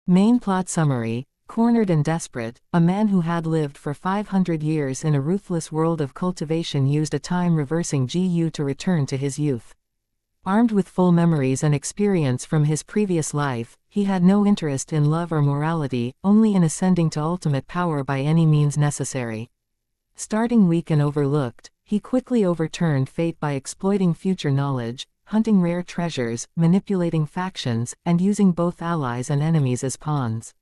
Main plot summary: cornered and desperate, a man who had lived for 500 years in a ruthless world of cultivation used a time-reversing GU to return to his youth. Armed with full memories and experience from his previous life, he had no interest in love or morality, only in ascending to ultimate power by any means necessary. Starting weak and overlooked, he quickly overturned fate by exploiting future knowledge, hunting rare treasures, manipulating factions, and using both allies and enemies as pawns.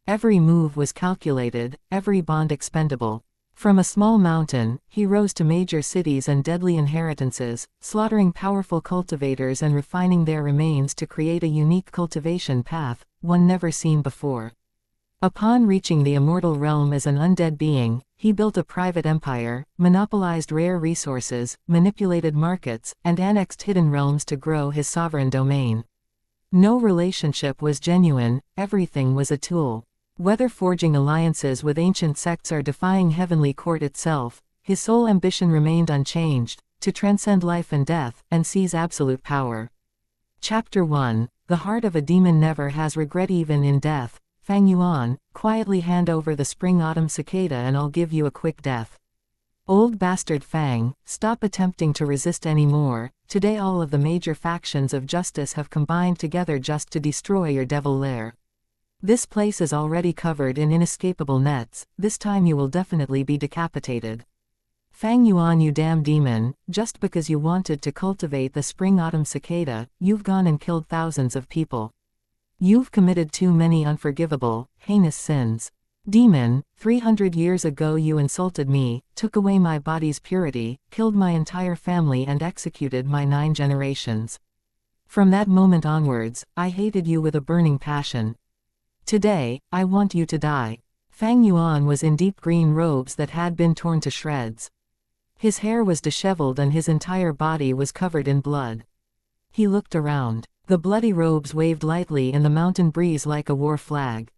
Every move was calculated, every bond expendable. From a small mountain, he rose to major cities and deadly inheritances, slaughtering powerful cultivators and refining their remains to create a unique cultivation path, one never seen before. Upon reaching the immortal realm as an undead being, he built a private empire, monopolized rare resources, manipulated markets, and annexed hidden realms to grow his sovereign domain. No relationship was genuine, everything was a tool. Whether forging alliances with ancient sects or defying heavenly court itself, his sole ambition remained unchanged: to transcend life and death, and seize absolute power. Chapter 1: The heart of a demon never has regret even in death. Fang Yuan, quietly hand over the spring-autumn cicada and I'll give you a quick death. Old bastard Fang, stop attempting to resist anymore. Today all of the major factions of justice have combined together just to destroy your devil lair. This place is already covered in inescapable nets, this time you will definitely be decapitated. Fang Yuan, you damn demon, just because you wanted to cultivate the spring-autumn cicada, you've gone and killed thousands of people. You've committed too many unforgivable, heinous sins. Demon, 300 years ago you insulted me, took away my body's purity, killed my entire family and executed my 9 generations. From that moment onwards, I hated you with a burning passion. Today, I want you to die. Fang Yuan was in deep green robes that had been torn to shreds. His hair was disheveled and his entire body was covered in blood. He looked around. The bloody robes waved lightly in the mountain breeze like a war flag.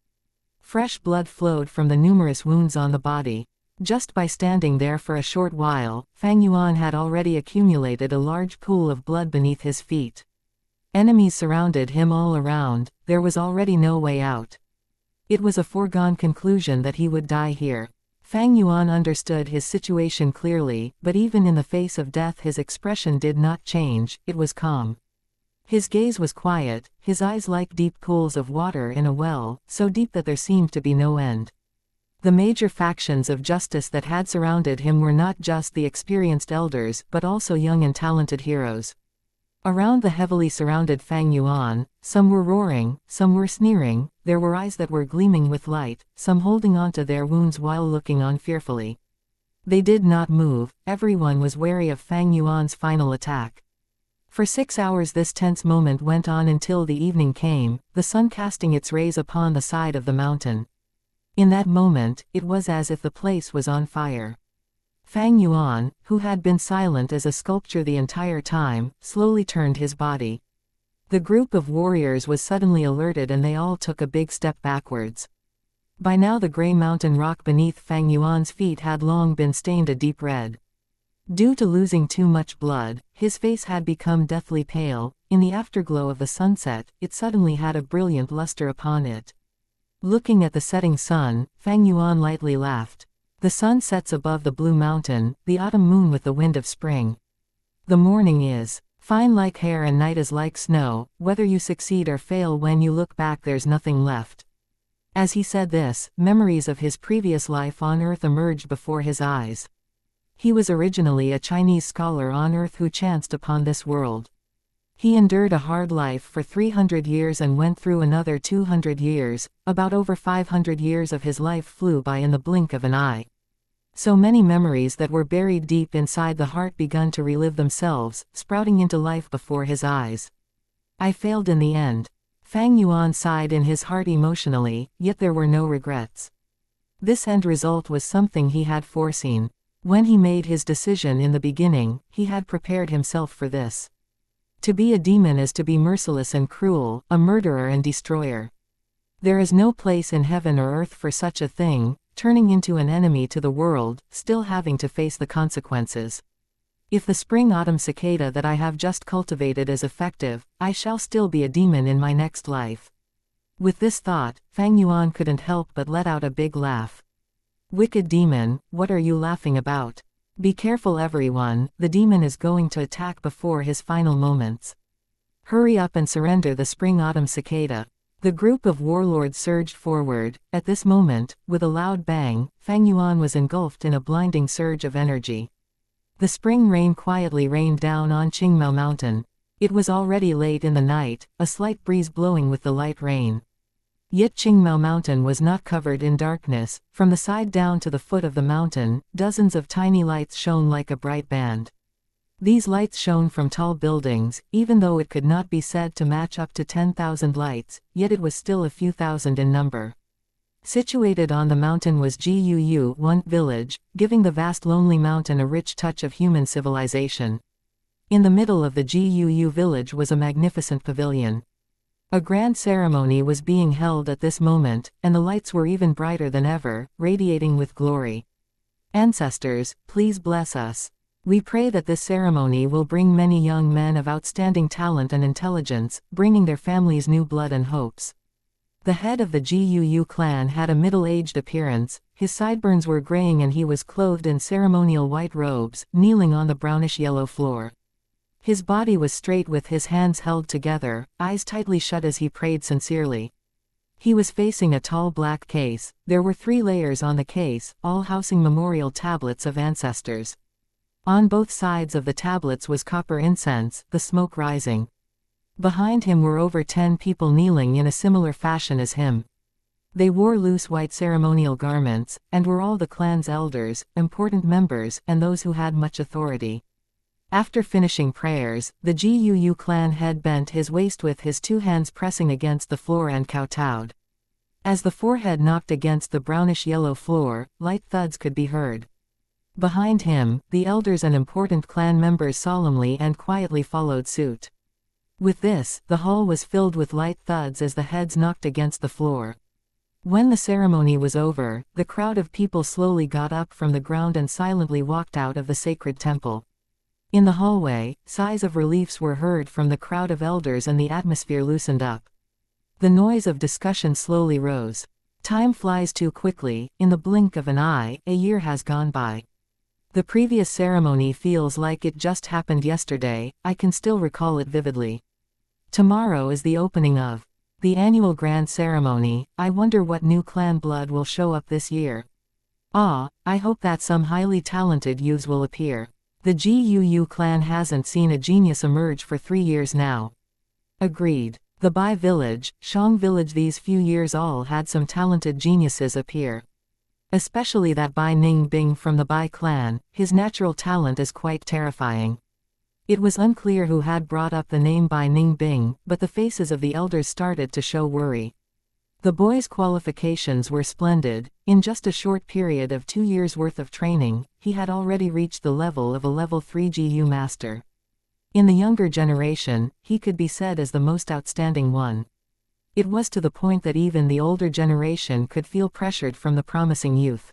Fresh blood flowed from the numerous wounds on the body. Just by standing there for a short while, Fang Yuan had already accumulated a large pool of blood beneath his feet. Enemies surrounded him all around, there was already no way out. It was a foregone conclusion that he would die here. Fang Yuan understood his situation clearly, but even in the face of death his expression did not change, it was calm. His gaze was quiet, his eyes like deep pools of water in a well, so deep that there seemed to be no end. The major factions of justice that had surrounded him were not just the experienced elders, but also young and talented heroes. Around the heavily surrounded Fang Yuan, some were roaring, some were sneering, there were eyes that were gleaming with light, some holding onto their wounds while looking on fearfully. They did not move, everyone was wary of Fang Yuan's final attack. For 6 hours this tense moment went on until the evening came, the sun casting its rays upon the side of the mountain. In that moment, it was as if the place was on fire. Fang Yuan, who had been silent as a sculpture the entire time, slowly turned his body. The group of warriors was suddenly alerted and they all took a big step backwards. By now the gray mountain rock beneath Fang Yuan's feet had long been stained a deep red. Due to losing too much blood, his face had become deathly pale. In the afterglow of the sunset, it suddenly had a brilliant luster upon it. Looking at the setting sun, Fang Yuan lightly laughed. The sun sets above the blue mountain, the autumn moon with the wind of spring. The morning is fine like hair and night is like snow, whether you succeed or fail when you look back there's nothing left. As he said this, memories of his previous life on Earth emerged before his eyes. He was originally a Chinese scholar on Earth who chanced upon this world. He endured a hard life for 300 years and went through another 200 years, about over 500 years of his life flew by in the blink of an eye. So many memories that were buried deep inside the heart begun to relive themselves, sprouting into life before his eyes. I failed in the end. Fang Yuan sighed in his heart emotionally, yet there were no regrets. This end result was something he had foreseen. When he made his decision in the beginning, he had prepared himself for this. To be a demon is to be merciless and cruel, a murderer and destroyer. There is no place in heaven or earth for such a thing, turning into an enemy to the world, still having to face the consequences. If the spring-autumn cicada that I have just cultivated is effective, I shall still be a demon in my next life. With this thought, Fang Yuan couldn't help but let out a big laugh. Wicked demon, what are you laughing about? Be careful everyone, the demon is going to attack before his final moments. Hurry up and surrender the spring-autumn cicada. The group of warlords surged forward. At this moment, with a loud bang, Fang Yuan was engulfed in a blinding surge of energy. The spring rain quietly rained down on Qingmao Mountain. It was already late in the night, a slight breeze blowing with the light rain. Yet Qingmao Mountain was not covered in darkness. From the side down to the foot of the mountain, dozens of tiny lights shone like a bright band. These lights shone from tall buildings, even though it could not be said to match up to 10,000 lights, yet it was still a few thousand in number. Situated on the mountain was Guu One village, giving the vast lonely mountain a rich touch of human civilization. In the middle of the Guu village was a magnificent pavilion. A grand ceremony was being held at this moment, and the lights were even brighter than ever, radiating with glory. Ancestors, please bless us. We pray that this ceremony will bring many young men of outstanding talent and intelligence, bringing their families new blood and hopes. The head of the Guu clan had a middle-aged appearance, his sideburns were graying and he was clothed in ceremonial white robes, kneeling on the brownish-yellow floor. His body was straight with his hands held together, eyes tightly shut as he prayed sincerely. He was facing a tall black case. There were 3 layers on the case, all housing memorial tablets of ancestors. On both sides of the tablets was copper incense, the smoke rising. Behind him were over 10 people kneeling in a similar fashion as him. They wore loose white ceremonial garments, and were all the clan's elders, important members, and those who had much authority. After finishing prayers, the Guu clan head bent his waist with his 2 hands pressing against the floor and kowtowed. As the forehead knocked against the brownish-yellow floor, light thuds could be heard. Behind him, the elders and important clan members solemnly and quietly followed suit. With this, the hall was filled with light thuds as the heads knocked against the floor. When the ceremony was over, the crowd of people slowly got up from the ground and silently walked out of the sacred temple. In the hallway, sighs of relief were heard from the crowd of elders and the atmosphere loosened up. The noise of discussion slowly rose. Time flies too quickly, in the blink of an eye, a year has gone by. The previous ceremony feels like it just happened yesterday, I can still recall it vividly. Tomorrow is the opening of the annual grand ceremony. I wonder what new clan blood will show up this year. I hope that some highly talented youths will appear. The Guu clan hasn't seen a genius emerge for 3 years now. Agreed. The Bai village, Shang village, these few years all had some talented geniuses appear. Especially that Bai Ningbing from the Bai clan, his natural talent is quite terrifying. It was unclear who had brought up the name Bai Ningbing, but the faces of the elders started to show worry. The boy's qualifications were splendid. In just a short period of 2 years' worth of training, he had already reached the level of a level 3 GU master. In the younger generation, he could be said as the most outstanding one. It was to the point that even the older generation could feel pressured from the promising youth.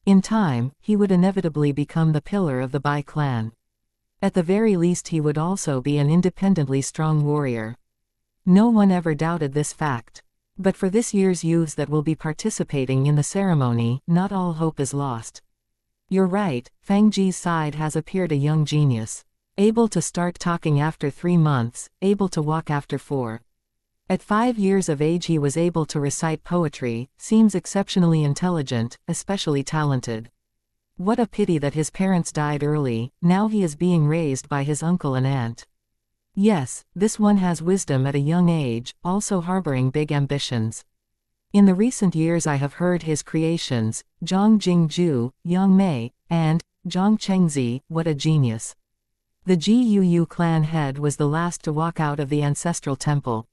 In time, he would inevitably become the pillar of the Bai clan. At the very least he would also be an independently strong warrior. No one ever doubted this fact. But for this year's youths that will be participating in the ceremony, not all hope is lost. You're right, Fang Ji's side has appeared a young genius. Able to start talking after 3 months, able to walk after 4. At 5 years of age he was able to recite poetry, seems exceptionally intelligent, especially talented. What a pity that his parents died early. Now he is being raised by his uncle and aunt. Yes, this one has wisdom at a young age, also harboring big ambitions. In the recent years I have heard his creations, Zhang Jingju, Yang Mei, and Zhang Chengzi, what a genius. The Guu clan head was the last to walk out of the ancestral temple.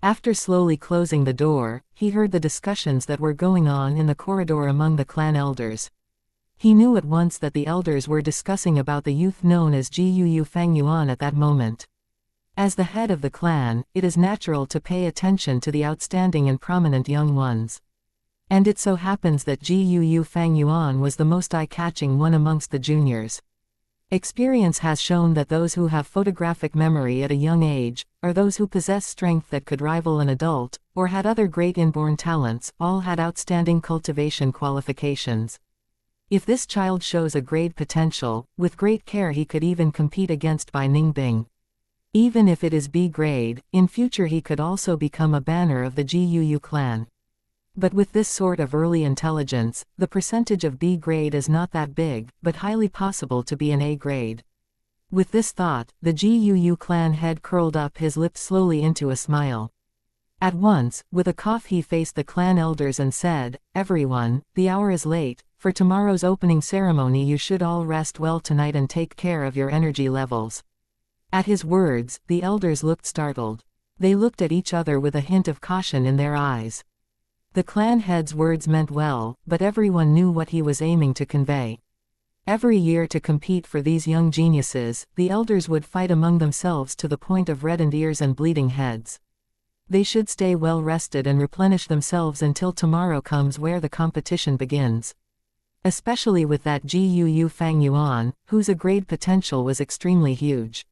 After slowly closing the door, he heard the discussions that were going on in the corridor among the clan elders. He knew at once that the elders were discussing about the youth known as Guu Fang Yuan at that moment. As the head of the clan, it is natural to pay attention to the outstanding and prominent young ones. And it so happens that Guu Fang Yuan was the most eye-catching one amongst the juniors. Experience has shown that those who have photographic memory at a young age, or those who possess strength that could rival an adult, or had other great inborn talents, all had outstanding cultivation qualifications. If this child shows a great potential, with great care he could even compete against Bai Ningbing. Even if it is B grade, in future he could also become a banner of the Guu clan. But with this sort of early intelligence, the percentage of B grade is not that big, but highly possible to be an A grade. With this thought, the Guu clan head curled up his lips slowly into a smile. At once, with a cough he faced the clan elders and said, "Everyone, the hour is late. For tomorrow's opening ceremony you should all rest well tonight and take care of your energy levels." At his words, the elders looked startled. They looked at each other with a hint of caution in their eyes. The clan head's words meant well, but everyone knew what he was aiming to convey. Every year to compete for these young geniuses, the elders would fight among themselves to the point of reddened ears and bleeding heads. They should stay well rested and replenish themselves until tomorrow comes where the competition begins. Especially with that Guu Fang Yuan, whose grade potential was extremely huge.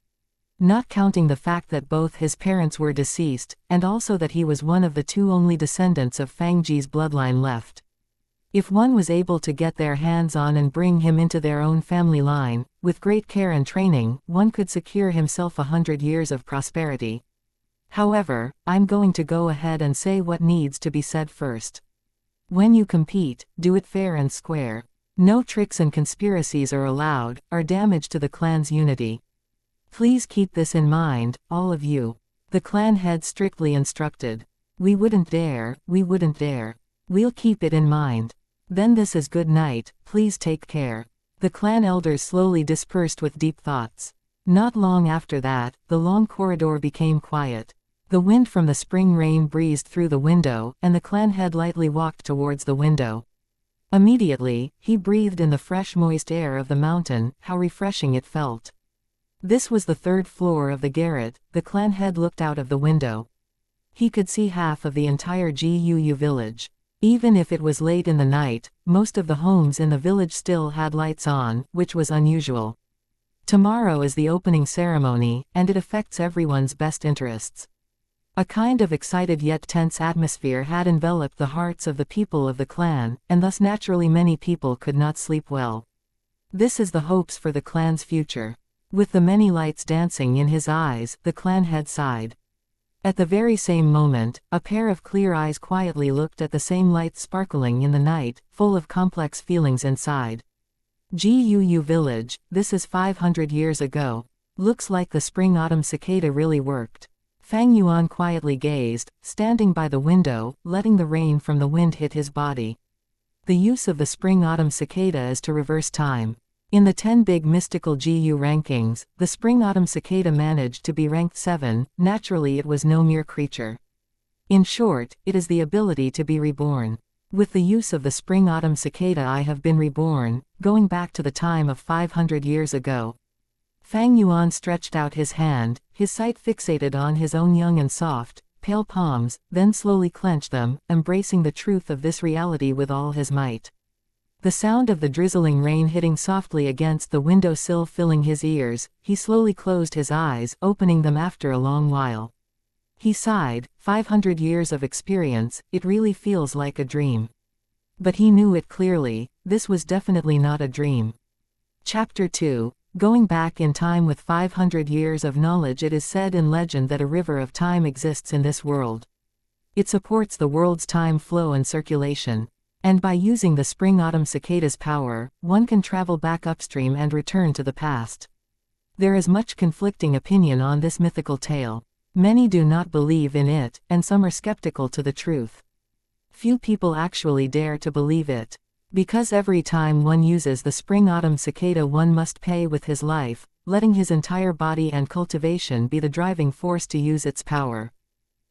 Not counting the fact that both his parents were deceased, and also that he was one of the two only descendants of Fang Ji's bloodline left. If one was able to get their hands on and bring him into their own family line, with great care and training, one could secure himself 100 years of prosperity. However, I'm going to go ahead and say what needs to be said first. When you compete, do it fair and square. No tricks and conspiracies are allowed, or damage to the clan's unity. Please keep this in mind, all of you. The clan head strictly instructed. We wouldn't dare, we wouldn't dare. We'll keep it in mind. Then this is good night, please take care. The clan elders slowly dispersed with deep thoughts. Not long after that, the long corridor became quiet. The wind from the spring rain breezed through the window, and the clan head lightly walked towards the window. Immediately, he breathed in the fresh moist air of the mountain. How refreshing it felt. This was the third floor of the garret. The clan head looked out of the window. He could see half of the entire Guu village. Even if it was late in the night, most of the homes in the village still had lights on, which was unusual. Tomorrow is the opening ceremony, and it affects everyone's best interests. A kind of excited yet tense atmosphere had enveloped the hearts of the people of the clan, and thus naturally many people could not sleep well. This is the hopes for the clan's future. With the many lights dancing in his eyes, the clan head sighed. At the very same moment, a pair of clear eyes quietly looked at the same lights sparkling in the night, full of complex feelings inside. Guu village, this is 500 years ago. Looks like the spring-autumn cicada really worked. Fang Yuan quietly gazed, standing by the window, letting the rain from the wind hit his body. The use of the spring-autumn cicada is to reverse time. In the 10 big mystical Guu rankings, the spring-autumn cicada managed to be ranked 7, naturally it was no mere creature. In short, it is the ability to be reborn. With the use of the spring-autumn cicada I have been reborn, going back to the time of 500 years ago. Fang Yuan stretched out his hand, his sight fixated on his own young and soft, pale palms, then slowly clenched them, embracing the truth of this reality with all his might. The sound of the drizzling rain hitting softly against the window sill filling his ears, he slowly closed his eyes, opening them after a long while. He sighed, 500 years of experience, it really feels like a dream. But he knew it clearly, this was definitely not a dream. Chapter 2. Going back in time with 500 years of knowledge. It is said in legend that a river of time exists in this world. It supports the world's time flow and circulation. And by using the spring-autumn cicada's power, one can travel back upstream and return to the past. There is much conflicting opinion on this mythical tale. Many do not believe in it, and some are skeptical to the truth. Few people actually dare to believe it. Because every time one uses the spring-autumn cicada one must pay with his life, letting his entire body and cultivation be the driving force to use its power.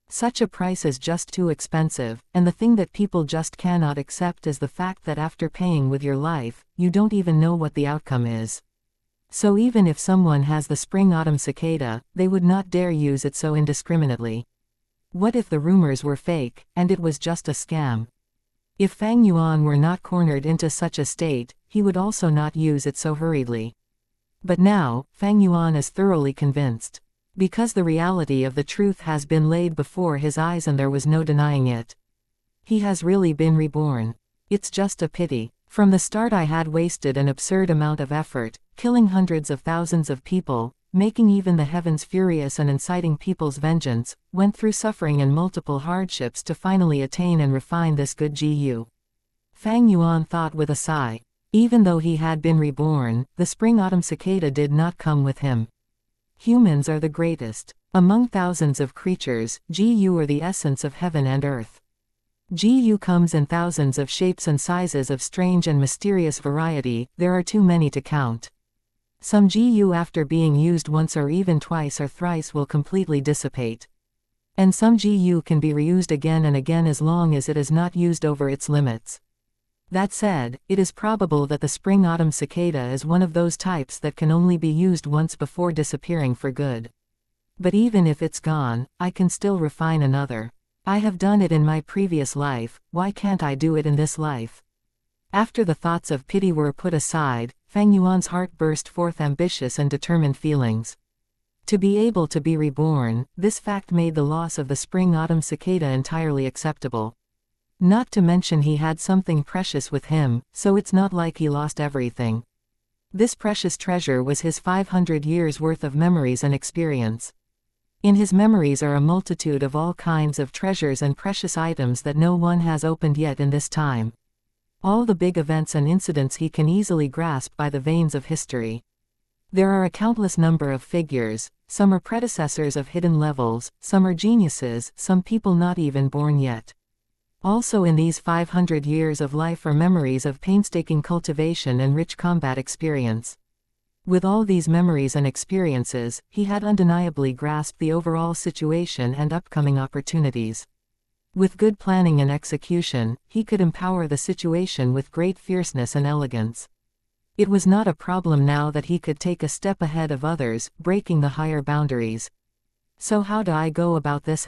Such a price is just too expensive, and the thing that people just cannot accept is the fact that after paying with your life, you don't even know what the outcome is. So even if someone has the spring-autumn cicada, they would not dare use it so indiscriminately. What if the rumors were fake, and it was just a scam? If Fang Yuan were not cornered into such a state, he would also not use it so hurriedly. But now, Fang Yuan is thoroughly convinced. Because the reality of the truth has been laid before his eyes and there was no denying it. He has really been reborn. It's just a pity. From the start I had wasted an absurd amount of effort, killing hundreds of thousands of people, making even the heavens furious and inciting people's vengeance, went through suffering and multiple hardships to finally attain and refine this good Gu. Fang Yuan thought with a sigh. Even though he had been reborn, the spring-autumn cicada did not come with him. Humans are the greatest. Among thousands of creatures, Gu are the essence of heaven and earth. Gu comes in thousands of shapes and sizes of strange and mysterious variety, there are too many to count. Some Gu after being used once or even twice or thrice will completely dissipate. And some Gu can be reused again and again as long as it is not used over its limits. That said, it is probable that the spring-autumn cicada is one of those types that can only be used once before disappearing for good. But even if it's gone, I can still refine another. I have done it in my previous life, why can't I do it in this life? After the thoughts of pity were put aside, Fang Yuan's heart burst forth ambitious and determined feelings. To be able to be reborn, this fact made the loss of the spring-autumn cicada entirely acceptable. Not to mention he had something precious with him, so it's not like he lost everything. This precious treasure was his 500 years' worth of memories and experience. In his memories are a multitude of all kinds of treasures and precious items that no one has opened yet in this time. All the big events and incidents he can easily grasp by the veins of history. There are a countless number of figures, some are predecessors of hidden levels, some are geniuses, some people not even born yet. Also in these 500 years of life are memories of painstaking cultivation and rich combat experience. With all these memories and experiences, he had undeniably grasped the overall situation and upcoming opportunities. With good planning and execution, he could empower the situation with great fierceness and elegance. It was not a problem now that he could take a step ahead of others, breaking the higher boundaries. So how do I go about this?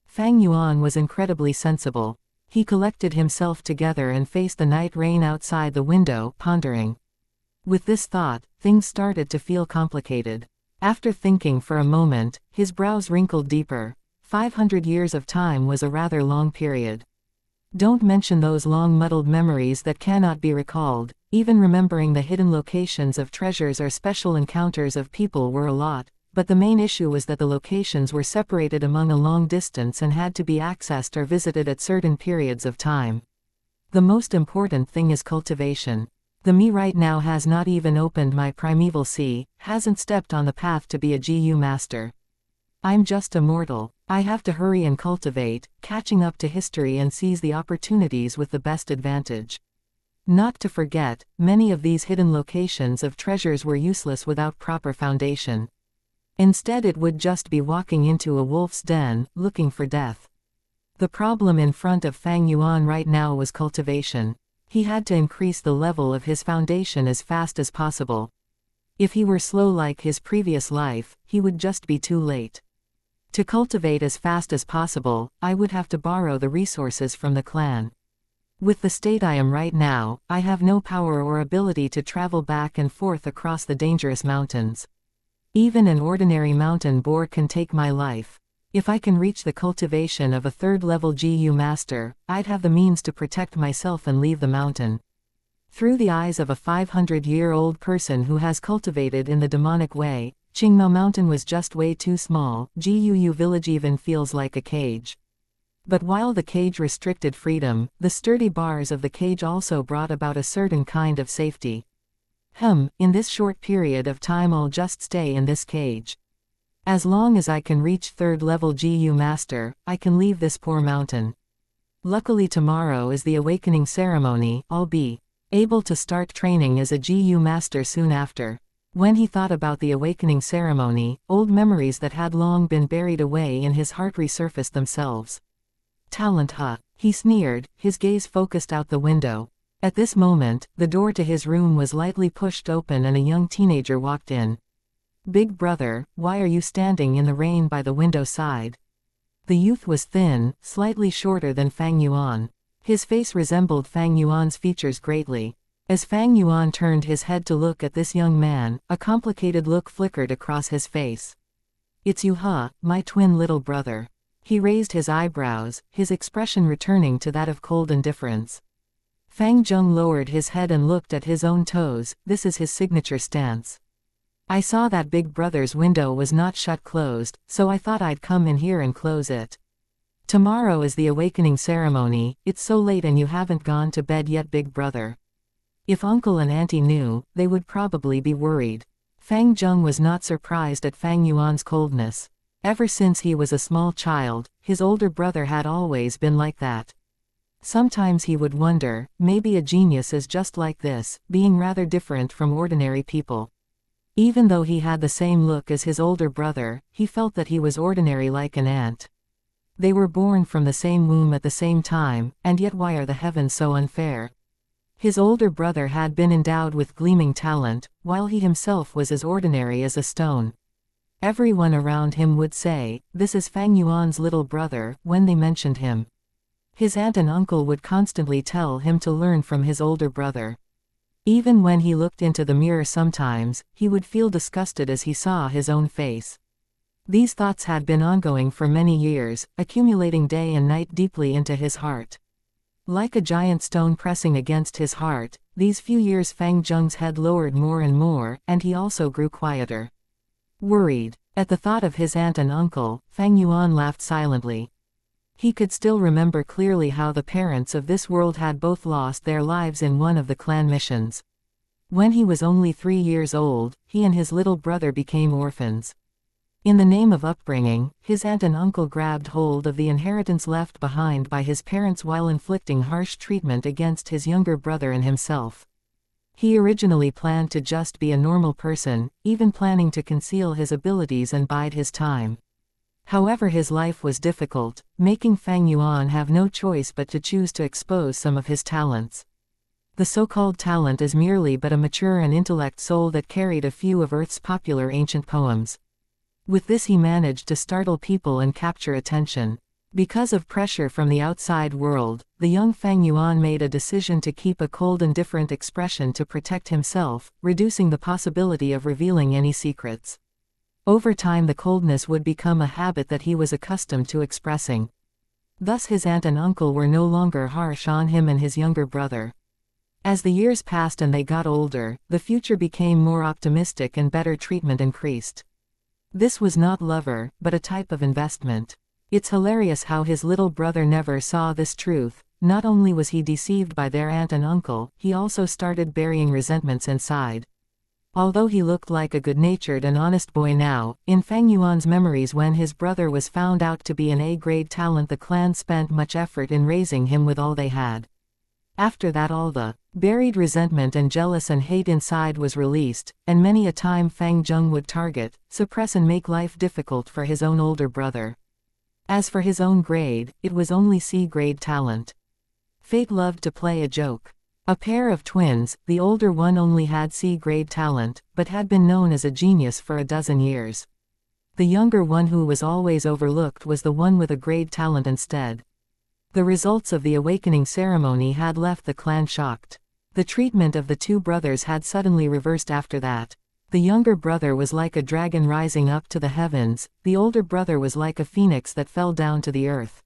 Fang Yuan was incredibly sensible. He collected himself together and faced the night rain outside the window, pondering. With this thought, things started to feel complicated. After thinking for a moment, his brows wrinkled deeper. 500 years of time was a rather long period. Don't mention those long muddled memories that cannot be recalled. Even remembering the hidden locations of treasures or special encounters of people were a lot, but the main issue was that the locations were separated among a long distance and had to be accessed or visited at certain periods of time. The most important thing is cultivation. The me right now has not even opened my primeval sea, hasn't stepped on the path to be a Gu master. I'm just a mortal. I have to hurry and cultivate, catching up to history and seize the opportunities with the best advantage. Not to forget, many of these hidden locations of treasures were useless without proper foundation. Instead it would just be walking into a wolf's den, looking for death. The problem in front of Fang Yuan right now was cultivation. He had to increase the level of his foundation as fast as possible. If he were slow like his previous life, he would just be too late. To cultivate as fast as possible, I would have to borrow the resources from the clan. With the state I am right now, I have no power or ability to travel back and forth across the dangerous mountains. Even an ordinary mountain boar can take my life. If I can reach the cultivation of a third-level Gu master, I'd have the means to protect myself and leave the mountain. Through the eyes of a 500-year-old person who has cultivated in the demonic way, Qingmao Mountain was just way too small. Gu village even feels like a cage. But while the cage restricted freedom, the sturdy bars of the cage also brought about a certain kind of safety. In this short period of time I'll just stay in this cage. As long as I can reach third-level Gu master, I can leave this poor mountain. Luckily tomorrow is the awakening ceremony, I'll be able to start training as a Gu master soon after. When he thought about the awakening ceremony, old memories that had long been buried away in his heart resurfaced themselves. Talent, he sneered, his gaze focused out the window. At this moment, the door to his room was lightly pushed open and a young teenager walked in. Big brother, why are you standing in the rain by the window side? The youth was thin, slightly shorter than Fang Yuan. His face resembled Fang Yuan's features greatly. As Fang Yuan turned his head to look at this young man, a complicated look flickered across his face. "It's you, huh, my twin little brother?" He raised his eyebrows, his expression returning to that of cold indifference. Fang Zheng lowered his head and looked at his own toes. "This is his signature stance. I saw that big brother's window was not shut closed, so I thought I'd come in here and close it. Tomorrow is the awakening ceremony. It's so late and you haven't gone to bed yet, big brother." If uncle and auntie knew, they would probably be worried. Fang Zheng was not surprised at Fang Yuan's coldness. Ever since he was a small child, his older brother had always been like that. Sometimes he would wonder, maybe a genius is just like this, being rather different from ordinary people. Even though he had the same look as his older brother, he felt that he was ordinary like an ant. They were born from the same womb at the same time, and yet why are the heavens so unfair? His older brother had been endowed with gleaming talent, while he himself was as ordinary as a stone. Everyone around him would say, "This is Fang Yuan's little brother," when they mentioned him. His aunt and uncle would constantly tell him to learn from his older brother. Even when he looked into the mirror sometimes, he would feel disgusted as he saw his own face. These thoughts had been ongoing for many years, accumulating day and night deeply into his heart. Like a giant stone pressing against his heart, these few years Fang Zheng's head lowered more and more, and he also grew quieter. Worried. At the thought of his aunt and uncle, Fang Yuan laughed silently. He could still remember clearly how the parents of this world had both lost their lives in one of the clan missions. When he was only 3 years old, he and his little brother became orphans. In the name of upbringing, his aunt and uncle grabbed hold of the inheritance left behind by his parents while inflicting harsh treatment against his younger brother and himself. He originally planned to just be a normal person, even planning to conceal his abilities and bide his time. However, his life was difficult, making Fang Yuan have no choice but to choose to expose some of his talents. The so-called talent is merely but a mature and intellect soul that carried a few of Earth's popular ancient poems. With this he managed to startle people and capture attention. Because of pressure from the outside world, the young Fang Yuan made a decision to keep a cold and different expression to protect himself, reducing the possibility of revealing any secrets. Over time the coldness would become a habit that he was accustomed to expressing. Thus his aunt and uncle were no longer harsh on him and his younger brother. As the years passed and they got older, the future became more optimistic and better treatment increased. This was not lover, but a type of investment. It's hilarious how his little brother never saw this truth. Not only was he deceived by their aunt and uncle, he also started burying resentments inside. Although he looked like a good-natured and honest boy now, in Fang Yuan's memories when his brother was found out to be an A-grade talent, the clan spent much effort in raising him with all they had. After that, all the buried resentment and jealous and hate inside was released, and many a time Fang Zheng would target, suppress and make life difficult for his own older brother. As for his own grade, it was only C-grade talent. Fate loved to play a joke. A pair of twins, the older one only had C-grade talent, but had been known as a genius for a dozen years. The younger one, who was always overlooked, was the one with a grade talent instead. The results of the awakening ceremony had left the clan shocked. The treatment of the two brothers had suddenly reversed after that. The younger brother was like a dragon rising up to the heavens, the older brother was like a phoenix that fell down to the earth.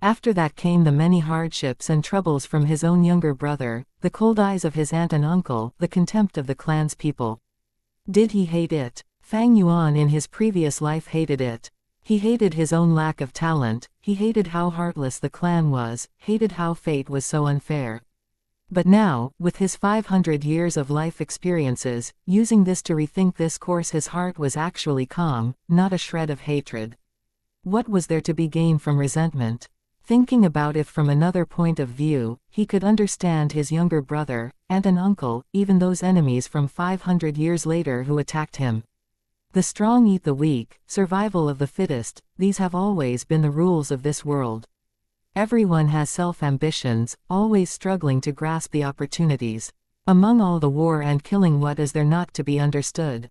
After that came the many hardships and troubles from his own younger brother, the cold eyes of his aunt and uncle, the contempt of the clan's people. Did he hate it? Fang Yuan in his previous life hated it. He hated his own lack of talent, he hated how heartless the clan was, hated how fate was so unfair. But now, with his 500 years of life experiences, using this to rethink this course, his heart was actually calm, not a shred of hatred. What was there to be gained from resentment? Thinking about it from another point of view, he could understand his younger brother, aunt and uncle, even those enemies from 500 years later who attacked him. The strong eat the weak, survival of the fittest, these have always been the rules of this world. Everyone has self-ambitions, always struggling to grasp the opportunities. Among all the war and killing, what is there not to be understood?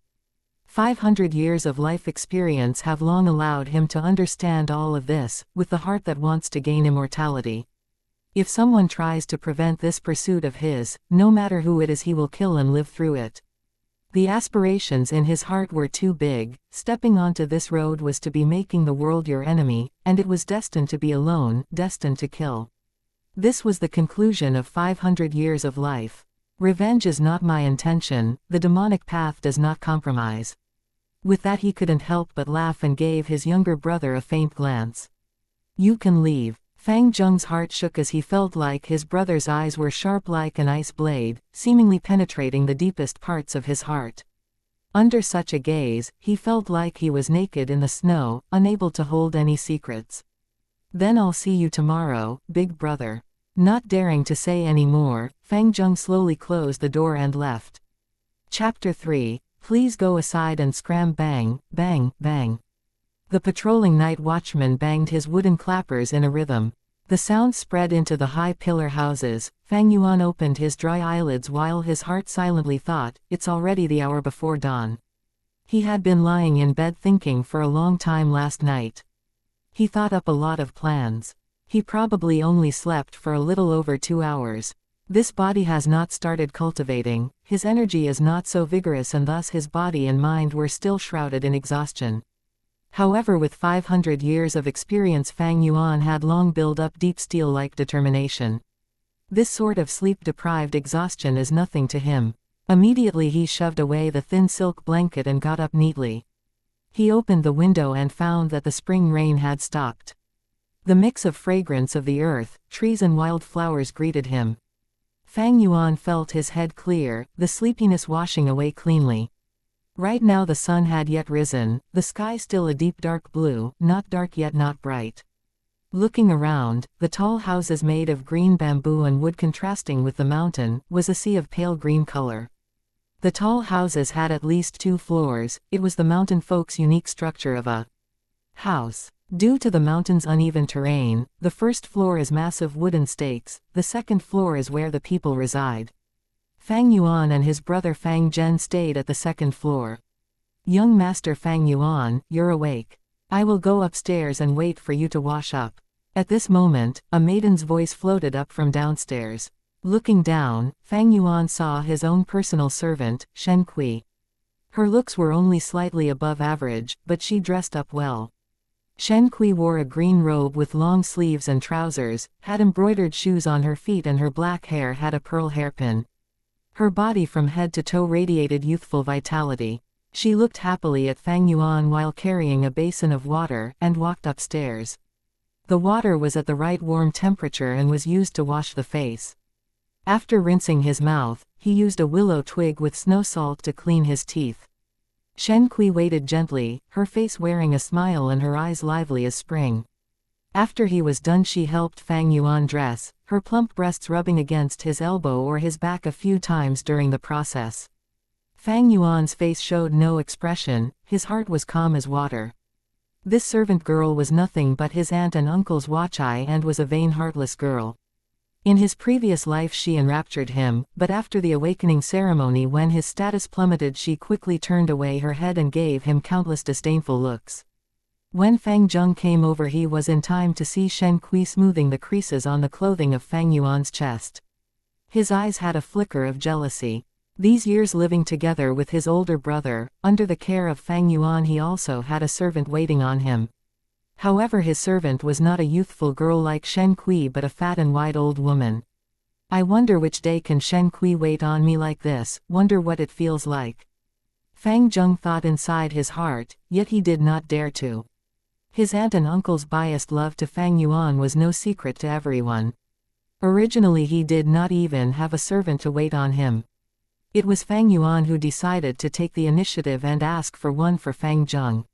500 years of life experience have long allowed him to understand all of this, with the heart that wants to gain immortality. If someone tries to prevent this pursuit of his, no matter who it is, he will kill and live through it. The aspirations in his heart were too big. Stepping onto this road was to be making the world your enemy, and it was destined to be alone, destined to kill. This was the conclusion of 500 years of life. Revenge is not my intention, the demonic path does not compromise. With that he couldn't help but laugh and gave his younger brother a faint glance. You can leave. Fang Zheng's heart shook as he felt like his brother's eyes were sharp like an ice blade, seemingly penetrating the deepest parts of his heart. Under such a gaze, he felt like he was naked in the snow, unable to hold any secrets. Then I'll see you tomorrow, big brother. Not daring to say any more, Fang Zheng slowly closed the door and left. Chapter 3, Please go aside and scram. Bang, bang, bang. The patrolling night watchman banged his wooden clappers in a rhythm. The sound spread into the high pillar houses. Fang Yuan opened his dry eyelids while his heart silently thought, it's already the hour before dawn. He had been lying in bed thinking for a long time last night. He thought up a lot of plans. He probably only slept for a little over 2 hours. This body has not started cultivating, his energy is not so vigorous, and thus his body and mind were still shrouded in exhaustion. However, with 500 years of experience, Fang Yuan had long built up deep steel-like determination. This sort of sleep-deprived exhaustion is nothing to him. Immediately he shoved away the thin silk blanket and got up neatly. He opened the window and found that the spring rain had stopped. The mix of fragrance of the earth, trees and wildflowers greeted him. Fang Yuan felt his head clear, the sleepiness washing away cleanly. Right now the sun had yet risen, the sky still a deep dark blue, not dark yet not bright. Looking around, the tall houses made of green bamboo and wood contrasting with the mountain, was a sea of pale green color. The tall houses had at least 2 floors, it was the mountain folk's unique structure of a house. Due to the mountain's uneven terrain, the first floor is massive wooden stakes, the second floor is where the people reside. Fang Yuan and his brother Fang Zhen stayed at the second floor. Young Master Fang Yuan, you're awake. I will go upstairs and wait for you to wash up. At this moment, a maiden's voice floated up from downstairs. Looking down, Fang Yuan saw his own personal servant, Shen Kui. Her looks were only slightly above average, but she dressed up well. Shen Kui wore a green robe with long sleeves and trousers, had embroidered shoes on her feet, and her black hair had a pearl hairpin. Her body from head to toe radiated youthful vitality. She looked happily at Fang Yuan while carrying a basin of water, and walked upstairs. The water was at the right warm temperature and was used to wash the face. After rinsing his mouth, he used a willow twig with snow salt to clean his teeth. Shen Kui waited gently, her face wearing a smile and her eyes lively as spring. After he was done, she helped Fang Yuan dress, her plump breasts rubbing against his elbow or his back a few times during the process. Fang Yuan's face showed no expression, his heart was calm as water. This servant girl was nothing but his aunt and uncle's wuxia and was a vain, heartless girl. In his previous life she enraptured him, but after the awakening ceremony, when his status plummeted, she quickly turned away her head and gave him countless disdainful looks. When Fang Zheng came over, he was in time to see Shen Kui smoothing the creases on the clothing of Fang Yuan's chest. His eyes had a flicker of jealousy. These years living together with his older brother, under the care of Fang Yuan, he also had a servant waiting on him. However, his servant was not a youthful girl like Shen Kui but a fat and white old woman. I wonder which day can Shen Kui wait on me like this, wonder what it feels like. Fang Zheng thought inside his heart, yet he did not dare to. His aunt and uncle's biased love to Fang Yuan was no secret to everyone. Originally he did not even have a servant to wait on him. It was Fang Yuan who decided to take the initiative and ask for one for Fang Zheng.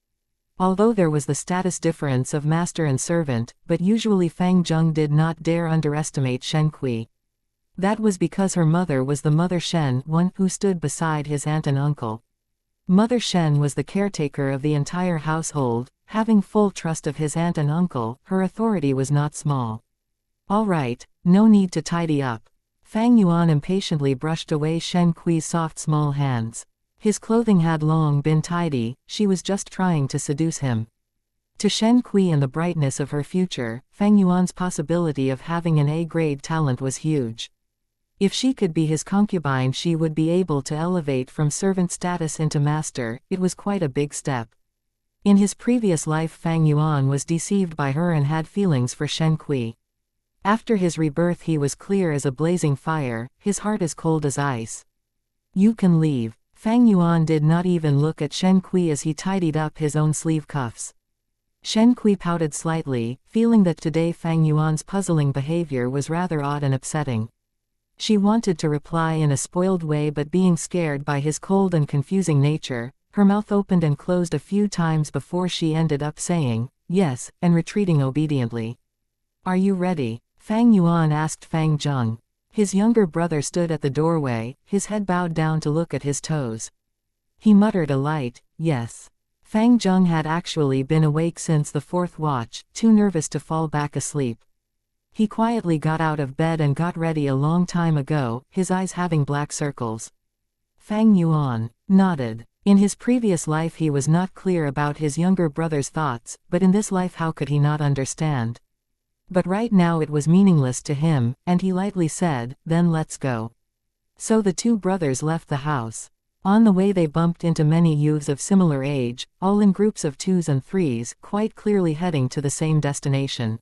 Although there was the status difference of master and servant, but usually Fang Zheng did not dare underestimate Shen Kui. That was because her mother was the Mother Shen, one who stood beside his aunt and uncle. Mother Shen was the caretaker of the entire household, having full trust of his aunt and uncle. Her authority was not small. All right, no need to tidy up. Fang Yuan impatiently brushed away Shen Kui's soft small hands. His clothing had long been tidy, she was just trying to seduce him. To Shen Kui and the brightness of her future, Fang Yuan's possibility of having an A-grade talent was huge. If she could be his concubine, she would be able to elevate from servant status into master. It was quite a big step. In his previous life, Fang Yuan was deceived by her and had feelings for Shen Kui. After his rebirth, he was clear as a blazing fire, his heart as cold as ice. You can leave. Fang Yuan did not even look at Shen Kui as he tidied up his own sleeve cuffs. Shen Kui pouted slightly, feeling that today Fang Yuan's puzzling behavior was rather odd and upsetting. She wanted to reply in a spoiled way, but being scared by his cold and confusing nature, her mouth opened and closed a few times before she ended up saying, yes, and retreating obediently. Are you ready? Fang Yuan asked Fang Zheng. His younger brother stood at the doorway, his head bowed down to look at his toes. He muttered a light, yes. Fang Zheng had actually been awake since the 4th watch, too nervous to fall back asleep. He quietly got out of bed and got ready a long time ago, his eyes having black circles. Fang Yuan nodded. In his previous life he was not clear about his younger brother's thoughts, but in this life how could he not understand? But right now it was meaningless to him, and he lightly said, then let's go. So the two brothers left the house. On the way they bumped into many youths of similar age, all in groups of 2s and 3s, quite clearly heading to the same destination.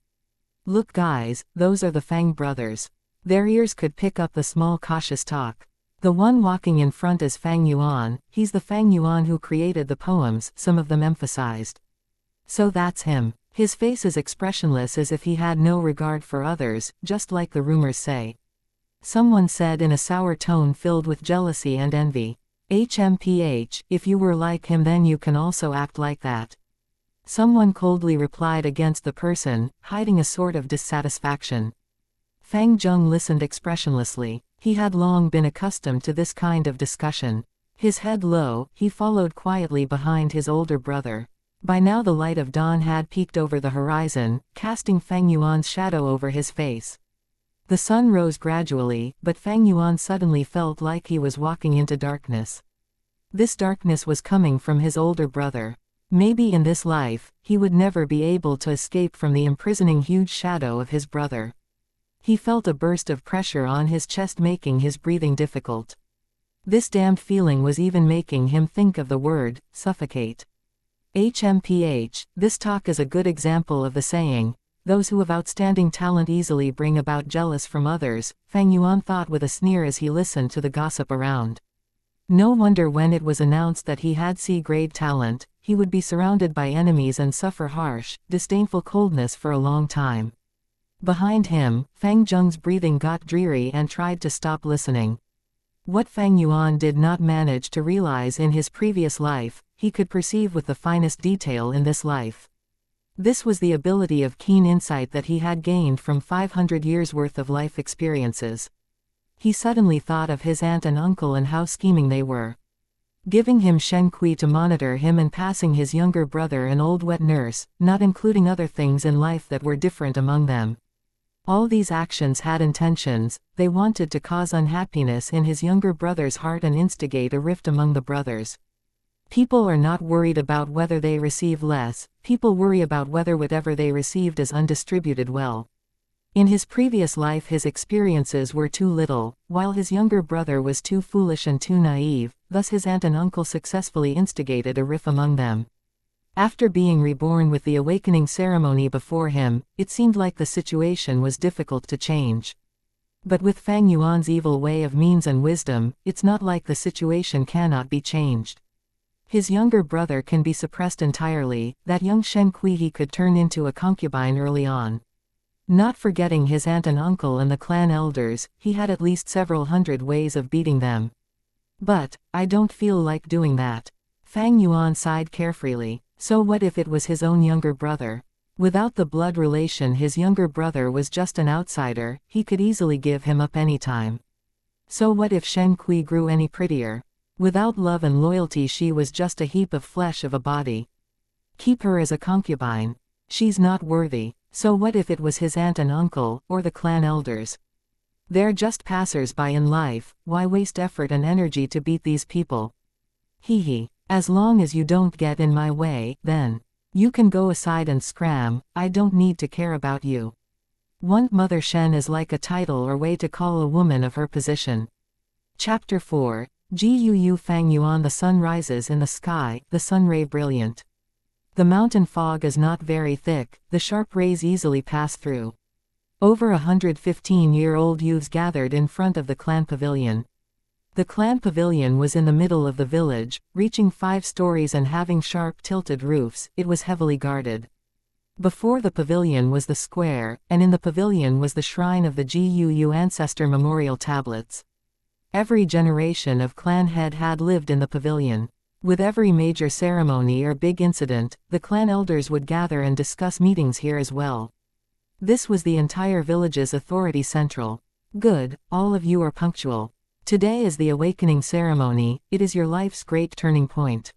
Look guys, those are the Fang brothers. Their ears could pick up the small cautious talk. The one walking in front is Fang Yuan, he's the Fang Yuan who created the poems, some of them emphasized. So that's him. His face is expressionless as if he had no regard for others, just like the rumors say. Someone said in a sour tone filled with jealousy and envy. HMPH, if you were like him then you can also act like that. Someone coldly replied against the person, hiding a sort of dissatisfaction. Fang Zheng listened expressionlessly. He had long been accustomed to this kind of discussion. His head low, he followed quietly behind his older brother. By now the light of dawn had peeked over the horizon, casting Fang Yuan's shadow over his face. The sun rose gradually, but Fang Yuan suddenly felt like he was walking into darkness. This darkness was coming from his older brother. Maybe in this life, he would never be able to escape from the imprisoning huge shadow of his brother. He felt a burst of pressure on his chest making his breathing difficult. This damned feeling was even making him think of the word, suffocate. HMPH, this talk is a good example of the saying, those who have outstanding talent easily bring about jealous from others, Fang Yuan thought with a sneer as he listened to the gossip around. No wonder when it was announced that he had C-grade talent, he would be surrounded by enemies and suffer harsh, disdainful coldness for a long time. Behind him, Fang Zheng's breathing got dreary and tried to stop listening. What Fang Yuan did not manage to realize in his previous life, he could perceive with the finest detail in this life. This was the ability of keen insight that he had gained from 500 years' worth of life experiences. He suddenly thought of his aunt and uncle and how scheming they were. Giving him Shen Kui to monitor him and passing his younger brother an old wet nurse, not including other things in life that were different among them. All these actions had intentions, they wanted to cause unhappiness in his younger brother's heart and instigate a rift among the brothers. People are not worried about whether they receive less, people worry about whether whatever they received is undistributed well. In his previous life his experiences were too little, while his younger brother was too foolish and too naive, thus his aunt and uncle successfully instigated a rift among them. After being reborn with the awakening ceremony before him, it seemed like the situation was difficult to change. But with Fang Yuan's evil way of means and wisdom, it's not like the situation cannot be changed. His younger brother can be suppressed entirely, that young Shen Kui he could turn into a concubine early on. Not forgetting his aunt and uncle and the clan elders, he had at least several hundred ways of beating them. But, I don't feel like doing that. Fang Yuan sighed carefreely. So what if it was his own younger brother? Without the blood relation his younger brother was just an outsider, he could easily give him up anytime. So what if Shen Kui grew any prettier? Without love and loyalty she was just a heap of flesh of a body. Keep her as a concubine. She's not worthy. So what if it was his aunt and uncle, or the clan elders? They're just passers-by in life, why waste effort and energy to beat these people? Hee hee. As long as you don't get in my way, then. You can go aside and scram, I don't need to care about you. One Mother Shen is like a title or way to call a woman of her position. Chapter 4. Gu Fang Yuan. The sun rises in the sky, the sun ray brilliant. The mountain fog is not very thick, the sharp rays easily pass through. Over 115-year-old youths gathered in front of the clan pavilion. The clan pavilion was in the middle of the village, reaching 5 stories and having sharp tilted roofs. It was heavily guarded. Before the pavilion was the square, and in the pavilion was the shrine of the Gu ancestor memorial tablets. Every generation of clan head had lived in the pavilion. With every major ceremony or big incident, the clan elders would gather and discuss meetings here as well. This was the entire village's authority central. Good, all of you are punctual. Today is the awakening ceremony, it is your life's great turning point.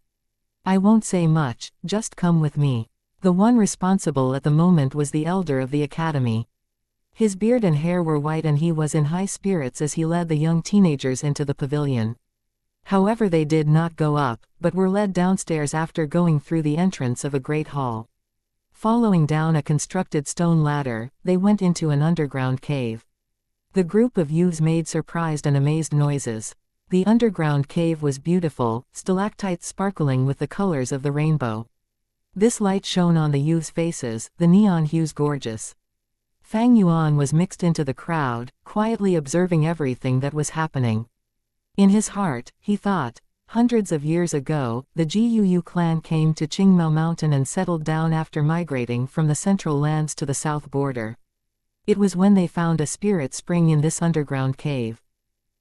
I won't say much, just come with me. The one responsible at the moment was the elder of the academy. His beard and hair were white and he was in high spirits as he led the young teenagers into the pavilion. However, they did not go up, but were led downstairs after going through the entrance of a great hall. Following down a constructed stone ladder, they went into an underground cave. The group of youths made surprised and amazed noises. The underground cave was beautiful, stalactites sparkling with the colors of the rainbow. This light shone on the youths' faces, the neon hues gorgeous. Fang Yuan was mixed into the crowd, quietly observing everything that was happening. In his heart, he thought, hundreds of years ago, the Gu clan came to Qingmao Mountain and settled down after migrating from the central lands to the south border. It was when they found a spirit spring in this underground cave.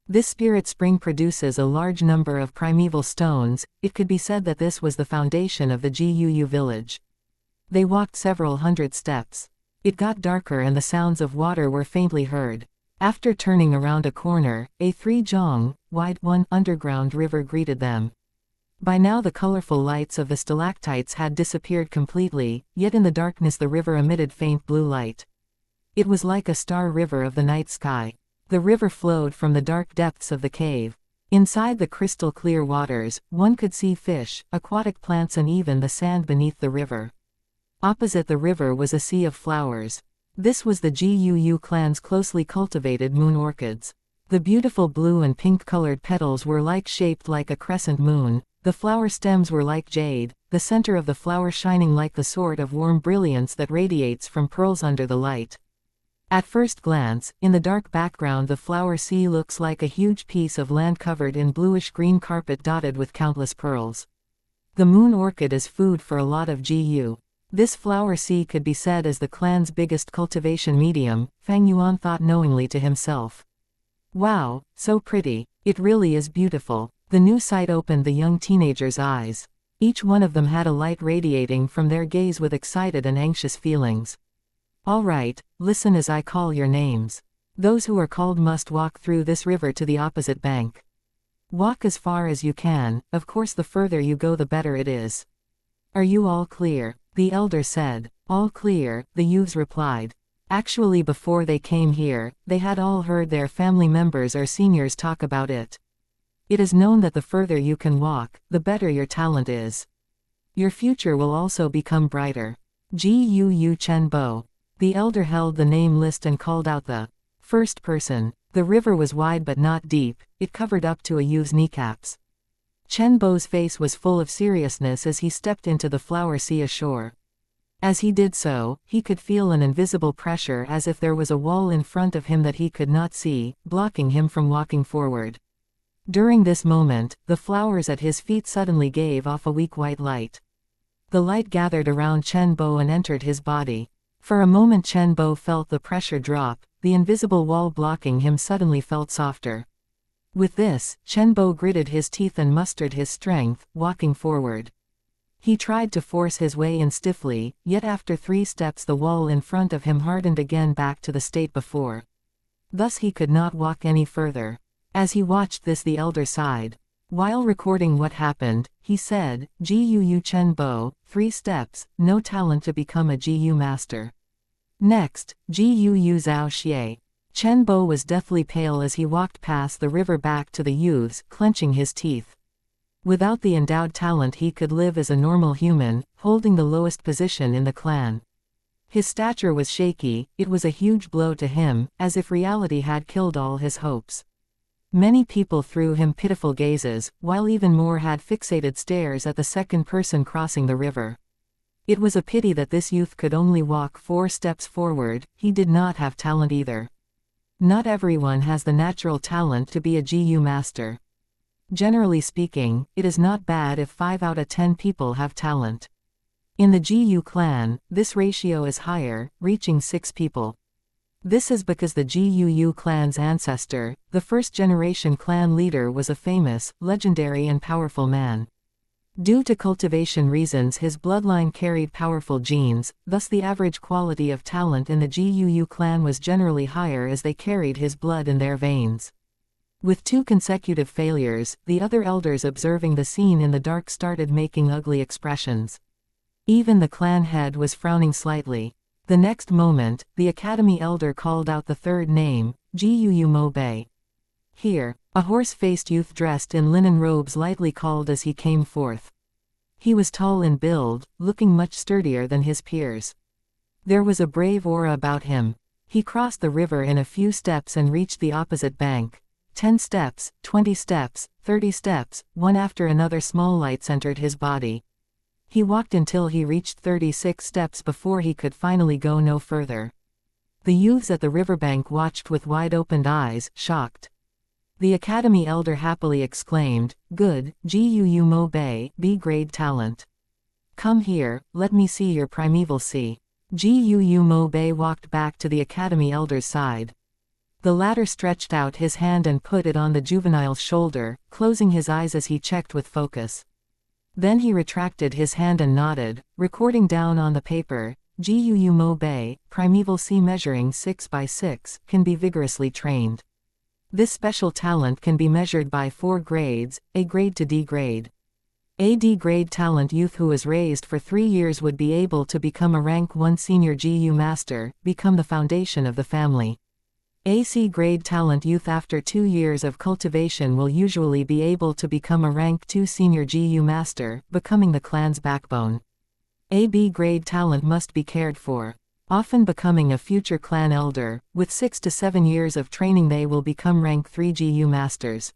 This spirit spring produces a large number of primeval stones. It could be said that this was the foundation of the Gu village. They walked several hundred steps. It got darker and the sounds of water were faintly heard. After turning around a corner, a 3-zhong wide underground river greeted them. By now the colorful lights of the stalactites had disappeared completely, yet in the darkness the river emitted faint blue light. It was like a star river of the night sky. The river flowed from the dark depths of the cave. Inside the crystal clear waters, one could see fish, aquatic plants and even the sand beneath the river. Opposite the river was a sea of flowers. This was the Gu clan's closely cultivated moon orchids. The beautiful blue and pink-colored petals were shaped like a crescent moon. The flower stems were like jade, the center of the flower shining like the sort of warm brilliance that radiates from pearls under the light. At first glance, in the dark background the flower sea looks like a huge piece of land covered in bluish-green carpet dotted with countless pearls. The moon orchid is food for a lot of Gu. This flower sea could be said as the clan's biggest cultivation medium, Fang Yuan thought knowingly to himself. Wow, so pretty. It really is beautiful. The new sight opened the young teenagers' eyes. Each one of them had a light radiating from their gaze with excited and anxious feelings. All right, listen as I call your names. Those who are called must walk through this river to the opposite bank. Walk as far as you can, of course the further you go the better it is. Are you all clear? The elder said. All clear, the youths replied. Actually before they came here, they had all heard their family members or seniors talk about it. It is known that the further you can walk, the better your talent is. Your future will also become brighter. Gu Chen Bo. The elder held the name list and called out the first person. The river was wide but not deep, it covered up to a youth's kneecaps. Chen Bo's face was full of seriousness as he stepped into the flower sea ashore. As he did so, he could feel an invisible pressure as if there was a wall in front of him that he could not see, blocking him from walking forward. During this moment, the flowers at his feet suddenly gave off a weak white light. The light gathered around Chen Bo and entered his body. For a moment Chen Bo felt the pressure drop, the invisible wall blocking him suddenly felt softer. With this, Chen Bo gritted his teeth and mustered his strength, walking forward. He tried to force his way in stiffly, yet after 3 steps the wall in front of him hardened again back to the state before. Thus he could not walk any further. As he watched this the elder sighed. While recording what happened, he said, Gu Chen Bo, 3 steps, no talent to become a Gu master. Next, Gu Zhao Xie. Chen Bo was deathly pale as he walked past the river back to the youths, clenching his teeth. Without the endowed talent he could live as a normal human, holding the lowest position in the clan. His stature was shaky, it was a huge blow to him, as if reality had killed all his hopes. Many people threw him pitiful gazes, while even more had fixated stares at the second person crossing the river. It was a pity that this youth could only walk 4 steps forward, he did not have talent either. Not everyone has the natural talent to be a GU master. Generally speaking, it is not bad if 5 out of 10 people have talent. In the GU clan, this ratio is higher, reaching 6 people. This is because the GUU clan's ancestor, the first-generation clan leader, was a famous, legendary and powerful man. Due to cultivation reasons his bloodline carried powerful genes, thus the average quality of talent in the GUU clan was generally higher as they carried his blood in their veins. With 2 consecutive failures, the other elders observing the scene in the dark started making ugly expressions. Even the clan head was frowning slightly. The next moment, the academy elder called out the third name, Guu Mo Bei. Here, a horse-faced youth dressed in linen robes lightly called as he came forth. He was tall in build, looking much sturdier than his peers. There was a brave aura about him. He crossed the river in a few steps and reached the opposite bank. 10 steps, 20 steps, 30 steps, one after another small lights entered his body. He walked until he reached 36 steps before he could finally go no further. The youths at the riverbank watched with wide-opened eyes, shocked. The academy elder happily exclaimed, "Good, Guu Mo Bei, B-grade talent. Come here, let me see your primeval C." Guu Mo Bei walked back to the academy elder's side. The latter stretched out his hand and put it on the juvenile's shoulder, closing his eyes as he checked with focus. Then he retracted his hand and nodded, recording down on the paper, Guu Mo Bei, primeval C measuring 6 by 6, can be vigorously trained. This special talent can be measured by 4 grades, A grade to D grade. A D grade talent youth who was raised for 3 years would be able to become a rank 1 senior GU master, become the foundation of the family. AC grade talent youth after 2 years of cultivation will usually be able to become a rank 2 senior GU master, becoming the clan's backbone. AB grade talent must be cared for, often becoming a future clan elder. With 6 to 7 years of training they will become rank 3 GU masters.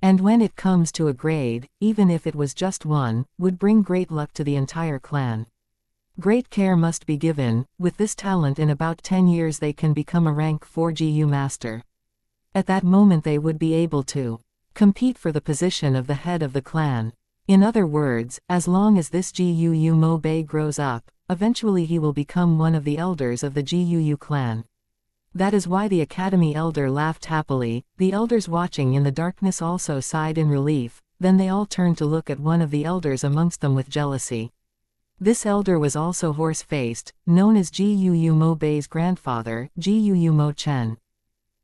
And when it comes to a grade, even if it was just 1, would bring great luck to the entire clan. Great care must be given. With this talent in about 10 years they can become a rank 4 GU master. At that moment they would be able to compete for the position of the head of the clan. In other words, as long as this Guu Mo Bei grows up, eventually he will become one of the elders of the Guu clan. That is why the academy elder laughed happily. The elders watching in the darkness also sighed in relief, then they all turned to look at one of the elders amongst them with jealousy. This elder was also horse-faced, known as Guu Mo Bei's grandfather, Guu Mo Chen.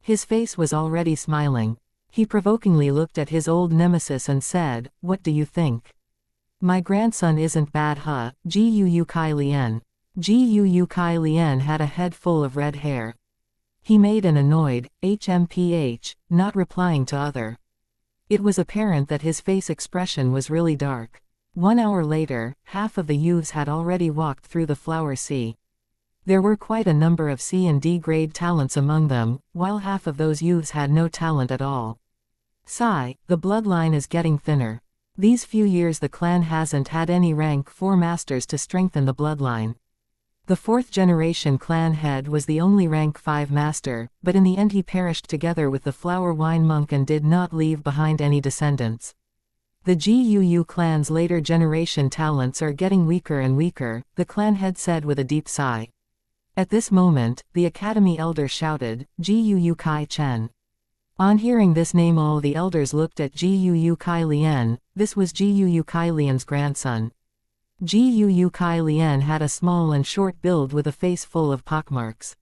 His face was already smiling. He provokingly looked at his old nemesis and said, "What do you think? My grandson isn't bad, huh?" Guu Kai Lian. Guu Kai Lian had a head full of red hair. He made an annoyed, HMPH, not replying to other. It was apparent that his face expression was really dark. 1 hour later, half of the youths had already walked through the flower sea. There were quite a number of C and D grade talents among them, while half of those youths had no talent at all. Sigh, the bloodline is getting thinner. These few years the clan hasn't had any rank 4 masters to strengthen the bloodline. The 4th generation clan head was the only rank 5 master, but in the end he perished together with the flower wine monk and did not leave behind any descendants. The Guu clan's later generation talents are getting weaker and weaker, the clan head said with a deep sigh. At this moment, the academy elder shouted, "Guu Kai Chen." On hearing this name all the elders looked at Guu Kai Lian. This was Guu Kai Lian's grandson. Guu Kai Lian had a small and short build with a face full of pockmarks.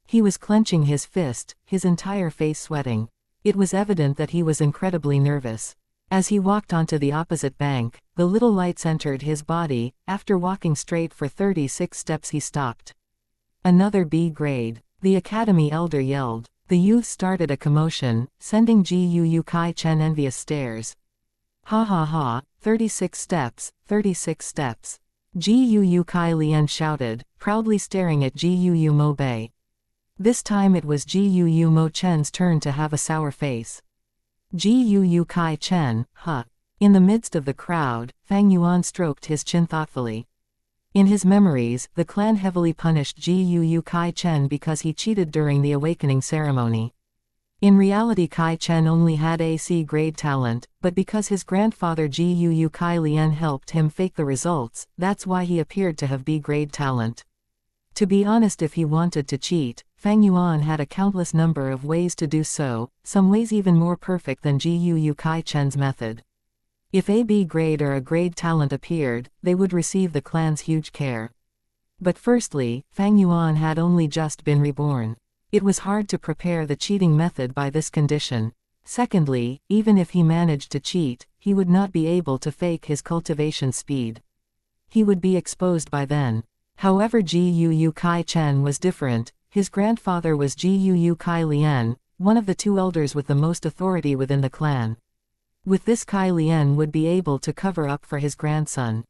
He was clenching his fist, his entire face sweating. It was evident that he was incredibly nervous. As he walked onto the opposite bank, the little lights entered his body. After walking straight for 36 steps he stopped. Another B grade. The academy elder yelled. The youth started a commotion, sending Guu Kai Chen envious stares. Ha ha ha, 36 steps, 36 steps. Gu Kai Lian shouted, proudly staring at Gu Mo Bei. This time it was Gu Mo Chen's turn to have a sour face. Gu Kai Chen, huh. In the midst of the crowd, Fang Yuan stroked his chin thoughtfully. In his memories, the clan heavily punished Gu Kai Chen because he cheated during the awakening ceremony. In reality Kai Chen only had AC grade talent, but because his grandfather Gu Kai Lian helped him fake the results, that's why he appeared to have B grade talent. To be honest, if he wanted to cheat, Fang Yuan had a countless number of ways to do so, some ways even more perfect than Gu Kai Chen's method. If a B grade or a grade talent appeared, they would receive the clan's huge care. But firstly, Fang Yuan had only just been reborn. It was hard to prepare the cheating method by this condition. Secondly, even if he managed to cheat, he would not be able to fake his cultivation speed. He would be exposed by then. However, Gu Kai Chen was different. His grandfather was Gu Kai Lian, one of the two elders with the most authority within the clan. With this, Kai Lian would be able to cover up for his grandson.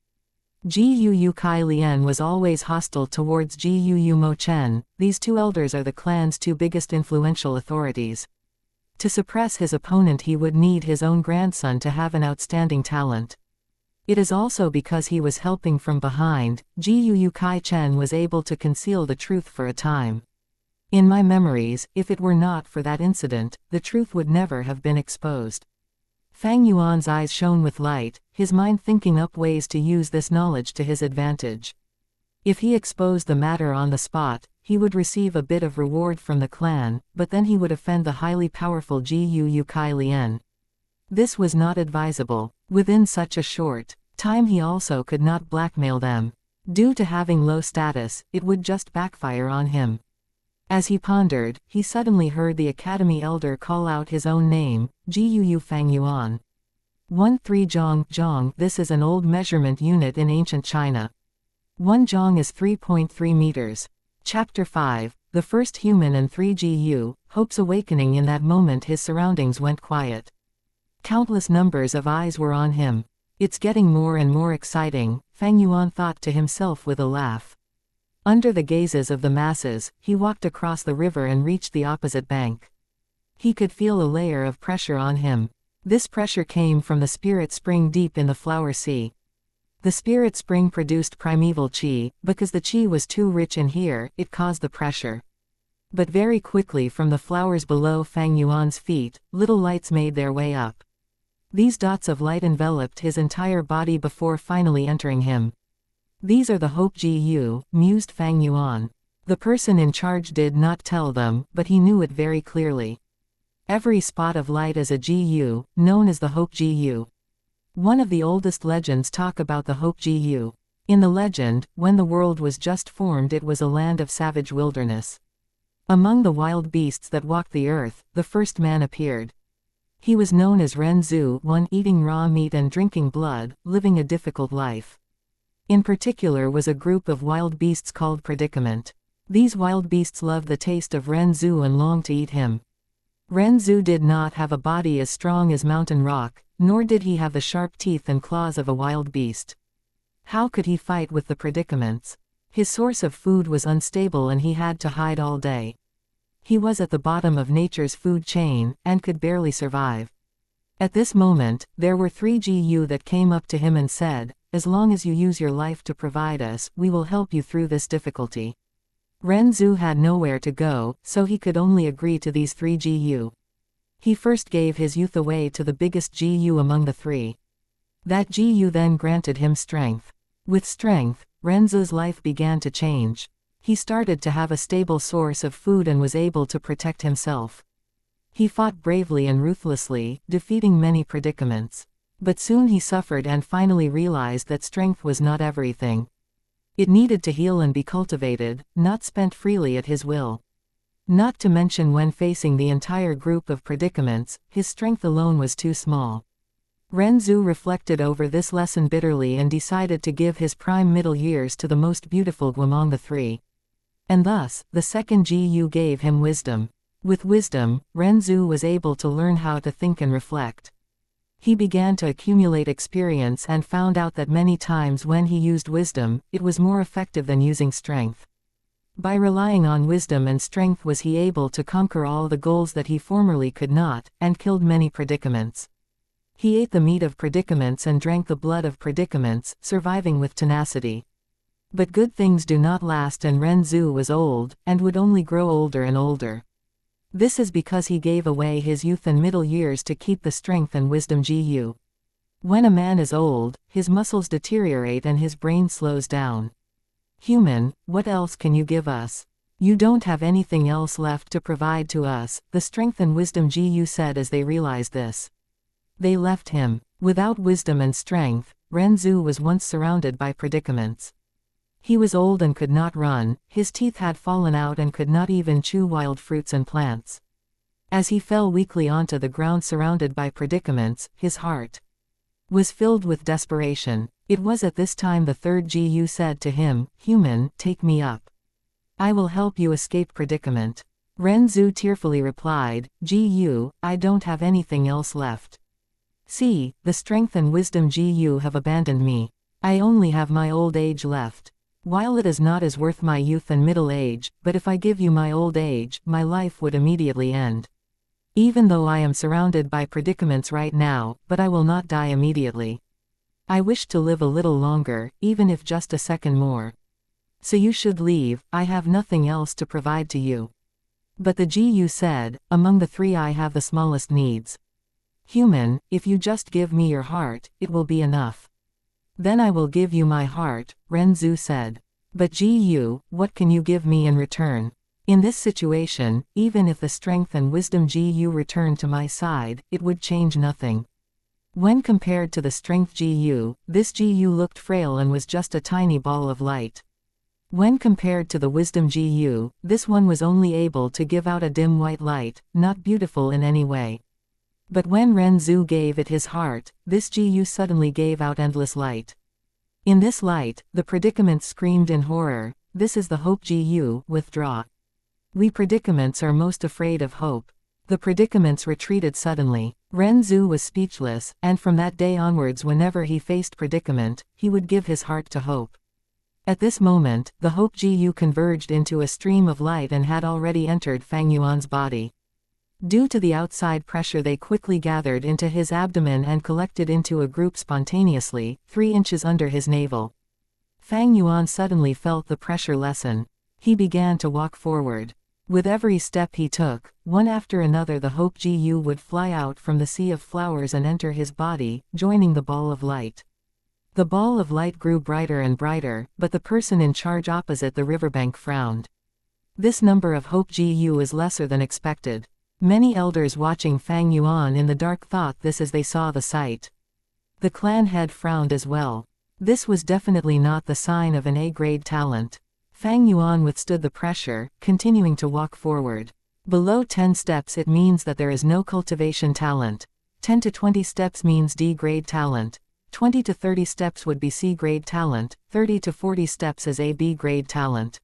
Gu Kai Lian was always hostile towards Gu Mo Chen. These two elders are the clan's two biggest influential authorities. To suppress his opponent he would need his own grandson to have an outstanding talent. It is also because he was helping from behind, Gu Kai Chen was able to conceal the truth for a time. In my memories, if it were not for that incident, the truth would never have been exposed. Fang Yuan's eyes shone with light, his mind thinking up ways to use this knowledge to his advantage. If he exposed the matter on the spot, he would receive a bit of reward from the clan, but then he would offend the highly powerful Gu Kai Lian. This was not advisable. Within such a short time he also could not blackmail them. Due to having low status, it would just backfire on him. As he pondered, he suddenly heard the academy elder call out his own name, Gu Fang Yuan. 13 Zhong. This is an old measurement unit in ancient China. 1 zhong is 3.3 meters. Chapter 5, The First Human and 3 Gu, Hope's Awakening. In that moment his surroundings went quiet. Countless numbers of eyes were on him. It's getting more and more exciting, Fang Yuan thought to himself with a laugh. Under the gazes of the masses, he walked across the river and reached the opposite bank. He could feel a layer of pressure on him. This pressure came from the spirit spring deep in the flower sea. The spirit spring produced primeval qi. Because the qi was too rich in here, it caused the pressure. But very quickly from the flowers below Fang Yuan's feet, little lights made their way up. These dots of light enveloped his entire body before finally entering him. These are the Hope Gu, mused Fang Yuan. The person in charge did not tell them, but he knew it very clearly. Every spot of light is a Gu, known as the Hope Gu. One of the oldest legends talk about the Hope Gu. In the legend, when the world was just formed it was a land of savage wilderness. Among the wild beasts that walked the earth, the first man appeared. He was known as Renzu, one eating raw meat and drinking blood, living a difficult life. In particular was a group of wild beasts called predicament. These wild beasts loved the taste of Renzu and longed to eat him. Renzu did not have a body as strong as mountain rock, nor did he have the sharp teeth and claws of a wild beast. How could he fight with the predicaments? His source of food was unstable and he had to hide all day. He was at the bottom of nature's food chain, and could barely survive. At this moment, there were 3 Gu that came up to him and said, "As long as you use your life to provide us, we will help you through this difficulty." Renzu had nowhere to go, so he could only agree to these 3 Gu. He first gave his youth away to the biggest Gu among the 3. That Gu then granted him strength. With strength, Renzu's life began to change. He started to have a stable source of food and was able to protect himself. He fought bravely and ruthlessly, defeating many predicaments. But soon he suffered and finally realized that strength was not everything. It needed to heal and be cultivated, not spent freely at his will. Not to mention when facing the entire group of predicaments, his strength alone was too small. Renzu reflected over this lesson bitterly and decided to give his prime middle years to the most beautiful among the 3. And thus, the second Gu gave him wisdom. With wisdom, Renzu was able to learn how to think and reflect. He began to accumulate experience and found out that many times when he used wisdom, it was more effective than using strength. By relying on wisdom and strength was he able to conquer all the goals that he formerly could not, and killed many predicaments. He ate the meat of predicaments and drank the blood of predicaments, surviving with tenacity. But good things do not last, and Ren Zhu was old, and would only grow older and older. This is because he gave away his youth and middle years to keep the strength and wisdom Gu. When a man is old, his muscles deteriorate and his brain slows down. Human, what else can you give us? You don't have anything else left to provide to us, the strength and wisdom Gu said as they realized this. They left him. Without wisdom and strength, Ren Zhu was once surrounded by predicaments. He was old and could not run, his teeth had fallen out and could not even chew wild fruits and plants. As he fell weakly onto the ground surrounded by predicaments, his heart was filled with desperation. It was at this time the third Gu said to him, "Human, take me up. I will help you escape predicament." Ren Zhu tearfully replied, "Gu, I don't have anything else left. See, the strength and wisdom Gu have abandoned me. I only have my old age left. While it is not as worth my youth and middle age, but if I give you my old age, my life would immediately end. Even though I am surrounded by predicaments right now, but I will not die immediately. I wish to live a little longer, even if just a second more. So you should leave, I have nothing else to provide to you." But the Gu said, "Among the three I have the smallest needs. Human, if you just give me your heart, it will be enough." "Then I will give you my heart," Ren Zhu said. "But Gu, what can you give me in return? In this situation, even if the strength and wisdom Gu returned to my side, it would change nothing." When compared to the strength Gu, this Gu looked frail and was just a tiny ball of light. When compared to the wisdom Gu, this one was only able to give out a dim white light, not beautiful in any way. But when Ren Zhu gave it his heart, this Gu suddenly gave out endless light. In this light, the predicaments screamed in horror, "This is the hope Gu, withdraw. We predicaments are most afraid of hope." The predicaments retreated suddenly. Ren Zhu was speechless, and from that day onwards whenever he faced predicament, he would give his heart to hope. At this moment, the hope Gu converged into a stream of light and had already entered Fang Yuan's body. Due to the outside pressure they quickly gathered into his abdomen and collected into a group spontaneously, 3 inches under his navel. Fang Yuan suddenly felt the pressure lessen. He began to walk forward. With every step he took, one after another the hope Gu would fly out from the sea of flowers and enter his body, joining the ball of light. The ball of light grew brighter and brighter, but the person in charge opposite the riverbank frowned. This number of hope Gu is lesser than expected. Many elders watching Fang Yuan in the dark thought this as they saw the sight. The clan head frowned as well. This was definitely not the sign of an A-grade talent. Fang Yuan withstood the pressure, continuing to walk forward. Below 10 steps it means that there is no cultivation talent. 10 to 20 steps means D-grade talent. 20 to 30 steps would be C-grade talent, 30 to 40 steps is a B-grade talent.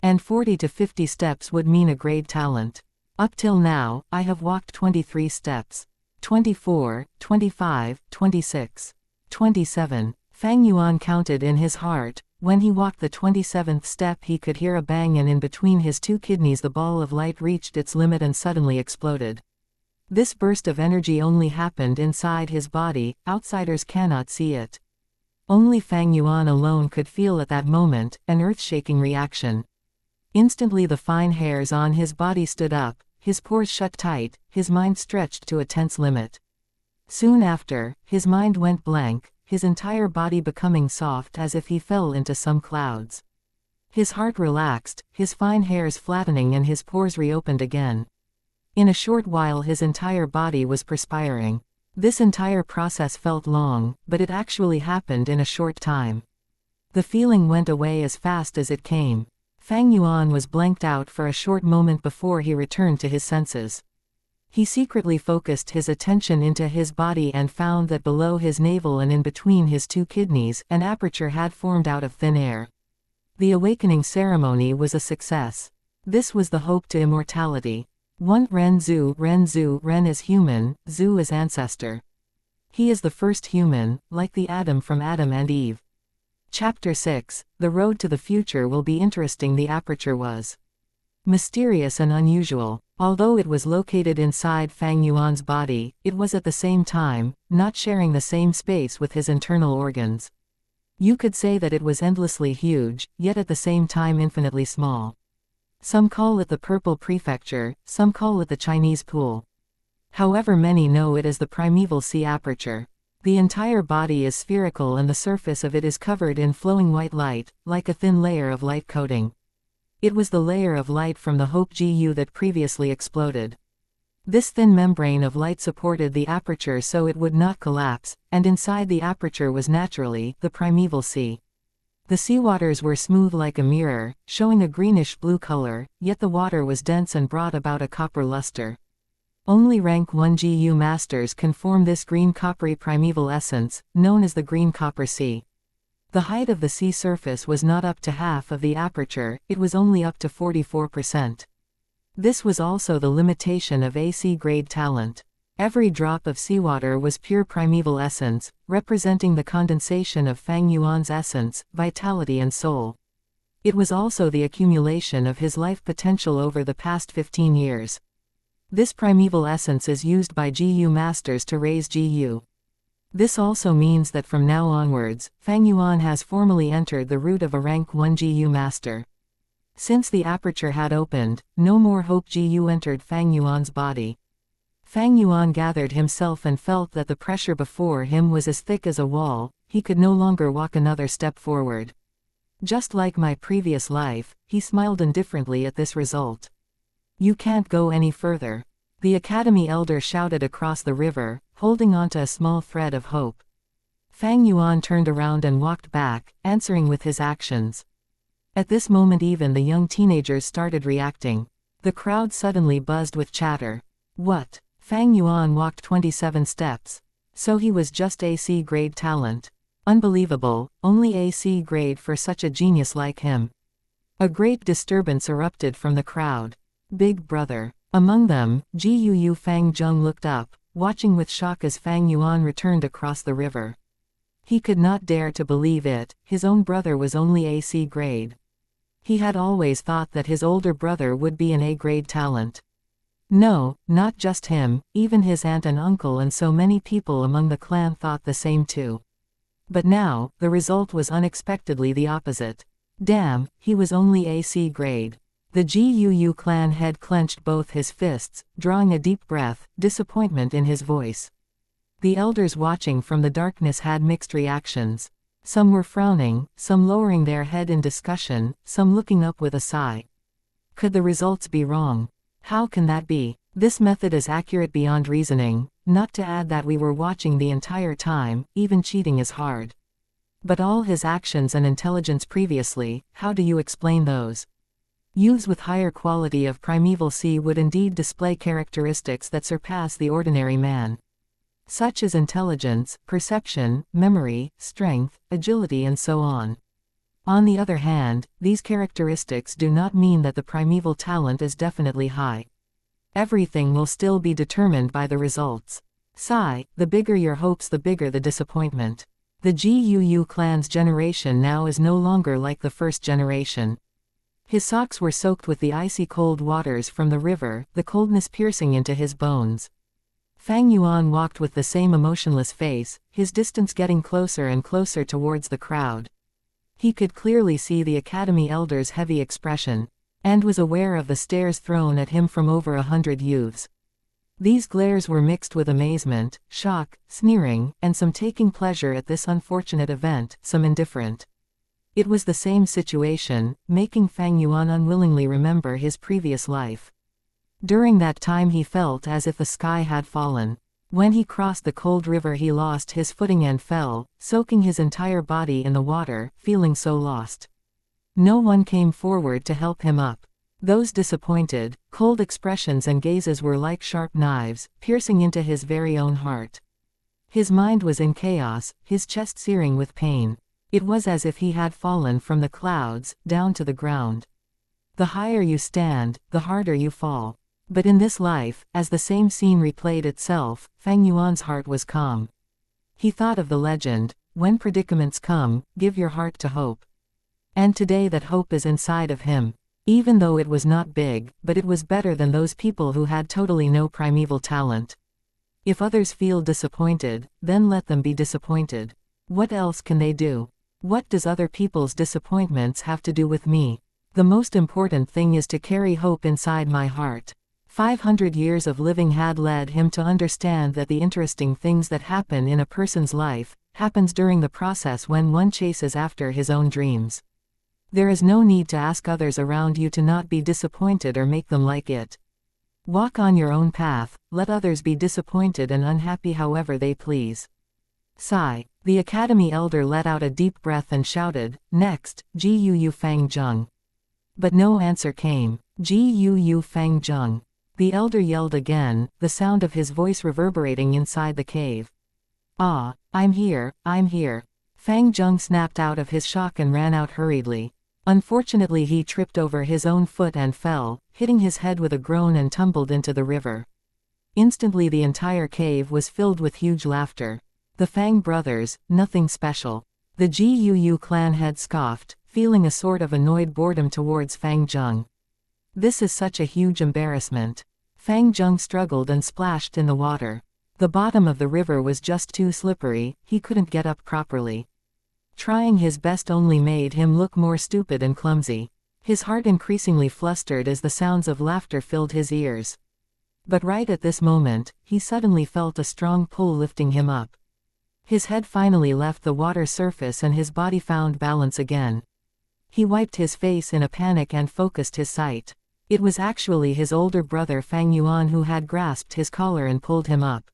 And 40 to 50 steps would mean a grade talent. Up till now, I have walked 23 steps. 24, 25, 26, 27. Fang Yuan counted in his heart. When he walked the 27th step he could hear a bang and in between his 2 kidneys the ball of light reached its limit and suddenly exploded. This burst of energy only happened inside his body, outsiders cannot see it. Only Fang Yuan alone could feel at that moment, an earth-shaking reaction. Instantly the fine hairs on his body stood up, his pores shut tight, his mind stretched to a tense limit. Soon after, his mind went blank, his entire body becoming soft as if he fell into some clouds. His heart relaxed, his fine hairs flattening and his pores reopened again. In a short while his entire body was perspiring. This entire process felt long, but it actually happened in a short time. The feeling went away as fast as it came. Fang Yuan was blanked out for a short moment before he returned to his senses. He secretly focused his attention into his body and found that below his navel and in between his 2 kidneys, an aperture had formed out of thin air. The awakening ceremony was a success. This was the hope to immortality. 1. Ren Zhu, Ren is human, Zhu is ancestor. He is the first human, like the Adam from Adam and Eve. Chapter 6, The road to the future will be interesting. The aperture was mysterious and unusual. Although it was located inside Fang Yuan's body, it was at the same time not sharing the same space with his internal organs. You could say that it was endlessly huge, yet at the same time infinitely small. Some call it the Purple Prefecture, some call it the Chinese Pool. However, many know it as the primeval sea aperture. The entire body is spherical and the surface of it is covered in flowing white light, like a thin layer of light coating. It was the layer of light from the Hope GU that previously exploded. This thin membrane of light supported the aperture so it would not collapse, and inside the aperture was naturally the primeval sea. The seawaters were smooth like a mirror, showing a greenish-blue color, yet the water was dense and brought about a copper luster. Only rank 1 GU masters can form this green coppery primeval essence, known as the green copper sea. The height of the sea surface was not up to half of the aperture, it was only up to 44%. This was also the limitation of AC grade talent. Every drop of seawater was pure primeval essence, representing the condensation of Fang Yuan's essence, vitality and soul. It was also the accumulation of his life potential over the past 15 years. This primeval essence is used by GU masters to raise GU. This also means that from now onwards, Fang Yuan has formally entered the route of a rank 1 GU master. Since the aperture had opened, no more Hope GU entered Fang Yuan's body. Fang Yuan gathered himself and felt that the pressure before him was as thick as a wall, he could no longer walk another step forward. Just like my previous life, he smiled indifferently at this result. You can't go any further. The Academy elder shouted across the river, holding onto a small thread of hope. Fang Yuan turned around and walked back, answering with his actions. At this moment even the young teenagers started reacting. The crowd suddenly buzzed with chatter. What? Fang Yuan walked 27 steps. So he was just AC grade talent. Unbelievable, only AC grade for such a genius like him. A great disturbance erupted from the crowd. Big brother. Among them, Guu Fang Zheng looked up, watching with shock as Fang Yuan returned across the river. He could not dare to believe it, his own brother was only AC grade. He had always thought that his older brother would be an A-grade talent. No, not just him, even his aunt and uncle and so many people among the clan thought the same too. But now, the result was unexpectedly the opposite. Damn, he was only AC grade. The Guu clan head clenched both his fists, drawing a deep breath, disappointment in his voice. The elders watching from the darkness had mixed reactions. Some were frowning, some lowering their head in discussion, some looking up with a sigh. Could the results be wrong? How can that be? This method is accurate beyond reasoning, not to add that we were watching the entire time, even cheating is hard. But all his actions and intelligence previously, how do you explain those? Youths with higher quality of primeval sea would indeed display characteristics that surpass the ordinary man. Such as intelligence, perception, memory, strength, agility and so on. On the other hand, these characteristics do not mean that the primeval talent is definitely high. Everything will still be determined by the results. Sigh, the bigger your hopes the bigger the disappointment. The Guu clan's generation now is no longer like the first generation. His socks were soaked with the icy cold waters from the river, the coldness piercing into his bones. Fang Yuan walked with the same emotionless face, his distance getting closer and closer towards the crowd. He could clearly see the Academy elder's heavy expression, and was aware of the stares thrown at him from over 100 youths. These glares were mixed with amazement, shock, sneering, and some taking pleasure at this unfortunate event, some indifferent. It was the same situation, making Fang Yuan unwillingly remember his previous life. During that time he felt as if the sky had fallen. When he crossed the cold river he lost his footing and fell, soaking his entire body in the water, feeling so lost. No one came forward to help him up. Those disappointed, cold expressions and gazes were like sharp knives, piercing into his very own heart. His mind was in chaos, his chest searing with pain. It was as if he had fallen from the clouds, down to the ground. The higher you stand, the harder you fall. But in this life, as the same scene replayed itself, Fang Yuan's heart was calm. He thought of the legend, when predicaments come, give your heart to hope. And today that hope is inside of him. Even though it was not big, but it was better than those people who had totally no primeval talent. If others feel disappointed, then let them be disappointed. What else can they do? What does other people's disappointments have to do with me? The most important thing is to carry hope inside my heart. 500 years of living had led him to understand that the interesting things that happen in a person's life, happens during the process when one chases after his own dreams. There is no need to ask others around you to not be disappointed or make them like it. Walk on your own path, let others be disappointed and unhappy however they please. Sigh. The academy elder let out a deep breath and shouted, "Next, Gu Fang Zheng." But no answer came. Gu Fang Zheng. The elder yelled again, the sound of his voice reverberating inside the cave. "Ah, I'm here, I'm here." Fang Zheng snapped out of his shock and ran out hurriedly. Unfortunately he tripped over his own foot and fell, hitting his head with a groan and tumbled into the river. Instantly the entire cave was filled with huge laughter. The Fang brothers, nothing special. The Gu clan head scoffed, feeling a sort of annoyed boredom towards Fang Zheng. This is such a huge embarrassment. Fang Zheng struggled and splashed in the water. The bottom of the river was just too slippery, he couldn't get up properly. Trying his best only made him look more stupid and clumsy. His heart increasingly flustered as the sounds of laughter filled his ears. But right at this moment, he suddenly felt a strong pull lifting him up. His head finally left the water surface and his body found balance again. He wiped his face in a panic and focused his sight. It was actually his older brother Fang Yuan who had grasped his collar and pulled him up.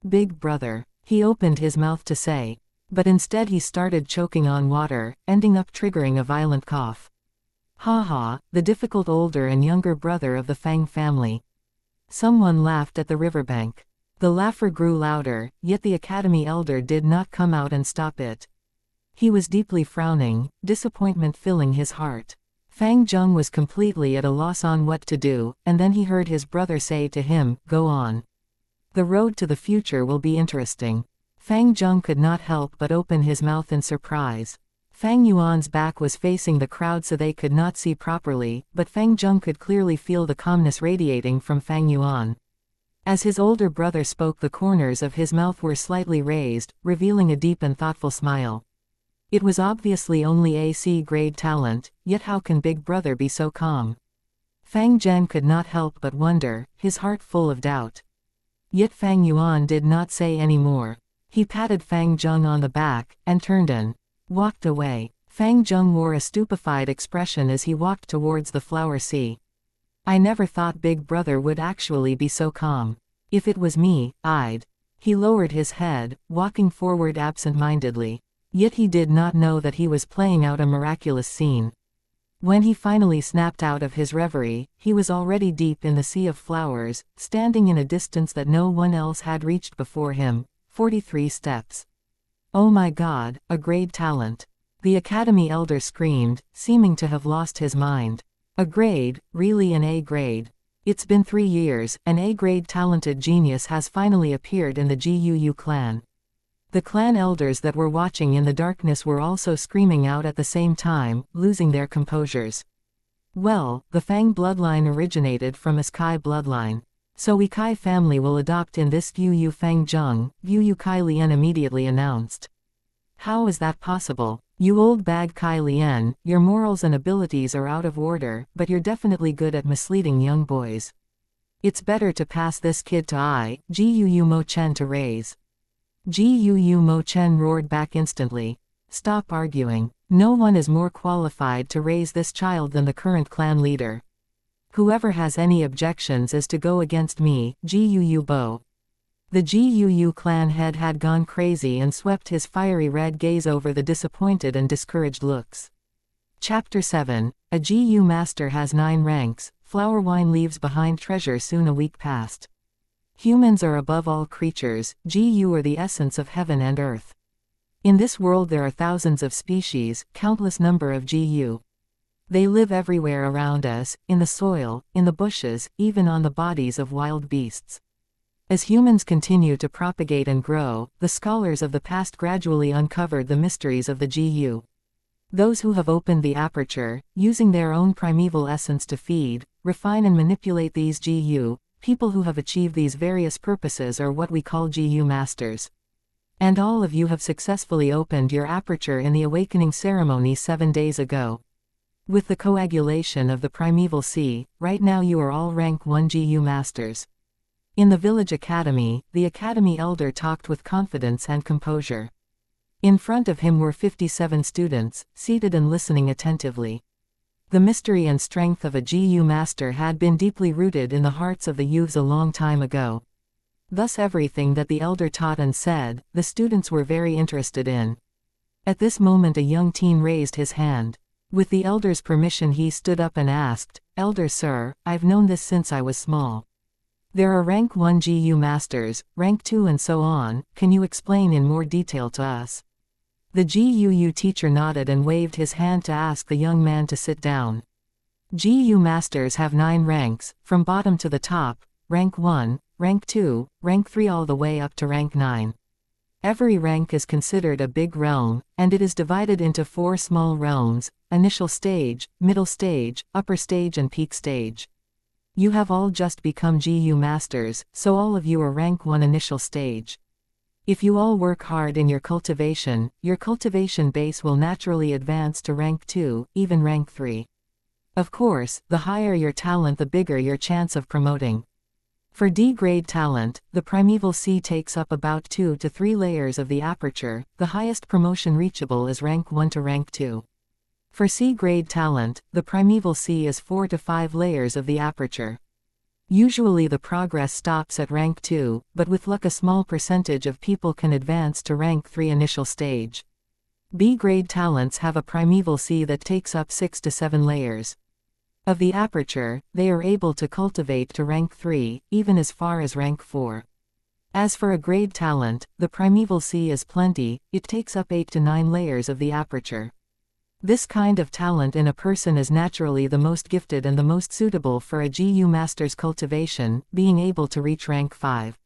"Big brother," he opened his mouth to say. But instead he started choking on water, ending up triggering a violent cough. "Ha ha, the difficult older and younger brother of the Fang family." Someone laughed at the riverbank. The laughter grew louder, yet the academy elder did not come out and stop it. He was deeply frowning, disappointment filling his heart. Fang Zheng was completely at a loss on what to do, and then he heard his brother say to him, "Go on. The road to the future will be interesting." Fang Zheng could not help but open his mouth in surprise. Fang Yuan's back was facing the crowd so they could not see properly, but Fang Zheng could clearly feel the calmness radiating from Fang Yuan. As his older brother spoke, the corners of his mouth were slightly raised, revealing a deep and thoughtful smile. It was obviously only AC-grade talent, yet how can Big Brother be so calm? Fang Zheng could not help but wonder, his heart full of doubt. Yet Fang Yuan did not say any more. He patted Fang Zheng on the back, and turned and walked away. Fang Zheng wore a stupefied expression as he walked towards the flower sea. "I never thought Big Brother would actually be so calm. If it was me, I'd..." He lowered his head, walking forward absent-mindedly. Yet he did not know that he was playing out a miraculous scene. When he finally snapped out of his reverie, he was already deep in the sea of flowers, standing in a distance that no one else had reached before him. 43 steps. "Oh my God, a grade talent!" The academy elder screamed, seeming to have lost his mind. "A grade, really an A grade? It's been 3 years, an A-grade talented genius has finally appeared in the Gu clan." The clan elders that were watching in the darkness were also screaming out at the same time, losing their composures. "Well, the Fang bloodline originated from a Sky bloodline. So we Kai family will adopt in this Gu Fang Zheng," Gu Kai Lian immediately announced. "How is that possible? You old bag Kai Lian, your morals and abilities are out of order, but you're definitely good at misleading young boys. It's better to pass this kid to I, Gu Mo Chen to raise." Gu Mo Chen roared back instantly. "Stop arguing. No one is more qualified to raise this child than the current clan leader. Whoever has any objections is to go against me, Gu Bo." The Gu clan head had gone crazy and swept his fiery red gaze over the disappointed and discouraged looks. Chapter 7. A Gu master has 9 ranks, flower wine leaves behind treasure. Soon a week passed. Humans are above all creatures, Gu are the essence of heaven and earth. In this world there are thousands of species, countless number of Gu. They live everywhere around us, in the soil, in the bushes, even on the bodies of wild beasts. As humans continue to propagate and grow, the scholars of the past gradually uncovered the mysteries of the GU. Those who have opened the aperture, using their own primeval essence to feed, refine and manipulate these GU, people who have achieved these various purposes are what we call GU masters. And all of you have successfully opened your aperture in the awakening ceremony 7 days ago. With the coagulation of the primeval sea, right now you are all rank 1 GU masters. In the village academy, the academy elder talked with confidence and composure. In front of him were 57 students, seated and listening attentively. The mystery and strength of a GU master had been deeply rooted in the hearts of the youths a long time ago. Thus everything that the elder taught and said, the students were very interested in. At this moment a young teen raised his hand. With the elder's permission he stood up and asked, "Elder sir, I've known this since I was small. There are rank 1 GU masters, rank 2 and so on, can you explain in more detail to us?" The GUU teacher nodded and waved his hand to ask the young man to sit down. GU masters have 9 ranks, from bottom to the top, rank 1, rank 2, rank 3 all the way up to rank 9. Every rank is considered a big realm, and it is divided into 4 small realms: initial stage, middle stage, upper stage and peak stage. You have all just become GU masters, so all of you are rank 1 initial stage. If you all work hard in your cultivation base will naturally advance to rank 2, even rank 3. Of course, the higher your talent the bigger your chance of promoting. For D-grade talent, the primeval sea takes up about 2 to 3 layers of the aperture, the highest promotion reachable is rank 1 to rank 2. For C-grade talent, the primeval sea is 4 to 5 layers of the aperture. Usually the progress stops at rank 2, but with luck a small percentage of people can advance to rank 3 initial stage. B-grade talents have a primeval sea that takes up 6 to 7 layers. Of the aperture, they are able to cultivate to rank 3, even as far as rank 4. As for a grade talent, the primeval sea is plenty, it takes up 8 to 9 layers of the aperture. This kind of talent in a person is naturally the most gifted and the most suitable for a GU master's cultivation, being able to reach rank 5.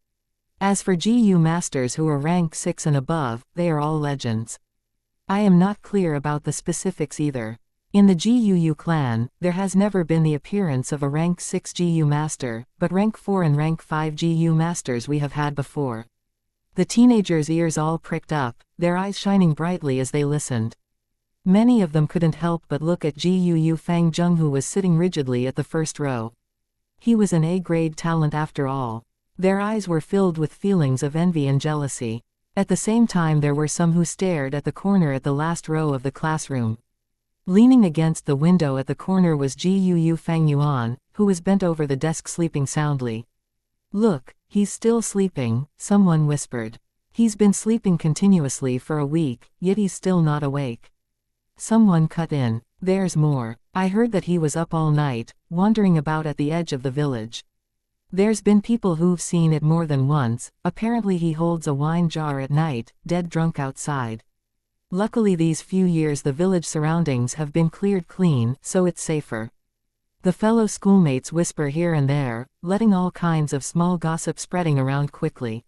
As for GU masters who are rank 6 and above, they are all legends. I am not clear about the specifics either. In the GUU clan, there has never been the appearance of a rank 6 GU master, but rank 4 and rank 5 GU masters we have had before. The teenagers' ears all pricked up, their eyes shining brightly as they listened. Many of them couldn't help but look at GUU Fang Zheng, who was sitting rigidly at the first row. He was an A-grade talent after all. Their eyes were filled with feelings of envy and jealousy. At the same time there were some who stared at the corner at the last row of the classroom. Leaning against the window at the corner was GUU Fang Yuan, who was bent over the desk sleeping soundly. "Look, he's still sleeping," someone whispered. "He's been sleeping continuously for a week, yet he's still not awake." Someone cut in. "There's more. I heard that he was up all night, wandering about at the edge of the village. There's been people who've seen it more than once, apparently he holds a wine jar at night, dead drunk outside. Luckily these few years the village surroundings have been cleared clean, so it's safer." The fellow schoolmates whisper here and there, letting all kinds of small gossip spreading around quickly.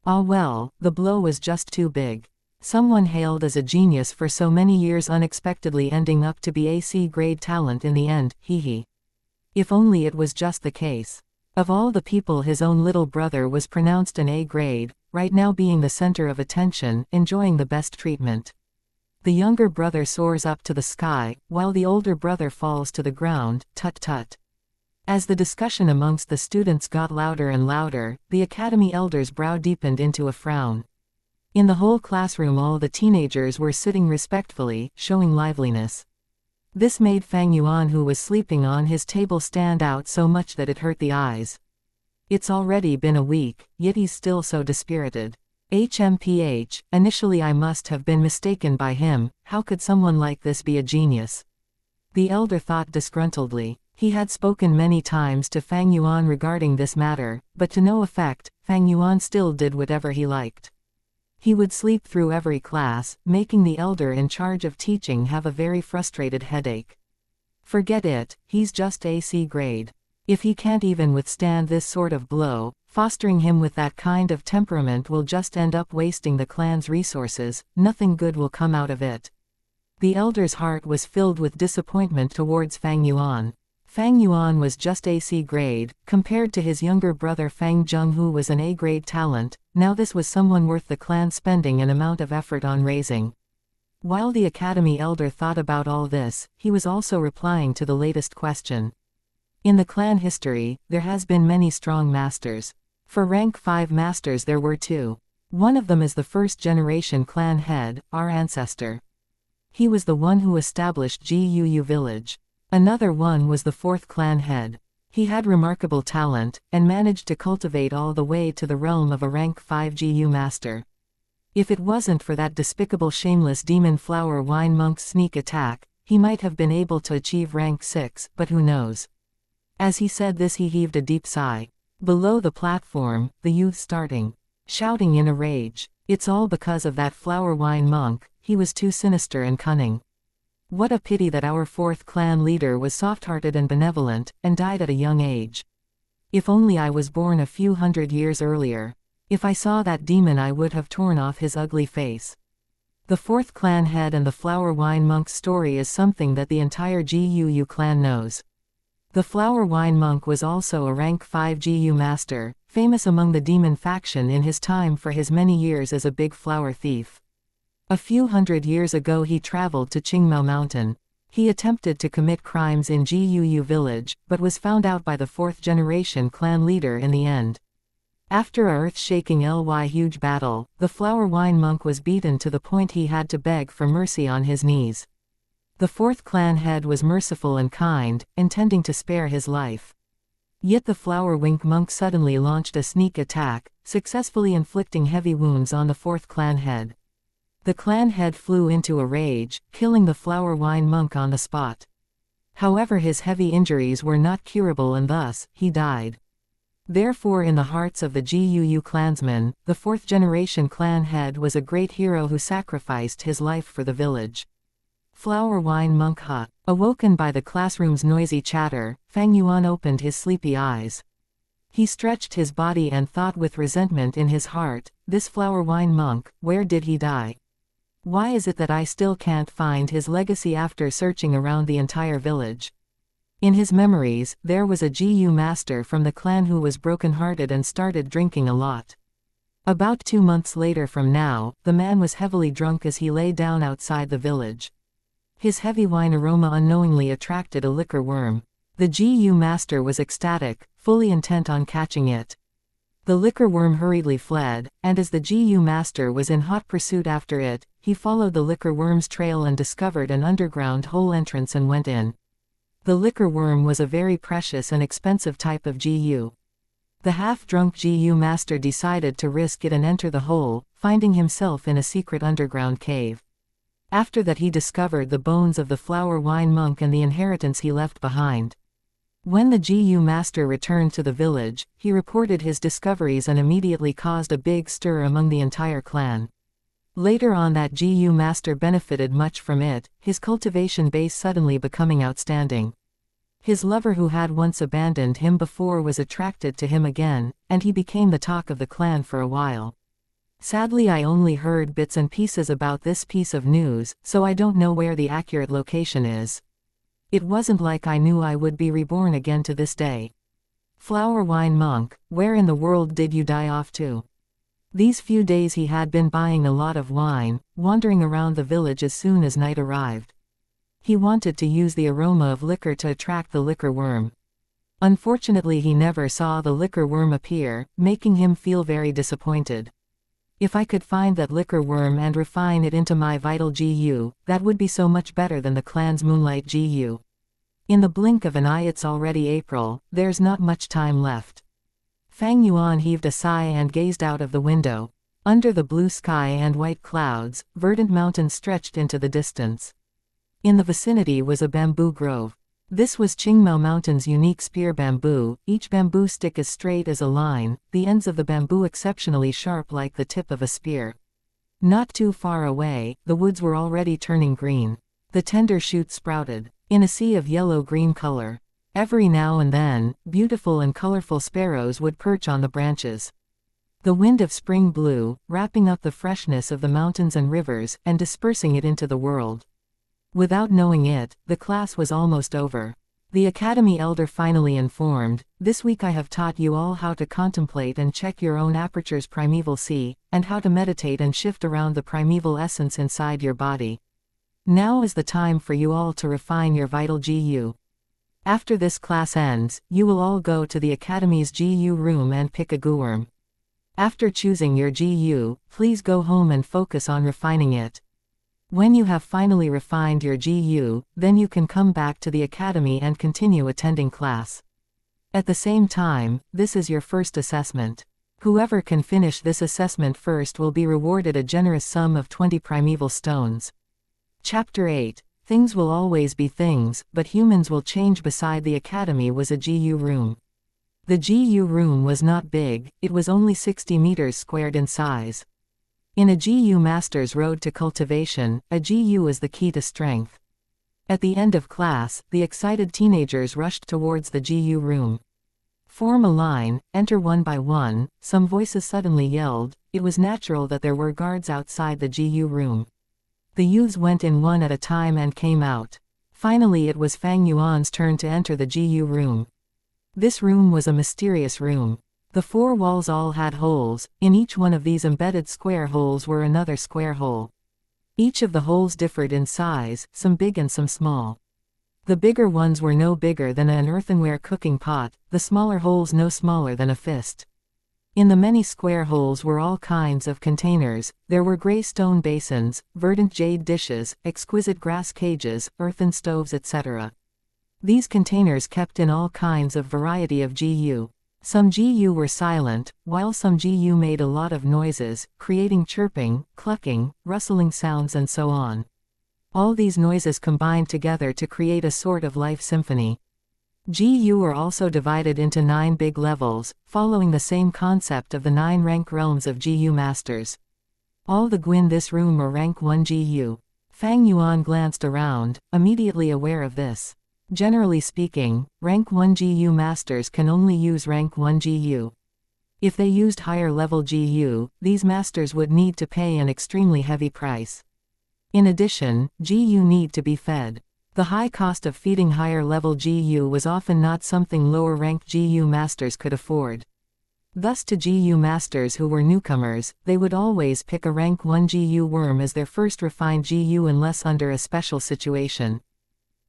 Ah well, the blow was just too big. Someone hailed as a genius for so many years unexpectedly ending up to be a C-grade talent in the end, hee. If only it was just the case. Of all the people his own little brother was pronounced an A-grade, right now being the center of attention, enjoying the best treatment. The younger brother soars up to the sky, while the older brother falls to the ground, tut-tut. As the discussion amongst the students got louder and louder, the academy elder's brow deepened into a frown. In the whole classroom all the teenagers were sitting respectfully, showing liveliness. This made Fang Yuan, who was sleeping on his table, stand out so much that it hurt the eyes. It's already been a week, yet he's still so dispirited. HMPH, initially I must have been mistaken by him, how could someone like this be a genius? The elder thought disgruntledly. He had spoken many times to Fang Yuan regarding this matter, but to no effect. Fang Yuan still did whatever he liked. He would sleep through every class, making the elder in charge of teaching have a very frustrated headache. Forget it, he's just a C grade. If he can't even withstand this sort of blow, Fostering him with that kind of temperament will just end up wasting the clan's resources, nothing good will come out of it. The elder's heart was filled with disappointment towards Fang Yuan. Fang Yuan was just a C grade, compared to his younger brother Fang Zheng, who was an A grade talent. Now this was someone worth the clan spending an amount of effort on raising. While the academy elder thought about all this, he was also replying to the latest question. In the clan history, there has been many strong masters. For rank 5 masters there were 2. One of them is the first generation clan head, our ancestor. He was the one who established Guu village. Another one was the 4th clan head. He had remarkable talent, and managed to cultivate all the way to the realm of a rank 5 Gu master. If it wasn't for that despicable shameless demon flower wine monk's sneak attack, he might have been able to achieve rank 6, but who knows. As he said this he heaved a deep sigh. Below the platform, the youth starting, shouting in a rage. It's all because of that flower wine monk, he was too sinister and cunning. What a pity that our 4th clan leader was soft-hearted and benevolent, and died at a young age. If only I was born a few hundred years earlier. If I saw that demon I would have torn off his ugly face. The 4th clan head and the flower wine monk's story is something that the entire Guu clan knows. The flower wine monk was also a rank 5 Gu master, famous among the demon faction in his time for his many years as a big flower thief. A few hundred years ago he traveled to Qingmao Mountain. He attempted to commit crimes in Guu village, but was found out by the 4th generation clan leader in the end. After a earth-shaking huge battle, the flower wine monk was beaten to the point he had to beg for mercy on his knees. The 4th clan head was merciful and kind, intending to spare his life. Yet the flower wink monk suddenly launched a sneak attack, successfully inflicting heavy wounds on the 4th clan head. The clan head flew into a rage, killing the flower wine monk on the spot. However, his heavy injuries were not curable and thus, he died. Therefore in the hearts of the Guu clansmen, the 4th generation clan head was a great hero who sacrificed his life for the village. Flower wine monk ha. Awoken by the classroom's noisy chatter, Fang Yuan opened his sleepy eyes. He stretched his body and thought with resentment in his heart, this flower wine monk, where did he die? Why is it that I still can't find his legacy after searching around the entire village? In his memories, there was a Guu master from the clan who was broken-hearted and started drinking a lot. About 2 months later from now, the man was heavily drunk as he lay down outside the village. His heavy wine aroma unknowingly attracted a liquor worm. The Guu master was ecstatic, fully intent on catching it. The liquor worm hurriedly fled, and as the Guu master was in hot pursuit after it, he followed the liquor worm's trail and discovered an underground hole entrance and went in. The liquor worm was a very precious and expensive type of Guu. The half-drunk Guu master decided to risk it and enter the hole, finding himself in a secret underground cave. After that he discovered the bones of the flower wine monk and the inheritance he left behind. When the Guu master returned to the village, he reported his discoveries and immediately caused a big stir among the entire clan. Later on that Guu master benefited much from it, his cultivation base suddenly becoming outstanding. His lover who had once abandoned him before was attracted to him again, and he became the talk of the clan for a while. Sadly I only heard bits and pieces about this piece of news, so I don't know where the accurate location is. It wasn't like I knew I would be reborn again to this day. Flower wine monk, where in the world did you die off to? These few days he had been buying a lot of wine, wandering around the village as soon as night arrived. He wanted to use the aroma of liquor to attract the liquor worm. Unfortunately he never saw the liquor worm appear, making him feel very disappointed. If I could find that liquor worm and refine it into my vital Guu, that would be so much better than the clan's moonlight Guu. In the blink of an eye it's already April, there's not much time left. Fang Yuan heaved a sigh and gazed out of the window. Under the blue sky and white clouds, verdant mountains stretched into the distance. In the vicinity was a bamboo grove. This was Qingmao Mountain's unique spear bamboo, each bamboo stick as straight as a line, the ends of the bamboo exceptionally sharp like the tip of a spear. Not too far away, the woods were already turning green. The tender shoots sprouted in a sea of yellow-green color. Every now and then, beautiful and colorful sparrows would perch on the branches. The wind of spring blew, wrapping up the freshness of the mountains and rivers, and dispersing it into the world. Without knowing it, the class was almost over. The Academy elder finally informed, "This week I have taught you all how to contemplate and check your own aperture's primeval sea, and how to meditate and shift around the primeval essence inside your body. Now is the time for you all to refine your vital GU. After this class ends, you will all go to the Academy's GU room and pick a gooworm. After choosing your GU, please go home and focus on refining it. When you have finally refined your GU, then you can come back to the Academy and continue attending class. At the same time, this is your first assessment. Whoever can finish this assessment first will be rewarded a generous sum of 20 primeval stones." Chapter 8. Things will always be things, but humans will change. Beside the Academy was a GU room. The GU room was not big, it was only 60 meters squared in size. In a GU master's road to cultivation, a GU is the key to strength. At the end of class, the excited teenagers rushed towards the GU room. "Form a line, enter one by one," some voices suddenly yelled. It was natural that there were guards outside the GU room. The youths went in one at a time and came out. Finally it was Fang Yuan's turn to enter the GU room. This room was a mysterious room. The four walls all had holes, in each one of these embedded square holes were another square hole. Each of the holes differed in size, some big and some small. The bigger ones were no bigger than an earthenware cooking pot, the smaller holes no smaller than a fist. In the many square holes were all kinds of containers. There were gray stone basins, verdant jade dishes, exquisite grass cages, earthen stoves, etc. These containers kept in all kinds of variety of GU. Some GU were silent, while some GU made a lot of noises, creating chirping, clucking, rustling sounds and so on. All these noises combined together to create a sort of life symphony. GU are also divided into 9 big levels, following the same concept of the 9 rank realms of GU masters. All the Gui in this room are rank 1 GU. Fang Yuan glanced around, immediately aware of this. Generally speaking, rank 1 GU masters can only use rank 1 GU. If they used higher level GU, these masters would need to pay an extremely heavy price. In addition, GU need to be fed. The high cost of feeding higher level GU was often not something lower ranked GU masters could afford. Thus to GU masters who were newcomers, they would always pick a rank 1 GU worm as their first refined GU unless under a special situation.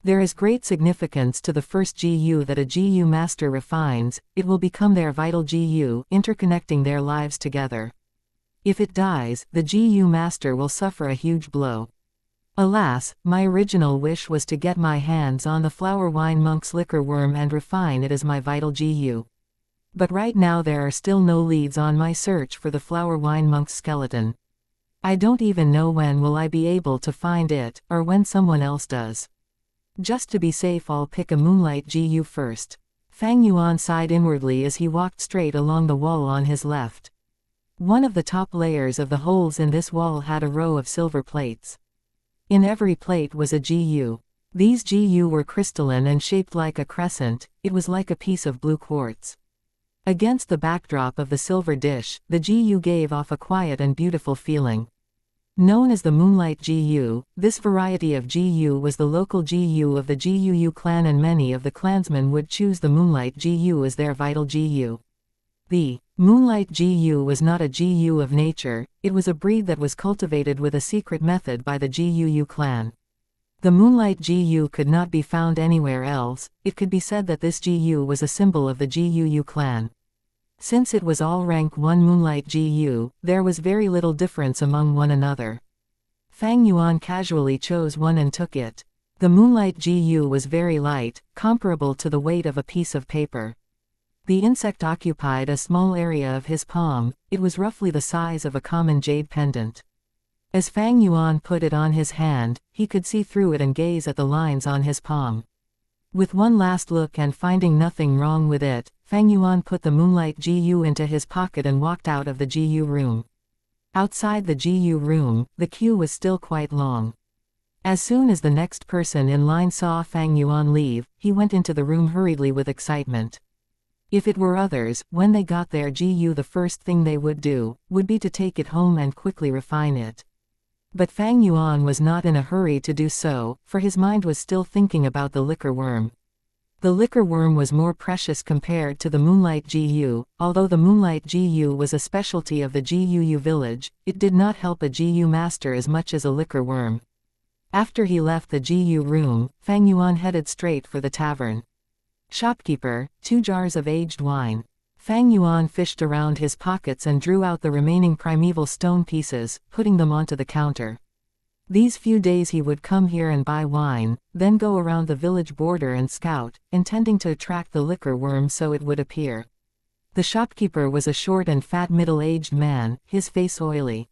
There is great significance to the first GU that a GU master refines. It will become their vital GU, interconnecting their lives together. If it dies, the GU master will suffer a huge blow. Alas, my original wish was to get my hands on the flower wine monk's liquor worm and refine it as my vital GU. But right now there are still no leads on my search for the flower wine monk's skeleton. I don't even know when will I be able to find it, or when someone else does. Just to be safe I'll pick a moonlight GU first. Fang Yuan sighed inwardly as he walked straight along the wall on his left. One of the top layers of the holes in this wall had a row of silver plates. In every plate was a GU. These GU were crystalline and shaped like a crescent. It was like a piece of blue quartz. Against the backdrop of the silver dish, the GU gave off a quiet and beautiful feeling. Known as the Moonlight GU, this variety of GU was the local GU of the GUU clan, and many of the clansmen would choose the Moonlight GU as their vital GU. The Moonlight GU was not a GU of nature, it was a breed that was cultivated with a secret method by the GUU clan. The Moonlight GU could not be found anywhere else. It could be said that this GU was a symbol of the GUU clan. Since it was all rank 1 Moonlight GU, there was very little difference among one another. Fang Yuan casually chose one and took it. The Moonlight GU was very light, comparable to the weight of a piece of paper. The insect occupied a small area of his palm. It was roughly the size of a common jade pendant. As Fang Yuan put it on his hand, he could see through it and gaze at the lines on his palm. With one last look and finding nothing wrong with it, Fang Yuan put the Moonlight GU into his pocket and walked out of the GU room. Outside the GU room, the queue was still quite long. As soon as the next person in line saw Fang Yuan leave, he went into the room hurriedly with excitement. If it were others, when they got their GU the first thing they would do, would be to take it home and quickly refine it. But Fang Yuan was not in a hurry to do so, for his mind was still thinking about the liquor worm. The liquor worm was more precious compared to the moonlight GU. Although the moonlight GU was a specialty of the GUU village, it did not help a GU master as much as a liquor worm. After he left the GU room, Fang Yuan headed straight for the tavern. Shopkeeper, 2 jars of aged wine. Fang Yuan fished around his pockets and drew out the remaining primeval stone pieces, putting them onto the counter. These few days he would come here and buy wine, then go around the village border and scout, intending to attract the liquor worm so it would appear. The shopkeeper was a short and fat middle-aged man, his face oily.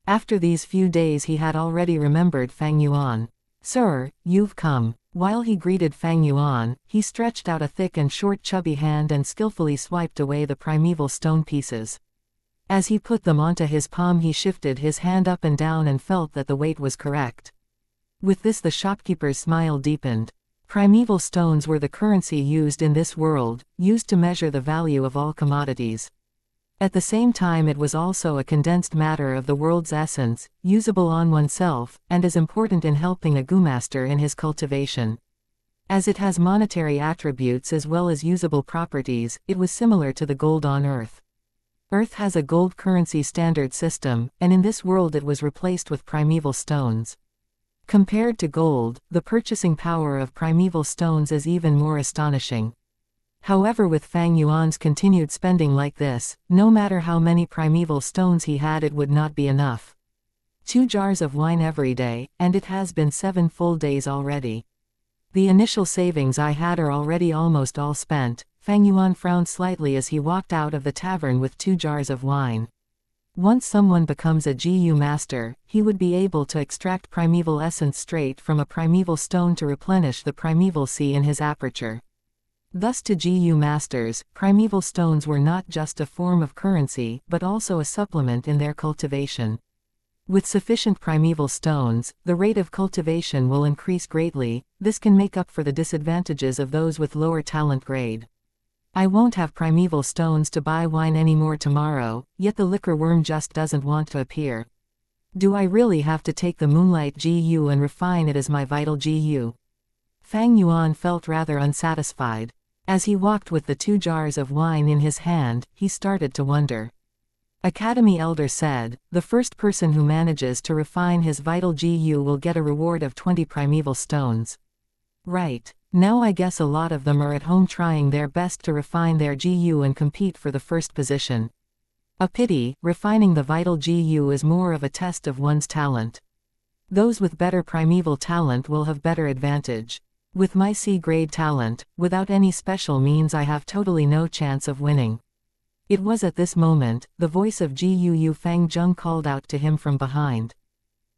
After these few days he had already remembered Fang Yuan. "Sir, you've come." While he greeted Fang Yuan, he stretched out a thick and short chubby hand and skillfully swiped away the primeval stone pieces. As he put them onto his palm he shifted his hand up and down and felt that the weight was correct. With this the shopkeeper's smile deepened. Primeval stones were the currency used in this world, used to measure the value of all commodities. At the same time it was also a condensed matter of the world's essence, usable on oneself, and as important in helping a gumaster in his cultivation. As it has monetary attributes as well as usable properties, it was similar to the gold on Earth. Earth has a gold currency standard system, and in this world it was replaced with primeval stones. Compared to gold, the purchasing power of primeval stones is even more astonishing. However, with Fang Yuan's continued spending like this, no matter how many primeval stones he had, it would not be enough. 2 jars of wine every day, and it has been 7 full days already. The initial savings I had are already almost all spent. Fang Yuan frowned slightly as he walked out of the tavern with 2 jars of wine. Once someone becomes a GU master, he would be able to extract primeval essence straight from a primeval stone to replenish the primeval sea in his aperture. Thus to GU masters, primeval stones were not just a form of currency, but also a supplement in their cultivation. With sufficient primeval stones, the rate of cultivation will increase greatly. This can make up for the disadvantages of those with lower talent grade. I won't have primeval stones to buy wine anymore tomorrow, yet the liquor worm just doesn't want to appear. Do I really have to take the moonlight GU and refine it as my vital GU? Fang Yuan felt rather unsatisfied. As he walked with the 2 jars of wine in his hand, he started to wonder. Academy Elder said, the first person who manages to refine his vital GU will get a reward of 20 primeval stones. Right. Now I guess a lot of them are at home trying their best to refine their GU and compete for the first position. A pity, refining the vital GU is more of a test of one's talent. Those with better primeval talent will have better advantage. With my C-grade talent, without any special means I have totally no chance of winning. It was at this moment, the voice of GUU Fang Zheng called out to him from behind.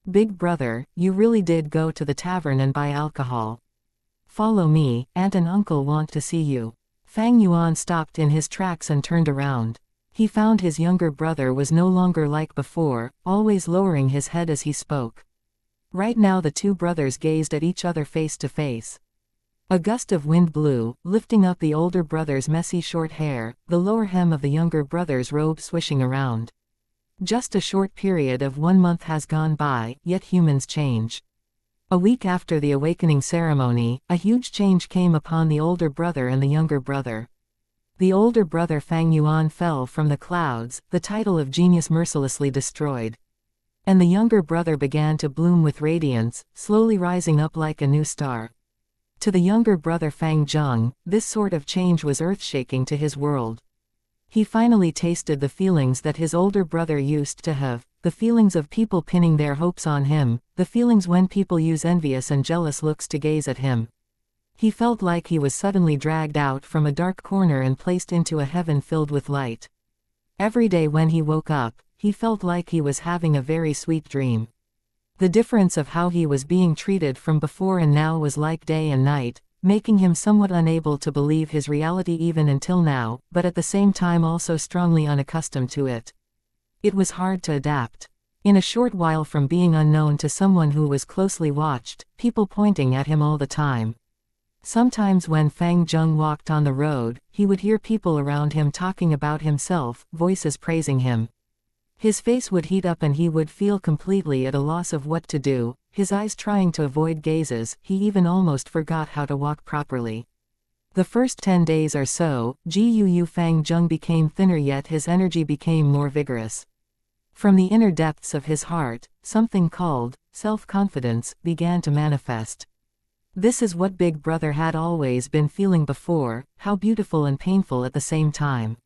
Big brother, you really did go to the tavern and buy alcohol. Follow me, aunt and uncle want to see you. Fang Yuan stopped in his tracks and turned around. He found his younger brother was no longer like before, always lowering his head as he spoke. Right now the 2 brothers gazed at each other face to face. A gust of wind blew, lifting up the older brother's messy short hair, the lower hem of the younger brother's robe swishing around. Just a short period of 1 month has gone by, yet humans change. A week after the awakening ceremony, a huge change came upon the older brother and the younger brother. The older brother Fang Yuan fell from the clouds, the title of genius mercilessly destroyed. And the younger brother began to bloom with radiance, slowly rising up like a new star. To the younger brother Fang Zheng, this sort of change was earth-shaking to his world. He finally tasted the feelings that his older brother used to have, the feelings of people pinning their hopes on him, the feelings when people use envious and jealous looks to gaze at him. He felt like he was suddenly dragged out from a dark corner and placed into a heaven filled with light. Every day when he woke up, he felt like he was having a very sweet dream. The difference of how he was being treated from before and now was like day and night, making him somewhat unable to believe his reality even until now, but at the same time also strongly unaccustomed to it. It was hard to adapt. In a short while from being unknown to someone who was closely watched, people pointing at him all the time. Sometimes when Fang Zheng walked on the road, he would hear people around him talking about himself, voices praising him. His face would heat up and he would feel completely at a loss of what to do, his eyes trying to avoid gazes. He even almost forgot how to walk properly. The first 10 days or so, Gu Fang Zheng became thinner, yet his energy became more vigorous. From the inner depths of his heart, something called self-confidence began to manifest. This is what Big Brother had always been feeling before, how beautiful and painful at the same time.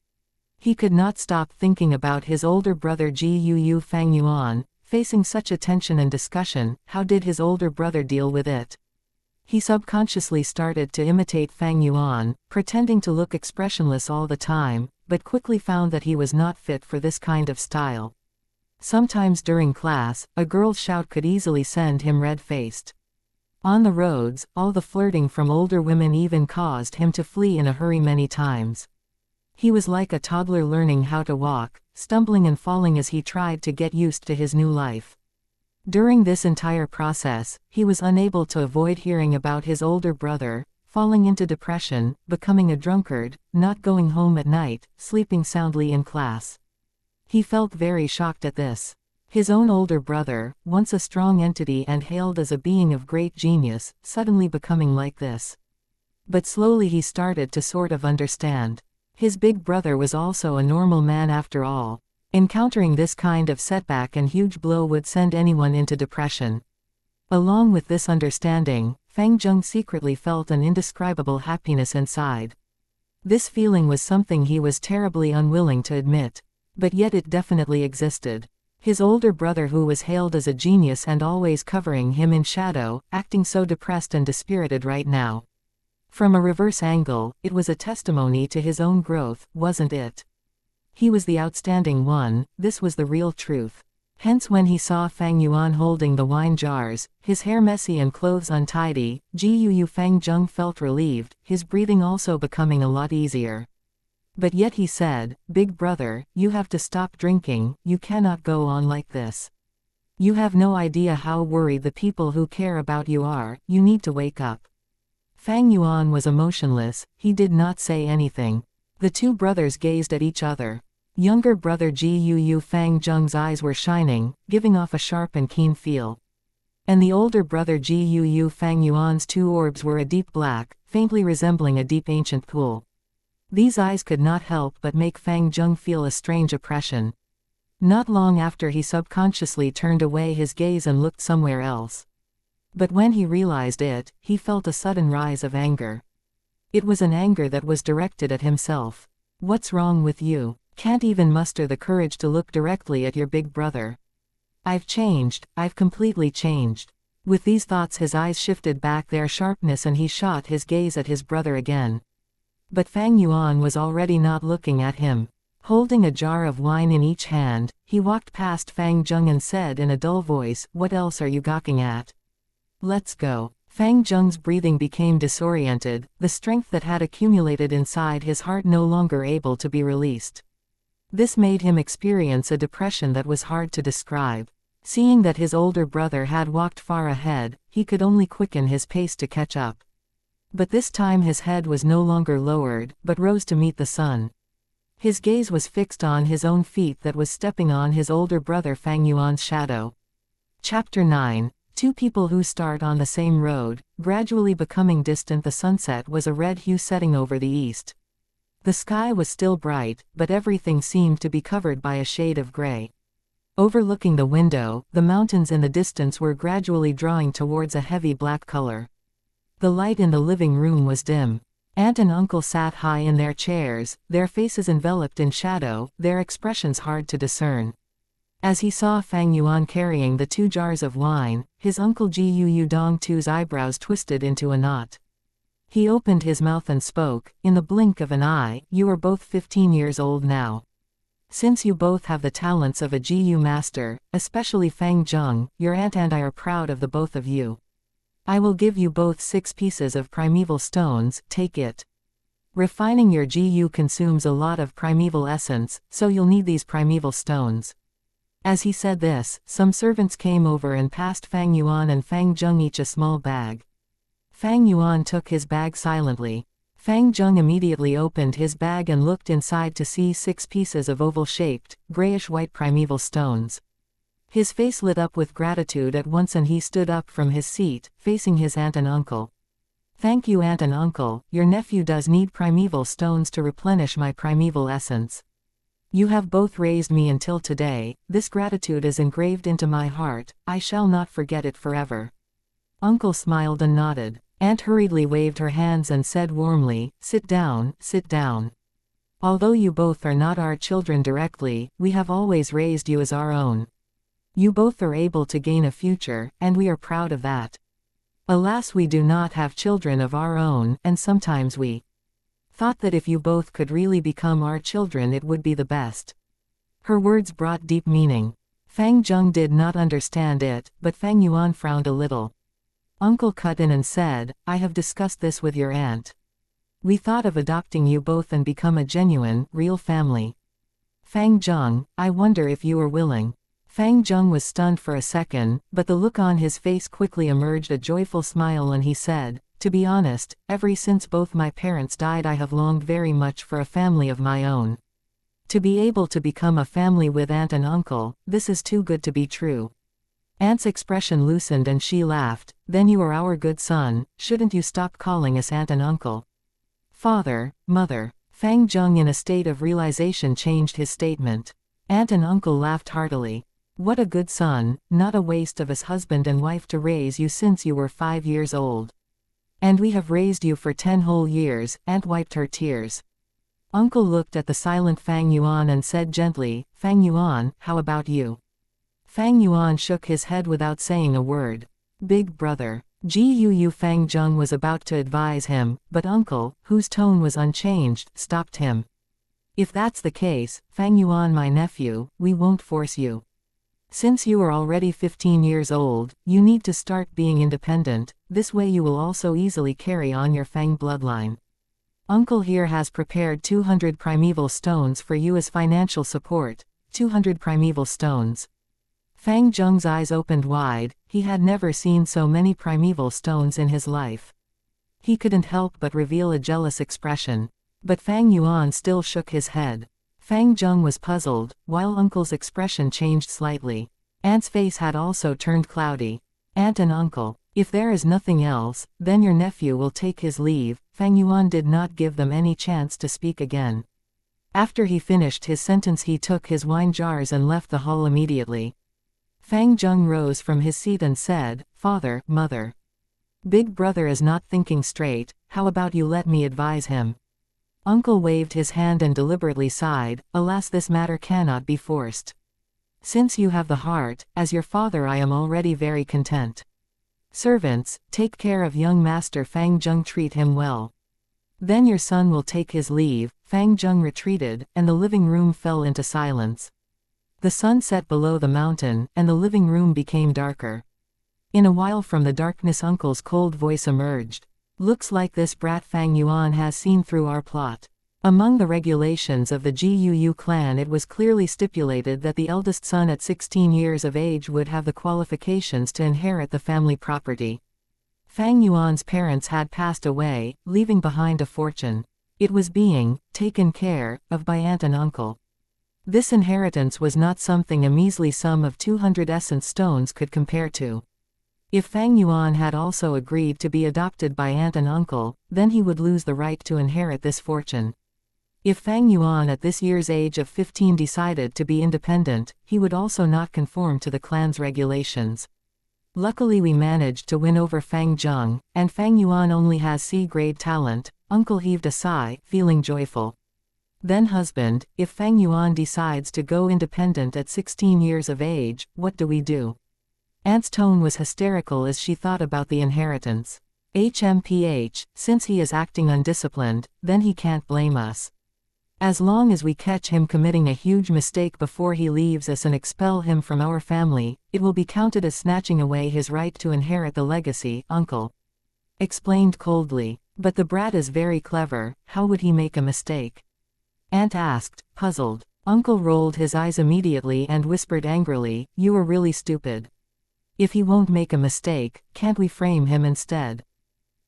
He could not stop thinking about his older brother Gu Fang Yuan, facing such attention and discussion. How did his older brother deal with it? He subconsciously started to imitate Fang Yuan, pretending to look expressionless all the time, but quickly found that he was not fit for this kind of style. Sometimes during class, a girl's shout could easily send him red-faced. On the roads, all the flirting from older women even caused him to flee in a hurry many times. He was like a toddler learning how to walk, stumbling and falling as he tried to get used to his new life. During this entire process, he was unable to avoid hearing about his older brother, falling into depression, becoming a drunkard, not going home at night, sleeping soundly in class. He felt very shocked at this. His own older brother, once a strong entity and hailed as a being of great genius, suddenly becoming like this. But slowly he started to sort of understand. His big brother was also a normal man after all. Encountering this kind of setback and huge blow would send anyone into depression. Along with this understanding, Fang Zheng secretly felt an indescribable happiness inside. This feeling was something he was terribly unwilling to admit. But yet it definitely existed. His older brother, who was hailed as a genius and always covering him in shadow, acting so depressed and dispirited right now. From a reverse angle, it was a testimony to his own growth, wasn't it? He was the outstanding one, this was the real truth. Hence when he saw Fang Yuan holding the wine jars, his hair messy and clothes untidy, Gu Fang Zheng felt relieved, his breathing also becoming a lot easier. But yet he said, "Big brother, you have to stop drinking, you cannot go on like this. You have no idea how worried the people who care about you are, you need to wake up." Fang Yuan was emotionless, he did not say anything. The two brothers gazed at each other. Younger brother Gu Fang Zheng's eyes were shining, giving off a sharp and keen feel. And the older brother Gu Fang Yuan's two orbs were a deep black, faintly resembling a deep ancient pool. These eyes could not help but make Fang Zheng feel a strange oppression. Not long after, he subconsciously turned away his gaze and looked somewhere else. But when he realized it, he felt a sudden rise of anger. It was an anger that was directed at himself. What's wrong with you? Can't even muster the courage to look directly at your big brother. I've changed, I've completely changed. With these thoughts, his eyes shifted back their sharpness and he shot his gaze at his brother again. But Fang Yuan was already not looking at him. Holding a jar of wine in each hand, he walked past Fang Zheng and said in a dull voice, "What else are you gawking at? Let's go." Fang Zheng's breathing became disoriented, the strength that had accumulated inside his heart no longer able to be released. This made him experience a depression that was hard to describe. Seeing that his older brother had walked far ahead, he could only quicken his pace to catch up. But this time his head was no longer lowered, but rose to meet the sun. His gaze was fixed on his own feet that was stepping on his older brother Fang Yuan's shadow. Chapter 9. Two people who start on the same road, gradually becoming distant. The sunset was a red hue setting over the east. The sky was still bright, but everything seemed to be covered by a shade of gray. Overlooking the window, the mountains in the distance were gradually drawing towards a heavy black color. The light in the living room was dim. Aunt and uncle sat high in their chairs, their faces enveloped in shadow, their expressions hard to discern. As he saw Fang Yuan carrying the 2 jars of wine, his uncle Gu Dongtu's eyebrows twisted into a knot. He opened his mouth and spoke, "In the blink of an eye, you are both 15 years old now. Since you both have the talents of a Gu master, especially Fang Zheng, your aunt and I are proud of the both of you. I will give you both 6 pieces of primeval stones, take it. Refining your Gu consumes a lot of primeval essence, so you'll need these primeval stones. As he said this, some servants came over and passed Fang Yuan and Fang Zheng each a small bag. Fang Yuan took his bag silently. Fang Zheng immediately opened his bag and looked inside to see 6 pieces of oval-shaped, grayish-white primeval stones. His face lit up with gratitude at once and he stood up from his seat, facing his aunt and uncle. "Thank you, aunt and uncle, your nephew does need primeval stones to replenish my primeval essence. You have both raised me until today, this gratitude is engraved into my heart, I shall not forget it forever." Uncle smiled and nodded. Aunt hurriedly waved her hands and said warmly, sit down, sit down. Although you both are not our children directly, we have always raised you as our own. You both are able to gain a future, and we are proud of that. Alas, we do not have children of our own, and sometimes we thought that if you both could really become our children it would be the best. Her words brought deep meaning. Fang Zheng did not understand it, but Fang Yuan frowned a little. Uncle cut in and said, I have discussed this with your aunt. We thought of adopting you both and become a genuine, real family. Fang Zheng, I wonder if you are willing. Fang Zheng was stunned for a second, but the look on his face quickly emerged a joyful smile and he said, to be honest, ever since both my parents died I have longed very much for a family of my own. To be able to become a family with aunt and uncle, this is too good to be true. Aunt's expression loosened and she laughed, then you are our good son, shouldn't you stop calling us aunt and uncle? Father, mother. Fang Zheng in a state of realization changed his statement. Aunt and uncle laughed heartily. What a good son, not a waste of his husband and wife to raise you since you were 5 years old. And we have raised you for 10 whole years, aunt wiped her tears. Uncle looked at the silent Fang Yuan and said gently, Fang Yuan, how about you? Fang Yuan shook his head without saying a word. Big brother. Gu Fang Zheng was about to advise him, but uncle, whose tone was unchanged, stopped him. If that's the case, Fang Yuan my nephew, we won't force you. Since you are already 15 years old, you need to start being independent, this way you will also easily carry on your Fang bloodline. Uncle here has prepared 200 primeval stones for you as financial support. 200 primeval stones. Fang Zheng's eyes opened wide, he had never seen so many primeval stones in his life. He couldn't help but reveal a jealous expression. But Fang Yuan still shook his head. Fang Zheng was puzzled, while Uncle's expression changed slightly. Aunt's face had also turned cloudy. Aunt and uncle, if there is nothing else, then your nephew will take his leave. Fang Yuan did not give them any chance to speak again. After he finished his sentence he took his wine jars and left the hall immediately. Fang Zheng rose from his seat and said, Father, mother. Big brother is not thinking straight, how about you let me advise him? Uncle waved his hand and deliberately sighed, alas, this matter cannot be forced. Since you have the heart, as your father I am already very content. Servants, take care of young master Fang Zheng, treat him well. Then your son will take his leave. Fang Zheng retreated, and the living room fell into silence. The sun set below the mountain, and the living room became darker. In a while from the darkness Uncle's cold voice emerged. Looks like this brat Fang Yuan has seen through our plot. Among the regulations of the Guu clan it was clearly stipulated that the eldest son at 16 years of age would have the qualifications to inherit the family property. Fang Yuan's parents had passed away, leaving behind a fortune. It was being taken care of by aunt and uncle. This inheritance was not something a measly sum of 200 essence stones could compare to. If Fang Yuan had also agreed to be adopted by aunt and uncle, then he would lose the right to inherit this fortune. If Fang Yuan at this year's age of 15 decided to be independent, he would also not conform to the clan's regulations. Luckily we managed to win over Fang Zheng, and Fang Yuan only has C-grade talent. Uncle heaved a sigh, feeling joyful. Then husband, if Fang Yuan decides to go independent at 16 years of age, what do we do? Aunt's tone was hysterical as she thought about the inheritance. HMPH, since he is acting undisciplined, then he can't blame us. As long as we catch him committing a huge mistake before he leaves us and expel him from our family, it will be counted as snatching away his right to inherit the legacy, Uncle explained coldly. But the brat is very clever, how would he make a mistake? Aunt asked, puzzled. Uncle rolled his eyes immediately and whispered angrily, "You are really stupid. If he won't make a mistake, can't we frame him instead?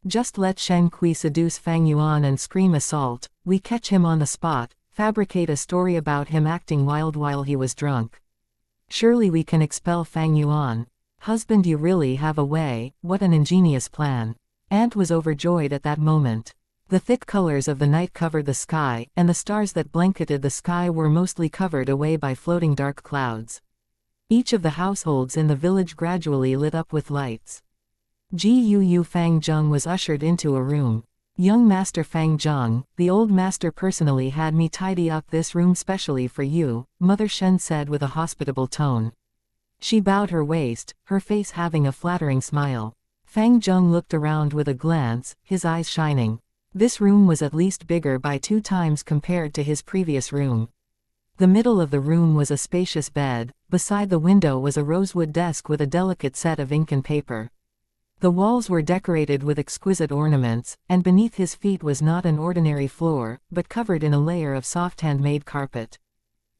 Just let Shen Kui seduce Fang Yuan and scream assault, we catch him on the spot, fabricate a story about him acting wild while he was drunk. Surely we can expel Fang Yuan. Husband, you really have a way, what an ingenious plan." Aunt was overjoyed at that moment. The thick colors of the night covered the sky, and the stars that blanketed the sky were mostly covered away by floating dark clouds. Each of the households in the village gradually lit up with lights. Gu Fang Zheng was ushered into a room. "Young Master Fang Zheng, the old master personally had me tidy up this room specially for you," Mother Shen said with a hospitable tone. She bowed her waist, her face having a flattering smile. Fang Zheng looked around with a glance, his eyes shining. This room was at least bigger by 2 times compared to his previous room. The middle of the room was a spacious bed, beside the window was a rosewood desk with a delicate set of ink and paper. The walls were decorated with exquisite ornaments, and beneath his feet was not an ordinary floor, but covered in a layer of soft handmade carpet.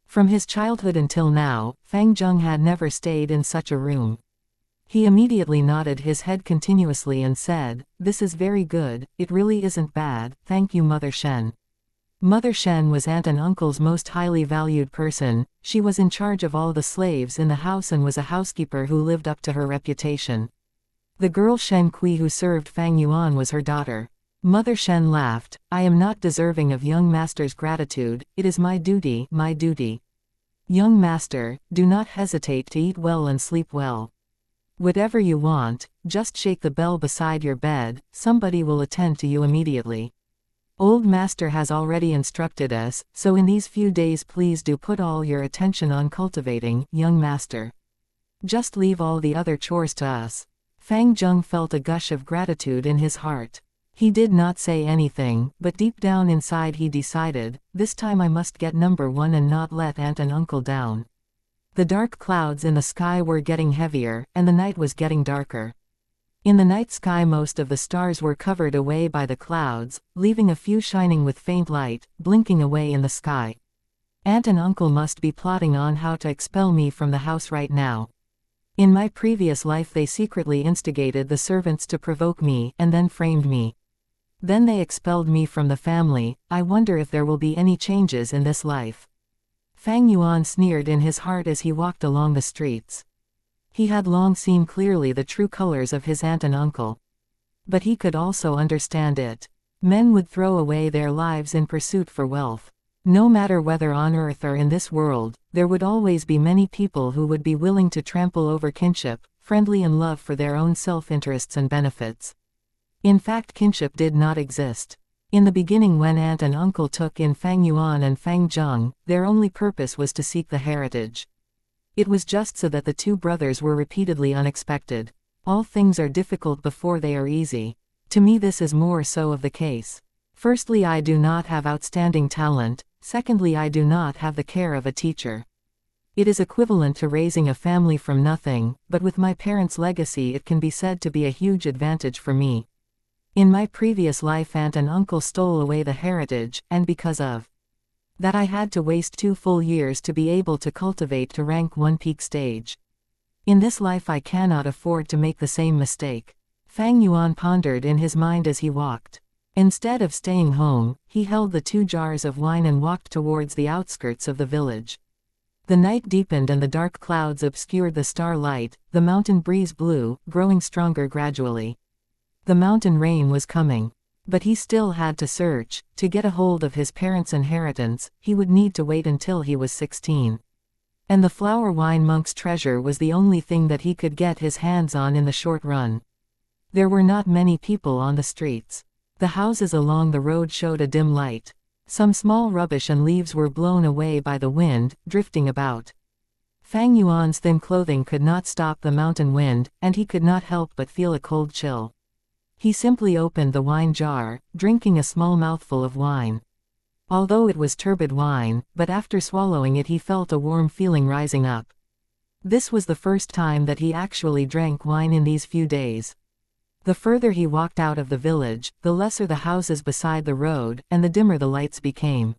From his childhood until now, Fang Zheng had never stayed in such a room. He immediately nodded his head continuously and said, "This is very good, it really isn't bad, thank you Mother Shen." Mother Shen was aunt and uncle's most highly valued person. She was in charge of all the slaves in the house and was a housekeeper who lived up to her reputation. The girl Shen Kui who served Fang Yuan was her daughter. Mother Shen laughed, "I am not deserving of young master's gratitude, it is my duty, my duty. Young master, do not hesitate to eat well and sleep well. Whatever you want, just shake the bell beside your bed, somebody will attend to you immediately. Old master has already instructed us, so in these few days please do put all your attention on cultivating, young master. Just leave all the other chores to us." Fang Zheng felt a gush of gratitude in his heart. He did not say anything, but deep down inside he decided, this time I must get number 1 and not let aunt and uncle down. The dark clouds in the sky were getting heavier, and the night was getting darker. In the night sky most of the stars were covered away by the clouds, leaving a few shining with faint light, blinking away in the sky. Aunt and uncle must be plotting on how to expel me from the house right now. In my previous life they secretly instigated the servants to provoke me, and then framed me. Then they expelled me from the family. I wonder if there will be any changes in this life. Fang Yuan sneered in his heart as he walked along the streets. He had long seen clearly the true colors of his aunt and uncle. But he could also understand it. Men would throw away their lives in pursuit for wealth. No matter whether on earth or in this world, there would always be many people who would be willing to trample over kinship, friendly and love for their own self-interests and benefits. In fact, kinship did not exist. In the beginning when aunt and uncle took in Fang Yuan and Fang Zheng, their only purpose was to seek the heritage. It was just so that the 2 brothers were repeatedly unexpected. All things are difficult before they are easy. To me this is more so of the case. Firstly, I do not have outstanding talent. Secondly, I do not have the care of a teacher. It is equivalent to raising a family from nothing, but with my parents' legacy it can be said to be a huge advantage for me. In my previous life aunt and uncle stole away the heritage, and because of that I had to waste 2 full years to be able to cultivate to rank 1 peak stage. In this life I cannot afford to make the same mistake. Fang Yuan pondered in his mind as he walked. Instead of staying home, he held the 2 jars of wine and walked towards the outskirts of the village. The night deepened and the dark clouds obscured the starlight, the mountain breeze blew, growing stronger gradually. The mountain rain was coming. But he still had to search. To get a hold of his parents' inheritance, he would need to wait until he was 16. And the flower wine monk's treasure was the only thing that he could get his hands on in the short run. There were not many people on the streets. The houses along the road showed a dim light. Some small rubbish and leaves were blown away by the wind, drifting about. Fang Yuan's thin clothing could not stop the mountain wind, and he could not help but feel a cold chill. He simply opened the wine jar, drinking a small mouthful of wine. Although it was turbid wine, but after swallowing it he felt a warm feeling rising up. This was the first time that he actually drank wine in these few days. The further he walked out of the village, the lesser the houses beside the road, and the dimmer the lights became.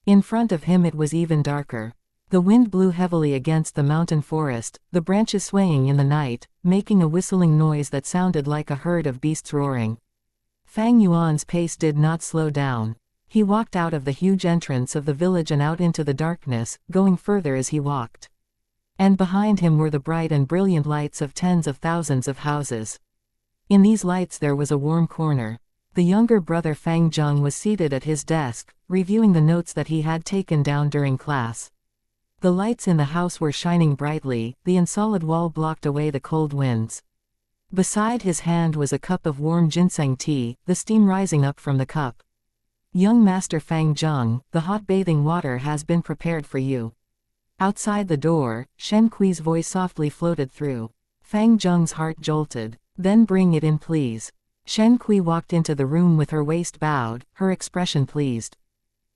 In front of him it was even darker. The wind blew heavily against the mountain forest, the branches swaying in the night, making a whistling noise that sounded like a herd of beasts roaring. Fang Yuan's pace did not slow down. He walked out of the huge entrance of the village and out into the darkness, going further as he walked. And behind him were the bright and brilliant lights of tens of thousands of houses. In these lights there was a warm corner. The younger brother Fang Zheng was seated at his desk, reviewing the notes that he had taken down during class. The lights in the house were shining brightly, the unsolid wall blocked away the cold winds. Beside his hand was a cup of warm ginseng tea, the steam rising up from the cup. "Young Master Fang Zheng, the hot bathing water has been prepared for you." Outside the door, Shen Kui's voice softly floated through. Fang Zheng's heart jolted. "Then bring it in, please." Shen Kui walked into the room with her waist bowed, her expression pleased.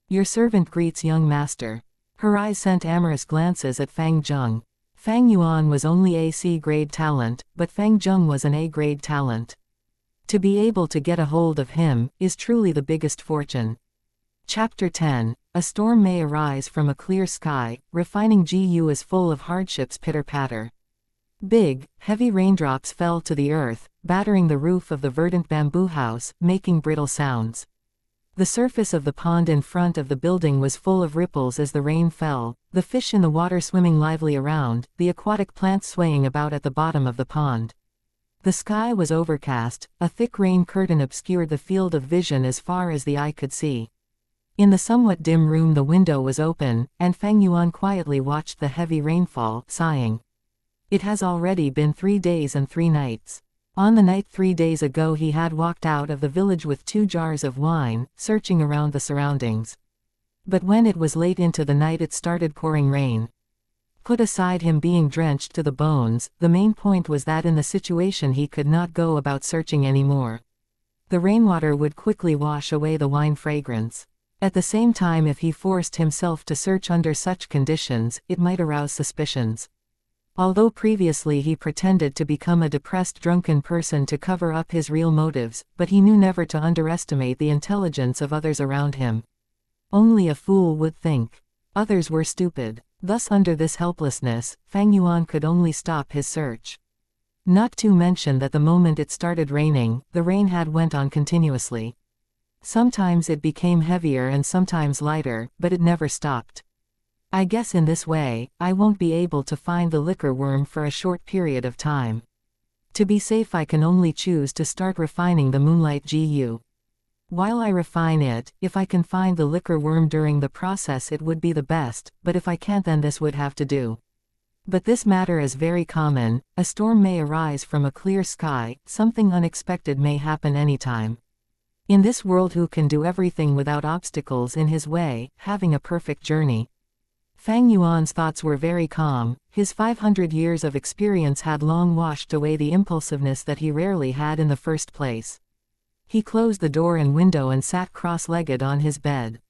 "Your servant greets young master." Her eyes sent amorous glances at Fang Zheng. Fang Yuan was only a C-grade talent, but Fang Zheng was an A-grade talent. To be able to get a hold of him is truly the biggest fortune. Chapter 10. A storm may arise from a clear sky, refining Gu is full of hardships pitter-patter. Big, heavy raindrops fell to the earth, battering the roof of the verdant bamboo house, making brittle sounds. The surface of the pond in front of the building was full of ripples as the rain fell, the fish in the water swimming lively around, the aquatic plants swaying about at the bottom of the pond. The sky was overcast, a thick rain curtain obscured the field of vision as far as the eye could see. In the somewhat dim room the window was open, and Fang Yuan quietly watched the heavy rainfall, sighing. It has already been 3 days and 3 nights. On the night 3 days ago he had walked out of the village with 2 jars of wine, searching around the surroundings. But when it was late into the night it started pouring rain. Put aside him being drenched to the bones, the main point was that in the situation he could not go about searching anymore. The rainwater would quickly wash away the wine fragrance. At the same time, if he forced himself to search under such conditions, it might arouse suspicions. Although previously he pretended to become a depressed drunken person to cover up his real motives, but he knew never to underestimate the intelligence of others around him. Only a fool would think. Others were stupid. Thus under this helplessness, Fang Yuan could only stop his search. Not to mention that the moment it started raining, the rain had went on continuously. Sometimes it became heavier and sometimes lighter, but it never stopped. "I guess in this way, I won't be able to find the liquor worm for a short period of time. To be safe I can only choose to start refining the moonlight Gu. While I refine it, if I can find the liquor worm during the process it would be the best, but if I can't then this would have to do. But this matter is very common, a storm may arise from a clear sky, something unexpected may happen anytime. In this world who can do everything without obstacles in his way, having a perfect journey." Fang Yuan's thoughts were very calm. His 500 years of experience had long washed away the impulsiveness that he rarely had in the first place. He closed the door and window and sat cross-legged on his bed.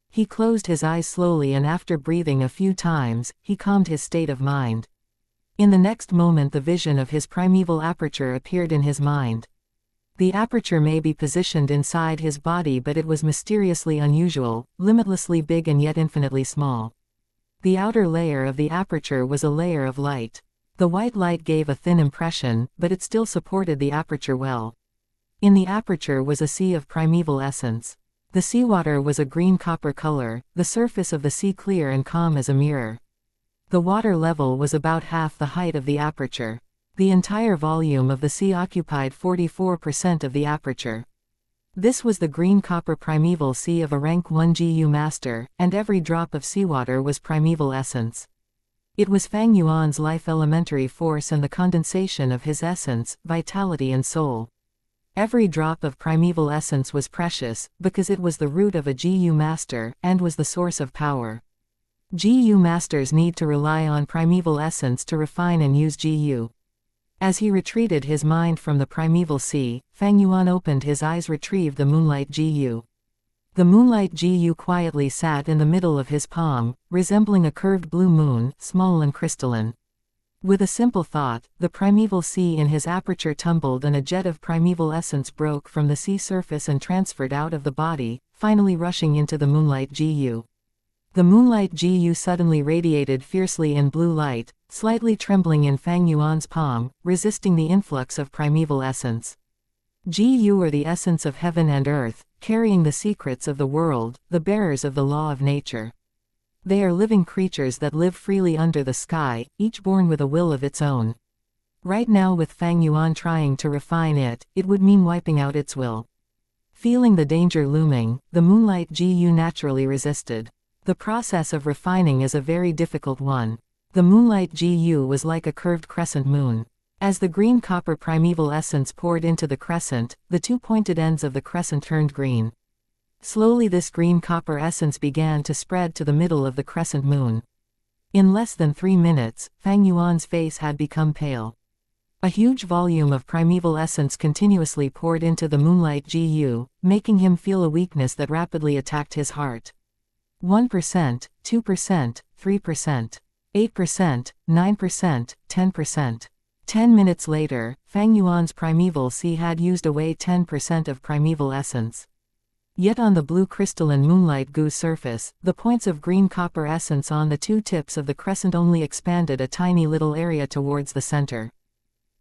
He closed his eyes slowly and after breathing a few times, he calmed his state of mind. In the next moment the vision of his primeval aperture appeared in his mind. The aperture may be positioned inside his body but it was mysteriously unusual, limitlessly big and yet infinitely small. The outer layer of the aperture was a layer of light. The white light gave a thin impression, but it still supported the aperture well. In the aperture was a sea of primeval essence. The seawater was a green copper color, the surface of the sea clear and calm as a mirror. The water level was about half the height of the aperture. The entire volume of the sea occupied 44% of the aperture. This was the green copper primeval sea of a rank 1 Gu master, and every drop of seawater was primeval essence. It was Fang Yuan's life elementary force and the condensation of his essence, vitality and soul. Every drop of primeval essence was precious, because it was the root of a Gu master, and was the source of power. Gu masters need to rely on primeval essence to refine and use Gu. As he retreated his mind from the primeval sea, Fang Yuan opened his eyes, retrieved the moonlight Gu. The moonlight Gu quietly sat in the middle of his palm, resembling a curved blue moon, small and crystalline. With a simple thought, the primeval sea in his aperture tumbled and a jet of primeval essence broke from the sea surface and transferred out of the body, finally rushing into the moonlight Gu. The moonlight Gu suddenly radiated fiercely in blue light, slightly trembling in Fang Yuan's palm, resisting the influx of primeval essence. Gu are the essence of heaven and earth, carrying the secrets of the world, the bearers of the law of nature. They are living creatures that live freely under the sky, each born with a will of its own. Right now, with Fang Yuan trying to refine it, it would mean wiping out its will. Feeling the danger looming, the moonlight Gu naturally resisted. The process of refining is a very difficult one. The moonlight Gu was like a curved crescent moon. As the green copper primeval essence poured into the crescent, the two pointed ends of the crescent turned green. Slowly this green copper essence began to spread to the middle of the crescent moon. In less than 3 minutes, Fang Yuan's face had become pale. A huge volume of primeval essence continuously poured into the moonlight Gu, making him feel a weakness that rapidly attacked his heart. 1%, 2%, 3%, 8%, 9%, 10%. 10 minutes later, Fang Yuan's primeval sea had used away 10% of primeval essence. Yet on the blue crystalline moonlight Gu surface, the points of green copper essence on the two tips of the crescent only expanded a tiny little area towards the center.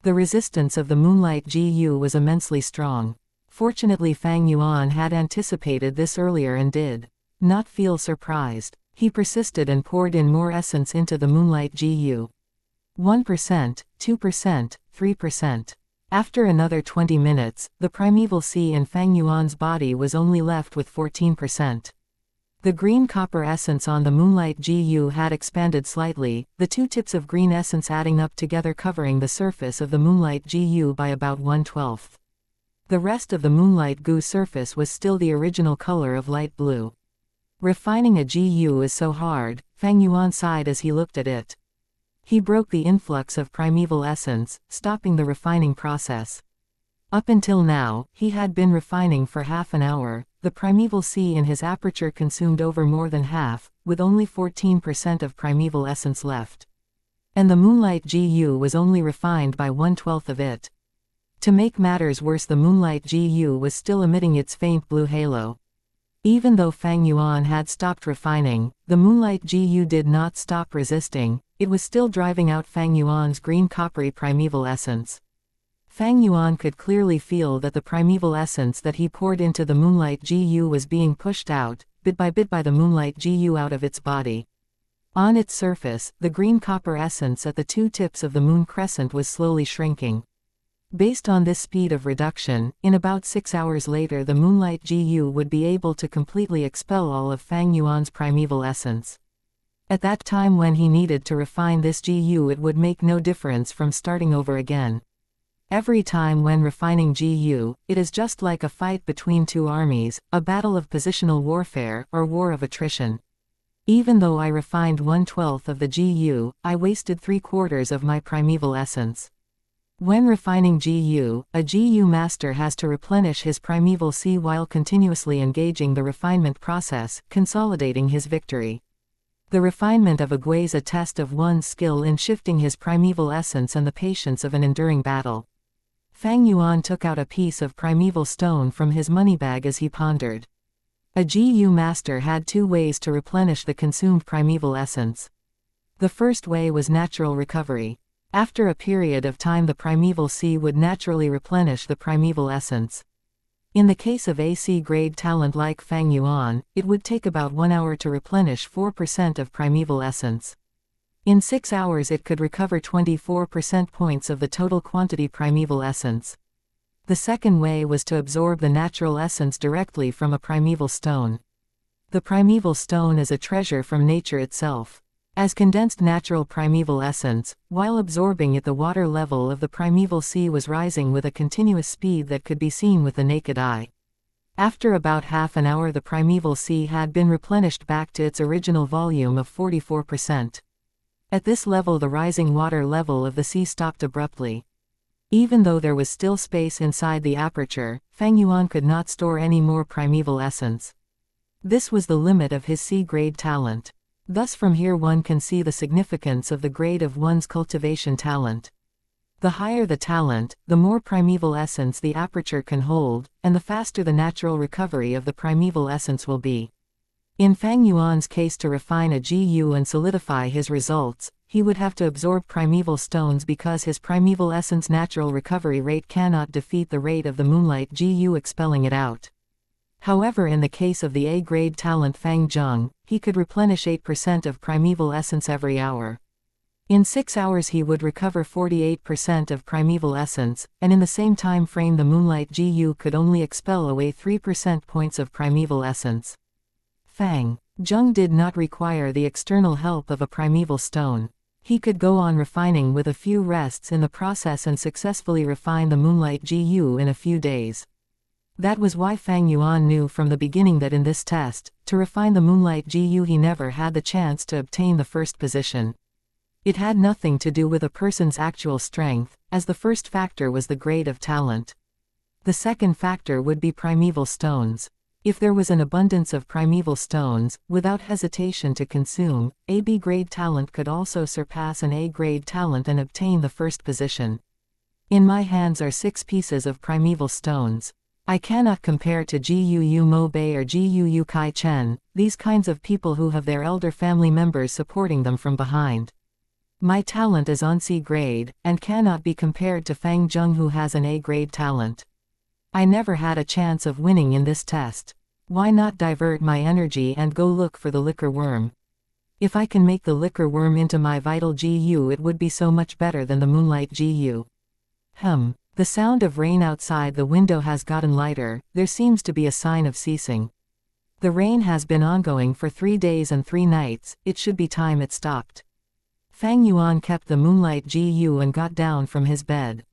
The resistance of the moonlight Gu was immensely strong. Fortunately, Fang Yuan had anticipated this earlier and did not feel surprised. He persisted and poured in more essence into the moonlight Gu. 1%, 2%, 3%. After another 20 minutes, the primeval sea in Fang Yuan's body was only left with 14%. The green copper essence on the moonlight Gu had expanded slightly, the two tips of green essence adding up together covering the surface of the moonlight Gu by about 1/12. The rest of the moonlight Gu surface was still the original color of light blue. Refining a Gu is so hard, Fang Yuan sighed as he looked at it. He broke the influx of primeval essence, stopping the refining process. Up until now, he had been refining for half an hour. The primeval sea in his aperture consumed over more than half, with only 14% of primeval essence left. And the moonlight Gu was only refined by 1/12 of it. To make matters worse, the moonlight Gu was still emitting its faint blue halo. Even though Fang Yuan had stopped refining, the moonlight Gu did not stop resisting. It was still driving out Fang Yuan's green coppery primeval essence. Fang Yuan could clearly feel that the primeval essence that he poured into the moonlight Gu was being pushed out, bit by the moonlight Gu out of its body. On its surface, the green copper essence at the two tips of the moon crescent was slowly shrinking. Based on this speed of reduction, in about 6 hours later the moonlight Gu would be able to completely expel all of Fang Yuan's primeval essence. At that time when he needed to refine this Gu, it would make no difference from starting over again. Every time when refining Gu, it is just like a fight between two armies, a battle of positional warfare, or war of attrition. Even though I refined 1/12 of the Gu, I wasted 3/4 of my primeval essence. When refining Gu, a Gu master has to replenish his primeval sea while continuously engaging the refinement process, consolidating his victory. The refinement of a Gui is a test of one's skill in shifting his primeval essence and the patience of an enduring battle. Fang Yuan took out a piece of primeval stone from his moneybag as he pondered. A Gu master had 2 ways to replenish the consumed primeval essence. The first way was natural recovery. After a period of time the primeval sea would naturally replenish the primeval essence. In the case of a C-grade talent like Fang Yuan, it would take about 1 hour to replenish 4% of primeval essence. In 6 hours it could recover 24% points of the total quantity primeval essence. The second way was to absorb the natural essence directly from a primeval stone. The primeval stone is a treasure from nature itself. As condensed natural primeval essence, while absorbing it the water level of the primeval sea was rising with a continuous speed that could be seen with the naked eye. After about half an hour the primeval sea had been replenished back to its original volume of 44%. At this level the rising water level of the sea stopped abruptly. Even though there was still space inside the aperture, Fang Yuan could not store any more primeval essence. This was the limit of his C-grade talent. Thus from here one can see the significance of the grade of one's cultivation talent. The higher the talent, the more primeval essence the aperture can hold, and the faster the natural recovery of the primeval essence will be. In Fang Yuan's case, to refine a GU and solidify his results, he would have to absorb primeval stones because his primeval essence natural recovery rate cannot defeat the rate of the moonlight GU expelling it out. However, in the case of the A-grade talent Fang Zheng, he could replenish 8% of primeval essence every hour. In 6 hours he would recover 48% of primeval essence, and in the same time frame the moonlight GU could only expel away 3% points of primeval essence. Fang Zheng did not require the external help of a primeval stone. He could go on refining with a few rests in the process and successfully refine the moonlight GU in a few days. That was why Fang Yuan knew from the beginning that in this test, to refine the moonlight GU he never had the chance to obtain the first position. It had nothing to do with a person's actual strength, as the first factor was the grade of talent. The second factor would be primeval stones. If there was an abundance of primeval stones, without hesitation to consume, a B-grade talent could also surpass an A-grade talent and obtain the first position. In my hands are 6 pieces of primeval stones. I cannot compare to Gu Mo Bei or Gu Kai Chen, these kinds of people who have their elder family members supporting them from behind. My talent is on C-grade, and cannot be compared to Fang Zheng who has an A-grade talent. I never had a chance of winning in this test. Why not divert my energy and go look for the liquor worm? If I can make the liquor worm into my vital GU, it would be so much better than the moonlight GU. The sound of rain outside the window has gotten lighter, there seems to be a sign of ceasing. The rain has been ongoing for 3 days and 3 nights, it should be time it stopped. Fang Yuan kept the moonlight GU and got down from his bed.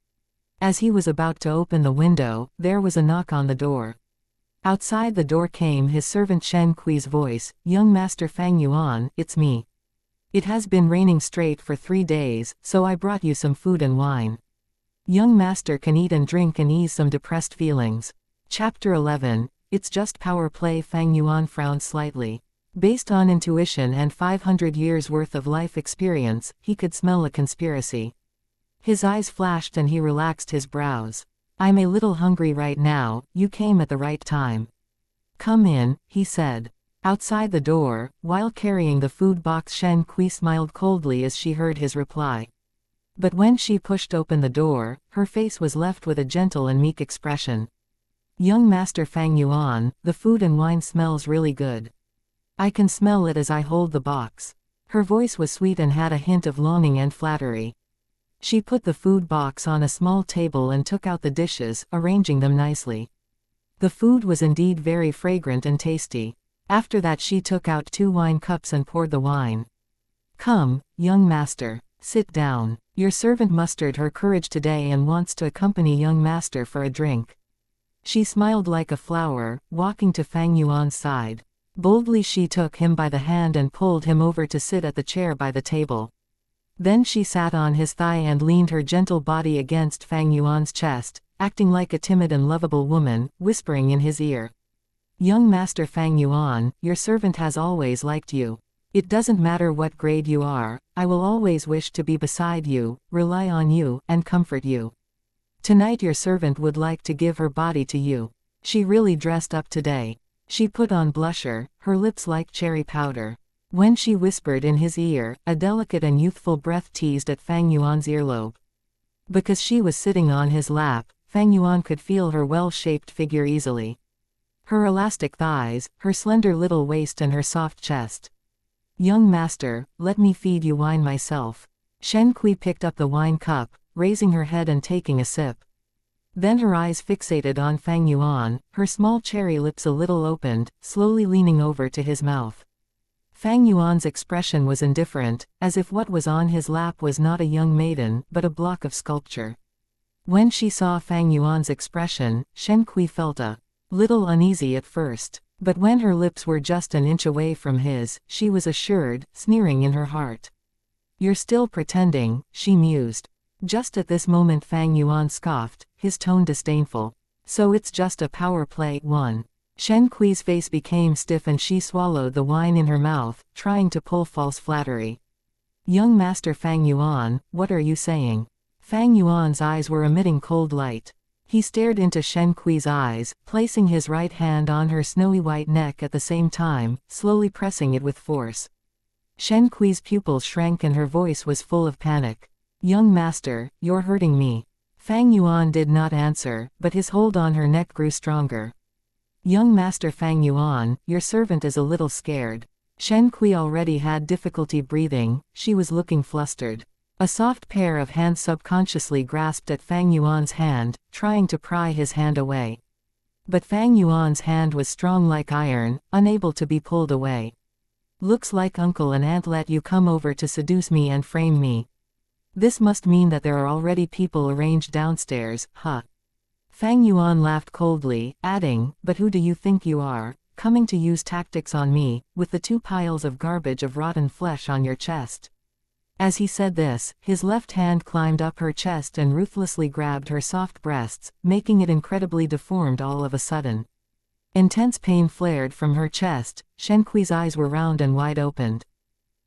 As he was about to open the window, there was a knock on the door. Outside the door came his servant Shen Kui's voice, "Young Master Fang Yuan, it's me. It has been raining straight for 3 days, so I brought you some food and wine. Young Master can eat and drink and ease some depressed feelings." Chapter 11, It's Just Power Play. Fang Yuan frowned slightly. Based on intuition and 500 years' worth of life experience, he could smell a conspiracy. His eyes flashed and he relaxed his brows. "I'm a little hungry right now, you came at the right time. Come in," he said. Outside the door, while carrying the food box, Shen Kui smiled coldly as she heard his reply. But when she pushed open the door, her face was left with a gentle and meek expression. "Young Master Fang Yuan, the food and wine smells really good. I can smell it as I hold the box." Her voice was sweet and had a hint of longing and flattery. She put the food box on a small table and took out the dishes, arranging them nicely. The food was indeed very fragrant and tasty. After that she took out 2 wine cups and poured the wine. "Come, young master, sit down. Your servant mustered her courage today and wants to accompany young master for a drink." She smiled like a flower, walking to Fang Yuan's side. Boldly she took him by the hand and pulled him over to sit at the chair by the table. Then she sat on his thigh and leaned her gentle body against Fang Yuan's chest, acting like a timid and lovable woman, whispering in his ear. "Young Master Fang Yuan, your servant has always liked you. It doesn't matter what grade you are, I will always wish to be beside you, rely on you, and comfort you. Tonight your servant would like to give her body to you." She really dressed up today. She put on blusher, her lips like cherry powder. When she whispered in his ear, a delicate and youthful breath teased at Fang Yuan's earlobe. Because she was sitting on his lap, Fang Yuan could feel her well-shaped figure easily. Her elastic thighs, her slender little waist and her soft chest. "Young master, let me feed you wine myself." Shen Kui picked up the wine cup, raising her head and taking a sip. Then her eyes fixated on Fang Yuan, her small cherry lips a little opened, slowly leaning over to his mouth. Fang Yuan's expression was indifferent, as if what was on his lap was not a young maiden, but a block of sculpture. When she saw Fang Yuan's expression, Shen Kui felt a little uneasy at first, but when her lips were just an inch away from his, she was assured, sneering in her heart. "You're still pretending," she mused. Just at this moment Fang Yuan scoffed, his tone disdainful. "So it's just a power play, one." Shen Kui's face became stiff and she swallowed the wine in her mouth, trying to pull false flattery. "Young Master Fang Yuan, what are you saying?" Fang Yuan's eyes were emitting cold light. He stared into Shen Kui's eyes, placing his right hand on her snowy white neck at the same time, slowly pressing it with force. Shen Kui's pupils shrank and her voice was full of panic. "Young master, you're hurting me." Fang Yuan did not answer, but his hold on her neck grew stronger. "Young master Fang Yuan, your servant is a little scared." Shen Kui already had difficulty breathing, she was looking flustered. A soft pair of hands subconsciously grasped at Fang Yuan's hand, trying to pry his hand away. But Fang Yuan's hand was strong like iron, unable to be pulled away. "Looks like uncle and aunt let you come over to seduce me and frame me. This must mean that there are already people arranged downstairs, huh?" Fang Yuan laughed coldly, adding, "But who do you think you are, coming to use tactics on me, with the 2 piles of garbage of rotten flesh on your chest?" As he said this, his left hand climbed up her chest and ruthlessly grabbed her soft breasts, making it incredibly deformed all of a sudden. Intense pain flared from her chest, Shen Kui's eyes were round and wide opened.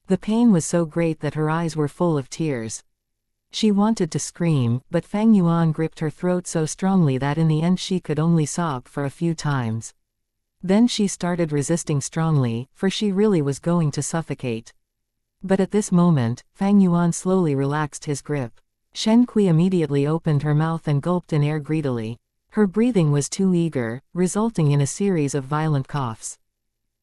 The pain was so great that her eyes were full of tears. She wanted to scream, but Fang Yuan gripped her throat so strongly that in the end she could only sob for a few times. Then she started resisting strongly, for she really was going to suffocate. But at this moment, Fang Yuan slowly relaxed his grip. Shen Kui immediately opened her mouth and gulped in air greedily. Her breathing was too eager, resulting in a series of violent coughs.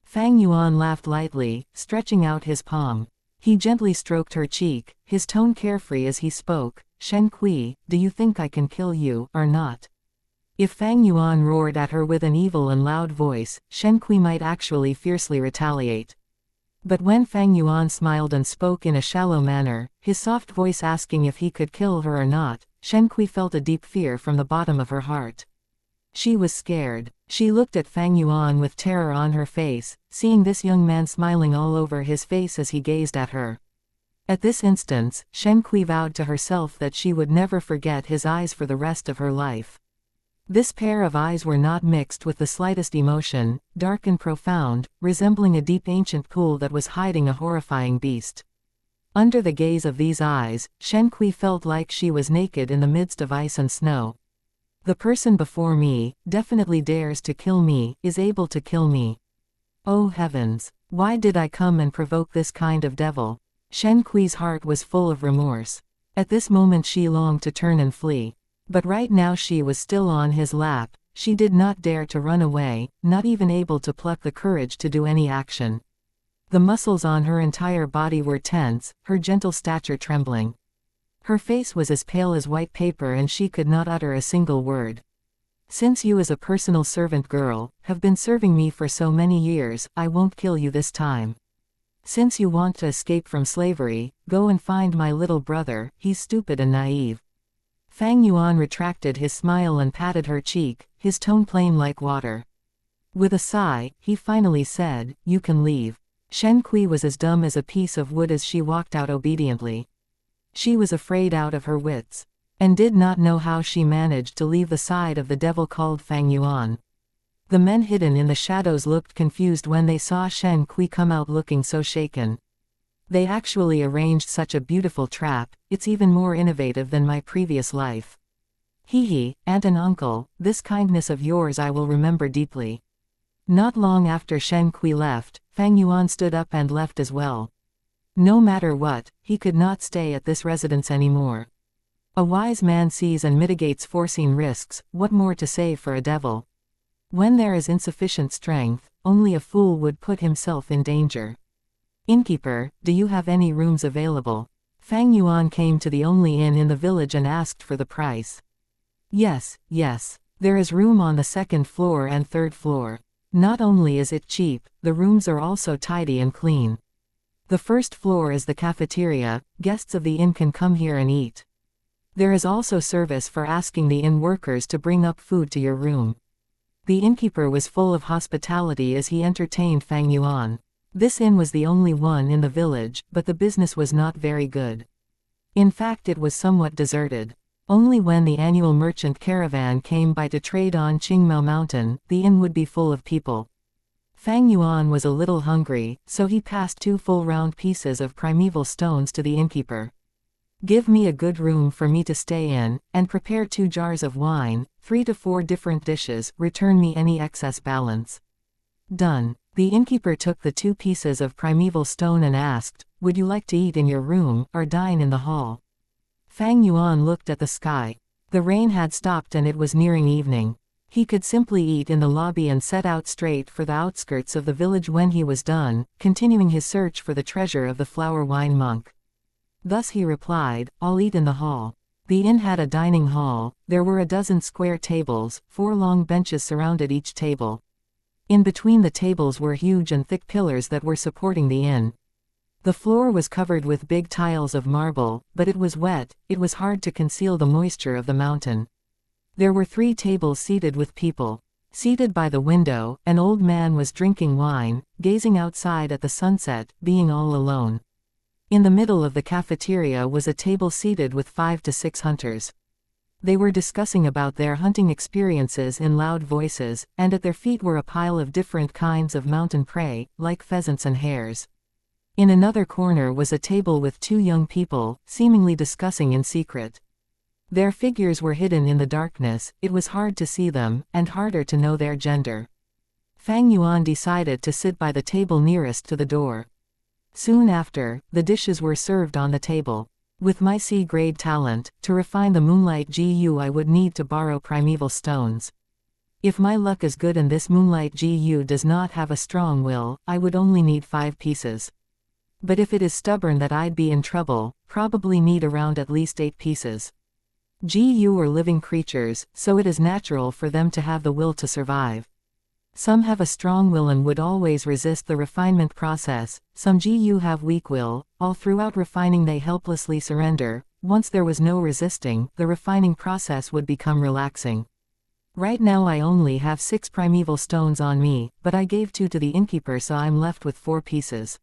Fang Yuan laughed lightly, stretching out his palm. He gently stroked her cheek, his tone carefree as he spoke. "Shen Kui, do you think I can kill you, or not?" If Fang Yuan roared at her with an evil and loud voice, Shen Kui might actually fiercely retaliate. But when Fang Yuan smiled and spoke in a shallow manner, his soft voice asking if he could kill her or not, Shen Kui felt a deep fear from the bottom of her heart. She was scared. She looked at Fang Yuan with terror on her face, seeing this young man smiling all over his face as he gazed at her. At this instance, Shen Kui vowed to herself that she would never forget his eyes for the rest of her life. This pair of eyes were not mixed with the slightest emotion, dark and profound, resembling a deep ancient pool that was hiding a horrifying beast. Under the gaze of these eyes, Shen Kui felt like she was naked in the midst of ice and snow. The person before me, definitely dares to kill me, is able to kill me. Oh heavens! Why did I come and provoke this kind of devil? Shen Kui's heart was full of remorse. At this moment she longed to turn and flee. But right now she was still on his lap, she did not dare to run away, not even able to pluck the courage to do any action. The muscles on her entire body were tense, her gentle stature trembling. Her face was as pale as white paper and she could not utter a single word. "Since you as a personal servant girl, have been serving me for so many years, I won't kill you this time. Since you want to escape from slavery, go and find my little brother, he's stupid and naive." Fang Yuan retracted his smile and patted her cheek, his tone plain like water. With a sigh, he finally said, "You can leave." Shen Kui was as dumb as a piece of wood as she walked out obediently. She was afraid out of her wits, and did not know how she managed to leave the side of the devil called Fang Yuan. The men hidden in the shadows looked confused when they saw Shen Kui come out looking so shaken. "They actually arranged such a beautiful trap, it's even more innovative than my previous life. Hee, aunt and uncle, this kindness of yours I will remember deeply." Not long after Shen Kui left, Fang Yuan stood up and left as well. No matter what, he could not stay at this residence anymore. A wise man sees and mitigates foreseen risks, what more to say for a devil? When there is insufficient strength, only a fool would put himself in danger. "Innkeeper, do you have any rooms available?" Fang Yuan came to the only inn in the village and asked for the price. Yes, there is room on the 2nd floor and 3rd floor. Not only is it cheap, the rooms are also tidy and clean. The 1st floor is the cafeteria, guests of the inn can come here and eat. There is also service for asking the inn workers to bring up food to your room. The innkeeper was full of hospitality as he entertained Fang Yuan. This inn was the only one in the village, but the business was not very good. In fact, it was somewhat deserted. Only when the annual merchant caravan came by to trade on Qingmao Mountain, the inn would be full of people. Fang Yuan was a little hungry, so he passed 2 full round pieces of primeval stones to the innkeeper. Give me a good room for me to stay in, and prepare 2 jars of wine, 3 to 4 different dishes, return me any excess balance. Done. The innkeeper took the 2 pieces of primeval stone and asked, would you like to eat in your room, or dine in the hall? Fang Yuan looked at the sky. The rain had stopped and it was nearing evening. He could simply eat in the lobby and set out straight for the outskirts of the village when he was done, continuing his search for the treasure of the flower wine monk. Thus he replied, I'll eat in the hall. The inn had a dining hall. There were a dozen square tables, 4 long benches surrounded each table. In between the tables were huge and thick pillars that were supporting the inn. The floor was covered with big tiles of marble, but it was wet. It was hard to conceal the moisture of the mountain. There were 3 tables seated with people. Seated by the window, an old man was drinking wine, gazing outside at the sunset, being all alone. In the middle of the cafeteria was a table seated with 5 to 6 hunters. They were discussing about their hunting experiences in loud voices, and at their feet were a pile of different kinds of mountain prey, like pheasants and hares. In another corner was a table with 2 young people, seemingly discussing in secret. Their figures were hidden in the darkness. It was hard to see them, and harder to know their gender. Fang Yuan decided to sit by the table nearest to the door. Soon after, the dishes were served on the table. With my C-grade talent, to refine the moonlight GU I would need to borrow primeval stones. If my luck is good and this moonlight GU does not have a strong will, I would only need 5 pieces. But if it is stubborn that I'd be in trouble, probably need around at least 8 pieces. GU are living creatures, so it is natural for them to have the will to survive. Some have a strong will and would always resist the refinement process, some GU have weak will. All throughout refining they helplessly surrender. Once there was no resisting, the refining process would become relaxing. Right now I only have 6 primeval stones on me, but I gave 2 to the innkeeper so I'm left with 4 pieces.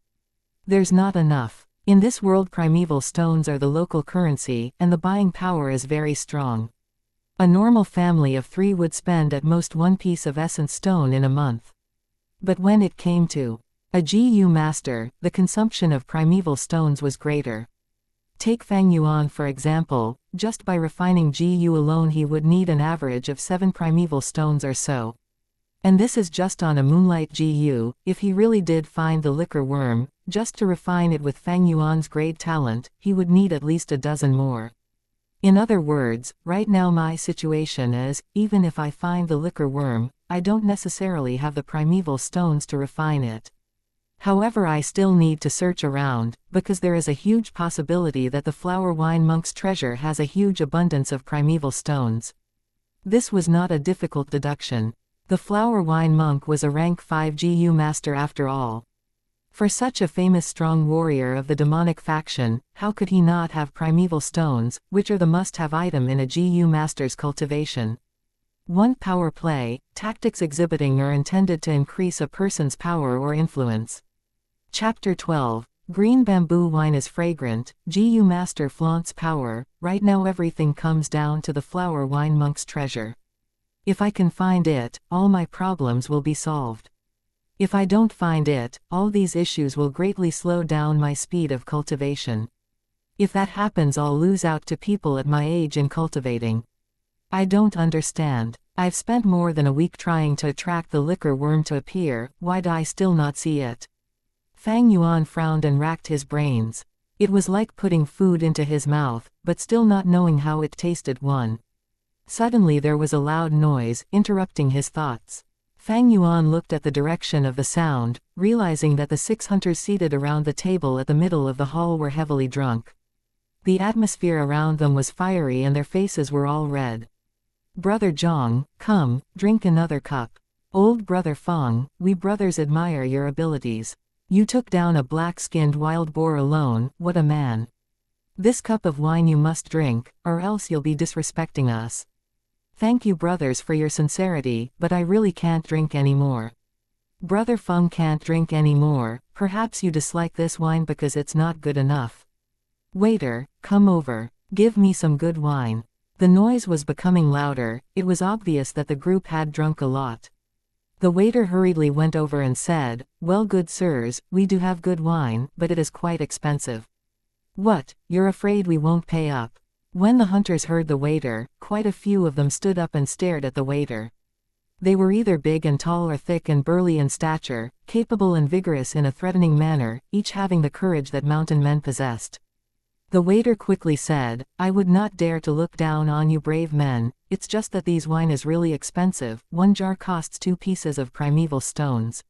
There's not enough. In this world primeval stones are the local currency, and the buying power is very strong. A normal family of 3 would spend at most 1 piece of essence stone in a month. But when it came to a GU master, the consumption of primeval stones was greater. Take Fang Yuan for example. Just by refining GU alone he would need an average of 7 primeval stones or so. And this is just on a moonlight GU. If he really did find the liquor worm, just to refine it with Fang Yuan's great talent, he would need at least a dozen more. In other words, right now my situation is, even if I find the liquor worm, I don't necessarily have the primeval stones to refine it. However, I still need to search around, because there is a huge possibility that the flower wine monk's treasure has a huge abundance of primeval stones. This was not a difficult deduction. The flower wine monk was a rank 5 GU master after all. For such a famous strong warrior of the demonic faction, how could he not have primeval stones, which are the must-have item in a GU master's cultivation? 1. Power play. Tactics exhibiting are intended to increase a person's power or influence. Chapter 12. Green bamboo wine is fragrant. GU master flaunts power. Right now everything comes down to the flower wine monk's treasure. If I can find it, all my problems will be solved. If I don't find it, all these issues will greatly slow down my speed of cultivation. If that happens, I'll lose out to people at my age in cultivating. I don't understand. I've spent more than a week trying to attract the liquor worm to appear. Why do I still not see it? Fang Yuan frowned and racked his brains. It was like putting food into his mouth, but still not knowing how it tasted. Suddenly there was a loud noise, interrupting his thoughts. Fang Yuan looked at the direction of the sound, realizing that the 6 hunters seated around the table at the middle of the hall were heavily drunk. The atmosphere around them was fiery and their faces were all red. Brother Zhang, come, drink another cup. Old Brother Feng, we brothers admire your abilities. You took down a black-skinned wild boar alone, what a man. This cup of wine you must drink, or else you'll be disrespecting us. Thank you brothers for your sincerity, but I really can't drink anymore. Brother Feng can't drink anymore. Perhaps you dislike this wine because it's not good enough. Waiter, come over. Give me some good wine. The noise was becoming louder. It was obvious that the group had drunk a lot. The waiter hurriedly went over and said, well, good sirs, we do have good wine, but it is quite expensive. What, you're afraid we won't pay up? When the hunters heard the waiter, quite a few of them stood up and stared at the waiter. They were either big and tall or thick and burly in stature, capable and vigorous in a threatening manner, each having the courage that mountain men possessed. The waiter quickly said, "I would not dare to look down on you brave men, it's just that these wine is really expensive, 1 jar costs 2 pieces of primeval stones."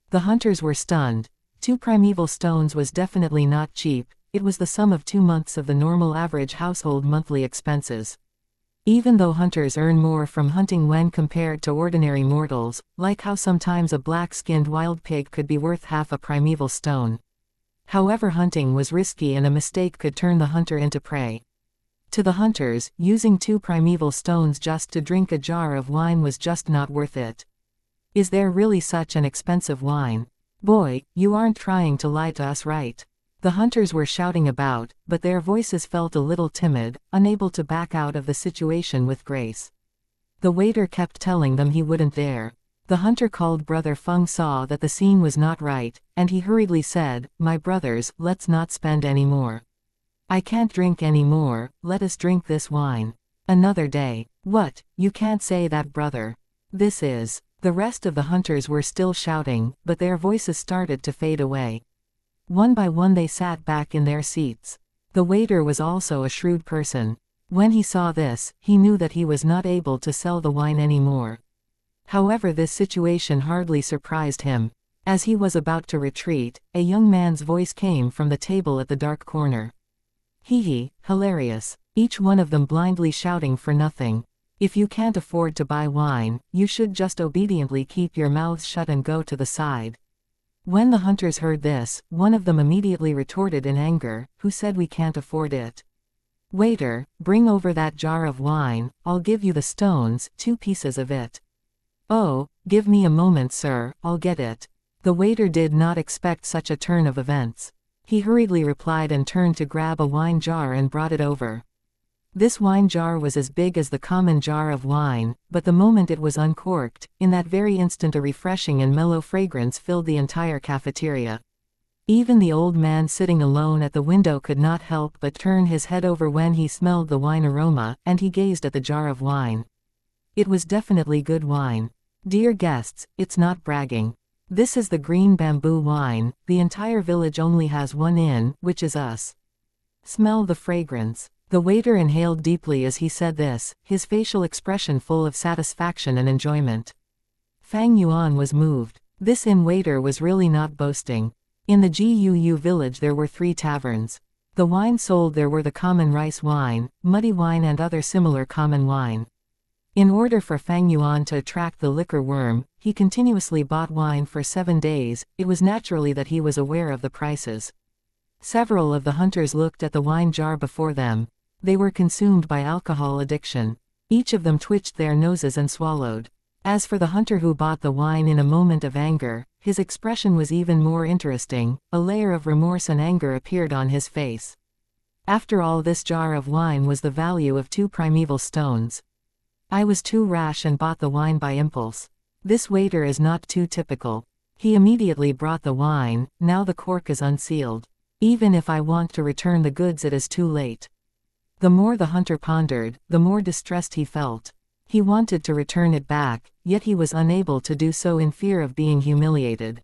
The hunters were stunned. 2 primeval stones was definitely not cheap, it was the sum of 2 months of the normal average household monthly expenses. Even though hunters earn more from hunting when compared to ordinary mortals, like how sometimes a black-skinned wild pig could be worth half a primeval stone. However, hunting was risky and a mistake could turn the hunter into prey. To the hunters, using 2 primeval stones just to drink a jar of wine was just not worth it. Is there really such an expensive wine? Boy, you aren't trying to lie to us, right? The hunters were shouting about, but their voices felt a little timid, unable to back out of the situation with grace. The waiter kept telling them he wouldn't dare. The hunter called Brother Feng saw that the scene was not right, and he hurriedly said, "My brothers, let's not spend any more. I can't drink any more, let us drink this wine. Another day." "What, you can't say that, brother. This is..." The rest of the hunters were still shouting, but their voices started to fade away. One by one they sat back in their seats. The waiter was also a shrewd person. When he saw this, he knew that he was not able to sell the wine anymore. However, this situation hardly surprised him. As he was about to retreat, a young man's voice came from the table at the dark corner. Hee, hilarious. Each one of them blindly shouting for nothing. If you can't afford to buy wine, you should just obediently keep your mouths shut and go to the side. When the hunters heard this, one of them immediately retorted in anger, "Who said we can't afford it? Waiter, bring over that jar of wine, I'll give you the stones, 2 pieces of it." "Oh, give me a moment, sir, I'll get it." The waiter did not expect such a turn of events. He hurriedly replied and turned to grab a wine jar and brought it over. This wine jar was as big as the common jar of wine, but the moment it was uncorked, in that very instant a refreshing and mellow fragrance filled the entire cafeteria. Even the old man sitting alone at the window could not help but turn his head over when he smelled the wine aroma, and he gazed at the jar of wine. It was definitely good wine. Dear guests, it's not bragging. This is the green bamboo wine, the entire village only has one in, which is us. Smell the fragrance. The waiter inhaled deeply as he said this, his facial expression full of satisfaction and enjoyment. Fang Yuan was moved. This inn waiter was really not boasting. In the Guu village there were 3 taverns. The wine sold there were the common rice wine, muddy wine and other similar common wine. In order for Fang Yuan to attract the liquor worm, he continuously bought wine for 7 days, it was naturally that he was aware of the prices. Several of the hunters looked at the wine jar before them. They were consumed by alcohol addiction. Each of them twitched their noses and swallowed. As for the hunter who bought the wine in a moment of anger, his expression was even more interesting, a layer of remorse and anger appeared on his face. After all, this jar of wine was the value of 2 primeval stones. I was too rash and bought the wine by impulse. This waiter is not too typical. He immediately brought the wine, now the cork is unsealed. Even if I want to return the goods, it is too late. The more the hunter pondered, the more distressed he felt. He wanted to return it back, yet he was unable to do so in fear of being humiliated.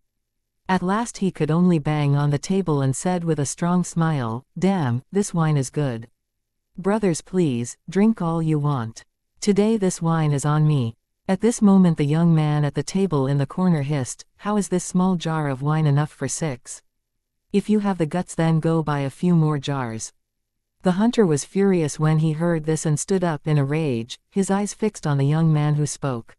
At last he could only bang on the table and said with a strong smile, "Damn, this wine is good. Brothers, please, drink all you want. Today this wine is on me." At this moment the young man at the table in the corner hissed, "How is this small jar of wine enough for 6? If you have the guts, then go buy a few more jars." The hunter was furious when he heard this and stood up in a rage, his eyes fixed on the young man who spoke.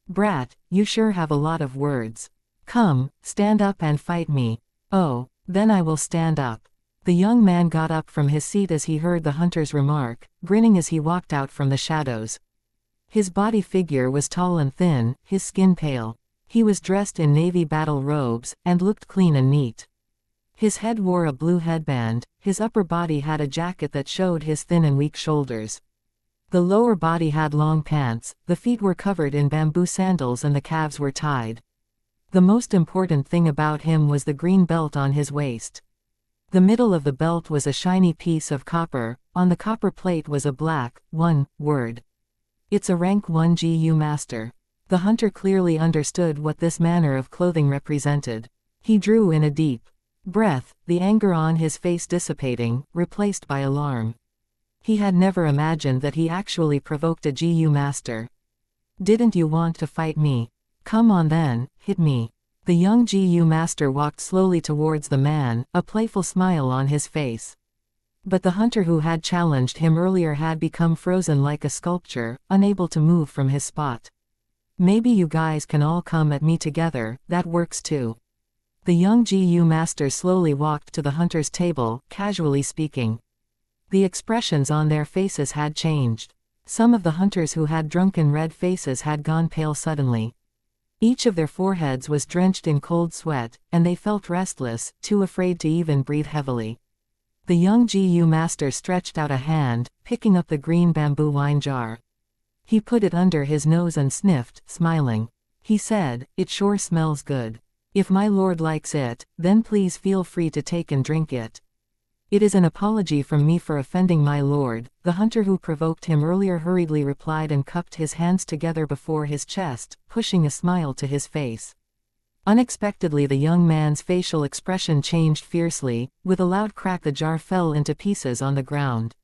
"Brat, you sure have a lot of words. Come, stand up and fight me." "Oh, then I will stand up." The young man got up from his seat as he heard the hunter's remark, grinning as he walked out from the shadows. His body figure was tall and thin, his skin pale. He was dressed in navy battle robes, and looked clean and neat. His head wore a blue headband, his upper body had a jacket that showed his thin and weak shoulders. The lower body had long pants, the feet were covered in bamboo sandals and the calves were tied. The most important thing about him was the green belt on his waist. The middle of the belt was a shiny piece of copper, on the copper plate was a black, one, word. It's a rank 1 GU master. The hunter clearly understood what this manner of clothing represented. He drew in a deep breath, the anger on his face dissipating, replaced by alarm. He had never imagined that he actually provoked a GU master. Didn't you want to fight me? Come on then, hit me. The young GU master walked slowly towards the man, a playful smile on his face. But the hunter who had challenged him earlier had become frozen like a sculpture, unable to move from his spot. Maybe you guys can all come at me together, that works too. The young GU master slowly walked to the hunter's table, casually speaking. The expressions on their faces had changed. Some of the hunters who had drunken red faces had gone pale suddenly. Each of their foreheads was drenched in cold sweat, and they felt restless, too afraid to even breathe heavily. The young GU master stretched out a hand, picking up the green bamboo wine jar. He put it under his nose and sniffed, smiling. He said, "It sure smells good. If my lord likes it, then please feel free to take and drink it." "It is an apology from me for offending my lord," the hunter who provoked him earlier hurriedly replied and cupped his hands together before his chest, pushing a smile to his face. Unexpectedly the young man's facial expression changed fiercely, with a loud crack the jar fell into pieces on the ground.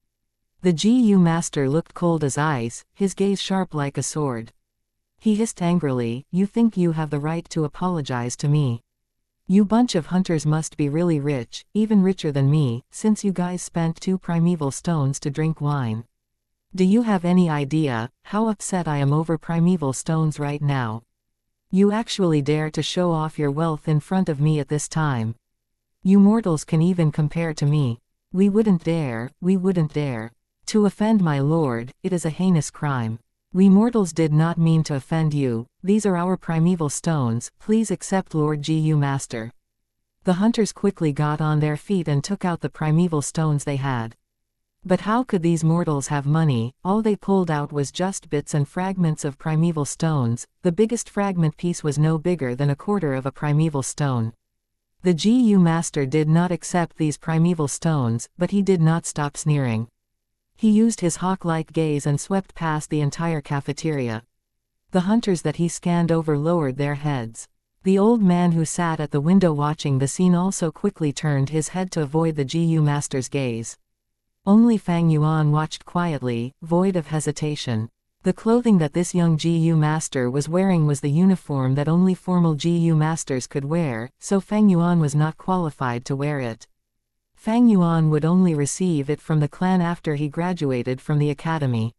The GU master looked cold as ice, his gaze sharp like a sword. He hissed angrily, "You think you have the right to apologize to me? You bunch of hunters must be really rich, even richer than me, since you guys spent 2 primeval stones to drink wine. Do you have any idea how upset I am over primeval stones right now? You actually dare to show off your wealth in front of me at this time? You mortals can even compare to me. We wouldn't dare, we wouldn't dare. To offend my lord, it is a heinous crime. We mortals did not mean to offend you, these are our primeval stones, please accept Lord GU Master." The hunters quickly got on their feet and took out the primeval stones they had. But how could these mortals have money? All they pulled out was just bits and fragments of primeval stones. The biggest fragment piece was no bigger than a quarter of a primeval stone. The GU Master did not accept these primeval stones, but he did not stop sneering. He used his hawk-like gaze and swept past the entire cafeteria. The hunters that he scanned over lowered their heads. The old man who sat at the window watching the scene also quickly turned his head to avoid the GU Master's gaze. Only Fang Yuan watched quietly, void of hesitation. The clothing that this young GU Master was wearing was the uniform that only formal GU Masters could wear, so Fang Yuan was not qualified to wear it. Fang Yuan would only receive it from the clan after he graduated from the academy.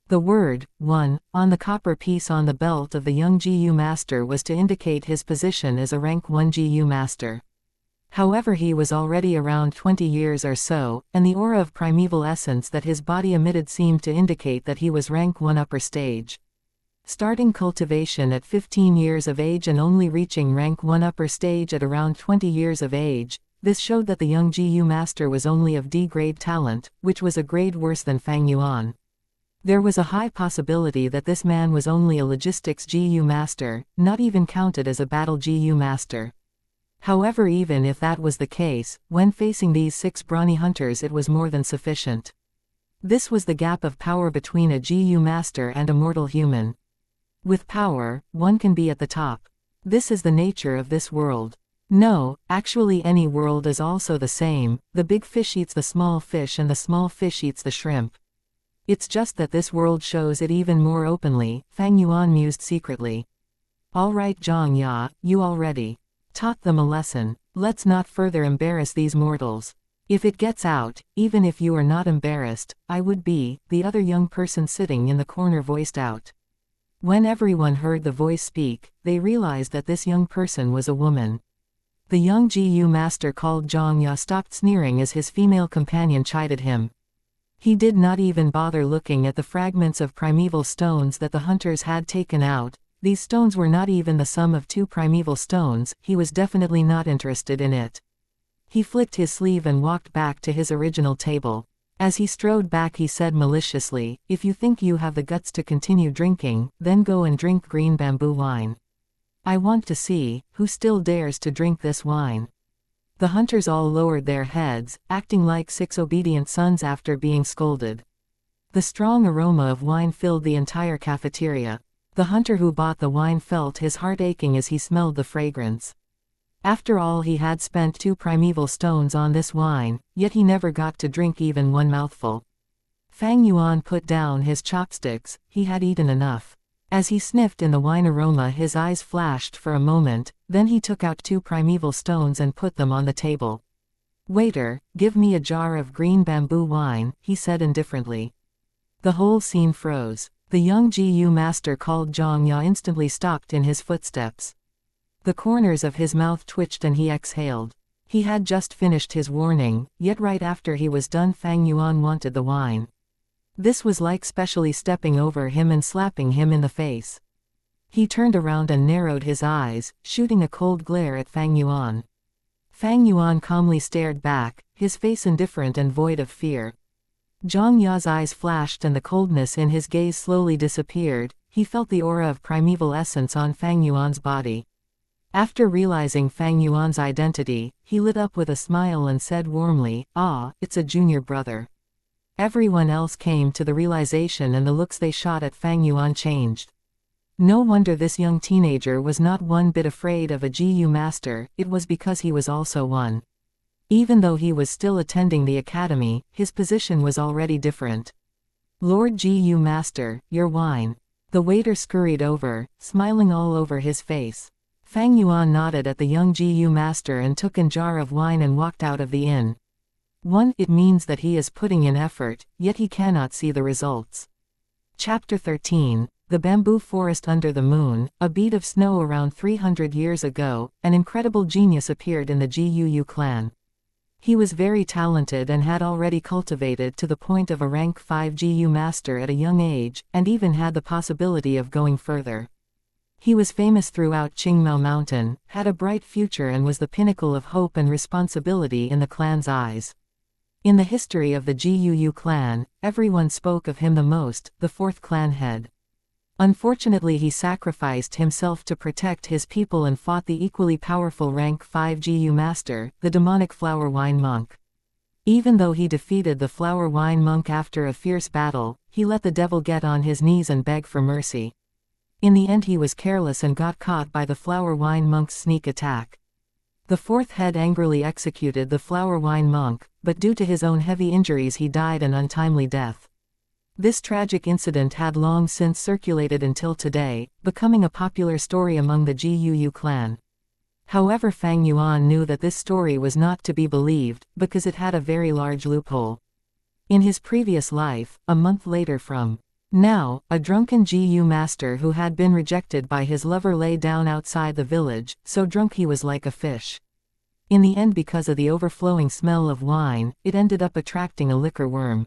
The word, 1, on the copper piece on the belt of the young GU Master was to indicate his position as a rank 1 GU Master. However, he was already around 20 years or so, and the aura of primeval essence that his body emitted seemed to indicate that he was rank 1 upper stage. Starting cultivation at 15 years of age and only reaching rank 1 upper stage at around 20 years of age, this showed that the young GU Master was only of D-grade talent, which was a grade worse than Fang Yuan. There was a high possibility that this man was only a logistics GU Master, not even counted as a battle GU Master. However, even if that was the case, when facing these 6 brawny hunters it was more than sufficient. This was the gap of power between a GU Master and a mortal human. With power, one can be at the top. This is the nature of this world. No, actually any world is also the same, the big fish eats the small fish and the small fish eats the shrimp. It's just that this world shows it even more openly, Fang Yuan mused secretly. All right Xianxia, you already taught them a lesson. Let's not further embarrass these mortals. If it gets out, even if you are not embarrassed, I would be, the other young person sitting in the corner voiced out. When everyone heard the voice speak, they realized that this young person was a woman. The young GU Master called Xianxia stopped sneering as his female companion chided him. He did not even bother looking at the fragments of primeval stones that the hunters had taken out. These stones were not even the sum of 2 primeval stones, he was definitely not interested in it. He flicked his sleeve and walked back to his original table. As he strode back he said maliciously, "If you think you have the guts to continue drinking, then go and drink green bamboo wine. I want to see who still dares to drink this wine." The hunters all lowered their heads, acting like 6 obedient sons after being scolded. The strong aroma of wine filled the entire cafeteria. The hunter who bought the wine felt his heart aching as he smelled the fragrance. After all, he had spent 2 primeval stones on this wine, yet he never got to drink even one mouthful. Fang Yuan put down his chopsticks, he had eaten enough. As he sniffed in the wine aroma, his eyes flashed for a moment, then he took out 2 primeval stones and put them on the table. "Waiter, give me a jar of green bamboo wine," he said indifferently. The whole scene froze. The young GU master called Xianxia instantly stopped in his footsteps. The corners of his mouth twitched and he exhaled. He had just finished his warning, yet right after he was done Fang Yuan wanted the wine. This was like specially stepping over him and slapping him in the face. He turned around and narrowed his eyes, shooting a cold glare at Fang Yuan. Fang Yuan calmly stared back, his face indifferent and void of fear. Xianxia's eyes flashed and the coldness in his gaze slowly disappeared. He felt the aura of primeval essence on Fang Yuan's body. After realizing Fang Yuan's identity, he lit up with a smile and said warmly, "Ah, it's a junior brother." Everyone else came to the realization and the looks they shot at Fang Yuan changed. No wonder this young teenager was not one bit afraid of a GU master, it was because he was also one. Even though he was still attending the academy, his position was already different. "Lord GU Master, your wine." The waiter scurried over, smiling all over his face. Fang Yuan nodded at the young GU master and took a jar of wine and walked out of the inn. It means that he is putting in effort, yet he cannot see the results. Chapter 13. The Bamboo Forest Under the Moon. A bead of snow. Around 300 years ago, an incredible genius appeared in the GUU clan. He was very talented and had already cultivated to the point of a rank 5 GU master at a young age, and even had the possibility of going further. He was famous throughout Qingmao Mountain, had a bright future and was the pinnacle of hope and responsibility in the clan's eyes. In the history of the GUU clan, everyone spoke of him the most, the 4th clan head. Unfortunately, he sacrificed himself to protect his people and fought the equally powerful rank 5 GU master, the demonic flower wine monk. Even though he defeated the flower wine monk after a fierce battle, he let the devil get on his knees and beg for mercy. In the end, he was careless and got caught by the flower wine monk's sneak attack. The 4th head angrily executed the flower wine monk, but due to his own heavy injuries he died an untimely death. This tragic incident had long since circulated until today, becoming a popular story among the GUU clan. However, Fang Yuan knew that this story was not to be believed, because it had a very large loophole. In his previous life, a month later from now, a drunken GU master who had been rejected by his lover lay down outside the village, so drunk he was like a fish. In the end, because of the overflowing smell of wine, it ended up attracting a liquor worm.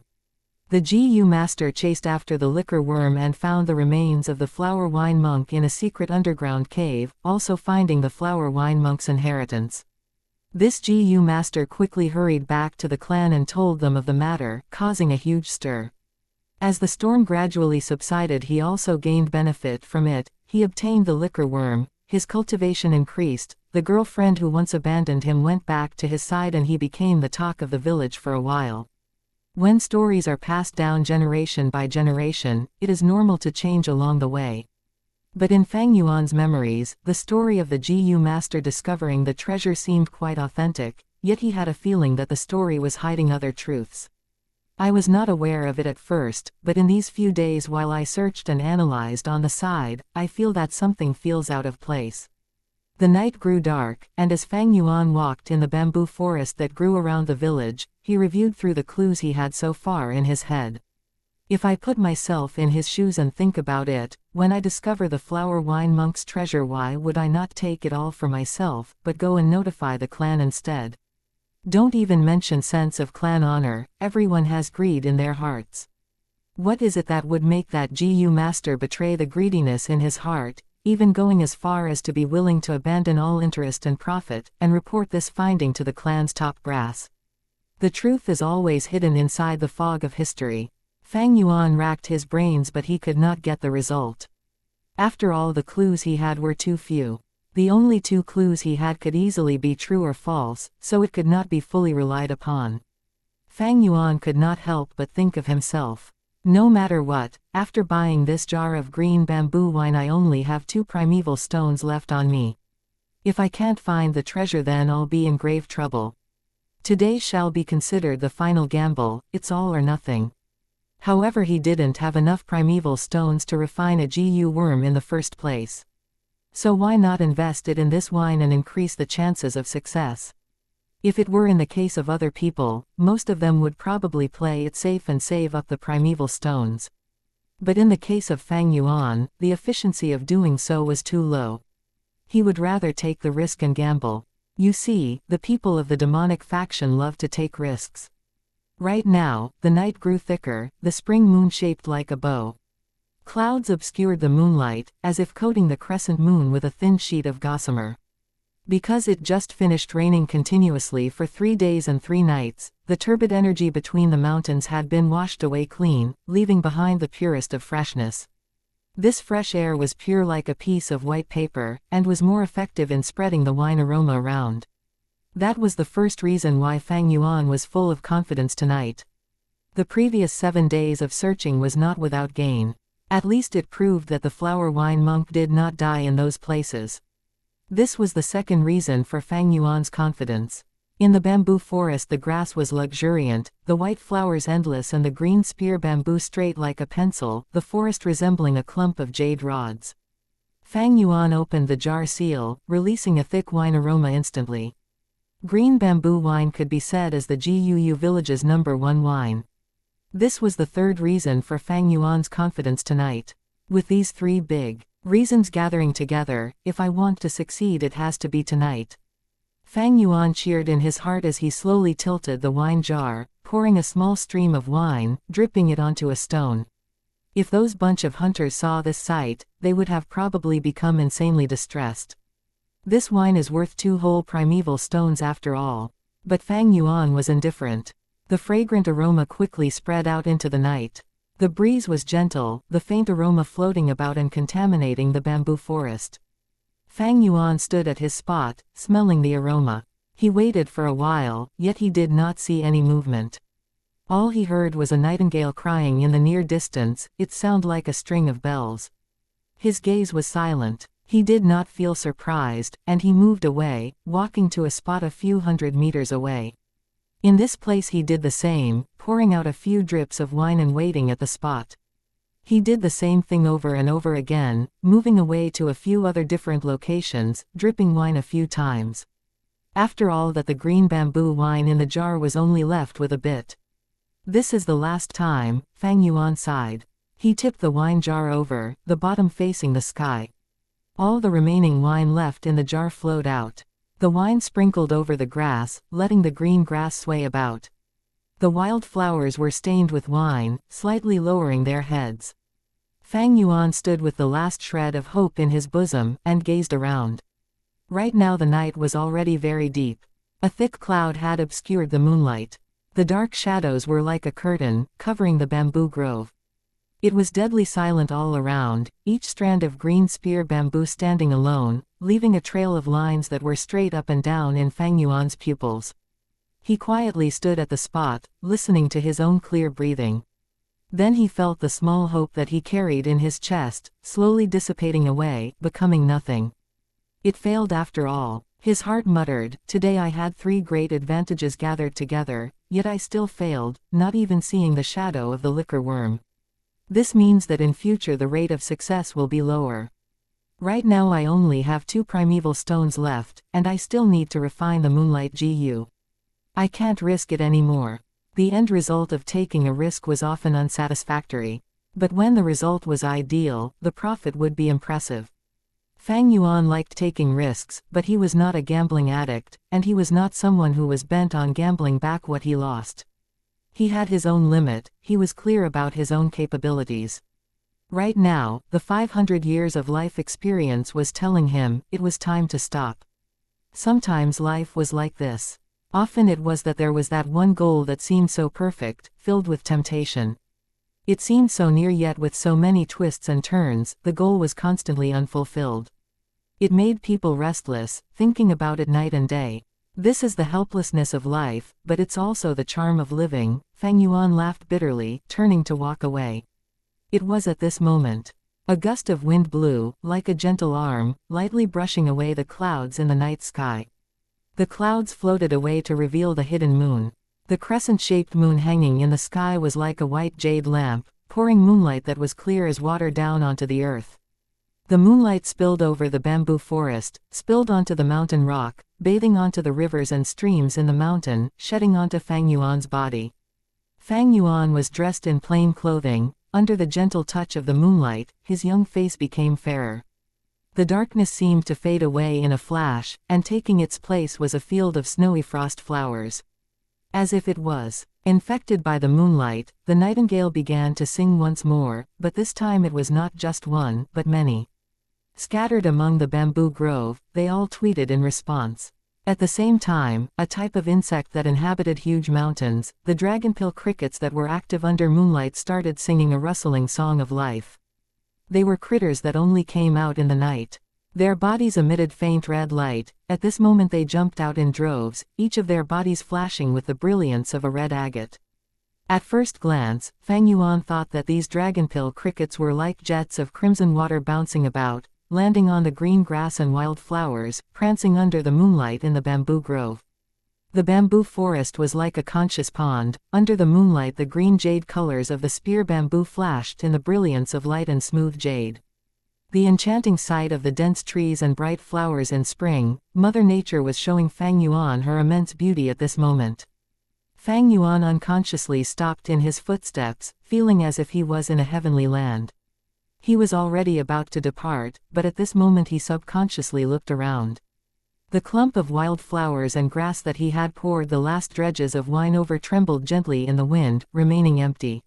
The GU master chased after the liquor worm and found the remains of the flower wine monk in a secret underground cave, also finding the flower wine monk's inheritance. This GU master quickly hurried back to the clan and told them of the matter, causing a huge stir. As the storm gradually subsided, he also gained benefit from it. He obtained the liquor worm, his cultivation increased, the girlfriend who once abandoned him went back to his side, and he became the talk of the village for a while. When stories are passed down generation by generation, it is normal to change along the way. But in Fang Yuan's memories, the story of the GU master discovering the treasure seemed quite authentic, yet he had a feeling that the story was hiding other truths. "I was not aware of it at first, but in these few days while I searched and analyzed on the side, I feel that something feels out of place." The night grew dark, and as Fang Yuan walked in the bamboo forest that grew around the village, he reviewed through the clues he had so far in his head. If I put myself in his shoes and think about it, when I discover the flower wine monk's treasure, why would I not take it all for myself, but go and notify the clan instead? Don't even mention sense of clan honor, everyone has greed in their hearts. What is it that would make that GU master betray the greediness in his heart, even going as far as to be willing to abandon all interest and profit, and report this finding to the clan's top brass? The truth is always hidden inside the fog of history. Fang Yuan racked his brains, but he could not get the result. After all, the clues he had were too few. The only two clues he had could easily be true or false, so it could not be fully relied upon. Fang Yuan could not help but think of himself. No matter what, after buying this jar of green bamboo wine I only have 2 primeval stones left on me. If I can't find the treasure then I'll be in grave trouble. Today shall be considered the final gamble, it's all or nothing. However, he didn't have enough primeval stones to refine a GU worm in the first place. So why not invest it in this wine and increase the chances of success? If it were in the case of other people, most of them would probably play it safe and save up the primeval stones. But in the case of Fang Yuan, the efficiency of doing so was too low. He would rather take the risk and gamble. You see, the people of the demonic faction love to take risks. Right now, the night grew thicker, the spring moon shaped like a bow. Clouds obscured the moonlight, as if coating the crescent moon with a thin sheet of gossamer. Because it just finished raining continuously for 3 days and 3 nights, the turbid energy between the mountains had been washed away clean, leaving behind the purest of freshness. This fresh air was pure like a piece of white paper, and was more effective in spreading the wine aroma around. That was the first reason why Fang Yuan was full of confidence tonight. The previous 7 days of searching was not without gain. At least it proved that the flower wine monk did not die in those places. This was the second reason for Fang Yuan's confidence. In the bamboo forest the grass was luxuriant, the white flowers endless and the green spear bamboo straight like a pencil, the forest resembling a clump of jade rods. Fang Yuan opened the jar seal, releasing a thick wine aroma instantly. Green bamboo wine could be said as the Guu village's #1 wine. This was the third reason for Fang Yuan's confidence tonight. With these 3 big reasons gathering together, if I want to succeed it has to be tonight. Fang Yuan cheered in his heart as he slowly tilted the wine jar, pouring a small stream of wine, dripping it onto a stone. If those bunch of hunters saw this sight, they would have probably become insanely distressed. This wine is worth 2 whole primeval stones after all. But Fang Yuan was indifferent. The fragrant aroma quickly spread out into the night. The breeze was gentle, the faint aroma floating about and contaminating the bamboo forest. Fang Yuan stood at his spot, smelling the aroma. He waited for a while, yet he did not see any movement. All he heard was a nightingale crying in the near distance, its sound like a string of bells. His gaze was silent. He did not feel surprised, and he moved away, walking to a spot a few hundred meters away. In this place he did the same, pouring out a few drips of wine and waiting at the spot. He did the same thing over and over again, moving away to a few other different locations, dripping wine a few times. After all that the green bamboo wine in the jar was only left with a bit. This is the last time, Fang Yuan sighed. He tipped the wine jar over, the bottom facing the sky. All the remaining wine left in the jar flowed out. The wine sprinkled over the grass, letting the green grass sway about. The wild flowers were stained with wine, slightly lowering their heads. Fang Yuan stood with the last shred of hope in his bosom, and gazed around. Right now the night was already very deep. A thick cloud had obscured the moonlight. The dark shadows were like a curtain, covering the bamboo grove. It was deadly silent all around, each strand of green spear bamboo standing alone, leaving a trail of lines that were straight up and down in Fang Yuan's pupils. He quietly stood at the spot, listening to his own clear breathing. Then he felt the small hope that he carried in his chest, slowly dissipating away, becoming nothing. It failed after all. His heart muttered, "Today I had 3 great advantages gathered together, yet I still failed, not even seeing the shadow of the liquor worm. This means that in future the rate of success will be lower. Right now I only have 2 primeval stones left, and I still need to refine the Moonlight GU. I can't risk it anymore." The end result of taking a risk was often unsatisfactory. But when the result was ideal, the profit would be impressive. Fang Yuan liked taking risks, but he was not a gambling addict, and he was not someone who was bent on gambling back what he lost. He had his own limit, he was clear about his own capabilities. Right now, the 500 years of life experience was telling him, it was time to stop. Sometimes life was like this. Often it was that there was that one goal that seemed so perfect, filled with temptation. It seemed so near yet with so many twists and turns, the goal was constantly unfulfilled. It made people restless, thinking about it night and day. This is the helplessness of life, but it's also the charm of living. Fang Yuan laughed bitterly, turning to walk away. It was at this moment. A gust of wind blew, like a gentle arm, lightly brushing away the clouds in the night sky. The clouds floated away to reveal the hidden moon. The crescent-shaped moon hanging in the sky was like a white jade lamp, pouring moonlight that was clear as water down onto the earth. The moonlight spilled over the bamboo forest, spilled onto the mountain rock, bathing onto the rivers and streams in the mountain, shedding onto Fang Yuan's body. Fang Yuan was dressed in plain clothing. Under the gentle touch of the moonlight, his young face became fairer. The darkness seemed to fade away in a flash, and taking its place was a field of snowy frost flowers. As if it was infected by the moonlight, the nightingale began to sing once more, but this time it was not just one, but many. Scattered among the bamboo grove, they all tweeted in response. At the same time, a type of insect that inhabited huge mountains, the dragonpill crickets that were active under moonlight, started singing a rustling song of life. They were critters that only came out in the night. Their bodies emitted faint red light. At this moment they jumped out in droves, each of their bodies flashing with the brilliance of a red agate. At first glance, Fang Yuan thought that these dragonpill crickets were like jets of crimson water bouncing about, landing on the green grass and wild flowers, prancing under the moonlight in the bamboo grove. The bamboo forest was like a conscious pond. Under the moonlight the green jade colors of the spear bamboo flashed in the brilliance of light and smooth jade. The enchanting sight of the dense trees and bright flowers in spring, Mother Nature was showing Fang Yuan her immense beauty at this moment. Fang Yuan unconsciously stopped in his footsteps, feeling as if he was in a heavenly land. He was already about to depart, but at this moment he subconsciously looked around. The clump of wild flowers and grass that he had poured the last dredges of wine over trembled gently in the wind, remaining empty.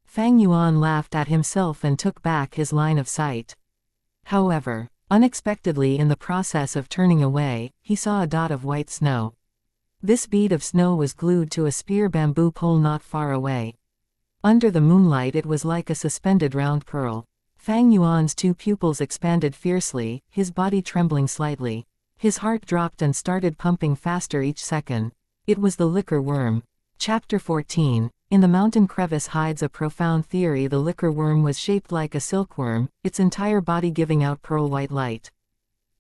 Fang Yuan laughed at himself and took back his line of sight. However, unexpectedly in the process of turning away, he saw a dot of white snow. This bead of snow was glued to a spear bamboo pole not far away. Under the moonlight it was like a suspended round pearl. Fang Yuan's two pupils expanded fiercely, his body trembling slightly. His heart dropped and started pumping faster each second. It was the liquor worm. Chapter 14. In the mountain crevice hides a profound theory. The liquor worm was shaped like a silkworm, its entire body giving out pearl-white light.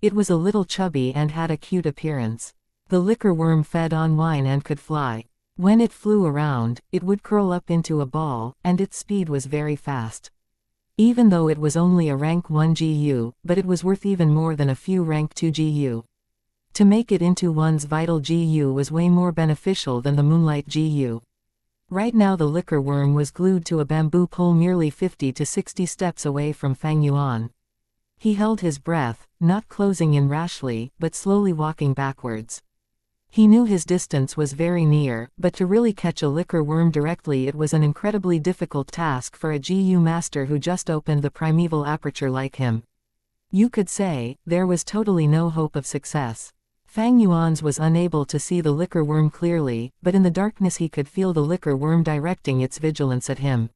It was a little chubby and had a cute appearance. The liquor worm fed on wine and could fly. When it flew around, it would curl up into a ball, and its speed was very fast. Even though it was only a rank 1 GU, but it was worth even more than a few rank 2 GU. To make it into one's vital GU was way more beneficial than the moonlight GU. Right now the liquor worm was glued to a bamboo pole merely 50 to 60 steps away from Fang Yuan. He held his breath, not closing in rashly, but slowly walking backwards. He knew his distance was very near, but to really catch a liquor worm directly it was an incredibly difficult task for a GU master who just opened the primeval aperture like him. You could say, there was totally no hope of success. Fang Yuan's was unable to see the liquor worm clearly, but in the darkness he could feel the liquor worm directing its vigilance at him.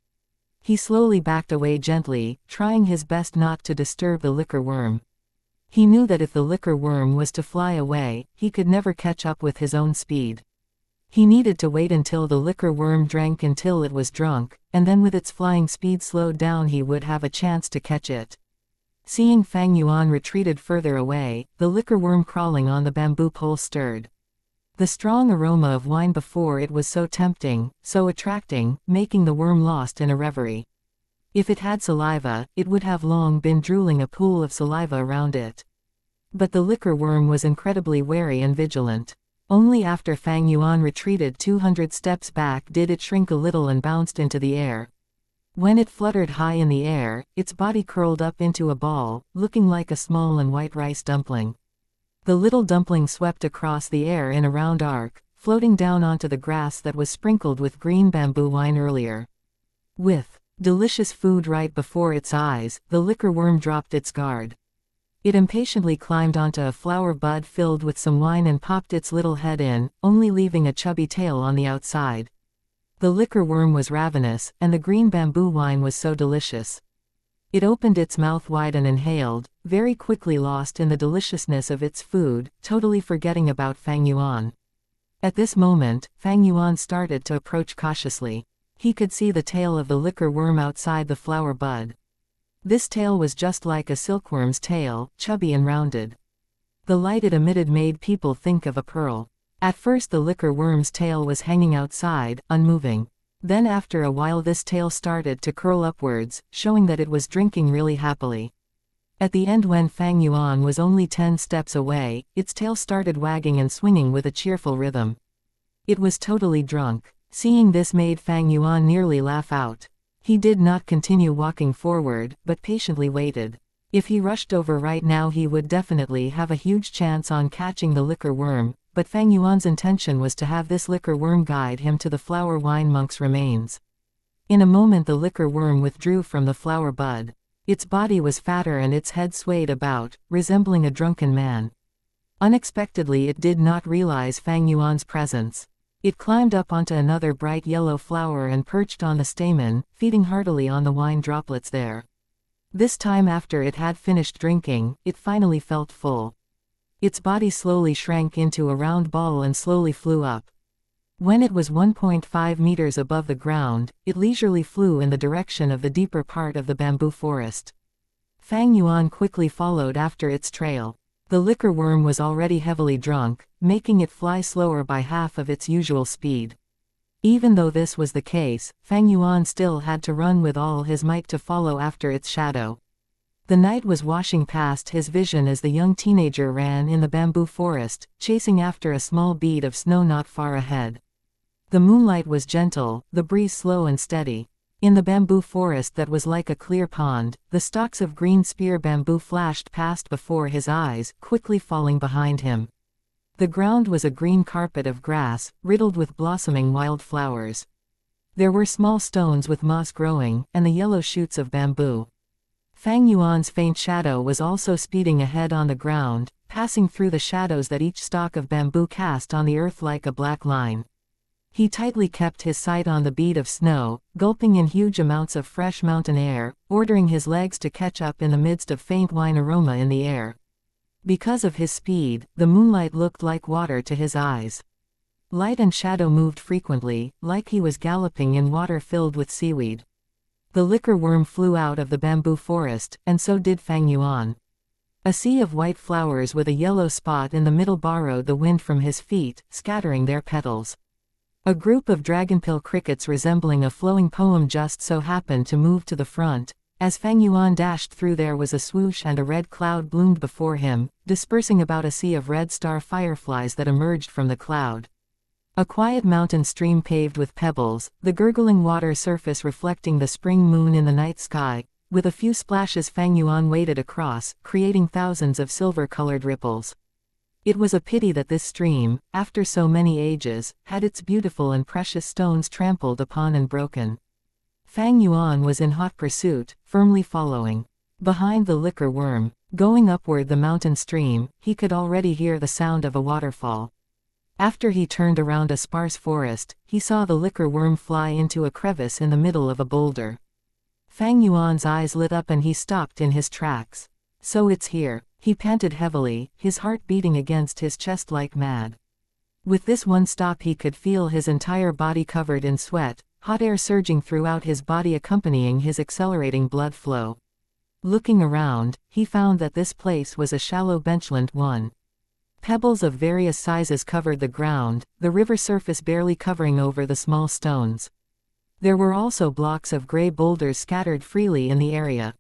He slowly backed away gently, trying his best not to disturb the liquor worm. He knew that if the liquor worm was to fly away, he could never catch up with his own speed. He needed to wait until the liquor worm drank until it was drunk, and then with its flying speed slowed down he would have a chance to catch it. Seeing Fang Yuan retreated further away, the liquor worm crawling on the bamboo pole stirred. The strong aroma of wine before it was so tempting, so attracting, making the worm lost in a reverie. If it had saliva, it would have long been drooling a pool of saliva around it. But the liquor worm was incredibly wary and vigilant. Only after Fang Yuan retreated 200 steps back did it shrink a little and bounced into the air. When it fluttered high in the air, its body curled up into a ball, looking like a small and white rice dumpling. The little dumpling swept across the air in a round arc, floating down onto the grass that was sprinkled with green bamboo wine earlier. With delicious food right before its eyes, the liquor worm dropped its guard. It impatiently climbed onto a flower bud filled with some wine and popped its little head in, only leaving a chubby tail on the outside. The liquor worm was ravenous, and the green bamboo wine was so delicious. It opened its mouth wide and inhaled, very quickly lost in the deliciousness of its food, totally forgetting about Fang Yuan. At this moment, Fang Yuan started to approach cautiously. He could see the tail of the liquor worm outside the flower bud. This tail was just like a silkworm's tail, chubby and rounded. The light it emitted made people think of a pearl. At first the liquor worm's tail was hanging outside, unmoving. Then after a while this tail started to curl upwards, showing that it was drinking really happily. At the end, when Fang Yuan was only 10 steps away, its tail started wagging and swinging with a cheerful rhythm. It was totally drunk. Seeing this made Fang Yuan nearly laugh out. He did not continue walking forward, but patiently waited. If he rushed over right now he would definitely have a huge chance on catching the liquor worm, but Fang Yuan's intention was to have this liquor worm guide him to the flower wine monk's remains. In a moment the liquor worm withdrew from the flower bud. Its body was fatter and its head swayed about, resembling a drunken man. Unexpectedly it did not realize Fang Yuan's presence. It climbed up onto another bright yellow flower and perched on the stamen, feeding heartily on the wine droplets there. This time after it had finished drinking, it finally felt full. Its body slowly shrank into a round ball and slowly flew up. When it was 1.5 meters above the ground, it leisurely flew in the direction of the deeper part of the bamboo forest. Fang Yuan quickly followed after its trail. The liquor worm was already heavily drunk, making it fly slower by half of its usual speed. Even though this was the case, Fang Yuan still had to run with all his might to follow after its shadow. The night was washing past his vision as the young teenager ran in the bamboo forest, chasing after a small bead of snow not far ahead. The moonlight was gentle, the breeze slow and steady. In the bamboo forest that was like a clear pond, the stalks of green spear bamboo flashed past before his eyes, quickly falling behind him. The ground was a green carpet of grass, riddled with blossoming wild flowers. There were small stones with moss growing, and the yellow shoots of bamboo. Fang Yuan's faint shadow was also speeding ahead on the ground, passing through the shadows that each stalk of bamboo cast on the earth like a black line. He tightly kept his sight on the bead of snow, gulping in huge amounts of fresh mountain air, ordering his legs to catch up in the midst of faint wine aroma in the air. Because of his speed, the moonlight looked like water to his eyes. Light and shadow moved frequently, like he was galloping in water filled with seaweed. The liquor worm flew out of the bamboo forest, and so did Fang Yuan. A sea of white flowers with a yellow spot in the middle borrowed the wind from his feet, scattering their petals. A group of dragonpill crickets resembling a flowing poem just so happened to move to the front. As Fang Yuan dashed through there was a swoosh and a red cloud bloomed before him, dispersing about a sea of red star fireflies that emerged from the cloud. A quiet mountain stream paved with pebbles, the gurgling water surface reflecting the spring moon in the night sky. With a few splashes Fang Yuan waded across, creating thousands of silver-colored ripples. It was a pity that this stream, after so many ages, had its beautiful and precious stones trampled upon and broken. Fang Yuan was in hot pursuit, firmly following. Behind the liquor worm, going upward the mountain stream, he could already hear the sound of a waterfall. After he turned around a sparse forest, he saw the liquor worm fly into a crevice in the middle of a boulder. Fang Yuan's eyes lit up and he stopped in his tracks. So it's here. He panted heavily, his heart beating against his chest like mad. With this one stop he could feel his entire body covered in sweat, hot air surging throughout his body accompanying his accelerating blood flow. Looking around, he found that this place was a shallow benchland one. Pebbles of various sizes covered the ground, the river surface barely covering over the small stones. There were also blocks of gray boulders scattered freely in the area.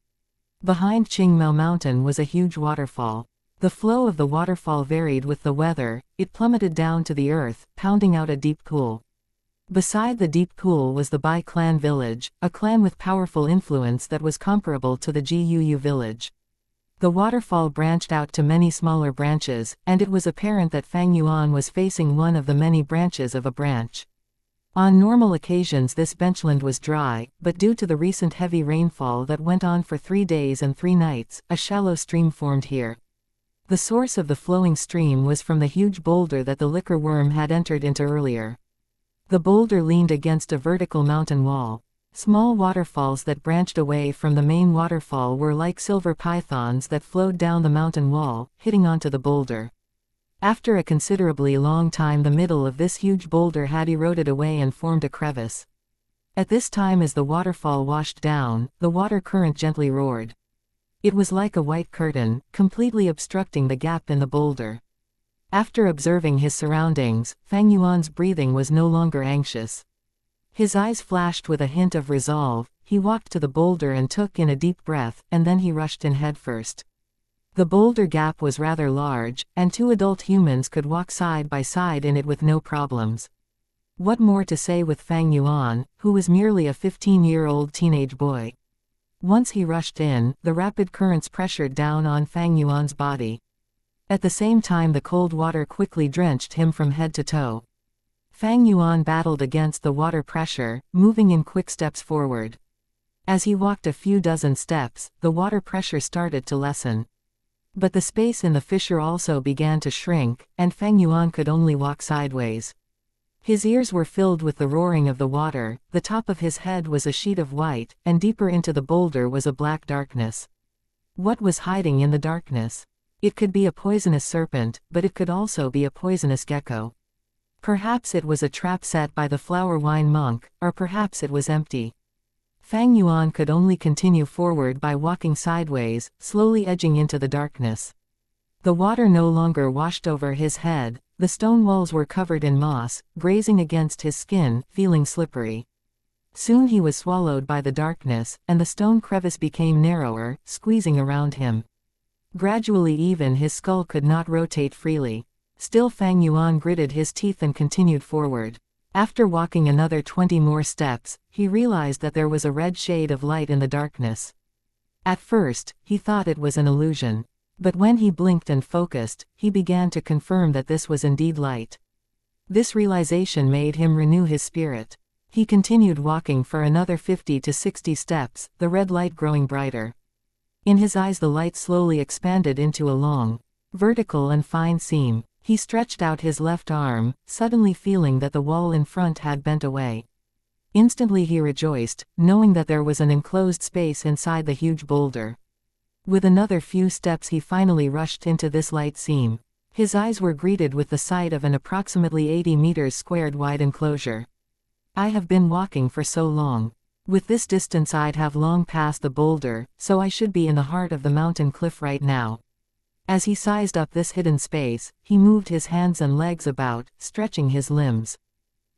Behind Qingmao Mountain was a huge waterfall. The flow of the waterfall varied with the weather, it plummeted down to the earth, pounding out a deep pool. Beside the deep pool was the Bai clan village, a clan with powerful influence that was comparable to the Guu village. The waterfall branched out to many smaller branches, and it was apparent that Fang Yuan was facing one of the many branches of a branch. On normal occasions this benchland was dry, but due to the recent heavy rainfall that went on for 3 days and 3 nights, a shallow stream formed here. The source of the flowing stream was from the huge boulder that the liquor worm had entered into earlier. The boulder leaned against a vertical mountain wall. Small waterfalls that branched away from the main waterfall were like silver pythons that flowed down the mountain wall, hitting onto the boulder. After a considerably long time, the middle of this huge boulder had eroded away and formed a crevice. At this time, as the waterfall washed down, the water current gently roared. It was like a white curtain, completely obstructing the gap in the boulder. After observing his surroundings, Fang Yuan's breathing was no longer anxious. His eyes flashed with a hint of resolve. He walked to the boulder and took in a deep breath, and then he rushed in headfirst. The boulder gap was rather large, and 2 adult humans could walk side by side in it with no problems. What more to say with Fang Yuan, who was merely a 15-year-old teenage boy? Once he rushed in, the rapid currents pressured down on Fang Yuan's body. At the same time, the cold water quickly drenched him from head to toe. Fang Yuan battled against the water pressure, moving in quick steps forward. As he walked a few dozen steps, the water pressure started to lessen. But the space in the fissure also began to shrink, and Fang Yuan could only walk sideways. His ears were filled with the roaring of the water, the top of his head was a sheet of white, and deeper into the boulder was a black darkness. What was hiding in the darkness? It could be a poisonous serpent, but it could also be a poisonous gecko. Perhaps it was a trap set by the flower wine monk, or perhaps it was empty. Fang Yuan could only continue forward by walking sideways, slowly edging into the darkness. The water no longer washed over his head. The stone walls were covered in moss, grazing against his skin, feeling slippery. Soon he was swallowed by the darkness, and the stone crevice became narrower, squeezing around him. Gradually even his skull could not rotate freely. Still Fang Yuan gritted his teeth and continued forward. After walking another 20 more steps, he realized that there was a red shade of light in the darkness. At first, he thought it was an illusion. But when he blinked and focused, he began to confirm that this was indeed light. This realization made him renew his spirit. He continued walking for another 50 to 60 steps, the red light growing brighter. In his eyes the light slowly expanded into a long, vertical and fine seam. He stretched out his left arm, suddenly feeling that the wall in front had bent away. Instantly he rejoiced, knowing that there was an enclosed space inside the huge boulder. With another few steps he finally rushed into this light seam. His eyes were greeted with the sight of an approximately 80 meters squared wide enclosure. I have been walking for so long. With this distance I'd have long passed the boulder, so I should be in the heart of the mountain cliff right now. As he sized up this hidden space, he moved his hands and legs about, stretching his limbs.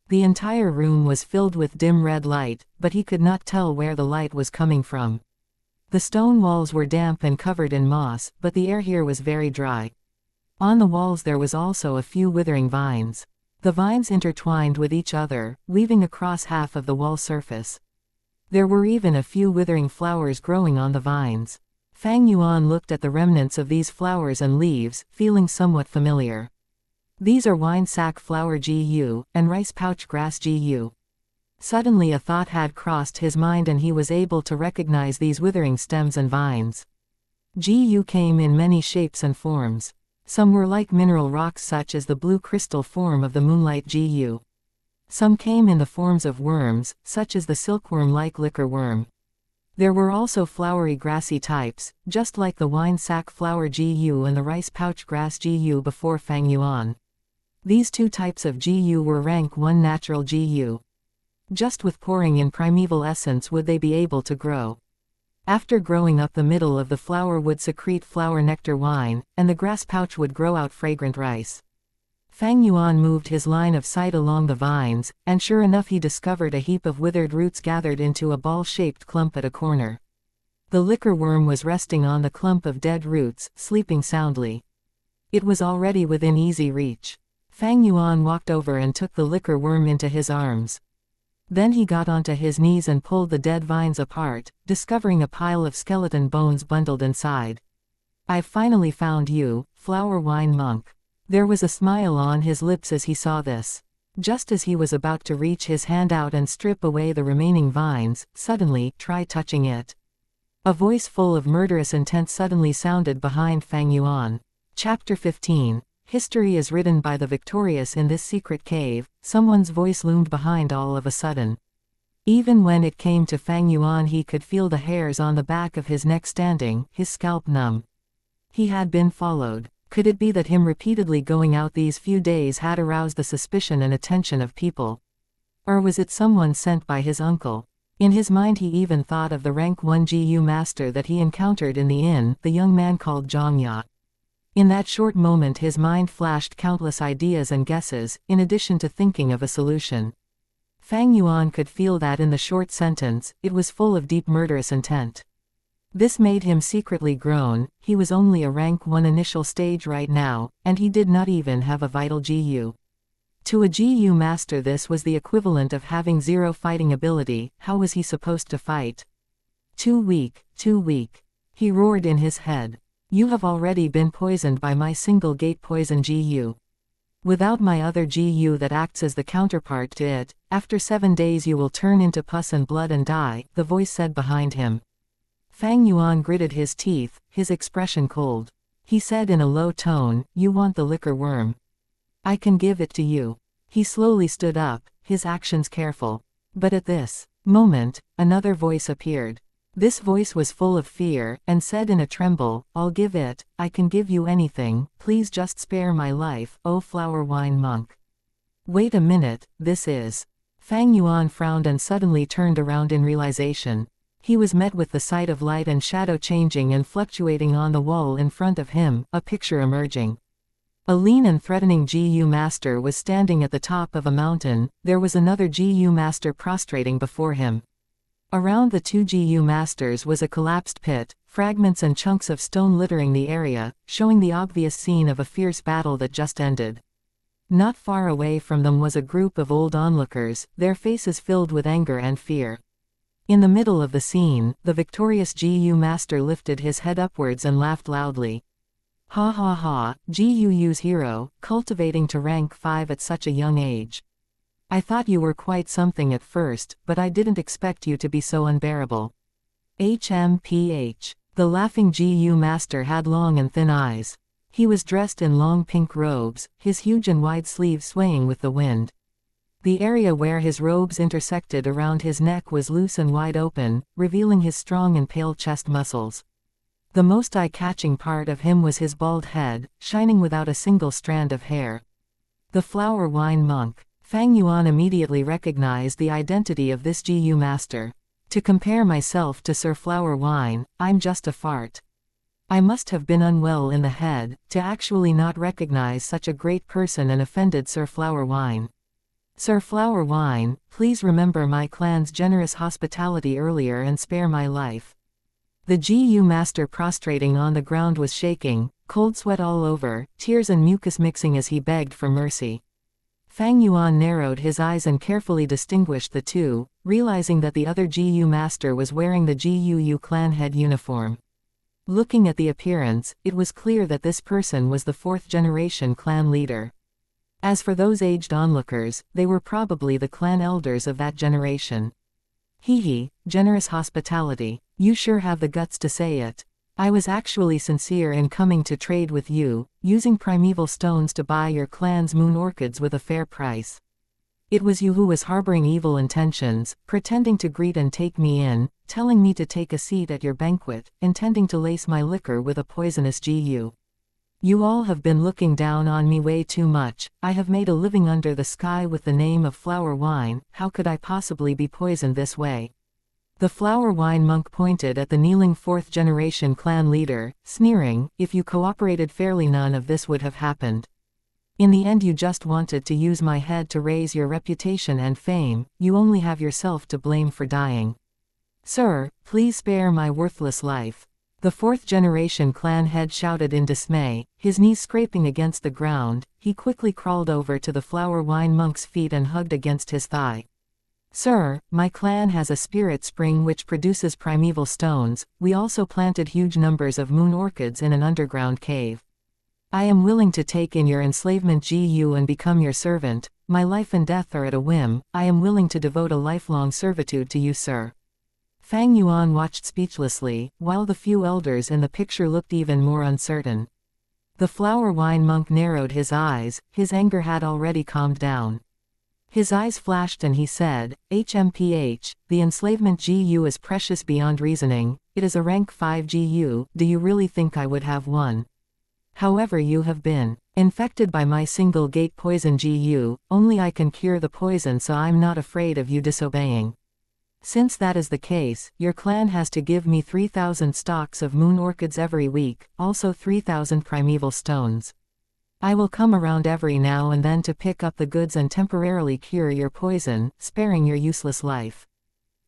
The entire room was filled with dim red light, but he could not tell where the light was coming from. The stone walls were damp and covered in moss, but the air here was very dry. On the walls there was also a few withering vines. The vines intertwined with each other, weaving across half of the wall surface. There were even a few withering flowers growing on the vines. Fang Yuan looked at the remnants of these flowers and leaves, feeling somewhat familiar. These are wine sack flower Gu, and rice pouch grass Gu. Suddenly a thought had crossed his mind and he was able to recognize these withering stems and vines. Gu came in many shapes and forms. Some were like mineral rocks such as the blue crystal form of the moonlight Gu. Some came in the forms of worms, such as the silkworm-like liquor worm. There were also flowery grassy types, just like the wine sack flower Gu and the rice pouch grass Gu before Fang Yuan. These 2 types of Gu were rank 1 natural Gu. Just with pouring in primeval essence would they be able to grow. After growing up, the middle of the flower would secrete flower nectar wine, and the grass pouch would grow out fragrant rice. Fang Yuan moved his line of sight along the vines, and sure enough he discovered a heap of withered roots gathered into a ball-shaped clump at a corner. The liquor worm was resting on the clump of dead roots, sleeping soundly. It was already within easy reach. Fang Yuan walked over and took the liquor worm into his arms. Then he got onto his knees and pulled the dead vines apart, discovering a pile of skeleton bones bundled inside. "I've finally found you, flower wine monk." There was a smile on his lips as he saw this. Just as he was about to reach his hand out and strip away the remaining vines, suddenly, "Try touching it." A voice full of murderous intent suddenly sounded behind Fang Yuan. Chapter 15. History is written by the victorious in this secret cave. Someone's voice loomed behind all of a sudden. Even when it came to Fang Yuan, he could feel the hairs on the back of his neck standing, his scalp numb. He had been followed. Could it be that him repeatedly going out these few days had aroused the suspicion and attention of people? Or was it someone sent by his uncle? In his mind he even thought of the rank 1 GU master that he encountered in the inn, the young man called Xianxia. In that short moment his mind flashed countless ideas and guesses, in addition to thinking of a solution. Fang Yuan could feel that in the short sentence, it was full of deep murderous intent. This made him secretly groan. He was only a rank 1 initial stage right now, and he did not even have a vital GU. To a GU master this was the equivalent of having 0 fighting ability. How was he supposed to fight? Too weak, too weak. He roared in his head. You have already been poisoned by my single gate poison GU. Without my other GU that acts as the counterpart to it, after 7 days you will turn into pus and blood and die, the voice said behind him. Fang Yuan gritted his teeth, his expression cold. He said in a low tone, you want the liquor worm? I can give it to you. He slowly stood up, his actions careful. But at this moment, another voice appeared. This voice was full of fear, and said in a tremble, I'll give it, I can give you anything, please just spare my life, oh flower wine monk. Wait a minute, this is... Fang Yuan frowned and suddenly turned around in realization. He was met with the sight of light and shadow changing and fluctuating on the wall in front of him, a picture emerging. A lean and threatening GU master was standing at the top of a mountain. There was another GU master prostrating before him. Around the 2 GU masters was a collapsed pit, fragments and chunks of stone littering the area, showing the obvious scene of a fierce battle that just ended. Not far away from them was a group of old onlookers, their faces filled with anger and fear. In the middle of the scene, the victorious GU master lifted his head upwards and laughed loudly. Ha ha ha, GU's hero, cultivating to rank 5 at such a young age. I thought you were quite something at first, but I didn't expect you to be so unbearable. HMPH. The laughing GU master had long and thin eyes. He was dressed in long pink robes, his huge and wide sleeves swaying with the wind. The area where his robes intersected around his neck was loose and wide open, revealing his strong and pale chest muscles. The most eye-catching part of him was his bald head, shining without a single strand of hair. The flower wine monk. Fang Yuan immediately recognized the identity of this GU master. To compare myself to Sir Flower Wine, I'm just a fart. I must have been unwell in the head, to actually not recognize such a great person and offended Sir Flower Wine. Sir Flower Wine, please remember my clan's generous hospitality earlier and spare my life. The GU master prostrating on the ground was shaking, cold sweat all over, tears and mucus mixing as he begged for mercy. Fang Yuan narrowed his eyes and carefully distinguished the two, realizing that the other GU master was wearing the GUU clan head uniform. Looking at the appearance, it was clear that this person was the 4th generation clan leader. As for those aged onlookers, they were probably the clan elders of that generation. Hee, generous hospitality, you sure have the guts to say it. I was actually sincere in coming to trade with you, using primeval stones to buy your clan's moon orchids with a fair price. It was you who was harboring evil intentions, pretending to greet and take me in, telling me to take a seat at your banquet, intending to lace my liquor with a poisonous GU. You all have been looking down on me way too much. I have made a living under the sky with the name of flower wine. How could I possibly be poisoned this way? The flower wine monk pointed at the kneeling 4th generation clan leader, sneering, if you cooperated fairly none of this would have happened. In the end you just wanted to use my head to raise your reputation and fame, you only have yourself to blame for dying. Sir, please spare my worthless life. The 4th generation clan head shouted in dismay, his knees scraping against the ground. He quickly crawled over to the flower wine monk's feet and hugged against his thigh. Sir, my clan has a spirit spring which produces primeval stones. We also planted huge numbers of moon orchids in an underground cave. I am willing to take in your enslavement GU and become your servant. My life and death are at a whim. I am willing to devote a lifelong servitude to you, sir. Fang Yuan watched speechlessly, while the few elders in the picture looked even more uncertain. The flower wine monk narrowed his eyes, his anger had already calmed down. His eyes flashed and he said, HMPH, the enslavement GU is precious beyond reasoning, it is a rank 5 GU, do you really think I would have one? However, you have been infected by my single gate poison GU, only I can cure the poison, so I'm not afraid of you disobeying. Since that is the case, your clan has to give me 3,000 stalks of moon orchids every week, also 3,000 primeval stones. I will come around every now and then to pick up the goods and temporarily cure your poison, sparing your useless life.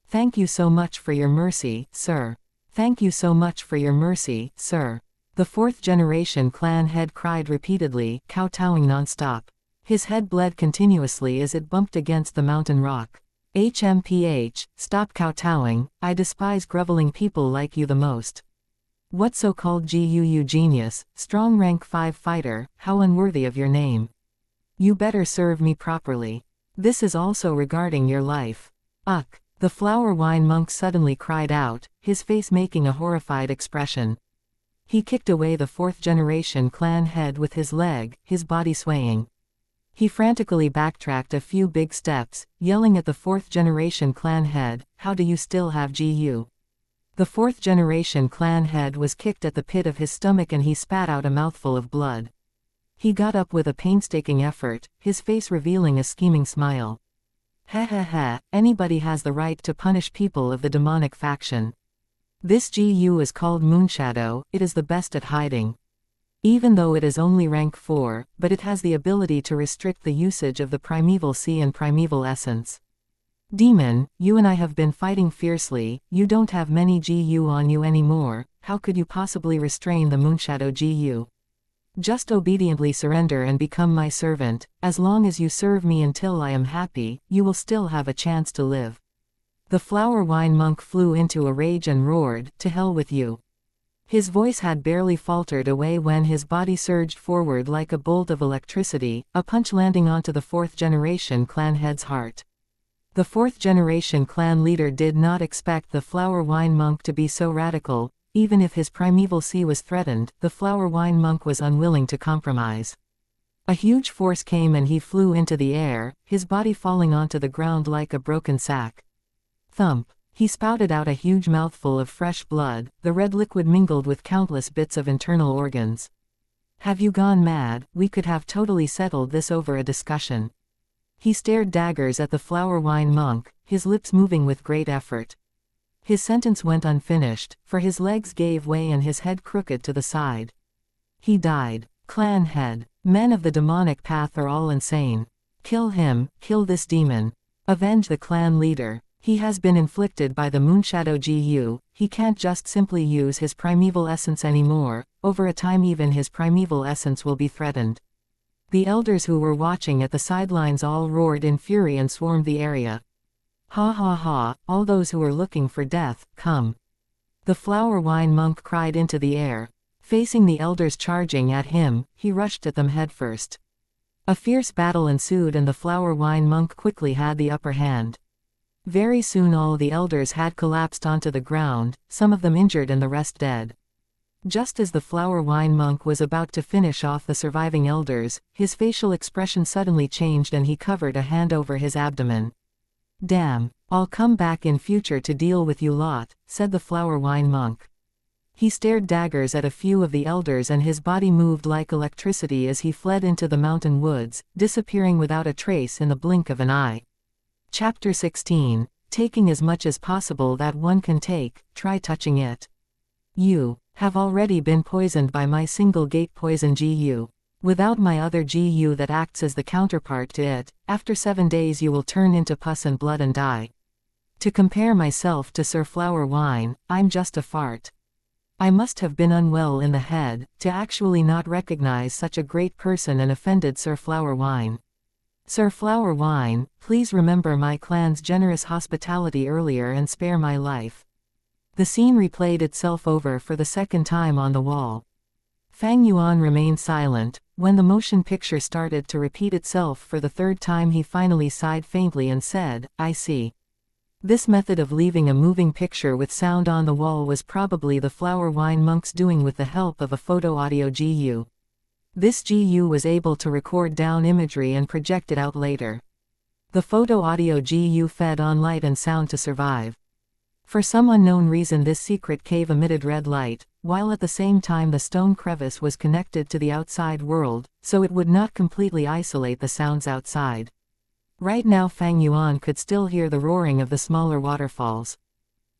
Thank you so much for your mercy, sir. Thank you so much for your mercy, sir. The fourth generation clan head cried repeatedly, kowtowing non-stop. His head bled continuously as it bumped against the mountain rock. HMPH, stop kowtowing, I despise groveling people like you the most. What so-called GUU genius, strong rank 5 fighter, how unworthy of your name. You better serve me properly. This is also regarding your life. Ugh! The flower wine monk suddenly cried out, his face making a horrified expression. He kicked away the fourth generation clan head with his leg, his body swaying. He frantically backtracked a few big steps, yelling at the fourth generation clan head, how do you still have GU? The fourth generation clan head was kicked at the pit of his stomach and he spat out a mouthful of blood. He got up with a painstaking effort, his face revealing a scheming smile. Ha ha ha, anybody has the right to punish people of the demonic faction. This GU is called Moonshadow, it is the best at hiding. Even though it is only rank 4, but it has the ability to restrict the usage of the primeval sea and primeval essence. Demon, you and I have been fighting fiercely, you don't have many GU on you anymore, how could you possibly restrain the Moonshadow GU? Just obediently surrender and become my servant, as long as you serve me until I am happy, you will still have a chance to live. The flower wine monk flew into a rage and roared, to hell with you. His voice had barely faltered away when his body surged forward like a bolt of electricity, a punch landing onto the fourth generation clan head's heart. The fourth generation clan leader did not expect the flower wine monk to be so radical. Even if his primeval sea was threatened, the flower wine monk was unwilling to compromise. A huge force came and he flew into the air, his body falling onto the ground like a broken sack. Thump! He spouted out a huge mouthful of fresh blood, the red liquid mingled with countless bits of internal organs. Have you gone mad? We could have totally settled this over a discussion. He stared daggers at the flower wine monk, his lips moving with great effort. His sentence went unfinished, for his legs gave way and his head crooked to the side. He died. Clan head. Men of the demonic path are all insane. Kill him, kill this demon. Avenge the clan leader. He has been inflicted by the Moonshadow GU, he can't just simply use his primeval essence anymore, over a time even his primeval essence will be threatened. The elders who were watching at the sidelines all roared in fury and swarmed the area. Ha ha ha, all those who are looking for death, come. The flower wine monk cried into the air. Facing the elders charging at him, he rushed at them headfirst. A fierce battle ensued and the flower wine monk quickly had the upper hand. Very soon all the elders had collapsed onto the ground, some of them injured and the rest dead. Just as the flower wine monk was about to finish off the surviving elders, his facial expression suddenly changed and he covered a hand over his abdomen. Damn, I'll come back in future to deal with you lot, said the flower wine monk. He stared daggers at a few of the elders and his body moved like electricity as he fled into the mountain woods, disappearing without a trace in the blink of an eye. Chapter 16, Taking as much as possible that one can take, try touching it. You have already been poisoned by my single gate poison GU. Without my other GU that acts as the counterpart to it, after 7 days you will turn into pus and blood and die. To compare myself to Sir Flower Wine, I'm just a fart. I must have been unwell in the head, to actually not recognize such a great person and offended Sir Flower Wine. Sir Flower Wine, please remember my clan's generous hospitality earlier and spare my life. The scene replayed itself over for the second time on the wall. Fang Yuan remained silent. When the motion picture started to repeat itself for the third time he finally sighed faintly and said, I see. This method of leaving a moving picture with sound on the wall was probably the flower wine monk's doing with the help of a photo-audio GU. This GU was able to record down imagery and project it out later. The photo-audio GU fed on light and sound to survive. For some unknown reason this secret cave emitted red light, while at the same time the stone crevice was connected to the outside world, so it would not completely isolate the sounds outside. Right now Fang Yuan could still hear the roaring of the smaller waterfalls.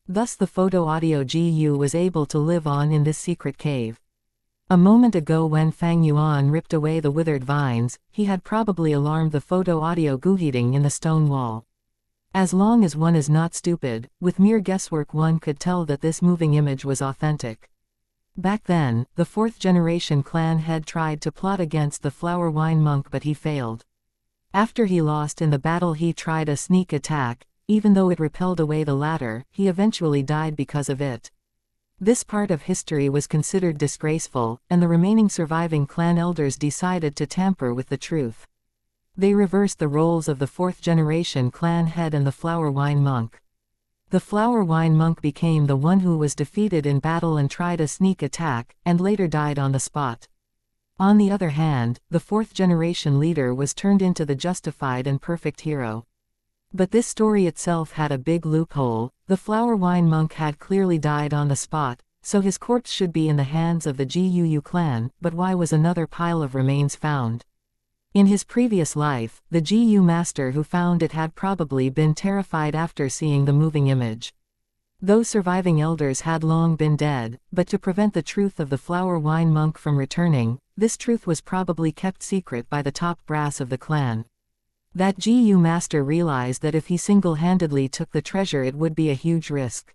Thus the photo-audio GU was able to live on in this secret cave. A moment ago when Fang Yuan ripped away the withered vines, he had probably alarmed the photo-audio GU heating in the stone wall. As long as one is not stupid, with mere guesswork one could tell that this moving image was authentic. Back then, the fourth-generation clan head tried to plot against the flower wine monk but he failed. After he lost in the battle he tried a sneak attack, even though it repelled away the latter, he eventually died because of it. This part of history was considered disgraceful, and the remaining surviving clan elders decided to tamper with the truth. They reversed the roles of the fourth-generation clan head and the flower wine monk. The flower wine monk became the one who was defeated in battle and tried a sneak attack, and later died on the spot. On the other hand, the fourth-generation leader was turned into the justified and perfect hero. But this story itself had a big loophole. The flower wine monk had clearly died on the spot, so his corpse should be in the hands of the GUU clan, but why was another pile of remains found? In his previous life, the GU master who found it had probably been terrified after seeing the moving image. Those surviving elders had long been dead, but to prevent the truth of the flower wine monk from returning, this truth was probably kept secret by the top brass of the clan. That GU master realized that if he single-handedly took the treasure it would be a huge risk.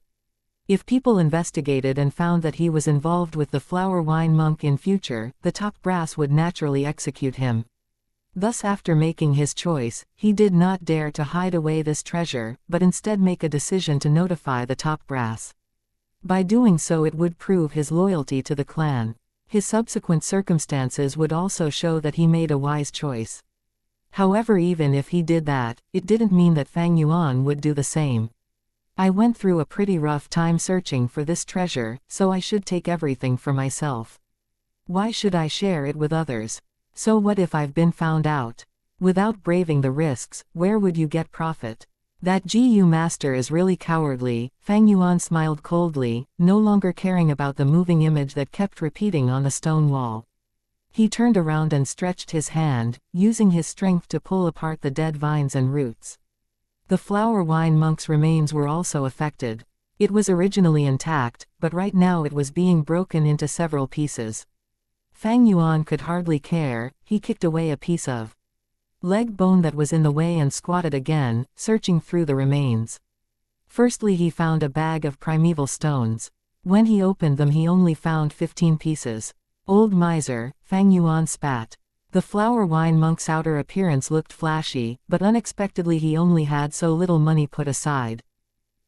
If people investigated and found that he was involved with the flower wine monk in future, the top brass would naturally execute him. Thus after making his choice, he did not dare to hide away this treasure, but instead make a decision to notify the top brass. By doing so it would prove his loyalty to the clan. His subsequent circumstances would also show that he made a wise choice. However, even if he did that, it didn't mean that Fang Yuan would do the same. I went through a pretty rough time searching for this treasure, so I should take everything for myself. Why should I share it with others? So what if I've been found out? Without braving the risks, where would you get profit? That GU master is really cowardly. Fang Yuan smiled coldly, no longer caring about the moving image that kept repeating on the stone wall. He turned around and stretched his hand, using his strength to pull apart the dead vines and roots. The flower wine monk's remains were also affected. It was originally intact, but right now it was being broken into several pieces. Fang Yuan could hardly care. He kicked away a piece of leg bone that was in the way and squatted again, searching through the remains. Firstly he found a bag of primeval stones. When he opened them he only found 15 pieces. Old miser, Fang Yuan spat. The flower wine monk's outer appearance looked flashy, but unexpectedly he only had so little money put aside.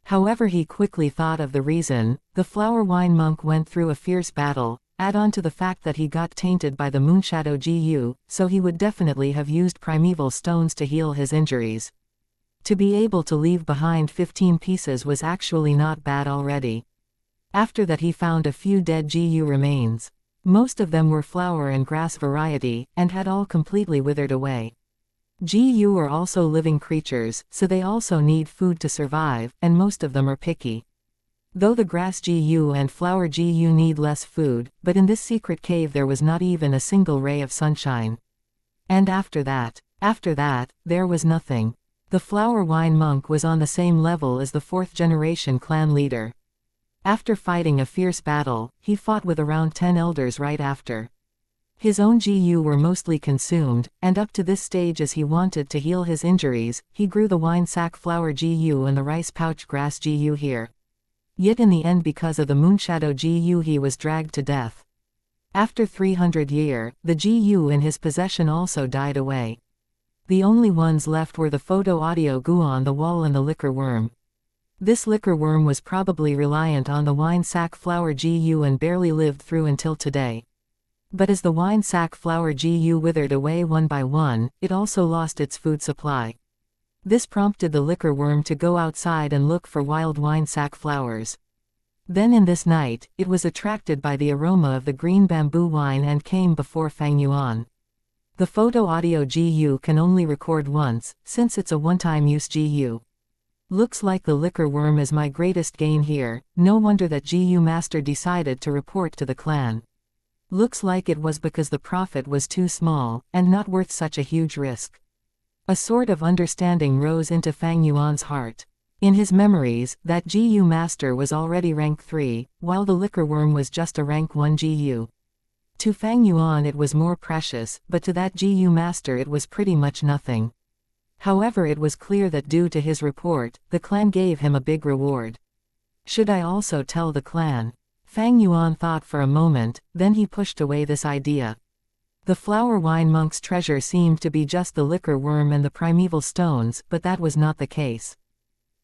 However, he quickly thought of the reason. The flower wine monk went through a fierce battle. Add on to the fact that he got tainted by the Moonshadow GU, so he would definitely have used primeval stones to heal his injuries. To be able to leave behind 15 pieces was actually not bad already. After that he found a few dead GU remains. Most of them were flower and grass variety, and had all completely withered away. GU are also living creatures, so they also need food to survive, and most of them are picky. Though the grass GU and flower GU need less food, but in this secret cave there was not even a single ray of sunshine. And after that, there was nothing. The flower wine monk was on the same level as the fourth-generation clan leader. After fighting a fierce battle, he fought with around 10 elders right after. His own GU were mostly consumed, and up to this stage as he wanted to heal his injuries, he grew the wine sack flower GU and the rice pouch grass GU here. Yet in the end because of the Moonshadow GU he was dragged to death. After 300 years, the GU in his possession also died away. The only ones left were the photo-audio GU on the wall and the liquor worm. This liquor worm was probably reliant on the wine sack flower GU and barely lived through until today. But as the wine sack flower GU withered away one by one, it also lost its food supply. This prompted the liquor worm to go outside and look for wild wine sack flowers. Then in this night, it was attracted by the aroma of the green bamboo wine and came before Fang Yuan. The photo audio GU can only record once, since it's a one-time use GU. Looks like the liquor worm is my greatest gain here, no wonder that GU Master decided to report to the clan. Looks like it was because the profit was too small, and not worth such a huge risk. A sort of understanding rose into Fang Yuan's heart. In his memories, that GU Master was already rank 3, while the liquor worm was just a rank 1 GU. To Fang Yuan it was more precious, but to that GU Master it was pretty much nothing. However, it was clear that due to his report, the clan gave him a big reward. Should I also tell the clan? Fang Yuan thought for a moment, then he pushed away this idea. The flower wine monk's treasure seemed to be just the liquor worm and the primeval stones, but that was not the case.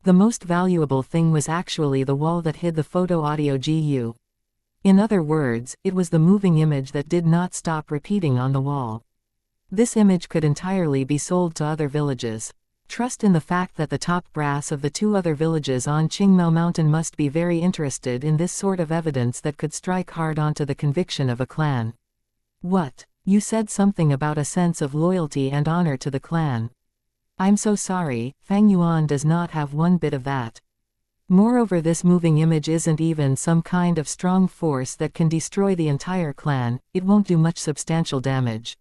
The most valuable thing was actually the wall that hid the photo audio GU. In other words, it was the moving image that did not stop repeating on the wall. This image could entirely be sold to other villages. Trust in the fact that the top brass of the 2 other villages on Qingmao Mountain must be very interested in this sort of evidence that could strike hard onto the conviction of a clan. What? You said something about a sense of loyalty and honor to the clan. I'm so sorry, Fang Yuan does not have one bit of that. Moreover, this moving image isn't even some kind of strong force that can destroy the entire clan, it won't do much substantial damage.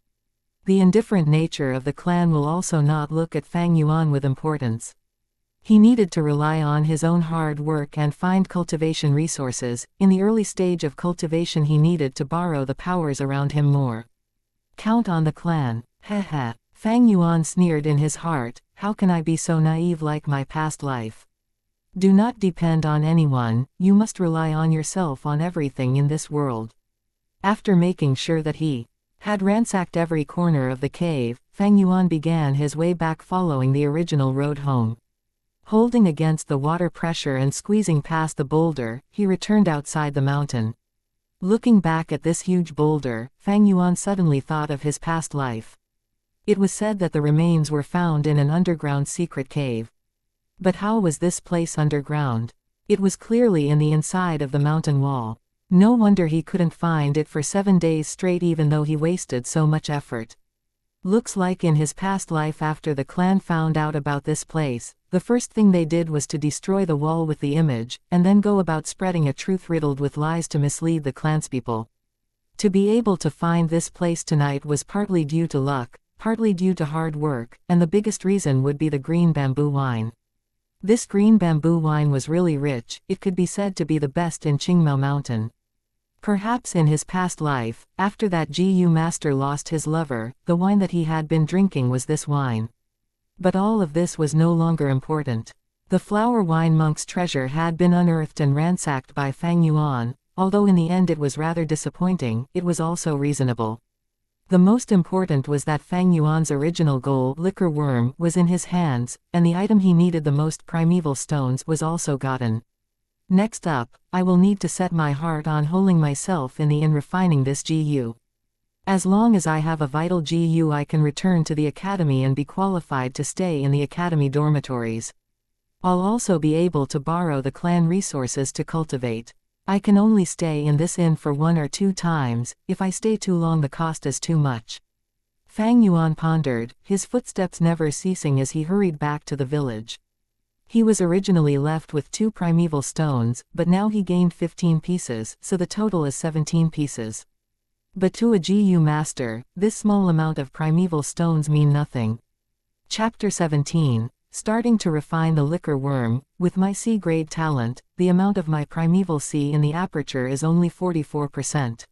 The indifferent nature of the clan will also not look at Fang Yuan with importance. He needed to rely on his own hard work and find cultivation resources. In the early stage of cultivation he needed to borrow the powers around him more. Count on the clan. Heh. Fang Yuan sneered in his heart, how can I be so naive like my past life? Do not depend on anyone, you must rely on yourself on everything in this world. After making sure that he had ransacked every corner of the cave, Fang Yuan began his way back following the original road home. Holding against the water pressure and squeezing past the boulder, he returned outside the mountain. Looking back at this huge boulder, Fang Yuan suddenly thought of his past life. It was said that the remains were found in an underground secret cave. But how was this place underground? It was clearly in the inside of the mountain wall. No wonder he couldn't find it for 7 days straight even though he wasted so much effort. Looks like in his past life after the clan found out about this place, the first thing they did was to destroy the wall with the image, and then go about spreading a truth riddled with lies to mislead the clanspeople. To be able to find this place tonight was partly due to luck, partly due to hard work, and the biggest reason would be the green bamboo wine. This green bamboo wine was really rich, it could be said to be the best in Qingmao Mountain. Perhaps in his past life, after that GU Master lost his lover, the wine that he had been drinking was this wine. But all of this was no longer important. The flower wine monk's treasure had been unearthed and ransacked by Fang Yuan, although in the end it was rather disappointing, it was also reasonable. The most important was that Fang Yuan's original goal, liquor worm, was in his hands, and the item he needed the most, primeval stones, was also gotten. Next up, I will need to set my heart on holding myself in refining this GU. As long as I have a vital GU I can return to the academy and be qualified to stay in the academy dormitories. I'll also be able to borrow the clan resources to cultivate. I can only stay in this inn for 1 or 2 times, if I stay too long the cost is too much. Fang Yuan pondered, his footsteps never ceasing as he hurried back to the village. He was originally left with 2 primeval stones, but now he gained 15 pieces, so the total is 17 pieces. But to a GU master, this small amount of primeval stones mean nothing. Chapter 17. Starting to refine the liquor worm. With my C-grade talent, the amount of my primeval C in the aperture is only 44%.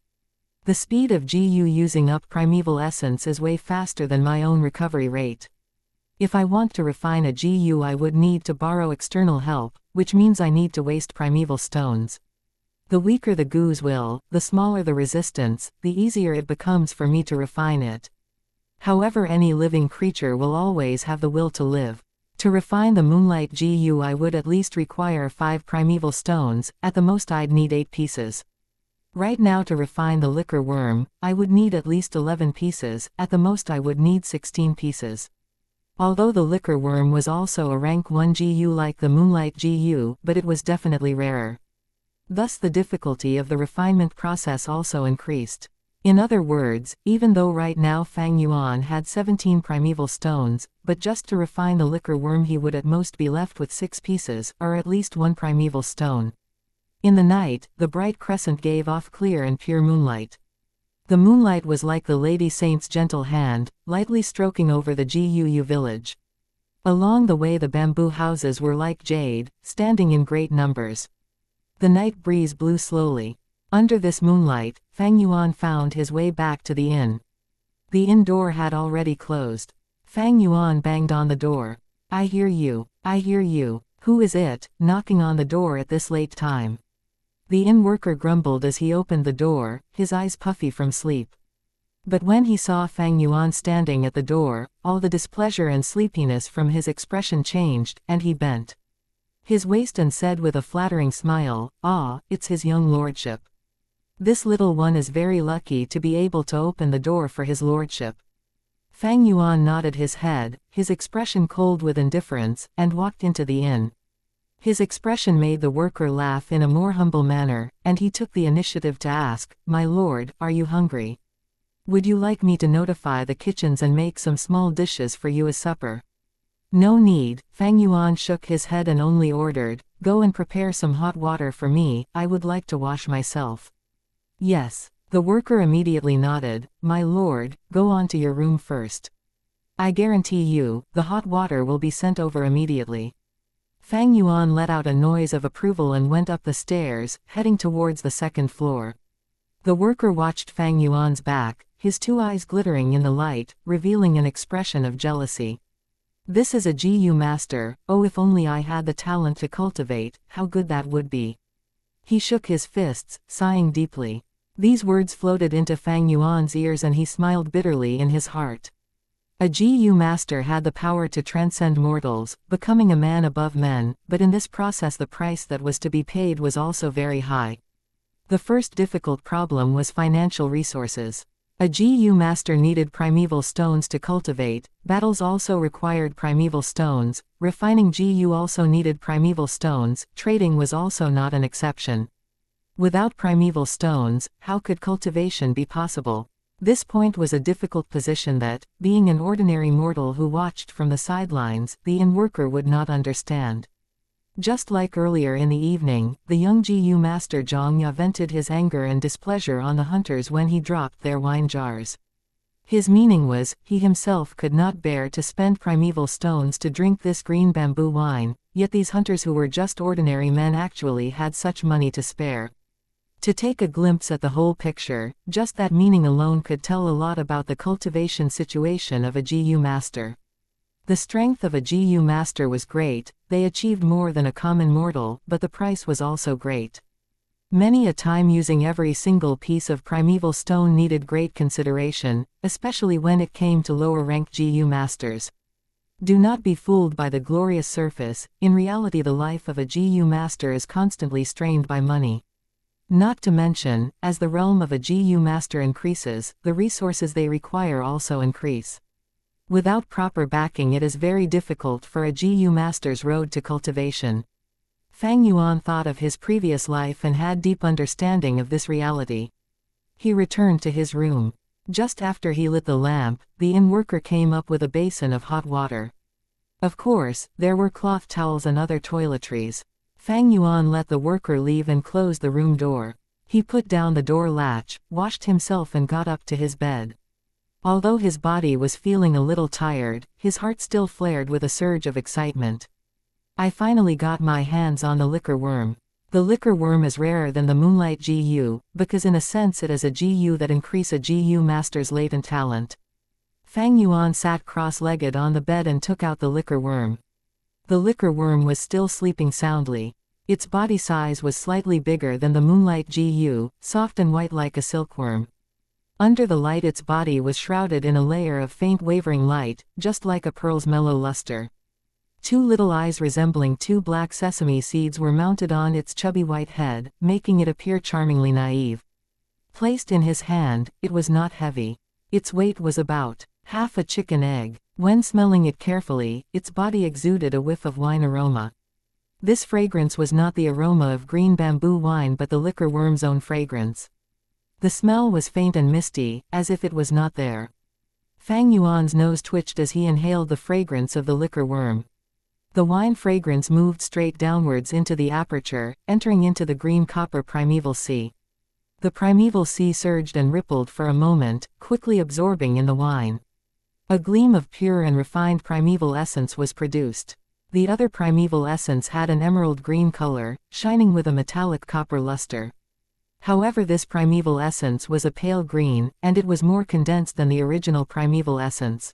The speed of GU using up primeval essence is way faster than my own recovery rate. If I want to refine a GU I would need to borrow external help, which means I need to waste primeval stones. The weaker the GU's will, the smaller the resistance, the easier it becomes for me to refine it. However, any living creature will always have the will to live. To refine the moonlight GU I would at least require 5 primeval stones, at the most I'd need 8 pieces. Right now to refine the liquor worm, I would need at least 11 pieces, at the most I would need 16 pieces. Although the liquor worm was also a rank 1 GU like the moonlight GU, but it was definitely rarer. Thus the difficulty of the refinement process also increased. In other words, even though right now Fang Yuan had 17 primeval stones, but just to refine the liquor worm he would at most be left with 6 pieces, or at least 1 primeval stone. In the night, the bright crescent gave off clear and pure moonlight. The moonlight was like the Lady Saint's gentle hand, lightly stroking over the Guu village. Along the way the bamboo houses were like jade, standing in great numbers. The night breeze blew slowly. Under this moonlight, Fang Yuan found his way back to the inn. The inn door had already closed. Fang Yuan banged on the door. "I hear you, I hear you. Who is it, knocking on the door at this late time?" The inn worker grumbled as he opened the door, his eyes puffy from sleep. But when he saw Fang Yuan standing at the door, all the displeasure and sleepiness from his expression changed, and he bent his waist and said with a flattering smile, "Ah, it's his young lordship. This little one is very lucky to be able to open the door for his lordship." Fang Yuan nodded his head, his expression cold with indifference, and walked into the inn. His expression made the worker laugh in a more humble manner, and he took the initiative to ask, "My lord, are you hungry? Would you like me to notify the kitchens and make some small dishes for you as supper?" "No need," Fang Yuan shook his head and only ordered, "Go and prepare some hot water for me, I would like to wash myself." "Yes." The worker immediately nodded, "My lord, go on to your room first. I guarantee you, the hot water will be sent over immediately." Fang Yuan let out a noise of approval and went up the stairs, heading towards the second floor. The worker watched Fang Yuan's back, his 2 eyes glittering in the light, revealing an expression of jealousy. "This is a Gu master, oh if only I had the talent to cultivate, how good that would be." He shook his fists, sighing deeply. These words floated into Fang Yuan's ears and he smiled bitterly in his heart. A Gu master had the power to transcend mortals, becoming a man above men, but in this process the price that was to be paid was also very high. The first difficult problem was financial resources. A Gu master needed primeval stones to cultivate, battles also required primeval stones, refining Gu also needed primeval stones, trading was also not an exception. Without primeval stones, how could cultivation be possible? This point was a difficult position that, being an ordinary mortal who watched from the sidelines, the inn worker would not understand. Just like earlier in the evening, the young Gu master Xianxia vented his anger and displeasure on the hunters when he dropped their wine jars. His meaning was, he himself could not bear to spend primeval stones to drink this green bamboo wine, yet these hunters who were just ordinary men actually had such money to spare. To take a glimpse at the whole picture, just that meaning alone could tell a lot about the cultivation situation of a Gu master. The strength of a Gu master was great, they achieved more than a common mortal, but the price was also great. Many a time using every single piece of primeval stone needed great consideration, especially when it came to lower-ranked Gu masters. Do not be fooled by the glorious surface, in reality the life of a Gu master is constantly strained by money. Not to mention, as the realm of a Gu master increases, the resources they require also increase. Without proper backing it is very difficult for a Gu master's road to cultivation. Fang Yuan thought of his previous life and had deep understanding of this reality. He returned to his room. Just after he lit the lamp, the inn worker came up with a basin of hot water. Of course, there were cloth towels and other toiletries. Fang Yuan let the worker leave and closed the room door. He put down the door latch, washed himself and got up to his bed. Although his body was feeling a little tired, his heart still flared with a surge of excitement. I finally got my hands on the liquor worm. The liquor worm is rarer than the moonlight Gu, because in a sense it is a Gu that increase a Gu master's latent talent. Fang Yuan sat cross-legged on the bed and took out the liquor worm. The liquor worm was still sleeping soundly. Its body size was slightly bigger than the moonlight Gu, soft and white like a silkworm. Under the light its body was shrouded in a layer of faint wavering light, just like a pearl's mellow luster. 2 little eyes resembling 2 black sesame seeds were mounted on its chubby white head, making it appear charmingly naive. Placed in his hand, it was not heavy. Its weight was about half a chicken egg. When smelling it carefully, its body exuded a whiff of wine aroma. This fragrance was not the aroma of green bamboo wine but the liquor worm's own fragrance. The smell was faint and misty, as if it was not there. Fang Yuan's nose twitched as he inhaled the fragrance of the liquor worm. The wine fragrance moved straight downwards into the aperture, entering into the green copper primeval sea. The primeval sea surged and rippled for a moment, quickly absorbing in the wine. A gleam of pure and refined primeval essence was produced. The other primeval essence had an emerald green color, shining with a metallic copper luster. However, this primeval essence was a pale green, and it was more condensed than the original primeval essence.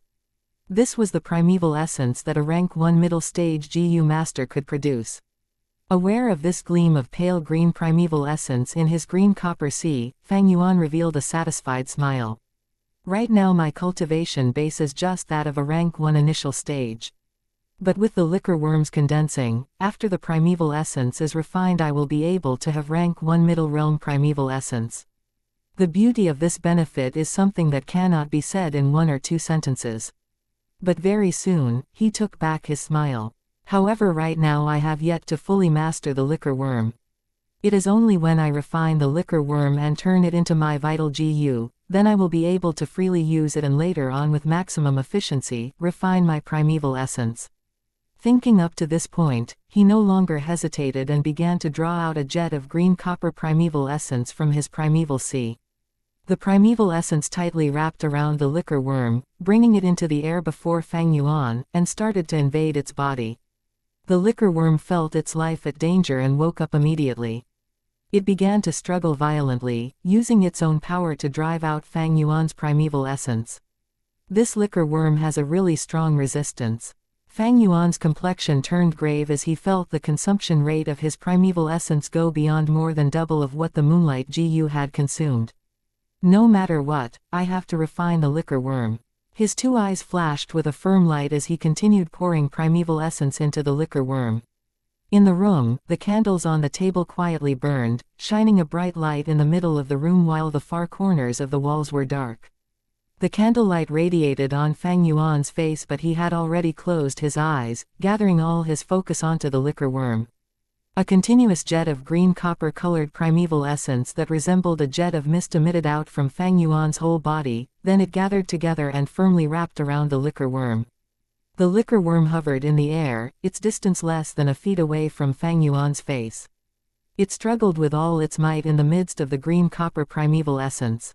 This was the primeval essence that a rank 1 middle stage GU master could produce. Aware of this gleam of pale green primeval essence in his green copper sea, Fang Yuan revealed a satisfied smile. Right now my cultivation base is just that of a rank 1 initial stage. But with the liquor worms condensing, after the primeval essence is refined, I will be able to have rank 1 middle realm primeval essence. The beauty of this benefit is something that cannot be said in 1 or 2 sentences. But very soon, he took back his smile. However, right now I have yet to fully master the liquor worm. It is only when I refine the liquor worm and turn it into my vital GU, then I will be able to freely use it and later on with maximum efficiency, refine my primeval essence. Thinking up to this point, he no longer hesitated and began to draw out a jet of green copper primeval essence from his primeval sea. The primeval essence tightly wrapped around the liquor worm, bringing it into the air before Fang Yuan, and started to invade its body. The liquor worm felt its life at danger and woke up immediately. It began to struggle violently, using its own power to drive out Fang Yuan's primeval essence. This liquor worm has a really strong resistance. Fang Yuan's complexion turned grave as he felt the consumption rate of his primeval essence go beyond more than double of what the Moonlight GU had consumed. No matter what, I have to refine the liquor worm. His 2 eyes flashed with a firm light as he continued pouring primeval essence into the liquor worm. In the room, the candles on the table quietly burned, shining a bright light in the middle of the room while the far corners of the walls were dark. The candlelight radiated on Fang Yuan's face, but he had already closed his eyes, gathering all his focus onto the liquor worm. A continuous jet of green copper-colored primeval essence that resembled a jet of mist emitted out from Fang Yuan's whole body, then it gathered together and firmly wrapped around the liquor worm. The liquor worm hovered in the air, its distance less than a feet away from Fang Yuan's face. It struggled with all its might in the midst of the green copper primeval essence.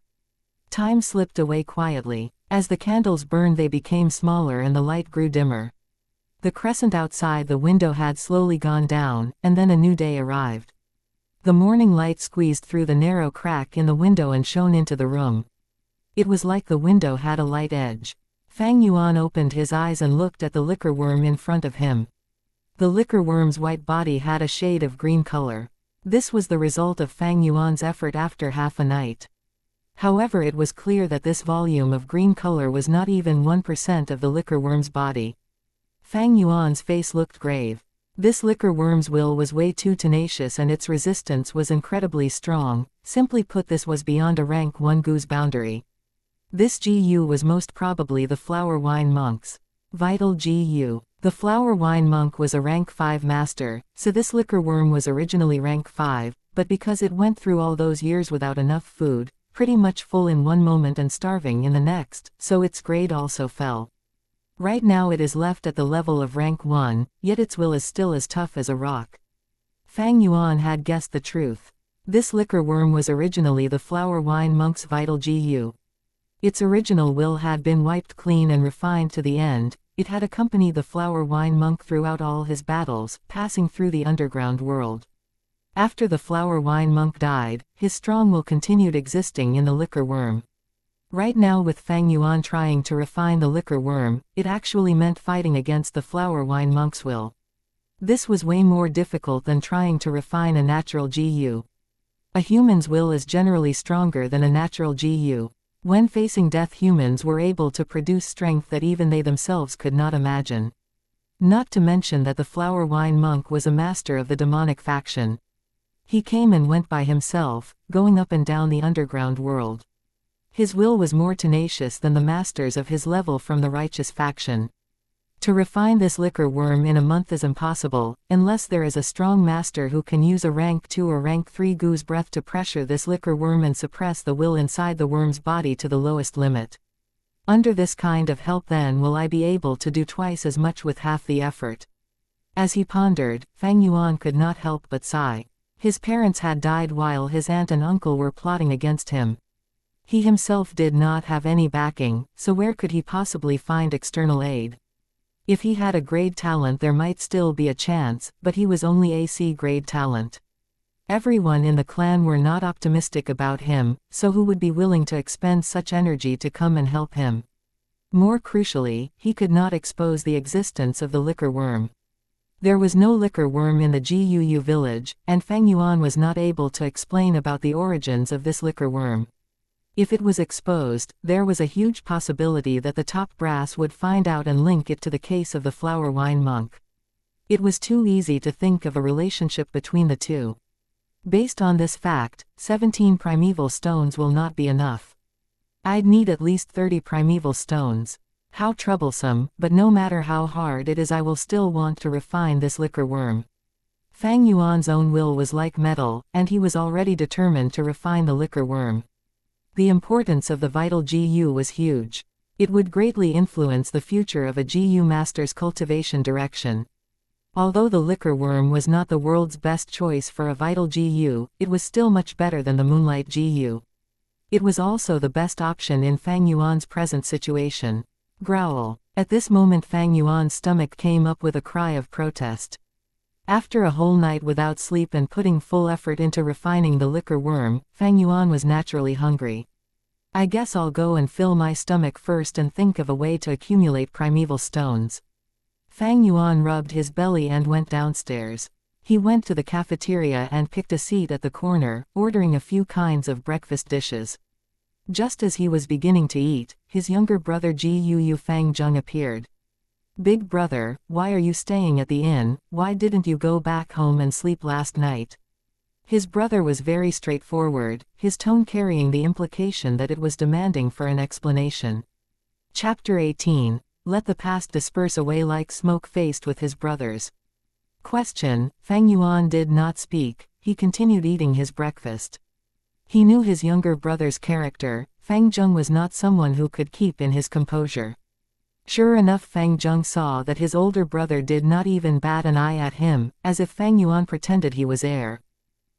Time slipped away quietly. As the candles burned, they became smaller and the light grew dimmer. The crescent outside the window had slowly gone down, and then a new day arrived. The morning light squeezed through the narrow crack in the window and shone into the room. It was like the window had a light edge. Fang Yuan opened his eyes and looked at the liquor worm in front of him. The liquor worm's white body had a shade of green color. This was the result of Fang Yuan's effort after half a night. However, it was clear that this volume of green color was not even 1% of the liquor worm's body. Fang Yuan's face looked grave. This liquor worm's will was way too tenacious and its resistance was incredibly strong. Simply put, this was beyond a rank 1 GU's boundary. This GU was most probably the Flower Wine Monk's vital GU. The Flower Wine Monk was a rank 5 master, so this liquor worm was originally rank 5, but because it went through all those years without enough food, pretty much full in one moment and starving in the next, so its grade also fell. Right now it is left at the level of rank 1, yet its will is still as tough as a rock. Fang Yuan had guessed the truth. This liquor worm was originally the Flower Wine Monk's vital GU. Its original will had been wiped clean and refined to the end. It had accompanied the Flower Wine Monk throughout all his battles, passing through the underground world. After the Flower Wine Monk died, his strong will continued existing in the liquor worm. Right now, with Fang Yuan trying to refine the liquor worm, it actually meant fighting against the Flower Wine Monk's will. This was way more difficult than trying to refine a natural GU. A human's will is generally stronger than a natural GU. When facing death, humans were able to produce strength that even they themselves could not imagine. Not to mention that the Flower Wine Monk was a master of the demonic faction. He came and went by himself, going up and down the underground world. His will was more tenacious than the masters of his level from the righteous faction. To refine this liquor worm in a month is impossible, unless there is a strong master who can use a rank 2 or rank 3 goose breath to pressure this liquor worm and suppress the will inside the worm's body to the lowest limit. Under this kind of help then will I be able to do twice as much with half the effort. As he pondered, Fang Yuan could not help but sigh. His parents had died while his aunt and uncle were plotting against him. He himself did not have any backing, so where could he possibly find external aid? If he had a grade talent there might still be a chance, but he was only a C grade talent. Everyone in the clan were not optimistic about him, so who would be willing to expend such energy to come and help him? More crucially, he could not expose the existence of the liquor worm. There was no liquor worm in the Guu village, and Fang Yuan was not able to explain about the origins of this liquor worm. If it was exposed, there was a huge possibility that the top brass would find out and link it to the case of the flower wine monk. It was too easy to think of a relationship between the two. Based on this fact, 17 primeval stones will not be enough. I'd need at least 30 primeval stones. How troublesome, but no matter how hard it is I will still want to refine this liquor worm. Fang Yuan's own will was like metal, and he was already determined to refine the liquor worm. The importance of the vital Gu was huge. It would greatly influence the future of a Gu master's cultivation direction. Although the liquor worm was not the world's best choice for a vital Gu, it was still much better than the moonlight Gu. It was also the best option in Fang Yuan's present situation. Growl. At this moment Fang Yuan's stomach came up with a cry of protest. After a whole night without sleep and putting full effort into refining the liquor worm, Fang Yuan was naturally hungry. I guess I'll go and fill my stomach first and think of a way to accumulate primeval stones. Fang Yuan rubbed his belly and went downstairs. He went to the cafeteria and picked a seat at the corner, ordering a few kinds of breakfast dishes. Just as he was beginning to eat, his younger brother Guu Fang Zheng appeared. Big brother, why are you staying at the inn? Why didn't you go back home and sleep last night? His brother was very straightforward, his tone carrying the implication that it was demanding for an explanation. Chapter 18. Let the past disperse away like smoke faced with his brothers. Question. Fang Yuan did not speak, he continued eating his breakfast. He knew his younger brother's character. Fang Zheng was not someone who could keep in his composure. Sure enough, Fang Zheng saw that his older brother did not even bat an eye at him, as if Fang Yuan pretended he was heir.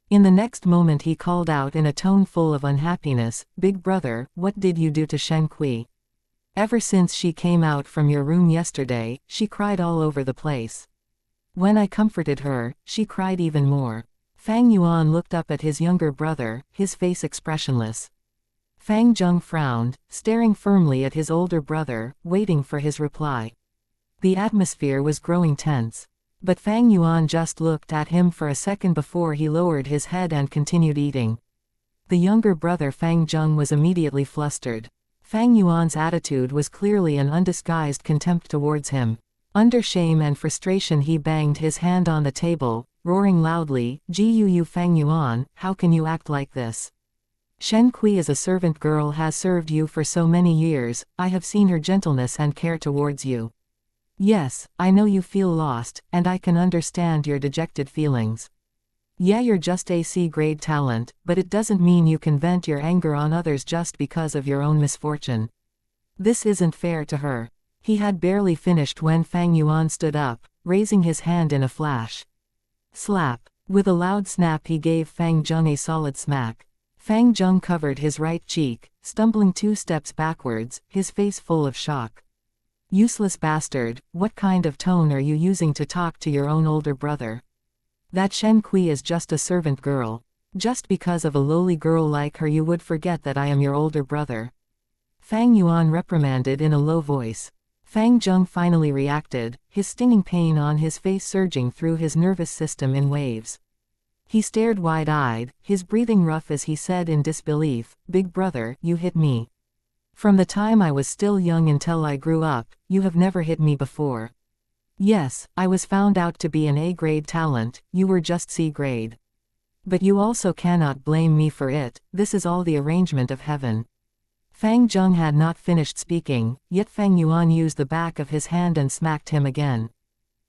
In the next moment he called out in a tone full of unhappiness, "Big brother, what did you do to Shen Kui? Ever since she came out from your room yesterday, she cried all over the place. When I comforted her, she cried even more." Fang Yuan looked up at his younger brother, his face expressionless. Fang Zheng frowned, staring firmly at his older brother, waiting for his reply. The atmosphere was growing tense. But Fang Yuan just looked at him for a second before he lowered his head and continued eating. The younger brother Fang Zheng was immediately flustered. Fang Yuan's attitude was clearly an undisguised contempt towards him. Under shame and frustration he banged his hand on the table, roaring loudly, "Guu Fang Yuan, how can you act like this? Shen Kui as a servant girl has served you for so many years, I have seen her gentleness and care towards you. Yes, I know you feel lost, and I can understand your dejected feelings. Yeah, you're just a C-grade talent, but it doesn't mean you can vent your anger on others just because of your own misfortune. This isn't fair to her." He had barely finished when Fang Yuan stood up, raising his hand in a flash. Slap. With a loud snap he gave Fang Zheng a solid smack. Fang Zheng covered his right cheek, stumbling 2 steps backwards, his face full of shock. "Useless bastard, what kind of tone are you using to talk to your own older brother? That Shen Kui is just a servant girl. Just because of a lowly girl like her you would forget that I am your older brother." Fang Yuan reprimanded in a low voice. Fang Zheng finally reacted, his stinging pain on his face surging through his nervous system in waves. He stared wide-eyed, his breathing rough as he said in disbelief, "Big brother, you hit me. From the time I was still young until I grew up, you have never hit me before. Yes, I was found out to be an A-grade talent, you were just C-grade. But you also cannot blame me for it, this is all the arrangement of heaven." Fang Zheng had not finished speaking, yet Fang Yuan used the back of his hand and smacked him again.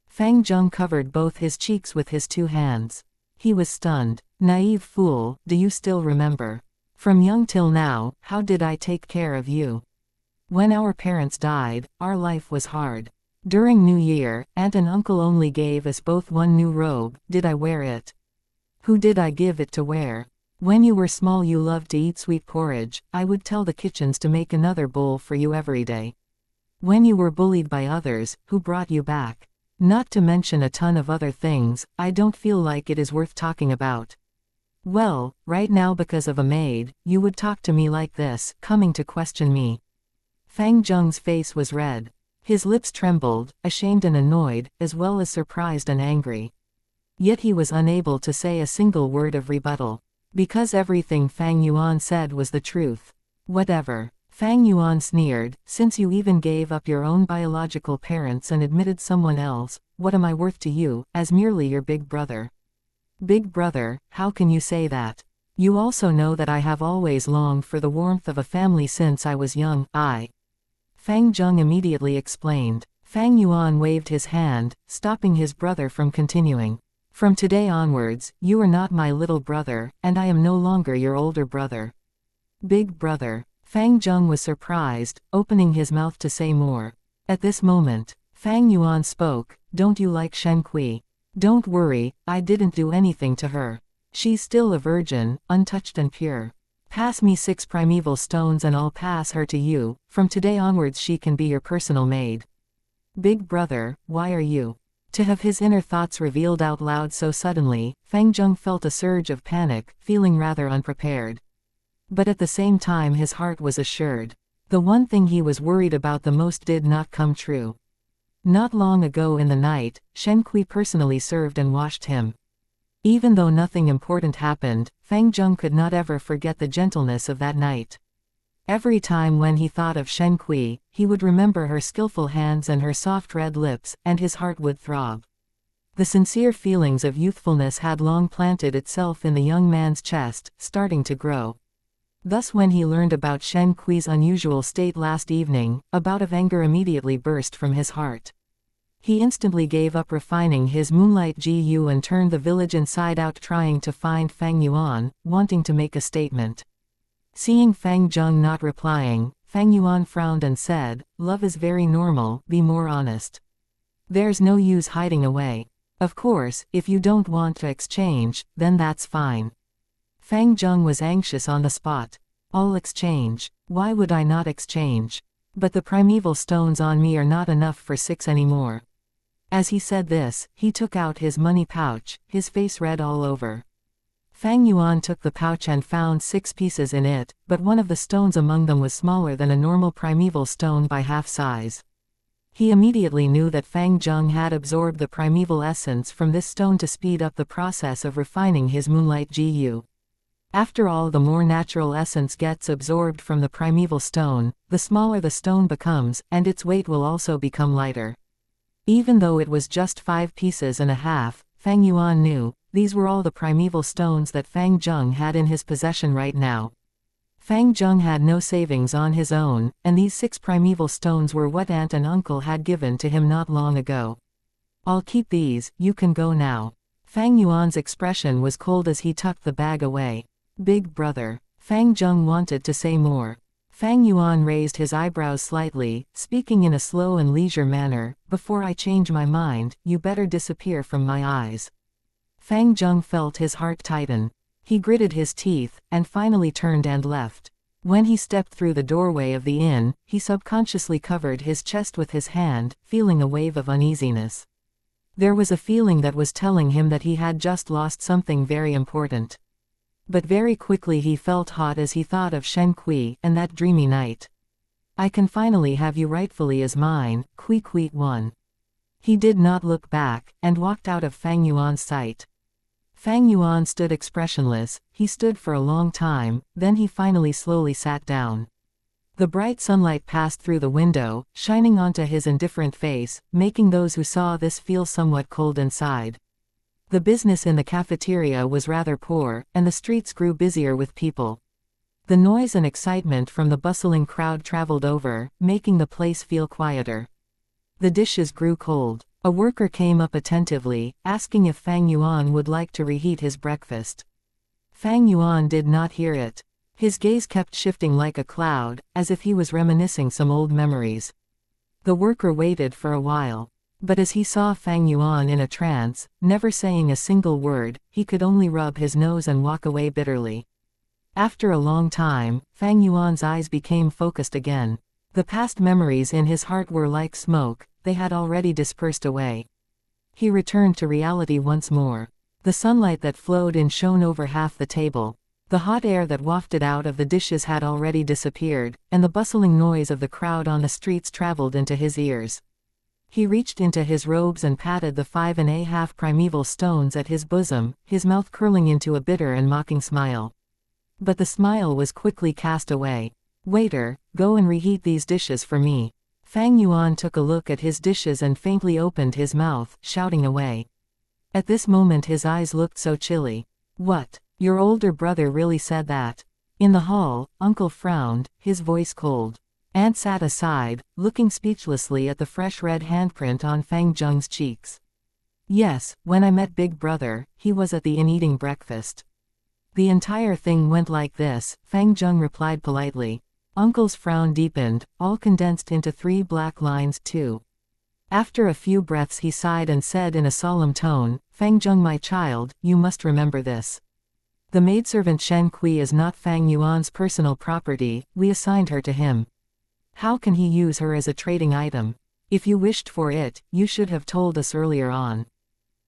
Fang Zheng covered both his cheeks with his 2 hands. He was stunned. Naive fool, do you still remember? From young till now, how did I take care of you? When our parents died, our life was hard. During New Year, Aunt and Uncle only gave us both one new robe. Did I wear it? Who did I give it to wear? When you were small you loved to eat sweet porridge. I would tell the kitchens to make another bowl for you every day. When you were bullied by others, who brought you back? Not to mention a ton of other things. I don't feel like it is worth talking about. Well, right now because of a maid, you would talk to me like this, coming to question me. Fang Zheng's face was red. His lips trembled, ashamed and annoyed, as well as surprised and angry. Yet he was unable to say a single word of rebuttal. Because everything Fang Yuan said was the truth. Whatever. Fang Yuan sneered, since you even gave up your own biological parents and admitted someone else, what am I worth to you, as merely your big brother? Big brother, how can you say that? You also know that I have always longed for the warmth of a family since I was young. Fang Zheng immediately explained. Fang Yuan waved his hand, stopping his brother from continuing. From today onwards, you are not my little brother, and I am no longer your older brother. Big brother. Fang Zheng was surprised, opening his mouth to say more. At this moment, Fang Yuan spoke. Don't you like Shen Kui? Don't worry, I didn't do anything to her. She's still a virgin, untouched and pure. Pass me 6 primeval stones and I'll pass her to you. From today onwards she can be your personal maid. Big brother, why are you? To have his inner thoughts revealed out loud so suddenly, Fang Zheng felt a surge of panic, feeling rather unprepared. But at the same time his heart was assured. The one thing he was worried about the most did not come true. Not long ago in the night, Shen Kui personally served and washed him. Even though nothing important happened, Fang Zheng could not ever forget the gentleness of that night. Every time when he thought of Shen Kui, he would remember her skillful hands and her soft red lips, and his heart would throb. The sincere feelings of youthfulness had long planted itself in the young man's chest, starting to grow. Thus when he learned about Shen Kui's unusual state last evening, a bout of anger immediately burst from his heart. He instantly gave up refining his moonlight GU and turned the village inside out trying to find Fang Yuan, wanting to make a statement. Seeing Fang Zheng not replying, Fang Yuan frowned and said, "Love is very normal, be more honest. There's no use hiding away. Of course, if you don't want to exchange, then that's fine." Fang Zheng was anxious on the spot. "I'll exchange. Why would I not exchange? But the primeval stones on me are not enough for 6 anymore." As he said this, he took out his money pouch, his face red all over. Fang Yuan took the pouch and found 6 pieces in it, but one of the stones among them was smaller than a normal primeval stone by half size. He immediately knew that Fang Zheng had absorbed the primeval essence from this stone to speed up the process of refining his moonlight GU. After all, the more natural essence gets absorbed from the primeval stone, the smaller the stone becomes, and its weight will also become lighter. Even though it was just 5 pieces and a half, Fang Yuan knew, these were all the primeval stones that Fang Zheng had in his possession right now. Fang Zheng had no savings on his own, and these 6 primeval stones were what aunt and uncle had given to him not long ago. "I'll keep these, you can go now." Fang Yuan's expression was cold as he tucked the bag away. "Big brother." Fang Zheng wanted to say more. Fang Yuan raised his eyebrows slightly, speaking in a slow and leisure manner, "Before I change my mind, you better disappear from my eyes." Fang Zheng felt his heart tighten. He gritted his teeth, and finally turned and left. When he stepped through the doorway of the inn, he subconsciously covered his chest with his hand, feeling a wave of uneasiness. There was a feeling that was telling him that he had just lost something very important. But very quickly he felt hot as he thought of Shen Kui and that dreamy night. "I can finally have you rightfully as mine, Kui Kui one." He did not look back, and walked out of Fang Yuan's sight. Fang Yuan stood expressionless. He stood for a long time, then he finally slowly sat down. The bright sunlight passed through the window, shining onto his indifferent face, making those who saw this feel somewhat cold inside. The business in the cafeteria was rather poor, and the streets grew busier with people. The noise and excitement from the bustling crowd traveled over, making the place feel quieter. The dishes grew cold. A worker came up attentively, asking if Fang Yuan would like to reheat his breakfast. Fang Yuan did not hear it. His gaze kept shifting like a cloud, as if he was reminiscing some old memories. The worker waited for a while. But as he saw Fang Yuan in a trance, never saying a single word, he could only rub his nose and walk away bitterly. After a long time, Fang Yuan's eyes became focused again. The past memories in his heart were like smoke, they had already dispersed away. He returned to reality once more. The sunlight that flowed in shone over half the table. The hot air that wafted out of the dishes had already disappeared, and the bustling noise of the crowd on the streets traveled into his ears. He reached into his robes and patted the 5½ primeval stones at his bosom, his mouth curling into a bitter and mocking smile. But the smile was quickly cast away. "Waiter, go and reheat these dishes for me." Fang Yuan took a look at his dishes and faintly opened his mouth, shouting away. At this moment his eyes looked so chilly. "What? Your older brother really said that?" In the hall, Uncle frowned, his voice cold. Aunt sat aside, looking speechlessly at the fresh red handprint on Fang Zheng's cheeks. "Yes, when I met Big Brother, he was at the inn eating breakfast." "The entire thing went like this," Fang Zheng replied politely. Uncle's frown deepened, all condensed into 3 black lines too. After a few breaths he sighed and said in a solemn tone, "Fang Zheng, my child, you must remember this. The maidservant Shen Kui is not Fang Yuan's personal property, we assigned her to him. How can he use her as a trading item? If you wished for it, you should have told us earlier on.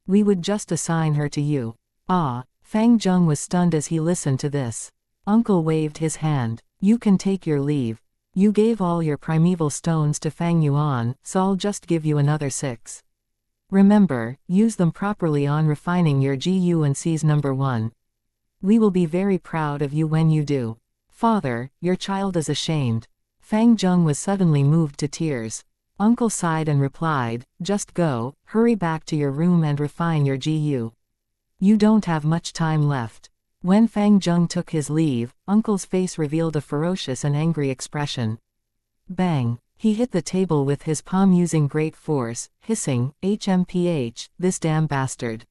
We would just assign her to you." "Ah." Fang Zheng was stunned as he listened to this. Uncle waved his hand. "You can take your leave. You gave all your primeval stones to Fang Yuan, so I'll just give you another 6. Remember, use them properly on refining your GU&Cs number 1. We will be very proud of you when you do." "Father, your child is ashamed." Fang Zheng was suddenly moved to tears. Uncle sighed and replied, "Just go, hurry back to your room and refine your GU. You don't have much time left." When Fang Zheng took his leave, Uncle's face revealed a ferocious and angry expression. Bang! He hit the table with his palm using great force, hissing, "HMPH, this damn bastard.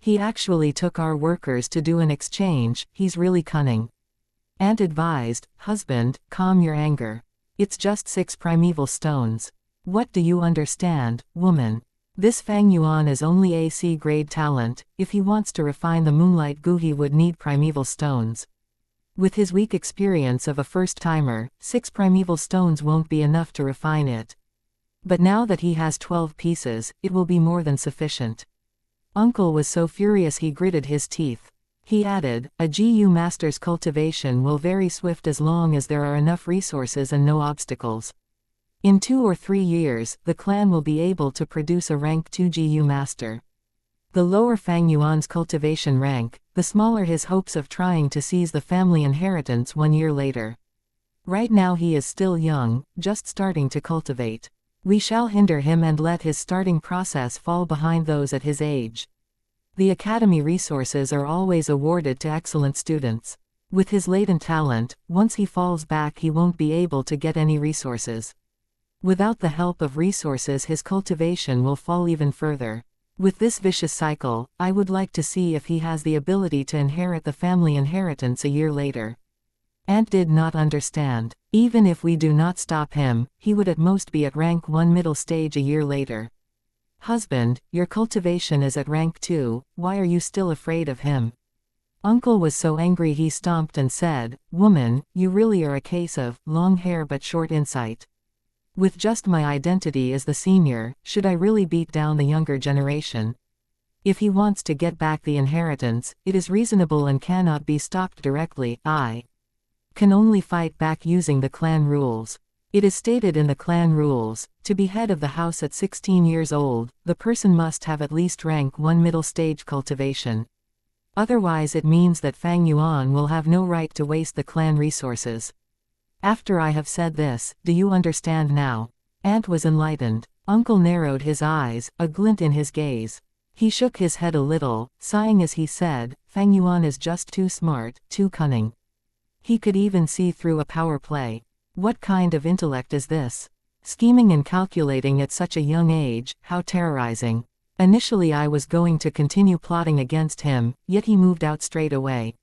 He actually took our workers to do an exchange, he's really cunning." Aunt advised, "Husband, calm your anger. It's just 6 primeval stones. What do you understand, woman? This Fang Yuan is only AC grade talent, if he wants to refine the moonlight goo he would need primeval stones. With his weak experience of a first-timer, 6 primeval stones won't be enough to refine it. But now that he has 12 pieces, it will be more than sufficient." Uncle was so furious he gritted his teeth. He added, "A GU master's cultivation will very swift as long as there are enough resources and no obstacles. In 2 or 3 years, the clan will be able to produce a rank 2 GU master. The lower Fang Yuan's cultivation rank, the smaller his hopes of trying to seize the family inheritance 1 year later. Right now he is still young, just starting to cultivate. We shall hinder him and let his starting process fall behind those at his age. The academy resources are always awarded to excellent students. With his latent talent, once he falls back he won't be able to get any resources. Without the help of resources his cultivation will fall even further. With this vicious cycle, I would like to see if he has the ability to inherit the family inheritance a year later." Aunt did not understand. Even if we do not stop him, he would at most be at rank 1 middle stage a year later. "Husband, your cultivation is at rank 2, why are you still afraid of him?" Uncle was so angry he stomped and said, "Woman, you really are a case of long hair but short insight. With just my identity as the senior, should I really beat down the younger generation? If he wants to get back the inheritance, it is reasonable and cannot be stopped directly. I can only fight back using the clan rules. It is stated in the clan rules, to be head of the house at 16 years old, the person must have at least rank 1 middle stage cultivation. Otherwise it means that Fang Yuan will have no right to waste the clan resources. After I have said this, do you understand now?" Aunt was enlightened. Uncle narrowed his eyes, a glint in his gaze. He shook his head a little, sighing as he said, "Fang Yuan is just too smart, too cunning. He could even see through a power play. What kind of intellect is this? Scheming and calculating at such a young age, how terrorizing. Initially I was going to continue plotting against him, yet he moved out straight away.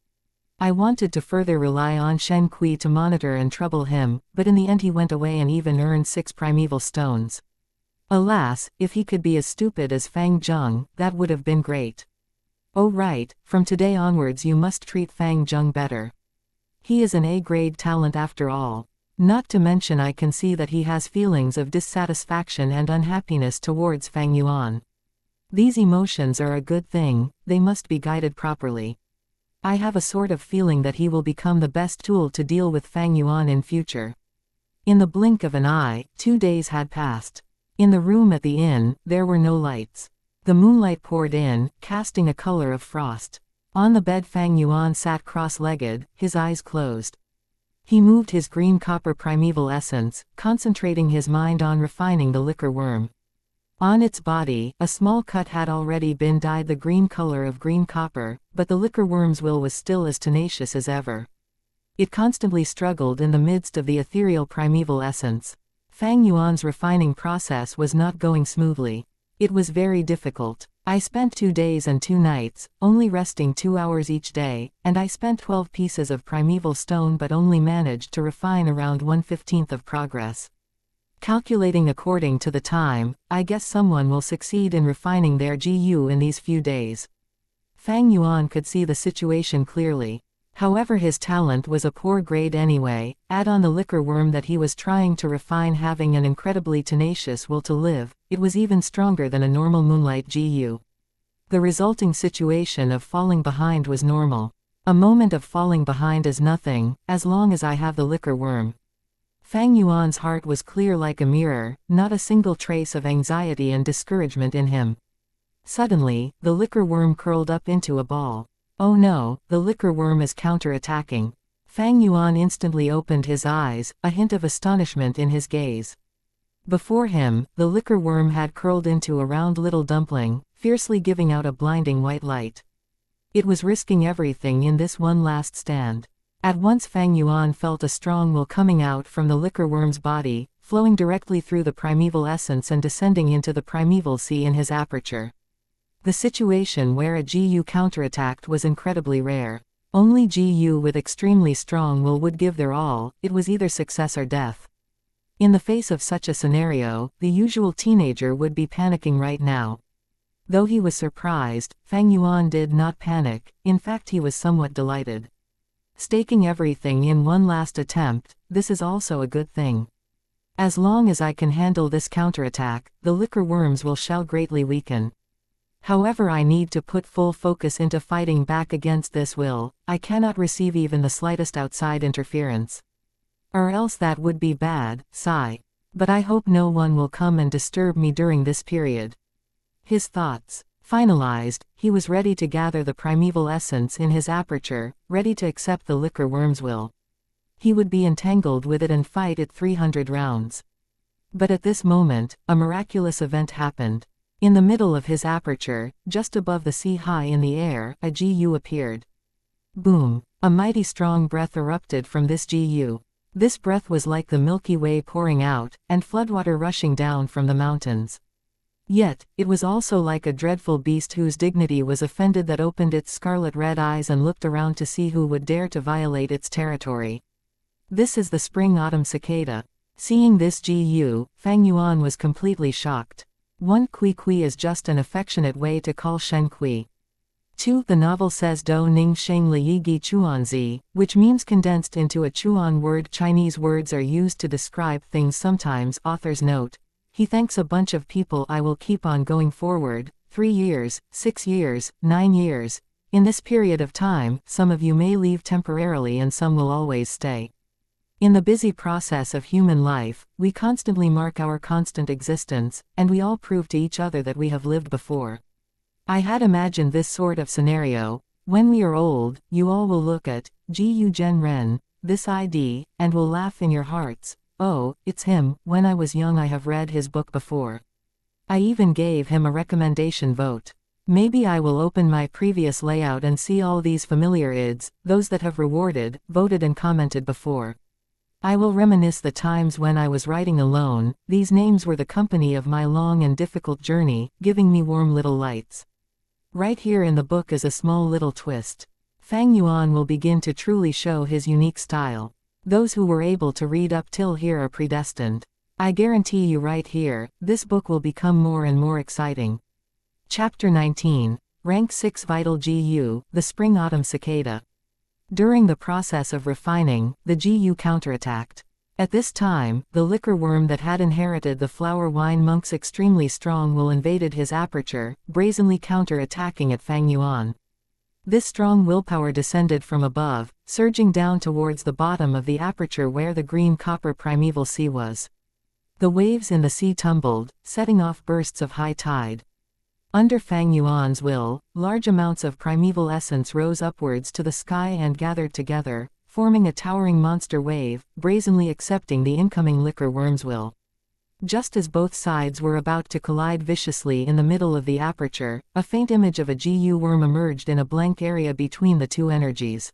I wanted to further rely on Shen Kui to monitor and trouble him, but in the end he went away and even earned 6 primeval stones. Alas, if he could be as stupid as Fang Zheng, that would have been great. Oh right, from today onwards you must treat Fang Zheng better. He is an A-grade talent after all. Not to mention I can see that he has feelings of dissatisfaction and unhappiness towards Fang Yuan. These emotions are a good thing, they must be guided properly. I have a sort of feeling that he will become the best tool to deal with Fang Yuan in future. In the blink of an eye, 2 days had passed. In the room at the inn, there were no lights. The moonlight poured in, casting a color of frost. On the bed Fang Yuan sat cross-legged, his eyes closed. He moved his green copper primeval essence, concentrating his mind on refining the liquor worm. On its body, a small cut had already been dyed the green color of green copper, but the liquor worm's will was still as tenacious as ever. It constantly struggled in the midst of the ethereal primeval essence. Fang Yuan's refining process was not going smoothly. It was very difficult. I spent 2 days and 2 nights, only resting 2 hours each day, and I spent 12 pieces of primeval stone but only managed to refine around 1/15 of progress. Calculating according to the time, I guess someone will succeed in refining their GU in these few days. Fang Yuan could see the situation clearly. However, his talent was a poor grade anyway. Add on the liquor worm that he was trying to refine having an incredibly tenacious will to live, it was even stronger than a normal moonlight GU. The resulting situation of falling behind was normal. A moment of falling behind is nothing, as long as I have the liquor worm. Fang Yuan's heart was clear like a mirror, not a single trace of anxiety and discouragement in him. Suddenly, the liquor worm curled up into a ball. Oh no, the liquor worm is counter-attacking. Fang Yuan instantly opened his eyes, a hint of astonishment in his gaze. Before him, the liquor worm had curled into a round little dumpling, fiercely giving out a blinding white light. It was risking everything in this one last stand. At once Fang Yuan felt a strong will coming out from the liquor worm's body, flowing directly through the primeval essence and descending into the primeval sea in his aperture. The situation where a GU counterattacked was incredibly rare. Only GU with extremely strong will would give their all, it was either success or death. In the face of such a scenario, the usual teenager would be panicking right now. Though he was surprised, Fang Yuan did not panic, in fact he was somewhat delighted. Staking everything in one last attempt, this is also a good thing. As long as I can handle this counterattack, the liquor worms shall greatly weaken. However, I need to put full focus into fighting back against this will. I cannot receive even the slightest outside interference. Or else that would be bad, sigh. But I hope no one will come and disturb me during this period. His thoughts finalized, he was ready to gather the primeval essence in his aperture, ready to accept the liquor worm's will. He would be entangled with it and fight it 300 rounds. But at this moment, a miraculous event happened. In the middle of his aperture, just above the sea high in the air, a GU appeared. Boom! A mighty strong breath erupted from this GU. This breath was like the Milky Way pouring out, and floodwater rushing down from the mountains. Yet, it was also like a dreadful beast whose dignity was offended that opened its scarlet red eyes and looked around to see who would dare to violate its territory. This is the spring-autumn cicada. Seeing this GU, Fang Yuan was completely shocked. 1. Kui is just an affectionate way to call Shen Kui. 2. The novel says Do Ning Sheng Li Yi Chuanzi, which means condensed into a Chuan word. Chinese words are used to describe things sometimes. Author's note. He thanks a bunch of people. I will keep on going forward. 3 years, 6 years, 9 years. In this period of time, some of you may leave temporarily and some will always stay. In the busy process of human life, we constantly mark our constant existence, and we all prove to each other that we have lived before. I had imagined this sort of scenario. When we are old, you all will look at Gu Gen Ren, this ID, and will laugh in your hearts. Oh, it's him. When I was young I have read his book before. I even gave him a recommendation vote. Maybe I will open my previous layout and see all these familiar ids, those that have rewarded, voted and commented before. I will reminisce the times when I was writing alone. These names were the company of my long and difficult journey, giving me warm little lights. Right here in the book is a small little twist. Fang Yuan will begin to truly show his unique style. Those who were able to read up till here are predestined. I guarantee you right here, this book will become more and more exciting. Chapter 19. Rank 6 Vital GU, the Spring-Autumn Cicada. During the process of refining, the GU counterattacked. At this time, the liquor worm that had inherited the flower wine monk's extremely strong will invaded his aperture, brazenly counter-attacking at Fang Yuan. This strong willpower descended from above, surging down towards the bottom of the aperture where the green copper primeval sea was. The waves in the sea tumbled, setting off bursts of high tide. Under Fang Yuan's will, large amounts of primeval essence rose upwards to the sky and gathered together, forming a towering monster wave, brazenly accepting the incoming liquor worm's will. Just as both sides were about to collide viciously in the middle of the aperture, a faint image of a GU worm emerged in a blank area between the two energies.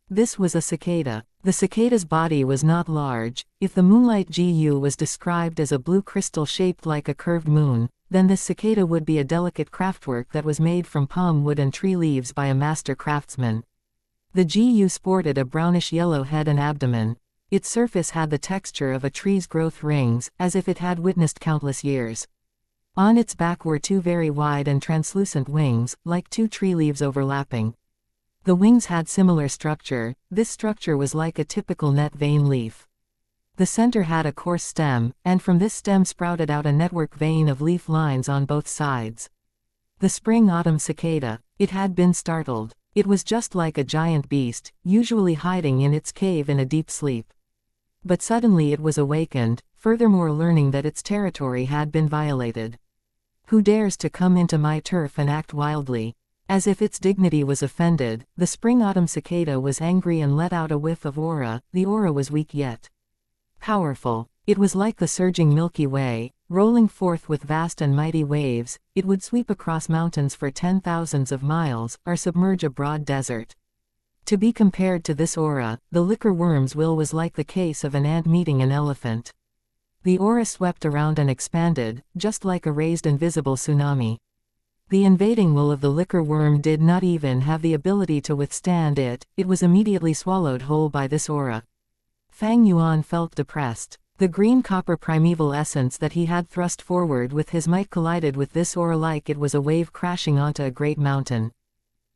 This was a cicada. The cicada's body was not large. If the moonlight GU was described as a blue crystal shaped like a curved moon, then this cicada would be a delicate craftwork that was made from palm wood and tree leaves by a master craftsman. The GU sported a brownish-yellow head and abdomen. Its surface had the texture of a tree's growth rings, as if it had witnessed countless years. On its back were two very wide and translucent wings, like two tree leaves overlapping. The wings had similar structure. This structure was like a typical net vein leaf. The center had a coarse stem, and from this stem sprouted out a network vein of leaf lines on both sides. The spring-autumn cicada. It had been startled. It was just like a giant beast, usually hiding in its cave in a deep sleep. But suddenly it was awakened, furthermore learning that its territory had been violated. Who dares to come into my turf and act wildly? As if its dignity was offended, the spring-autumn cicada was angry and let out a whiff of aura. The aura was weak yet powerful. It was like the surging Milky Way, rolling forth with vast and mighty waves. It would sweep across mountains for 10,000s of miles, or submerge a broad desert. To be compared to this aura, the liquor worm's will was like the case of an ant meeting an elephant. The aura swept around and expanded, just like a raised invisible tsunami. The invading will of the liquor worm did not even have the ability to withstand it. It was immediately swallowed whole by this aura. Fang Yuan felt depressed. The green copper primeval essence that he had thrust forward with his might collided with this aura like it was a wave crashing onto a great mountain.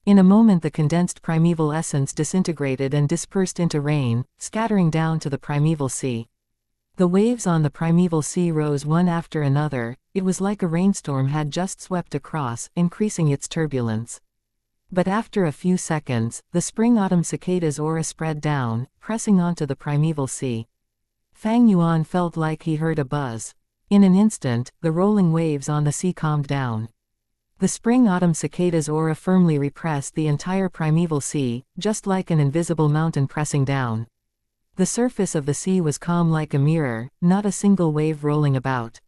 In a moment the condensed primeval essence disintegrated and dispersed into rain, scattering down to the primeval sea. The waves on the primeval sea rose one after another. It was like a rainstorm had just swept across, increasing its turbulence. But after a few seconds, the spring-autumn cicada's aura spread down, pressing onto the primeval sea. Fang Yuan felt like he heard a buzz. In an instant, the rolling waves on the sea calmed down. The spring-autumn cicada's aura firmly repressed the entire primeval sea, just like an invisible mountain pressing down. The surface of the sea was calm like a mirror, not a single wave rolling about.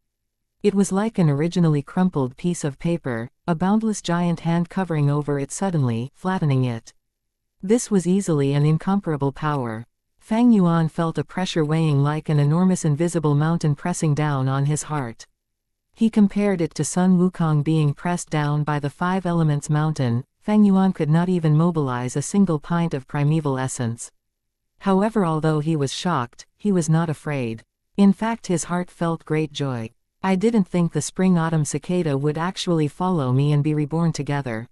It was like an originally crumpled piece of paper, a boundless giant hand covering over it suddenly, flattening it. This was easily an incomparable power. Fang Yuan felt a pressure weighing like an enormous invisible mountain pressing down on his heart. He compared it to Sun Wukong being pressed down by the five elements mountain. Fang Yuan could not even mobilize a single pint of primeval essence. However, although he was shocked, he was not afraid. In fact, his heart felt great joy. I didn't think the spring-autumn cicada would actually follow me and be reborn together.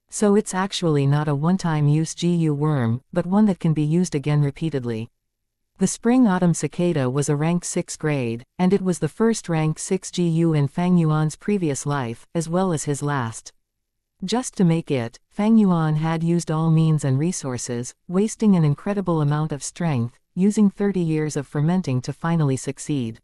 So it's actually not a one-time use GU worm, but one that can be used again repeatedly. The spring-autumn cicada was a rank 6 grade, and it was the first rank 6 GU in Fang Yuan's previous life, as well as his last. Just to make it, Fang Yuan had used all means and resources, wasting an incredible amount of strength, using 30 years of fermenting to finally succeed.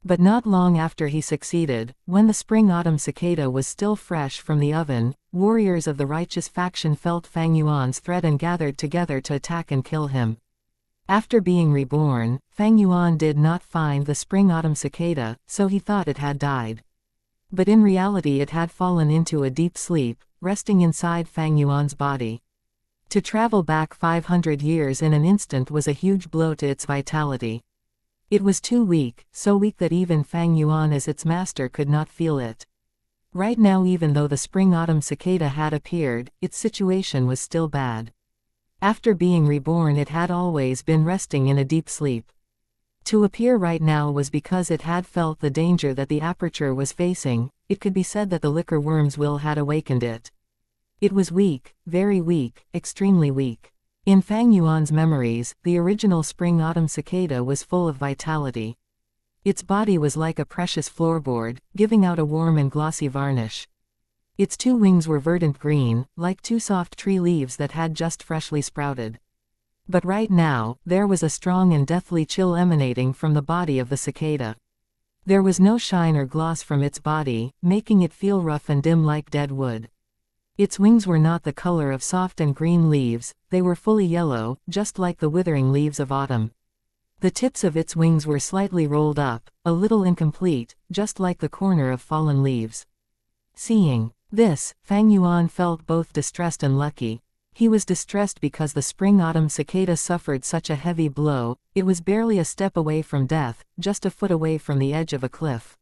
But not long after he succeeded, when the spring-autumn cicada was still fresh from the oven, warriors of the righteous faction felt Fang Yuan's threat and gathered together to attack and kill him. After being reborn, Fang Yuan did not find the spring-autumn cicada, so he thought it had died. But in reality it had fallen into a deep sleep, resting inside Fang Yuan's body. To travel back 500 years in an instant was a huge blow to its vitality. It was too weak, so weak that even Fang Yuan as its master could not feel it. Right now, even though the spring-autumn cicada had appeared, its situation was still bad. After being reborn, it had always been resting in a deep sleep. To appear right now was because it had felt the danger that the aperture was facing. It could be said that the liquor worm's will had awakened it. It was weak, very weak, extremely weak. In Fang Yuan's memories, the original spring-autumn cicada was full of vitality. Its body was like a precious floorboard, giving out a warm and glossy varnish. Its two wings were verdant green, like two soft tree leaves that had just freshly sprouted. But right now, there was a strong and deathly chill emanating from the body of the cicada. There was no shine or gloss from its body, making it feel rough and dim like dead wood. Its wings were not the color of soft and green leaves, they were fully yellow, just like the withering leaves of autumn. The tips of its wings were slightly rolled up, a little incomplete, just like the corner of fallen leaves. Seeing this, Fang Yuan felt both distressed and lucky. He was distressed because the spring-autumn cicada suffered such a heavy blow. It was barely a step away from death, just a foot away from the edge of a cliff.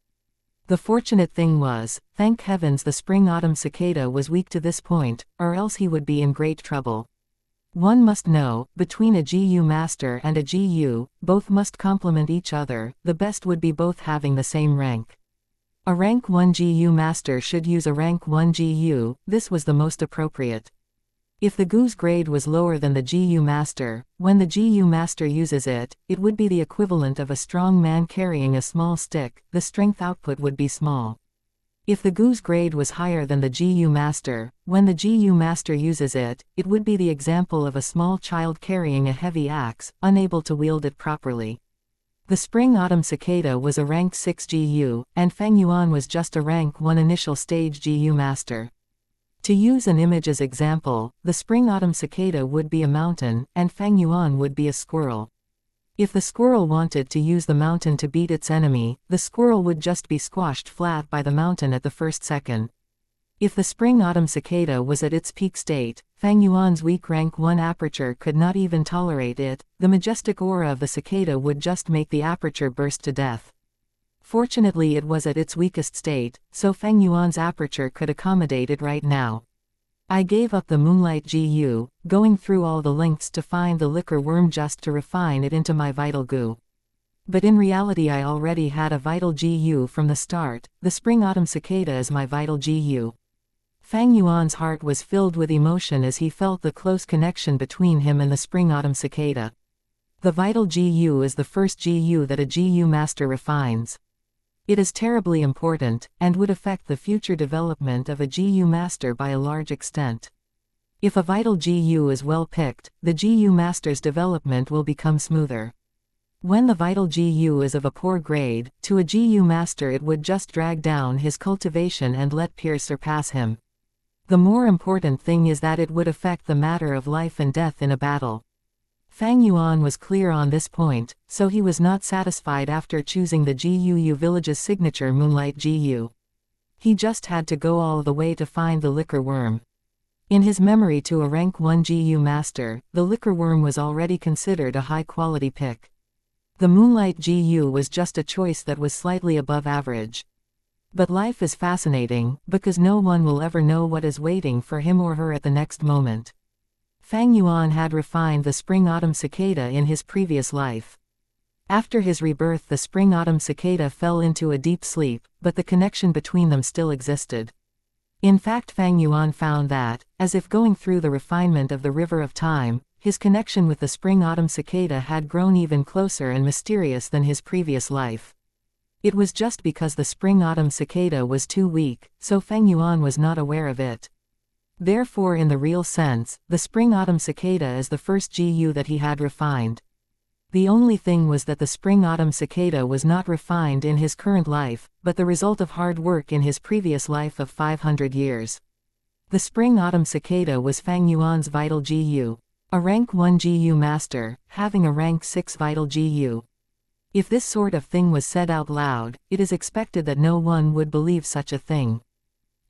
The fortunate thing was, thank heavens the spring-autumn cicada was weak to this point, or else he would be in great trouble. One must know, between a GU master and a GU, both must complement each other. The best would be both having the same rank. A rank 1 GU master should use a rank 1 GU, this was the most appropriate. If the GU's grade was lower than the GU master, when the GU master uses it, it would be the equivalent of a strong man carrying a small stick. The strength output would be small. If the GU's grade was higher than the GU master, when the GU master uses it, it would be the example of a small child carrying a heavy axe, unable to wield it properly. The spring-autumn cicada was a rank 6 GU, and Fang Yuan was just a rank 1 initial stage GU master. To use an image as example, the spring-autumn cicada would be a mountain, and Fang Yuan would be a squirrel. If the squirrel wanted to use the mountain to beat its enemy, the squirrel would just be squashed flat by the mountain at the first second. If the spring-autumn cicada was at its peak state, Fang Yuan's weak rank 1 aperture could not even tolerate it. The majestic aura of the cicada would just make the aperture burst to death. Fortunately it was at its weakest state, so Fang Yuan's aperture could accommodate it right now. I gave up the moonlight GU, going through all the lengths to find the liquor worm just to refine it into my vital goo. But in reality I already had a vital GU from the start. The spring-autumn cicada is my vital GU. Fang Yuan's heart was filled with emotion as he felt the close connection between him and the spring-autumn cicada. The vital GU is the first GU that a GU master refines. It is terribly important, and would affect the future development of a GU master by a large extent. If a vital GU is well picked, the GU master's development will become smoother. When the vital GU is of a poor grade, to a GU master it would just drag down his cultivation and let peers surpass him. The more important thing is that it would affect the matter of life and death in a battle. Fang Yuan was clear on this point, so he was not satisfied after choosing the GUU village's signature Moonlight GU. He just had to go all the way to find the liquor worm. In his memory to a rank 1 GU master, the liquor worm was already considered a high-quality pick. The Moonlight GU was just a choice that was slightly above average. But life is fascinating, because no one will ever know what is waiting for him or her at the next moment. Fang Yuan had refined the spring-autumn cicada in his previous life. After his rebirth the spring-autumn cicada fell into a deep sleep, but the connection between them still existed. In fact Fang Yuan found that, as if going through the refinement of the river of time, his connection with the spring-autumn cicada had grown even closer and mysterious than his previous life. It was just because the spring-autumn cicada was too weak, so Fang Yuan was not aware of it. Therefore in the real sense, the spring-autumn cicada is the first GU that he had refined. The only thing was that the spring-autumn cicada was not refined in his current life, but the result of hard work in his previous life of 500 years. The spring-autumn cicada was Fang Yuan's vital GU. A rank 1 GU master, having a rank 6 vital GU. If this sort of thing was said out loud, it is expected that no one would believe such a thing.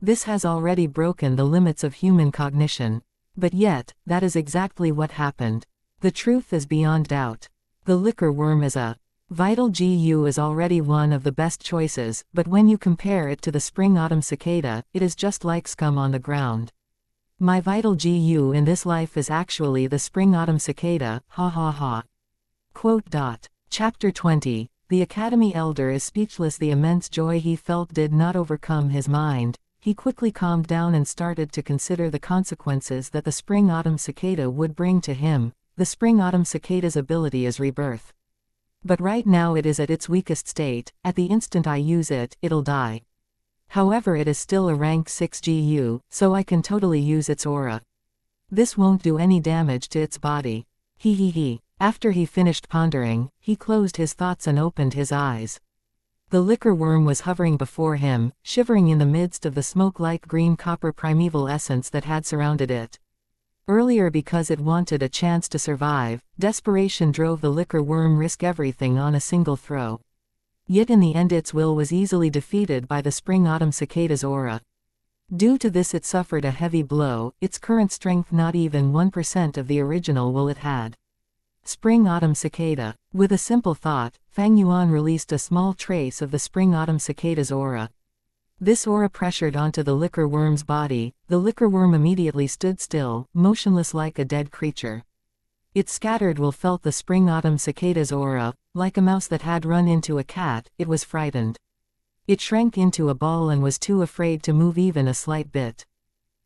This has already broken the limits of human cognition. But yet, that is exactly what happened. The truth is beyond doubt. The liquor worm is a vital GU is already one of the best choices, but when you compare it to the spring-autumn cicada, it is just like scum on the ground. My vital GU in this life is actually the spring-autumn cicada, ha ha ha. Quote. Chapter 20. The Academy Elder is speechless. The immense joy he felt did not overcome his mind. He quickly calmed down and started to consider the consequences that the spring-autumn cicada would bring to him. The spring-autumn cicada's ability is rebirth. But right now it is at its weakest state. At the instant I use it, it'll die. However, it is still a rank 6 GU, so I can totally use its aura. This won't do any damage to its body. He. After he finished pondering, he closed his thoughts and opened his eyes. The liquor worm was hovering before him, shivering in the midst of the smoke-like green copper primeval essence that had surrounded it. Earlier, because it wanted a chance to survive, desperation drove the liquor worm risk everything on a single throw. Yet in the end its will was easily defeated by the spring-autumn cicada's aura. Due to this it suffered a heavy blow, its current strength not even 1% of the original will it had. Spring-autumn cicada. With a simple thought, Fang Yuan released a small trace of the spring-autumn cicada's aura. This aura pressured onto the liquor worm's body. The liquor worm immediately stood still, motionless like a dead creature. It scattered will felt the spring-autumn cicada's aura. Like a mouse that had run into a cat, it was frightened. It shrank into a ball and was too afraid to move even a slight bit.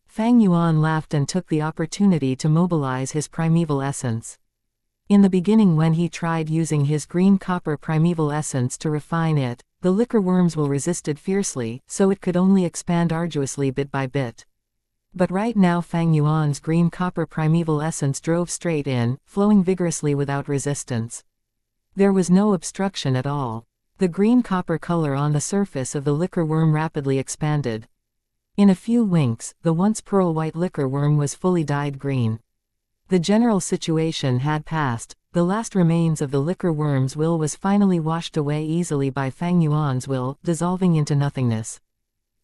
Fang Yuan laughed and took the opportunity to mobilize his primeval essence. In the beginning, when he tried using his green copper primeval essence to refine it, the liquor worm's will resisted fiercely, so it could only expand arduously bit by bit. But right now Fang Yuan's green copper primeval essence drove straight in, flowing vigorously without resistance. There was no obstruction at all. The green copper color on the surface of the liquor worm rapidly expanded. In a few winks, the once pearl-white liquor worm was fully dyed green. The general situation had passed. The last remains of the liquor worm's will was finally washed away easily by Fang Yuan's will, dissolving into nothingness.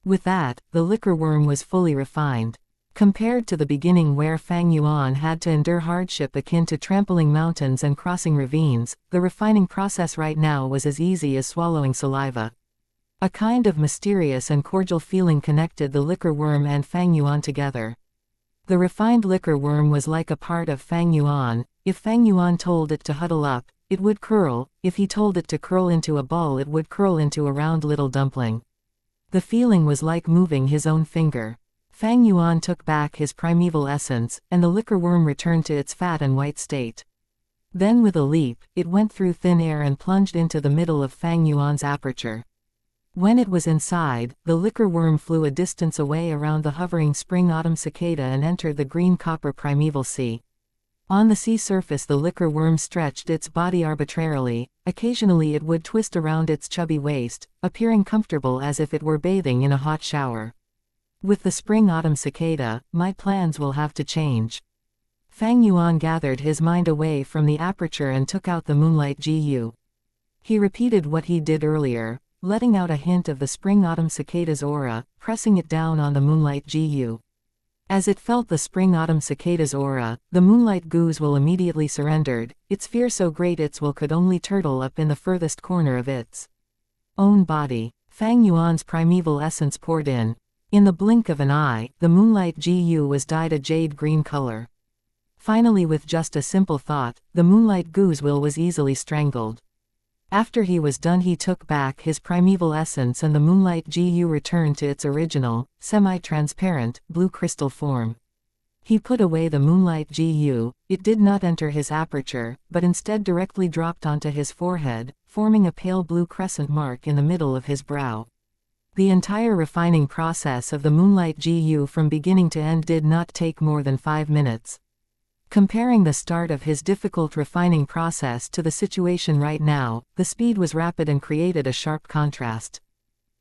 With that, the liquor worm was fully refined. Compared to the beginning where Fang Yuan had to endure hardship akin to trampling mountains and crossing ravines, the refining process right now was as easy as swallowing saliva. A kind of mysterious and cordial feeling connected the liquor worm and Fang Yuan together. The refined liquor worm was like a part of Fang Yuan. If Fang Yuan told it to huddle up, it would curl. If he told it to curl into a ball, it would curl into a round little dumpling. The feeling was like moving his own finger. Fang Yuan took back his primeval essence, and the liquor worm returned to its fat and white state. Then with a leap, it went through thin air and plunged into the middle of Fang Yuan's aperture. When it was inside, the liquor worm flew a distance away around the hovering spring-autumn cicada and entered the green copper primeval sea. On the sea surface the liquor worm stretched its body arbitrarily. Occasionally it would twist around its chubby waist, appearing comfortable as if it were bathing in a hot shower. With the spring-autumn cicada, my plans will have to change. Fang Yuan gathered his mind away from the aperture and took out the moonlight GU. He repeated what he did earlier, letting out a hint of the spring-autumn cicada's aura, pressing it down on the moonlight GU. As it felt the spring-autumn cicada's aura, the moonlight goose will immediately surrendered, its fear so great its will could only turtle up in the furthest corner of its own body. Fang Yuan's primeval essence poured in. In the blink of an eye, the moonlight GU was dyed a jade green color. Finally, with just a simple thought, the moonlight goose will was easily strangled. After he was done, he took back his primeval essence and the moonlight GU returned to its original, semi-transparent, blue crystal form. He put away the moonlight GU. It did not enter his aperture, but instead directly dropped onto his forehead, forming a pale blue crescent mark in the middle of his brow. The entire refining process of the moonlight GU from beginning to end did not take more than 5 minutes. Comparing the start of his difficult refining process to the situation right now, the speed was rapid and created a sharp contrast.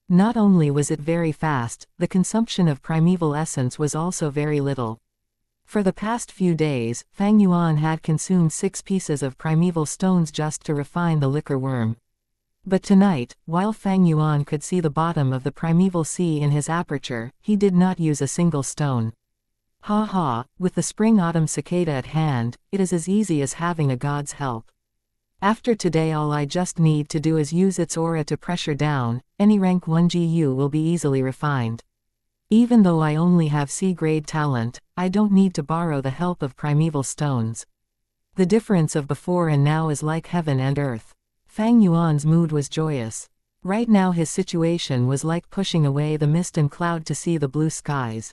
Not only was it very fast, the consumption of primeval essence was also very little. For the past few days, Fang Yuan had consumed 6 pieces of primeval stones just to refine the liquor worm. But tonight, while Fang Yuan could see the bottom of the primeval sea in his aperture, he did not use a single stone. Ha ha, with the spring-autumn cicada at hand, it is as easy as having a god's help. After today all I just need to do is use its aura to pressure down, any rank 1 GU will be easily refined. Even though I only have C-grade talent, I don't need to borrow the help of primeval stones. The difference of before and now is like heaven and earth. Fang Yuan's mood was joyous. Right now his situation was like pushing away the mist and cloud to see the blue skies.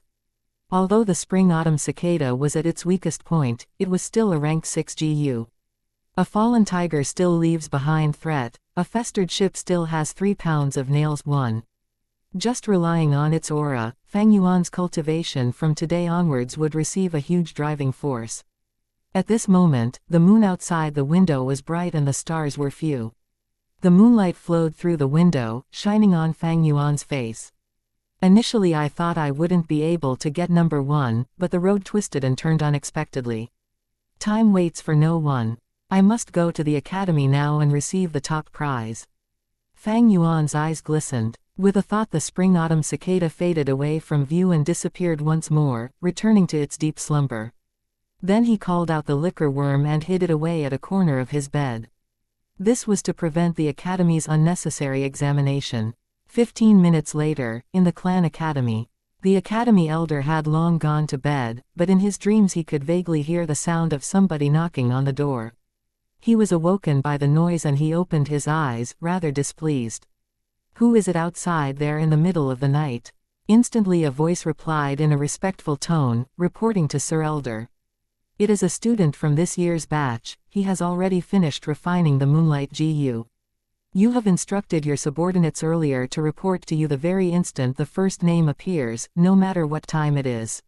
Although the spring-autumn cicada was at its weakest point, it was still a rank 6 GU. A fallen tiger still leaves behind threat, a festered ship still has 3 pounds of nails 1. Just relying on its aura, Fang Yuan's cultivation from today onwards would receive a huge driving force. At this moment, the moon outside the window was bright and the stars were few. The moonlight flowed through the window, shining on Fang Yuan's face. Initially I thought I wouldn't be able to get number 1, but the road twisted and turned unexpectedly. Time waits for no one. I must go to the academy now and receive the top prize. Fang Yuan's eyes glistened. With a thought the spring-autumn cicada faded away from view and disappeared once more, returning to its deep slumber. Then he called out the liquor worm and hid it away at a corner of his bed. This was to prevent the academy's unnecessary examination. 15 minutes later, in the clan academy. The academy elder had long gone to bed, but in his dreams he could vaguely hear the sound of somebody knocking on the door. He was awoken by the noise and he opened his eyes, rather displeased. Who is it outside there in the middle of the night? Instantly a voice replied in a respectful tone, reporting to Sir Elder. It is a student from this year's batch, he has already finished refining the Moonlight GU. You have instructed your subordinates earlier to report to you the very instant the first name appears, no matter what time it is.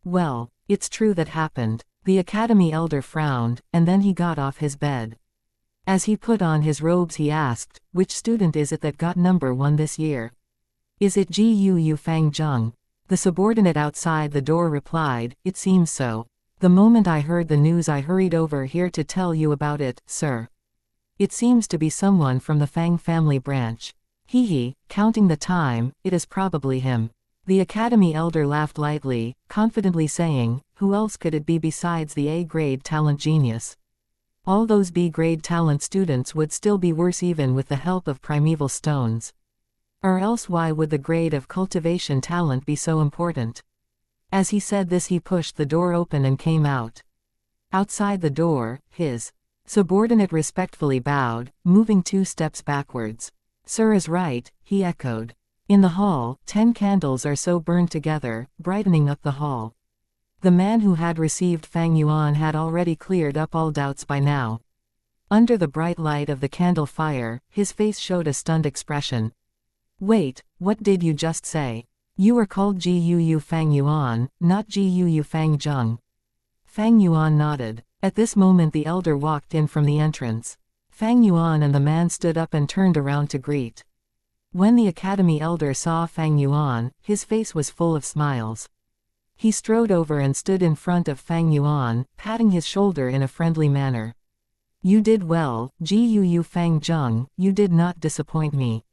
Well, it's true that happened. The academy elder frowned, and then he got off his bed. As he put on his robes he asked, which student is it that got number 1 this year? Is it Gu Fang Zheng? The subordinate outside the door replied, it seems so. The moment I heard the news I hurried over here to tell you about it, sir. It seems to be someone from the Fang family branch. Hee, counting the time, it is probably him. The academy elder laughed lightly, confidently saying, who else could it be besides the A-grade talent genius? All those B-grade talent students would still be worse even with the help of primeval stones. Or else why would the grade of cultivation talent be so important? As he said this he pushed the door open and came out. Outside the door, his subordinate respectfully bowed, moving 2 steps backwards. Sir is right, he echoed. In the hall, 10 candles or so burned together, brightening up the hall. The man who had received Fang Yuan had already cleared up all doubts by now. Under the bright light of the candle fire, his face showed a stunned expression. Wait, what did you just say? You were called Gu Fang Yuan, not Gu Fang Zheng. Fang Yuan nodded. At this moment the elder walked in from the entrance. Fang Yuan and the man stood up and turned around to greet. When the academy elder saw Fang Yuan, his face was full of smiles. He strode over and stood in front of Fang Yuan, patting his shoulder in a friendly manner. You did well, Gu Fang Zheng, you did not disappoint me.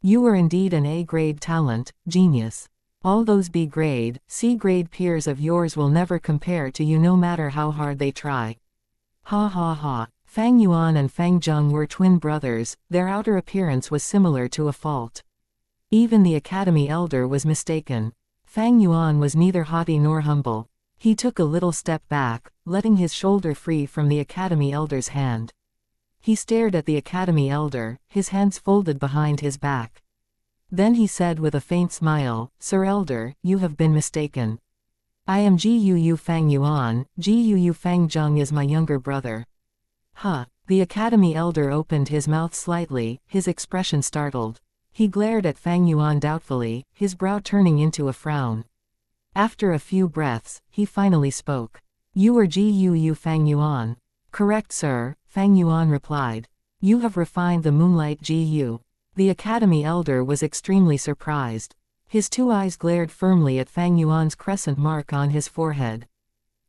You were indeed an A-grade talent, genius. All those B-grade, C-grade peers of yours will never compare to you no matter how hard they try. Ha ha ha. Fang Yuan and Fang Zheng were twin brothers, their outer appearance was similar to a fault. Even the academy elder was mistaken. Fang Yuan was neither haughty nor humble. He took a little step back, letting his shoulder free from the academy elder's hand. He stared at the academy elder, his hands folded behind his back. Then he said with a faint smile, Sir Elder, you have been mistaken. I am Gu Fang Yuan, Gu Fang Zheng is my younger brother. Huh. The academy elder opened his mouth slightly, his expression startled. He glared at Fang Yuan doubtfully, his brow turning into a frown. After a few breaths, he finally spoke. You are Gu Fang Yuan. Correct, sir, Fang Yuan replied. You have refined the Moonlight GU. The academy elder was extremely surprised. His 2 eyes glared firmly at Fang Yuan's crescent mark on his forehead.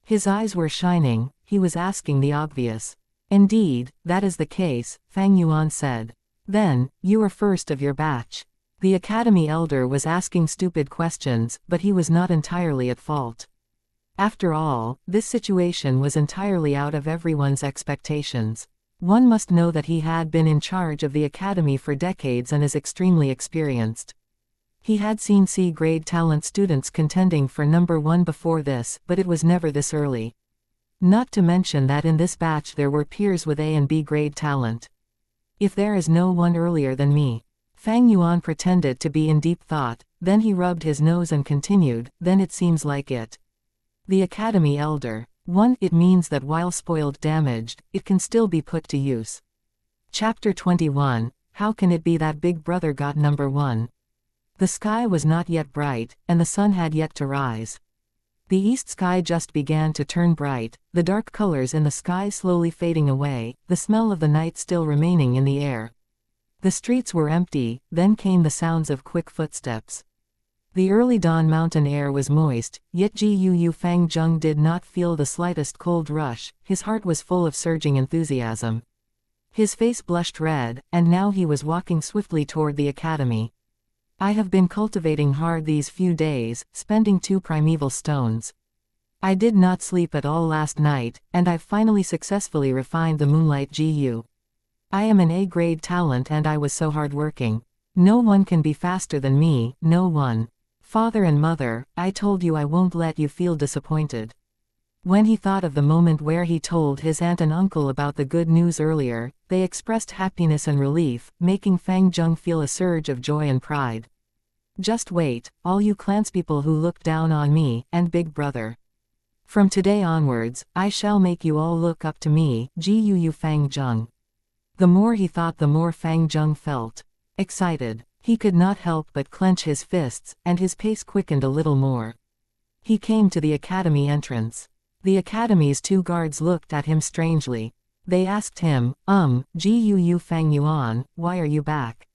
His eyes were shining, he was asking the obvious. Indeed, that is the case, Fang Yuan said. Then, you are first of your batch. The academy elder was asking stupid questions, but he was not entirely at fault. After all, this situation was entirely out of everyone's expectations. One must know that he had been in charge of the academy for decades and is extremely experienced. He had seen C-grade talent students contending for number 1 before this, but it was never this early. Not to mention that in this batch there were peers with A and B grade talent. If there is no one earlier than me. Fang Yuan pretended to be in deep thought, then he rubbed his nose and continued, then it seems like it. The academy elder. 1. It means that while spoiled damaged, it can still be put to use. Chapter 21. How can it be that Big Brother got number 1? The sky was not yet bright, and the sun had yet to rise. The east sky just began to turn bright, the dark colors in the sky slowly fading away, the smell of the night still remaining in the air. The streets were empty, then came the sounds of quick footsteps. The early dawn mountain air was moist, yet Gu Fang Zheng did not feel the slightest cold rush, his heart was full of surging enthusiasm. His face blushed red, and now he was walking swiftly toward the academy. I have been cultivating hard these few days, spending 2 primeval stones. I did not sleep at all last night, and I've finally successfully refined the Moonlight Gu. I am an A-grade talent and I was so hardworking. No one can be faster than me, no one. Father and mother, I told you I won't let you feel disappointed. When he thought of the moment where he told his aunt and uncle about the good news earlier, they expressed happiness and relief, making Fang Zheng feel a surge of joy and pride. Just wait, all you clanspeople who look down on me, and Big Brother. From today onwards, I shall make you all look up to me, Gu Fang Zheng. The more he thought the more Fang Zheng felt excited. He could not help but clench his fists, and his pace quickened a little more. He came to the academy entrance. The academy's 2 guards looked at him strangely. They asked him, Gu Fang Yuan, why are you back?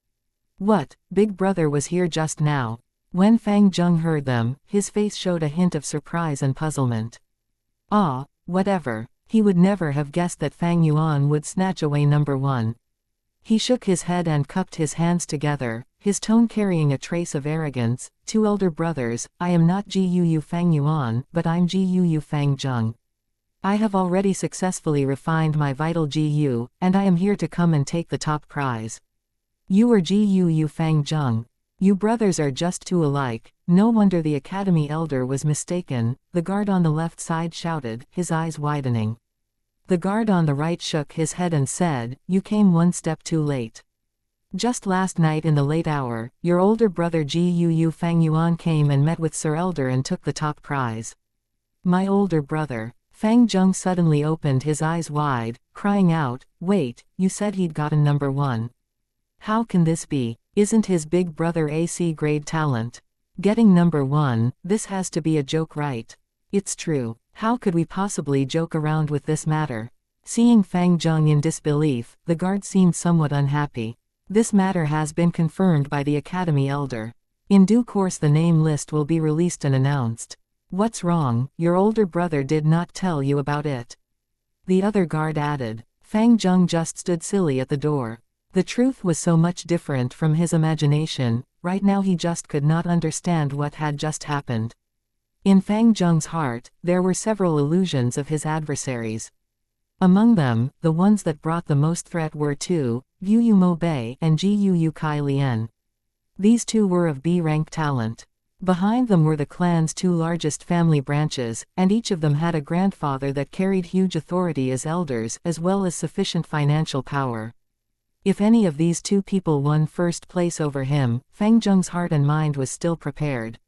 What, Big Brother was here just now. When Fang Zheng heard them, his face showed a hint of surprise and puzzlement. Whatever. He would never have guessed that Fang Yuan would snatch away number 1. He shook his head and cupped his hands together, his tone carrying a trace of arrogance. 2 elder brothers, I am not Gu Fang Yuan, but I'm Gu Fang Zheng. I have already successfully refined my vital Gu, and I am here to come and take the top prize. You are Gu Fang Zheng. You brothers are just too alike. No wonder the academy elder was mistaken, the guard on the left side shouted, his eyes widening. The guard on the right shook his head and said, you came 1 step too late. Just last night in the late hour, your older brother Gu Fang Yuan came and met with Sir Elder and took the top prize. My older brother. Fang Zheng suddenly opened his eyes wide, crying out, wait, you said he'd gotten number 1. How can this be? Isn't his big brother a C-grade talent? Getting number 1, this has to be a joke, right? It's true. How could we possibly joke around with this matter? Seeing Fang Zheng in disbelief, the guard seemed somewhat unhappy. This matter has been confirmed by the academy elder. In due course the name list will be released and announced. What's wrong? Your older brother did not tell you about it. The other guard added. Fang Zheng just stood silly at the door. The truth was so much different from his imagination, right now he just could not understand what had just happened. In Fang Zheng's heart, there were several illusions of his adversaries. Among them, the ones that brought the most threat were 2, Yu Mo Bei and Gu Kai Lian. These 2 were of B-rank talent. Behind them were the clan's 2 largest family branches, and each of them had a grandfather that carried huge authority as elders, as well as sufficient financial power. If any of these 2 people won first place over him, Fang Zheng's heart and mind was still prepared.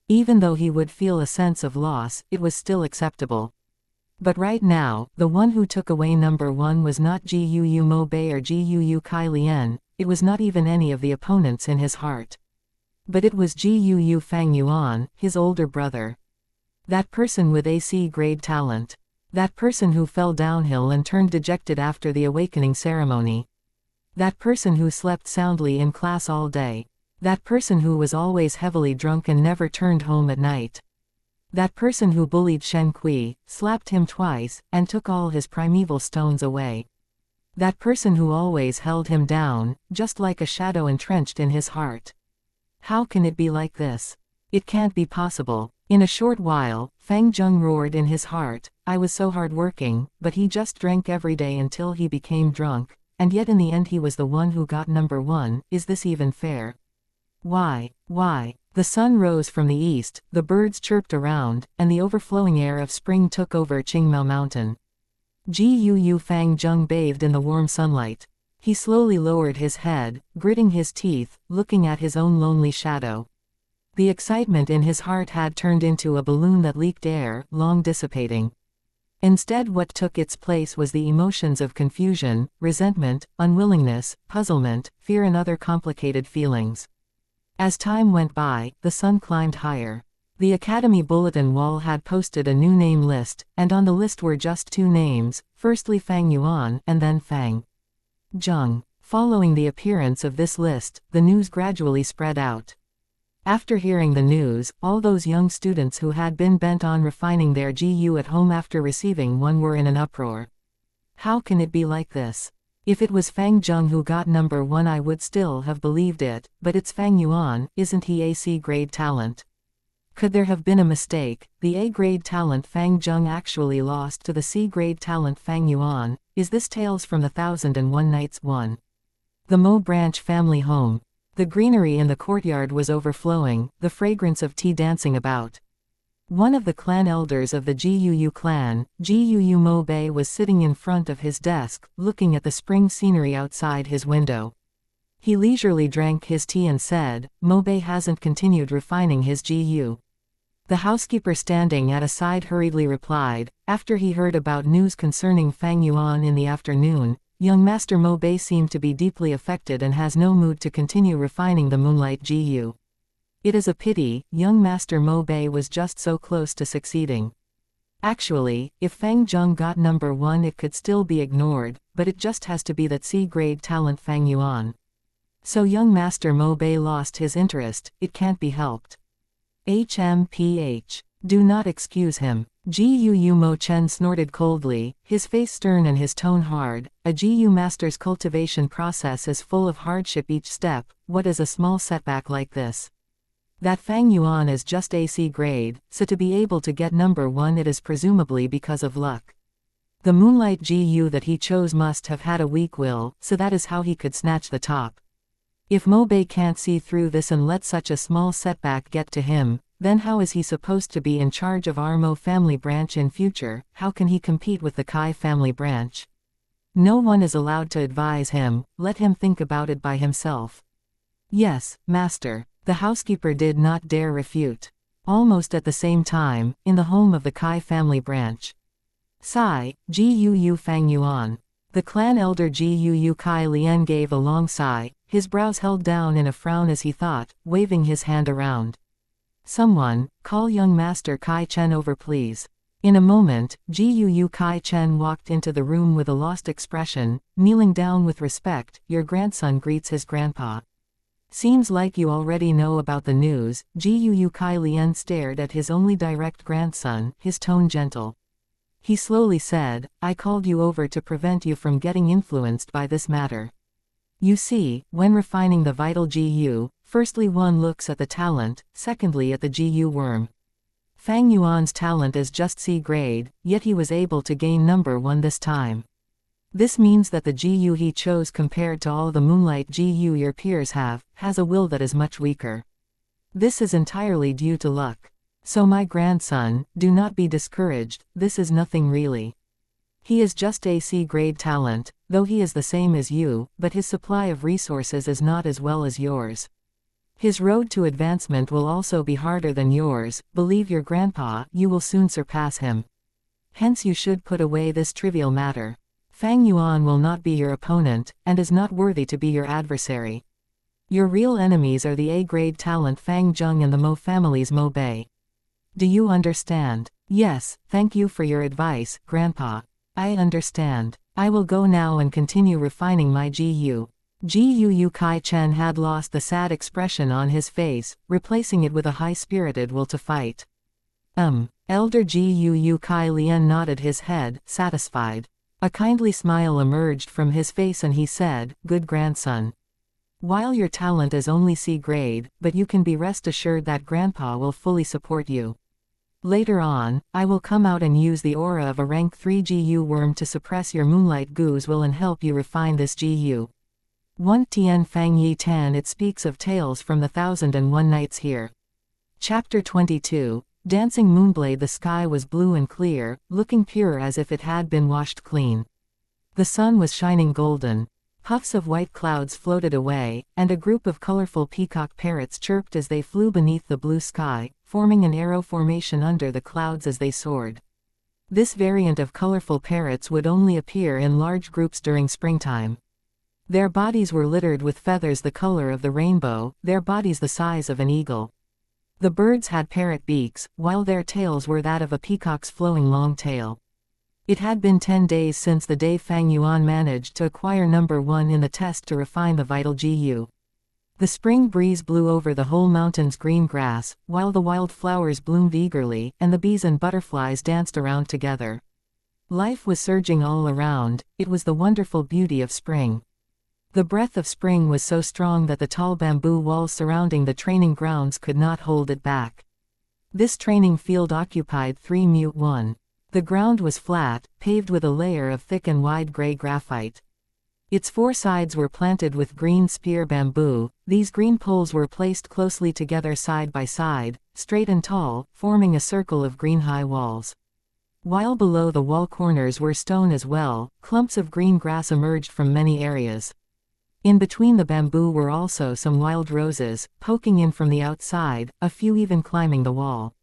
Even though he would feel a sense of loss, it was still acceptable. But right now, the one who took away number 1 was not Gu Mo Bei or Gu Kai Lian, it was not even any of the opponents in his heart. But it was Gu Fang Yuan, his older brother. That person with a C-grade talent. That person who fell downhill and turned dejected after the awakening ceremony. That person who slept soundly in class all day. That person who was always heavily drunk and never turned home at night. That person who bullied Shen Kui, slapped him twice, and took all his primeval stones away. That person who always held him down, just like a shadow entrenched in his heart. How can it be like this? It can't be possible. In a short while, Fang Zheng roared in his heart, I was so hard-working, but he just drank every day until he became drunk, and yet in the end he was the one who got number one. Is this even fair? Why? The sun rose from the east, the birds chirped around, and the overflowing air of spring took over Qingmao Mountain. Fang Zheng bathed in the warm sunlight. He slowly lowered his head, gritting his teeth, looking at his own lonely shadow. The excitement in his heart had turned into a balloon that leaked air, long dissipating. Instead, what took its place was the emotions of confusion, resentment, unwillingness, puzzlement, fear and other complicated feelings. As time went by, the sun climbed higher. The Academy bulletin wall had posted a new name list, and on the list were just two names, firstly Fang Yuan and then Fang Zheng. Following the appearance of this list, the news gradually spread out. After hearing the news, all those young students who had been bent on refining their GU at home after receiving one were in an uproar. How can it be like this? If it was Fang Zheng who got number one I would still have believed it, but it's Fang Yuan, isn't he a C-grade talent? Could there have been a mistake? The A-grade talent Fang Zheng actually lost to the C-grade talent Fang Yuan. Is this Tales from the 1001 Nights 1? The Mo Branch family home. The greenery in the courtyard was overflowing, the fragrance of tea dancing about. One of the clan elders of the Guu clan, Guu Mo Bei, was sitting in front of his desk, looking at the spring scenery outside his window. He leisurely drank his tea and said, Mo Bei hasn't continued refining his GU. The housekeeper standing at a side hurriedly replied, after he heard about news concerning Fang Yuan in the afternoon, young Master Mo Bei seemed to be deeply affected and has no mood to continue refining the Moonlight GU. It is a pity, young Master Mo Bei was just so close to succeeding. Actually, if Fang Zheng got number one it could still be ignored, but it just has to be that C-grade talent Fang Yuan. So young Master Mo Bei lost his interest, it can't be helped. HMPH. Do not excuse him. Guu Mo Chen snorted coldly, his face stern and his tone hard. A Guu master's cultivation process is full of hardship each step. What is a small setback like this? That Fang Yuan is just AC grade, so to be able to get number one it is presumably because of luck. The Moonlight GU that he chose must have had a weak will, so that is how he could snatch the top. If Mo Bei can't see through this and let such a small setback get to him, then how is he supposed to be in charge of our Mo family branch in future? How can he compete with the Kai family branch? No one is allowed to advise him, let him think about it by himself. Yes, master. The housekeeper did not dare refute. Almost at the same time, in the home of the Kai family branch. Sigh, Guu Fang Yuan. The clan elder Guu Kai Lian gave a long sigh, his brows held down in a frown as he thought, waving his hand around. Someone, call young Master Kai Chen over please. In a moment, Guu Kai Chen walked into the room with a lost expression, kneeling down with respect. Your grandson greets his grandpa. Seems like you already know about the news. Guu Kai Lian stared at his only direct grandson, his tone gentle. He slowly said, I called you over to prevent you from getting influenced by this matter. You see, when refining the vital GU, firstly one looks at the talent, secondly at the GU worm. Fang Yuan's talent is just C grade, yet he was able to gain number one this time. This means that the GU he chose compared to all the Moonlight GU your peers have, has a will that is much weaker. This is entirely due to luck. So my grandson, do not be discouraged, this is nothing really. He is just a C-grade talent, though he is the same as you, but his supply of resources is not as well as yours. His road to advancement will also be harder than yours, believe your grandpa, you will soon surpass him. Hence you should put away this trivial matter. Fang Yuan will not be your opponent, and is not worthy to be your adversary. Your real enemies are the A-grade talent Fang Zheng and the Mo family's Mo Bei. Do you understand? Yes, thank you for your advice, Grandpa. I understand. I will go now and continue refining my GU. Guu Kai Chen had lost the sad expression on his face, replacing it with a high-spirited will to fight. Elder Gu Kai Lian nodded his head, satisfied. A kindly smile emerged from his face and he said, "Good grandson. While your talent is only C grade, but you can be rest assured that Grandpa will fully support you. Later on, I will come out and use the aura of a rank 3 GU worm to suppress your moonlight goose will and help you refine this GU. 1 Tian Fang Yi Tan." It speaks of tales from the 1001 Nights here. Chapter 22. Dancing Moonblade. The sky was blue and clear, looking pure as if it had been washed clean. The sun was shining golden. Puffs of white clouds floated away, and a group of colorful peacock parrots chirped as they flew beneath the blue sky, forming an arrow formation under the clouds as they soared. This variant of colorful parrots would only appear in large groups during springtime. Their bodies were littered with feathers the color of the rainbow, their bodies the size of an eagle. The birds had parrot beaks, while their tails were that of a peacock's flowing long tail. It had been 10 days since the day Fang Yuan managed to acquire number 1 in the test to refine the vital GU. The spring breeze blew over the whole mountain's green grass, while the wild flowers bloomed eagerly, and the bees and butterflies danced around together. Life was surging all around. It was the wonderful beauty of spring. The breath of spring was so strong that the tall bamboo walls surrounding the training grounds could not hold it back. This training field occupied 3-1. The ground was flat, paved with a layer of thick and wide gray graphite. Its 4 sides were planted with green spear bamboo. These green poles were placed closely together side by side, straight and tall, forming a circle of green high walls. While below the wall corners were stone as well, clumps of green grass emerged from many areas. In between the bamboo were also some wild roses, poking in from the outside, a few even climbing the wall.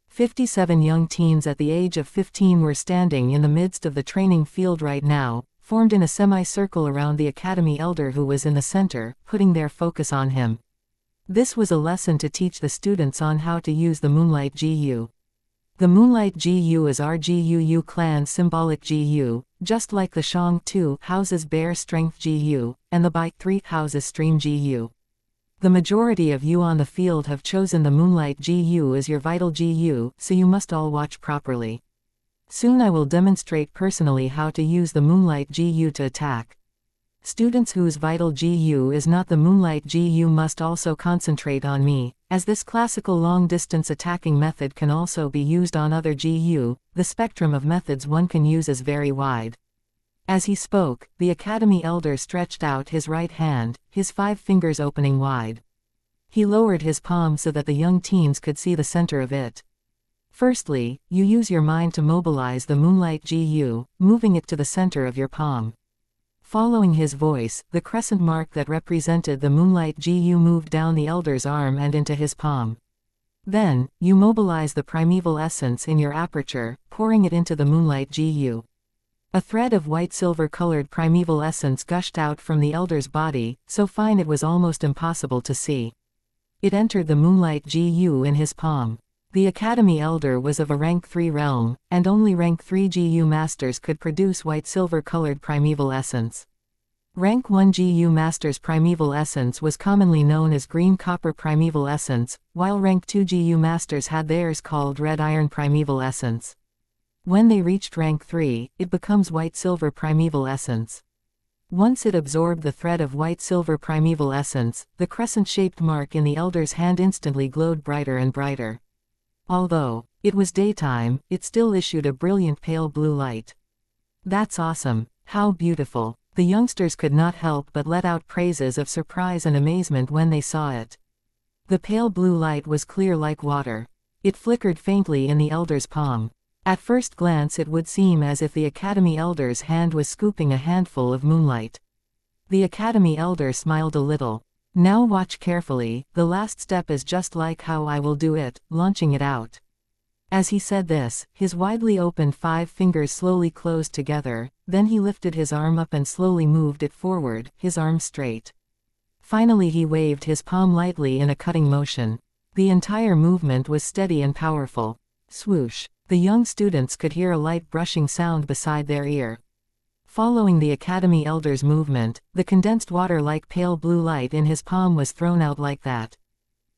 57 young teens at the age of 15 were standing in the midst of the training field right now, formed in a semicircle around the academy elder who was in the center, putting their focus on him. This was a lesson to teach the students on how to use the Moonlight GU. The Moonlight GU is our GUU clan's symbolic GU, just like the Shang 2 houses Bear Strength GU, and the Bite 3 houses Stream GU. The majority of you on the field have chosen the Moonlight GU as your vital GU, so you must all watch properly. Soon I will demonstrate personally how to use the Moonlight GU to attack. Students whose vital GU is not the Moonlight GU must also concentrate on me, as this classical long-distance attacking method can also be used on other GU. The spectrum of methods one can use is very wide. As he spoke, the academy elder stretched out his right hand, his 5 fingers opening wide. He lowered his palm so that the young teens could see the center of it. Firstly, you use your mind to mobilize the Moonlight GU, moving it to the center of your palm. Following his voice, the crescent mark that represented the Moonlight GU moved down the elder's arm and into his palm. Then, you mobilize the primeval essence in your aperture, pouring it into the Moonlight GU. A thread of white silver-colored primeval essence gushed out from the elder's body, so fine it was almost impossible to see. It entered the Moonlight GU in his palm. The academy elder was of a rank 3 realm, and only rank 3 GU masters could produce white silver-colored primeval essence. Rank 1 GU master's primeval essence was commonly known as green copper primeval essence, while rank 2 GU masters had theirs called red iron primeval essence. When they reached rank 3, it becomes white-silver primeval essence. Once it absorbed the thread of white-silver primeval essence, the crescent-shaped mark in the elder's hand instantly glowed brighter and brighter. Although it was daytime, it still issued a brilliant pale blue light. "That's awesome. How beautiful." The youngsters could not help but let out praises of surprise and amazement when they saw it. The pale blue light was clear like water. It flickered faintly in the elder's palm. At first glance it would seem as if the academy elder's hand was scooping a handful of moonlight. The academy elder smiled a little. "Now watch carefully, the last step is just like how I will do it, launching it out." As he said this, his widely opened 5 fingers slowly closed together, then he lifted his arm up and slowly moved it forward, his arm straight. Finally he waved his palm lightly in a cutting motion. The entire movement was steady and powerful. Swoosh! The young students could hear a light brushing sound beside their ear. Following the academy elder's movement, the condensed water-like pale blue light in his palm was thrown out like that.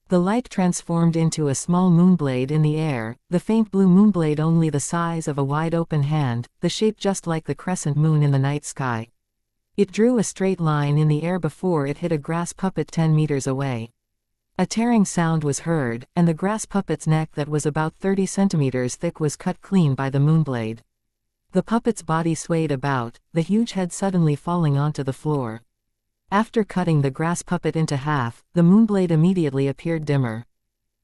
The light transformed into a small moonblade in the air, the faint blue moonblade only the size of a wide-open hand, the shape just like the crescent moon in the night sky. It drew a straight line in the air before it hit a grass puppet 10 meters away. A tearing sound was heard, and the grass puppet's neck that was about 30 centimeters thick was cut clean by the moonblade. The puppet's body swayed about, the huge head suddenly falling onto the floor. After cutting the grass puppet into half, the moonblade immediately appeared dimmer.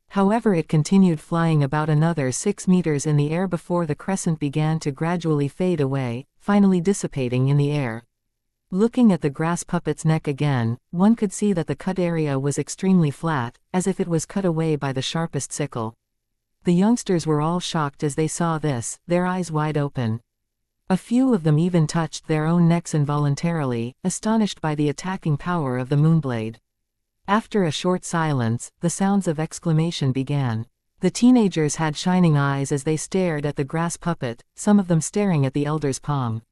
However, it continued flying about another 6 meters in the air before the crescent began to gradually fade away, finally dissipating in the air. Looking at the grass puppet's neck again, one could see that the cut area was extremely flat, as if it was cut away by the sharpest sickle. The youngsters were all shocked as they saw this, their eyes wide open. A few of them even touched their own necks involuntarily, astonished by the attacking power of the moonblade. After a short silence, the sounds of exclamation began. The teenagers had shining eyes as they stared at the grass puppet, some of them staring at the elder's palm.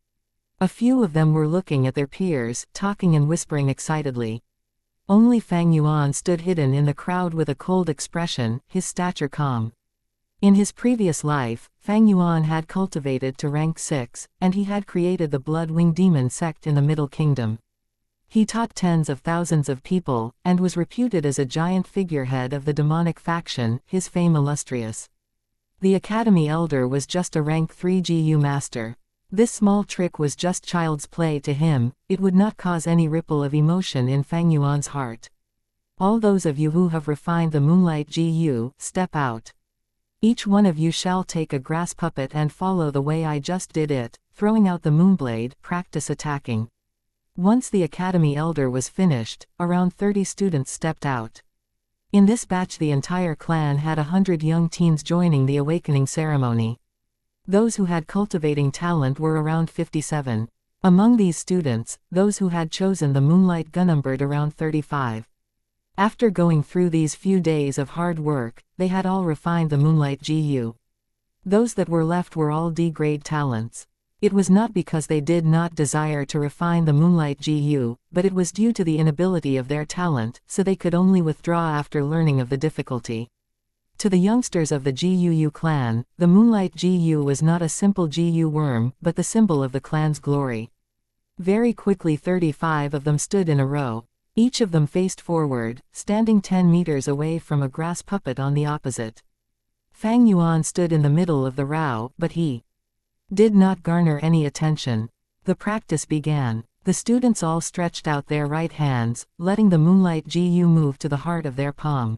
A few of them were looking at their peers, talking and whispering excitedly. Only Fang Yuan stood hidden in the crowd with a cold expression, his stature calm. In his previous life, Fang Yuan had cultivated to rank 6, and he had created the Blood-Winged Demon sect in the Middle Kingdom. He taught tens of thousands of people, and was reputed as a giant figurehead of the demonic faction, his fame illustrious. The Academy Elder was just a rank 3 GU master. This small trick was just child's play to him, it would not cause any ripple of emotion in Fang Yuan's heart. All those of you who have refined the Moonlight GU, step out. Each one of you shall take a grass puppet and follow the way I just did it, throwing out the moonblade, practice attacking. Once the Academy Elder was finished, around 30 students stepped out. In this batch the entire clan had 100 young teens joining the awakening ceremony. Those who had cultivating talent were around 57. Among these students, those who had chosen the Moonlight numbered around 35. After going through these few days of hard work, they had all refined the Moonlight GU. Those that were left were all D-grade talents. It was not because they did not desire to refine the Moonlight GU, but it was due to the inability of their talent, so they could only withdraw after learning of the difficulty. To the youngsters of the GUU clan, the Moonlight GU was not a simple GU worm, but the symbol of the clan's glory. Very quickly 35 of them stood in a row. Each of them faced forward, standing 10 meters away from a grass puppet on the opposite. Fang Yuan stood in the middle of the row, but he did not garner any attention. The practice began. The students all stretched out their right hands, letting the Moonlight GU move to the heart of their palm.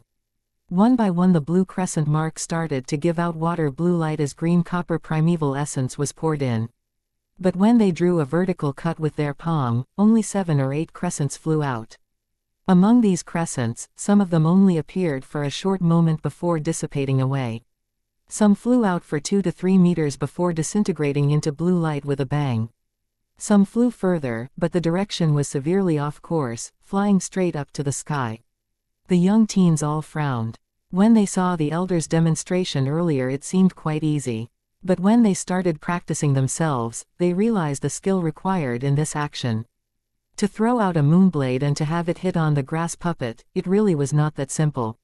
One by one the blue crescent mark started to give out water blue light as green copper primeval essence was poured in. But when they drew a vertical cut with their palm, only 7 or 8 crescents flew out. Among these crescents, some of them only appeared for a short moment before dissipating away. Some flew out for 2 to 3 meters before disintegrating into blue light with a bang. Some flew further, but the direction was severely off course, flying straight up to the sky. The young teens all frowned. When they saw the Elder's demonstration earlier it seemed quite easy. But when they started practicing themselves, they realized the skill required in this action. To throw out a moonblade and to have it hit on the grass puppet, it really was not that simple.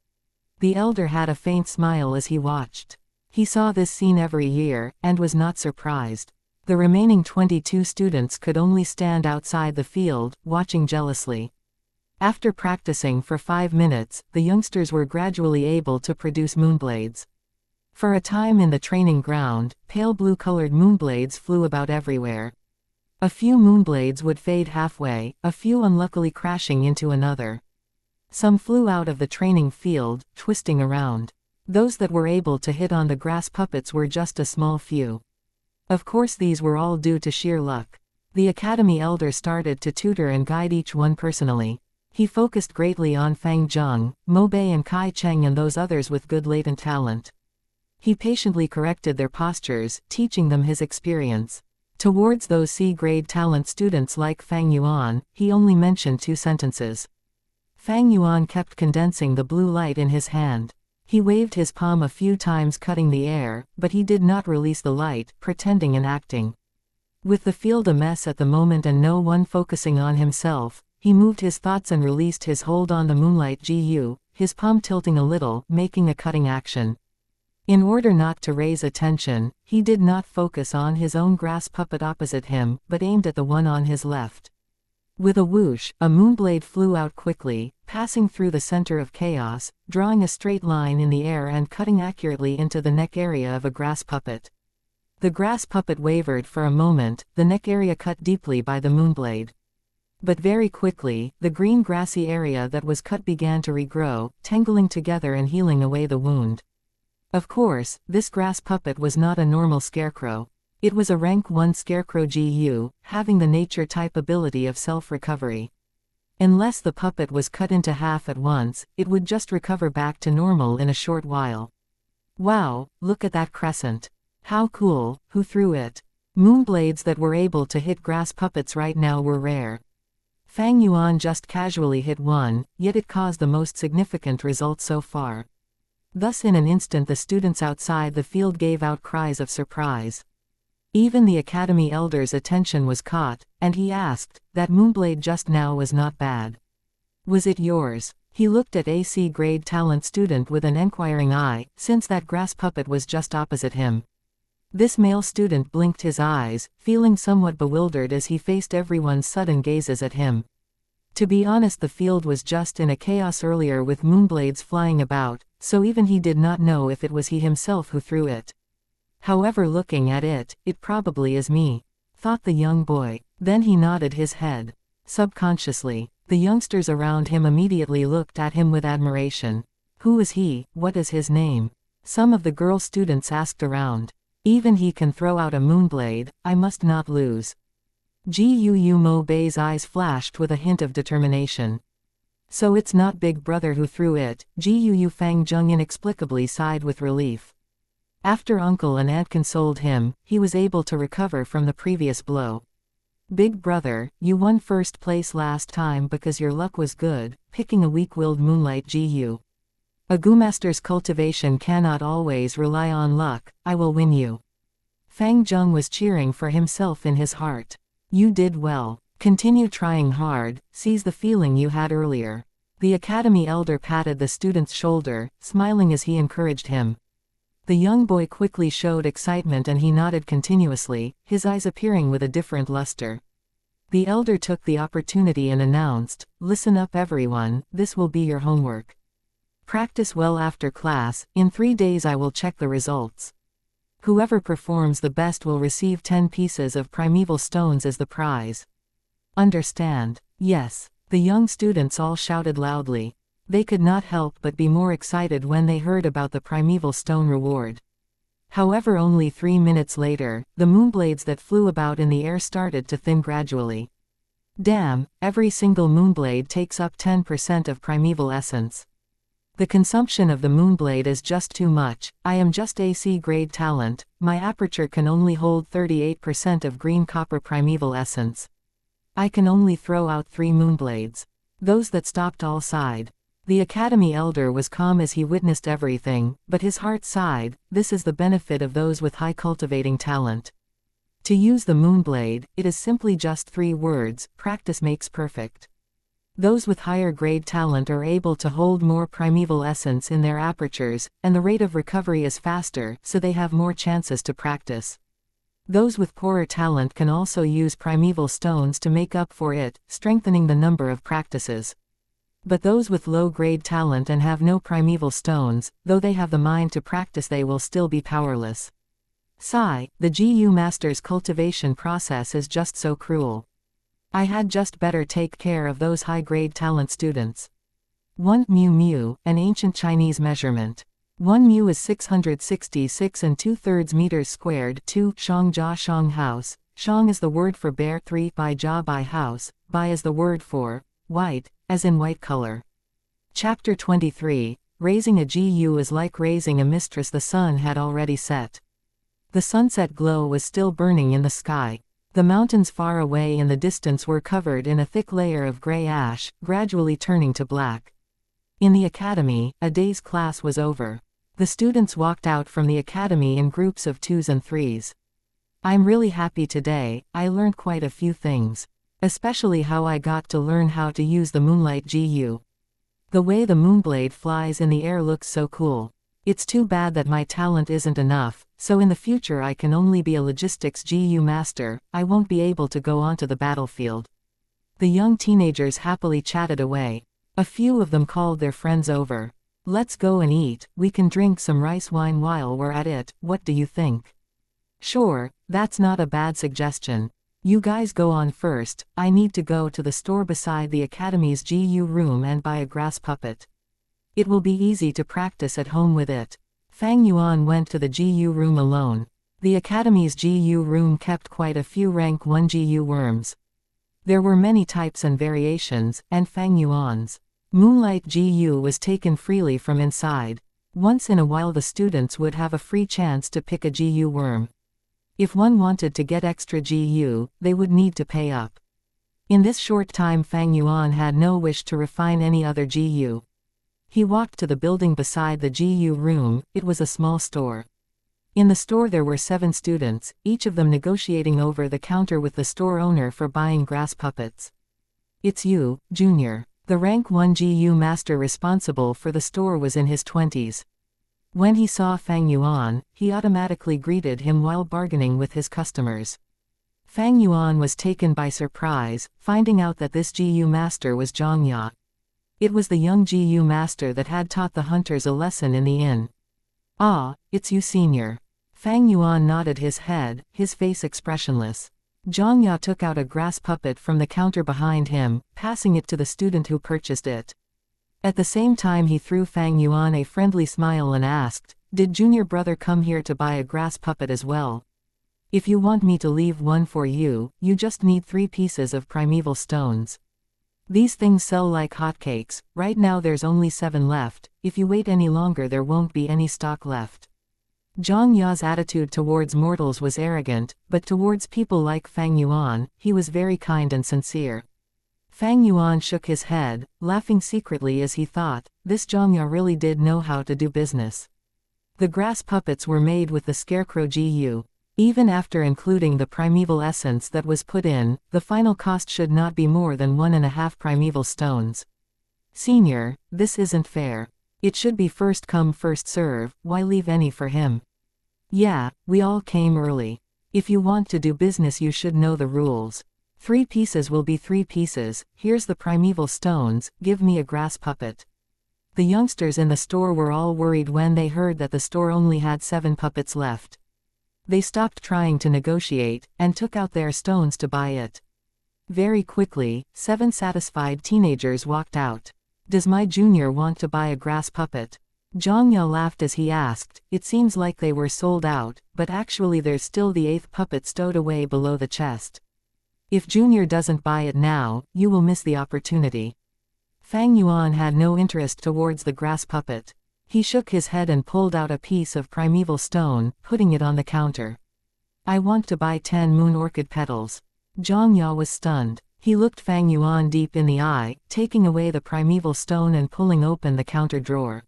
The Elder had a faint smile as he watched. He saw this scene every year, and was not surprised. The remaining 22 students could only stand outside the field, watching jealously. After practicing for 5 minutes, the youngsters were gradually able to produce moonblades. For a time in the training ground, pale blue-colored moonblades flew about everywhere. A few moonblades would fade halfway, a few unluckily crashing into another. Some flew out of the training field, twisting around. Those that were able to hit on the grass puppets were just a small few. Of course these were all due to sheer luck. The Academy Elder started to tutor and guide each one personally. He focused greatly on Fang Zheng, Mo Bei and Kai Cheng and those others with good latent talent. He patiently corrected their postures, teaching them his experience. Towards those C-grade talent students like Fang Yuan, he only mentioned 2 sentences. Fang Yuan kept condensing the blue light in his hand. He waved his palm a few times cutting the air, but he did not release the light, pretending and acting. With the field a mess at the moment and no one focusing on himself, he moved his thoughts and released his hold on the Moonlight GU, his palm tilting a little, making a cutting action. In order not to raise attention, he did not focus on his own grass puppet opposite him, but aimed at the one on his left. With a whoosh, a moonblade flew out quickly, passing through the center of chaos, drawing a straight line in the air and cutting accurately into the neck area of a grass puppet. The grass puppet wavered for a moment, the neck area cut deeply by the moonblade. But very quickly, the green grassy area that was cut began to regrow, tangling together and healing away the wound. Of course, this grass puppet was not a normal scarecrow. It was a rank 1 scarecrow GU, having the nature type ability of self-recovery. Unless the puppet was cut into half at once, it would just recover back to normal in a short while. Wow, look at that crescent. How cool, who threw it? Moonblades that were able to hit grass puppets right now were rare. Fang Yuan just casually hit one, yet it caused the most significant result so far. Thus in an instant the students outside the field gave out cries of surprise. Even the Academy Elder's attention was caught, and he asked, "That moonblade just now was not bad. Was it yours?" He looked at AC grade talent student with an enquiring eye, since that grass puppet was just opposite him. This male student blinked his eyes, feeling somewhat bewildered as he faced everyone's sudden gazes at him. To be honest, the field was just in a chaos earlier with moonblades flying about, so even he did not know if it was he himself who threw it. However, looking at it, it probably is me, thought the young boy. Then he nodded his head. Subconsciously, the youngsters around him immediately looked at him with admiration. Who is he? What is his name? Some of the girl students asked around. Even he can throw out a moonblade, I must not lose. Gu Mo Bei's eyes flashed with a hint of determination. So it's not Big Brother who threw it, Gu Fang Zheng inexplicably sighed with relief. After uncle and aunt consoled him, he was able to recover from the previous blow. Big Brother, you won first place last time because your luck was good, picking a weak-willed moonlight Gu. A Gumaster's cultivation cannot always rely on luck, I will win you. Fang Zheng was cheering for himself in his heart. You did well. Continue trying hard, seize the feeling you had earlier. The Academy Elder patted the student's shoulder, smiling as he encouraged him. The young boy quickly showed excitement and he nodded continuously, his eyes appearing with a different luster. The elder took the opportunity and announced, "Listen up everyone, this will be your homework. Practice well after class, in 3 days I will check the results. Whoever performs the best will receive 10 pieces of primeval stones as the prize. Understand?" Yes. The young students all shouted loudly. They could not help but be more excited when they heard about the primeval stone reward. However, only 3 minutes later, the moonblades that flew about in the air started to thin gradually. Damn, every single moonblade takes up 10% of primeval essence. The consumption of the moonblade is just too much. I am just AC grade talent, my aperture can only hold 38% of green copper primeval essence. I can only throw out 3 moonblades. Those that stopped all sighed. The Academy Elder was calm as he witnessed everything, but his heart sighed. This is the benefit of those with high cultivating talent. To use the moonblade, it is simply just 3 words, practice makes perfect. Those with higher grade talent are able to hold more primeval essence in their apertures, and the rate of recovery is faster, so they have more chances to practice. Those with poorer talent can also use primeval stones to make up for it, strengthening the number of practices. But those with low-grade talent and have no primeval stones, though they have the mind to practice, they will still be powerless. Sigh, the GU Master's cultivation process is just so cruel. I had just better take care of those high-grade talent students. 1 mu, an ancient Chinese measurement. 1 mu is 666 and 2/3 meters squared. 2 Xianxia Shang house. Shang is the word for bear. 3 Bai Jia Bai house. Bai is the word for white, as in white color. Chapter 23. Raising a GU is like raising a mistress. The sun had already set. The sunset glow was still burning in the sky. The mountains far away in the distance were covered in a thick layer of gray ash, gradually turning to black. In the academy, a day's class was over. The students walked out from the academy in groups of 2s and 3s. I'm really happy today, I learned quite a few things. Especially how I got to learn how to use the Moonlight GU. The way the moonblade flies in the air looks so cool. It's too bad that my talent isn't enough, so in the future I can only be a logistics GU master, I won't be able to go onto the battlefield. The young teenagers happily chatted away. A few of them called their friends over. Let's go and eat, we can drink some rice wine while we're at it, what do you think? Sure, that's not a bad suggestion. You guys go on first, I need to go to the store beside the Academy's GU room and buy a grass puppet. It will be easy to practice at home with it. Fang Yuan went to the GU room alone. The Academy's GU room kept quite a few rank 1 GU worms. There were many types and variations, and Fang Yuan's Moonlight GU was taken freely from inside. Once in a while the students would have a free chance to pick a GU worm. If one wanted to get extra GU, they would need to pay up. In this short time Fang Yuan had no wish to refine any other GU. He walked to the building beside the GU room, it was a small store. In the store there were 7 students, each of them negotiating over the counter with the store owner for buying grass puppets. It's you, Junior. The rank 1 GU master responsible for the store was in his 20s. When he saw Fang Yuan, he automatically greeted him while bargaining with his customers. Fang Yuan was taken by surprise, finding out that this GU master was Xianxia. It was the young GU master that had taught the hunters a lesson in the inn. Ah, it's you senior. Fang Yuan nodded his head, his face expressionless. Xianxia took out a grass puppet from the counter behind him, passing it to the student who purchased it. At the same time he threw Fang Yuan a friendly smile and asked, "Did junior brother come here to buy a grass puppet as well? If you want me to leave one for you, you just need 3 pieces of primeval stones. These things sell like hotcakes, right now there's only 7 left, if you wait any longer there won't be any stock left." Xianxia's attitude towards mortals was arrogant, but towards people like Fang Yuan, he was very kind and sincere. Fang Yuan shook his head, laughing secretly as he thought, this Xianxia really did know how to do business. The grass puppets were made with the scarecrow GU. Even after including the primeval essence that was put in, the final cost should not be more than 1.5 primeval stones. Senior, this isn't fair. It should be first come first serve, why leave any for him? Yeah, we all came early. If you want to do business you should know the rules. 3 pieces will be 3 pieces, here's the primeval stones, give me a grass puppet. The youngsters in the store were all worried when they heard that the store only had 7 puppets left. They stopped trying to negotiate, and took out their stones to buy it. Very quickly, 7 satisfied teenagers walked out. Does my junior want to buy a grass puppet? Xianxia laughed as he asked, it seems like they were sold out, but actually there's still the 8th puppet stowed away below the chest. If Junior doesn't buy it now, you will miss the opportunity. Fang Yuan had no interest towards the grass puppet. He shook his head and pulled out a piece of primeval stone, putting it on the counter. I want to buy 10 moon orchid petals. Xianxia was stunned. He looked Fang Yuan deep in the eye, taking away the primeval stone and pulling open the counter drawer.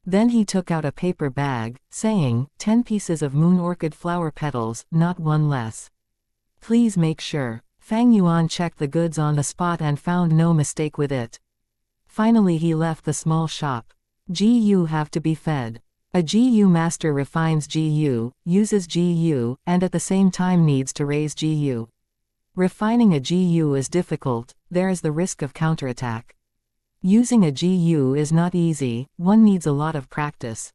Then he took out a paper bag, saying, 10 pieces of moon orchid flower petals, not 1 less. Please make sure. Fang Yuan checked the goods on the spot and found no mistake with it. Finally he left the small shop. GU have to be fed. A GU master refines GU, uses GU, and at the same time needs to raise GU. Refining a GU is difficult, there is the risk of counterattack. Using a GU is not easy, one needs a lot of practice.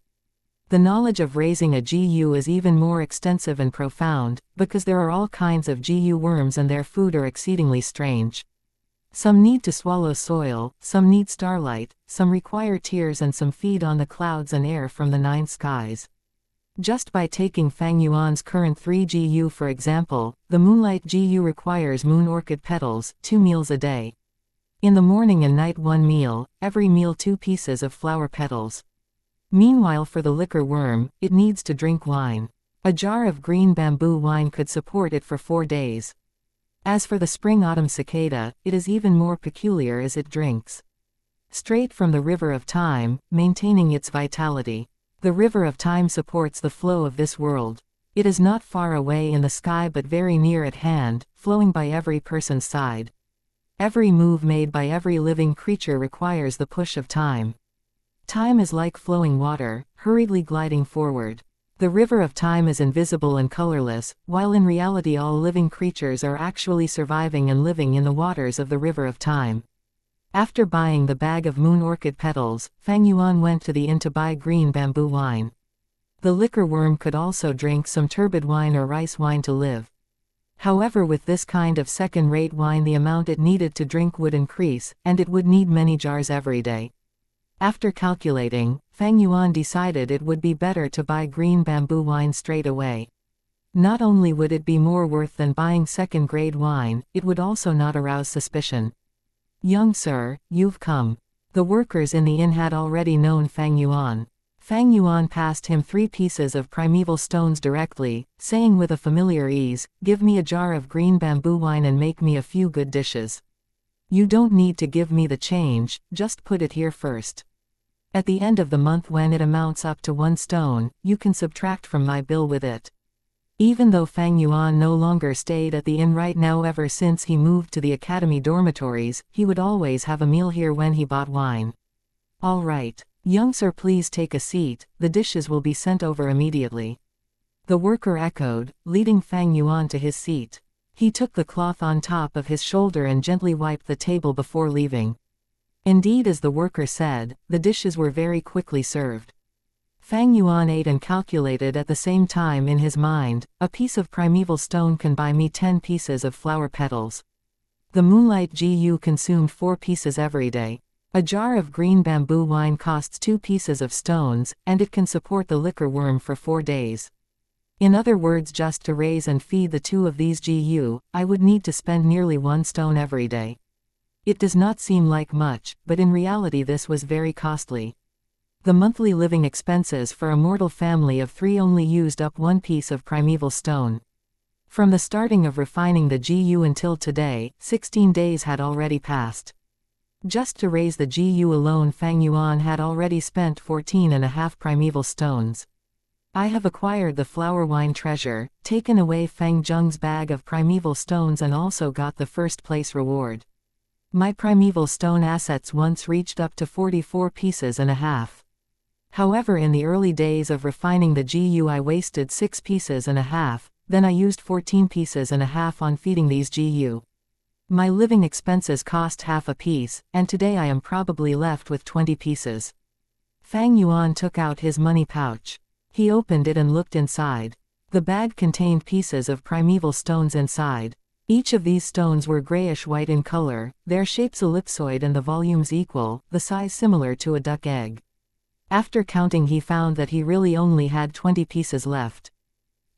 The knowledge of raising a GU is even more extensive and profound, because there are all kinds of GU worms and their food are exceedingly strange. Some need to swallow soil, some need starlight, some require tears and some feed on the clouds and air from the 9 skies. Just by taking Fang Yuan's current 3 GU for example, the Moonlight GU requires moon orchid petals, 2 meals a day. In the morning and night 1 meal, every meal 2 pieces of flower petals. Meanwhile for the liquor worm, it needs to drink wine. A jar of green bamboo wine could support it for 4 days. As for the spring-autumn cicada, it is even more peculiar as it drinks straight from the river of time, maintaining its vitality. The river of time supports the flow of this world. It is not far away in the sky but very near at hand, flowing by every person's side. Every move made by every living creature requires the push of time. Time is like flowing water, hurriedly gliding forward. The river of time is invisible and colorless, while in reality all living creatures are actually surviving and living in the waters of the river of time. After buying the bag of moon orchid petals, Fang Yuan went to the inn to buy green bamboo wine. The liquor worm could also drink some turbid wine or rice wine to live. However, with this kind of second-rate wine the amount it needed to drink would increase, and it would need many jars every day. After calculating, Fang Yuan decided it would be better to buy green bamboo wine straight away. Not only would it be more worth than buying second-grade wine, it would also not arouse suspicion. "Young sir, you've come." The workers in the inn had already known Fang Yuan. Fang Yuan passed him 3 pieces of primeval stones directly, saying with a familiar ease, "Give me a jar of green bamboo wine and make me a few good dishes. You don't need to give me the change, just put it here first. At the end of the month when it amounts up to 1 stone, you can subtract from my bill with it." Even though Fang Yuan no longer stayed at the inn right now ever since he moved to the academy dormitories, he would always have a meal here when he bought wine. "All right. Young sir, please take a seat, the dishes will be sent over immediately." The worker echoed, leading Fang Yuan to his seat. He took the cloth on top of his shoulder and gently wiped the table before leaving. Indeed, as the worker said, the dishes were very quickly served. Fang Yuan ate and calculated at the same time in his mind, "A piece of primeval stone can buy me 10 pieces of flower petals. The moonlight Gu consumed 4 pieces every day. A jar of green bamboo wine costs 2 pieces of stones, and it can support the liquor worm for 4 days. In other words, just to raise and feed the 2 of these Gu, I would need to spend nearly 1 stone every day." It does not seem like much, but in reality this was very costly. The monthly living expenses for a mortal family of 3 only used up 1 piece of primeval stone. From the starting of refining the Gu until today, 16 days had already passed. Just to raise the Gu alone Fang Yuan had already spent 14.5 primeval stones. "I have acquired the flower wine treasure, taken away Fang Zheng's bag of primeval stones and also got the first place reward. My primeval stone assets once reached up to 44 pieces and a half. However, in the early days of refining the Gu I wasted 6 pieces and a half, then I used 14 pieces and a half on feeding these Gu. My living expenses cost half a piece, and today I am probably left with 20 pieces." Fang Yuan took out his money pouch. He opened it and looked inside. The bag contained pieces of primeval stones inside. Each of these stones were grayish-white in color, their shapes ellipsoid and the volumes equal, the size similar to a duck egg. After counting he found that he really only had 20 pieces left.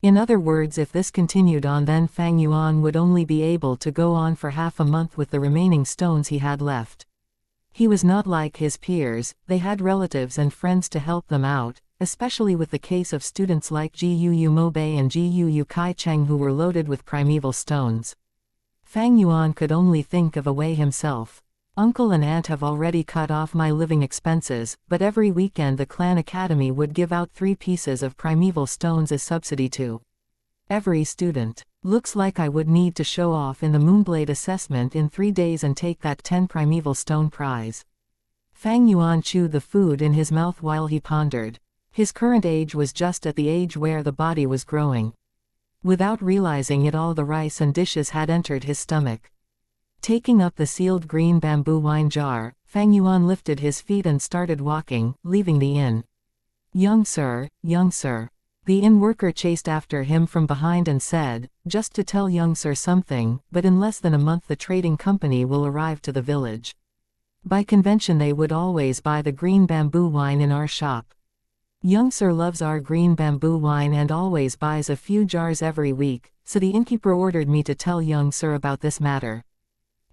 In other words, if this continued on then Fang Yuan would only be able to go on for half a month with the remaining stones he had left. He was not like his peers, they had relatives and friends to help them out, especially with the case of students like Gu Mobei and Gu Kai Cheng who were loaded with primeval stones. Fang Yuan could only think of a way himself. "Uncle and aunt have already cut off my living expenses, but every weekend the clan academy would give out 3 pieces of primeval stones as subsidy to every student. Looks like I would need to show off in the Moonblade assessment in 3 days and take that 10 primeval stone prize." Fang Yuan chewed the food in his mouth while he pondered. His current age was just at the age where the body was growing. Without realizing it, all the rice and dishes had entered his stomach. Taking up the sealed green bamboo wine jar, Fang Yuan lifted his feet and started walking, leaving the inn. Young sir." The inn worker chased after him from behind and said, "Just to tell young sir something, but in less than a month the trading company will arrive to the village. By convention they would always buy the green bamboo wine in our shop. Young sir loves our green bamboo wine and always buys a few jars every week, so the innkeeper ordered me to tell young sir about this matter.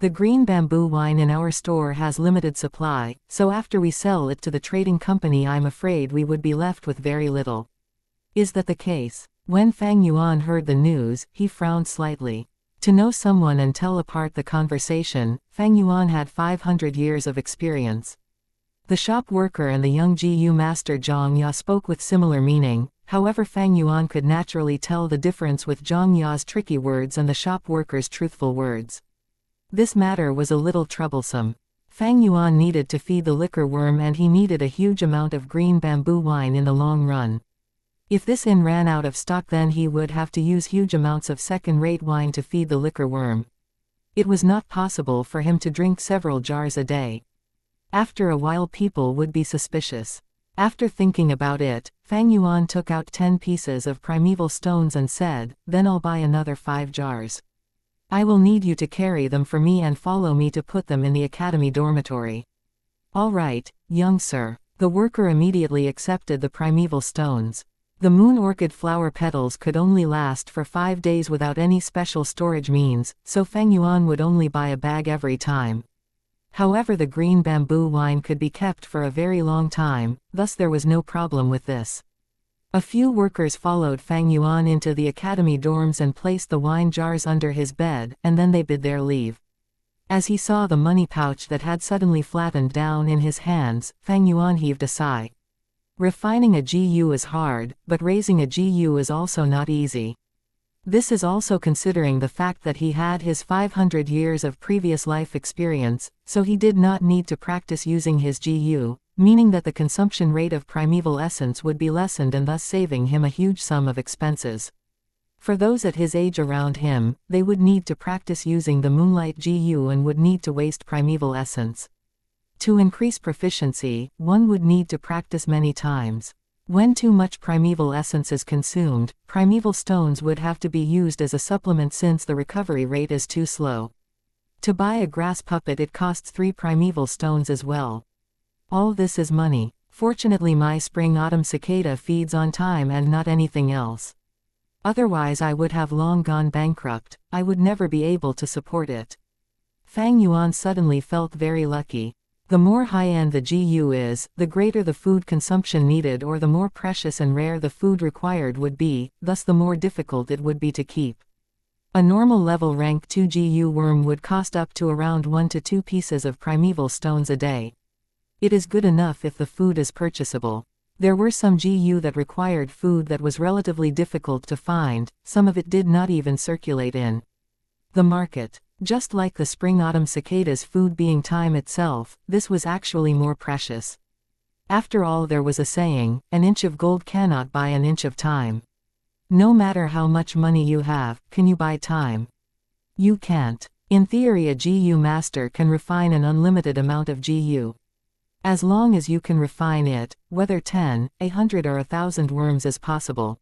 The green bamboo wine in our store has limited supply, so after we sell it to the trading company I'm afraid we would be left with very little." "Is that the case?" When Fang Yuan heard the news, he frowned slightly. To know someone and tell apart the conversation, Fang Yuan had 500 years of experience. The shop worker and the young Gu master Zhang Ya spoke with similar meaning, however Fang Yuan could naturally tell the difference with Zhang Ya's tricky words and the shop worker's truthful words. This matter was a little troublesome. Fang Yuan needed to feed the liquor worm, and he needed a huge amount of green bamboo wine in the long run. If this inn ran out of stock, then he would have to use huge amounts of second-rate wine to feed the liquor worm. It was not possible for him to drink several jars a day. After a while people would be suspicious. After thinking about it, Fang Yuan took out 10 pieces of primeval stones and said, "Then I'll buy another 5 jars. I will need you to carry them for me and follow me to put them in the academy dormitory." "All right, young sir." The worker immediately accepted the primeval stones. The moon orchid flower petals could only last for 5 days without any special storage means, so Fang Yuan would only buy a bag every time. However, the green bamboo wine could be kept for a very long time, thus there was no problem with this. A few workers followed Fang Yuan into the academy dorms and placed the wine jars under his bed, and then they bid their leave. As he saw the money pouch that had suddenly flattened down in his hands, Fang Yuan heaved a sigh. Refining a GU is hard, but raising a GU is also not easy. This is also considering the fact that he had his 500 years of previous life experience, so he did not need to practice using his GU, meaning that the consumption rate of primeval essence would be lessened and thus saving him a huge sum of expenses. For those at his age around him, they would need to practice using the moonlight GU and would need to waste primeval essence. To increase proficiency, one would need to practice many times. When too much primeval essence is consumed, primeval stones would have to be used as a supplement since the recovery rate is too slow. To buy a grass puppet it costs 3 primeval stones as well. All this is money. Fortunately my spring-autumn cicada feeds on time and not anything else. Otherwise I would have long gone bankrupt, I would never be able to support it. Fang Yuan suddenly felt very lucky. The more high-end the GU is, the greater the food consumption needed, or the more precious and rare the food required would be, thus the more difficult it would be to keep. A normal level rank 2 GU worm would cost up to around 1 to 2 pieces of primeval stones a day. It is good enough if the food is purchasable. There were some GU that required food that was relatively difficult to find, some of it did not even circulate in the market. Just like the spring-autumn cicada's food being time itself, this was actually more precious. After all, there was a saying, an inch of gold cannot buy an inch of time. No matter how much money you have, can you buy time? You can't. In theory, a GU master can refine an unlimited amount of GU. As long as you can refine it, whether 10, 100 or 1,000 worms is possible.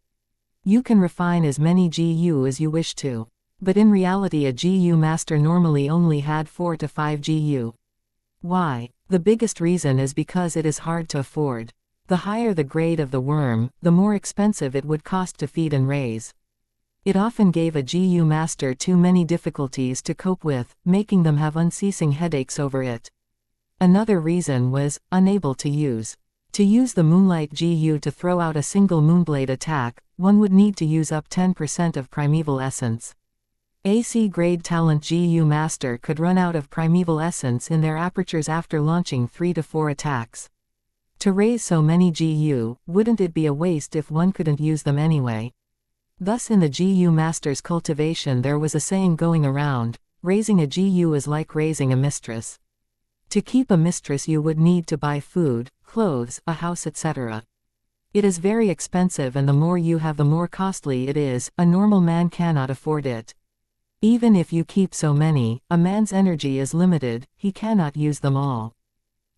You can refine as many GU as you wish to. But in reality a GU master normally only had 4 to 5 GU. Why? The biggest reason is because it is hard to afford. The higher the grade of the worm, the more expensive it would cost to feed and raise. It often gave a GU master too many difficulties to cope with, making them have unceasing headaches over it. Another reason was, unable to use. To use the moonlight GU to throw out a single moonblade attack, one would need to use up 10% of primeval essence. AC grade talent GU master could run out of primeval essence in their apertures after launching 3 to 4 attacks. To raise so many GU, wouldn't it be a waste if one couldn't use them anyway? Thus in the GU master's cultivation there was a saying going around, raising a GU is like raising a mistress. To keep a mistress you would need to buy food, clothes, a house, etc. It is very expensive, and the more you have the more costly it is, a normal man cannot afford it. Even if you keep so many, a man's energy is limited, he cannot use them all.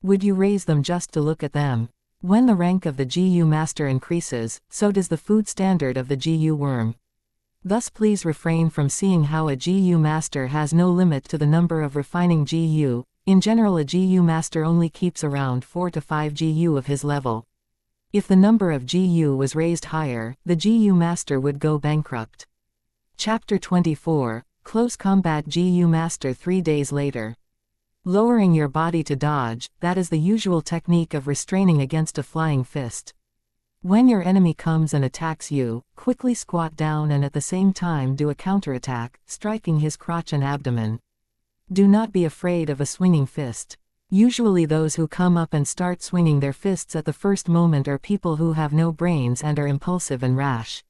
Would you raise them just to look at them? When the rank of the GU master increases, so does the food standard of the GU worm. Thus please refrain from seeing how a GU master has no limit to the number of refining GU. In general a GU master only keeps around 4 to 5 GU of his level. If the number of GU was raised higher, the GU master would go bankrupt. Chapter 24. Close Combat GU Master 3 days later. Lowering your body to dodge, that is the usual technique of restraining against a flying fist. When your enemy comes and attacks you, quickly squat down and at the same time do a counterattack, striking his crotch and abdomen. Do not be afraid of a swinging fist. Usually those who come up and start swinging their fists at the first moment are people who have no brains and are impulsive and rash.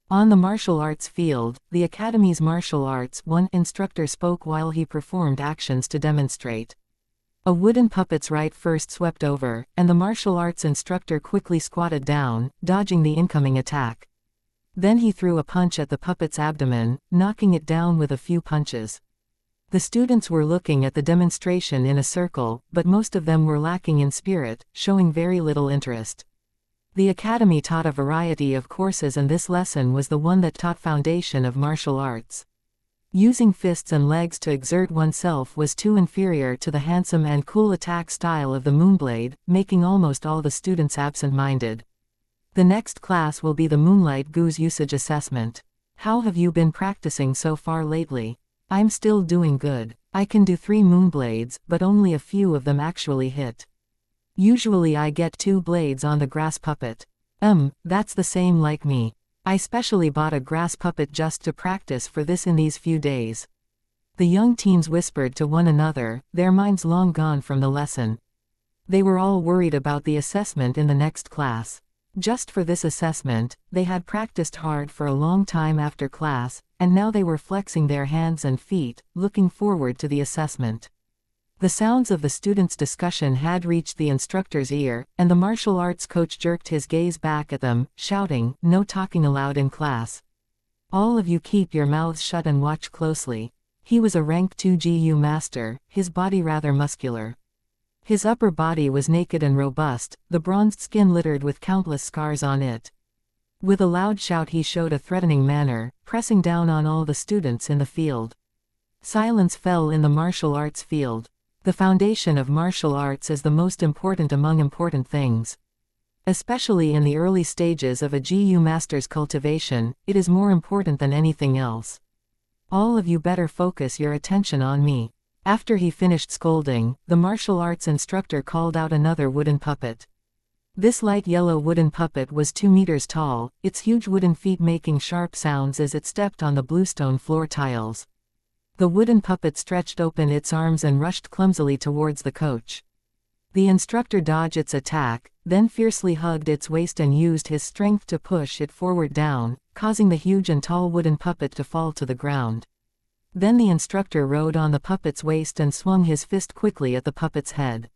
On the martial arts field, the Academy's martial arts one instructor spoke while he performed actions to demonstrate. A wooden puppet's right first swept over, and the martial arts instructor quickly squatted down, dodging the incoming attack. Then he threw a punch at the puppet's abdomen, knocking it down with a few punches. The students were looking at the demonstration in a circle, but most of them were lacking in spirit, showing very little interest. The Academy taught a variety of courses, and this lesson was the one that taught foundation of martial arts. Using fists and legs to exert oneself was too inferior to the handsome and cool attack style of the Moonblade, making almost all the students absent-minded. The next class will be the Moonlight Goose Usage Assessment. How have you been practicing so far lately? I'm still doing good. I can do 3 Moonblades, but only a few of them actually hit. Usually I get 2 blades on the grass puppet. That's the same like me. I specially bought a grass puppet just to practice for this in these few days. The young teens whispered to one another, their minds long gone from the lesson. They were all worried about the assessment in the next class. Just for this assessment, they had practiced hard for a long time after class, and now they were flexing their hands and feet, looking forward to the assessment. The sounds of the students' discussion had reached the instructor's ear, and the martial arts coach jerked his gaze back at them, shouting, "No talking allowed in class. All of you keep your mouths shut and watch closely." He was a rank 2 GU master, his body rather muscular. His upper body was naked and robust, the bronzed skin littered with countless scars on it. With a loud shout he showed a threatening manner, pressing down on all the students in the field. Silence fell in the martial arts field. The foundation of martial arts is the most important among important things. Especially in the early stages of a GU master's cultivation, it is more important than anything else. All of you better focus your attention on me. After he finished scolding, the martial arts instructor called out another wooden puppet. This light yellow wooden puppet was 2 meters tall, its huge wooden feet making sharp sounds as it stepped on the bluestone floor tiles. The wooden puppet stretched open its arms and rushed clumsily towards the coach. The instructor dodged its attack, then fiercely hugged its waist and used his strength to push it forward down, causing the huge and tall wooden puppet to fall to the ground. Then the instructor rode on the puppet's waist and swung his fist quickly at the puppet's head.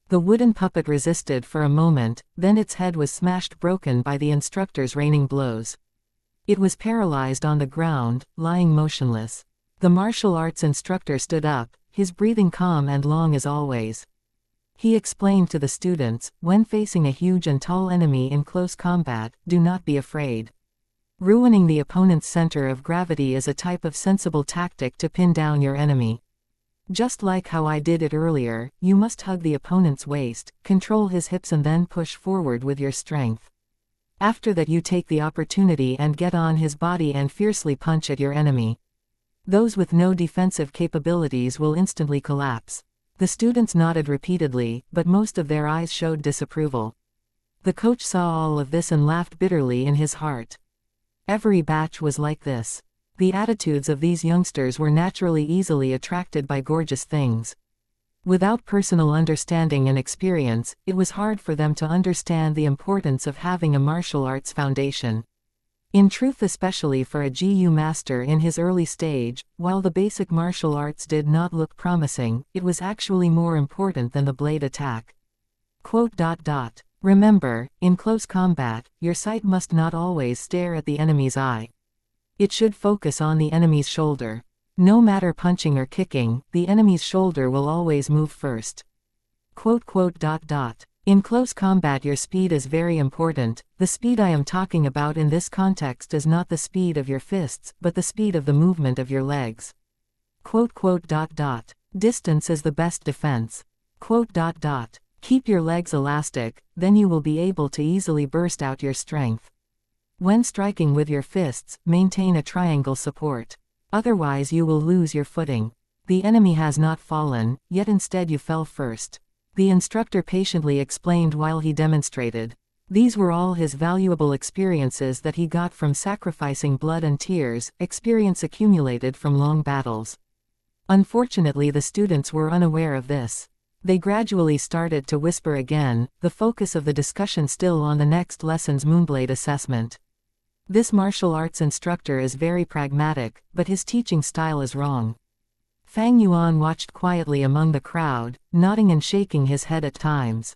The wooden puppet resisted for a moment, then its head was smashed broken by the instructor's raining blows. It was paralyzed on the ground, lying motionless. The martial arts instructor stood up, his breathing calm and long as always. He explained to the students, when facing a huge and tall enemy in close combat, do not be afraid. Ruining the opponent's center of gravity is a type of sensible tactic to pin down your enemy. Just like how I did it earlier, you must hug the opponent's waist, control his hips and then push forward with your strength. After that you take the opportunity and get on his body and fiercely punch at your enemy. Those with no defensive capabilities will instantly collapse. The students nodded repeatedly, but most of their eyes showed disapproval. The coach saw all of this and laughed bitterly in his heart. Every batch was like this. The attitudes of these youngsters were naturally easily attracted by gorgeous things. Without personal understanding and experience, it was hard for them to understand the importance of having a martial arts foundation. In truth, especially for a GU master in his early stage, while the basic martial arts did not look promising, it was actually more important than the blade attack. Remember, in close combat, your sight must not always stare at the enemy's eye. It should focus on the enemy's shoulder. No matter punching or kicking, the enemy's shoulder will always move first. In close combat your speed is very important. The speed I am talking about in this context is not the speed of your fists, but the speed of the movement of your legs. Distance is the best defense. Keep your legs elastic, then you will be able to easily burst out your strength. When striking with your fists, maintain a triangle support. Otherwise you will lose your footing. The enemy has not fallen, yet instead you fell first. The instructor patiently explained while he demonstrated. These were all his valuable experiences that he got from sacrificing blood and tears, experience accumulated from long battles. Unfortunately, the students were unaware of this. They gradually started to whisper again, the focus of the discussion still on the next lesson's Moonblade assessment. This martial arts instructor is very pragmatic, but his teaching style is wrong. Fang Yuan watched quietly among the crowd, nodding and shaking his head at times.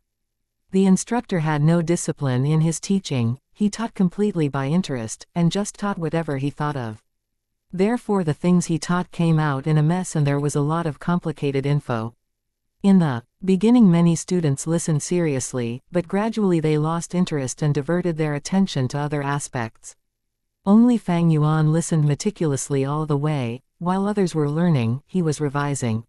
The instructor had no discipline in his teaching, he taught completely by interest, and just taught whatever he thought of. Therefore the things he taught came out in a mess and there was a lot of complicated info. In the beginning many students listened seriously, but gradually they lost interest and diverted their attention to other aspects. Only Fang Yuan listened meticulously all the way. While others were learning, he was revising.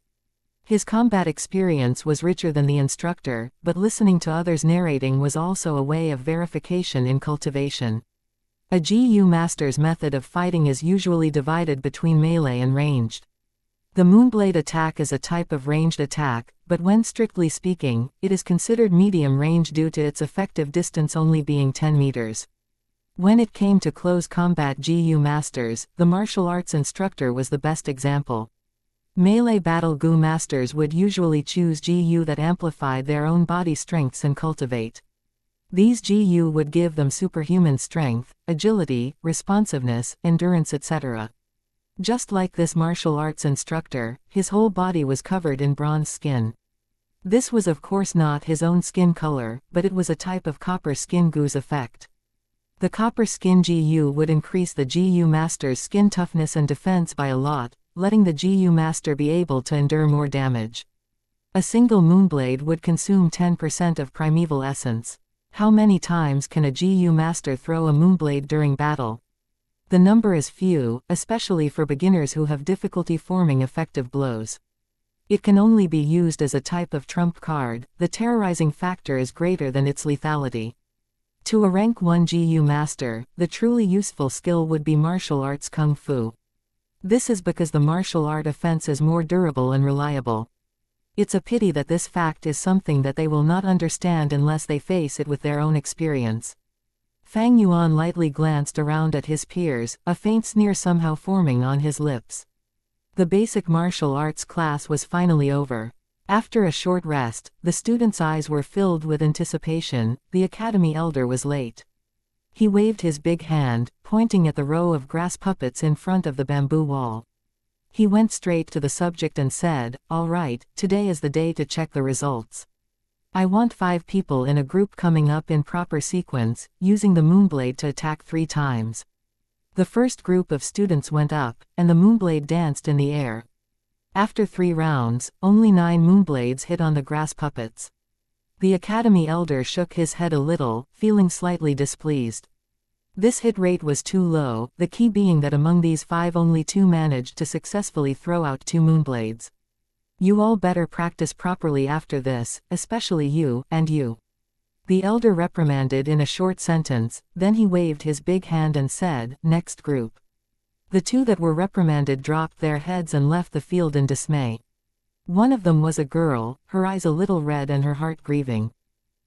His combat experience was richer than the instructor, but listening to others narrating was also a way of verification in cultivation. A GU master's method of fighting is usually divided between melee and ranged. The Moonblade attack is a type of ranged attack, but when strictly speaking, it is considered medium range due to its effective distance only being 10 meters. When it came to close combat GU masters, the martial arts instructor was the best example. Melee battle GU masters would usually choose GU that amplified their own body strengths and cultivate. These GU would give them superhuman strength, agility, responsiveness, endurance, etc. Just like this martial arts instructor, his whole body was covered in bronze skin. This was of course not his own skin color, but it was a type of copper skin GU's effect. The copper skin GU would increase the GU master's skin toughness and defense by a lot, letting the GU master be able to endure more damage. A single Moonblade would consume 10% of primeval essence. How many times can a GU master throw a Moonblade during battle? The number is few, especially for beginners who have difficulty forming effective blows. It can only be used as a type of trump card, the terrorizing factor is greater than its lethality. To a rank 1 GU master, the truly useful skill would be martial arts kung fu. This is because the martial art offense is more durable and reliable. It's a pity that this fact is something that they will not understand unless they face it with their own experience. Fang Yuan lightly glanced around at his peers, a faint sneer somehow forming on his lips. The basic martial arts class was finally over. After a short rest, the students' eyes were filled with anticipation. The academy elder was late. He waved his big hand, pointing at the row of grass puppets in front of the bamboo wall. He went straight to the subject and said, "All right, today is the day to check the results. I want 5 people in a group coming up in proper sequence, using the Moonblade to attack 3 times." The first group of students went up, and the Moonblade danced in the air. After 3 rounds, only 9 Moonblades hit on the grass puppets. The academy elder shook his head a little, feeling slightly displeased. This hit rate was too low, the key being that among these 5 only 2 managed to successfully throw out 2 Moonblades. "You all better practice properly after this, especially you, and you." The elder reprimanded in a short sentence, then he waved his big hand and said, "Next group." The 2 that were reprimanded dropped their heads and left the field in dismay. One of them was a girl, her eyes a little red and her heart grieving.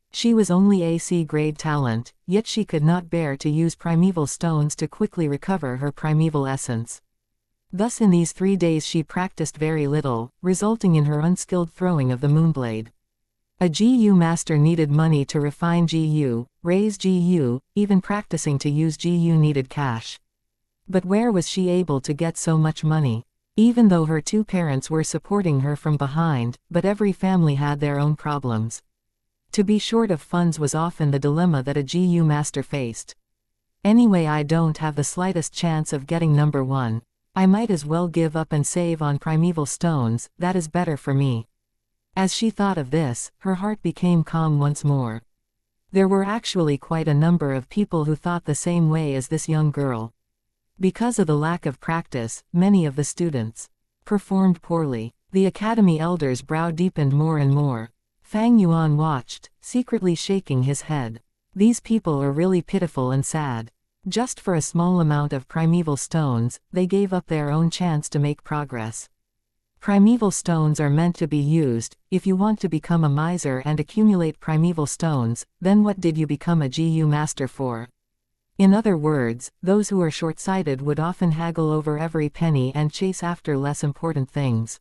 She was only AC grade talent, yet she could not bear to use primeval stones to quickly recover her primeval essence. Thus in these 3 days she practiced very little, resulting in her unskilled throwing of the Moonblade. A GU master needed money to refine GU, raise GU, even practicing to use GU needed cash. But where was she able to get so much money? Even though her 2 parents were supporting her from behind, but every family had their own problems. To be short of funds was often the dilemma that a GU master faced. "Anyway, I don't have the slightest chance of getting number 1. I might as well give up and save on primeval stones, that is better for me." As she thought of this, her heart became calm once more. There were actually quite a number of people who thought the same way as this young girl. Because of the lack of practice, many of the students performed poorly. The academy elder's brow deepened more and more. Fang Yuan watched, secretly shaking his head. These people are really pitiful and sad. Just for a small amount of primeval stones, they gave up their own chance to make progress. Primeval stones are meant to be used. If you want to become a miser and accumulate primeval stones, then what did you become a GU master for? In other words, those who are short-sighted would often haggle over every penny and chase after less important things.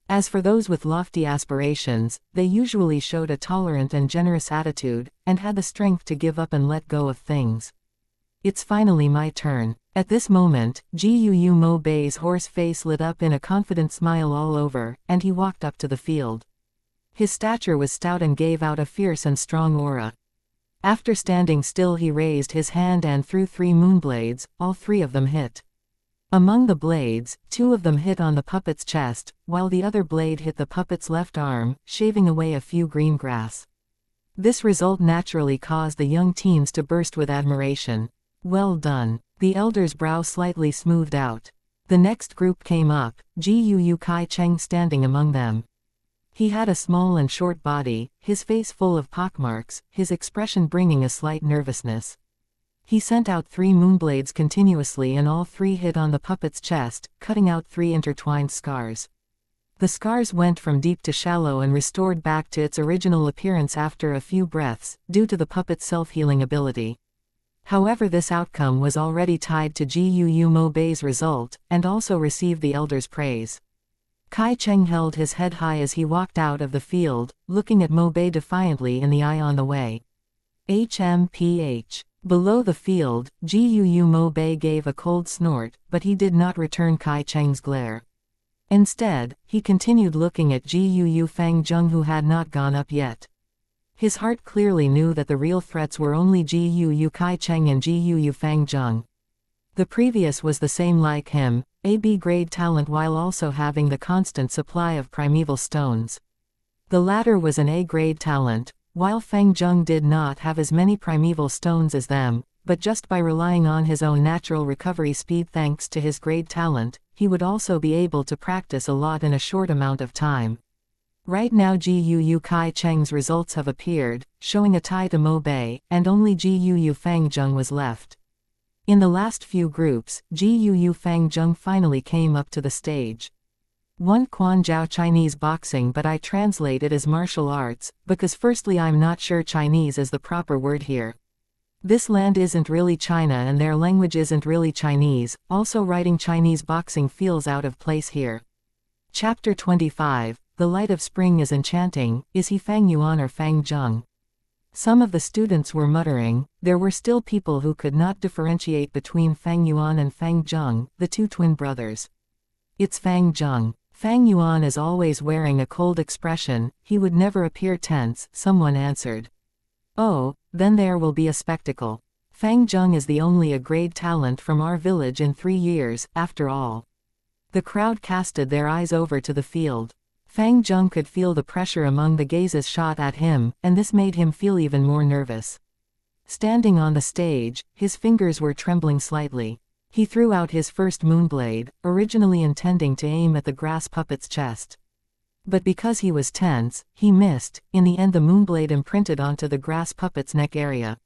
As for those with lofty aspirations, they usually showed a tolerant and generous attitude, and had the strength to give up and let go of things. It's finally my turn. At this moment, Gu Mo Bei's horse face lit up in a confident smile all over, and he walked up to the field. His stature was stout and gave out a fierce and strong aura. After standing still, he raised his hand and threw 3 moonblades, all 3 of them hit. Among the blades, 2 of them hit on the puppet's chest, while the other blade hit the puppet's left arm, shaving away a few green grass. This result naturally caused the young teens to burst with admiration. Well done. The elder's brow slightly smoothed out. The next group came up, Gu Kai Cheng standing among them. He had a small and short body, his face full of pockmarks, his expression bringing a slight nervousness. He sent out 3 moonblades continuously and all 3 hit on the puppet's chest, cutting out 3 intertwined scars. The scars went from deep to shallow and restored back to its original appearance after a few breaths, due to the puppet's self-healing ability. However, this outcome was already tied to Gu Mo Bei's result, and also received the elder's praise. Kai Cheng held his head high as he walked out of the field, looking at Mo Bei defiantly in the eye on the way. HMPH. Below the field, Gu Mo Bei gave a cold snort, but he did not return Kai Cheng's glare. Instead, he continued looking at Gu Fang Zheng, who had not gone up yet. His heart clearly knew that the real threats were only Gu Kai Cheng and Gu Fang Zheng. The previous was the same like him, a B-grade talent while also having the constant supply of primeval stones. The latter was an A-grade talent, while Fang Zheng did not have as many primeval stones as them, but just by relying on his own natural recovery speed thanks to his grade talent, he would also be able to practice a lot in a short amount of time. Right now Gu Kai Cheng's results have appeared, showing a tie to Mo Bei, and only Gu Fang Zheng was left. In the last few groups, Gu Fang Zheng finally came up to the stage. One Quan Jiao Chinese boxing, but I translate it as martial arts, because firstly I'm not sure Chinese is the proper word here. This land isn't really China and their language isn't really Chinese, also writing Chinese boxing feels out of place here. Chapter 25. The light of spring is enchanting. Is he Fang Yuan or Fang Zheng? Some of the students were muttering. There were still people who could not differentiate between Fang Yuan and Fang Zheng, the 2 twin brothers. It's Fang Zheng. Fang Yuan is always wearing a cold expression, he would never appear tense, someone answered. Oh, then there will be a spectacle. Fang Zheng is the only A-grade talent from our village in 3 years, after all. The crowd casted their eyes over to the field. Fang Zheng could feel the pressure among the gazes shot at him, and this made him feel even more nervous. Standing on the stage, his fingers were trembling slightly. He threw out his first moonblade, originally intending to aim at the grass puppet's chest. But because he was tense, he missed. In the end the moonblade imprinted onto the grass puppet's neck area.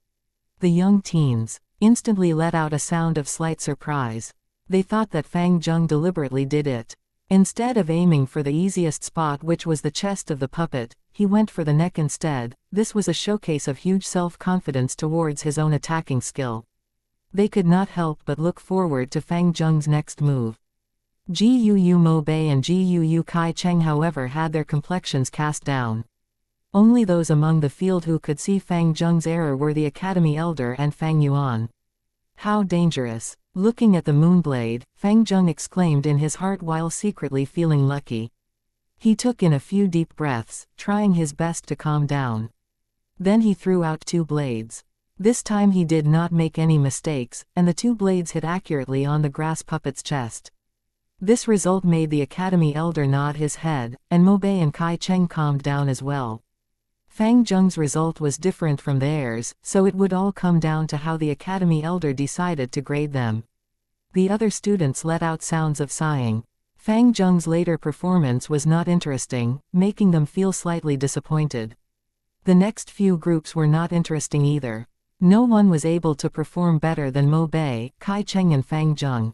The young teens instantly let out a sound of slight surprise. They thought that Fang Zheng deliberately did it. Instead of aiming for the easiest spot, which was the chest of the puppet, he went for the neck instead. This was a showcase of huge self-confidence towards his own attacking skill. They could not help but look forward to Fang Zheng's next move. Gu Mo Bei and Gu Kai Cheng however had their complexions cast down. Only those among the field who could see Fang Zheng's error were the Academy Elder and Fang Yuan. How dangerous! Looking at the moonblade, Fang Zheng exclaimed in his heart while secretly feeling lucky. He took in a few deep breaths, trying his best to calm down. Then he threw out 2 blades. This time he did not make any mistakes, and the 2 blades hit accurately on the grass puppet's chest. This result made the Academy Elder nod his head, and Mo Bei and Kai Cheng calmed down as well. Fang Zheng's result was different from theirs, so it would all come down to how the Academy Elder decided to grade them. The other students let out sounds of sighing. Fang Zheng's later performance was not interesting, making them feel slightly disappointed. The next few groups were not interesting either. No one was able to perform better than Mo Bei, Kai Cheng and Fang Zheng.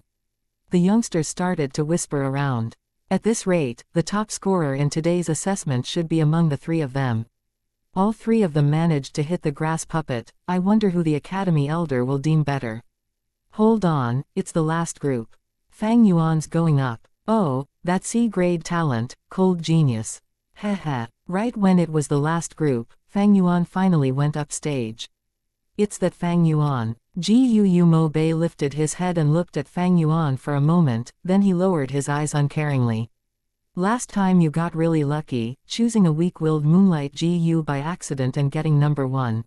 The youngsters started to whisper around. At this rate, the top scorer in today's assessment should be among the 3 of them. All 3 of them managed to hit the grass puppet. I wonder who the Academy Elder will deem better. Hold on, it's the last group. Fang Yuan's going up. Oh, that C-grade talent, cold genius. Heh. Right when it was the last group, Fang Yuan finally went upstage. It's that Fang Yuan. Gu Mo Bei lifted his head and looked at Fang Yuan for a moment, then he lowered his eyes uncaringly. Last time you got really lucky, choosing a weak-willed moonlight Gu by accident and getting number 1.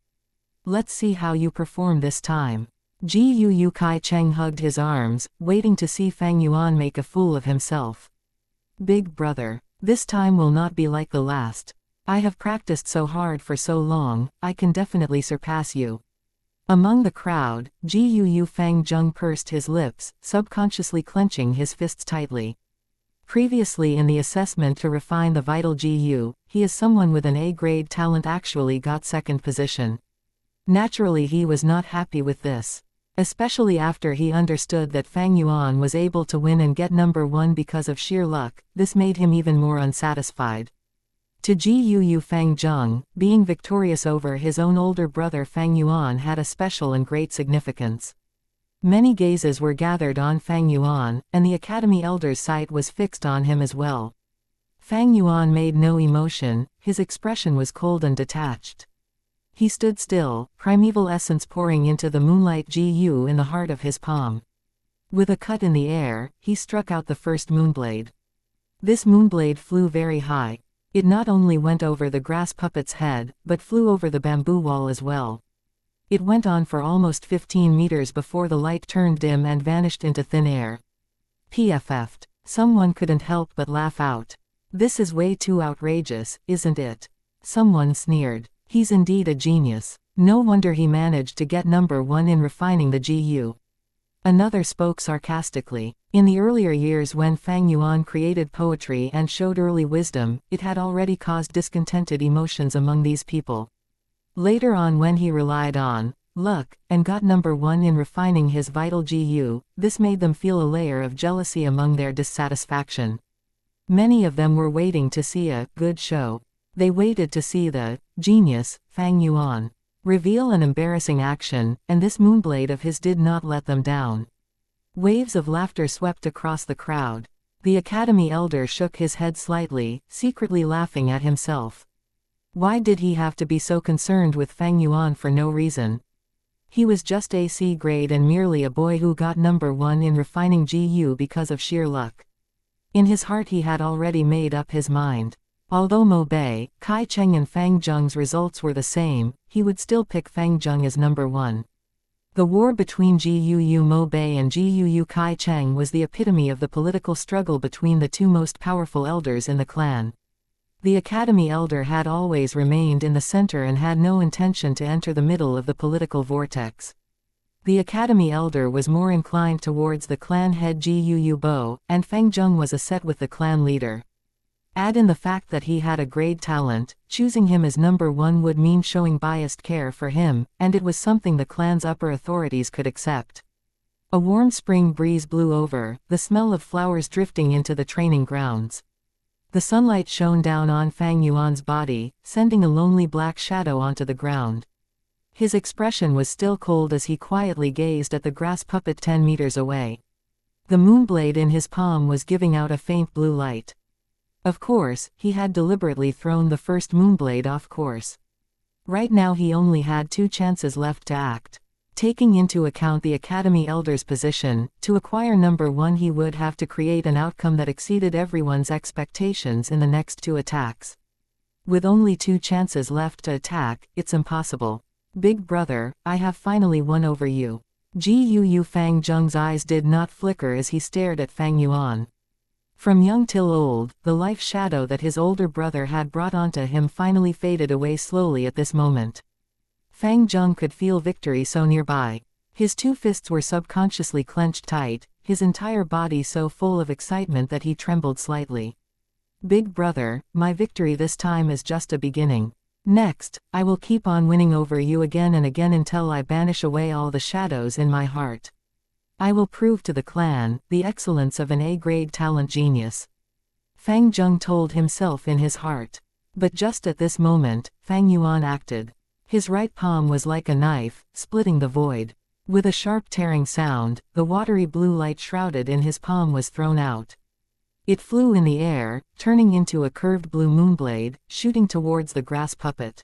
Let's see how you perform this time. Gu Kai Cheng hugged his arms, waiting to see Fang Yuan make a fool of himself. Big brother, this time will not be like the last. I have practiced so hard for so long, I can definitely surpass you. Among the crowd, Gu Fang Zheng pursed his lips, subconsciously clenching his fists tightly. Previously in the assessment to refine the vital Gu, he is someone with an A-grade talent actually got second position. Naturally he was not happy with this. Especially after he understood that Fang Yuan was able to win and get number 1 because of sheer luck, this made him even more unsatisfied. To Gu Fang Zheng, being victorious over his own older brother Fang Yuan had a special and great significance. Many gazes were gathered on Fang Yuan, and the Academy Elder's sight was fixed on him as well. Fang Yuan made no emotion, his expression was cold and detached. He stood still, primeval essence pouring into the moonlight Gu in the heart of his palm. With a cut in the air, he struck out the first moonblade. This moonblade flew very high. It not only went over the grass puppet's head, but flew over the bamboo wall as well. It went on for almost 15 meters before the light turned dim and vanished into thin air. PFF'd. Someone couldn't help but laugh out. This is way too outrageous, isn't it? Someone sneered. He's indeed a genius. No wonder he managed to get number 1 in refining the Gu. Another spoke sarcastically. In the earlier years when Fang Yuan created poetry and showed early wisdom, it had already caused discontented emotions among these people. Later on when he relied on luck, and got number 1 in refining his vital Gu, this made them feel a layer of jealousy among their dissatisfaction. Many of them were waiting to see a good show. They waited to see the genius, Fang Yuan, reveal an embarrassing action, and this moonblade of his did not let them down. Waves of laughter swept across the crowd. The Academy Elder shook his head slightly, secretly laughing at himself. Why did he have to be so concerned with Fang Yuan for no reason? He was just a C grade and merely a boy who got number 1 in refining Gu because of sheer luck. In his heart he had already made up his mind. Although Mo Bei, Kai Cheng and Fang Zheng's results were the same, he would still pick Fang Zheng as number 1. The war between Gu Mo Bei and Gu Kai Cheng was the epitome of the political struggle between the two most powerful elders in the clan. The Academy Elder had always remained in the center and had no intention to enter the middle of the political vortex. The Academy Elder was more inclined towards the clan head Gu Bo, and Fang Zheng was a set with the clan leader. Add in the fact that he had a great talent, choosing him as number 1 would mean showing biased care for him, and it was something the clan's upper authorities could accept. A warm spring breeze blew over, the smell of flowers drifting into the training grounds. The sunlight shone down on Fang Yuan's body, sending a lonely black shadow onto the ground. His expression was still cold as he quietly gazed at the grass puppet 10 meters away. The moonblade in his palm was giving out a faint blue light. Of course, he had deliberately thrown the first moonblade off course. Right now he only had 2 chances left to act. Taking into account the Academy Elder's position, to acquire number 1 he would have to create an outcome that exceeded everyone's expectations in the next 2 attacks. With only 2 chances left to attack, it's impossible. Big brother, I have finally won over you. Gu Fang Zheng's eyes did not flicker as he stared at Fang Yuan. From young till old, the life shadow that his older brother had brought onto him finally faded away slowly at this moment. Fang Zheng could feel victory so nearby. His 2 fists were subconsciously clenched tight, his entire body so full of excitement that he trembled slightly. Big brother, my victory this time is just a beginning. Next, I will keep on winning over you again and again until I banish away all the shadows in my heart. I will prove to the clan the excellence of an A-grade talent genius. Fang Zheng told himself in his heart. But just at this moment, Fang Yuan acted. His right palm was like a knife, splitting the void. With a sharp tearing sound, the watery blue light shrouded in his palm was thrown out. It flew in the air, turning into a curved blue moonblade, shooting towards the grass puppet.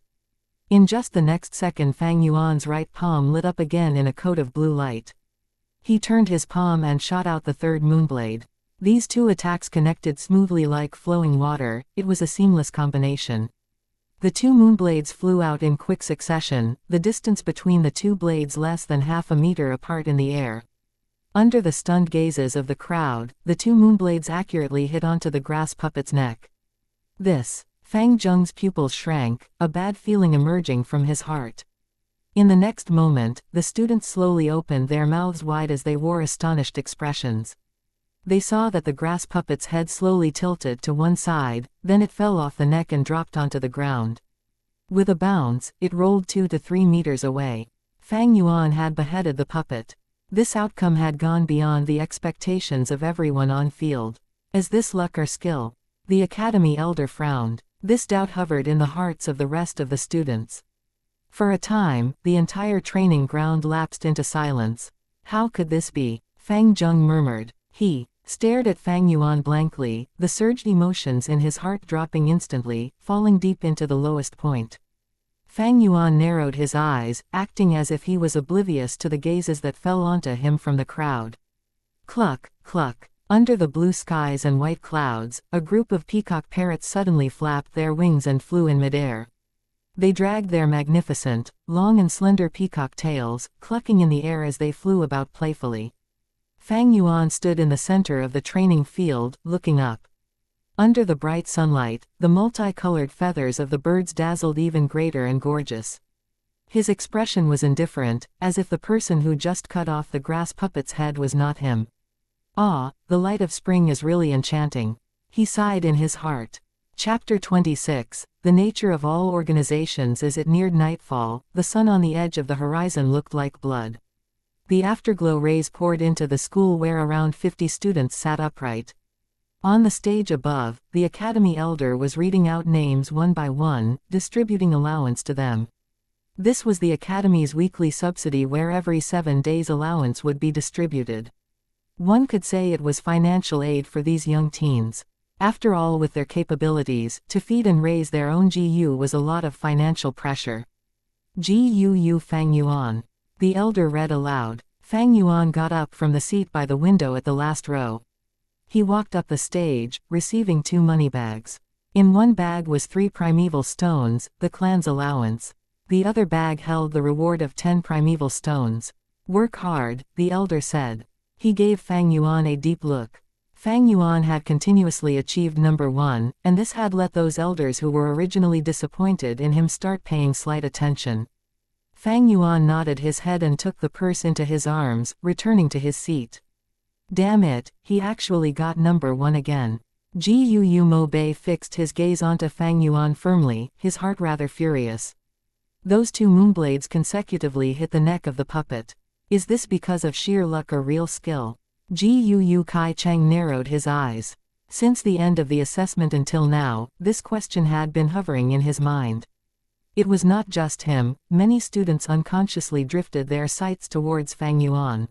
In just the next second, Fang Yuan's right palm lit up again in a coat of blue light. He turned his palm and shot out the third moonblade. These two attacks connected smoothly like flowing water. It was a seamless combination. The two moonblades flew out in quick succession, the distance between the two blades less than half a meter apart in the air. Under the stunned gazes of the crowd, the two moonblades accurately hit onto the grass puppet's neck. This. Fang Zheng's pupils shrank, a bad feeling emerging from his heart. In the next moment, the students slowly opened their mouths wide as they wore astonished expressions. They saw that the grass puppet's head slowly tilted to one side, then it fell off the neck and dropped onto the ground. With a bounce, it rolled 2 to 3 meters away. Fang Yuan had beheaded the puppet. This outcome had gone beyond the expectations of everyone on field. Is this luck or skill? The academy elder frowned. This doubt hovered in the hearts of the rest of the students. For a time, the entire training ground lapsed into silence. How could this be? Fang Zheng murmured. He stared at Fang Yuan blankly, the surged emotions in his heart dropping instantly, falling deep into the lowest point. Fang Yuan narrowed his eyes, acting as if he was oblivious to the gazes that fell onto him from the crowd. Cluck, cluck. Under the blue skies and white clouds, a group of peacock parrots suddenly flapped their wings and flew in midair. They dragged their magnificent, long and slender peacock tails, clucking in the air as they flew about playfully. Fang Yuan stood in the center of the training field, looking up. Under the bright sunlight, the multicolored feathers of the birds dazzled even greater and gorgeous. His expression was indifferent, as if the person who just cut off the grass puppet's head was not him. Ah, the light of spring is really enchanting. He sighed in his heart. Chapter 26. The nature of all organizations. As it neared nightfall, the sun on the edge of the horizon looked like blood. The afterglow rays poured into the school where around 50 students sat upright. On the stage above, the academy elder was reading out names one by one, distributing allowance to them. This was the academy's weekly subsidy where every 7 days allowance would be distributed. One could say it was financial aid for these young teens. After all, with their capabilities, to feed and raise their own GU was a lot of financial pressure. GUU Fang Yuan. The elder read aloud. Fang Yuan got up from the seat by the window at the last row. He walked up the stage, receiving 2 money bags. In one bag was 3 primeval stones, the clan's allowance. The other bag held the reward of 10 primeval stones. Work hard, the elder said. He gave Fang Yuan a deep look. Fang Yuan had continuously achieved number 1, and this had let those elders who were originally disappointed in him start paying slight attention. Fang Yuan nodded his head and took the purse into his arms, returning to his seat. Damn it, he actually got number 1 again. Guu Mo Bei fixed his gaze onto Fang Yuan firmly, his heart rather furious. Those 2 moonblades consecutively hit the neck of the puppet. Is this because of sheer luck or real skill? Guu Kai Cheng narrowed his eyes. Since the end of the assessment until now, this question had been hovering in his mind. It was not just him, many students unconsciously drifted their sights towards Fang Yuan.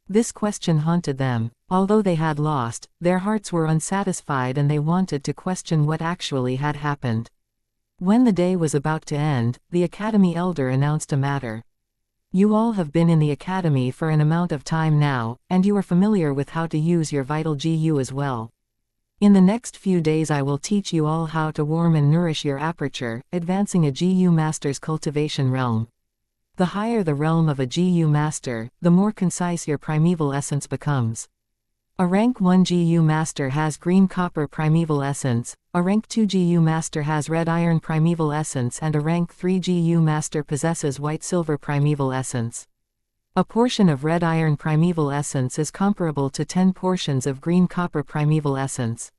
This question haunted them. Although they had lost, their hearts were unsatisfied and they wanted to question what actually had happened. When the day was about to end, the academy elder announced a matter. You all have been in the academy for an amount of time now, and you are familiar with how to use your vital GU as well. In the next few days I will teach you all how to warm and nourish your aperture, advancing a GU master's cultivation realm. The higher the realm of a GU master, the more concise your primeval essence becomes. A rank 1 GU master has green copper primeval essence, a rank 2 GU master has red iron primeval essence, and a rank 3 GU master possesses white silver primeval essence. A portion of red iron primeval essence is comparable to 10 portions of green copper primeval essence.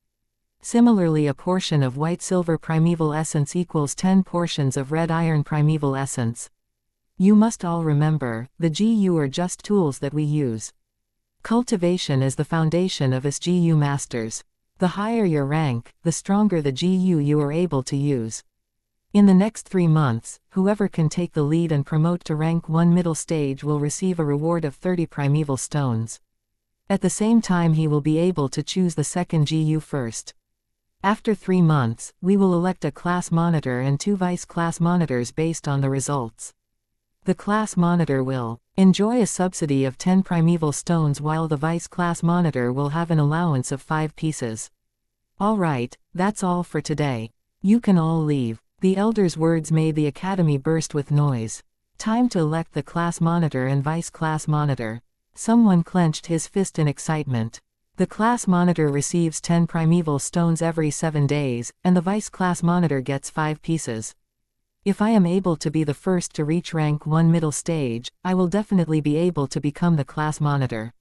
Similarly, a portion of white silver primeval essence equals 10 portions of red iron primeval essence. You must all remember, the GU are just tools that we use. Cultivation is the foundation of us GU masters. The higher your rank, the stronger the GU you are able to use. In the next 3 months, whoever can take the lead and promote to rank 1 middle stage will receive a reward of 30 primeval stones. At the same time he will be able to choose the second GU first. After 3 months, we will elect a class monitor and 2 vice class monitors based on the results. The class monitor will enjoy a subsidy of 10 primeval stones while the vice class monitor will have an allowance of 5 pieces. Alright, that's all for today. You can all leave. The elder's words made the academy burst with noise. Time to elect the class monitor and vice class monitor. Someone clenched his fist in excitement. The class monitor receives 10 primeval stones every 7 days, and the vice class monitor gets 5 pieces. If I am able to be the first to reach rank 1 middle stage, I will definitely be able to become the class monitor.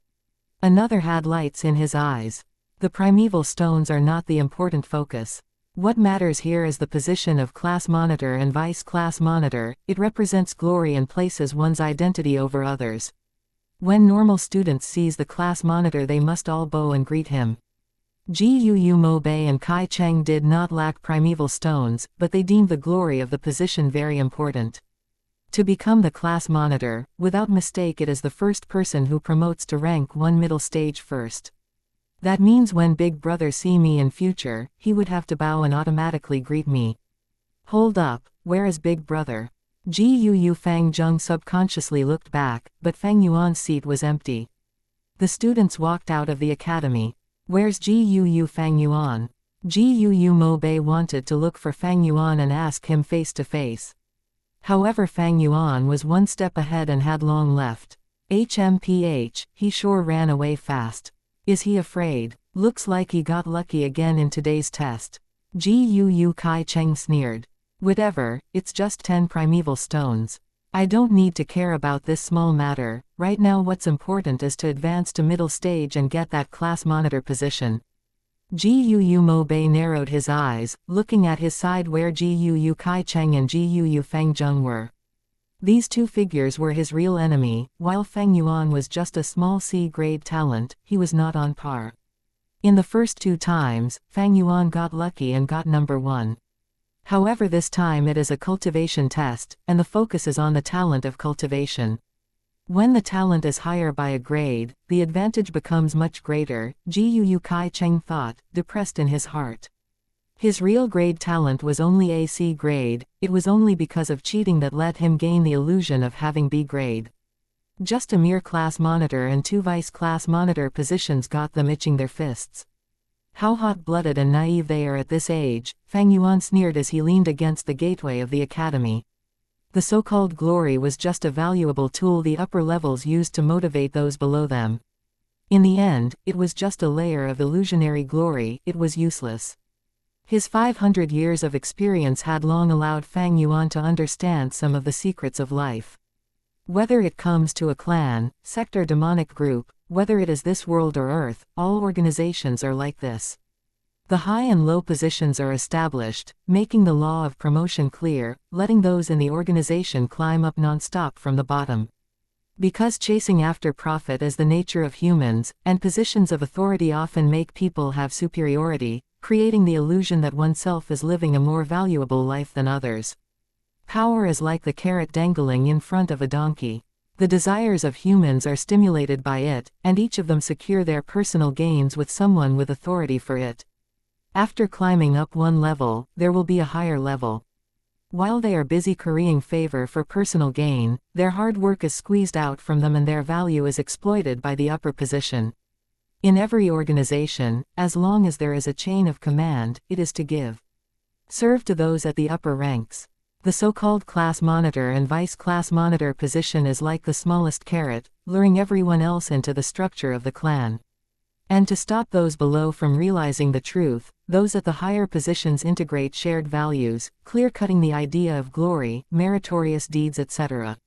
Another had lights in his eyes. The primeval stones are not the important focus. What matters here is the position of class monitor and vice class monitor. It represents glory and places one's identity over others. When normal students sees the class monitor, they must all bow and greet him. Gu Mo Bei and Kai Cheng did not lack primeval stones, but they deemed the glory of the position very important. To become the class monitor, without mistake it is the first person who promotes to rank 1 middle stage first. That means when Big Brother see me in future, he would have to bow and automatically greet me. Hold up, where is Big Brother? Gu Fang Zheng subconsciously looked back, but Fang Yuan's seat was empty. The students walked out of the academy. Where's Gu Fang Yuan? Gu Mo Bei wanted to look for Fang Yuan and ask him face to face. However, Fang Yuan was 1 step ahead and had long left. HMPH, he sure ran away fast. Is he afraid? Looks like he got lucky again in today's test. Gu Kai Cheng sneered. Whatever, it's just 10 primeval stones. I don't need to care about this small matter. Right now what's important is to advance to middle stage and get that class monitor position. Gu Mo Bei narrowed his eyes, looking at his side where Gu Kai Cheng and Gu Fang Zheng were. These 2 figures were his real enemy. While Fang Yuan was just a small C-grade talent, he was not on par. In the first 2 times, Fang Yuan got lucky and got number 1. However, this time it is a cultivation test, and the focus is on the talent of cultivation. When the talent is higher by a grade, the advantage becomes much greater, Gu Kai Cheng thought, depressed in his heart. His real grade talent was only a C grade. It was only because of cheating that let him gain the illusion of having B grade. Just a mere class monitor and 2 vice class monitor positions got them itching their fists. How hot-blooded and naive they are at this age, Fang Yuan sneered as he leaned against the gateway of the academy. The so-called glory was just a valuable tool the upper levels used to motivate those below them. In the end, it was just a layer of illusionary glory. It was useless. His 500 years of experience had long allowed Fang Yuan to understand some of the secrets of life. Whether it comes to a clan, sect or demonic group, whether it is this world or Earth, all organizations are like this. The high and low positions are established, making the law of promotion clear, letting those in the organization climb up non-stop from the bottom. Because chasing after profit is the nature of humans, and positions of authority often make people have superiority, creating the illusion that oneself is living a more valuable life than others. Power is like the carrot dangling in front of a donkey. The desires of humans are stimulated by it, and each of them secure their personal gains with someone with authority for it. After climbing up 1 level, there will be a higher level. While they are busy currying favor for personal gain, their hard work is squeezed out from them and their value is exploited by the upper position. In every organization, as long as there is a chain of command, it is to give. Serve to those at the upper ranks. The so-called class monitor and vice class monitor position is like the smallest carrot, luring everyone else into the structure of the clan. And to stop those below from realizing the truth, those at the higher positions integrate shared values, clear-cutting the idea of glory, meritorious deeds, etc.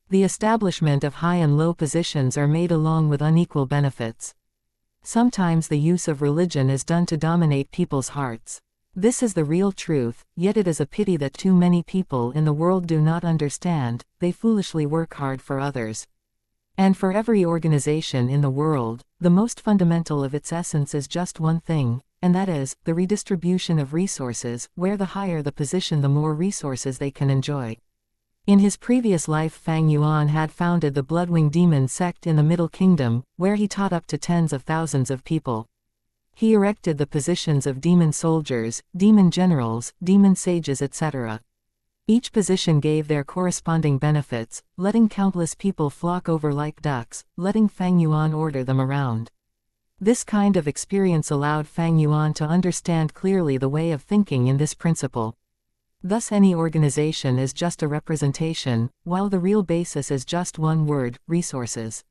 The establishment of high and low positions are made along with unequal benefits. Sometimes the use of religion is done to dominate people's hearts. This is the real truth, yet it is a pity that too many people in the world do not understand. They foolishly work hard for others. And for every organization in the world, the most fundamental of its essence is just one thing, and that is, the redistribution of resources, where the higher the position the more resources they can enjoy. In his previous life Fang Yuan had founded the Bloodwing Demon sect in the Middle Kingdom, where he taught up to tens of thousands of people. He erected the positions of demon soldiers, demon generals, demon sages, etc. Each position gave their corresponding benefits, letting countless people flock over like ducks, letting Fang Yuan order them around. This kind of experience allowed Fang Yuan to understand clearly the way of thinking in this principle. Thus any organization is just a representation, while the real basis is just one word: resources.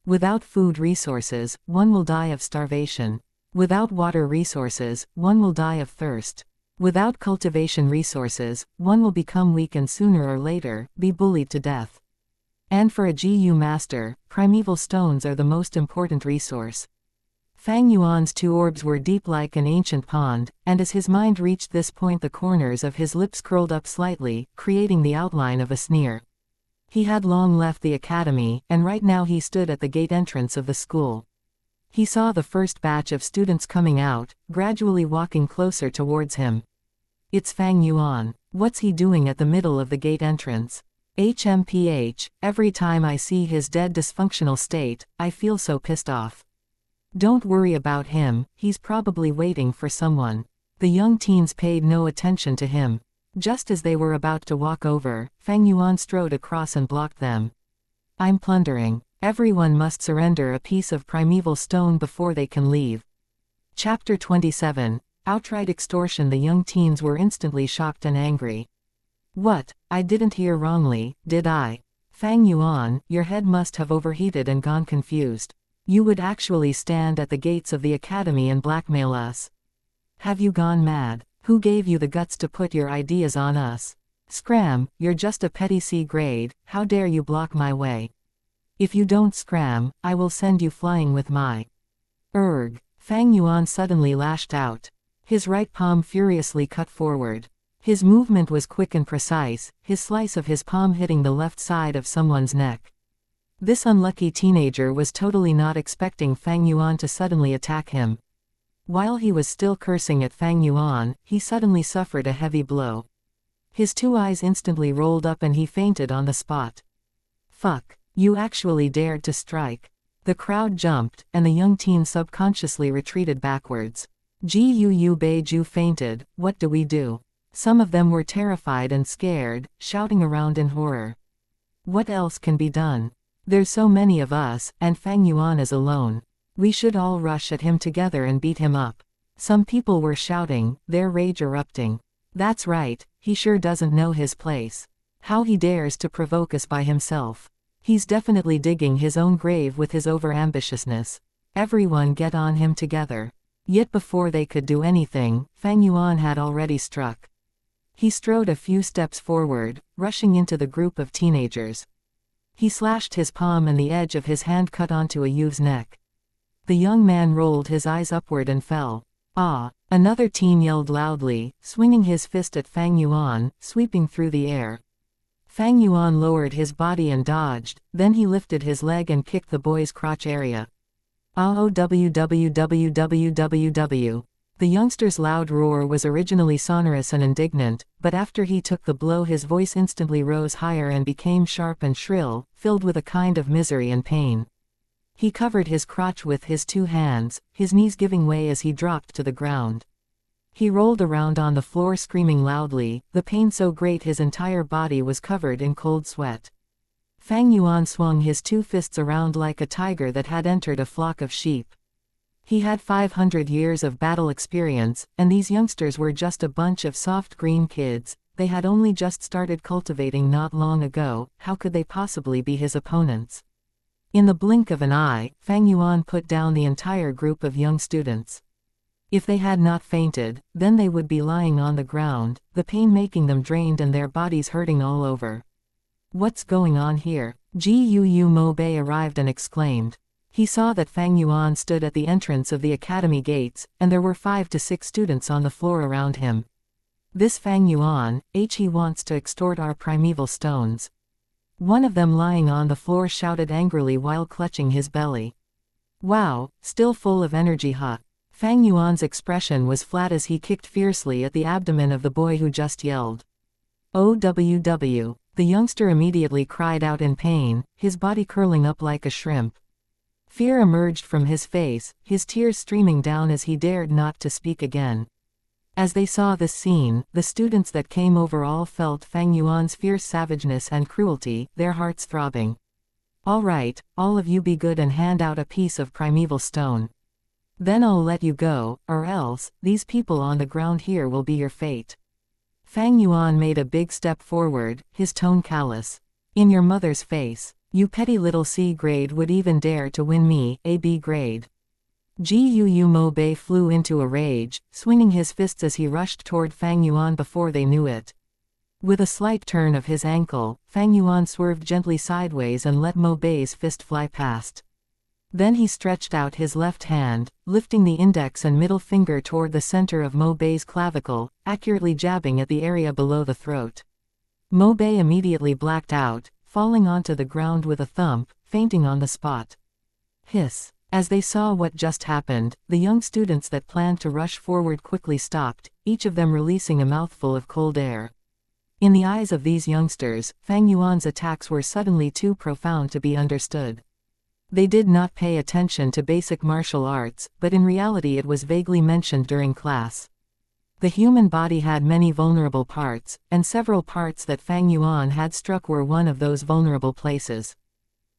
Without food resources, one will die of starvation. Without water resources, one will die of thirst. Without cultivation resources, one will become weak and sooner or later, be bullied to death. And for a GU master, primeval stones are the most important resource. Fang Yuan's two orbs were deep like an ancient pond, and as his mind reached this point the corners of his lips curled up slightly, creating the outline of a sneer. He had long left the academy, and right now he stood at the gate entrance of the school. He saw the first batch of students coming out, gradually walking closer towards him. It's Fang Yuan. What's he doing at the middle of the gate entrance? HMPH, every time I see his dead dysfunctional state, I feel so pissed off. Don't worry about him, he's probably waiting for someone. The young teens paid no attention to him. Just as they were about to walk over, Fang Yuan strode across and blocked them. I'm plundering. Everyone must surrender a piece of primeval stone before they can leave. Chapter 27. Outright extortion. The young teens were instantly shocked and angry. What? I didn't hear wrongly, did I? Fang Yuan, your head must have overheated and gone confused. You would actually stand at the gates of the academy and blackmail us. Have you gone mad? Who gave you the guts to put your ideas on us? Scram, you're just a petty C grade, how dare you block my way? If you don't scram, I will send you flying with my... Erg. Fang Yuan suddenly lashed out. His right palm furiously cut forward. His movement was quick and precise, his slice of his palm hitting the left side of someone's neck. This unlucky teenager was totally not expecting Fang Yuan to suddenly attack him. While he was still cursing at Fang Yuan, he suddenly suffered a heavy blow. His two eyes instantly rolled up and he fainted on the spot. Fuck, you actually dared to strike. The crowd jumped, and the young teen subconsciously retreated backwards. Guu Beiju fainted, what do we do? Some of them were terrified and scared, shouting around in horror. What else can be done? There's so many of us, and Fang Yuan is alone. We should all rush at him together and beat him up. Some people were shouting, their rage erupting. That's right, he sure doesn't know his place. How he dares to provoke us by himself. He's definitely digging his own grave with his overambitiousness. Everyone get on him together. Yet before they could do anything, Fang Yuan had already struck. He strode a few steps forward, rushing into the group of teenagers. He slashed his palm and the edge of his hand cut onto a youth's neck. The young man rolled his eyes upward and fell. Ah! Another teen yelled loudly, swinging his fist at Fang Yuan, sweeping through the air. Fang Yuan lowered his body and dodged, then he lifted his leg and kicked the boy's crotch area. AOWWWWWW. The youngster's loud roar was originally sonorous and indignant, but after he took the blow his voice instantly rose higher and became sharp and shrill, filled with a kind of misery and pain. He covered his crotch with his two hands, his knees giving way as he dropped to the ground. He rolled around on the floor screaming loudly, the pain so great his entire body was covered in cold sweat. Fang Yuan swung his two fists around like a tiger that had entered a flock of sheep. He had 500 years of battle experience, and these youngsters were just a bunch of soft green kids. They had only just started cultivating not long ago, how could they possibly be his opponents? In the blink of an eye, Fang Yuan put down the entire group of young students. If they had not fainted, then they would be lying on the ground, the pain making them drained and their bodies hurting all over. What's going on here? Guu Mo Bei arrived and exclaimed. He saw that Fang Yuan stood at the entrance of the academy gates, and there were 5 to 6 students on the floor around him. This Fang Yuan, he wants to extort our primeval stones. One of them lying on the floor shouted angrily while clutching his belly. Wow, still full of energy huh? Fang Yuan's expression was flat as he kicked fiercely at the abdomen of the boy who just yelled. OWW. The youngster immediately cried out in pain, his body curling up like a shrimp. Fear emerged from his face, his tears streaming down as he dared not to speak again. As they saw this scene, the students that came over all felt Fang Yuan's fierce savageness and cruelty, their hearts throbbing. "All right, all of you be good and hand out a piece of primeval stone. Then I'll let you go, or else, these people on the ground here will be your fate." Fang Yuan made a big step forward, his tone callous. "In your mother's face. You petty little C grade would even dare to win me, a B grade." Gu Mo Bei flew into a rage, swinging his fists as he rushed toward Fang Yuan before they knew it. With a slight turn of his ankle, Fang Yuan swerved gently sideways and let Mo Bei's fist fly past. Then he stretched out his left hand, lifting the index and middle finger toward the center of Mo Bei's clavicle, accurately jabbing at the area below the throat. Mo Bei immediately blacked out, falling onto the ground with a thump, fainting on the spot. Hiss. As they saw what just happened, the young students that planned to rush forward quickly stopped, each of them releasing a mouthful of cold air. In the eyes of these youngsters, Fang Yuan's attacks were suddenly too profound to be understood. They did not pay attention to basic martial arts, but in reality it was vaguely mentioned during class. The human body had many vulnerable parts, and several parts that Fang Yuan had struck were one of those vulnerable places.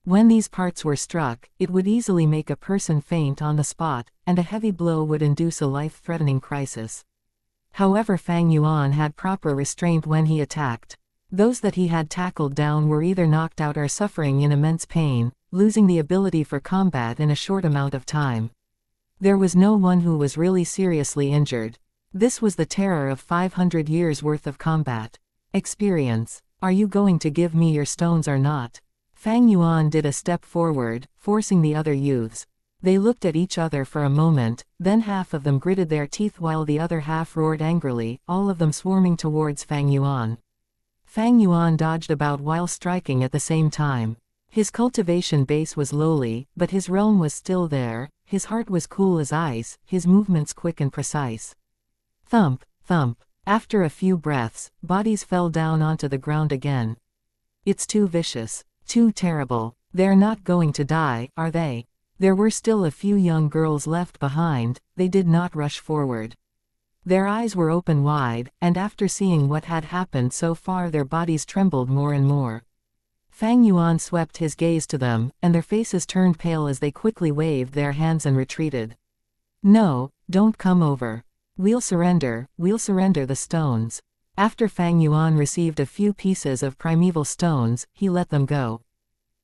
When these parts were struck, it would easily make a person faint on the spot, and a heavy blow would induce a life-threatening crisis. However, Fang Yuan had proper restraint when he attacked. Those that he had tackled down were either knocked out or suffering in immense pain, losing the ability for combat in a short amount of time. There was no one who was really seriously injured. This was the terror of 500 years' worth of combat. Experience. Are you going to give me your stones or not? Fang Yuan did a step forward, forcing the other youths. They looked at each other for a moment, then half of them gritted their teeth while the other half roared angrily, all of them swarming towards Fang Yuan. Fang Yuan dodged about while striking at the same time. His cultivation base was lowly, but his realm was still there, his heart was cool as ice, his movements quick and precise. Thump, thump. After a few breaths, bodies fell down onto the ground again. It's too vicious. Too terrible. They're not going to die, are they? There were still a few young girls left behind, they did not rush forward. Their eyes were open wide, and after seeing what had happened so far their bodies trembled more and more. Fang Yuan swept his gaze to them, and their faces turned pale as they quickly waved their hands and retreated. "No, don't come over. We'll surrender the stones." After Fang Yuan received a few pieces of primeval stones, he let them go.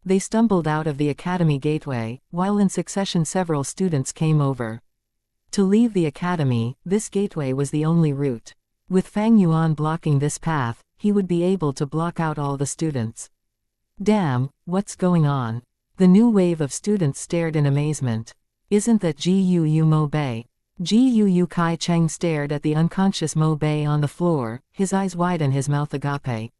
They stumbled out of the academy gateway, while in succession several students came over. To leave the academy, this gateway was the only route. With Fang Yuan blocking this path, he would be able to block out all the students. Damn, what's going on? The new wave of students stared in amazement. Isn't that Gu Mo Bei? Gu Kai Cheng stared at the unconscious Mo Bei on the floor, his eyes wide and his mouth agape.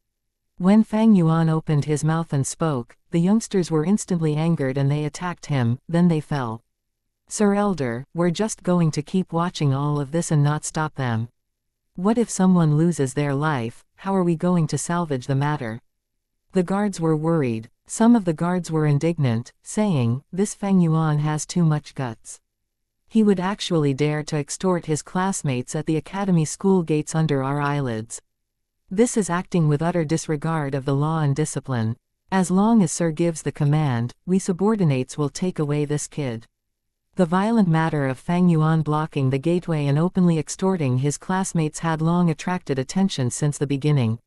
When Fang Yuan opened his mouth and spoke, the youngsters were instantly angered and they attacked him, then they fell. "Sir Elder, we're just going to keep watching all of this and not stop them. What if someone loses their life, how are we going to salvage the matter?" The guards were worried. Some of the guards were indignant, saying, "This Fang Yuan has too much guts. He would actually dare to extort his classmates at the academy school gates under our eyelids. This is acting with utter disregard of the law and discipline. As long as Sir gives the command, we subordinates will take away this kid." The violent matter of Fang Yuan blocking the gateway and openly extorting his classmates had long attracted attention since the beginning.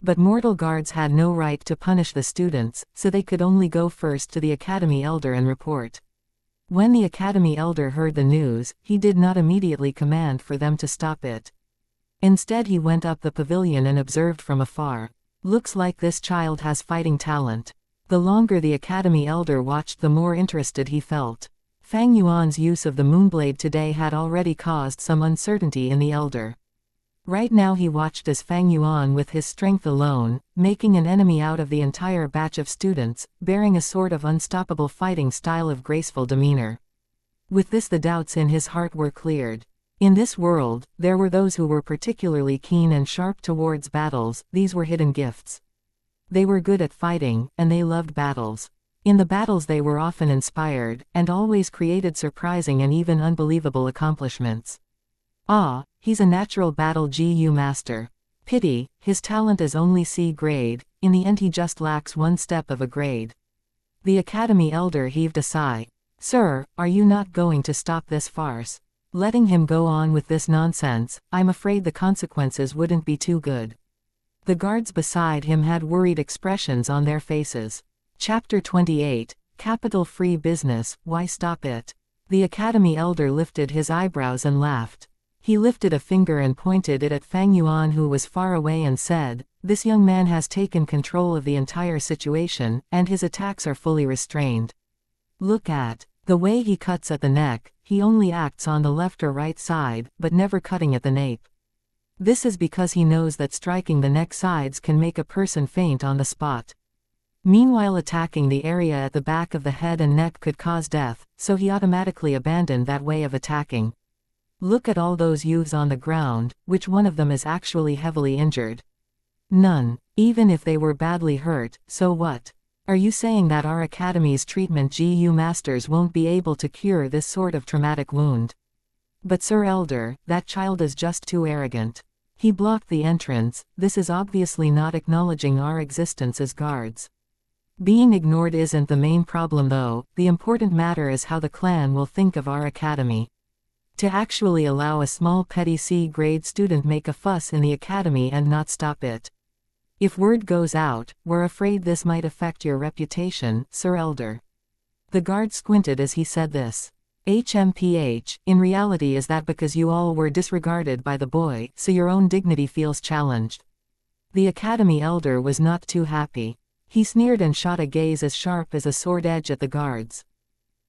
But mortal guards had no right to punish the students, so they could only go first to the academy elder and report. When the academy elder heard the news, he did not immediately command for them to stop it. Instead he went up the pavilion and observed from afar. "Looks like this child has fighting talent." The longer the academy elder watched the more interested he felt. Fang Yuan's use of the moonblade today had already caused some uncertainty in the elder. Right now he watched as Fang Yuan with his strength alone, making an enemy out of the entire batch of students, bearing a sort of unstoppable fighting style of graceful demeanor. With this the doubts in his heart were cleared. In this world, there were those who were particularly keen and sharp towards battles, these were hidden gifts. They were good at fighting, and they loved battles. In the battles they were often inspired, and always created surprising and even unbelievable accomplishments. Ah, he's a natural battle GU master. Pity, his talent is only C grade, in the end he just lacks one step of a grade. The Academy elder heaved a sigh. Sir, are you not going to stop this farce? Letting him go on with this nonsense, I'm afraid the consequences wouldn't be too good. The guards beside him had worried expressions on their faces. Chapter 28, Capital Free Business, Why Stop It? The Academy elder lifted his eyebrows and laughed. He lifted a finger and pointed it at Fang Yuan, who was far away, and said, This young man has taken control of the entire situation, and his attacks are fully restrained. Look at the way he cuts at the neck. He only acts on the left or right side, but never cutting at the nape. This is because he knows that striking the neck sides can make a person faint on the spot. Meanwhile, attacking the area at the back of the head and neck could cause death, so he automatically abandoned that way of attacking. Look at all those youths on the ground, which one of them is actually heavily injured? None. Even if they were badly hurt, so what? Are you saying that our Academy's treatment GU masters won't be able to cure this sort of traumatic wound? But Sir Elder, that child is just too arrogant. He blocked the entrance. This is obviously not acknowledging our existence as guards. Being ignored isn't the main problem though, the important matter is how the clan will think of our Academy. To actually allow a small petty C-grade student make a fuss in the Academy and not stop it. If word goes out, we're afraid this might affect your reputation, Sir Elder. The guard squinted as he said this. HMPH, in reality is that because you all were disregarded by the boy, so your own dignity feels challenged. The Academy elder was not too happy. He sneered and shot a gaze as sharp as a sword edge at the guards.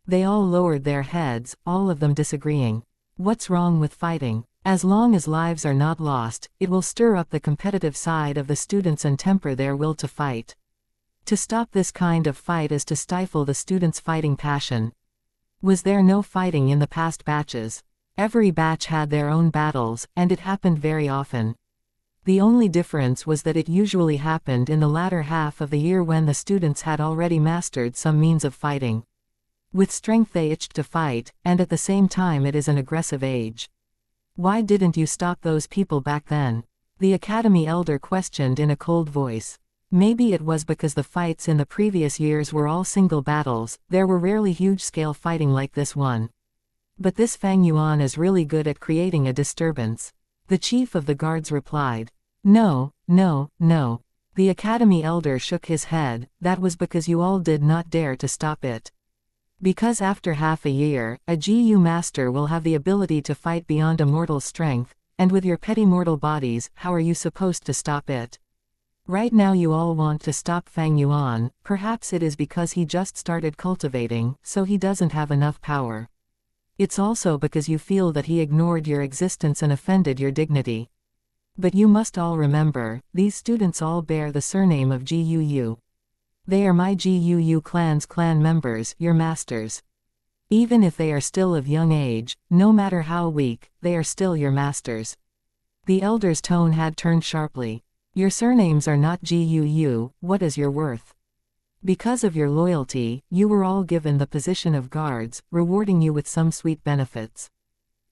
They all lowered their heads, all of them disagreeing. What's wrong with fighting? As long as lives are not lost, it will stir up the competitive side of the students and temper their will to fight. To stop this kind of fight is to stifle the students' fighting passion. Was there no fighting in the past batches? Every batch had their own battles, and it happened very often. The only difference was that it usually happened in the latter half of the year when the students had already mastered some means of fighting. With strength they itched to fight, and at the same time it is an aggressive age. Why didn't you stop those people back then? The Academy elder questioned in a cold voice. Maybe it was because the fights in the previous years were all single battles, there were rarely huge-scale fighting like this one. But this Fang Yuan is really good at creating a disturbance. The chief of the guards replied. No, no, no. The Academy elder shook his head. That was because you all did not dare to stop it. Because after half a year, a GU master will have the ability to fight beyond a mortal strength, and with your petty mortal bodies, how are you supposed to stop it? Right now you all want to stop Fang Yuan. Perhaps it is because he just started cultivating, so he doesn't have enough power. It's also because you feel that he ignored your existence and offended your dignity. But you must all remember, these students all bear the surname of GUU. They are my GUU clan's clan members, your masters. Even if they are still of young age, no matter how weak, they are still your masters. The elder's tone had turned sharply. Your surnames are not GUU, what is your worth? Because of your loyalty, you were all given the position of guards, rewarding you with some sweet benefits.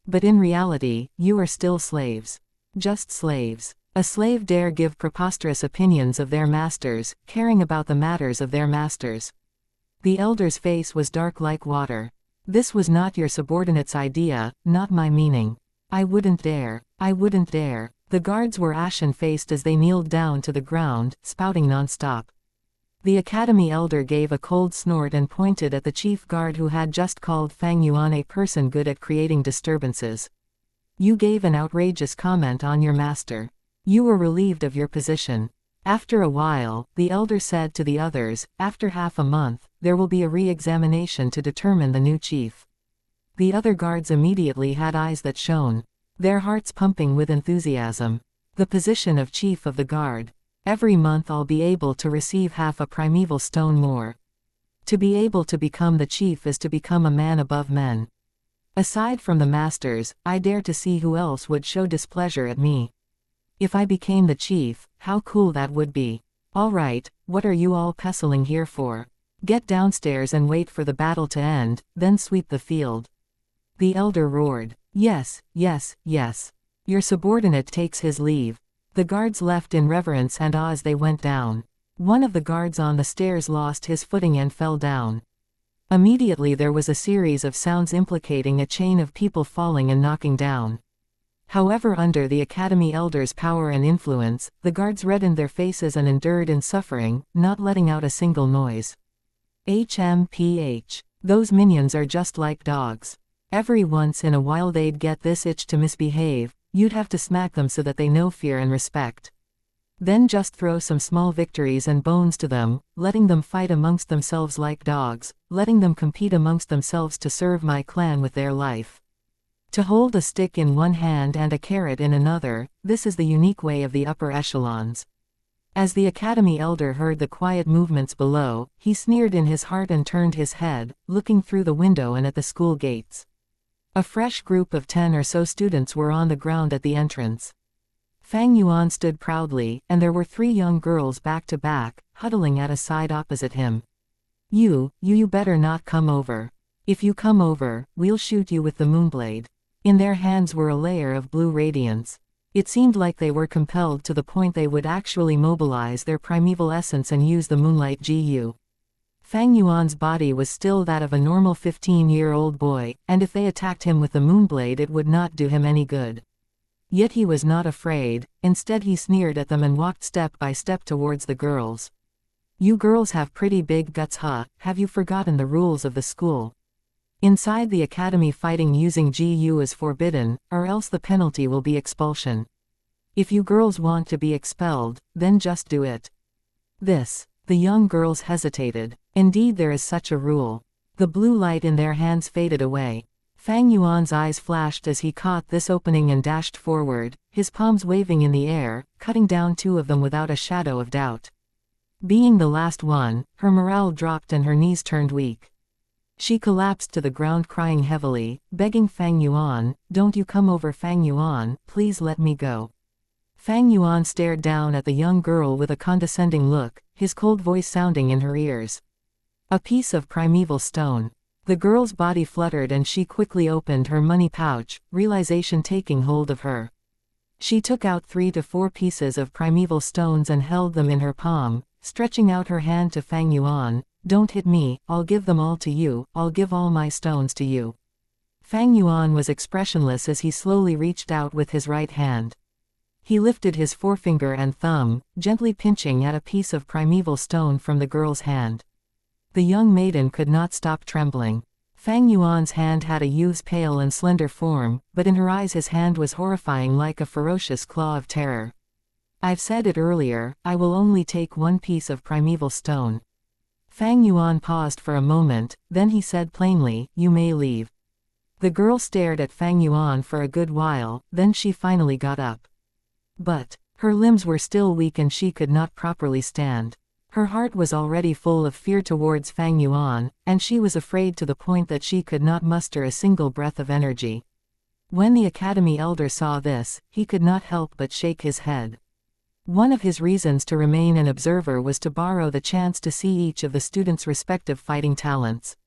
But in reality, you are still slaves. Just slaves. A slave dare give preposterous opinions of their masters, caring about the matters of their masters. The elder's face was dark like water. This was not your subordinate's idea, not my meaning. I wouldn't dare. I wouldn't dare. The guards were ashen-faced as they kneeled down to the ground, spouting non-stop. The Academy elder gave a cold snort and pointed at the chief guard who had just called Fang Yuan a person good at creating disturbances. You gave an outrageous comment on your master. You were relieved of your position. After a while, the elder said to the others, after half a month, there will be a re-examination to determine the new chief. The other guards immediately had eyes that shone. Their hearts pumping with enthusiasm. The position of chief of the guard. Every month I'll be able to receive half a primeval stone more. To be able to become the chief is to become a man above men. Aside from the masters, I dare to see who else would show displeasure at me. If I became the chief, how cool that would be. All right, what are you all pestling here for? Get downstairs and wait for the battle to end, then sweep the field." The elder roared. "Yes, yes, yes." Your subordinate takes his leave. The guards left in reverence and awe as they went down. One of the guards on the stairs lost his footing and fell down. Immediately there was a series of sounds implicating a chain of people falling and knocking down. However, under the Academy elder's power and influence, the guards reddened their faces and endured in suffering, not letting out a single noise. HMPH. Those minions are just like dogs. Every once in a while they'd get this itch to misbehave. You'd have to smack them so that they know fear and respect. Then just throw some small victories and bones to them, letting them fight amongst themselves like dogs, letting them compete amongst themselves to serve my clan with their life. To hold a stick in one hand and a carrot in another, this is the unique way of the upper echelons. As the Academy elder heard the quiet movements below, he sneered in his heart and turned his head, looking through the window and at the school gates. A fresh group of 10 or so students were on the ground at the entrance. Fang Yuan stood proudly, and there were 3 young girls back to back, huddling at a side opposite him. You better not come over. If you come over, we'll shoot you with the moonblade." In their hands were a layer of blue radiance. It seemed like they were compelled to the point they would actually mobilize their primeval essence and use the moonlight GU. Fang Yuan's body was still that of a normal 15-year-old boy, and if they attacked him with the moonblade it would not do him any good. Yet he was not afraid. Instead he sneered at them and walked step by step towards the girls. "You girls have pretty big guts, huh? Have you forgotten the rules of the school? Inside the academy fighting using GU is forbidden, or else the penalty will be expulsion. If you girls want to be expelled, then just do it." The young girls hesitated. Indeed there is such a rule. The blue light in their hands faded away. Fang Yuan's eyes flashed as he caught this opening and dashed forward, his palms waving in the air, cutting down 2 of them without a shadow of doubt. Being the last one, her morale dropped and her knees turned weak. She collapsed to the ground crying heavily, begging Fang Yuan, "Don't you come over, Fang Yuan, please let me go." Fang Yuan stared down at the young girl with a condescending look, his cold voice sounding in her ears. "A piece of primeval stone." The girl's body fluttered and she quickly opened her money pouch, realization taking hold of her. She took out 3 to 4 pieces of primeval stones and held them in her palm, stretching out her hand to Fang Yuan. "Don't hit me, I'll give them all to you, I'll give all my stones to you." Fang Yuan was expressionless as he slowly reached out with his right hand. He lifted his forefinger and thumb, gently pinching at a piece of primeval stone from the girl's hand. The young maiden could not stop trembling. Fang Yuan's hand had a youth's pale and slender form, but in her eyes his hand was horrifying like a ferocious claw of terror. "I've said it earlier, I will only take 1 piece of primeval stone." Fang Yuan paused for a moment, then he said plainly, "You may leave." The girl stared at Fang Yuan for a good while, then she finally got up. But her limbs were still weak and she could not properly stand. Her heart was already full of fear towards Fang Yuan, and she was afraid to the point that she could not muster a single breath of energy. When the academy elder saw this, he could not help but shake his head. One of his reasons to remain an observer was to borrow the chance to see each of the students' respective fighting talents.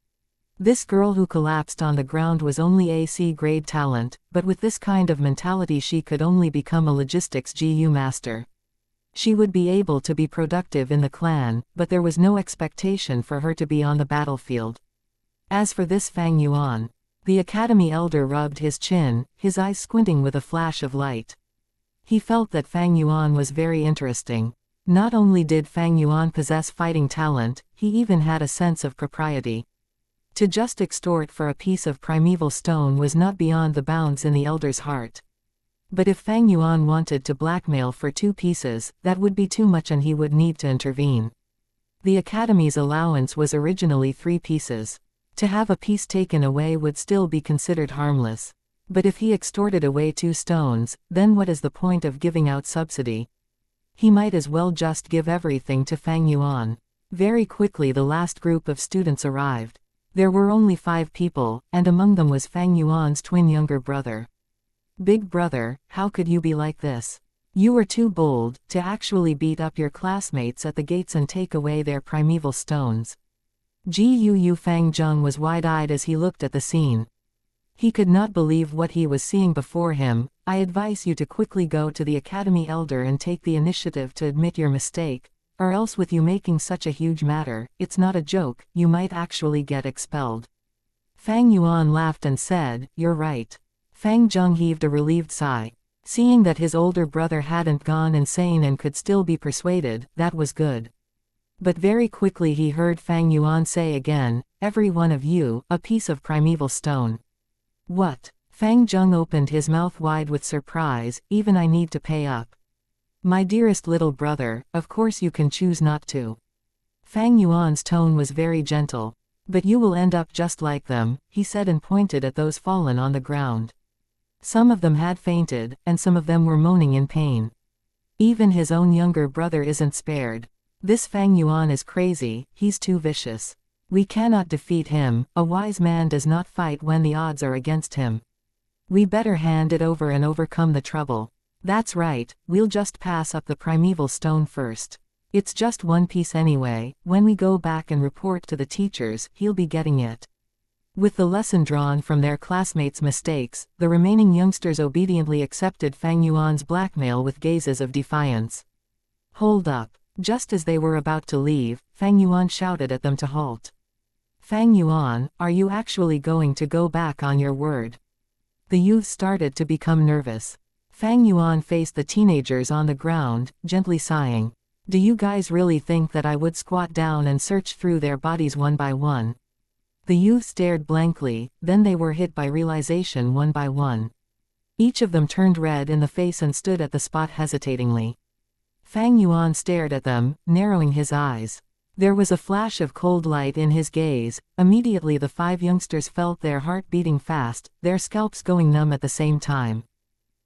This girl who collapsed on the ground was only a C-grade talent, but with this kind of mentality she could only become a logistics GU master. She would be able to be productive in the clan, but there was no expectation for her to be on the battlefield. As for this Fang Yuan, the academy elder rubbed his chin, his eyes squinting with a flash of light. He felt that Fang Yuan was very interesting. Not only did Fang Yuan possess fighting talent, he even had a sense of propriety. To just extort for a piece of primeval stone was not beyond the bounds in the elder's heart. But if Fang Yuan wanted to blackmail for 2 pieces, that would be too much and he would need to intervene. The academy's allowance was originally 3 pieces. To have a piece taken away would still be considered harmless. But if he extorted away 2 stones, then what is the point of giving out subsidy? He might as well just give everything to Fang Yuan. Very quickly the last group of students arrived. There were only 5 people, and among them was Fang Yuan's twin younger brother. "Big brother, how could you be like this? You were too bold to actually beat up your classmates at the gates and take away their primeval stones." Gu Fang Zheng was wide-eyed as he looked at the scene. He could not believe what he was seeing before him. I advise you to quickly go to the Academy Elder and take the initiative to admit your mistake, or else with you making such a huge matter, it's not a joke, you might actually get expelled. Fang Yuan laughed and said, "You're right." Fang Zheng heaved a relieved sigh. Seeing that his older brother hadn't gone insane and could still be persuaded, that was good. But very quickly he heard Fang Yuan say again, "Every one of you, a piece of primeval stone." What? Fang Zheng opened his mouth wide with surprise. Even I need to pay up? My dearest little brother, of course you can choose not to. Fang Yuan's tone was very gentle. But you will end up just like them, he said and pointed at those fallen on the ground. Some of them had fainted, and some of them were moaning in pain. Even his own younger brother isn't spared. This Fang Yuan is crazy, he's too vicious. We cannot defeat him, a wise man does not fight when the odds are against him. We better hand it over and overcome the trouble. That's right, we'll just pass up the primeval stone first. It's just one piece anyway, when we go back and report to the teachers, he'll be getting it. With the lesson drawn from their classmates' mistakes, the remaining youngsters obediently accepted Fang Yuan's blackmail with gazes of defiance. Hold up. Just as they were about to leave, Fang Yuan shouted at them to halt. Fang Yuan, are you actually going to go back on your word? The youth started to become nervous. Fang Yuan faced the teenagers on the ground, gently sighing. Do you guys really think that I would squat down and search through their bodies one by one? The youth stared blankly, then they were hit by realization one by one. Each of them turned red in the face and stood at the spot hesitatingly. Fang Yuan stared at them, narrowing his eyes. There was a flash of cold light in his gaze. Immediately the 5 youngsters felt their heart beating fast, their scalps going numb at the same time.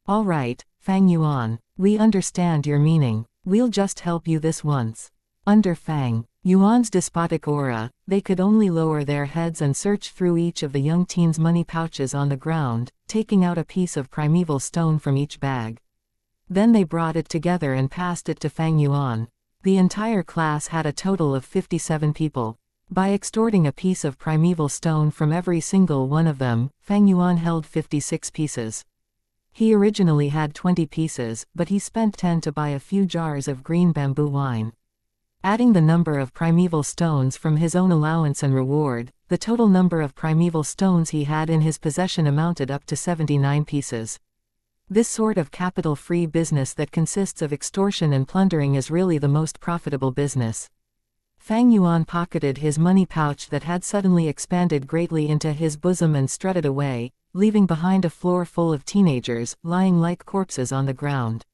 All right, Fang Yuan, we understand your meaning. We'll just help you this once. Under Fang Yuan's despotic aura, they could only lower their heads and search through each of the young teens' money pouches on the ground, taking out a piece of primeval stone from each bag. Then they brought it together and passed it to Fang Yuan. The entire class had a total of 57 people. By extorting a piece of primeval stone from every single one of them, Fang Yuan held 56 pieces. He originally had 20 pieces, but he spent 10 to buy a few jars of green bamboo wine. Adding the number of primeval stones from his own allowance and reward, the total number of primeval stones he had in his possession amounted up to 79 pieces. This sort of capital-free business that consists of extortion and plundering is really the most profitable business. Fang Yuan pocketed his money pouch that had suddenly expanded greatly into his bosom and strutted away, leaving behind a floor full of teenagers, lying like corpses on the ground.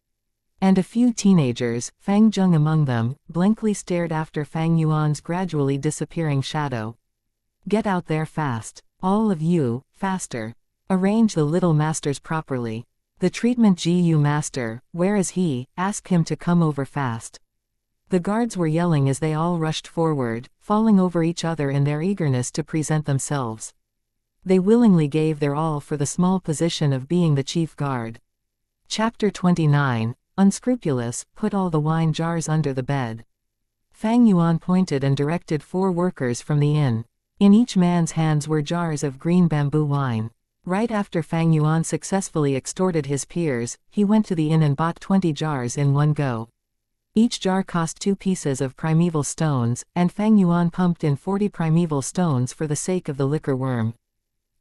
And a few teenagers, Fang Zheng among them, blankly stared after Fang Yuan's gradually disappearing shadow. Get out there fast. All of you, faster. Arrange the little masters properly. The treatment GU master, where is he? Ask him to come over fast. The guards were yelling as they all rushed forward, falling over each other in their eagerness to present themselves. They willingly gave their all for the small position of being the chief guard. Chapter 29, Unscrupulous, put all the wine jars under the bed. Fang Yuan pointed and directed 4 workers from the inn. In each man's hands were jars of green bamboo wine. Right after Fang Yuan successfully extorted his peers, he went to the inn and bought 20 jars in one go. Each jar cost 2 pieces of primeval stones, and Fang Yuan pumped in 40 primeval stones for the sake of the liquor worm.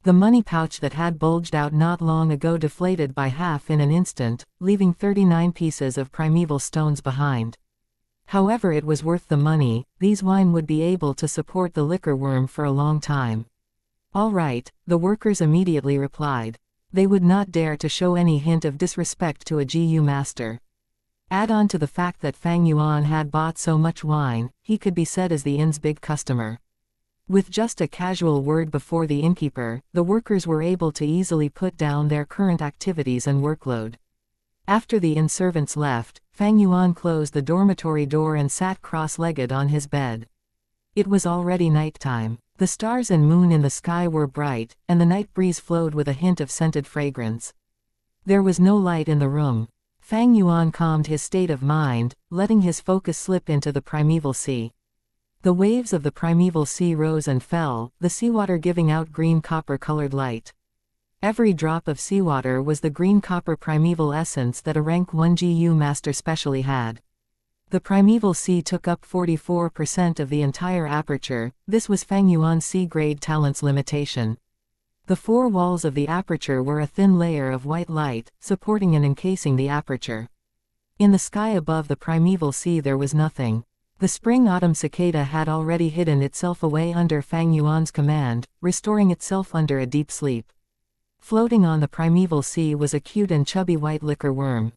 The money pouch that had bulged out not long ago deflated by half in an instant, leaving 39 pieces of primeval stones behind. However, it was worth the money. These wine would be able to support the liquor worm for a long time. All right, the workers immediately replied. They would not dare to show any hint of disrespect to a GU master. Add on to the fact that Fang Yuan had bought so much wine, he could be said as the inn's big customer. With just a casual word before the innkeeper, the workers were able to easily put down their current activities and workload. After the inn servants left, Fang Yuan closed the dormitory door and sat cross-legged on his bed. It was already nighttime. The stars and moon in the sky were bright, and the night breeze flowed with a hint of scented fragrance. There was no light in the room. Fang Yuan calmed his state of mind, letting his focus slip into the primeval sea. The waves of the primeval sea rose and fell, the seawater giving out green copper-colored light. Every drop of seawater was the green copper primeval essence that a rank 1 GU master specially had. The primeval sea took up 44% of the entire aperture. This was Fang Yuan's C-grade talent's limitation. The four walls of the aperture were a thin layer of white light, supporting and encasing the aperture. In the sky above the primeval sea there was nothing. The spring-autumn cicada had already hidden itself away under Fang Yuan's command, restoring itself under a deep sleep. Floating on the primeval sea was a cute and chubby white liquor worm.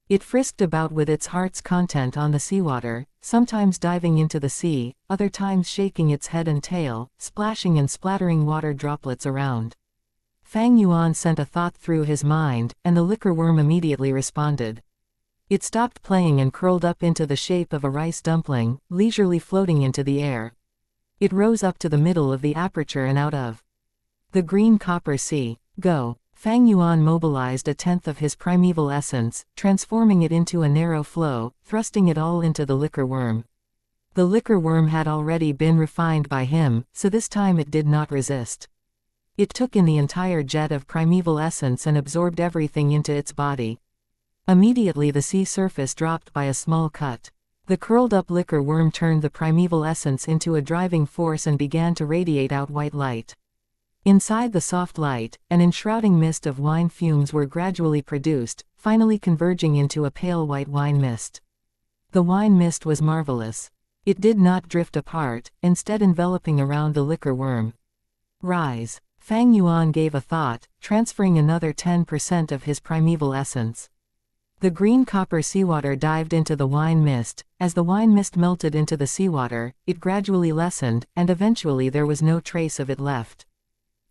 It frisked about with its heart's content on the seawater, sometimes diving into the sea, other times shaking its head and tail, splashing and splattering water droplets around. Fang Yuan sent a thought through his mind, and the liquor worm immediately responded. It stopped playing and curled up into the shape of a rice dumpling, leisurely floating into the air. It rose up to the middle of the aperture and out of the green copper sea. Go! Fang Yuan mobilized a tenth of his primeval essence, transforming it into a narrow flow, thrusting it all into the liquor worm. The liquor worm had already been refined by him, so this time it did not resist. It took in the entire jet of primeval essence and absorbed everything into its body. Immediately the sea surface dropped by a small cut. The curled-up liquor worm turned the primeval essence into a driving force and began to radiate out white light. Inside the soft light, an enshrouding mist of wine fumes were gradually produced, finally converging into a pale white wine mist. The wine mist was marvelous. It did not drift apart, instead enveloping around the liquor worm. Rise! Fang Yuan gave a thought, transferring another 10% of his primeval essence. The green copper seawater dived into the wine mist. As the wine mist melted into the seawater, it gradually lessened, and eventually there was no trace of it left.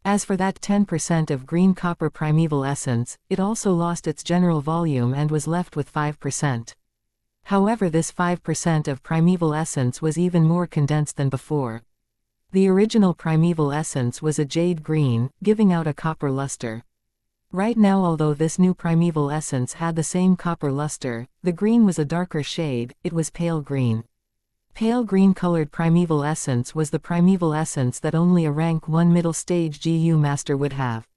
As for that 10% of green copper primeval essence, it also lost its general volume and was left with 5%. However, this 5% of primeval essence was even more condensed than before. The original primeval essence was a jade green, giving out a copper luster. Right now, although this new primeval essence had the same copper luster, the green was a darker shade. It was pale green. Pale green-colored primeval essence was the primeval essence that only a rank 1 middle stage GU master would have.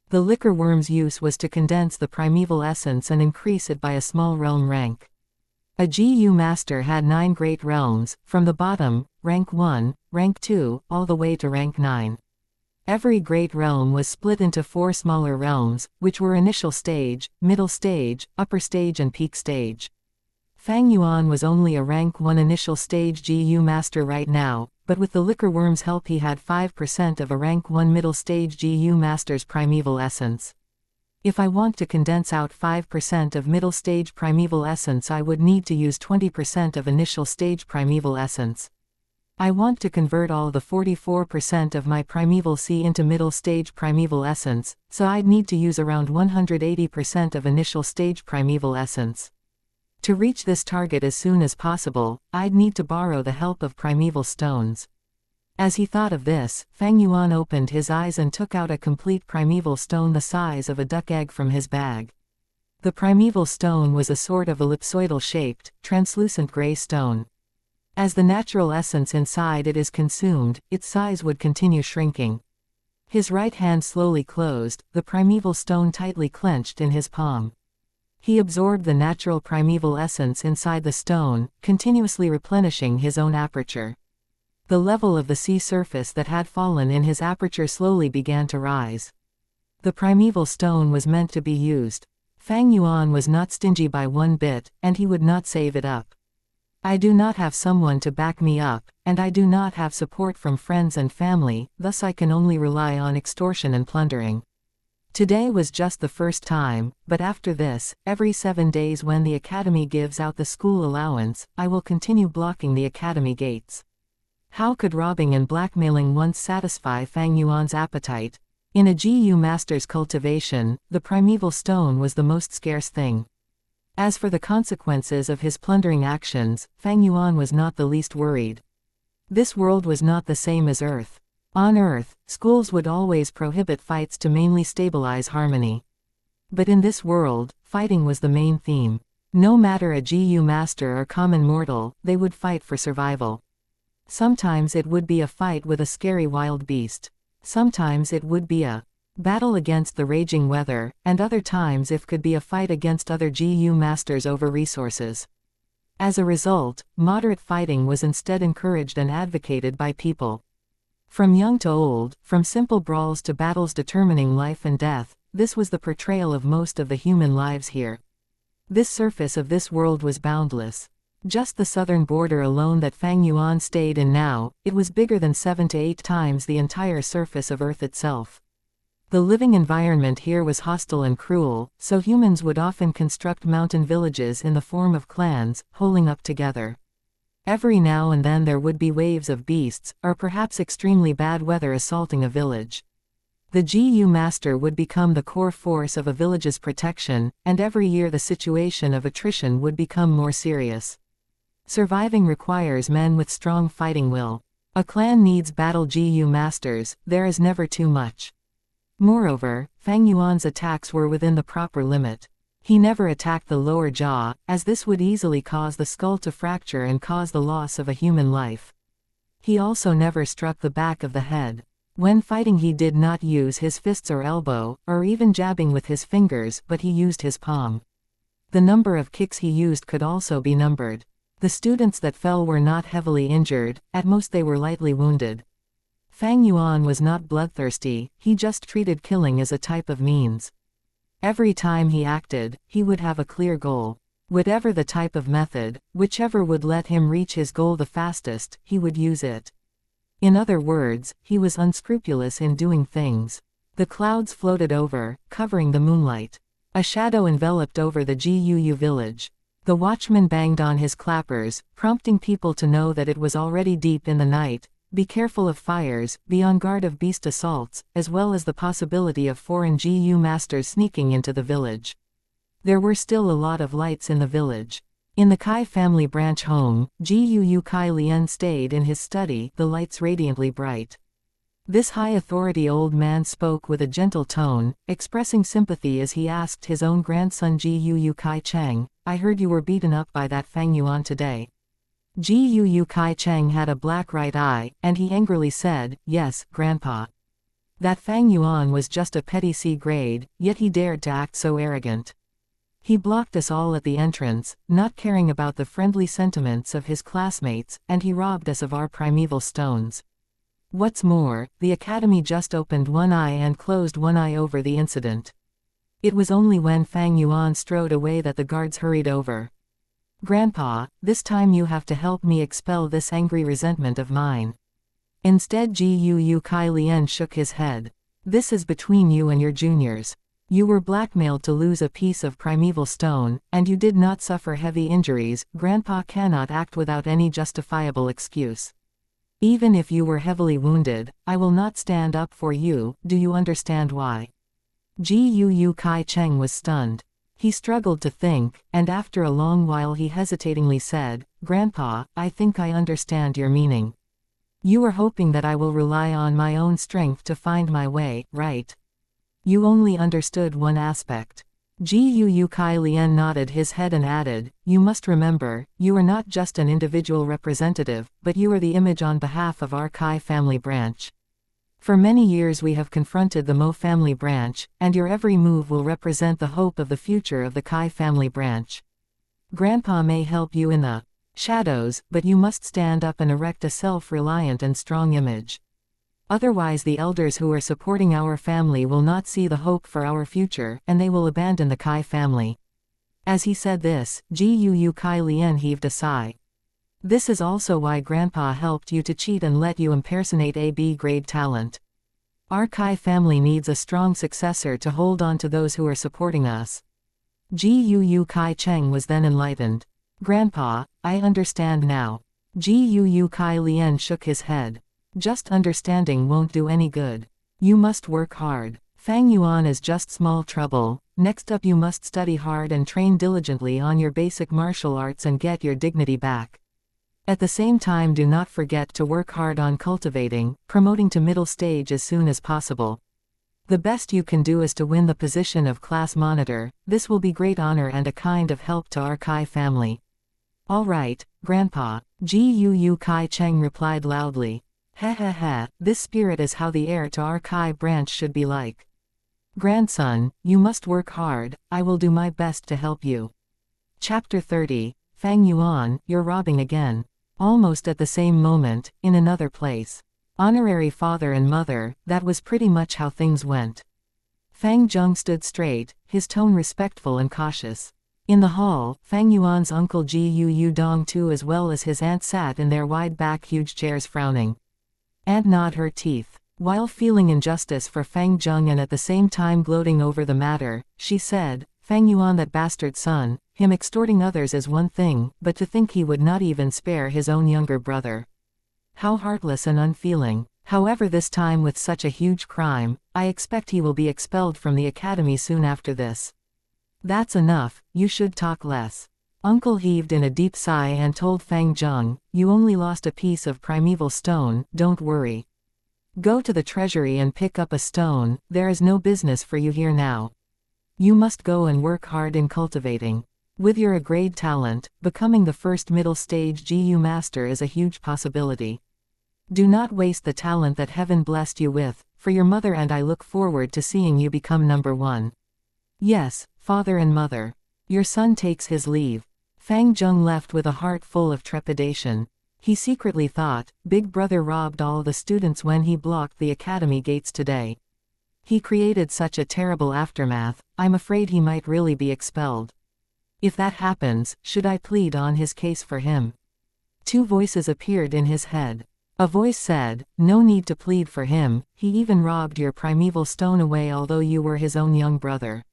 The liquor worm's use was to condense the primeval essence and increase it by a small realm rank. A GU master had 9 great realms, from the bottom, rank 1, rank 2, all the way to rank 9. Every great realm was split into 4 smaller realms, which were initial stage, middle stage, upper stage and peak stage. Fang Yuan was only a rank 1 initial stage GU master right now, but with the liquor worm's help he had 5% of a rank 1 middle stage GU master's primeval essence. If I want to condense out 5% of middle stage primeval essence, I would need to use 20% of initial stage primeval essence. I want to convert all the 44% of my primeval sea into middle stage primeval essence, so I'd need to use around 180% of initial stage primeval essence. To reach this target as soon as possible, I'd need to borrow the help of primeval stones. As he thought of this, Fang Yuan opened his eyes and took out a complete primeval stone the size of a duck egg from his bag. The primeval stone was a sort of ellipsoidal-shaped, translucent gray stone. As the natural essence inside it is consumed, its size would continue shrinking. His right hand slowly closed, the primeval stone tightly clenched in his palm. He absorbed the natural primeval essence inside the stone, continuously replenishing his own aperture. The level of the sea surface that had fallen in his aperture slowly began to rise. The primeval stone was meant to be used. Fang Yuan was not stingy by one bit, and he would not save it up. I do not have someone to back me up, and I do not have support from friends and family, thus I can only rely on extortion and plundering. Today was just the first time, but after this, every 7 days when the academy gives out the school allowance, I will continue blocking the academy gates. How could robbing and blackmailing once satisfy Fang Yuan's appetite? In a GU master's cultivation, the primeval stone was the most scarce thing. As for the consequences of his plundering actions, Fang Yuan was not the least worried. This world was not the same as Earth. On Earth, schools would always prohibit fights to mainly stabilize harmony. But in this world, fighting was the main theme. No matter a GU master or common mortal, they would fight for survival. Sometimes it would be a fight with a scary wild beast. Sometimes it would be a battle against the raging weather, and other times it could be a fight against other GU masters over resources. As a result, moderate fighting was instead encouraged and advocated by people. From young to old, from simple brawls to battles determining life and death, this was the portrayal of most of the human lives here. This surface of this world was boundless. Just the southern border alone that Fang Yuan stayed in now, it was bigger than 7 to 8 times the entire surface of Earth itself. The living environment here was hostile and cruel, so humans would often construct mountain villages in the form of clans, holding up together. Every now and then there would be waves of beasts, or perhaps extremely bad weather assaulting a village. The GU master would become the core force of a village's protection, and every year the situation of attrition would become more serious. Surviving requires men with strong fighting will. A clan needs battle GU masters, there is never too much. Moreover, Fang Yuan's attacks were within the proper limit. He never attacked the lower jaw, as this would easily cause the skull to fracture and cause the loss of a human life. He also never struck the back of the head. When fighting he did not use his fists or elbow, or even jabbing with his fingers, but he used his palm. The number of kicks he used could also be numbered. The students that fell were not heavily injured, at most they were lightly wounded. Fang Yuan was not bloodthirsty, he just treated killing as a type of means. Every time he acted, he would have a clear goal. Whatever the type of method, whichever would let him reach his goal the fastest, he would use it. In other words, he was unscrupulous in doing things. The clouds floated over, covering the moonlight. A shadow enveloped over the GUU village. The watchman banged on his clappers, prompting people to know that it was already deep in the night. Be careful of fires, be on guard of beast assaults, as well as the possibility of foreign GU masters sneaking into the village. There were still a lot of lights in the village. In the Kai family branch home, GUU Kai Lian stayed in his study, the lights radiantly bright. This high-authority old man spoke with a gentle tone, expressing sympathy as he asked his own grandson GUU Kai Cheng, "I heard you were beaten up by that Fang Yuan today." GUU Kai Cheng had a black right eye, and he angrily said, "Yes, Grandpa. That Fang Yuan was just a petty C grade, yet he dared to act so arrogant. He blocked us all at the entrance, not caring about the friendly sentiments of his classmates, and he robbed us of our primeval stones. What's more, the academy just opened one eye and closed one eye over the incident." It was only when Fang Yuan strode away that the guards hurried over. "Grandpa, this time you have to help me expel this angry resentment of mine." Instead GUU Kai Lian shook his head. "This is between you and your juniors. You were blackmailed to lose a piece of primeval stone, and you did not suffer heavy injuries. Grandpa cannot act without any justifiable excuse. Even if you were heavily wounded, I will not stand up for you. Do you understand why?" GUU Kai Cheng was stunned. He struggled to think, and after a long while he hesitatingly said, "Grandpa, I think I understand your meaning. You are hoping that I will rely on my own strength to find my way, right? You only understood one aspect." GUU Kai Lian nodded his head and added, "You must remember, you are not just an individual representative, but you are the image on behalf of our Kai family branch. For many years we have confronted the Mo family branch, and your every move will represent the hope of the future of the Kai family branch. Grandpa may help you in the shadows, but you must stand up and erect a self-reliant and strong image. Otherwise the elders who are supporting our family will not see the hope for our future, and they will abandon the Kai family." As he said this, GUU Kai Lian heaved a sigh. "This is also why Grandpa helped you to cheat and let you impersonate a B-grade talent. Our Kai family needs a strong successor to hold on to those who are supporting us." GUU Kai Cheng was then enlightened. "Grandpa, I understand now." GUU Kai Lian shook his head. "Just understanding won't do any good. You must work hard. Fang Yuan is just small trouble. Next up you must study hard and train diligently on your basic martial arts and get your dignity back. At the same time do not forget to work hard on cultivating, promoting to middle stage as soon as possible. The best you can do is to win the position of class monitor. This will be great honor and a kind of help to our Kai family." "All right, Grandpa. Gu Kai Cheng replied loudly. Heh, this spirit is how the heir to our Kai branch should be like. Grandson, you must work hard, I will do my best to help you. Chapter 30, Fang Yuan, you're robbing again. Almost at the same moment, in another place. Honorary father and mother, that was pretty much how things went. Fang Zheng stood straight, his tone respectful and cautious. In the hall, Fang Yuan's uncle Gu Dong too as well as his aunt sat in their wide-back huge chairs frowning. Aunt gnawed her teeth. While feeling injustice for Fang Zheng and at the same time gloating over the matter, she said, Fang Yuan, that bastard son, him extorting others is one thing, but to think he would not even spare his own younger brother. How heartless and unfeeling. However, this time with such a huge crime, I expect he will be expelled from the academy soon after this. That's enough, you should talk less. Uncle heaved in a deep sigh and told Fang Zheng, you only lost a piece of primeval stone, don't worry. Go to the treasury and pick up a stone, there is no business for you here now. You must go and work hard in cultivating. With your great talent, becoming the first middle stage GU master is a huge possibility. Do not waste the talent that heaven blessed you with, for your mother and I look forward to seeing you become number one. Yes, father and mother. Your son takes his leave. Fang Zheng left with a heart full of trepidation. He secretly thought, Big Brother robbed all the students when he blocked the academy gates today. He created such a terrible aftermath, I'm afraid he might really be expelled. If that happens, should I plead on his case for him? Two voices appeared in his head. A voice said, no need to plead for him, he even robbed your primeval stone away although you were his own young brother.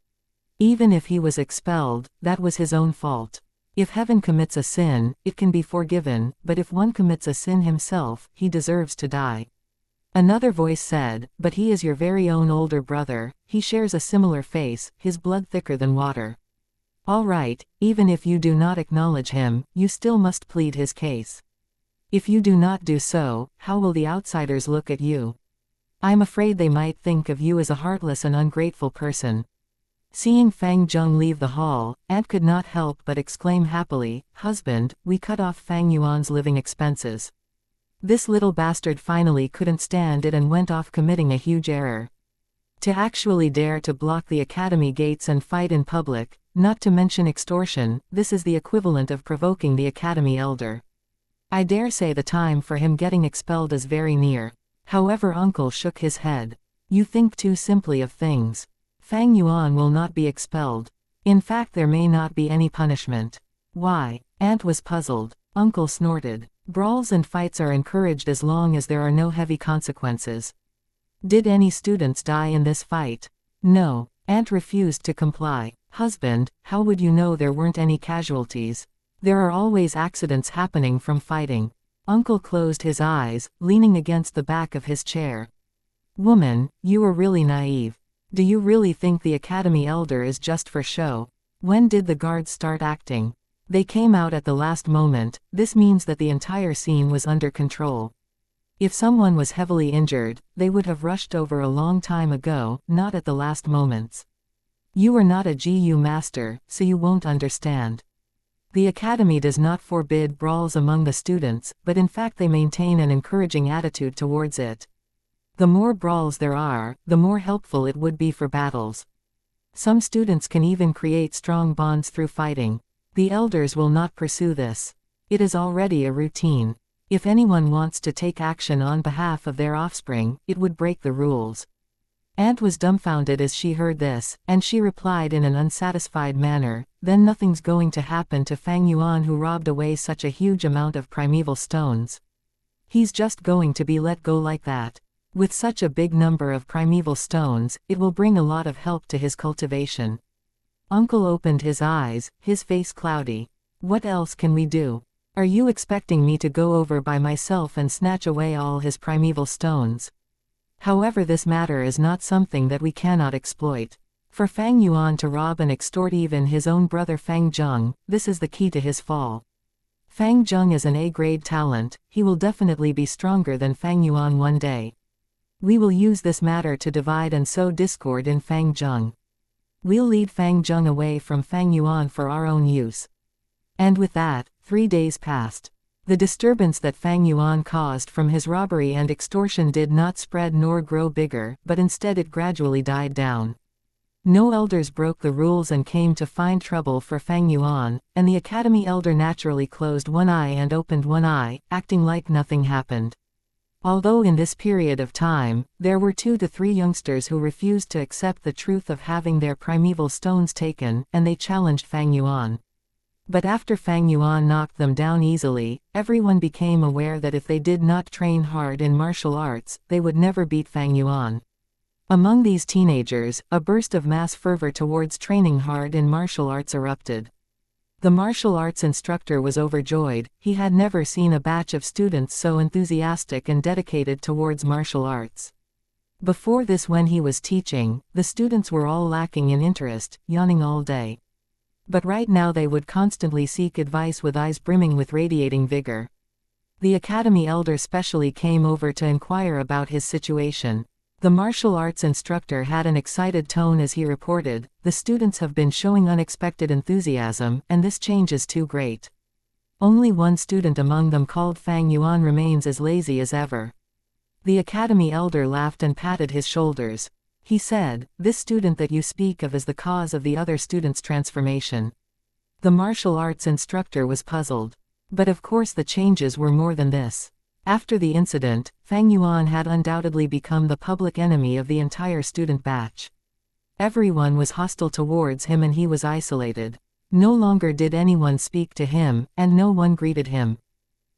Even if he was expelled, that was his own fault. If heaven commits a sin, it can be forgiven, but if one commits a sin himself, he deserves to die. Another voice said, but he is your very own older brother, he shares a similar face, his blood thicker than water. All right, even if you do not acknowledge him, you still must plead his case. If you do not do so, how will the outsiders look at you? I'm afraid they might think of you as a heartless and ungrateful person. Seeing Fang Zheng leave the hall, Aunt could not help but exclaim happily, husband, we cut off Fang Yuan's living expenses. This little bastard finally couldn't stand it and went off committing a huge error. To actually dare to block the academy gates and fight in public, not to mention extortion, this is the equivalent of provoking the academy elder. I dare say the time for him getting expelled is very near. However, uncle shook his head. You think too simply of things. Fang Yuan will not be expelled. In fact, there may not be any punishment. Why? Aunt was puzzled. Uncle snorted. Brawls and fights are encouraged as long as there are no heavy consequences. Did any students die in this fight? No. Aunt refused to comply. Husband, how would you know there weren't any casualties? There are always accidents happening from fighting. Uncle closed his eyes, leaning against the back of his chair. Woman, you are really naive. Do you really think the academy elder is just for show? When did the guards start acting? They came out at the last moment, this means that the entire scene was under control. If someone was heavily injured, they would have rushed over a long time ago, not at the last moments. You are not a GU master, so you won't understand. The academy does not forbid brawls among the students, but in fact they maintain an encouraging attitude towards it. The more brawls there are, the more helpful it would be for battles. Some students can even create strong bonds through fighting. The elders will not pursue this. It is already a routine. If anyone wants to take action on behalf of their offspring, it would break the rules. Aunt was dumbfounded as she heard this, and she replied in an unsatisfied manner, then nothing's going to happen to Fang Yuan who robbed away such a huge amount of primeval stones. He's just going to be let go like that. With such a big number of primeval stones, it will bring a lot of help to his cultivation. Uncle opened his eyes, his face cloudy. What else can we do? Are you expecting me to go over by myself and snatch away all his primeval stones? However, this matter is not something that we cannot exploit. For Fang Yuan to rob and extort even his own brother Fang Zheng, this is the key to his fall. Fang Zheng is an A-grade talent, he will definitely be stronger than Fang Yuan one day. We will use this matter to divide and sow discord in Fang Zheng. We'll lead Fang Zheng away from Fang Yuan for our own use. And with that, 3 days passed. The disturbance that Fang Yuan caused from his robbery and extortion did not spread nor grow bigger, but instead it gradually died down. No elders broke the rules and came to find trouble for Fang Yuan, and the academy elder naturally closed one eye and opened one eye, acting like nothing happened. Although in this period of time, there were 2 to 3 youngsters who refused to accept the truth of having their primeval stones taken, and they challenged Fang Yuan. But after Fang Yuan knocked them down easily, everyone became aware that if they did not train hard in martial arts, they would never beat Fang Yuan. Among these teenagers, a burst of mass fervor towards training hard in martial arts erupted. The martial arts instructor was overjoyed. He had never seen a batch of students so enthusiastic and dedicated towards martial arts. Before this, when he was teaching, the students were all lacking in interest, yawning all day. But right now they would constantly seek advice with eyes brimming with radiating vigor. The academy elder specially came over to inquire about his situation. The martial arts instructor had an excited tone as he reported, "The students have been showing unexpected enthusiasm, and this change is too great. Only one student among them called Fang Yuan remains as lazy as ever." The academy elder laughed and patted his shoulders. He said, "This student that you speak of is the cause of the other student's transformation." The martial arts instructor was puzzled. But of course the changes were more than this. After the incident, Fang Yuan had undoubtedly become the public enemy of the entire student batch. Everyone was hostile towards him and he was isolated. No longer did anyone speak to him, and no one greeted him.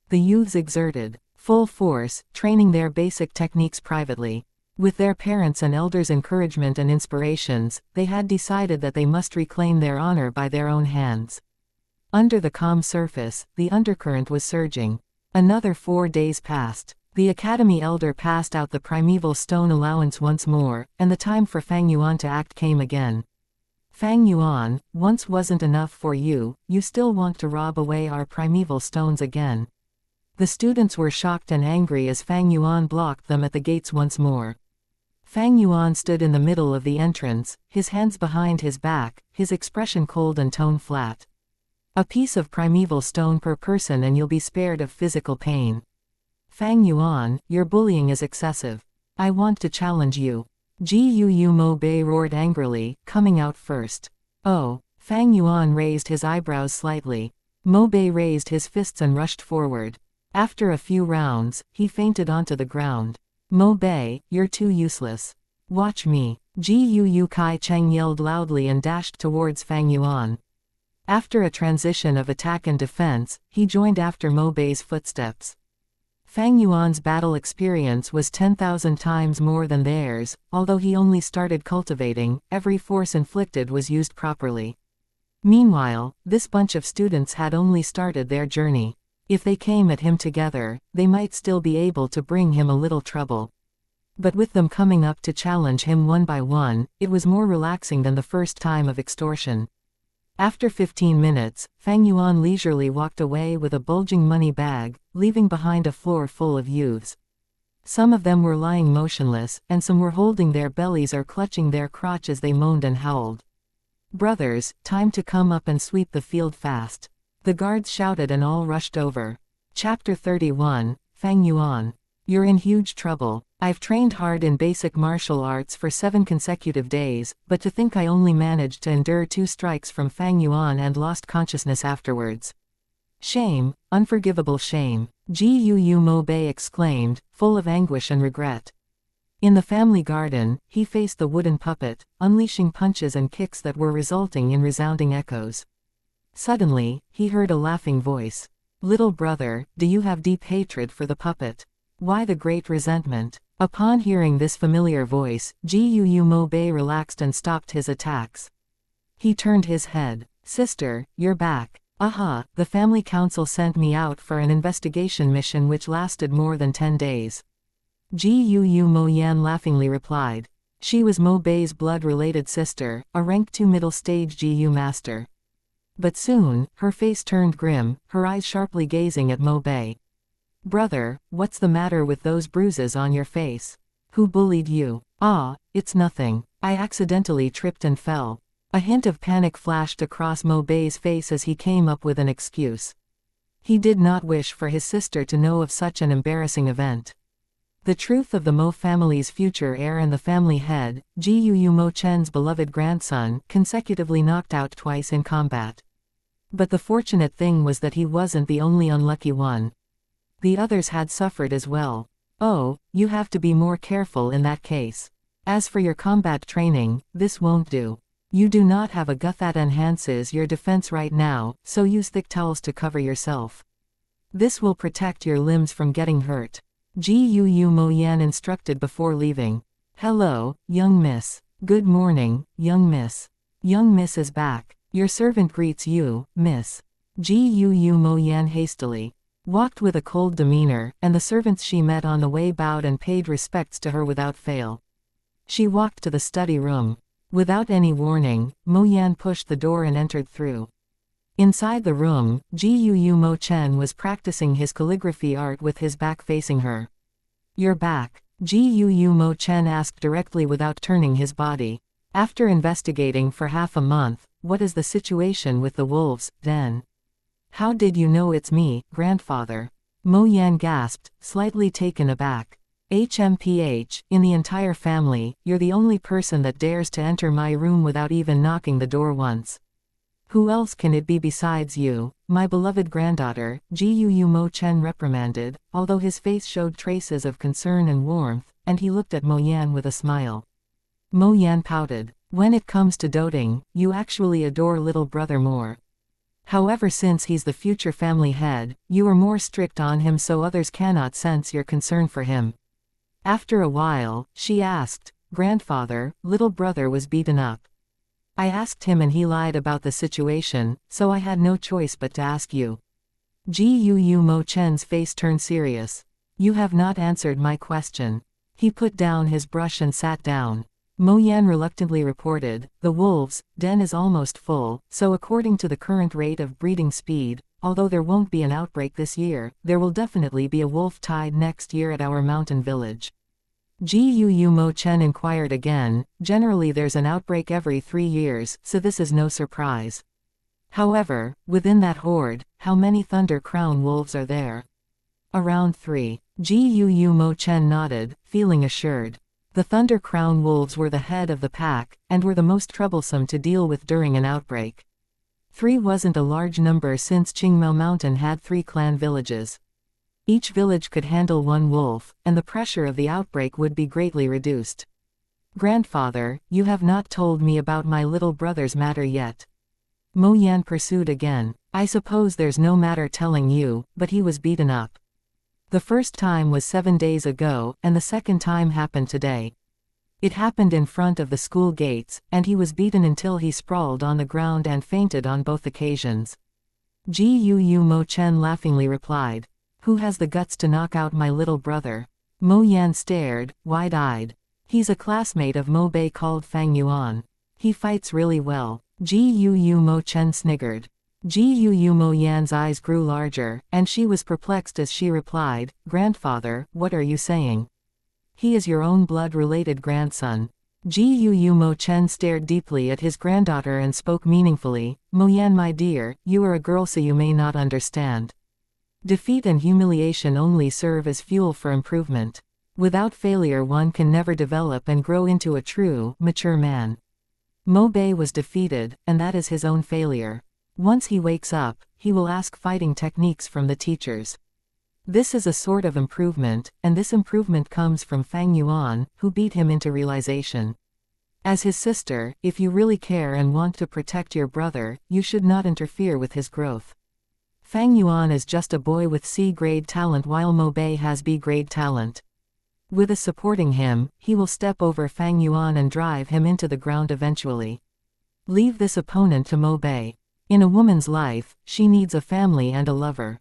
The youths exerted full force, training their basic techniques privately. With their parents' and elders' encouragement and inspirations, they had decided that they must reclaim their honor by their own hands. Under the calm surface, the undercurrent was surging. Another 4 days passed. The academy elder passed out the primeval stone allowance once more, and the time for Fang Yuan to act came again. "Fang Yuan, once wasn't enough for you, you still want to rob away our primeval stones again." The students were shocked and angry as Fang Yuan blocked them at the gates once more. Fang Yuan stood in the middle of the entrance, his hands behind his back, his expression cold and tone flat. "A piece of primeval stone per person and you'll be spared of physical pain. Fang Yuan, your bullying is excessive. I want to challenge you." Gu Mo Bei roared angrily, coming out first. "Oh." Fang Yuan raised his eyebrows slightly. Mo Bei raised his fists and rushed forward. After a few rounds, he fainted onto the ground. "Mo Bei, you're too useless. Watch me." Gu Kai Cheng yelled loudly and dashed towards Fang Yuan. After a transition of attack and defense, he joined after Mo Bei's footsteps. Fang Yuan's battle experience was 10,000 times more than theirs. Although he only started cultivating, every force inflicted was used properly. Meanwhile, this bunch of students had only started their journey. If they came at him together, they might still be able to bring him a little trouble. But with them coming up to challenge him one by one, it was more relaxing than the first time of extortion. After 15 minutes, Fang Yuan leisurely walked away with a bulging money bag, leaving behind a floor full of youths. Some of them were lying motionless, and some were holding their bellies or clutching their crotch as they moaned and howled. "Brothers, time to come up and sweep the field fast." The guards shouted and all rushed over. Chapter 31, Fang Yuan. "You're in huge trouble. I've trained hard in basic martial arts for 7 consecutive days, but to think I only managed to endure 2 strikes from Fang Yuan and lost consciousness afterwards. Shame, unforgivable shame." Gu Mo Bei exclaimed, full of anguish and regret. In the family garden, he faced the wooden puppet, unleashing punches and kicks that were resulting in resounding echoes. Suddenly, he heard a laughing voice. "Little brother, do you have deep hatred for the puppet? Why the great resentment?" Upon hearing this familiar voice, Gu Mo Bei relaxed and stopped his attacks. He turned his head. "Sister, you're back." "Aha, the family council sent me out for an investigation mission which lasted more than 10 days. Gu Mo Yan laughingly replied. She was Mo Bei's blood-related sister, a rank 2 middle-stage Gu master. But soon, her face turned grim, her eyes sharply gazing at Mo Bei. "Brother, what's the matter with those bruises on your face? Who bullied you?" "Ah, it's nothing. I accidentally tripped and fell." A hint of panic flashed across Mo Bei's face as he came up with an excuse. He did not wish for his sister to know of such an embarrassing event. The truth of the Mo family's future heir and the family head, Jiyu Mo Chen's beloved grandson, consecutively knocked out twice in combat. But the fortunate thing was that he wasn't the only unlucky one. The others had suffered as well. Oh, you have to be more careful in that case. As for your combat training, this won't do. You do not have a gut that enhances your defense right now, so use thick towels to cover yourself. This will protect your limbs from getting hurt. Jiyu Mo Yan instructed before leaving. Hello, young miss. Good morning, young miss. Young miss is back. Your servant greets you, miss. Jiyu Mo Yan hastily walked with a cold demeanor, and the servants she met on the way bowed and paid respects to her without fail. She walked to the study room. Without any warning, Mo Yan pushed the door and entered through. Inside the room, Jiyu Mo Chen was practicing his calligraphy art with his back facing her. You're back? Jiyu Mo Chen asked directly without turning his body. After investigating for half a month, what is the situation with the wolves, then? How did you know it's me, grandfather? Mo Yan gasped, slightly taken aback. HMPH, in the entire family, you're the only person that dares to enter my room without even knocking the door once. Who else can it be besides you, my beloved granddaughter? Jiyu Mo Chen reprimanded, although his face showed traces of concern and warmth, and he looked at Mo Yan with a smile. Mo Yan pouted. When it comes to doting, you actually adore little brother more. However, since he's the future family head, you are more strict on him so others cannot sense your concern for him. After a while, she asked, Grandfather, little brother was beaten up. I asked him and he lied about the situation, so I had no choice but to ask you. Jiyu Mo Chen's face turned serious. You have not answered my question. He put down his brush and sat down. Mo Yan reluctantly reported, the wolves' den is almost full, so according to the current rate of breeding speed, although there won't be an outbreak this year, there will definitely be a wolf tide next year at our mountain village. Jiyu Mo Chen inquired again, generally there's an outbreak every 3 years, so this is no surprise. However, within that horde, how many Thunder Crown wolves are there? Around 3. Jiyu Mo Chen nodded, feeling assured. The Thunder Crown wolves were the head of the pack, and were the most troublesome to deal with during an outbreak. 3 wasn't a large number since Qingmao Mountain had 3 clan villages. Each village could handle 1 wolf, and the pressure of the outbreak would be greatly reduced. Grandfather, you have not told me about my little brother's matter yet. Mo Yan pursued again. I suppose there's no matter telling you, but he was beaten up. The first time was 7 days ago, and the second time happened today. It happened in front of the school gates, and he was beaten until he sprawled on the ground and fainted on both occasions. Jiyu Mo Chen laughingly replied. Who has the guts to knock out my little brother? Mo Yan stared, wide-eyed. He's a classmate of Mo Bei called Fang Yuan. He fights really well. Jiyu Mo Chen sniggered. Jiyu Mo Yan's eyes grew larger, and she was perplexed as she replied, Grandfather, what are you saying? He is your own blood-related grandson. Jiyu Mo Chen stared deeply at his granddaughter and spoke meaningfully, Mo Yan my dear, you are a girl so you may not understand. Defeat and humiliation only serve as fuel for improvement. Without failure one can never develop and grow into a true, mature man. Mo Bei was defeated, and that is his own failure. Once he wakes up, he will ask fighting techniques from the teachers. This is a sort of improvement, and this improvement comes from Fang Yuan, who beat him into realization. As his sister, if you really care and want to protect your brother, you should not interfere with his growth. Fang Yuan is just a boy with C-grade talent while Mo Bei has B-grade talent. With us supporting him, he will step over Fang Yuan and drive him into the ground eventually. Leave this opponent to Mo Bei. In a woman's life, she needs a family and a lover.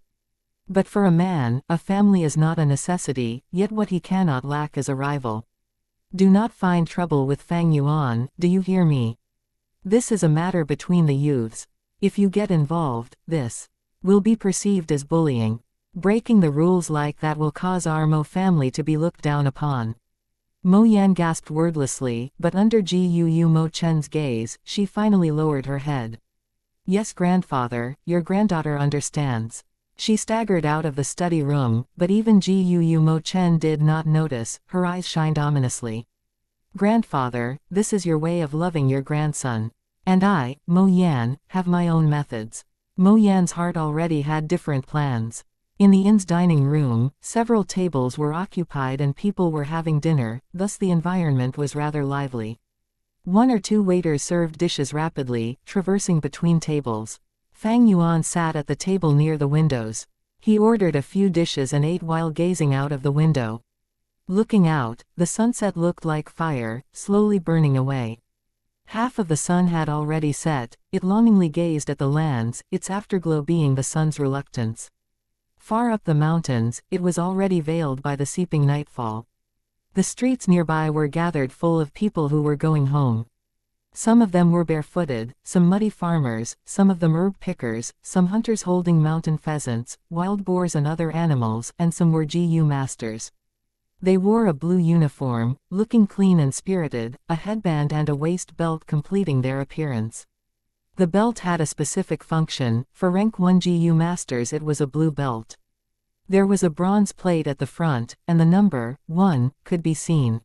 But for a man, a family is not a necessity, yet what he cannot lack is a rival. Do not find trouble with Fang Yuan, do you hear me? This is a matter between the youths. If you get involved, this will be perceived as bullying. Breaking the rules like that will cause our Mo family to be looked down upon. Mo Yan gasped wordlessly, but under Jiyu Mo Chen's gaze, she finally lowered her head. Yes, grandfather, your granddaughter understands. She staggered out of the study room, but even Gu Mo Chen did not notice. Her eyes shined ominously. Grandfather, this is your way of loving your grandson. And I, Mo Yan, have my own methods. Mo Yan's heart already had different plans. In the inn's dining room, several tables were occupied and people were having dinner, thus the environment was rather lively. One or two waiters served dishes rapidly, traversing between tables. Fang Yuan sat at the table near the windows. He ordered a few dishes and ate while gazing out of the window. Looking out, the sunset looked like fire, slowly burning away. Half of the sun had already set, it longingly gazed at the lands, its afterglow being the sun's reluctance. Far up the mountains, it was already veiled by the seeping nightfall. The streets nearby were gathered full of people who were going home. Some of them were barefooted, some muddy farmers, some of them herb pickers, some hunters holding mountain pheasants, wild boars and other animals, and some were Gu masters. They wore a blue uniform, looking clean and spirited, a headband and a waist belt completing their appearance. The belt had a specific function. For rank 1 Gu masters it was a blue belt. There was a bronze plate at the front, and the number 1 could be seen.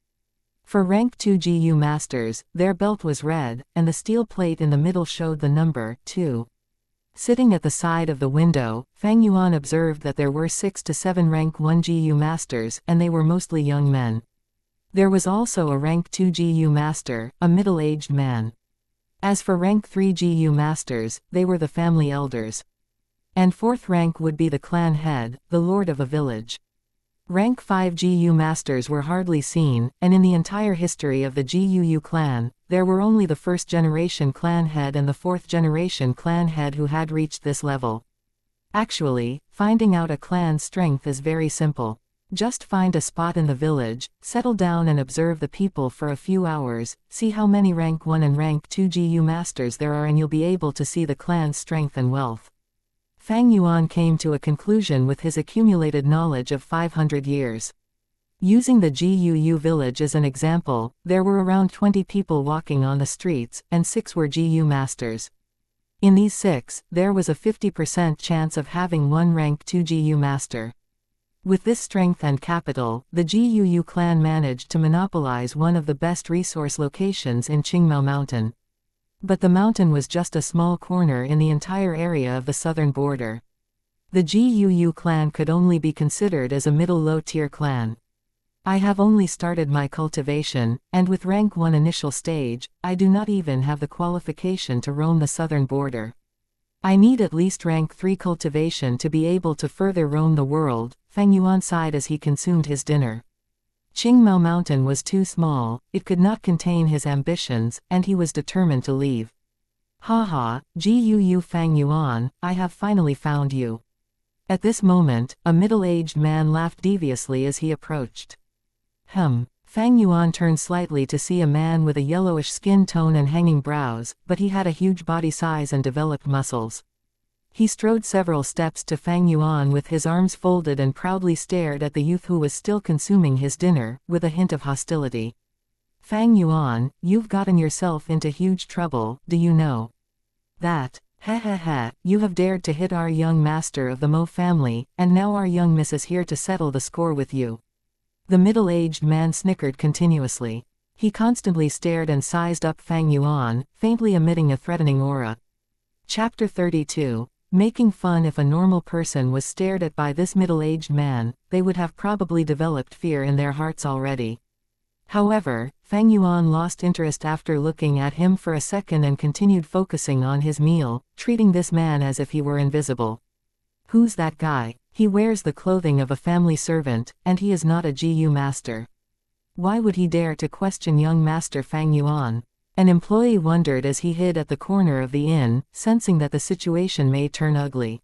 For rank 2 Gu masters, their belt was red, and the steel plate in the middle showed the number 2. Sitting at the side of the window, Fang Yuan observed that there were 6 to 7 rank 1 Gu masters, and they were mostly young men. There was also a rank 2 Gu master, a middle-aged man. As for rank 3 Gu masters, they were the family elders. And fourth rank would be the clan head, the lord of a village. Rank 5 Gu masters were hardly seen, and in the entire history of the Gu clan, there were only the first-generation clan head and the fourth-generation clan head who had reached this level. Actually, finding out a clan's strength is very simple. Just find a spot in the village, settle down and observe the people for a few hours, see how many rank 1 and rank 2 Gu masters there are and you'll be able to see the clan's strength and wealth. Fang Yuan came to a conclusion with his accumulated knowledge of 500 years. Using the Gu village as an example, there were around 20 people walking on the streets, and 6 were Gu masters. In these 6, there was a 50% chance of having one rank 2 Gu master. With this strength and capital, the Gu clan managed to monopolize one of the best resource locations in Qingmao Mountain. But the mountain was just a small corner in the entire area of the southern border. The Gu clan could only be considered as a middle-low tier clan. I have only started my cultivation, and with rank 1 initial stage, I do not even have the qualification to roam the southern border. I need at least rank 3 cultivation to be able to further roam the world. Fang Yuan sighed as he consumed his dinner. Qingmao Mountain was too small, it could not contain his ambitions, and he was determined to leave. Ha, Gu Fang Yuan, I have finally found you. At this moment, a middle-aged man laughed deviously as he approached. Fang Yuan turned slightly to see a man with a yellowish skin tone and hanging brows, but he had a huge body size and developed muscles. He strode several steps to Fang Yuan with his arms folded and proudly stared at the youth who was still consuming his dinner, with a hint of hostility. Fang Yuan, you've gotten yourself into huge trouble, do you know that? You have dared to hit our young master of the Mo family, and now our young miss is here to settle the score with you. The middle-aged man snickered continuously. He constantly stared and sized up Fang Yuan, faintly emitting a threatening aura. Chapter 32. Making fun. If a normal person was stared at by this middle-aged man, they would have probably developed fear in their hearts already. However, Fang Yuan lost interest after looking at him for a second and continued focusing on his meal, treating this man as if he were invisible. Who's that guy? He wears the clothing of a family servant, and he is not a Gu master. Why would he dare to question young master Fang Yuan? An employee wondered as he hid at the corner of the inn, sensing that the situation may turn ugly.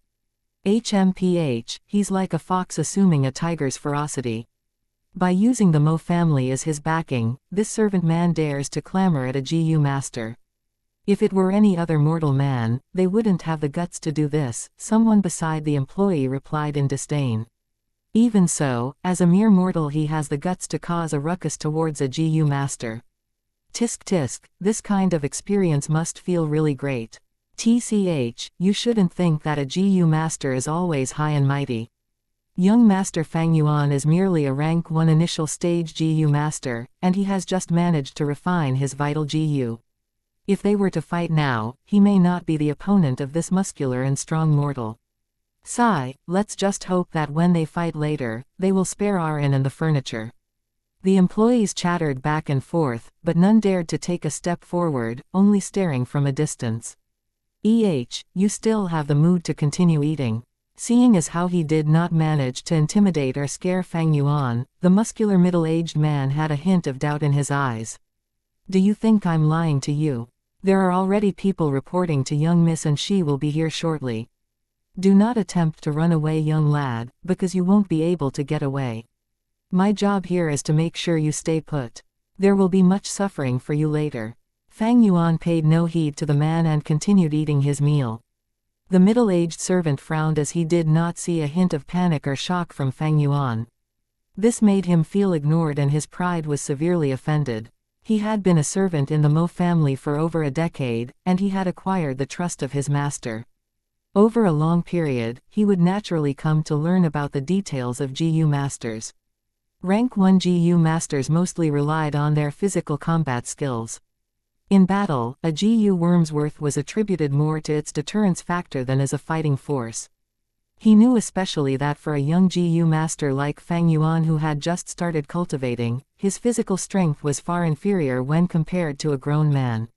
He's like a fox assuming a tiger's ferocity. By using the Mo family as his backing, this servant man dares to clamor at a Gu master. If it were any other mortal man, they wouldn't have the guts to do this, someone beside the employee replied in disdain. Even so, as a mere mortal he has the guts to cause a ruckus towards a Gu master. Tisk tisk, this kind of experience must feel really great. You shouldn't think that a GU master is always high and mighty. Young Master Fang Yuan is merely a rank 1 initial stage GU master, and he has just managed to refine his vital GU. If they were to fight now, he may not be the opponent of this muscular and strong mortal. Let's just hope that when they fight later, they will spare our inn and the furniture. The employees chattered back and forth, but none dared to take a step forward, only staring from a distance. You still have the mood to continue eating. Seeing as how he did not manage to intimidate or scare Fang Yuan, the muscular middle-aged man had a hint of doubt in his eyes. Do you think I'm lying to you? There are already people reporting to young miss and she will be here shortly. Do not attempt to run away, young lad, because you won't be able to get away. My job here is to make sure you stay put. There will be much suffering for you later. Fang Yuan paid no heed to the man and continued eating his meal. The middle-aged servant frowned as he did not see a hint of panic or shock from Fang Yuan. This made him feel ignored and his pride was severely offended. He had been a servant in the Mo family for over a decade, and he had acquired the trust of his master. Over a long period, he would naturally come to learn about the details of GU masters. Rank 1 GU masters mostly relied on their physical combat skills. In battle, a GU Wormsworth was attributed more to its deterrence factor than as a fighting force. He knew especially that for a young GU master like Fang Yuan who had just started cultivating, his physical strength was far inferior when compared to a grown man.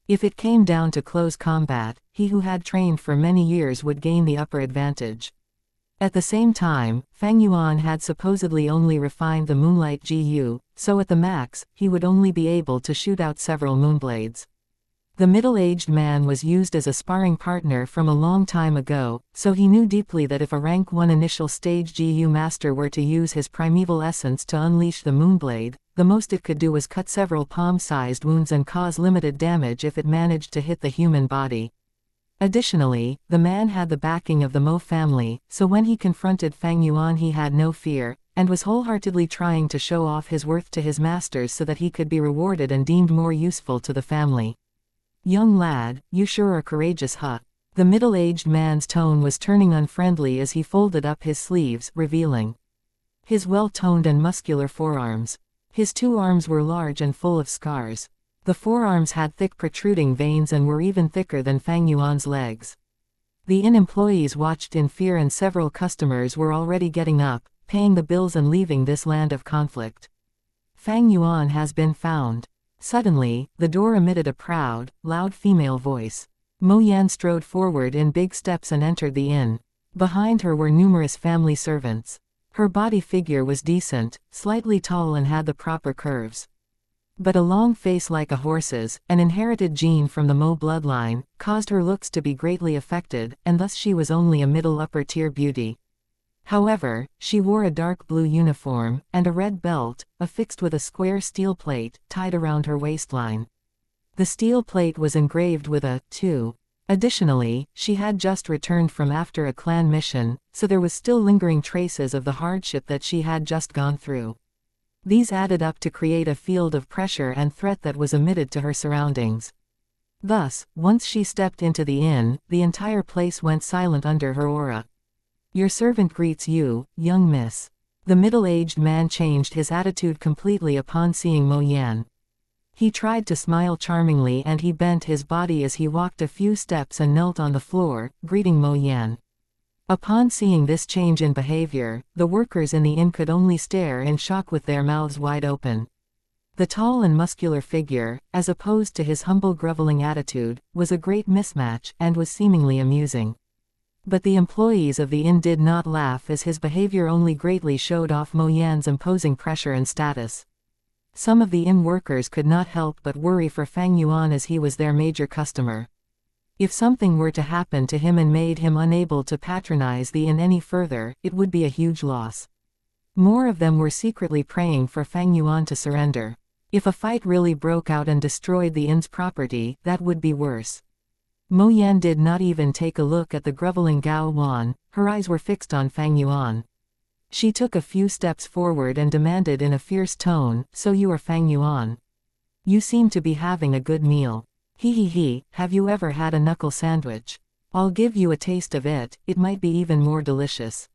If it came down to close combat, he who had trained for many years would gain the upper advantage. At the same time, Fang Yuan had supposedly only refined the Moonlight GU, so at the max, he would only be able to shoot out several moonblades. The middle-aged man was used as a sparring partner from a long time ago, so he knew deeply that if a rank 1 initial stage GU master were to use his primeval essence to unleash the moonblade, the most it could do was cut several palm-sized wounds and cause limited damage if it managed to hit the human body. Additionally, the man had the backing of the Mo family, so when he confronted Fang Yuan he had no fear, and was wholeheartedly trying to show off his worth to his masters so that he could be rewarded and deemed more useful to the family. Young lad, you sure are courageous, huh? The middle-aged man's tone was turning unfriendly as he folded up his sleeves, revealing his well-toned and muscular forearms. His 2 arms were large and full of scars. The forearms had thick protruding veins and were even thicker than Fang Yuan's legs. The inn employees watched in fear and several customers were already getting up, paying the bills and leaving this land of conflict. Fang Yuan has been found. Suddenly, the door emitted a proud, loud female voice. Mo Yan strode forward in big steps and entered the inn. Behind her were numerous family servants. Her body figure was decent, slightly tall and had the proper curves. But a long face like a horse's, an inherited gene from the Mo bloodline, caused her looks to be greatly affected, and thus she was only a middle-upper-tier beauty. However, she wore a dark blue uniform, and a red belt, affixed with a square steel plate, tied around her waistline. The steel plate was engraved with a 2. Additionally, she had just returned from after a clan mission, so there was still lingering traces of the hardship that she had just gone through. These added up to create a field of pressure and threat that was emitted to her surroundings. Thus, once she stepped into the inn, the entire place went silent under her aura. Your servant greets you, young miss. The middle-aged man changed his attitude completely upon seeing Mo Yan. He tried to smile charmingly and he bent his body as he walked a few steps and knelt on the floor, greeting Mo Yan. Upon seeing this change in behavior, the workers in the inn could only stare in shock with their mouths wide open. The tall and muscular figure, as opposed to his humble groveling attitude, was a great mismatch and was seemingly amusing. But the employees of the inn did not laugh as his behavior only greatly showed off Mo Yan's imposing pressure and status. Some of the inn workers could not help but worry for Fang Yuan as he was their major customer. If something were to happen to him and made him unable to patronize the inn any further, it would be a huge loss. More of them were secretly praying for Fang Yuan to surrender. If a fight really broke out and destroyed the inn's property, that would be worse. Mo Yan did not even take a look at the groveling Gao Wan, her eyes were fixed on Fang Yuan. She took a few steps forward and demanded in a fierce tone, "So you are Fang Yuan? You seem to be having a good meal." He, have you ever had a knuckle sandwich? I'll give you a taste of it, it might be even more delicious.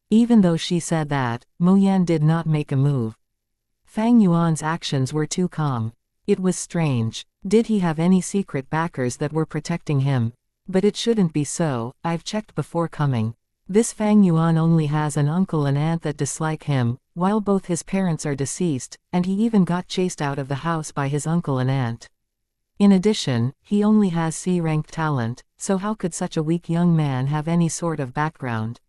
Even though she said that, Mo Yan did not make a move. Fang Yuan's actions were too calm. It was strange. Did he have any secret backers that were protecting him? But it shouldn't be so, I've checked before coming. This Fang Yuan only has an uncle and aunt that dislike him, while both his parents are deceased, and he even got chased out of the house by his uncle and aunt. In addition, he only has C-rank talent, so how could such a weak young man have any sort of background?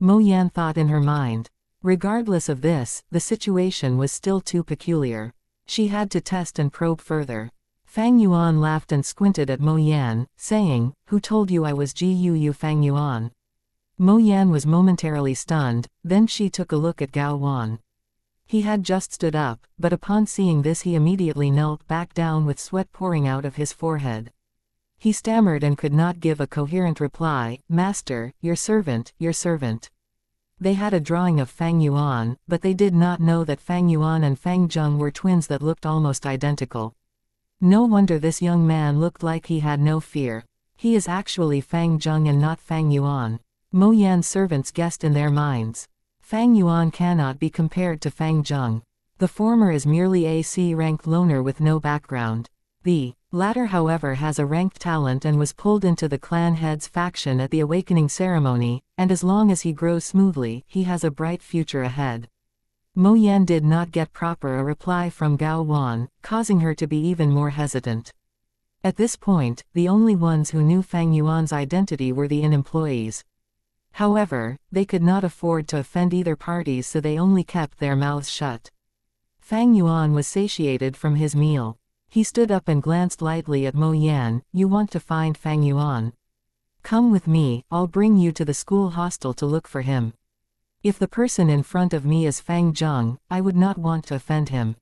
Mo Yan thought in her mind. Regardless of this, the situation was still too peculiar. She had to test and probe further. Fang Yuan laughed and squinted at Mo Yan, saying, "Who told you I was Gu Fang Yuan?" Mo Yan was momentarily stunned, then she took a look at Gao Wan. He had just stood up, but upon seeing this he immediately knelt back down with sweat pouring out of his forehead. He stammered and could not give a coherent reply. "Master, your servant, your servant." They had a drawing of Fang Yuan, but they did not know that Fang Yuan and Fang Zheng were twins that looked almost identical. No wonder this young man looked like he had no fear. He is actually Fang Zheng and not Fang Yuan. Mo Yan's servants guessed in their minds. Fang Yuan cannot be compared to Fang Zheng. The former is merely a C-ranked loner with no background. The latter however has a ranked talent and was pulled into the clan head's faction at the awakening ceremony, and as long as he grows smoothly, he has a bright future ahead. Mo Yan did not get proper a reply from Gao Wan, causing her to be even more hesitant. At this point, the only ones who knew Fang Yuan's identity were the inn employees. However, they could not afford to offend either party, so they only kept their mouths shut. Fang Yuan was satiated from his meal. He stood up and glanced lightly at Mo Yan. "You want to find Fang Yuan? Come with me, I'll bring you to the school hostel to look for him. If the person in front of me is Fang Zheng, I would not want to offend him.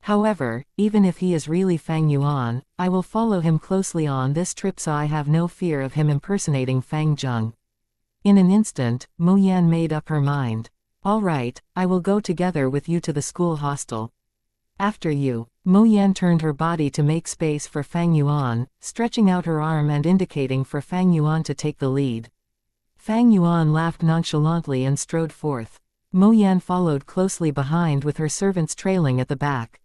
However, even if he is really Fang Yuan, I will follow him closely on this trip, so I have no fear of him impersonating Fang Zheng." In an instant, Mo Yan made up her mind. "All right, I will go together with you to the school hostel." "After you." Mo Yan turned her body to make space for Fang Yuan, stretching out her arm and indicating for Fang Yuan to take the lead. Fang Yuan laughed nonchalantly and strode forth. Mo Yan followed closely behind with her servants trailing at the back.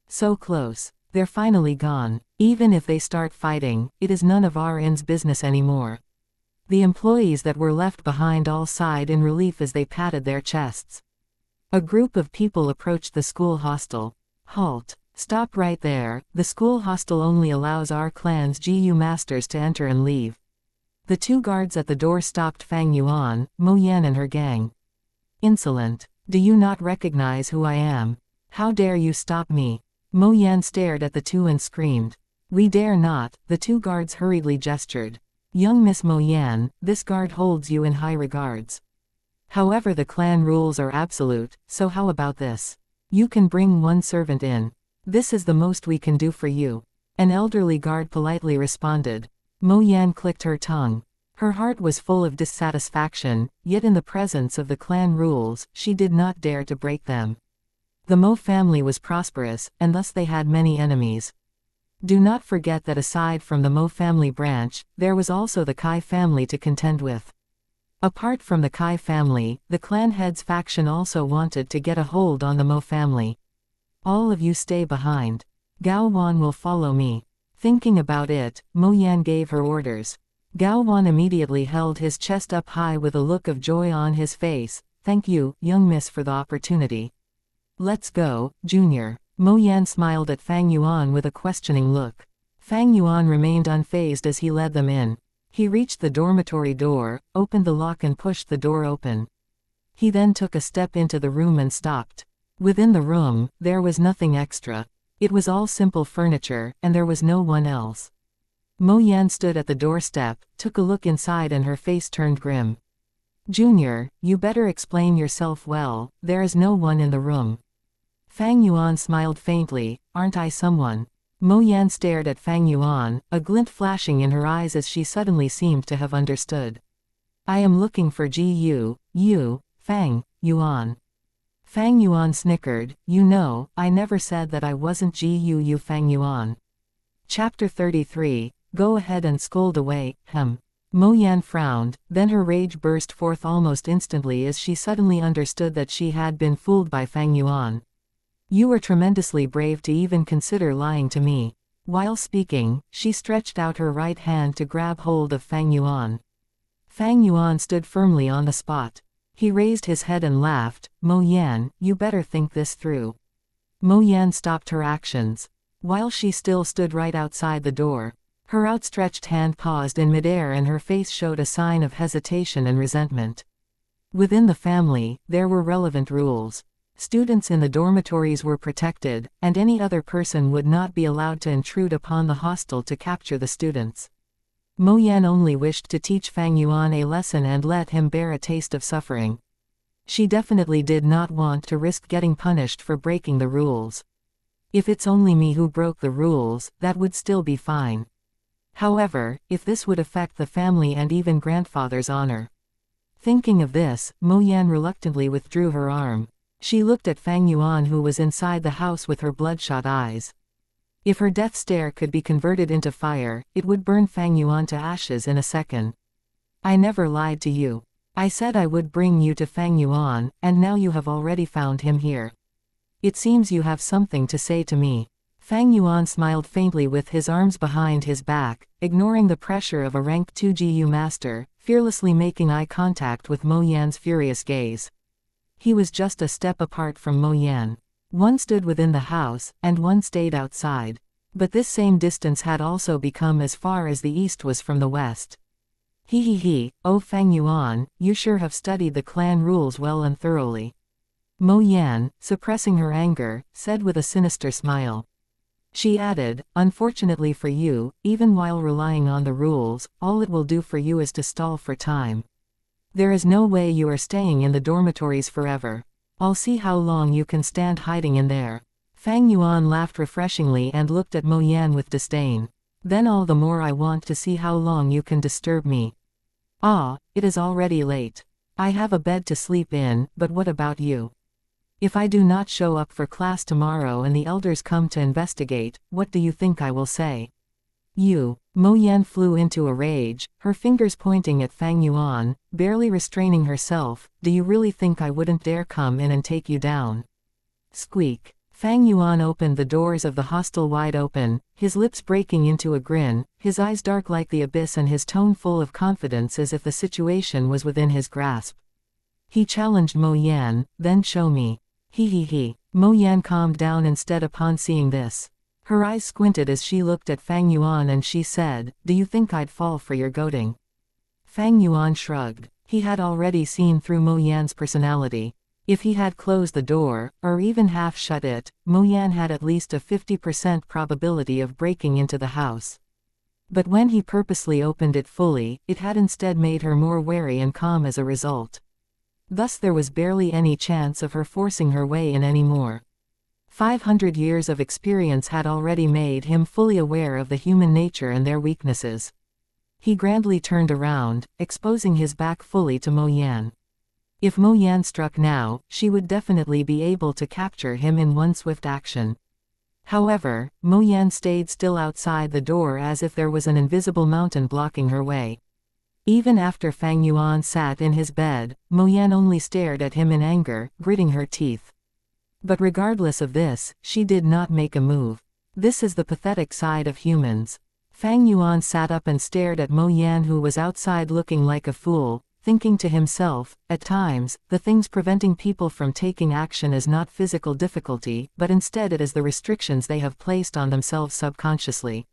So close. They're finally gone. Even if they start fighting, it is none of our inn's business anymore. The employees that were left behind all sighed in relief as they patted their chests. A group of people approached the school hostel. "Halt. Stop right there, the school hostel only allows our clan's GU masters to enter and leave." The two guards at the door stopped Fang Yuan, Mo Yan and her gang. "Insolent. Do you not recognize who I am? How dare you stop me?" Mo Yan stared at the two and screamed. "We dare not," the two guards hurriedly gestured. "Young Miss Mo Yan, this guard holds you in high regards. However, the clan rules are absolute, so how about this? You can bring one servant in. This is the most we can do for you." An elderly guard politely responded. Mo Yan clicked her tongue. Her heart was full of dissatisfaction, yet in the presence of the clan rules, she did not dare to break them. The Mo family was prosperous, and thus they had many enemies. Do not forget that aside from the Mo family branch, there was also the Kai family to contend with. Apart from the Kai family, the clan head's faction also wanted to get a hold on the Mo family. "All of you stay behind. Gao Wan will follow me." Thinking about it, Mo Yan gave her orders. Gao Wan immediately held his chest up high with a look of joy on his face. "Thank you, young miss, for the opportunity. Let's go, Junior." Mo Yan smiled at Fang Yuan with a questioning look. Fang Yuan remained unfazed as he led them in. He reached the dormitory door, opened the lock and pushed the door open. He then took a step into the room and stopped. Within the room, there was nothing extra. It was all simple furniture, and there was no one else. Mo Yan stood at the doorstep, took a look inside, and her face turned grim. "Junior, you better explain yourself well, there is no one in the room." Fang Yuan smiled faintly. "Aren't I someone?" Mo Yan stared at Fang Yuan, a glint flashing in her eyes as she suddenly seemed to have understood. "I am looking for Gu, you, Fang Yuan." Fang Yuan snickered. "You know, I never said that I wasn't Gu Fang Yuan." Chapter 33, Go ahead and scold away, Mo Yan frowned, then her rage burst forth almost instantly as she suddenly understood that she had been fooled by Fang Yuan. You were tremendously brave to even consider lying to me. While speaking, she stretched out her right hand to grab hold of Fang Yuan. Fang Yuan stood firmly on the spot. He raised his head and laughed. Mo Yan, you better think this through. Mo Yan stopped her actions. While she still stood right outside the door, her outstretched hand paused in midair and her face showed a sign of hesitation and resentment. Within the family, there were relevant rules. Students in the dormitories were protected, and any other person would not be allowed to intrude upon the hostel to capture the students. Mo Yan only wished to teach Fang Yuan a lesson and let him bear a taste of suffering. She definitely did not want to risk getting punished for breaking the rules. If it's only me who broke the rules, that would still be fine. However, if this would affect the family and even grandfather's honor. Thinking of this, Mo Yan reluctantly withdrew her arm. She looked at Fang Yuan who was inside the house with her bloodshot eyes. If her death stare could be converted into fire, it would burn Fang Yuan to ashes in a second. I never lied to you. I said I would bring you to Fang Yuan, and now you have already found him here. It seems you have something to say to me. Fang Yuan smiled faintly with his arms behind his back, ignoring the pressure of a rank 2 GU master, fearlessly making eye contact with Mo Yan's furious gaze. He was just a step apart from Mo Yan. One stood within the house, and one stayed outside. But this same distance had also become as far as the east was from the west. Oh Fang Yuan, you sure have studied the clan rules well and thoroughly. Mo Yan, suppressing her anger, said with a sinister smile. She added, unfortunately for you, even while relying on the rules, all it will do for you is to stall for time. There is no way you are staying in the dormitories forever. I'll see how long you can stand hiding in there. Fang Yuan laughed refreshingly and looked at Mo Yan with disdain. Then all the more I want to see how long you can disturb me. Ah, it is already late. I have a bed to sleep in, but what about you? If I do not show up for class tomorrow and the elders come to investigate, what do you think I will say? You. Mo Yan flew into a rage, her fingers pointing at Fang Yuan, barely restraining herself. Do you really think I wouldn't dare come in and take you down? Squeak. Fang Yuan opened the doors of the hostel wide open, his lips breaking into a grin, his eyes dark like the abyss and his tone full of confidence as if the situation was within his grasp. He challenged Mo Yan, then show me. Mo Yan calmed down instead upon seeing this. Her eyes squinted as she looked at Fang Yuan and she said, do you think I'd fall for your goading? Fang Yuan shrugged. He had already seen through Mo Yan's personality. If he had closed the door, or even half shut it, Mo Yan had at least a 50% probability of breaking into the house. But when he purposely opened it fully, it had instead made her more wary and calm as a result. Thus there was barely any chance of her forcing her way in anymore. 500 years of experience had already made him fully aware of the human nature and their weaknesses. He grandly turned around, exposing his back fully to Mo Yan. If Mo Yan struck now, she would definitely be able to capture him in one swift action. However, Mo Yan stayed still outside the door as if there was an invisible mountain blocking her way. Even after Fang Yuan sat in his bed, Mo Yan only stared at him in anger, gritting her teeth. But regardless of this, she did not make a move. This is the pathetic side of humans. Fang Yuan sat up and stared at Mo Yan who was outside looking like a fool, thinking to himself, at times, the things preventing people from taking action is not physical difficulty, but instead it is the restrictions they have placed on themselves subconsciously.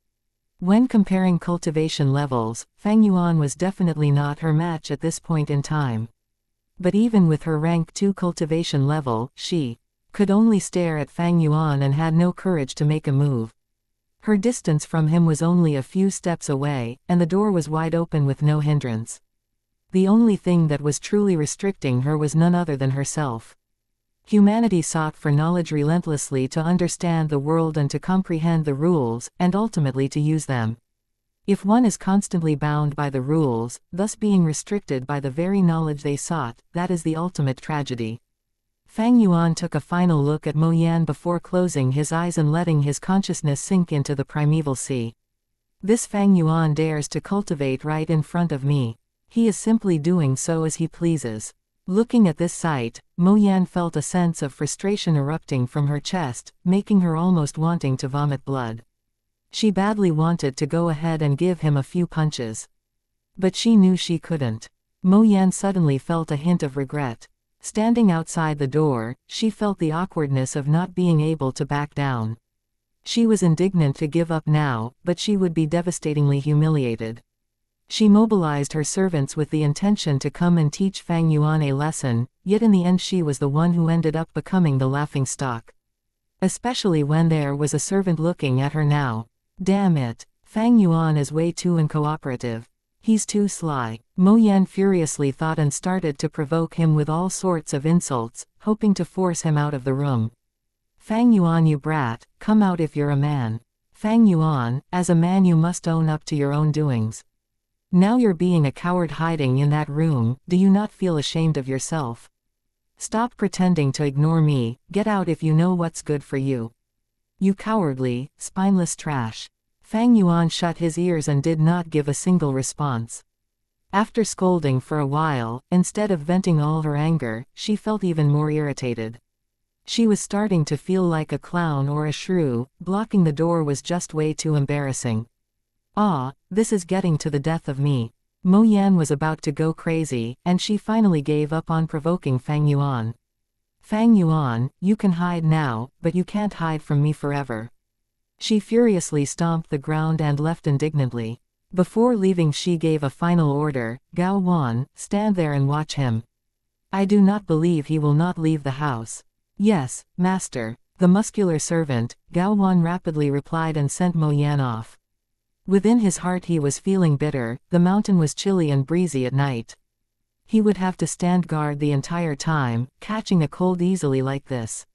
When comparing cultivation levels, Fang Yuan was definitely not her match at this point in time. But even with her rank 2 cultivation level, she could only stare at Fang Yuan and had no courage to make a move. Her distance from him was only a few steps away, and the door was wide open with no hindrance. The only thing that was truly restricting her was none other than herself. Humanity sought for knowledge relentlessly to understand the world and to comprehend the rules, and ultimately to use them. If one is constantly bound by the rules, thus being restricted by the very knowledge they sought, that is the ultimate tragedy. Fang Yuan took a final look at Mo Yan before closing his eyes and letting his consciousness sink into the primeval sea. This Fang Yuan dares to cultivate right in front of me. He is simply doing so as he pleases. Looking at this sight, Mo Yan felt a sense of frustration erupting from her chest, making her almost wanting to vomit blood. She badly wanted to go ahead and give him a few punches. But she knew she couldn't. Mo Yan suddenly felt a hint of regret. Standing outside the door, she felt the awkwardness of not being able to back down. She was indignant to give up now, but she would be devastatingly humiliated. She mobilized her servants with the intention to come and teach Fang Yuan a lesson, yet in the end she was the one who ended up becoming the laughingstock. Especially when there was a servant looking at her now. Damn it, Fang Yuan is way too uncooperative. He's too sly, Mo Yan furiously thought and started to provoke him with all sorts of insults, hoping to force him out of the room. Fang Yuan, you brat, come out if you're a man. Fang Yuan, as a man you must own up to your own doings. Now you're being a coward hiding in that room, do you not feel ashamed of yourself? Stop pretending to ignore me, get out if you know what's good for you. You cowardly, spineless trash. Fang Yuan shut his ears and did not give a single response. After scolding for a while, instead of venting all her anger, she felt even more irritated. She was starting to feel like a clown or a shrew. Blocking the door was just way too embarrassing. Ah, this is getting to the death of me. Mo Yan was about to go crazy, and she finally gave up on provoking Fang Yuan. Fang Yuan, you can hide now, but you can't hide from me forever. She furiously stomped the ground and left indignantly. Before leaving she gave a final order, Gao Wan, stand there and watch him. I do not believe he will not leave the house. Yes, master. The muscular servant, Gao Wan rapidly replied and sent Mo Yan off. Within his heart he was feeling bitter. The mountain was chilly and breezy at night. He would have to stand guard the entire time, catching a cold easily like this.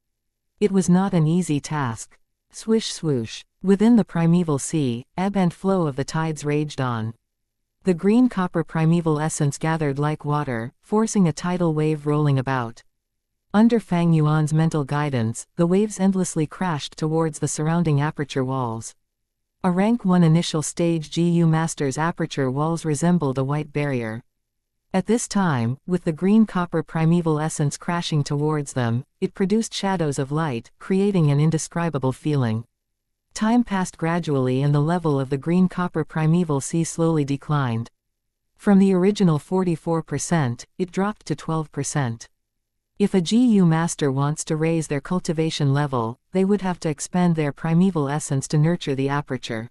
It was not an easy task. Swish swoosh. Within the primeval sea, ebb and flow of the tides raged on. The green copper primeval essence gathered like water, forcing a tidal wave rolling about. Under Fang Yuan's mental guidance, the waves endlessly crashed towards the surrounding aperture walls. A rank 1 initial stage GU master's aperture walls resembled a white barrier. At this time, with the green copper primeval essence crashing towards them, it produced shadows of light, creating an indescribable feeling. Time passed gradually and the level of the green copper primeval sea slowly declined. From the original 44%, it dropped to 12%. If a GU master wants to raise their cultivation level, they would have to expend their primeval essence to nurture the aperture.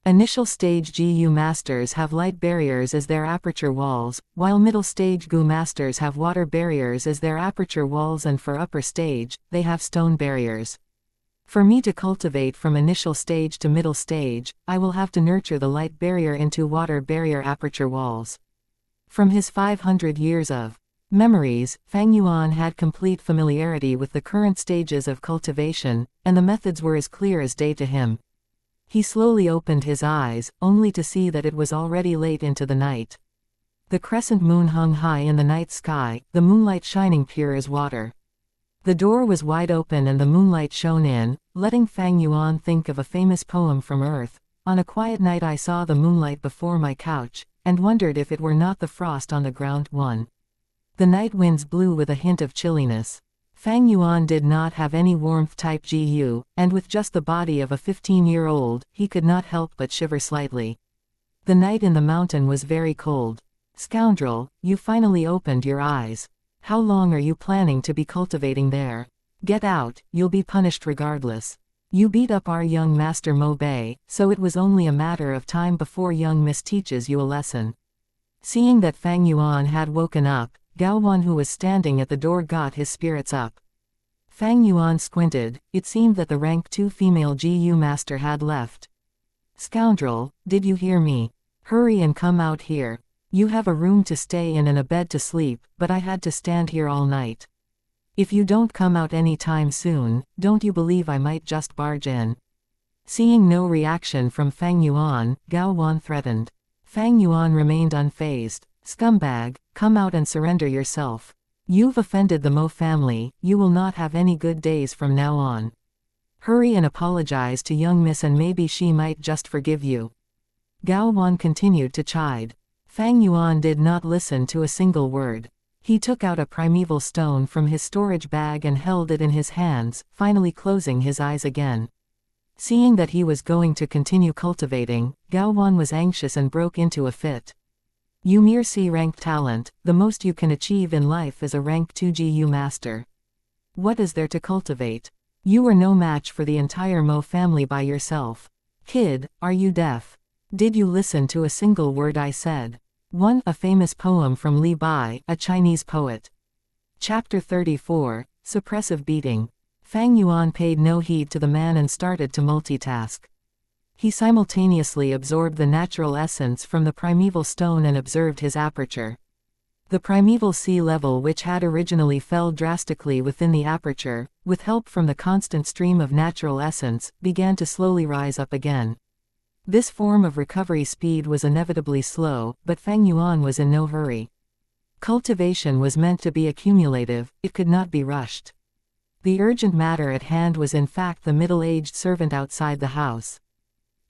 Initial stage GU masters have light barriers as their aperture walls, while middle stage GU masters have water barriers as their aperture walls, and for upper stage, they have stone barriers. For me to cultivate from initial stage to middle stage, I will have to nurture the light barrier into water barrier aperture walls. From his 500 years of memories, Fang Yuan had complete familiarity with the current stages of cultivation, and the methods were as clear as day to him. He slowly opened his eyes, only to see that it was already late into the night. The crescent moon hung high in the night sky, the moonlight shining pure as water. The door was wide open and the moonlight shone in, letting Fang Yuan think of a famous poem from Earth. On a quiet night I saw the moonlight before my couch, and wondered if it were not the frost on the ground. 1. The night winds blew with a hint of chilliness. Fang Yuan did not have any warmth type GU, and with just the body of a 15-year-old, he could not help but shiver slightly. The night in the mountain was very cold. Scoundrel, you finally opened your eyes. How long are you planning to be cultivating there? Get out, you'll be punished regardless. You beat up our young master Mo Bei, so it was only a matter of time before young miss teaches you a lesson. Seeing that Fang Yuan had woken up, Gao Wan, who was standing at the door, got his spirits up. Fang Yuan squinted. It seemed that the rank 2 female GU master had left. Scoundrel, did you hear me? Hurry and come out here. You have a room to stay in and a bed to sleep, but I had to stand here all night. If you don't come out any time soon, don't you believe I might just barge in? Seeing no reaction from Fang Yuan, Gao Wan threatened. Fang Yuan remained unfazed. Scumbag, come out and surrender yourself. You've offended the Mo family, you will not have any good days from now on. Hurry and apologize to young miss and maybe she might just forgive you. Gao Wan continued to chide. Fang Yuan did not listen to a single word. He took out a primeval stone from his storage bag and held it in his hands, finally closing his eyes again. Seeing that he was going to continue cultivating, Gao Wan was anxious and broke into a fit. You mere C-rank talent, the most you can achieve in life is a rank 2 GU master. What is there to cultivate? You are no match for the entire Mo family by yourself. Kid, are you deaf? Did you listen to a single word I said? 1. A famous poem from Li Bai, a Chinese poet. Chapter 34, Suppressive Beating. Fang Yuan paid no heed to the man and started to multitask. He simultaneously absorbed the natural essence from the primeval stone and observed his aperture. The primeval sea level, which had originally fell drastically within the aperture, with help from the constant stream of natural essence, began to slowly rise up again. This form of recovery speed was inevitably slow, but Fang Yuan was in no hurry. Cultivation was meant to be accumulative, it could not be rushed. The urgent matter at hand was in fact the middle-aged servant outside the house.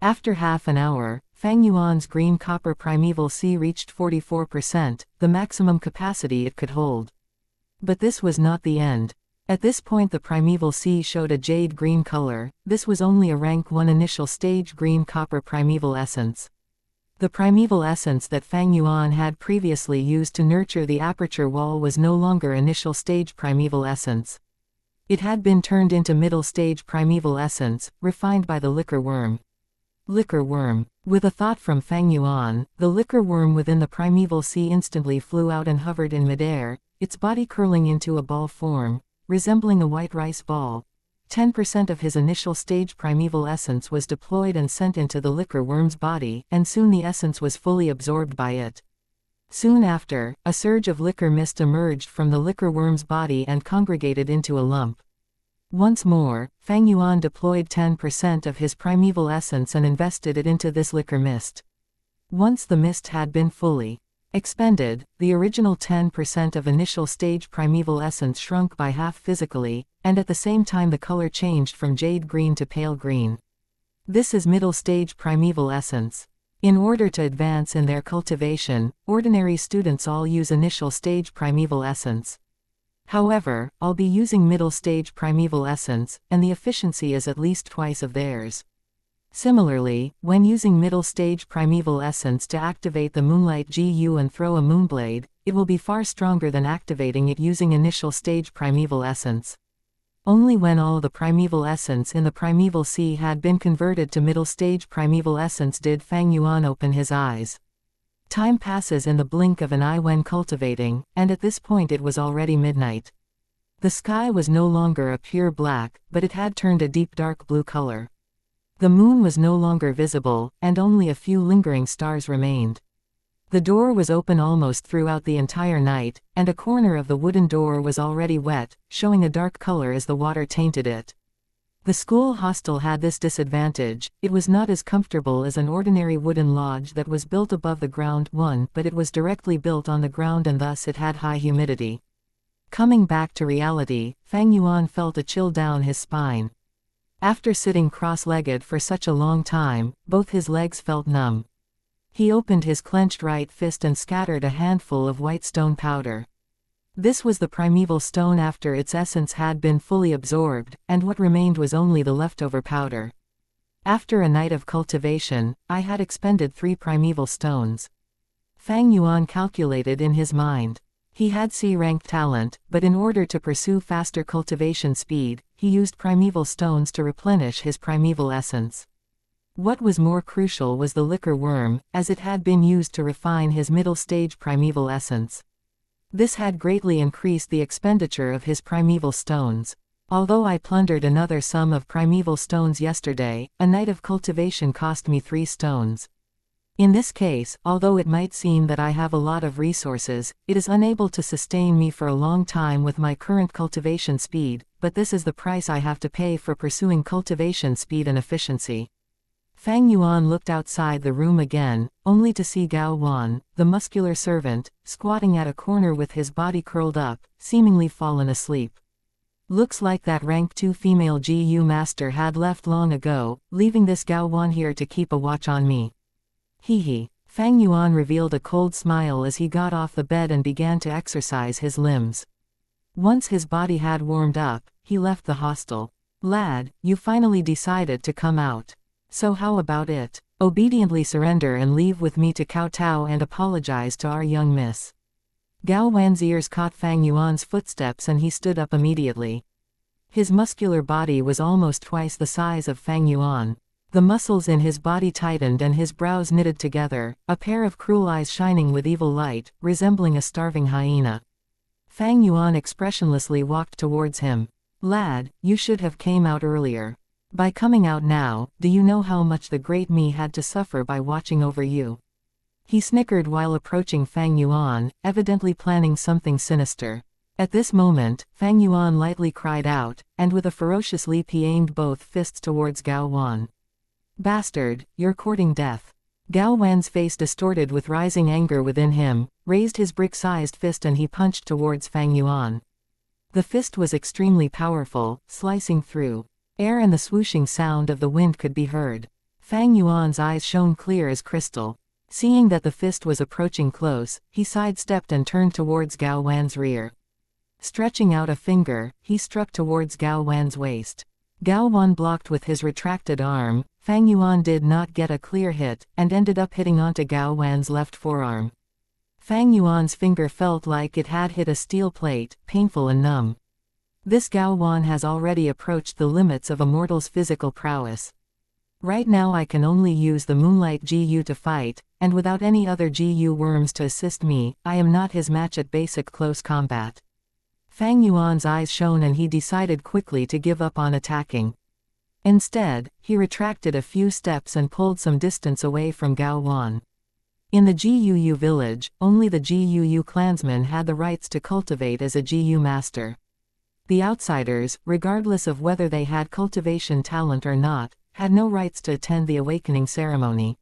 After half an hour, Fang Yuan's green copper primeval sea reached 44%, the maximum capacity it could hold. But this was not the end. At this point the primeval sea showed a jade green color. This was only a rank 1 initial stage green copper primeval essence. The primeval essence that Fang Yuan had previously used to nurture the aperture wall was no longer initial stage primeval essence. It had been turned into middle stage primeval essence, refined by the liquor worm. Liquor worm. With a thought from Fang Yuan, the liquor worm within the primeval sea instantly flew out and hovered in midair, its body curling into a ball form, resembling a white rice ball. 10% of his initial stage primeval essence was deployed and sent into the liquor worm's body, and soon the essence was fully absorbed by it. Soon after, a surge of liquor mist emerged from the liquor worm's body and congregated into a lump. Once more, Fang Yuan deployed 10% of his primeval essence and invested it into this liquor mist. Once the mist had been fully expended, the original 10% of initial stage primeval essence shrunk by half physically, and at the same time the color changed from jade green to pale green. This is middle stage primeval essence. In order to advance in their cultivation, ordinary students all use initial stage primeval essence. However, I'll be using middle stage primeval essence, and the efficiency is at least twice of theirs. Similarly, when using middle stage primeval essence to activate the Moonlight GU and throw a Moonblade, it will be far stronger than activating it using initial stage primeval essence. Only when all the primeval essence in the primeval sea had been converted to middle stage primeval essence did Fang Yuan open his eyes. Time passes in the blink of an eye when cultivating, and at this point it was already midnight. The sky was no longer a pure black, but it had turned a deep dark blue color. The moon was no longer visible, and only a few lingering stars remained. The door was open almost throughout the entire night, and a corner of the wooden door was already wet, showing a dark color as the water tainted it. The school hostel had this disadvantage: it was not as comfortable as an ordinary wooden lodge that was built above the ground, but it was directly built on the ground and thus it had high humidity. Coming back to reality, Fang Yuan felt a chill down his spine. After sitting cross-legged for such a long time, both his legs felt numb. He opened his clenched right fist and scattered a handful of white stone powder. This was the primeval stone after its essence had been fully absorbed, and what remained was only the leftover powder. After a night of cultivation, I had expended 3 primeval stones. Fang Yuan calculated in his mind. He had C-rank talent, but in order to pursue faster cultivation speed, he used primeval stones to replenish his primeval essence. What was more crucial was the liquor worm, as it had been used to refine his middle stage primeval essence. This had greatly increased the expenditure of his primeval stones. Although I plundered another sum of primeval stones yesterday, a night of cultivation cost me 3 stones. In this case, although it might seem that I have a lot of resources, it is unable to sustain me for a long time with my current cultivation speed, but this is the price I have to pay for pursuing cultivation speed and efficiency. Fang Yuan looked outside the room again, only to see Gao Wan, the muscular servant, squatting at a corner with his body curled up, seemingly fallen asleep. Looks like that rank 2 female GU master had left long ago, leaving this Gao Wan here to keep a watch on me. Hee. Fang Yuan revealed a cold smile as he got off the bed and began to exercise his limbs. Once his body had warmed up, he left the hostel. Lad, you finally decided to come out. So how about it? Obediently surrender and leave with me to kowtow and apologize to our young miss. Gao Wan's ears caught Fang Yuan's footsteps and he stood up immediately. His muscular body was almost twice the size of Fang Yuan. The muscles in his body tightened and his brows knitted together, a pair of cruel eyes shining with evil light, resembling a starving hyena. Fang Yuan expressionlessly walked towards him. Lad, you should have came out earlier. By coming out now, do you know how much the great me had to suffer by watching over you? He snickered while approaching Fang Yuan, evidently planning something sinister. At this moment, Fang Yuan lightly cried out, and with a ferocious leap he aimed both fists towards Gao Wan. Bastard, you're courting death. Gao Wan's face distorted with rising anger within him, raised his brick-sized fist and he punched towards Fang Yuan. The fist was extremely powerful, slicing through air and the swooshing sound of the wind could be heard. Fang Yuan's eyes shone clear as crystal. Seeing that the fist was approaching close, he sidestepped and turned towards Gao Wan's rear. Stretching out a finger, he struck towards Gao Wan's waist. Gao Wan blocked with his retracted arm. Fang Yuan did not get a clear hit, and ended up hitting onto Gao Wan's left forearm. Fang Yuan's finger felt like it had hit a steel plate, painful and numb. This Gao Wan has already approached the limits of a mortal's physical prowess. Right now I can only use the Moonlight GU to fight, and without any other GU worms to assist me, I am not his match at basic close combat. Fang Yuan's eyes shone and he decided quickly to give up on attacking. Instead, he retracted a few steps and pulled some distance away from Gao Wan. In the GUU village, only the GUU clansmen had the rights to cultivate as a GU master. The outsiders, regardless of whether they had cultivation talent or not, had no rights to attend the awakening ceremony.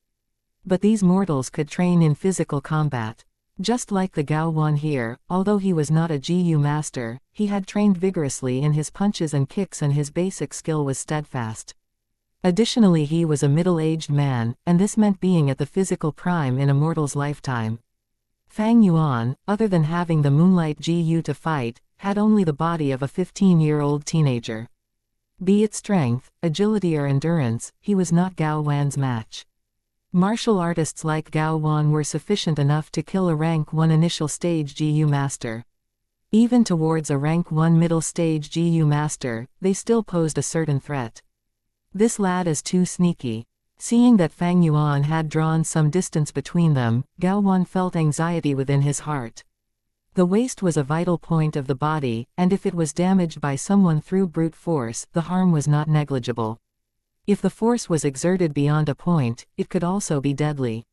But these mortals could train in physical combat. Just like the Gao Wan here, although he was not a GU master, he had trained vigorously in his punches and kicks and his basic skill was steadfast. Additionally he was a middle-aged man, and this meant being at the physical prime in a mortal's lifetime. Fang Yuan, other than having the Moonlight GU to fight, had only the body of a 15-year-old teenager. Be it strength, agility or endurance, he was not Gao Wan's match. Martial artists like Gao Wan were sufficient enough to kill a rank 1 initial stage GU master. Even towards a rank 1 middle stage GU master, they still posed a certain threat. This lad is too sneaky. Seeing that Fang Yuan had drawn some distance between them, Gao Wan felt anxiety within his heart. The waist was a vital point of the body, and if it was damaged by someone through brute force, the harm was not negligible. If the force was exerted beyond a point, it could also be deadly.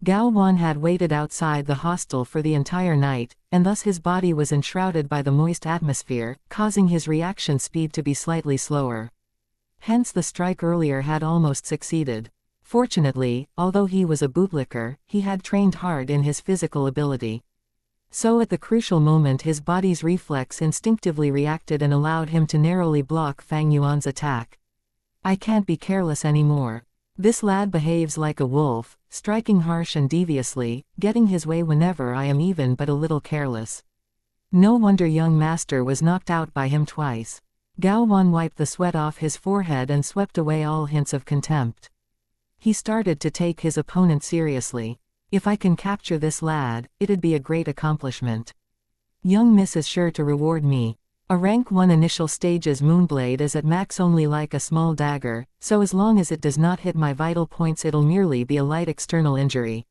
Gao Wan had waited outside the hostel for the entire night, and thus his body was enshrouded by the moist atmosphere, causing his reaction speed to be slightly slower. Hence the strike earlier had almost succeeded. Fortunately, although he was a bootlicker, he had trained hard in his physical ability. So at the crucial moment his body's reflex instinctively reacted and allowed him to narrowly block Fang Yuan's attack. I can't be careless anymore. This lad behaves like a wolf, striking harsh and deviously, getting his way whenever I am even but a little careless. No wonder young master was knocked out by him twice. Gao Wan wiped the sweat off his forehead and swept away all hints of contempt. He started to take his opponent seriously. If I can capture this lad, it'd be a great accomplishment. Young miss is sure to reward me. A rank 1 initial stage's moonblade is at max only like a small dagger, so as long as it does not hit my vital points it'll merely be a light external injury.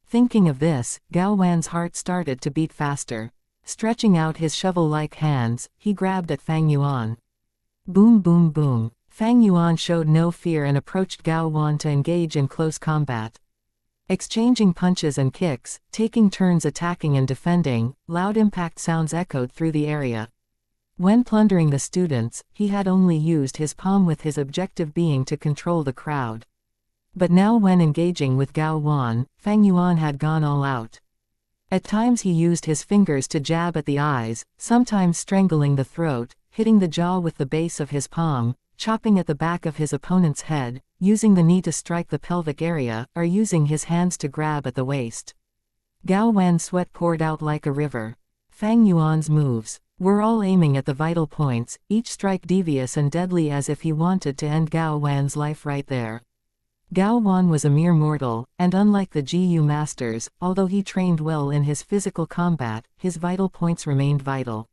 Thinking of this, Gao Wan's heart started to beat faster. Stretching out his shovel-like hands, he grabbed at Fang Yuan. Boom boom boom. Fang Yuan showed no fear and approached Gao Wan to engage in close combat. Exchanging punches and kicks, taking turns attacking and defending, loud impact sounds echoed through the area. When plundering the students, he had only used his palm with his objective being to control the crowd. But now when engaging with Gao Wan, Fang Yuan had gone all out. At times he used his fingers to jab at the eyes, sometimes strangling the throat, hitting the jaw with the base of his palm, chopping at the back of his opponent's head, using the knee to strike the pelvic area, or using his hands to grab at the waist. Gao Wan's sweat poured out like a river. Fang Yuan's moves were all aiming at the vital points, each strike devious and deadly as if he wanted to end Gao Wan's life right there. Gao Wan was a mere mortal, and unlike the Gu masters, although he trained well in his physical combat, his vital points remained vital.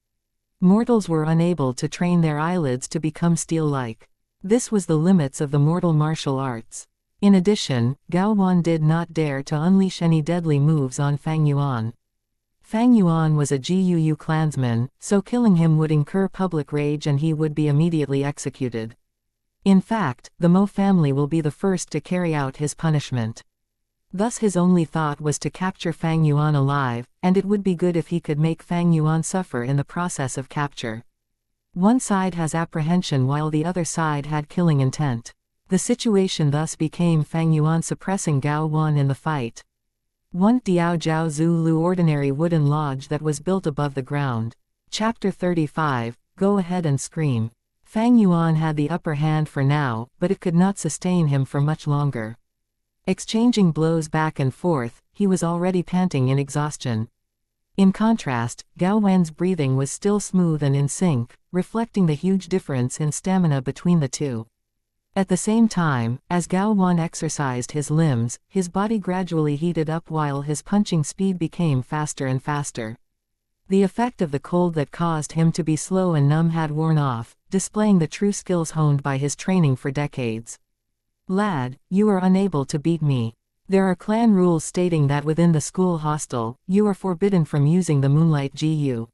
Mortals were unable to train their eyelids to become steel-like. This was the limits of the mortal martial arts. In addition, Gao Wan did not dare to unleash any deadly moves on Fang Yuan. Fang Yuan was a Gu clansman, so killing him would incur public rage and he would be immediately executed. In fact, the Mo family will be the first to carry out his punishment. Thus his only thought was to capture Fang Yuan alive, and it would be good if he could make Fang Yuan suffer in the process of capture. One side has apprehension while the other side had killing intent. The situation thus became Fang Yuan suppressing Gao Wan in the fight. 1 Diao Jiao Zhu Lu ordinary wooden lodge that was built above the ground. Chapter 35, Go ahead and scream. Fang Yuan had the upper hand for now, but it could not sustain him for much longer. Exchanging blows back and forth, he was already panting in exhaustion. In contrast, Gao Wan's breathing was still smooth and in sync, reflecting the huge difference in stamina between the two. At the same time, as Gao Wan exercised his limbs, his body gradually heated up while his punching speed became faster and faster. The effect of the cold that caused him to be slow and numb had worn off, displaying the true skills honed by his training for decades. Lad, you are unable to beat me. There are clan rules stating that within the school hostel, you are forbidden from using the Moonlight Gu.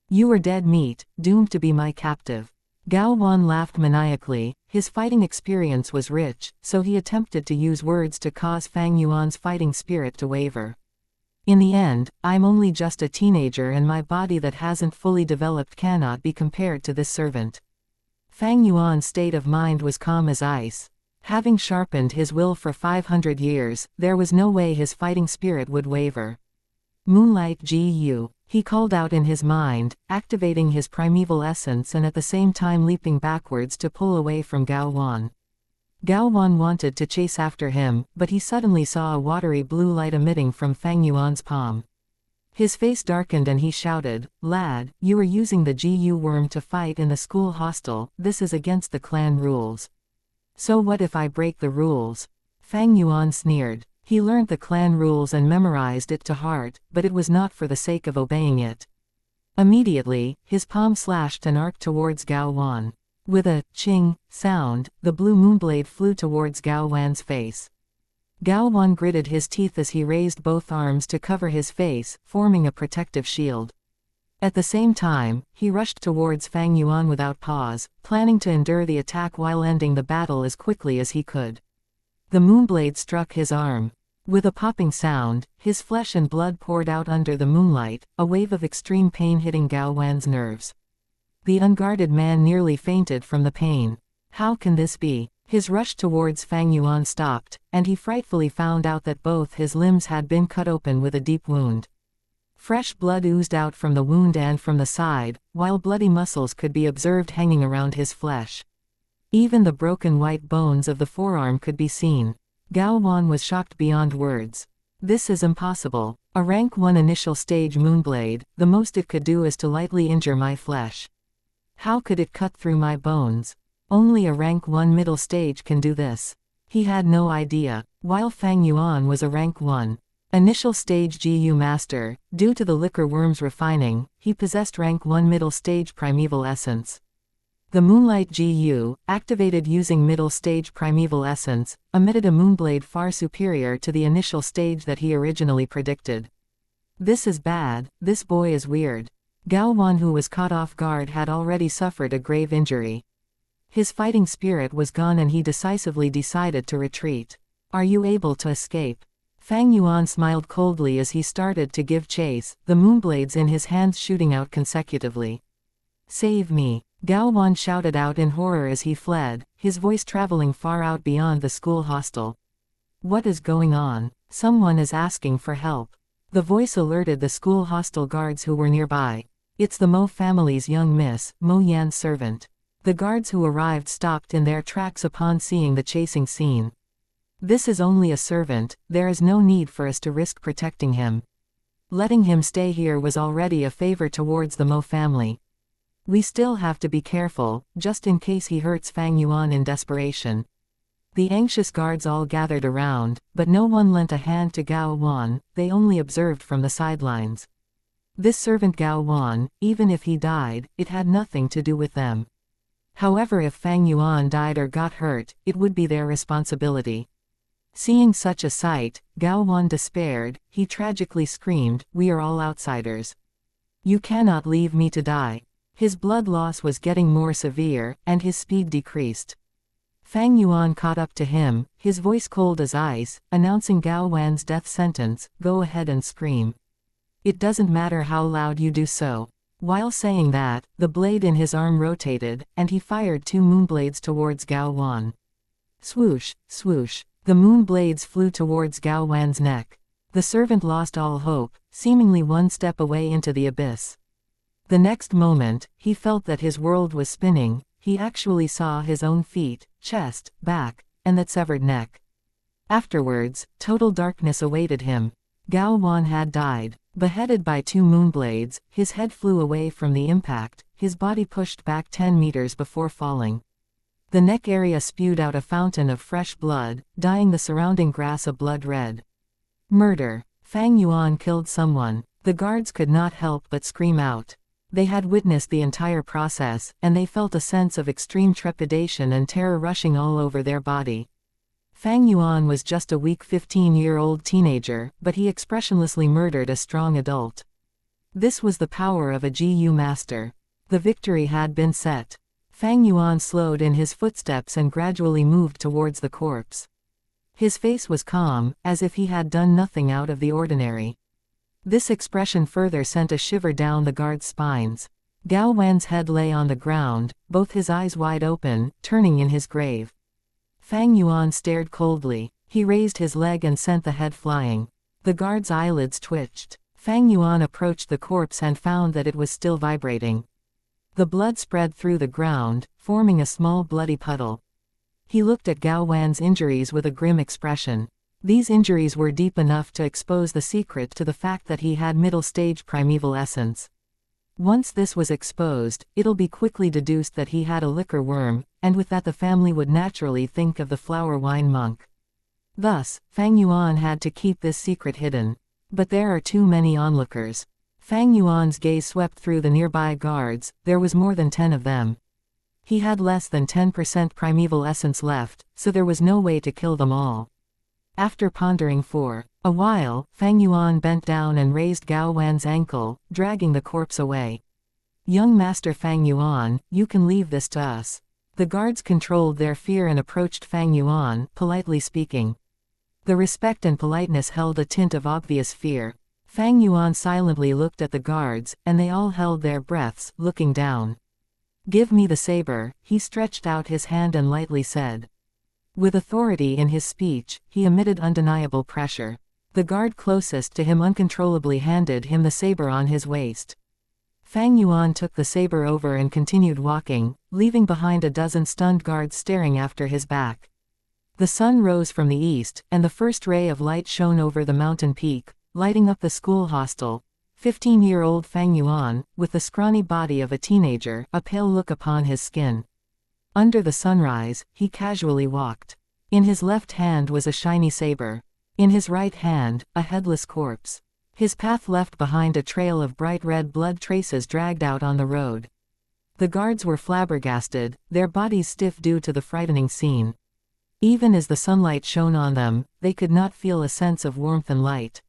You are dead meat, doomed to be my captive. Gao Wan laughed maniacally. His fighting experience was rich, so he attempted to use words to cause Fang Yuan's fighting spirit to waver. In the end, I'm only just a teenager and my body that hasn't fully developed cannot be compared to this servant. Fang Yuan's state of mind was calm as ice. Having sharpened his will for 500 years, there was no way his fighting spirit would waver. Moonlight Gu, he called out in his mind, activating his primeval essence and at the same time leaping backwards to pull away from Gao Wan. Gao Wan wanted to chase after him, but he suddenly saw a watery blue light emitting from Fang Yuan's palm. His face darkened and he shouted, "Lad, you are using the Gu worm to fight in the school hostel, this is against the clan rules." "So what if I break the rules?" Fang Yuan sneered. He learned the clan rules and memorized it to heart, but it was not for the sake of obeying it. Immediately, his palm slashed and arced towards Gao Wan. With a ching sound, the blue moonblade flew towards Gao Wan's face. Gao Wan gritted his teeth as he raised both arms to cover his face, forming a protective shield. At the same time, he rushed towards Fang Yuan without pause, planning to endure the attack while ending the battle as quickly as he could. The moonblade struck his arm. With a popping sound, his flesh and blood poured out under the moonlight, a wave of extreme pain hitting Gao Wan's nerves. The unguarded man nearly fainted from the pain. How can this be? His rush towards Fang Yuan stopped, and he frightfully found out that both his limbs had been cut open with a deep wound. Fresh blood oozed out from the wound and from the side, while bloody muscles could be observed hanging around his flesh. Even the broken white bones of the forearm could be seen. Gao Wan was shocked beyond words. This is impossible. A rank 1 initial stage moonblade, the most it could do is to lightly injure my flesh. How could it cut through my bones? Only a rank 1 middle stage can do this. He had no idea. While Fang Yuan was a rank 1 initial stage Gu master, due to the liquor worm's refining, he possessed rank 1 middle stage primeval essence. The Moonlight Gu, activated using middle stage primeval essence, emitted a moonblade far superior to the initial stage that he originally predicted. This is bad, this boy is weird. Gao Wan, who was caught off guard, had already suffered a grave injury. His fighting spirit was gone and he decisively decided to retreat. Are you able to escape? Fang Yuan smiled coldly as he started to give chase, the moonblades in his hands shooting out consecutively. Save me! Gao Wan shouted out in horror as he fled, his voice traveling far out beyond the school hostel. What is going on? Someone is asking for help. The voice alerted the school hostel guards who were nearby. It's the Mo family's young Miss, Mo Yan's servant. The guards who arrived stopped in their tracks upon seeing the chasing scene. This is only a servant, there is no need for us to risk protecting him. Letting him stay here was already a favor towards the Mo family. We still have to be careful, just in case he hurts Fang Yuan in desperation. The anxious guards all gathered around, but no one lent a hand to Gao Wan, they only observed from the sidelines. This servant Gao Wan, even if he died, it had nothing to do with them. However, if Fang Yuan died or got hurt, it would be their responsibility. Seeing such a sight, Gao Wan despaired, he tragically screamed, "We are all outsiders. You cannot leave me to die." His blood loss was getting more severe, and his speed decreased. Fang Yuan caught up to him, his voice cold as ice, announcing Gao Wan's death sentence, "Go ahead and scream. It doesn't matter how loud you do so." While saying that, the blade in his arm rotated, and he fired 2 moonblades towards Gao Wan. Swoosh, swoosh. The moon blades flew towards Gao Wan's neck. The servant lost all hope, seemingly one step away into the abyss. The next moment, he felt that his world was spinning. He actually saw his own feet, chest, back, and that severed neck. Afterwards, total darkness awaited him. Gao Wan had died. Beheaded by 2 moonblades, his head flew away from the impact, his body pushed back 10 meters before falling. The neck area spewed out a fountain of fresh blood, dyeing the surrounding grass a blood red. Murder. Fang Yuan killed someone. The guards could not help but scream out. They had witnessed the entire process, and they felt a sense of extreme trepidation and terror rushing all over their body. Fang Yuan was just a weak 15-year-old teenager, but he expressionlessly murdered a strong adult. This was the power of a GU master. The victory had been set. Fang Yuan slowed in his footsteps and gradually moved towards the corpse. His face was calm, as if he had done nothing out of the ordinary. This expression further sent a shiver down the guards' spines. Gao Wan's head lay on the ground, both his eyes wide open, turning in his grave. Fang Yuan stared coldly. He raised his leg and sent the head flying. The guard's eyelids twitched. Fang Yuan approached the corpse and found that it was still vibrating. The blood spread through the ground, forming a small bloody puddle. He looked at Gao Wan's injuries with a grim expression. These injuries were deep enough to expose the secret to the fact that he had middle-stage primeval essence. Once this was exposed, it'll be quickly deduced that he had a liquor worm, and with that the family would naturally think of the flower wine monk. Thus, Fang Yuan had to keep this secret hidden. But there are too many onlookers. Fang Yuan's gaze swept through the nearby guards, there was more than 10 of them. He had less than 10% primeval essence left, so there was no way to kill them all. After pondering for a while, Fang Yuan bent down and raised Gao Wan's ankle, dragging the corpse away. "Young Master Fang Yuan, you can leave this to us." The guards controlled their fear and approached Fang Yuan, politely speaking. The respect and politeness held a tint of obvious fear. Fang Yuan silently looked at the guards, and they all held their breaths, looking down. "Give me the saber," he stretched out his hand and lightly said. With authority in his speech, he emitted undeniable pressure. The guard closest to him uncontrollably handed him the saber on his waist. Fang Yuan took the saber over and continued walking, leaving behind a dozen stunned guards staring after his back. The sun rose from the east, and the first ray of light shone over the mountain peak, lighting up the school hostel. 15-year-old Fang Yuan, with the scrawny body of a teenager, a pale look upon his skin. Under the sunrise, he casually walked. In his left hand was a shiny saber. In his right hand, a headless corpse. His path left behind a trail of bright red blood traces dragged out on the road. The guards were flabbergasted, their bodies stiff due to the frightening scene. Even as the sunlight shone on them, they could not feel a sense of warmth and light.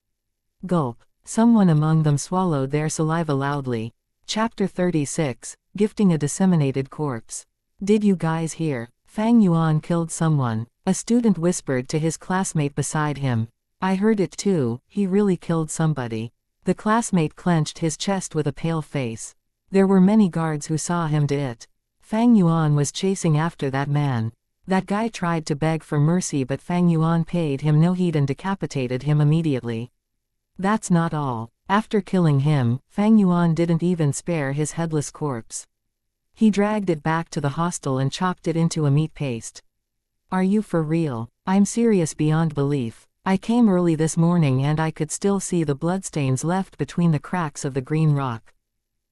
Gulp. Someone among them swallowed their saliva loudly. Chapter 36, Gifting a Disseminated Corpse. "Did you guys hear? Fang Yuan killed someone," a student whispered to his classmate beside him. "I heard it too, he really killed somebody." The classmate clenched his chest with a pale face. There were many guards who saw him do it. Fang Yuan was chasing after that man. That guy tried to beg for mercy, but Fang Yuan paid him no heed and decapitated him immediately. That's not all. After killing him, Fang Yuan didn't even spare his headless corpse. He dragged it back to the hostel and chopped it into a meat paste. Are you for real? I'm serious beyond belief. I came early this morning and I could still see the bloodstains left between the cracks of the green rock.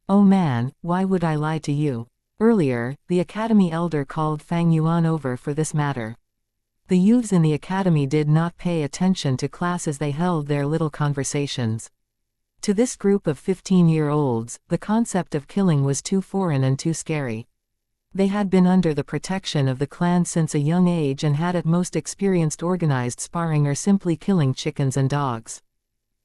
Oh man, why would I lie to you? Earlier, the academy elder called Fang Yuan over for this matter. The youths in the academy did not pay attention to class as they held their little conversations. To this group of 15-year-olds, the concept of killing was too foreign and too scary. They had been under the protection of the clan since a young age and had at most experienced organized sparring or simply killing chickens and dogs.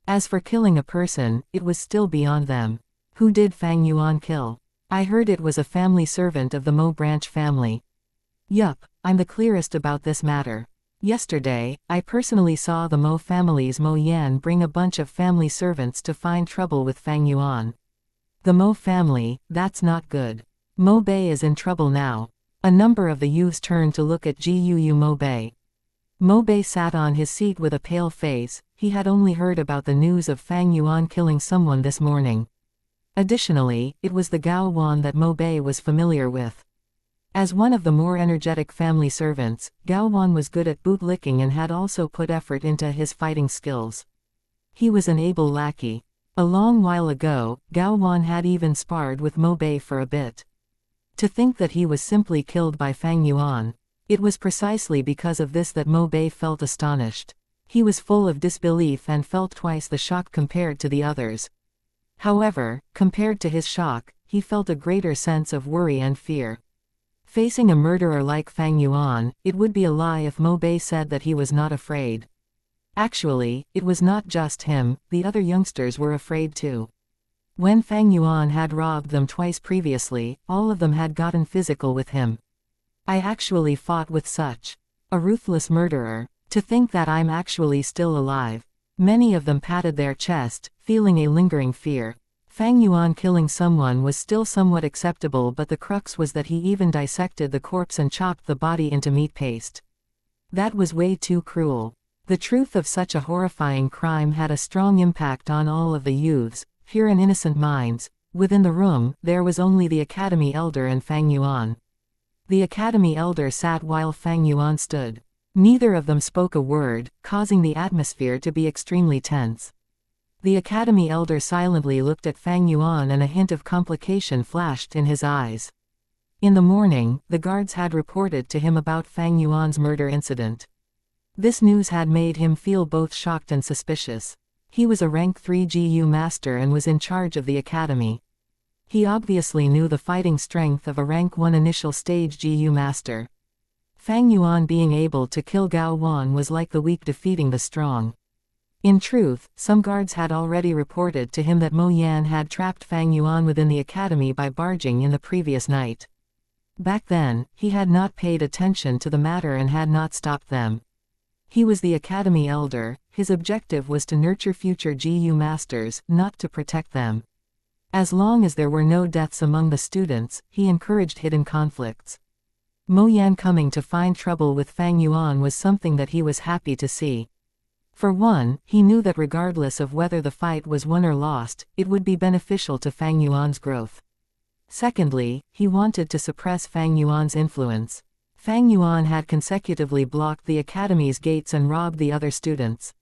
As for killing a person, it was still beyond them. Who did Fang Yuan kill? I heard it was a family servant of the Mo branch family. Yup, I'm the clearest about this matter. Yesterday, I personally saw the Mo family's Mo Yan bring a bunch of family servants to find trouble with Fang Yuan. The Mo family, that's not good. Mo Bei is in trouble now. A number of the youths turned to look at Gu Mo Bei. Mo Bei sat on his seat with a pale face. He had only heard about the news of Fang Yuan killing someone this morning. Additionally, it was the Gao Wan that Mo Bei was familiar with. As one of the more energetic family servants, Gao Wan was good at bootlicking and had also put effort into his fighting skills. He was an able lackey. A long while ago, Gao Wan had even sparred with Mo Bei for a bit. To think that he was simply killed by Fang Yuan. It was precisely because of this that Mo Bei felt astonished. He was full of disbelief and felt twice the shock compared to the others. However, compared to his shock, he felt a greater sense of worry and fear. Facing a murderer like Fang Yuan, it would be a lie if Mo Bei said that he was not afraid. Actually, it was not just him, the other youngsters were afraid too. When Fang Yuan had robbed them twice previously, all of them had gotten physical with him. I actually fought with such a ruthless murderer. To think that I'm actually still alive. Many of them patted their chest, feeling a lingering fear. Fang Yuan killing someone was still somewhat acceptable, but the crux was that he even dissected the corpse and chopped the body into meat paste. That was way too cruel. The truth of such a horrifying crime had a strong impact on all of the youths, pure and innocent minds. Within the room, there was only the academy elder and Fang Yuan. The academy elder sat while Fang Yuan stood. Neither of them spoke a word, causing the atmosphere to be extremely tense. The academy elder silently looked at Fang Yuan and a hint of complication flashed in his eyes. In the morning, the guards had reported to him about Fang Yuan's murder incident. This news had made him feel both shocked and suspicious. He was a rank 3 GU master and was in charge of the academy. He obviously knew the fighting strength of a rank 1 initial stage GU master. Fang Yuan being able to kill Gao Wan was like the weak defeating the strong. In truth, some guards had already reported to him that Mo Yan had trapped Fang Yuan within the academy by barging in the previous night. Back then, he had not paid attention to the matter and had not stopped them. He was the academy elder. His objective was to nurture future GU masters, not to protect them. As long as there were no deaths among the students, he encouraged hidden conflicts. Mo Yan coming to find trouble with Fang Yuan was something that he was happy to see. For one, he knew that regardless of whether the fight was won or lost, it would be beneficial to Fang Yuan's growth. Secondly, he wanted to suppress Fang Yuan's influence. Fang Yuan had consecutively blocked the academy's gates and robbed the other students.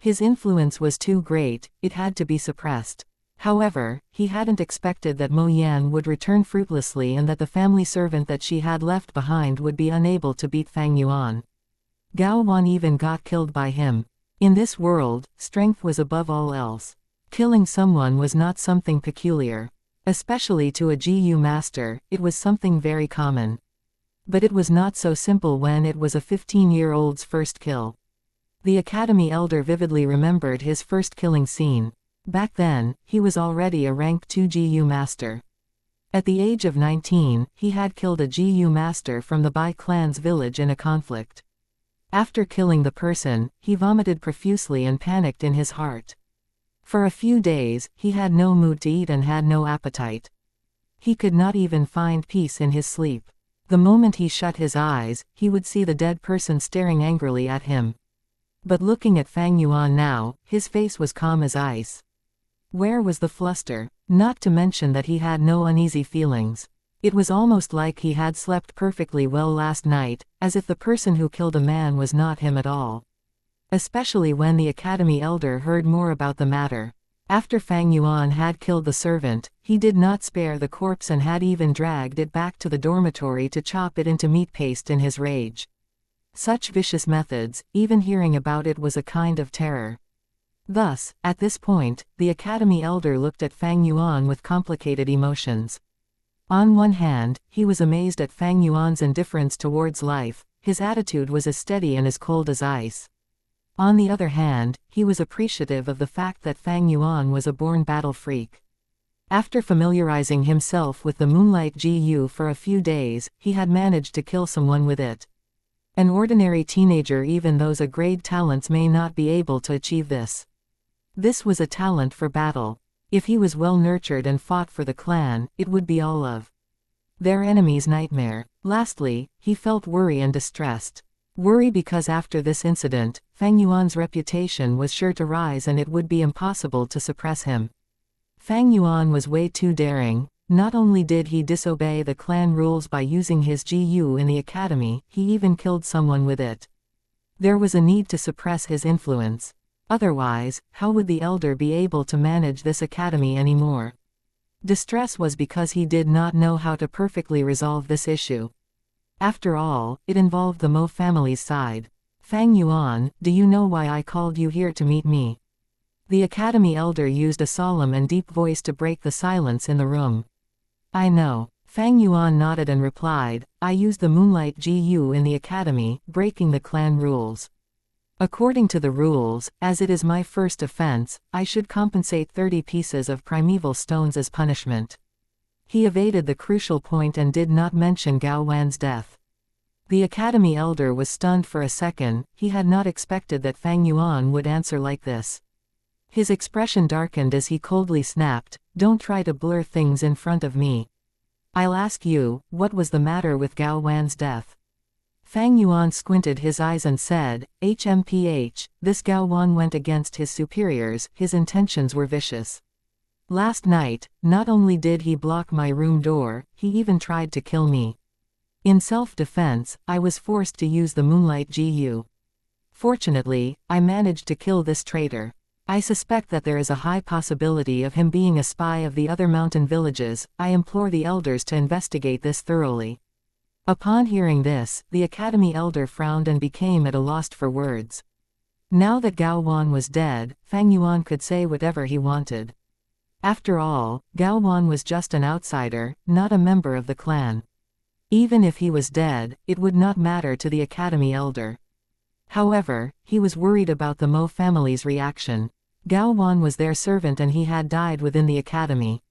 His influence was too great, it had to be suppressed. However, he hadn't expected that Mo Yan would return fruitlessly and that the family servant that she had left behind would be unable to beat Fang Yuan. Gao Wan even got killed by him. In this world, strength was above all else. Killing someone was not something peculiar. Especially to a GU master, it was something very common. But it was not so simple when it was a 15-year-old's first kill. The academy elder vividly remembered his first killing scene. Back then, he was already a rank 2 GU master. At the age of 19, he had killed a GU master from the Bai clan's village in a conflict. After killing the person, he vomited profusely and panicked in his heart. For a few days, he had no mood to eat and had no appetite. He could not even find peace in his sleep. The moment he shut his eyes, he would see the dead person staring angrily at him. But looking at Fang Yuan now, his face was calm as ice. Where was the fluster? Not to mention that he had no uneasy feelings. It was almost like he had slept perfectly well last night, as if the person who killed a man was not him at all. Especially when the academy elder heard more about the matter. After Fang Yuan had killed the servant, he did not spare the corpse and had even dragged it back to the dormitory to chop it into meat paste in his rage. Such vicious methods, even hearing about it was a kind of terror. Thus, at this point, the academy elder looked at Fang Yuan with complicated emotions. On one hand, he was amazed at Fang Yuan's indifference towards life, his attitude was as steady and as cold as ice. On the other hand, he was appreciative of the fact that Fang Yuan was a born battle freak. After familiarizing himself with the Moonlight GU for a few days, he had managed to kill someone with it. An ordinary teenager, even those A-grade talents, may not be able to achieve this. This was a talent for battle. If he was well nurtured and fought for the clan, it would be all of their enemy's nightmare. Lastly, he felt worry and distressed. Worry because after this incident, Fang Yuan's reputation was sure to rise and it would be impossible to suppress him. Fang Yuan was way too daring. Not only did he disobey the clan rules by using his GU in the academy, he even killed someone with it. There was a need to suppress his influence. Otherwise, how would the elder be able to manage this academy anymore? Distress was because he did not know how to perfectly resolve this issue. After all, it involved the Mo family's side. Fang Yuan, do you know why I called you here to meet me? The academy elder used a solemn and deep voice to break the silence in the room. I know. Fang Yuan nodded and replied, I used the Moonlight GU in the academy, breaking the clan rules. According to the rules, as it is my first offense, I should compensate 30 pieces of primeval stones as punishment. He evaded the crucial point and did not mention Gao Wan's death. The academy elder was stunned for a second. He had not expected that Fang Yuan would answer like this. His expression darkened as he coldly snapped, don't try to blur things in front of me. I'll ask you, what was the matter with Gao Wan's death? Fang Yuan squinted his eyes and said, HMPH, this Gao Wan went against his superiors, his intentions were vicious. Last night, not only did he block my room door, he even tried to kill me. In self-defense, I was forced to use the Moonlight GU. Fortunately, I managed to kill this traitor. I suspect that there is a high possibility of him being a spy of the other mountain villages. I implore the elders to investigate this thoroughly. Upon hearing this, the academy elder frowned and became at a loss for words. Now that Gao Wan was dead, Fang Yuan could say whatever he wanted. After all, Gao Wan was just an outsider, not a member of the clan. Even if he was dead, it would not matter to the academy elder. However, he was worried about the Mo family's reaction. Gao Wan was their servant and he had died within the academy.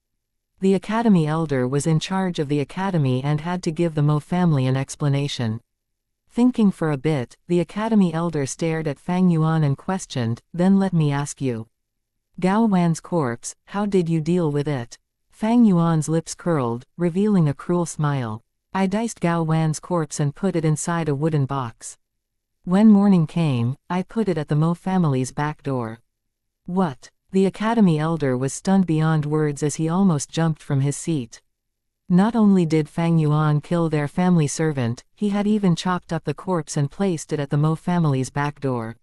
The academy elder was in charge of the academy and had to give the Mo family an explanation. Thinking for a bit, the academy elder stared at Fang Yuan and questioned, then let me ask you. Gao Wan's corpse, how did you deal with it? Fang Yuan's lips curled, revealing a cruel smile. I diced Gao Wan's corpse and put it inside a wooden box. When morning came, I put it at the Mo family's back door. What? The academy elder was stunned beyond words as he almost jumped from his seat. Not only did Fang Yuan kill their family servant, he had even chopped up the corpse and placed it at the Mo family's back door.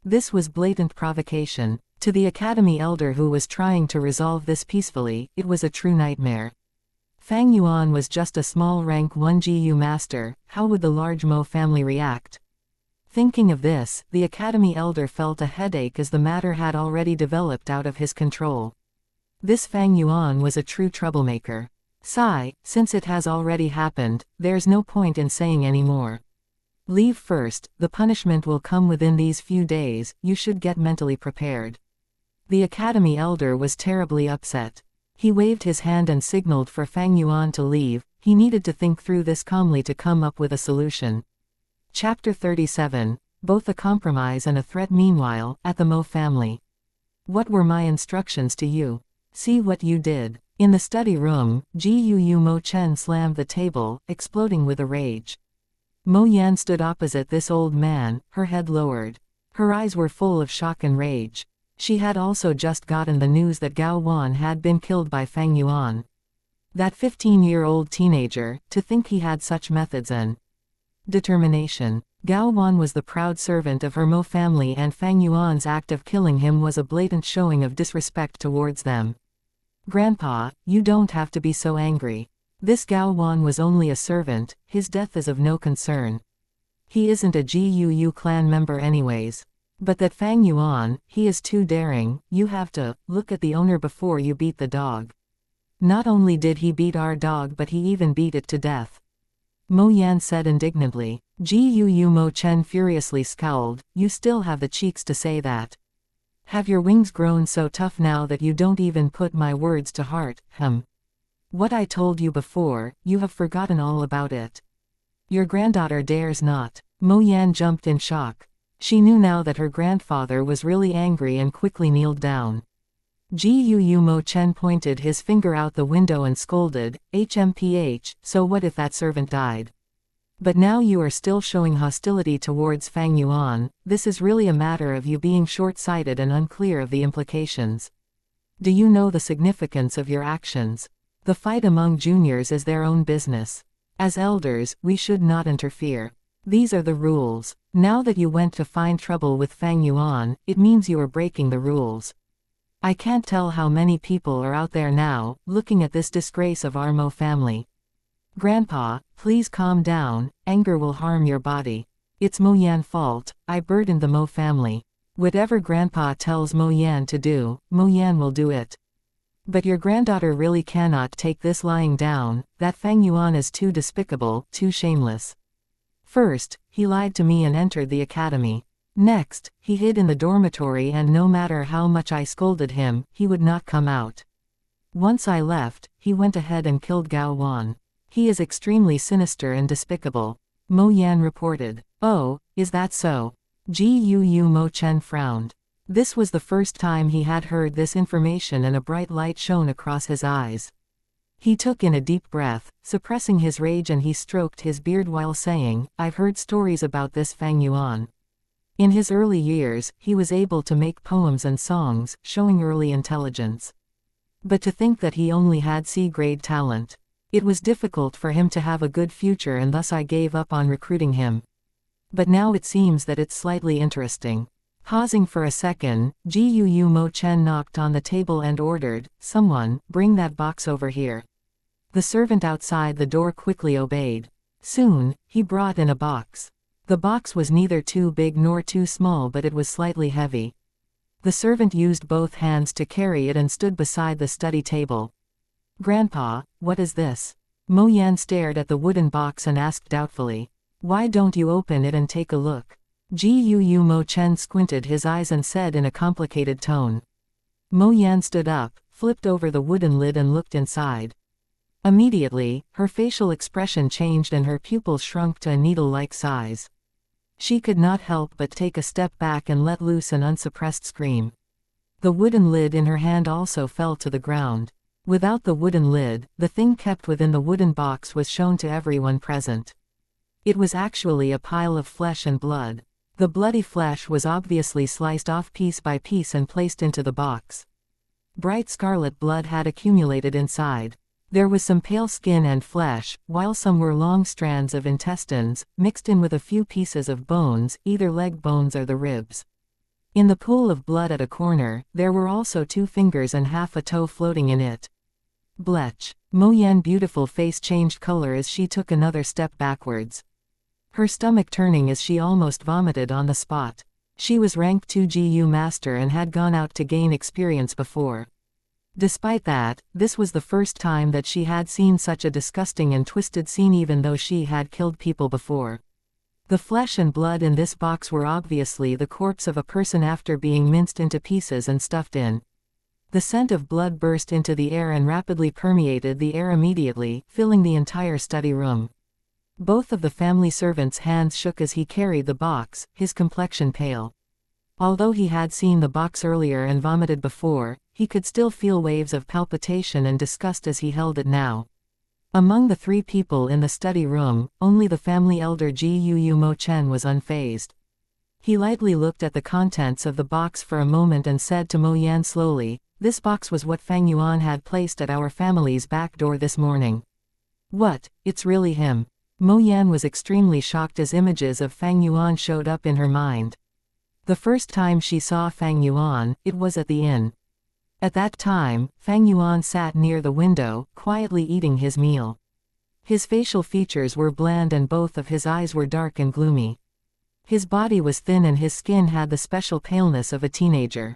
This was blatant provocation. To the academy elder who was trying to resolve this peacefully, it was a true nightmare. Fang Yuan was just a small rank 1 GU master, how would the large Mo family react? Thinking of this, the academy elder felt a headache as the matter had already developed out of his control. This Fang Yuan was a true troublemaker. Sigh, since it has already happened, there's no point in saying any more. Leave first, the punishment will come within these few days, you should get mentally prepared. The academy elder was terribly upset. He waved his hand and signaled for Fang Yuan to leave. He needed to think through this calmly to come up with a solution. Chapter 37. Both a compromise and a threat. Meanwhile, at the Mo family. What were my instructions to you? See what you did. In the study room, Gu Mo Chen slammed the table, exploding with a rage. Mo Yan stood opposite this old man, her head lowered. Her eyes were full of shock and rage. She had also just gotten the news that Gao Wan had been killed by Fang Yuan. That 15-year-old teenager, to think he had such methods and determination. Gao Wan was the proud servant of her Mo family, and Fang Yuan's act of killing him was a blatant showing of disrespect towards them. Grandpa, you don't have to be so angry. This Gao Wan was only a servant, his death is of no concern. He isn't a Gu clan member anyways. But that Fang Yuan, he is too daring. You have to look at the owner before you beat the dog. Not only did he beat our dog, but he even beat it to death. Mo Yan said indignantly. Gu Mo Chen furiously scowled. You still have the cheeks to say that? Have your wings grown so tough now that you don't even put my words to heart? What I told you before, you have forgotten all about it. Your granddaughter dares not. Mo Yan jumped in shock. She knew now that her grandfather was really angry and quickly kneeled down. Gu Mo Chen pointed his finger out the window and scolded, HMPH, so what if that servant died? But now you are still showing hostility towards Fang Yuan. This is really a matter of you being short-sighted and unclear of the implications. Do you know the significance of your actions? The fight among juniors is their own business. As elders, we should not interfere. These are the rules. Now that you went to find trouble with Fang Yuan, it means you are breaking the rules. I can't tell how many people are out there now, looking at this disgrace of our Mo family. Grandpa, please calm down, anger will harm your body. It's Mo Yan's fault, I burdened the Mo family. Whatever Grandpa tells Mo Yan to do, Mo Yan will do it. But your granddaughter really cannot take this lying down. That Fang Yuan is too despicable, too shameless. First, he lied to me and entered the academy. Next, he hid in the dormitory, and no matter how much I scolded him, he would not come out. Once I left, he went ahead and killed Gao Wan. He is extremely sinister and despicable. Mo Yan reported. Oh, is that so? Gu Mo Chen frowned. This was the first time he had heard this information, and a bright light shone across his eyes. He took in a deep breath, suppressing his rage, and he stroked his beard while saying, I've heard stories about this Fang Yuan. In his early years, he was able to make poems and songs, showing early intelligence. But to think that he only had C-grade talent. It was difficult for him to have a good future, and thus I gave up on recruiting him. But now it seems that it's slightly interesting. Pausing for a second, Gu Mo Chen knocked on the table and ordered, Someone, bring that box over here. The servant outside the door quickly obeyed. Soon, he brought in a box. The box was neither too big nor too small, but it was slightly heavy. The servant used both hands to carry it and stood beside the study table. Grandpa, what is this? Mo Yan stared at the wooden box and asked doubtfully. Why don't you open it and take a look? Gu Mo Chen squinted his eyes and said in a complicated tone. Mo Yan stood up, flipped over the wooden lid and looked inside. Immediately, her facial expression changed and her pupils shrunk to a needle-like size. She could not help but take a step back and let loose an unsuppressed scream. The wooden lid in her hand also fell to the ground. Without the wooden lid, the thing kept within the wooden box was shown to everyone present. It was actually a pile of flesh and blood. The bloody flesh was obviously sliced off piece by piece and placed into the box. Bright scarlet blood had accumulated inside. There was some pale skin and flesh, while some were long strands of intestines, mixed in with a few pieces of bones, either leg bones or the ribs. In the pool of blood at a corner, there were also 2 fingers and half a toe floating in it. Blech. Mo Yan's beautiful face changed color as she took another step backwards. Her stomach turning as she almost vomited on the spot. She was rank 2 GU master and had gone out to gain experience before. Despite that, this was the first time that she had seen such a disgusting and twisted scene, even though she had killed people before. The flesh and blood in this box were obviously the corpse of a person after being minced into pieces and stuffed in. The scent of blood burst into the air and rapidly permeated the air immediately, filling the entire study room. Both of the family servants' hands shook as he carried the box, his complexion pale. Although he had seen the box earlier and vomited before, he could still feel waves of palpitation and disgust as he held it now. Among the 3 people in the study room, only the family elder Gu Mo Chen was unfazed. He lightly looked at the contents of the box for a moment and said to Mo Yan slowly, "This box was what Fang Yuan had placed at our family's back door this morning." "What, it's really him?" Mo Yan was extremely shocked as images of Fang Yuan showed up in her mind. The first time she saw Fang Yuan, it was at the inn. At that time, Fang Yuan sat near the window, quietly eating his meal. His facial features were bland and both of his eyes were dark and gloomy. His body was thin and his skin had the special paleness of a teenager.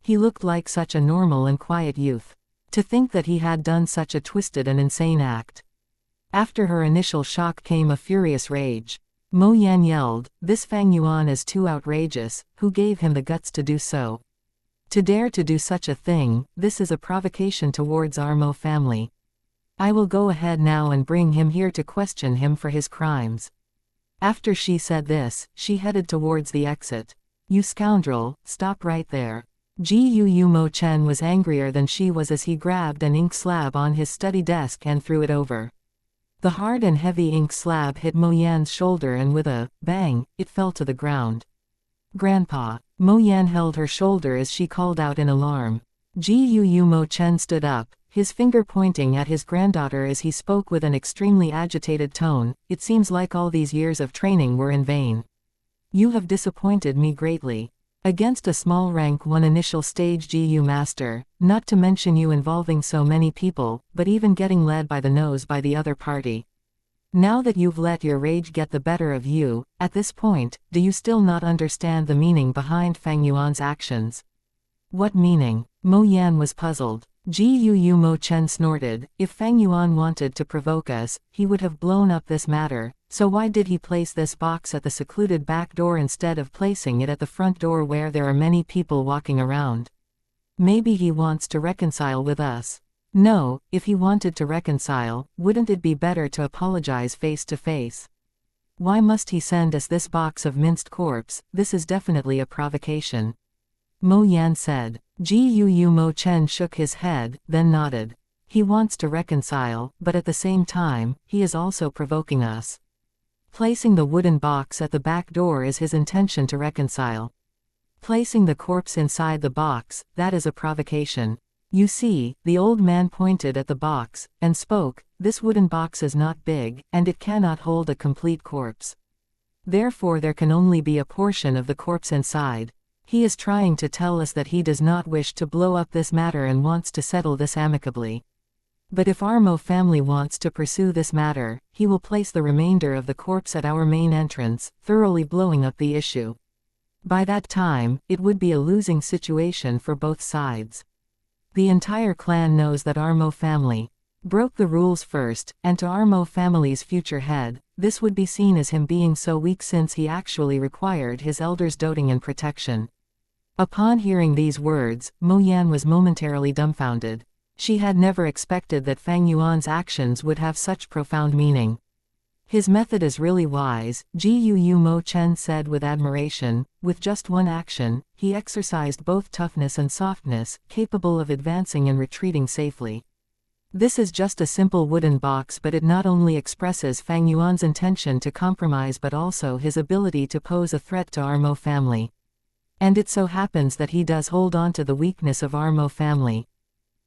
He looked like such a normal and quiet youth. To think that he had done such a twisted and insane act. After her initial shock came a furious rage. Mo Yan yelled, "This Fang Yuan is too outrageous, who gave him the guts to do so? To dare to do such a thing, this is a provocation towards our Mo family. I will go ahead now and bring him here to question him for his crimes." After she said this, she headed towards the exit. "You scoundrel, stop right there." Gu Mo Chen was angrier than she was as he grabbed an ink slab on his study desk and threw it over. The hard and heavy ink slab hit Mo Yan's shoulder and with a bang, it fell to the ground. "Grandpa." Mo Yan held her shoulder as she called out in alarm. Gu Mo Chen stood up, his finger pointing at his granddaughter as he spoke with an extremely agitated tone. "It seems like all these years of training were in vain. You have disappointed me greatly. Against a small rank 1 initial stage GU master, not to mention you involving so many people, but even getting led by the nose by the other party. Now that you've let your rage get the better of you, at this point, do you still not understand the meaning behind Fang Yuan's actions?" "What meaning?" Mo Yan was puzzled. Gu Mo Chen snorted, "If Fang Yuan wanted to provoke us, he would have blown up this matter, so why did he place this box at the secluded back door instead of placing it at the front door where there are many people walking around? Maybe he wants to reconcile with us." "No, if he wanted to reconcile, wouldn't it be better to apologize face to face? Why must he send us this box of minced corpse? This is definitely a provocation," Mo Yan said. Gu Mo Chen shook his head, then nodded. "He wants to reconcile, but at the same time, he is also provoking us. Placing the wooden box at the back door is his intention to reconcile. Placing the corpse inside the box, that is a provocation. You see," the old man pointed at the box, and spoke, "this wooden box is not big, and it cannot hold a complete corpse. Therefore there can only be a portion of the corpse inside. He is trying to tell us that he does not wish to blow up this matter and wants to settle this amicably. But if our Mo family wants to pursue this matter, he will place the remainder of the corpse at our main entrance, thoroughly blowing up the issue. By that time, it would be a losing situation for both sides. The entire clan knows that our Mo family broke the rules first, and to our Mo family's future head, this would be seen as him being so weak since he actually required his elders' doting and protection." Upon hearing these words, Mo Yan was momentarily dumbfounded. She had never expected that Fang Yuan's actions would have such profound meaning. "His method is really wise," Gu Mo Chen said with admiration. "With just one action, he exercised both toughness and softness, capable of advancing and retreating safely. This is just a simple wooden box, but it not only expresses Fang Yuan's intention to compromise but also his ability to pose a threat to our Mo family. And it so happens that he does hold on to the weakness of our Mo family.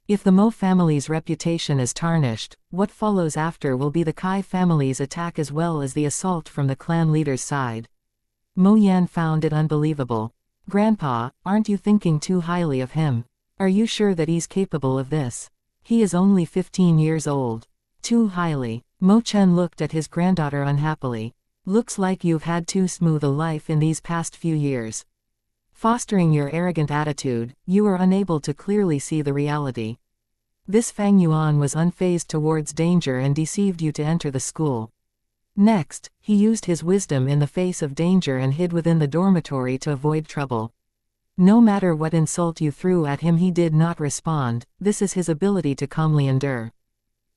If the Mo family's reputation is tarnished, what follows after will be the Kai family's attack as well as the assault from the clan leader's side." Mo Yan found it unbelievable. "Grandpa, aren't you thinking too highly of him? Are you sure that he's capable of this? He is only 15 years old." "Too highly." Mo Chen looked at his granddaughter unhappily. "Looks like you've had too smooth a life in these past few years. Fostering your arrogant attitude, you are unable to clearly see the reality. This Fang Yuan was unfazed towards danger and deceived you to enter the school. Next, he used his wisdom in the face of danger and hid within the dormitory to avoid trouble. No matter what insult you threw at him, he did not respond. This is his ability to calmly endure.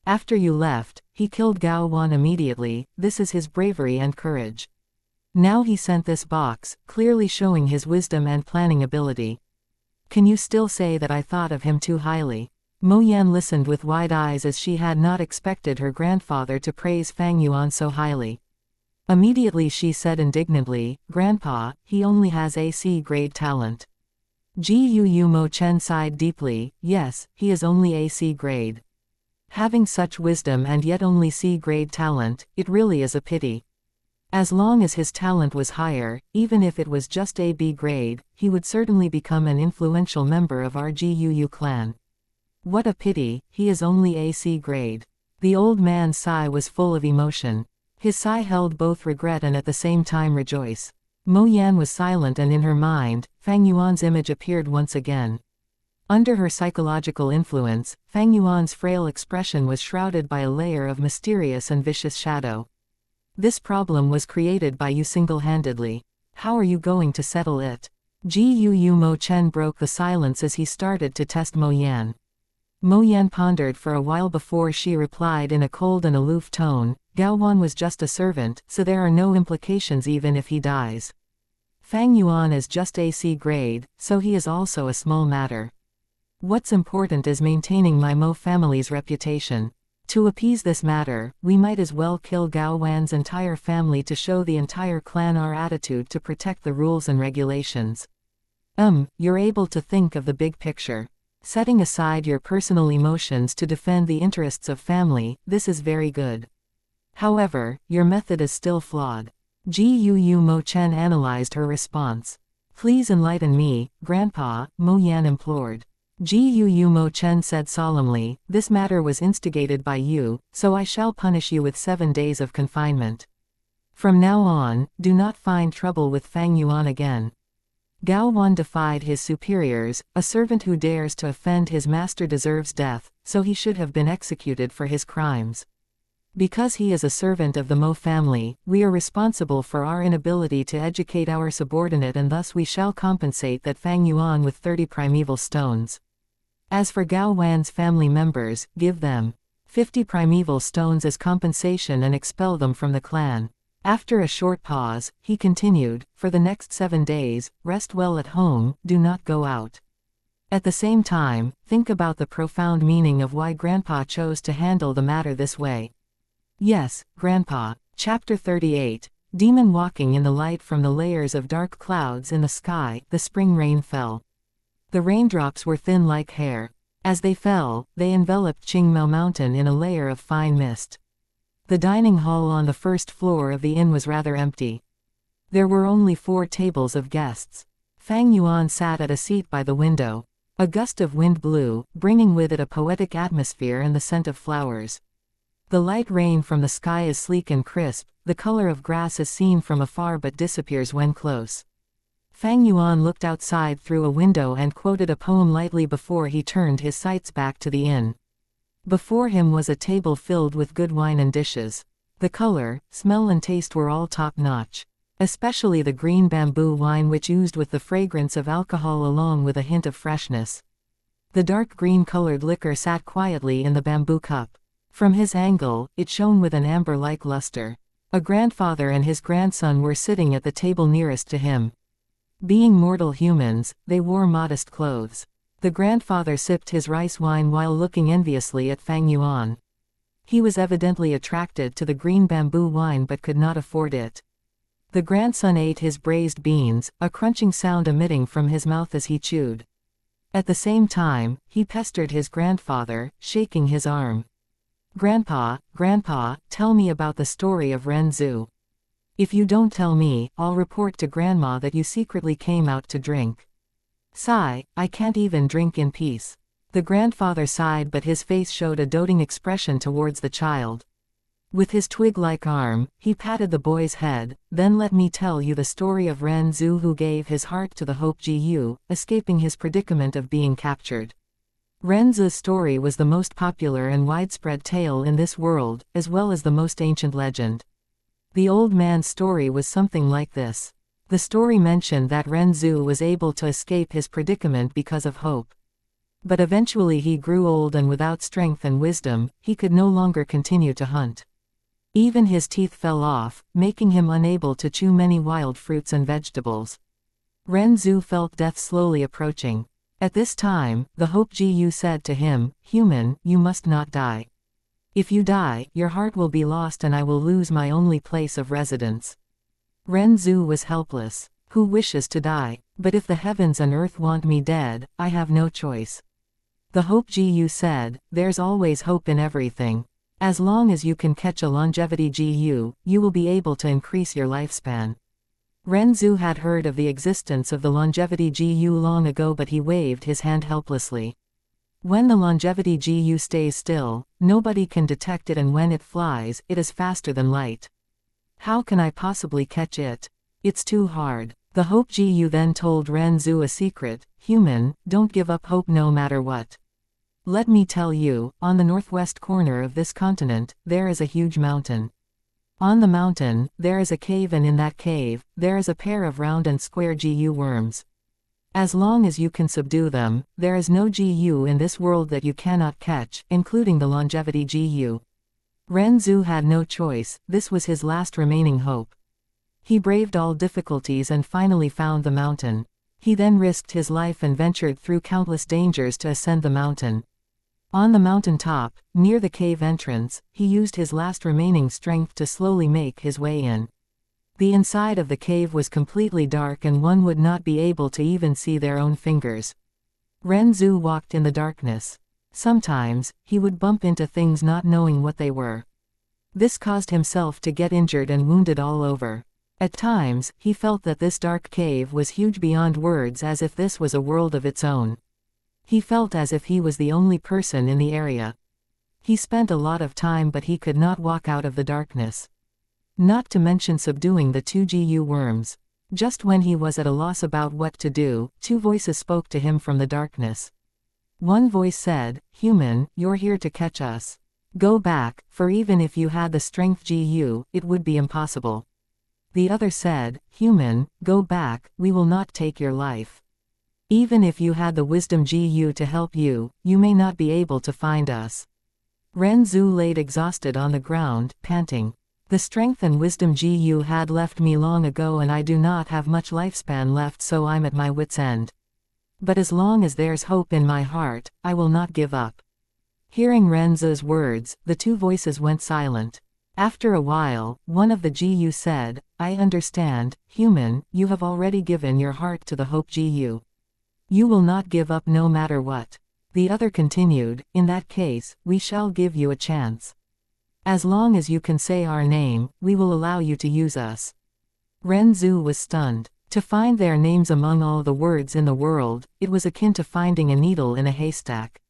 After you left, he killed Gao Wan immediately. This is his bravery and courage. Now he sent this box, clearly showing his wisdom and planning ability. Can you still say that I thought of him too highly? Mo Yan listened with wide eyes as she had not expected her grandfather to praise Fang Yuan so highly. Immediately she said indignantly, Grandpa, he only has AC grade talent. Gu Mo Chen sighed deeply, yes, he is only AC grade. Having such wisdom and yet only C grade talent, it really is a pity. As long as his talent was higher, even if it was just a B grade, he would certainly become an influential member of our Gu clan. What a pity, he is only AC grade. The old man's sigh was full of emotion. His sigh held both regret and at the same time rejoice. Mo Yan was silent and in her mind, Fang Yuan's image appeared once again. Under her psychological influence, Fang Yuan's frail expression was shrouded by a layer of mysterious and vicious shadow. This problem was created by you single-handedly. How are you going to settle it? Gu Mo Chen broke the silence as he started to test Mo Yan. Mo Yan pondered for a while before she replied in a cold and aloof tone, Gao Wan was just a servant, so there are no implications even if he dies. Fang Yuan is just AC grade, so he is also a small matter. What's important is maintaining my Mo family's reputation. To appease this matter, we might as well kill Gao Wan's entire family to show the entire clan our attitude to protect the rules and regulations. You're able to think of the big picture. Setting aside your personal emotions to defend the interests of family, this is very good. However, your method is still flawed. Gu Mo Chen analyzed her response. Please enlighten me, Grandpa, Mo Yan implored. Gu Mo Chen said solemnly, this matter was instigated by you, so I shall punish you with 7 days of confinement. From now on, do not find trouble with Fang Yuan again. Gao Wan defied his superiors, a servant who dares to offend his master deserves death, so he should have been executed for his crimes. Because he is a servant of the Mo family, we are responsible for our inability to educate our subordinate and thus we shall compensate that Fang Yuan with 30 primeval stones. As for Gao Wan's family members, give them 50 primeval stones as compensation and expel them from the clan. After a short pause, he continued, for the next 7 days, rest well at home, do not go out. At the same time, think about the profound meaning of why Grandpa chose to handle the matter this way. Yes, Grandpa. Chapter 38. Demon walking in the light from the layers of dark clouds in the sky, the spring rain fell. The raindrops were thin like hair. As they fell, they enveloped Qingmao Mountain in a layer of fine mist. The dining hall on the first floor of the inn was rather empty. There were only 4 tables of guests. Fang Yuan sat at a seat by the window. A gust of wind blew, bringing with it a poetic atmosphere and the scent of flowers. The light rain from the sky is sleek and crisp, the color of grass is seen from afar but disappears when close. Fang Yuan looked outside through a window and quoted a poem lightly before he turned his sights back to the inn. Before him was a table filled with good wine and dishes. The color, smell and taste were all top-notch. Especially the green bamboo wine which oozed with the fragrance of alcohol along with a hint of freshness. The dark green-colored liquor sat quietly in the bamboo cup. From his angle, it shone with an amber-like luster. A grandfather and his grandson were sitting at the table nearest to him. Being mortal humans, they wore modest clothes. The grandfather sipped his rice wine while looking enviously at Fang Yuan. He was evidently attracted to the green bamboo wine but could not afford it. The grandson ate his braised beans, a crunching sound emitting from his mouth as he chewed. At the same time, he pestered his grandfather, shaking his arm. Grandpa, tell me about the story of Ren Zhu. If you don't tell me, I'll report to Grandma that you secretly came out to drink. Sigh, I can't even drink in peace. The grandfather sighed but his face showed a doting expression towards the child. With his twig-like arm, he patted the boy's head, then let me tell you the story of Ren Zhu who gave his heart to the Hope Gu, escaping his predicament of being captured. Ren Zhu's story was the most popular and widespread tale in this world, as well as the most ancient legend. The old man's story was something like this. The story mentioned that Ren Zhu was able to escape his predicament because of hope. But eventually he grew old and without strength and wisdom, he could no longer continue to hunt. Even his teeth fell off, making him unable to chew many wild fruits and vegetables. Ren Zhu felt death slowly approaching. At this time, the Hope Gu said to him, "Human, you must not die. If you die, your heart will be lost and I will lose my only place of residence." Renzu was helpless. Who wishes to die? But if the heavens and earth want me dead, I have no choice. The Hope Gu said, "There's always hope in everything. As long as you can catch a longevity Gu, you will be able to increase your lifespan." Renzu had heard of the existence of the longevity Gu long ago, but he waved his hand helplessly. When the longevity Gu stays still, nobody can detect it, and when it flies, it is faster than light. How can I possibly catch it? It's too hard. The Hope Gu then told Renzu a secret: "Human, don't give up hope no matter what. Let me tell you, on the northwest corner of this continent, there is a huge mountain. On the mountain, there is a cave, and in that cave, there is a pair of round and square Gu worms. As long as you can subdue them, there is no Gu in this world that you cannot catch, including the longevity Gu." Renzu had no choice, this was his last remaining hope. He braved all difficulties and finally found the mountain. He then risked his life and ventured through countless dangers to ascend the mountain. On the mountain top, near the cave entrance, he used his last remaining strength to slowly make his way in. The inside of the cave was completely dark and one would not be able to even see their own fingers. Renzu walked in the darkness. Sometimes, he would bump into things not knowing what they were. This caused himself to get injured and wounded all over. At times, he felt that this dark cave was huge beyond words, as if this was a world of its own. He felt as if he was the only person in the area. He spent a lot of time, but he could not walk out of the darkness. Not to mention subduing the two Gu worms. Just when he was at a loss about what to do, two voices spoke to him from the darkness. One voice said, "Human, you're here to catch us. Go back, for even if you had the strength Gu, it would be impossible." The other said, "Human, go back, we will not take your life. Even if you had the wisdom Gu to help you, you may not be able to find us." Renzu laid exhausted on the ground, panting. "The strength and wisdom Gu had left me long ago and I do not have much lifespan left, so I'm at my wit's end. But as long as there's hope in my heart, I will not give up." Hearing Renzu's words, the two voices went silent. After a while, one of the Gu said, "I understand, human, you have already given your heart to the Hope Gu. You will not give up no matter what." The other continued, "In that case, we shall give you a chance. As long as you can say our name, we will allow you to use us." Renzu was stunned. To find their names among all the words in the world, it was akin to finding a needle in a haystack.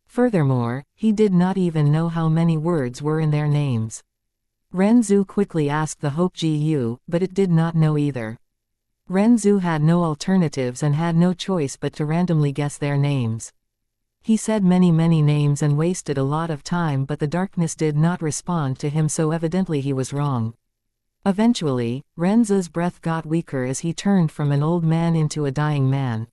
Furthermore, he did not even know how many words were in their names. Renzu quickly asked the Hope Gu, but it did not know either. Renzu had no alternatives and had no choice but to randomly guess their names. He said many names and wasted a lot of time, but the darkness did not respond to him, so evidently he was wrong. Eventually, Renzu's breath got weaker as he turned from an old man into a dying man.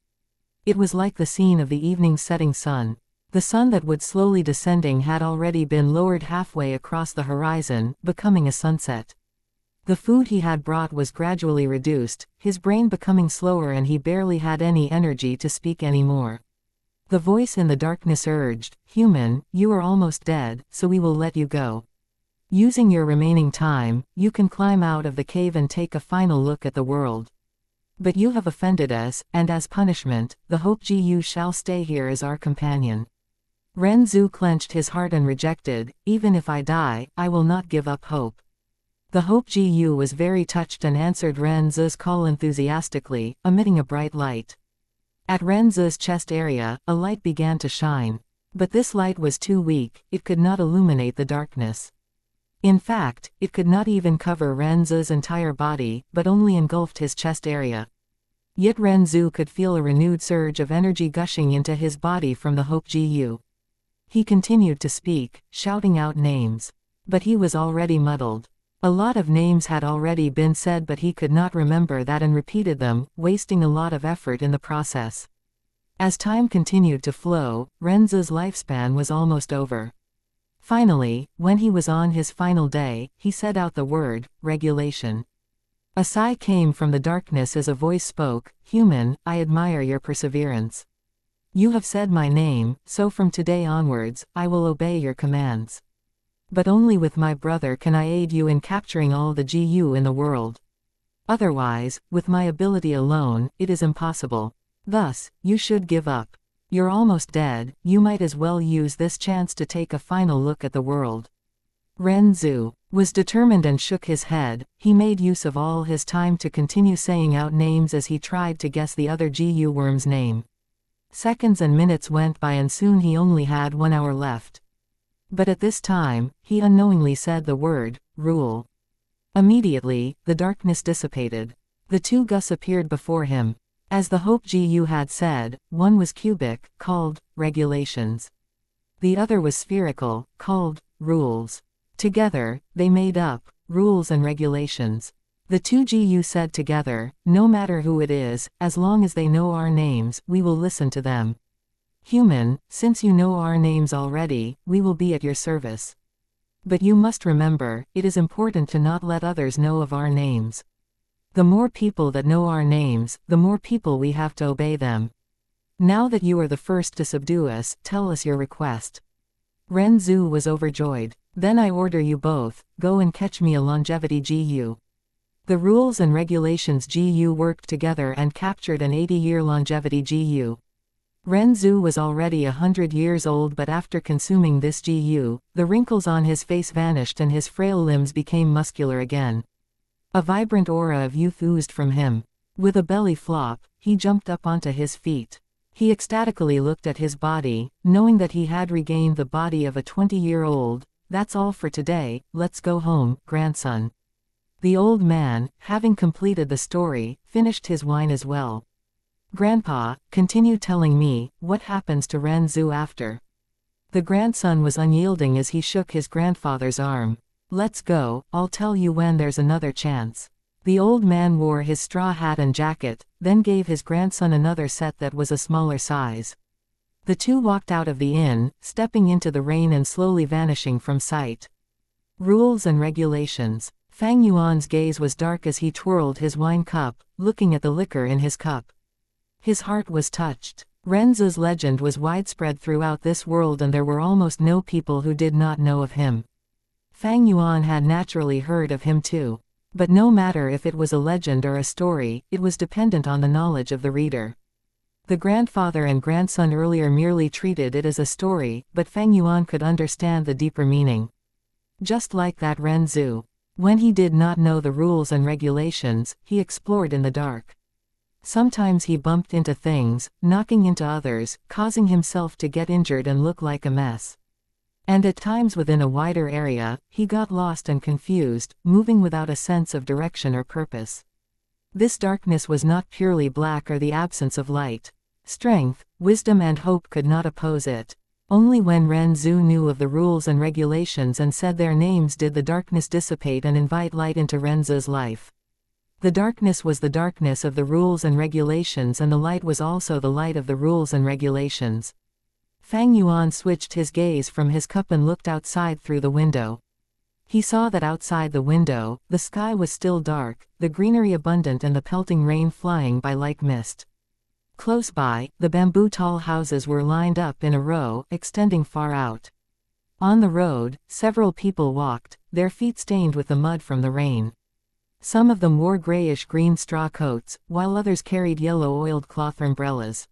It was like the scene of the evening setting sun. The sun that would slowly descending had already been lowered halfway across the horizon, becoming a sunset. The food he had brought was gradually reduced, his brain becoming slower, and he barely had any energy to speak anymore. The voice in the darkness urged, "Human, you are almost dead, so we will let you go. Using your remaining time, you can climb out of the cave and take a final look at the world. But you have offended us, and as punishment, the Hope Gu shall stay here as our companion." Renzu clenched his heart and rejected, "Even if I die, I will not give up hope." The Hope Gu was very touched and answered Renzu's call enthusiastically, emitting a bright light. At Renzu's chest area, a light began to shine. But this light was too weak, it could not illuminate the darkness. In fact, it could not even cover Renzu's entire body, but only engulfed his chest area. Yet Renzu could feel a renewed surge of energy gushing into his body from the Hope Gu. He continued to speak, shouting out names. But he was already muddled. A lot of names had already been said, but he could not remember that and repeated them, wasting a lot of effort in the process. As time continued to flow, Renzu's lifespan was almost over. Finally, when he was on his final day, he said out the word, "Regulation." A sigh came from the darkness as a voice spoke, "Human, I admire your perseverance. You have said my name, so from today onwards, I will obey your commands. But only with my brother can I aid you in capturing all the GU in the world. Otherwise, with my ability alone, it is impossible. Thus, you should give up. You're almost dead, you might as well use this chance to take a final look at the world. Ren Zhu was determined and shook his head. He made use of all his time to continue saying out names as he tried to guess the other GU worm's name. Seconds and minutes went by and soon he only had 1 hour left. But at this time, he unknowingly said the word, rule. Immediately, the darkness dissipated. The 2 Gus appeared before him. As the Hope GU had said, one was cubic, called regulations. The other was spherical, called rules. Together, they made up rules and regulations. The 2 GU said together, no matter who it is, as long as they know our names, we will listen to them. Human, since you know our names already, we will be at your service. But you must remember, it is important to not let others know of our names. The more people that know our names, the more people we have to obey them. Now that you are the first to subdue us, tell us your request. Ren Zhu was overjoyed. Then I order you both, go and catch me a longevity GU. The rules and regulations GU worked together and captured an 80-year longevity GU. Ren Zhu was already 100 years old, but after consuming this GU, the wrinkles on his face vanished and his frail limbs became muscular again. A vibrant aura of youth oozed from him. With a belly flop, he jumped up onto his feet. He ecstatically looked at his body, knowing that he had regained the body of a 20-year-old. That's all for today, let's go home, grandson. The old man, having completed the story, finished his wine as well. Grandpa, continue telling me, what happens to Ren Zhu after? The grandson was unyielding as he shook his grandfather's arm. Let's go, I'll tell you when there's another chance. The old man wore his straw hat and jacket, then gave his grandson another set that was a smaller size. The 2 walked out of the inn, stepping into the rain and slowly vanishing from sight. Rules and regulations. Fang Yuan's gaze was dark as he twirled his wine cup, looking at the liquor in his cup. His heart was touched. Ren Zhu's legend was widespread throughout this world and there were almost no people who did not know of him. Fang Yuan had naturally heard of him too. But no matter if it was a legend or a story, it was dependent on the knowledge of the reader. The grandfather and grandson earlier merely treated it as a story, but Fang Yuan could understand the deeper meaning. Just like that Ren Zhu. When he did not know the rules and regulations, he explored in the dark. Sometimes he bumped into things, knocking into others, causing himself to get injured and look like a mess. And at times within a wider area, he got lost and confused, moving without a sense of direction or purpose. This darkness was not purely black or the absence of light. Strength, wisdom and hope could not oppose it. Only when Ren Zhu knew of the rules and regulations and said their names did the darkness dissipate and invite light into Ren Zhu's life. The darkness was the darkness of the rules and regulations and the light was also the light of the rules and regulations. Fang Yuan switched his gaze from his cup and looked outside through the window. He saw that outside the window, the sky was still dark, the greenery abundant and the pelting rain flying by like mist. Close by, the bamboo tall houses were lined up in a row, extending far out. On the road, several people walked, their feet stained with the mud from the rain. Some of them wore grayish-green straw coats, while others carried yellow oiled cloth umbrellas.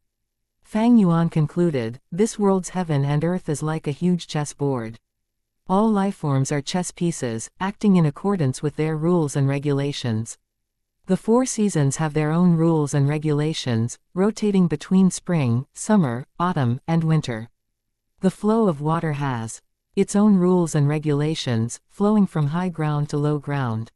Fang Yuan concluded, this world's heaven and earth is like a huge chessboard. All lifeforms are chess pieces, acting in accordance with their rules and regulations. The 4 seasons have their own rules and regulations, rotating between spring, summer, autumn, and winter. The flow of water has its own rules and regulations, flowing from high ground to low ground.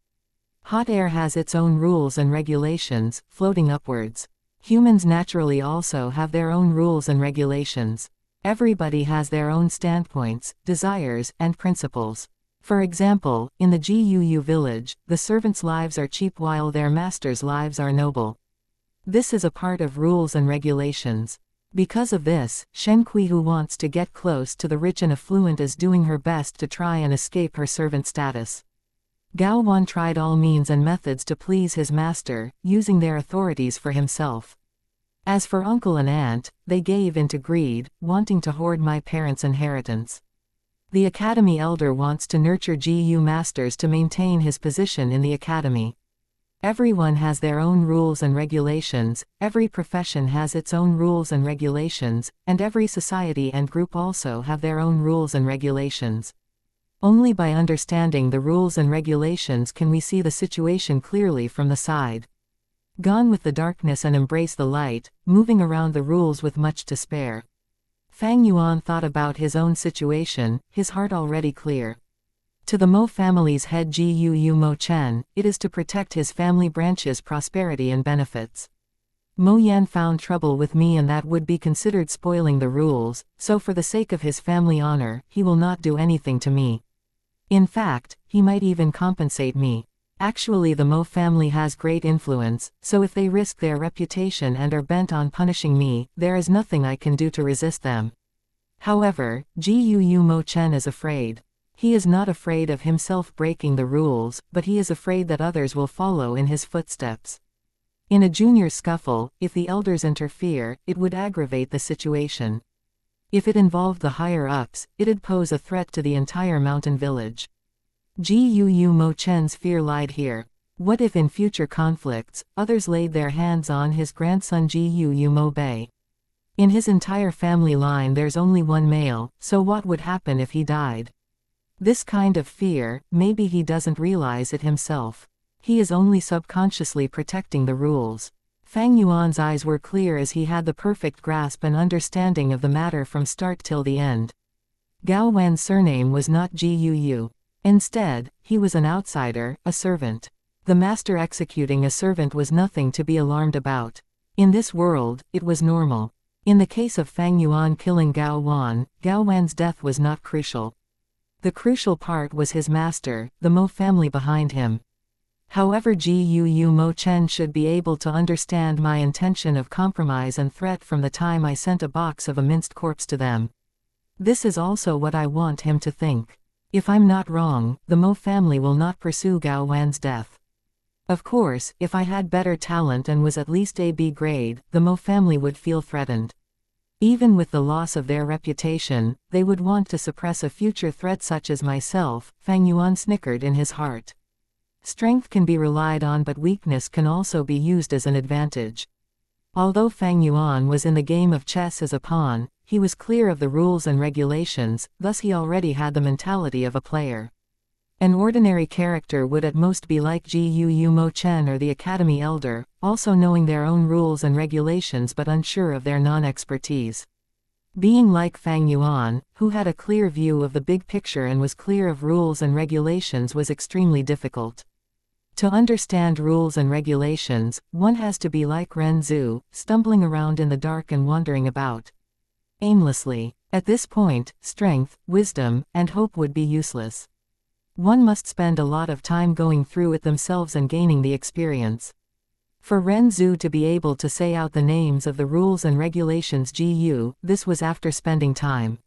Hot air has its own rules and regulations, floating upwards. Humans naturally also have their own rules and regulations. Everybody has their own standpoints, desires, and principles. For example, in the GUU village, the servants' lives are cheap while their masters' lives are noble. This is a part of rules and regulations. Because of this, Shen Kui, who wants to get close to the rich and affluent, is doing her best to try and escape her servant status. Gao Wan tried all means and methods to please his master, using their authorities for himself. As for uncle and aunt, they gave in to greed, wanting to hoard my parents' inheritance. The academy elder wants to nurture GU masters to maintain his position in the academy. Everyone has their own rules and regulations, every profession has its own rules and regulations, and every society and group also have their own rules and regulations. Only by understanding the rules and regulations can we see the situation clearly from the side. Gone with the darkness and embrace the light, moving around the rules with much to spare. Fang Yuan thought about his own situation, his heart already clear. To the Mo family's head Gu Mo Chen, it is to protect his family branch's prosperity and benefits. Mo Yan found trouble with me and that would be considered spoiling the rules, so for the sake of his family honor, he will not do anything to me. In fact, he might even compensate me. Actually, the Mo family has great influence, so if they risk their reputation and are bent on punishing me, there is nothing I can do to resist them. However, Gu Mo Chen is afraid. He is not afraid of himself breaking the rules, but he is afraid that others will follow in his footsteps. In a junior scuffle, if the elders interfere, it would aggravate the situation. If it involved the higher-ups, it'd pose a threat to the entire mountain village. Gu Mo Chen's fear lied here. What if in future conflicts, others laid their hands on his grandson Gu Mo Bei? In his entire family line there's only one male, so what would happen if he died? This kind of fear, maybe he doesn't realize it himself. He is only subconsciously protecting the rules. Fang Yuan's eyes were clear as he had the perfect grasp and understanding of the matter from start till the end. Gao Wan's surname was not Gu. Instead, he was an outsider, a servant. The master executing a servant was nothing to be alarmed about. In this world, it was normal. In the case of Fang Yuan killing Gao Wan's death was not crucial. The crucial part was his master, the Mo family behind him. However, Gu Mo Chen should be able to understand my intention of compromise and threat from the time I sent a box of a minced corpse to them. This is also what I want him to think. If I'm not wrong, the Mo family will not pursue Gao Wan's death. Of course, if I had better talent and was at least AB grade, the Mo family would feel threatened. Even with the loss of their reputation, they would want to suppress a future threat such as myself. Fang Yuan snickered in his heart. Strength can be relied on, but weakness can also be used as an advantage. Although Fang Yuan was in the game of chess as a pawn, he was clear of the rules and regulations, thus he already had the mentality of a player. An ordinary character would at most be like Gu Mo Chen or the Academy Elder, also knowing their own rules and regulations but unsure of their non-expertise. Being like Fang Yuan, who had a clear view of the big picture and was clear of rules and regulations, was extremely difficult. To understand rules and regulations, one has to be like Ren Zhu, stumbling around in the dark and wandering about aimlessly. At this point, strength, wisdom, and hope would be useless. One must spend a lot of time going through it themselves and gaining the experience. For Ren Zhu to be able to say out the names of the rules and regulations this was after spending time.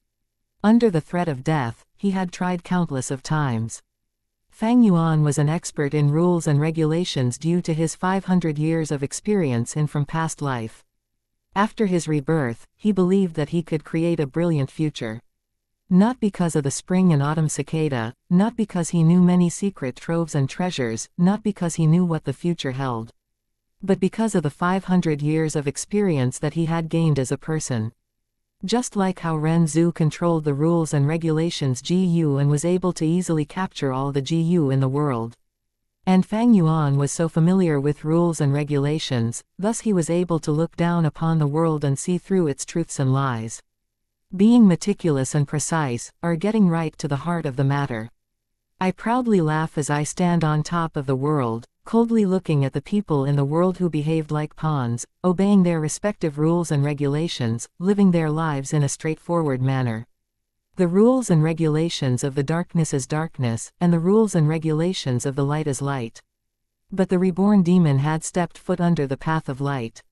Under the threat of death, he had tried countless of times. Fang Yuan was an expert in rules and regulations due to his 500 years of experience in from past life. After his rebirth, he believed that he could create a brilliant future. Not because of the spring and autumn cicada, not because he knew many secret troves and treasures, not because he knew what the future held, but because of the 500 years of experience that he had gained as a person. Just like how Ren Zhu controlled the rules and regulations GU and was able to easily capture all the GU in the world. And Fang Yuan was so familiar with rules and regulations, thus he was able to look down upon the world and see through its truths and lies. Being meticulous and precise, or getting right to the heart of the matter. I proudly laugh as I stand on top of the world, coldly looking at the people in the world who behaved like pawns, obeying their respective rules and regulations, living their lives in a straightforward manner. The rules and regulations of the darkness is darkness, and the rules and regulations of the light is light. But the reborn demon had stepped foot under the path of light.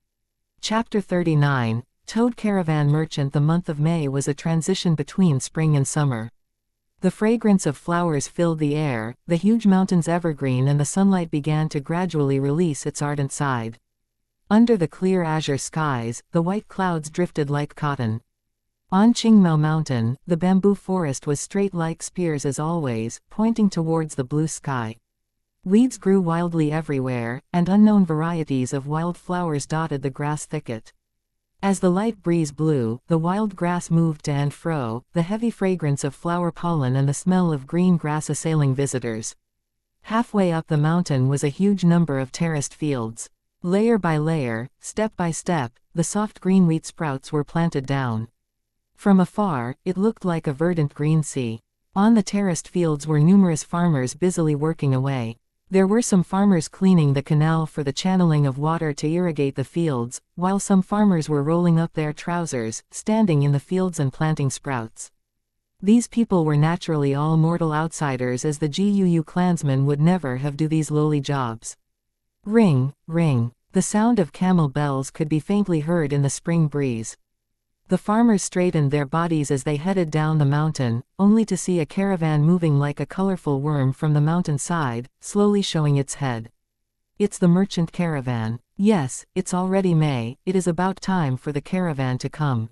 Chapter 39, Toad Caravan Merchant. The month of May was a transition between spring and summer. The fragrance of flowers filled the air, the huge mountains evergreen, and the sunlight began to gradually release its ardent side. Under the clear azure skies, the white clouds drifted like cotton. On Qingmao Mountain, the bamboo forest was straight like spears as always, pointing towards the blue sky. Weeds grew wildly everywhere, and unknown varieties of wild flowers dotted the grass thicket. As the light breeze blew, the wild grass moved to and fro, the heavy fragrance of flower pollen and the smell of green grass assailing visitors. Halfway up the mountain was a huge number of terraced fields. Layer by layer, step by step, the soft green wheat sprouts were planted down. From afar, it looked like a verdant green sea. On the terraced fields were numerous farmers busily working away. There were some farmers cleaning the canal for the channeling of water to irrigate the fields, while some farmers were rolling up their trousers, standing in the fields and planting sprouts. These people were naturally all mortal outsiders, as the Guu clansmen would never have do these lowly jobs. Ring, ring. The sound of camel bells could be faintly heard in the spring breeze. The farmers straightened their bodies as they headed down the mountain, only to see a caravan moving like a colorful worm from the mountain side, slowly showing its head. It's the merchant caravan. Yes, it's already May, it is about time for the caravan to come.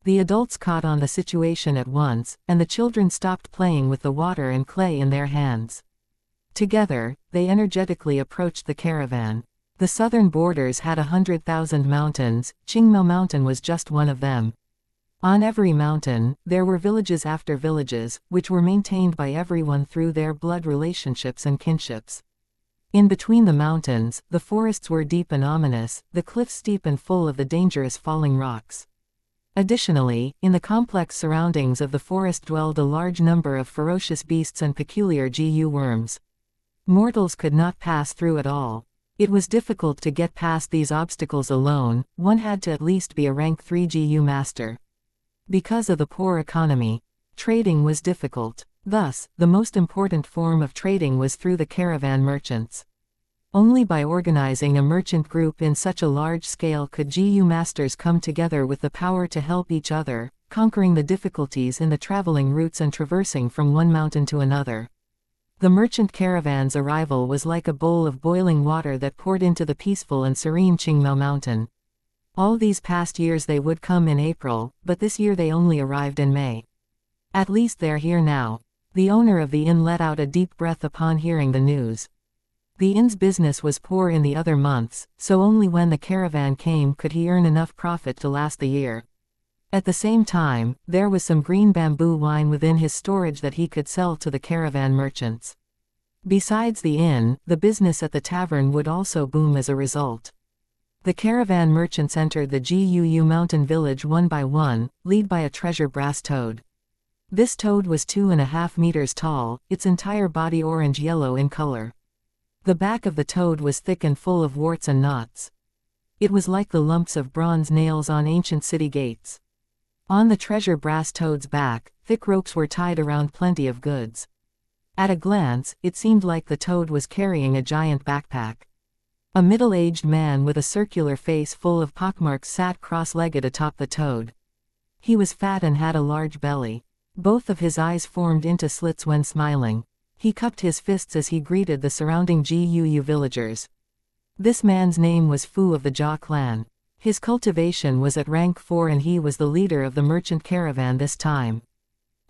The adults caught on the situation at once, and the children stopped playing with the water and clay in their hands. Together, they energetically approached the caravan. The southern borders had 100,000 mountains. Qingmao Mountain was just one of them. On every mountain, there were villages after villages, which were maintained by everyone through their blood relationships and kinships. In between the mountains, the forests were deep and ominous, the cliffs steep and full of the dangerous falling rocks. Additionally, in the complex surroundings of the forest dwelled a large number of ferocious beasts and peculiar Gu worms. Mortals could not pass through at all. It was difficult to get past these obstacles alone, one had to at least be a rank 3 Gu master. Because of the poor economy, trading was difficult. Thus, the most important form of trading was through the caravan merchants. Only by organizing a merchant group in such a large scale could Gu masters come together with the power to help each other, conquering the difficulties in the traveling routes and traversing from one mountain to another. The merchant caravan's arrival was like a bowl of boiling water that poured into the peaceful and serene Qingmao Mountain. All these past years they would come in April, but this year they only arrived in May. At least they're here now. The owner of the inn let out a deep breath upon hearing the news. The inn's business was poor in the other months, so only when the caravan came could he earn enough profit to last the year. At the same time, there was some green bamboo wine within his storage that he could sell to the caravan merchants. Besides the inn, the business at the tavern would also boom as a result. The caravan merchants entered the Guu mountain village one by one, led by a treasure brass toad. This toad was 2.5 meters tall, its entire body orange-yellow in color. The back of the toad was thick and full of warts and knots. It was like the lumps of bronze nails on ancient city gates. On the treasure brass toad's back, thick ropes were tied around plenty of goods. At a glance, it seemed like the toad was carrying a giant backpack. A middle-aged man with a circular face full of pockmarks sat cross-legged atop the toad. He was fat and had a large belly. Both of his eyes formed into slits when smiling. He cupped his fists as he greeted the surrounding Guu villagers. This man's name was Fu of the Jia clan. His cultivation was at rank 4 and he was the leader of the merchant caravan this time.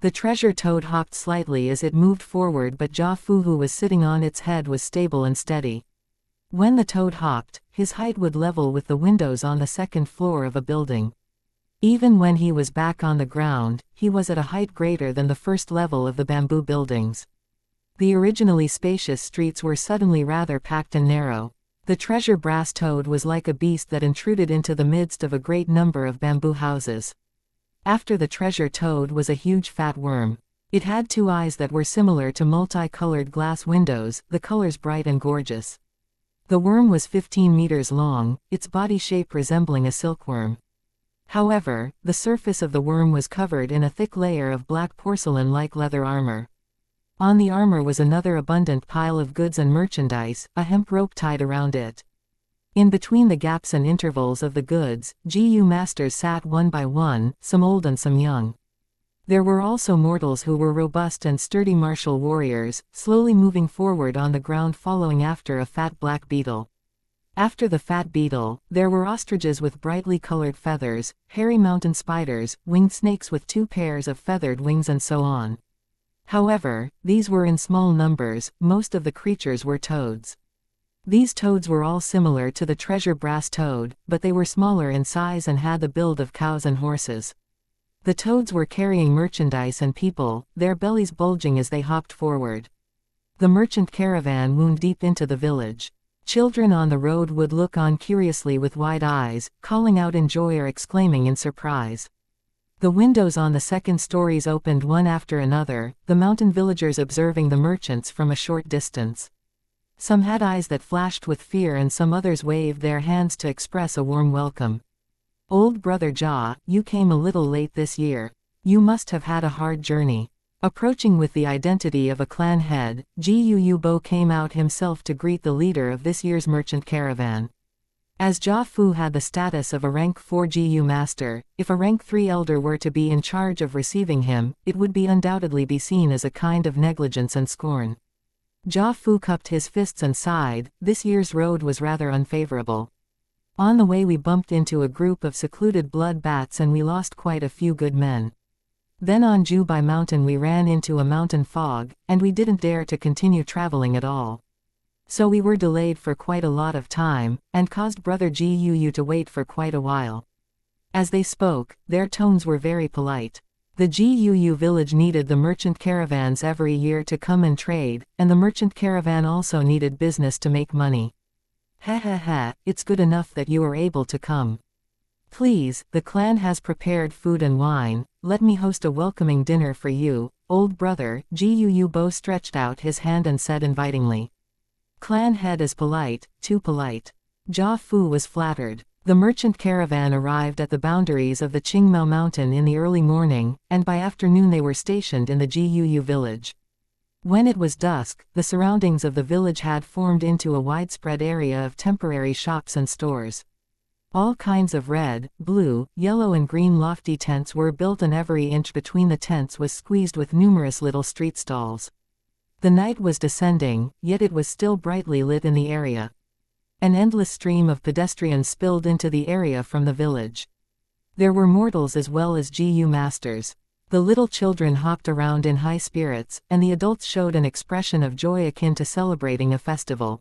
The treasure toad hopped slightly as it moved forward, but Jia Fu, who was sitting on its head, was stable and steady. When the toad hopped, his height would level with the windows on the second floor of a building. Even when he was back on the ground, he was at a height greater than the first level of the bamboo buildings. The originally spacious streets were suddenly rather packed and narrow. The treasure brass toad was like a beast that intruded into the midst of a great number of bamboo houses. After the treasure toad was a huge fat worm. It had 2 eyes that were similar to multicolored glass windows, the colors bright and gorgeous. The worm was 15 meters long, its body shape resembling a silkworm. However, the surface of the worm was covered in a thick layer of black porcelain-like leather armor. On the armor was another abundant pile of goods and merchandise, a hemp rope tied around it. In between the gaps and intervals of the goods, Gu masters sat one by one, some old and some young. There were also mortals who were robust and sturdy martial warriors, slowly moving forward on the ground following after a fat black beetle. After the fat beetle, there were ostriches with brightly colored feathers, hairy mountain spiders, winged snakes with 2 pairs of feathered wings and so on. However, these were in small numbers. Most of the creatures were toads. These toads were all similar to the treasure brass toad, but they were smaller in size and had the build of cows and horses. The toads were carrying merchandise and people, their bellies bulging as they hopped forward. The merchant caravan wound deep into the village. Children on the road would look on curiously with wide eyes, calling out in joy or exclaiming in surprise. The windows on the second stories opened one after another, the mountain villagers observing the merchants from a short distance. Some had eyes that flashed with fear and some others waved their hands to express a warm welcome. "Old brother Jia, you came a little late this year. You must have had a hard journey." Approaching with the identity of a clan head, Gu Bo came out himself to greet the leader of this year's merchant caravan. As Jia Fu had the status of a rank 4 Gu master, if a rank 3 elder were to be in charge of receiving him, it would be undoubtedly be seen as a kind of negligence and scorn. Jia Fu cupped his fists and sighed. This year's road was rather unfavorable. On the way we bumped into a group of secluded blood bats and we lost quite a few good men. Then on Jubai Mountain we ran into a mountain fog, and we didn't dare to continue traveling at all. So we were delayed for quite a lot of time, and caused Brother Gu to wait for quite a while. As they spoke, their tones were very polite. The Gu village needed the merchant caravans every year to come and trade, and the merchant caravan also needed business to make money. Ha, it's good enough that you are able to come. Please, the clan has prepared food and wine. Let me host a welcoming dinner for you, old brother. Gu Bo stretched out his hand and said invitingly. Clan head is polite, too polite. Jia Fu was flattered. The merchant caravan arrived at the boundaries of the Qingmao mountain in the early morning, and by afternoon they were stationed in the Gu village. When it was dusk, the surroundings of the village had formed into a widespread area of temporary shops and stores. All kinds of red, blue, yellow and green lofty tents were built and every inch between the tents was squeezed with numerous little street stalls. The night was descending, yet it was still brightly lit in the area. An endless stream of pedestrians spilled into the area from the village. There were mortals as well as Gu masters. The little children hopped around in high spirits, and the adults showed an expression of joy akin to celebrating a festival.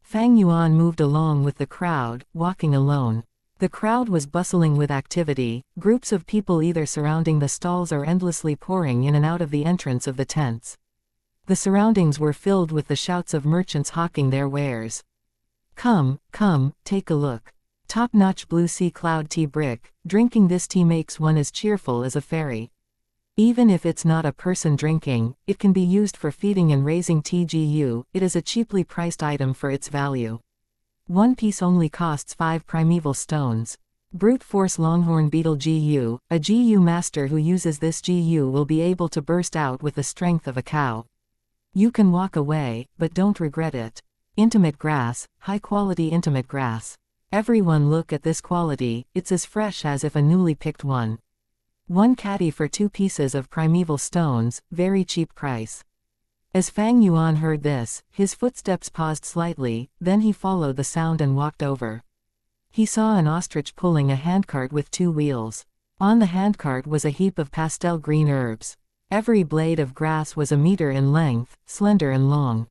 Fang Yuan moved along with the crowd, walking alone. The crowd was bustling with activity, groups of people either surrounding the stalls or endlessly pouring in and out of the entrance of the tents. The surroundings were filled with the shouts of merchants hawking their wares. Come, take a look. Top-notch blue sea cloud tea brick. Drinking this tea makes one as cheerful as a fairy. Even if it's not a person drinking, it can be used for feeding and raising TGU. It is a cheaply priced item for its value. One piece only costs 5 primeval stones. Brute force longhorn beetle GU. A GU master who uses this GU will be able to burst out with the strength of a cow. You can walk away, but don't regret it. Intimate grass, high quality intimate grass. Everyone look at this quality, it's as fresh as if a newly picked one. 1 caddy for 2 pieces of primeval stones, very cheap price. As Fang Yuan heard this, his footsteps paused slightly, then he followed the sound and walked over. He saw an ostrich pulling a handcart with 2 wheels. On the handcart was a heap of pastel green herbs. Every blade of grass was a meter in length, slender and long.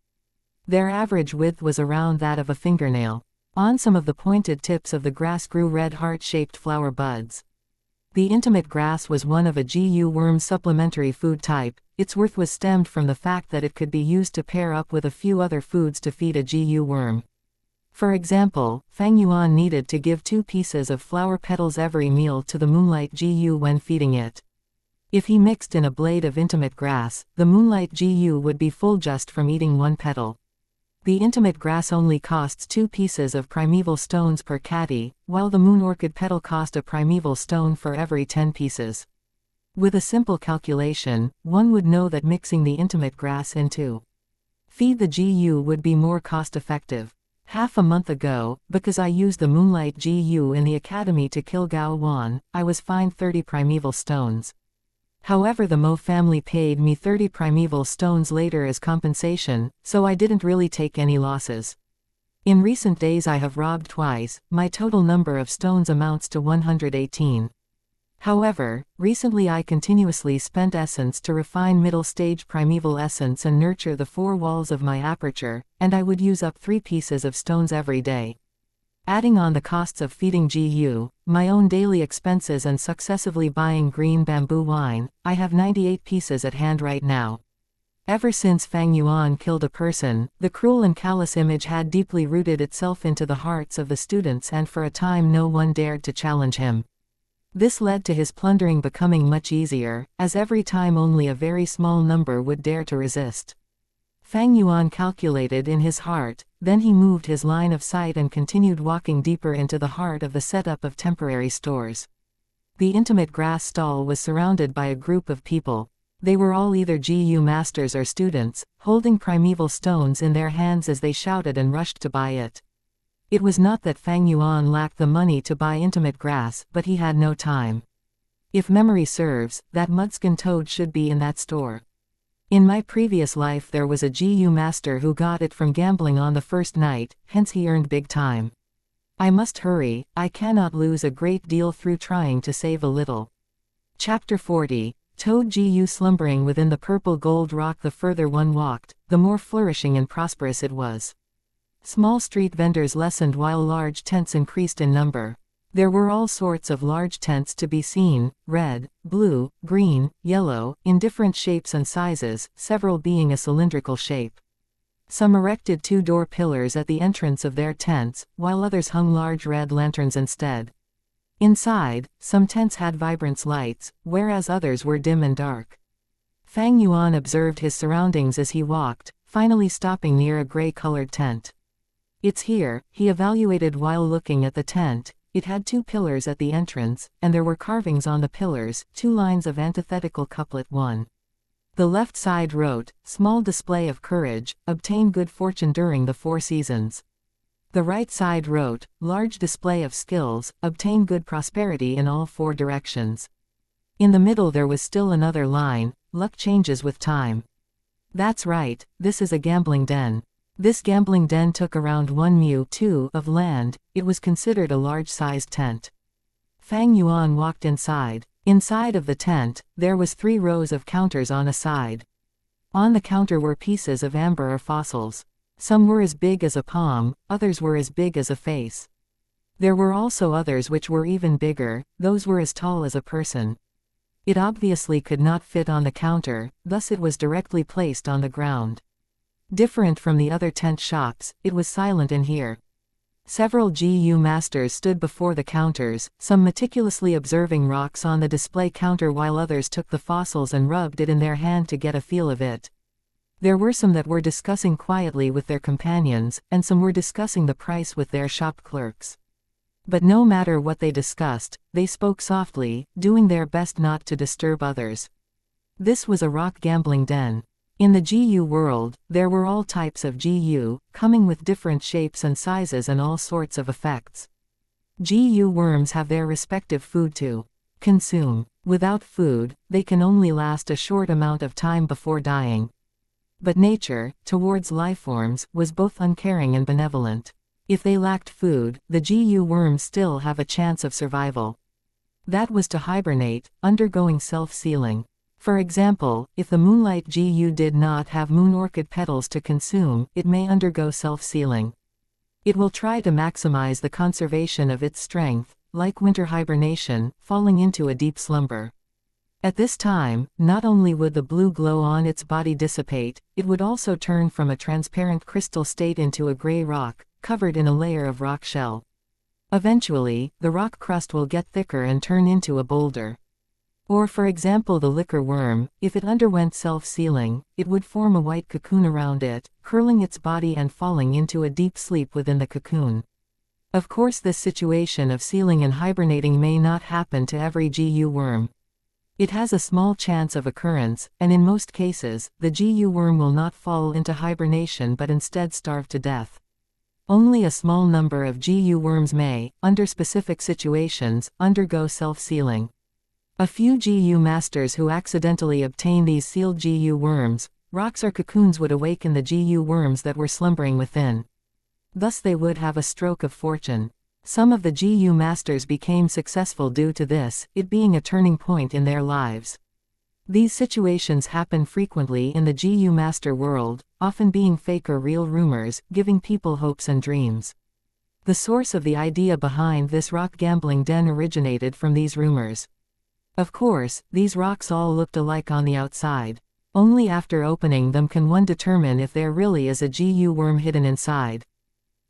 Their average width was around that of a fingernail. On some of the pointed tips of the grass grew red heart-shaped flower buds. The intimate grass was one of a GU worm supplementary food type. Its worth was stemmed from the fact that it could be used to pair up with a few other foods to feed a GU worm. For example, Fang Yuan needed to give 2 pieces of flower petals every meal to the moonlight GU when feeding it. If he mixed in a blade of intimate grass, the moonlight GU would be full just from eating 1 petal. The intimate grass only costs 2 pieces of primeval stones per caddy, while the moon orchid petal cost a primeval stone for every 10 pieces. With a simple calculation, one would know that mixing the intimate grass into feed the GU would be more cost-effective. Half a month ago, because I used the moonlight GU in the academy to kill Gao Wan, I was fined 30 primeval stones. However, the Mo family paid me 30 primeval stones later as compensation, so I didn't really take any losses. In recent days I have robbed twice, my total number of stones amounts to 118. However, recently I continuously spent essence to refine middle stage primeval essence and nurture the 4 walls of my aperture, and I would use up 3 pieces of stones every day. Adding on the costs of feeding GU, my own daily expenses and successively buying green bamboo wine, I have 98 pieces at hand right now. Ever since Fang Yuan killed a person, the cruel and callous image had deeply rooted itself into the hearts of the students, and for a time no one dared to challenge him. This led to his plundering becoming much easier, as every time only a very small number would dare to resist. Fang Yuan calculated in his heart, then he moved his line of sight and continued walking deeper into the heart of the setup of temporary stores. The intimate grass stall was surrounded by a group of people. They were all either GU masters or students, holding primeval stones in their hands as they shouted and rushed to buy it. It was not that Fang Yuan lacked the money to buy intimate grass, but he had no time. If memory serves, that mudskin toad should be in that store. In my previous life there was a GU master who got it from gambling on the first night, hence he earned big time. I must hurry, I cannot lose a great deal through trying to save a little. Chapter 40. Toad GU slumbering within the purple gold rock. The further one walked, the more flourishing and prosperous it was. Small street vendors lessened while large tents increased in number. There were all sorts of large tents to be seen, red, blue, green, yellow, in different shapes and sizes, several being a cylindrical shape. Some erected 2-door pillars at the entrance of their tents, while others hung large red lanterns instead. Inside, some tents had vibrant lights, whereas others were dim and dark. Fang Yuan observed his surroundings as he walked, finally stopping near a gray-colored tent. "It's here," he evaluated while looking at the tent. It had 2 pillars at the entrance, and there were carvings on the pillars, 2 lines of antithetical couplet 1. The left side wrote, "Small display of courage, obtain good fortune during the 4 seasons." The right side wrote, "Large display of skills, obtain good prosperity in all 4 directions." In the middle there was still another line, "Luck changes with time." That's right, this is a gambling den. This gambling den took around 1 mu of land. It was considered a large-sized tent. Fang Yuan walked inside. Inside of the tent, there was 3 rows of counters on a side. On the counter were pieces of amber or fossils. Some were as big as a palm, others were as big as a face. There were also others which were even bigger, those were as tall as a person. It obviously could not fit on the counter, thus it was directly placed on the ground. Different from the other tent shops, it was silent in here. Several GU masters stood before the counters, some meticulously observing rocks on the display counter while others took the fossils and rubbed it in their hand to get a feel of it. There were some that were discussing quietly with their companions, and some were discussing the price with their shop clerks. But no matter what they discussed, they spoke softly, doing their best not to disturb others. This was a rock gambling den. In the GU world, there were all types of GU, coming with different shapes and sizes and all sorts of effects. GU worms have their respective food to consume. Without food, they can only last a short amount of time before dying. But nature, towards lifeforms, was both uncaring and benevolent. If they lacked food, the GU worms still have a chance of survival. That was to hibernate, undergoing self-sealing. For example, if the moonlight GU did not have moon orchid petals to consume, it may undergo self-sealing. It will try to maximize the conservation of its strength, like winter hibernation, falling into a deep slumber. At this time, not only would the blue glow on its body dissipate, it would also turn from a transparent crystal state into a gray rock, covered in a layer of rock shell. Eventually, the rock crust will get thicker and turn into a boulder. Or for example the liquor worm, if it underwent self-sealing, it would form a white cocoon around it, curling its body and falling into a deep sleep within the cocoon. Of course this situation of sealing and hibernating may not happen to every GU worm. It has a small chance of occurrence, and in most cases, the GU worm will not fall into hibernation but instead starve to death. Only a small number of GU worms may, under specific situations, undergo self-sealing. A few GU masters who accidentally obtain these sealed GU worms, rocks or cocoons would awaken the GU worms that were slumbering within. thus they would have a stroke of fortune. Some of the GU masters became successful due to this, it being a turning point in their lives. These situations happen frequently in the GU master world, often being fake or real rumors, giving people hopes and dreams. The source of the idea behind this rock gambling den originated from these rumors. Of course, these rocks all looked alike on the outside. Only after opening them can one determine if there really is a GU worm hidden inside.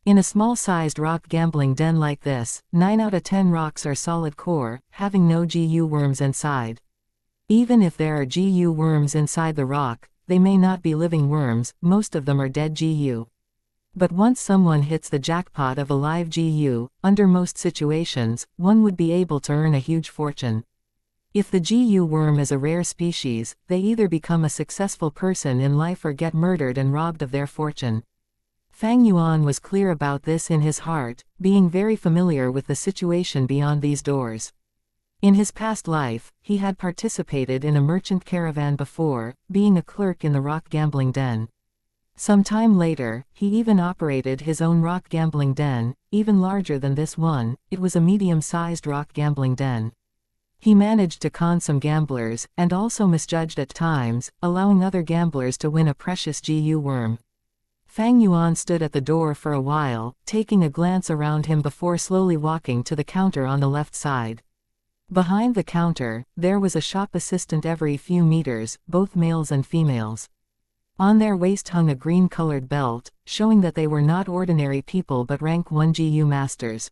In a small-sized rock gambling den like this, 9 out of 10 rocks are solid core, having no GU worms inside. Even if there are GU worms inside the rock, they may not be living worms, most of them are dead GU. But once someone hits the jackpot of a live GU, under most situations, one would be able to earn a huge fortune. If the GU worm is a rare species, they either become a successful person in life or get murdered and robbed of their fortune. Fang Yuan was clear about this in his heart, being very familiar with the situation beyond these doors. In his past life, he had participated in a merchant caravan before, being a clerk in the rock gambling den. Some time later, he even operated his own rock gambling den, even larger than this one. It was a medium-sized rock gambling den. He managed to con some gamblers, and also misjudged at times, allowing other gamblers to win a precious GU worm. Fang Yuan stood at the door for a while, taking a glance around him before slowly walking to the counter on the left side. Behind the counter, there was a shop assistant every few meters, both males and females. On their waist hung a green-colored belt, showing that they were not ordinary people but rank 1 GU masters.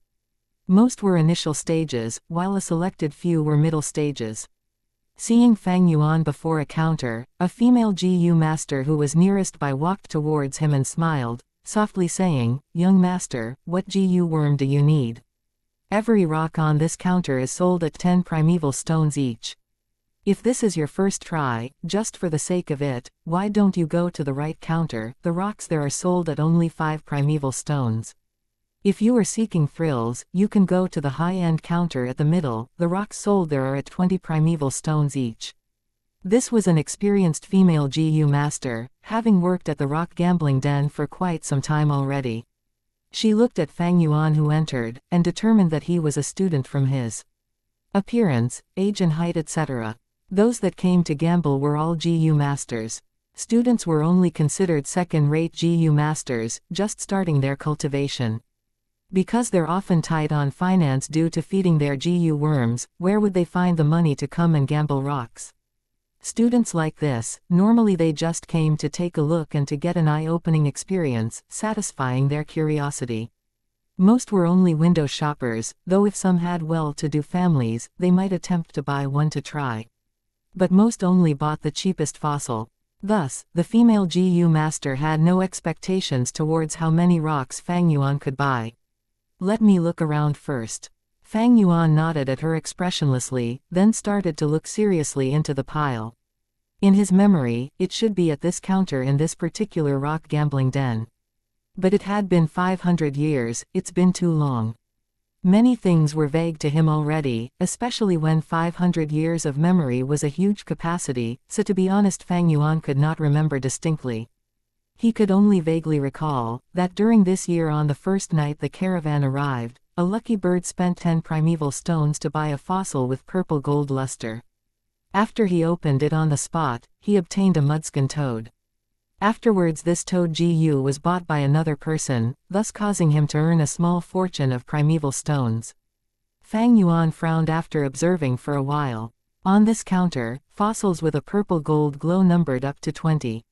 Most were initial stages, while a selected few were middle stages. Seeing Fang Yuan before a counter, a female GU master who was nearest by walked towards him and smiled, softly saying, "Young master, what GU worm do you need? Every rock on this counter is sold at 10 primeval stones each. If this is your first try, just for the sake of it, why don't you go to the right counter? The rocks there are sold at only 5 primeval stones. If you are seeking thrills, you can go to the high-end counter at the middle. The rocks sold there are at 20 primeval stones each." This was an experienced female GU master, having worked at the rock gambling den for quite some time already. She looked at Fang Yuan who entered, and determined that he was a student from his appearance, age and height etc. Those that came to gamble were all GU masters. Students were only considered second-rate GU masters, just starting their cultivation. Because they're often tight on finance due to feeding their GU worms, where would they find the money to come and gamble rocks? Students like this, normally they just came to take a look and to get an eye-opening experience, satisfying their curiosity. Most were only window shoppers, though if some had well-to-do families, they might attempt to buy one to try. But most only bought the cheapest fossil. Thus, the female GU master had no expectations towards how many rocks Fang Yuan could buy. "Let me look around first." Fang Yuan nodded at her expressionlessly, then started to look seriously into the pile. In his memory, it should be at this counter in this particular rock gambling den. But it had been 500 years, it's been too long. Many things were vague to him already, especially when 500 years of memory was a huge capacity, so to be honest Fang Yuan could not remember distinctly. He could only vaguely recall that during this year on the first night the caravan arrived, a lucky bird spent 10 primeval stones to buy a fossil with purple gold luster. After he opened it on the spot, he obtained a mudskin toad. Afterwards this toad GU was bought by another person, thus causing him to earn a small fortune of primeval stones. Fang Yuan frowned after observing for a while. On this counter, fossils with a purple gold glow numbered up to 20.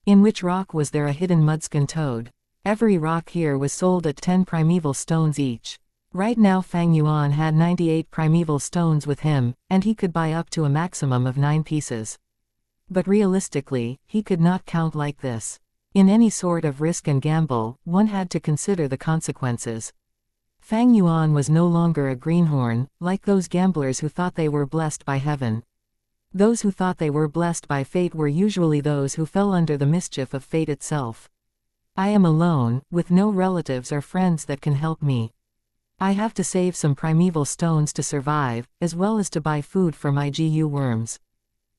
In which rock was there a hidden mudskin toad? Every rock here was sold at 10 primeval stones each. Right now Fang Yuan had 98 primeval stones with him, and he could buy up to a maximum of 9 pieces. But realistically, he could not count like this. In any sort of risk and gamble, one had to consider the consequences. Fang Yuan was no longer a greenhorn, like those gamblers who thought they were blessed by heaven. Those who thought they were blessed by fate were usually those who fell under the mischief of fate itself. "I am alone, with no relatives or friends that can help me. I have to save some primeval stones to survive, as well as to buy food for my GU worms."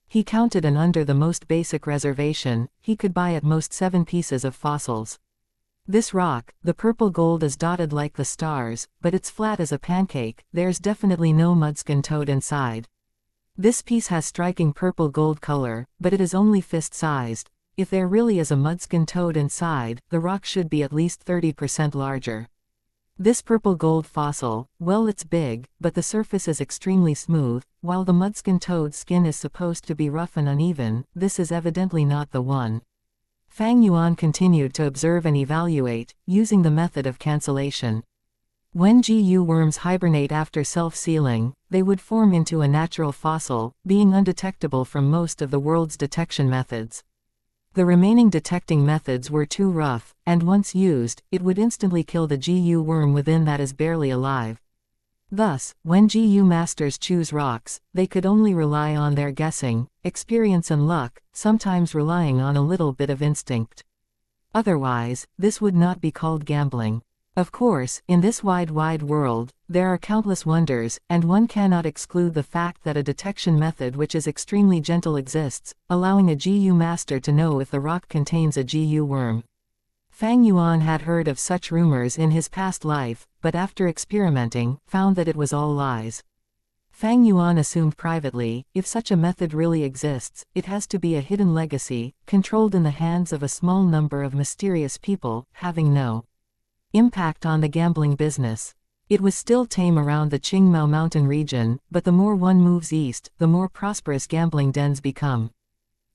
He counted, and under the most basic reservation, he could buy at most 7 pieces of fossils. This rock, the purple gold is dotted like the stars, but it's flat as a pancake, there's definitely no mudskin toad inside. This piece has striking purple gold color, but it is only fist-sized. If there really is a mudskin toad inside, the rock should be at least 30% larger. This purple gold fossil, well, it's big, but the surface is extremely smooth, while the mudskin toad's skin is supposed to be rough and uneven. This is evidently not the one. Fang Yuan continued to observe and evaluate, using the method of cancellation. When GU worms hibernate after self-sealing, they would form into a natural fossil, being undetectable from most of the world's detection methods. The remaining detecting methods were too rough, and once used, it would instantly kill the GU worm within that is barely alive. Thus, when GU masters choose rocks, they could only rely on their guessing, experience and luck, sometimes relying on a little bit of instinct. Otherwise, this would not be called gambling. Of course, in this wide world, there are countless wonders, and one cannot exclude the fact that a detection method which is extremely gentle exists, allowing a GU master to know if the rock contains a GU worm. Fang Yuan had heard of such rumors in his past life, but after experimenting, found that it was all lies. Fang Yuan assumed privately, if such a method really exists, it has to be a hidden legacy, controlled in the hands of a small number of mysterious people, having no impact on the gambling business. It was still tame around the Qingmao mountain region, but the more one moves east, the more prosperous gambling dens become.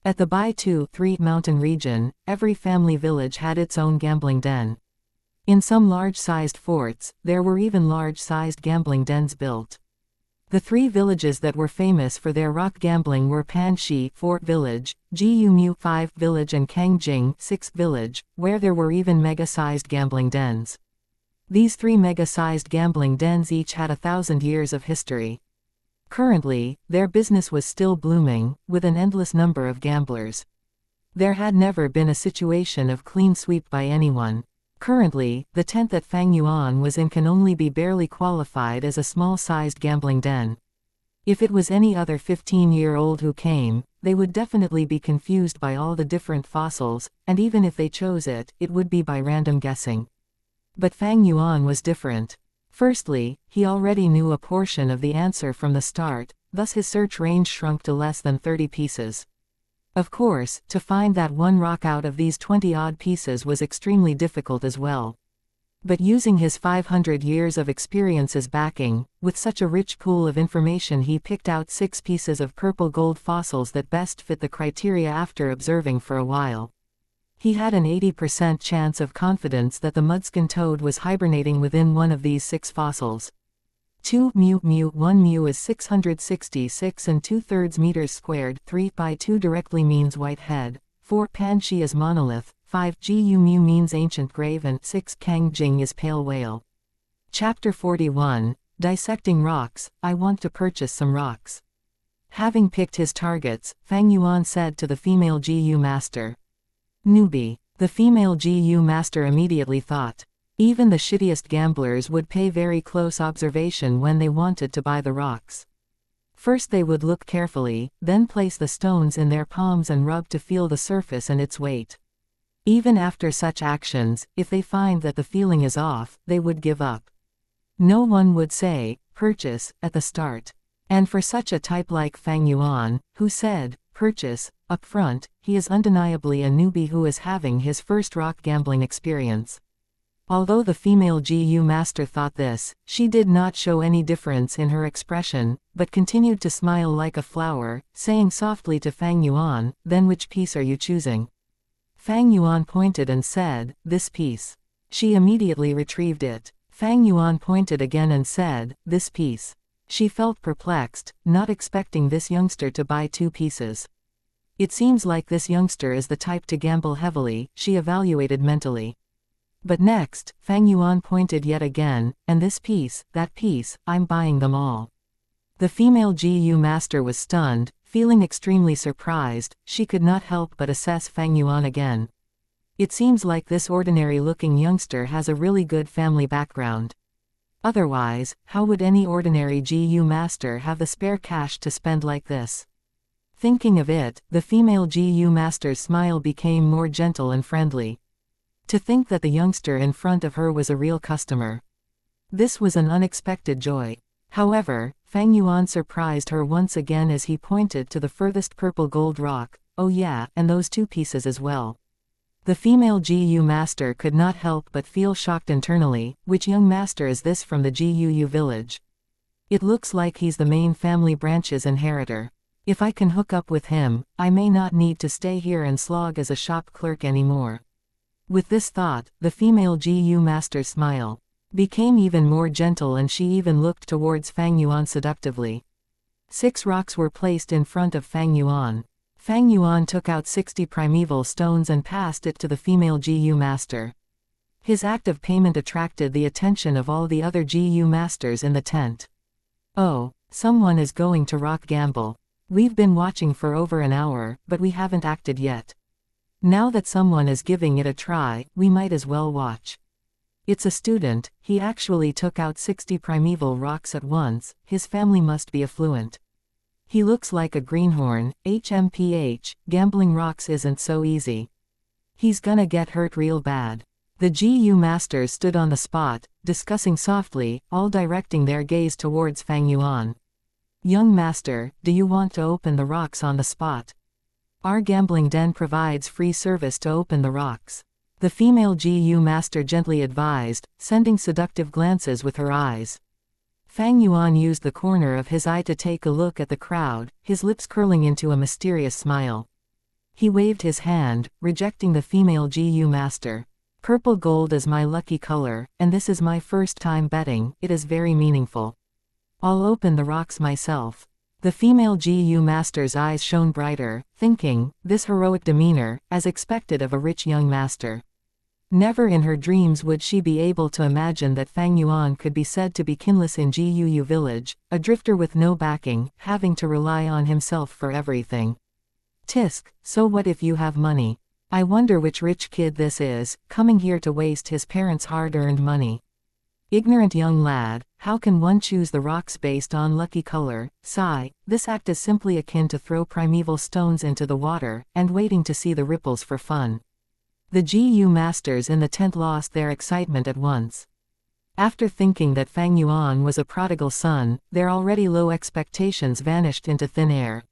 At the Bai 2-3 mountain region, every family village had its own gambling den. In some large-sized forts, there were even large-sized gambling dens built. The three villages that were famous for their rock gambling were Panxi 4 village, Jiumu 5 village and Kangjing 6 village, where there were even mega-sized gambling dens. These three mega-sized gambling dens each had 1,000 years of history. Currently, their business was still blooming, with an endless number of gamblers. There had never been a situation of clean sweep by anyone. Currently, the tent that Fang Yuan was in can only be barely qualified as a small-sized gambling den. If it was any other 15-year-old who came, they would definitely be confused by all the different fossils, and even if they chose it, it would be by random guessing. But Fang Yuan was different. Firstly, he already knew a portion of the answer from the start, thus his search range shrunk to less than 30 pieces. Of course, to find that one rock out of these 20-odd pieces was extremely difficult as well. But using his 500 years of experience as backing, with such a rich pool of information, he picked out 6 pieces of purple gold fossils that best fit the criteria after observing for a while. He had an 80% chance of confidence that the mudskin toad was hibernating within one of these 6 fossils. 2 mu 1 mu is 666 and 2/3 meters squared. 3 by 2 directly means white head. 4 Panxi is monolith. 5 Gu mu means ancient grave, and 6 Kangjing is pale whale. Chapter 41, Dissecting Rocks. I want to purchase some rocks. Having picked his targets, Fang Yuan said to the female GU master. Newbie. The female GU master immediately thought. Even the shittiest gamblers would pay very close observation when they wanted to buy the rocks. First they would look carefully, then place the stones in their palms and rub to feel the surface and its weight. Even after such actions, if they find that the feeling is off, they would give up. No one would say, purchase, at the start. And for such a type like Fang Yuan, who said, purchase, up front, he is undeniably a newbie who is having his first rock gambling experience. Although the female GU master thought this, she did not show any difference in her expression, but continued to smile like a flower, saying softly to Fang Yuan, "Then which piece are you choosing?" Fang Yuan pointed and said, "This piece." She immediately retrieved it. Fang Yuan pointed again and said, "This piece." She felt perplexed, not expecting this youngster to buy 2 pieces. It seems like this youngster is the type to gamble heavily, she evaluated mentally. But next, Fang Yuan pointed yet again, "And this piece, that piece, I'm buying them all." The female GU master was stunned, feeling extremely surprised. She could not help but assess Fang Yuan again. It seems like this ordinary-looking youngster has a really good family background. Otherwise, how would any ordinary GU master have the spare cash to spend like this? Thinking of it, the female GU master's smile became more gentle and friendly. To think that the youngster in front of her was a real customer. This was an unexpected joy. However, Fang Yuan surprised her once again as he pointed to the furthest purple gold rock. Oh yeah, and those 2 pieces as well. The female GU master could not help but feel shocked internally. Which young master is this from the GUU village? It looks like he's the main family branch's inheritor. If I can hook up with him, I may not need to stay here and slog as a shop clerk anymore. With this thought, the female GU master's smile became even more gentle, and she even looked towards Fang Yuan seductively. 6 rocks were placed in front of Fang Yuan. Fang Yuan took out 60 primeval stones and passed it to the female GU master. His act of payment attracted the attention of all the other GU masters in the tent. Oh, someone is going to rock gamble. We've been watching for over an hour, but we haven't acted yet. Now that someone is giving it a try, we might as well watch. It's a student. He actually took out 60 primeval rocks at once. His family must be affluent. He looks like a greenhorn. HMPH, gambling rocks isn't so easy. He's gonna get hurt real bad. The GU masters stood on the spot, discussing softly, all directing their gaze towards Fang Yuan. Young master, do you want to open the rocks on the spot? Our gambling den provides free service to open the rocks. The female GU master gently advised, sending seductive glances with her eyes. Fang Yuan used the corner of his eye to take a look at the crowd, his lips curling into a mysterious smile. He waved his hand, rejecting the female GU master. Purple gold is my lucky color, and this is my first time betting. It is very meaningful. I'll open the rocks myself. The female GU master's eyes shone brighter, thinking, this heroic demeanor, as expected of a rich young master. Never in her dreams would she be able to imagine that Fang Yuan could be said to be kinless in GUU village, a drifter with no backing, having to rely on himself for everything. Tisk, so what if you have money? I wonder which rich kid this is, coming here to waste his parents' hard-earned money. Ignorant young lad, how can one choose the rocks based on lucky color? Sigh, this act is simply akin to throw primeval stones into the water, and waiting to see the ripples for fun. The GU masters in the tent lost their excitement at once. After thinking that Fang Yuan was a prodigal son, their already low expectations vanished into thin air.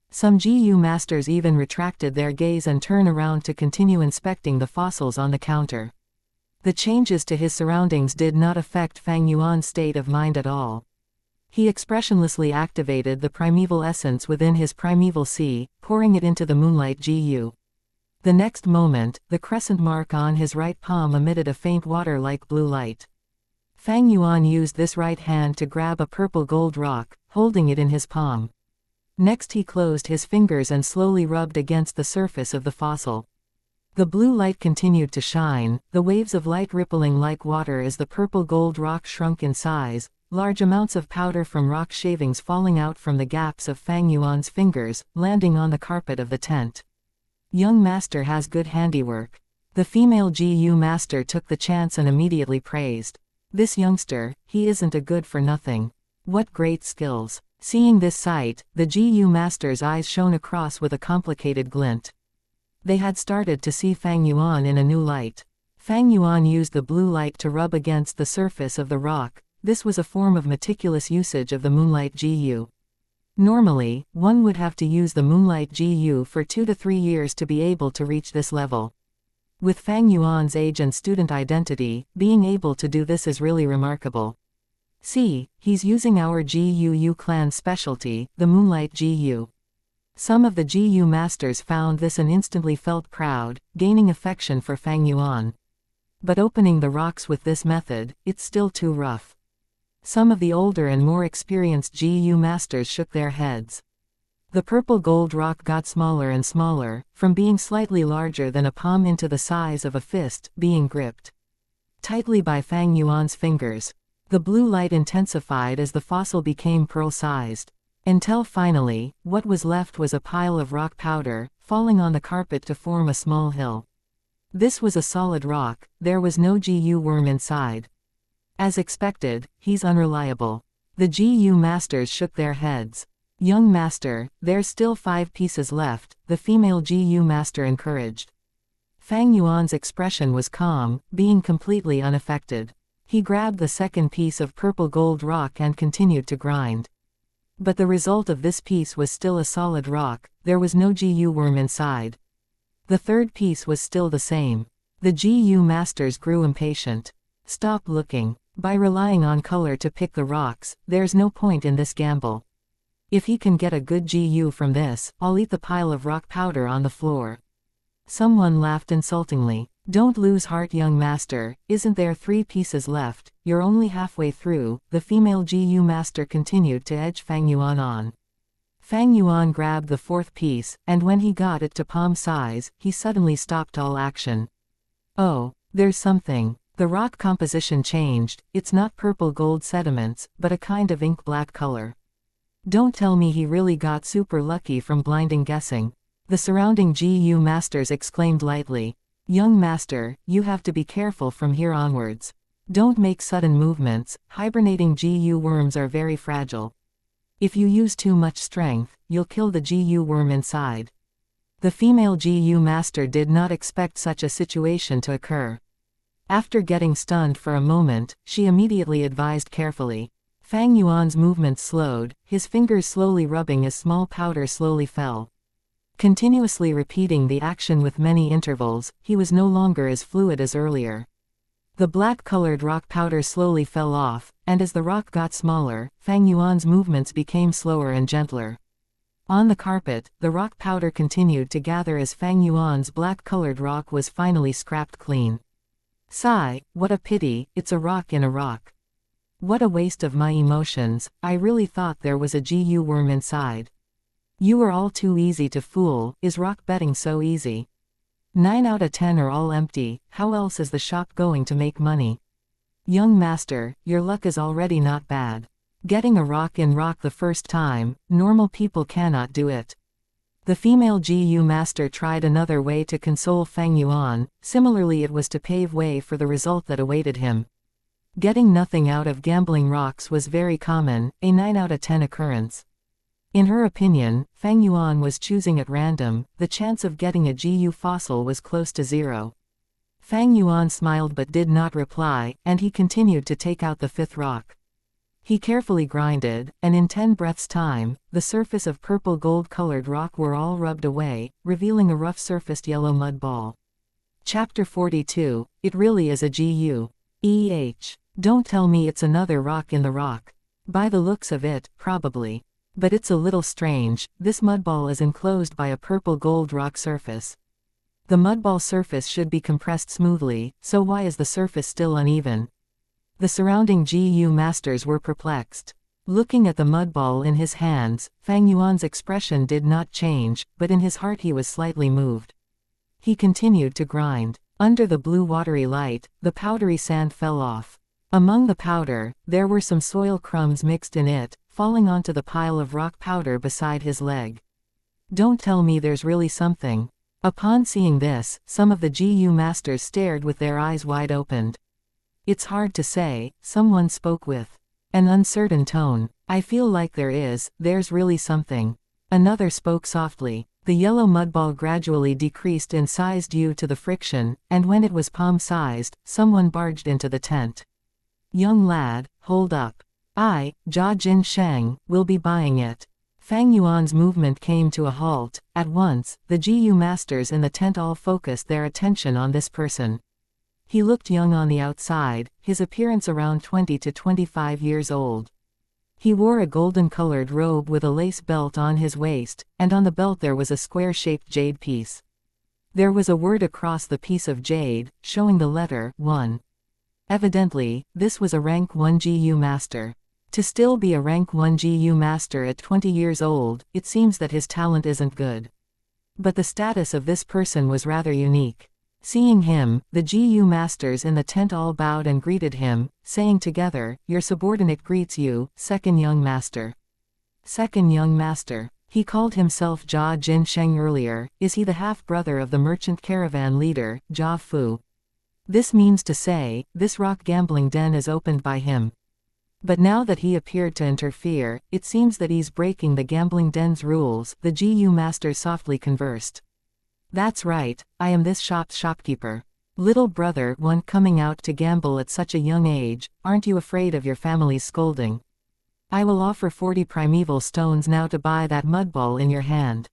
Some GU masters even retracted their gaze and turned around to continue inspecting the fossils on the counter. The changes to his surroundings did not affect Fang Yuan's state of mind at all. He expressionlessly activated the primeval essence within his primeval sea, pouring it into the moonlight GU. The next moment, the crescent mark on his right palm emitted a faint water-like blue light. Fang Yuan used this right hand to grab a purple gold rock, holding it in his palm. Next he closed his fingers and slowly rubbed against the surface of the fossil. The blue light continued to shine, the waves of light rippling like water as the purple gold rock shrunk in size, large amounts of powder from rock shavings falling out from the gaps of Fang Yuan's fingers, landing on the carpet of the tent. Young master has good handiwork. The female GU master took the chance and immediately praised. This youngster, he isn't a good for nothing. What great skills. Seeing this sight, the GU master's eyes shone across with a complicated glint. They had started to see Fang Yuan in a new light. Fang Yuan used the blue light to rub against the surface of the rock. This was a form of meticulous usage of the moonlight GU. Normally, one would have to use the moonlight GU for 2 to 3 years to be able to reach this level. With Fang Yuan's age and student identity, being able to do this is really remarkable. See, he's using our GUU clan's specialty, the moonlight GU. Some of the GU masters found this and instantly felt proud, gaining affection for Fang Yuan. But opening the rocks with this method, it's still too rough. Some of the older and more experienced GU masters shook their heads. The purple gold rock got smaller and smaller, from being slightly larger than a palm into the size of a fist, being gripped tightly by Fang Yuan's fingers. The blue light intensified as the fossil became pearl-sized. Until finally, what was left was a pile of rock powder, falling on the carpet to form a small hill. This was a solid rock, there was no GU worm inside. As expected, he's unreliable. The GU masters shook their heads. Young master, there's still 5 pieces left, the female GU master encouraged. Fang Yuan's expression was calm, being completely unaffected. He grabbed the second piece of purple gold rock and continued to grind. But the result of this piece was still a solid rock, there was no GU worm inside. The third piece was still the same. The GU masters grew impatient. Stop looking. By relying on color to pick the rocks, there's no point in this gamble. If he can get a good GU from this, I'll eat the pile of rock powder on the floor. Someone laughed insultingly. Don't lose heart, young master, isn't there 3 pieces left? You're only halfway through. The female GU master continued to edge Fang Yuan on. Fang Yuan grabbed the 4th piece, and when he got it to palm size, he suddenly stopped all action. Oh, there's something. The rock composition changed, it's not purple gold sediments, but a kind of ink black color. Don't tell me he really got super lucky from blinding guessing. The surrounding GU masters exclaimed lightly. Young master, you have to be careful from here onwards. Don't make sudden movements, hibernating GU worms are very fragile. If you use too much strength, you'll kill the GU worm inside. The female GU master did not expect such a situation to occur. After getting stunned for a moment, she immediately advised carefully. Fang Yuan's movements slowed, his fingers slowly rubbing as small powder slowly fell. Continuously repeating the action with many intervals, he was no longer as fluid as earlier. The black-colored rock powder slowly fell off, and as the rock got smaller, Fang Yuan's movements became slower and gentler. On the carpet, the rock powder continued to gather as Fang Yuan's black-colored rock was finally scrapped clean. Sigh, what a pity, it's a rock in a rock. What a waste of my emotions, I really thought there was a GU worm inside. You were all too easy to fool, is rock betting so easy? 9 out of 10 are all empty, how else is the shop going to make money? Young master, your luck is already not bad. Getting a rock in rock the first time, normal people cannot do it. The female GU master tried another way to console Fang Yuan, similarly it was to pave way for the result that awaited him. Getting nothing out of gambling rocks was very common, a 9 out of 10 occurrence. In her opinion, Fang Yuan was choosing at random, the chance of getting a GU fossil was close to 0. Fang Yuan smiled but did not reply, and he continued to take out the 5th rock. He carefully grinded, and in 10 breaths' time, the surface of purple gold-colored rock were all rubbed away, revealing a rough-surfaced yellow mud ball. Chapter 42, It really is a GU. Don't tell me it's another rock in the rock. By the looks of it, probably. But it's a little strange, this mudball is enclosed by a purple gold rock surface. The mudball surface should be compressed smoothly, so why is the surface still uneven? The surrounding GU masters were perplexed. Looking at the mudball in his hands, Fang Yuan's expression did not change, but in his heart he was slightly moved. He continued to grind. Under the blue watery light, the powdery sand fell off. Among the powder, there were some soil crumbs mixed in it, falling onto the pile of rock powder beside his leg. Don't tell me there's really something. Upon seeing this, some of the GU masters stared with their eyes wide opened. It's hard to say, someone spoke with an uncertain tone. I feel like there's really something. Another spoke softly. The yellow mudball gradually decreased in size due to the friction, and when it was palm-sized, someone barged into the tent. Young lad, hold up. I, Jia Jin Sheng, will be buying it. Fang Yuan's movement came to a halt. At once, the GU masters in the tent all focused their attention on this person. He looked young on the outside, his appearance around 20 to 25 years old. He wore a golden-colored robe with a lace belt on his waist, and on the belt there was a square-shaped jade piece. There was a word across the piece of jade, showing the letter 1. Evidently, this was a rank 1 GU master. To still be a rank 1 GU master at 20 years old, it seems that his talent isn't good. But the status of this person was rather unique. Seeing him, the GU masters in the tent all bowed and greeted him, saying together, "Your subordinate greets you, second young master." Second young master. He called himself Jia Jin Sheng earlier. Is he the half-brother of the merchant caravan leader, Jia Fu? This means to say, this rock gambling den is opened by him. But now that he appeared to interfere, it seems that he's breaking the gambling den's rules, the GU masters softly conversed. That's right, I am this shop's shopkeeper. Little brother, one coming out to gamble at such a young age, aren't you afraid of your family's scolding? I will offer 40 primeval stones now to buy that mudball in your hand.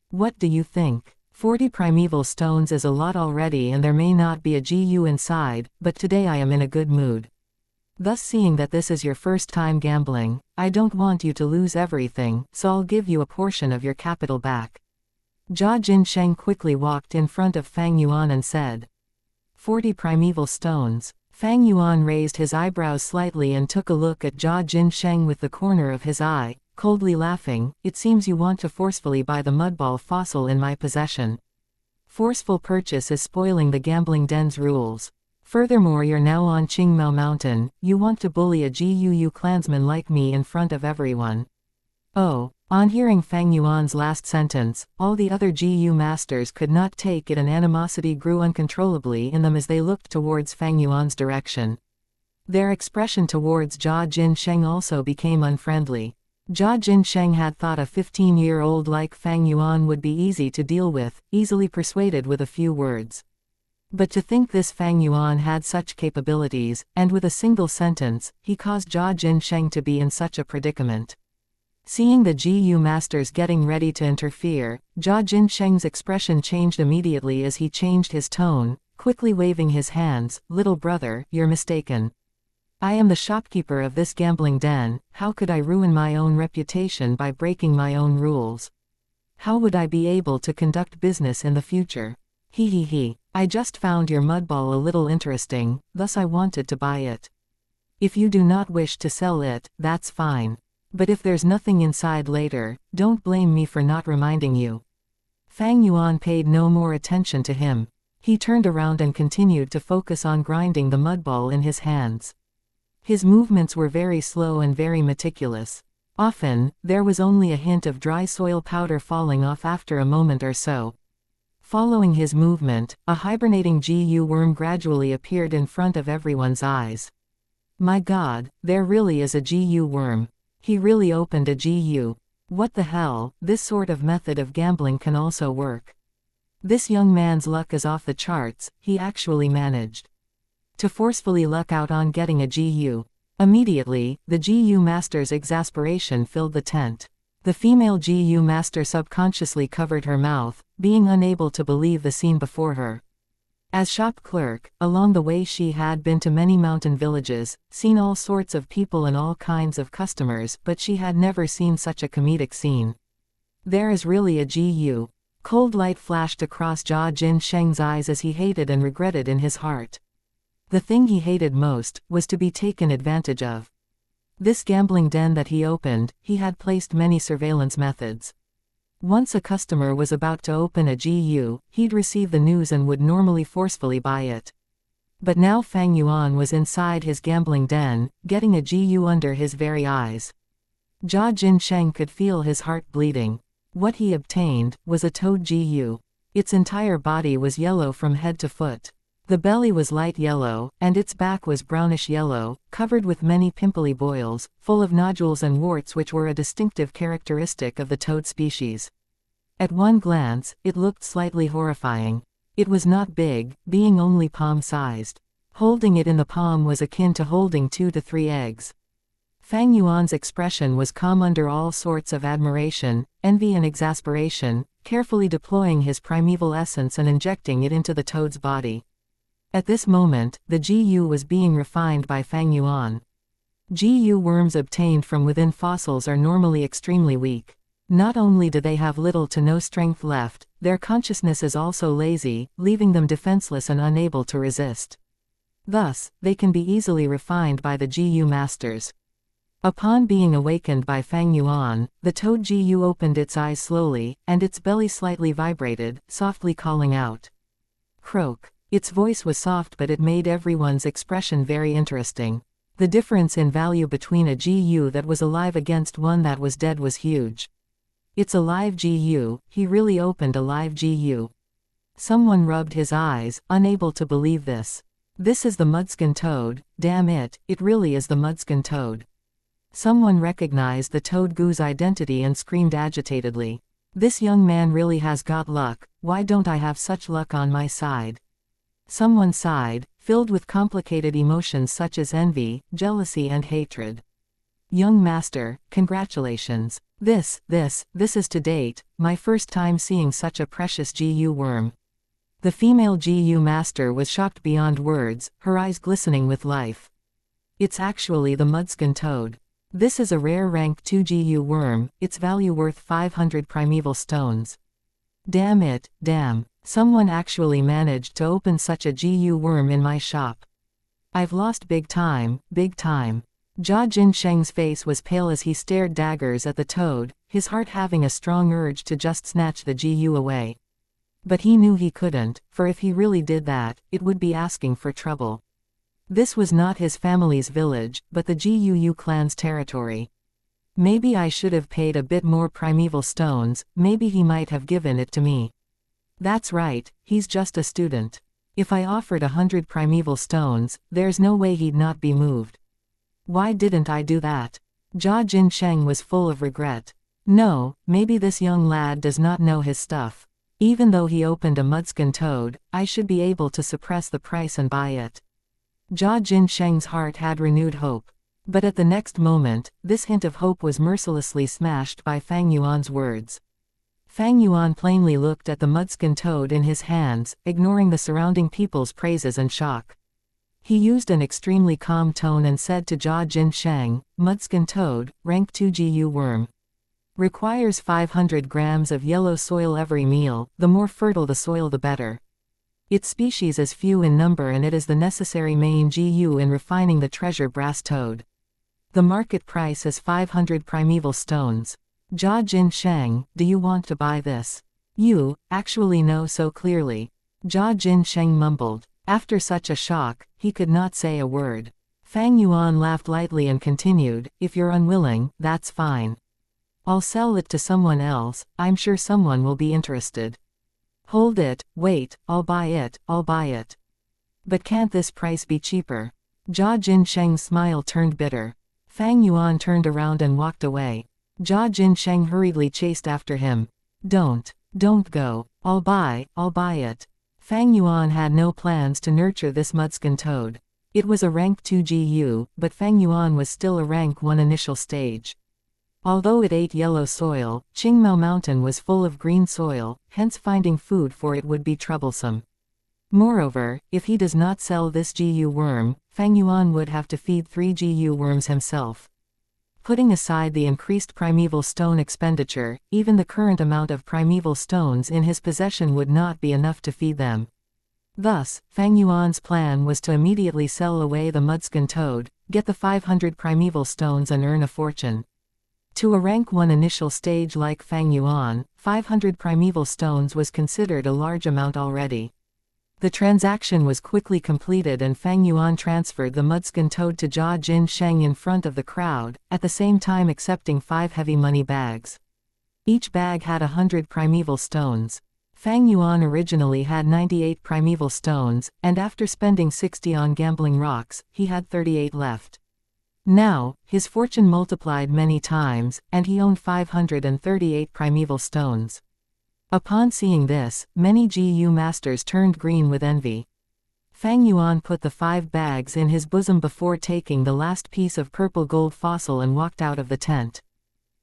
What do you think? 40 primeval stones is a lot already, and there may not be a GU inside, but today I am in a good mood. Thus, seeing that this is your first time gambling, I don't want you to lose everything, so I'll give you a portion of your capital back. Jia Jinsheng quickly walked in front of Fang Yuan and said, 40 primeval stones. Fang Yuan raised his eyebrows slightly and took a look at Jia Jinsheng with the corner of his eye, coldly laughing. It seems you want to forcefully buy the mudball fossil in my possession. Forceful purchase is spoiling the gambling den's rules. Furthermore, you're now on Qingmao Mountain. You want to bully a GUU clansman like me in front of everyone. Oh. On hearing Fang Yuan's last sentence, all the other GU masters could not take it, and animosity grew uncontrollably in them as they looked towards Fang Yuan's direction. Their expression towards Jia Jinsheng also became unfriendly. Jia Jinsheng had thought a 15-year-old like Fang Yuan would be easy to deal with, easily persuaded with a few words. But to think this Fang Yuan had such capabilities, and with a single sentence, he caused Jia Jinsheng to be in such a predicament. Seeing the GU masters getting ready to interfere, Jia Jinsheng's expression changed immediately as he changed his tone, quickly waving his hands. Little brother, you're mistaken. I am the shopkeeper of this gambling den. How could I ruin my own reputation by breaking my own rules? How would I be able to conduct business in the future? He. I just found your mudball a little interesting, thus I wanted to buy it. If you do not wish to sell it, that's fine. But if there's nothing inside later, don't blame me for not reminding you. Fang Yuan paid no more attention to him. He turned around and continued to focus on grinding the mudball in his hands. His movements were very slow and very meticulous. Often, there was only a hint of dry soil powder falling off after a moment or so. Following his movement, a hibernating GU worm gradually appeared in front of everyone's eyes. My God, there really is a GU worm. He really opened a GU. What the hell, this sort of method of gambling can also work. This young man's luck is off the charts. He actually managed to forcefully luck out on getting a GU. Immediately, the GU master's exasperation filled the tent. The female GU master subconsciously covered her mouth, being unable to believe the scene before her. As shop clerk, along the way she had been to many mountain villages, seen all sorts of people and all kinds of customers, but she had never seen such a comedic scene. There is really a GU. Cold light flashed across Jia Jinsheng's eyes as he hated and regretted in his heart. The thing he hated most was to be taken advantage of. This gambling den that he opened, he had placed many surveillance methods. Once a customer was about to open a GU, he'd receive the news and would normally forcefully buy it. But now Fang Yuan was inside his gambling den, getting a GU under his very eyes. Jia Jinsheng could feel his heart bleeding. What he obtained was a toad GU. Its entire body was yellow from head to foot. The belly was light yellow, and its back was brownish yellow, covered with many pimply boils, full of nodules and warts which were a distinctive characteristic of the toad species. At one glance, it looked slightly horrifying. It was not big, being only palm-sized. Holding it in the palm was akin to holding 2 to 3 eggs. Fang Yuan's expression was calm under all sorts of admiration, envy and exasperation, carefully deploying his primeval essence and injecting it into the toad's body. At this moment, the GU was being refined by Fang Yuan. GU worms obtained from within fossils are normally extremely weak. Not only do they have little to no strength left, their consciousness is also lazy, leaving them defenseless and unable to resist. Thus, they can be easily refined by the GU masters. Upon being awakened by Fang Yuan, the toad GU opened its eyes slowly, and its belly slightly vibrated, softly calling out. Croak. Its voice was soft, but it made everyone's expression very interesting. The difference in value between a GU that was alive against one that was dead was huge. It's a live GU, he really opened a live GU. Someone rubbed his eyes, unable to believe this. This is the mudskin toad, damn it, it really is the mudskin toad. Someone recognized the toad Gu's identity and screamed agitatedly. This young man really has got luck, why don't I have such luck on my side? Someone sighed, filled with complicated emotions such as envy, jealousy and hatred. Young master, congratulations. This is to date, my first time seeing such a precious GU worm. The female GU master was shocked beyond words, her eyes glistening with life. It's actually the mudskin toad. This is a rare rank 2 GU worm, its value worth 500 primeval stones. Damn it, damn. Someone actually managed to open such a GU worm in my shop. I've lost big time, big time. Jia Jinsheng's face was pale as he stared daggers at the toad, his heart having a strong urge to just snatch the GU away. But he knew he couldn't, for if he really did that, it would be asking for trouble. This was not his family's village, but the GUU clan's territory. Maybe I should have paid a bit more primeval stones, maybe he might have given it to me. That's right, he's just a student. If I offered 100 primeval stones, there's no way he'd not be moved. Why didn't I do that? Jia Jinsheng was full of regret. No, maybe this young lad does not know his stuff. Even though he opened a mudskin toad, I should be able to suppress the price and buy it. Jia Jinsheng's heart had renewed hope. But at the next moment, this hint of hope was mercilessly smashed by Fang Yuan's words. Fang Yuan plainly looked at the mudskin toad in his hands, ignoring the surrounding people's praises and shock. He used an extremely calm tone and said to Jia Jinsheng, mudskin toad, rank 2 GU worm. Requires 500 grams of yellow soil every meal, the more fertile the soil the better. Its species is few in number and it is the necessary main GU in refining the treasure brass toad. The market price is 500 primeval stones. Jia Jinsheng, do you want to buy this? You, actually know so clearly. Jia Jinsheng mumbled. After such a shock, he could not say a word. Fang Yuan laughed lightly and continued, if you're unwilling, that's fine. I'll sell it to someone else, I'm sure someone will be interested. Hold it, wait, I'll buy it, I'll buy it. But can't this price be cheaper? Jia Jinsheng's smile turned bitter. Fang Yuan turned around and walked away. Jia Jinsheng hurriedly chased after him. Don't go, I'll buy it. Fang Yuan had no plans to nurture this mudskin toad. It was a rank 2 GU, but Fang Yuan was still a rank 1 initial stage. Although it ate yellow soil, Qingmao Mountain was full of green soil, hence finding food for it would be troublesome. Moreover, if he does not sell this GU worm, Fang Yuan would have to feed 3 GU worms himself. Putting aside the increased primeval stone expenditure, even the current amount of primeval stones in his possession would not be enough to feed them. Thus, Fang Yuan's plan was to immediately sell away the mudskin toad, get the 500 primeval stones and earn a fortune. To a rank 1 initial stage like Fang Yuan, 500 primeval stones was considered a large amount already. The transaction was quickly completed and Fang Yuan transferred the mudskin toad to Jia Jinsheng in front of the crowd, at the same time accepting 5 heavy money bags. Each bag had 100 primeval stones. Fang Yuan originally had 98 primeval stones, and after spending 60 on gambling rocks, he had 38 left. Now, his fortune multiplied many times, and he owned 538 primeval stones. Upon seeing this, many GU masters turned green with envy. Fang Yuan put the 5 bags in his bosom before taking the last piece of purple gold fossil and walked out of the tent.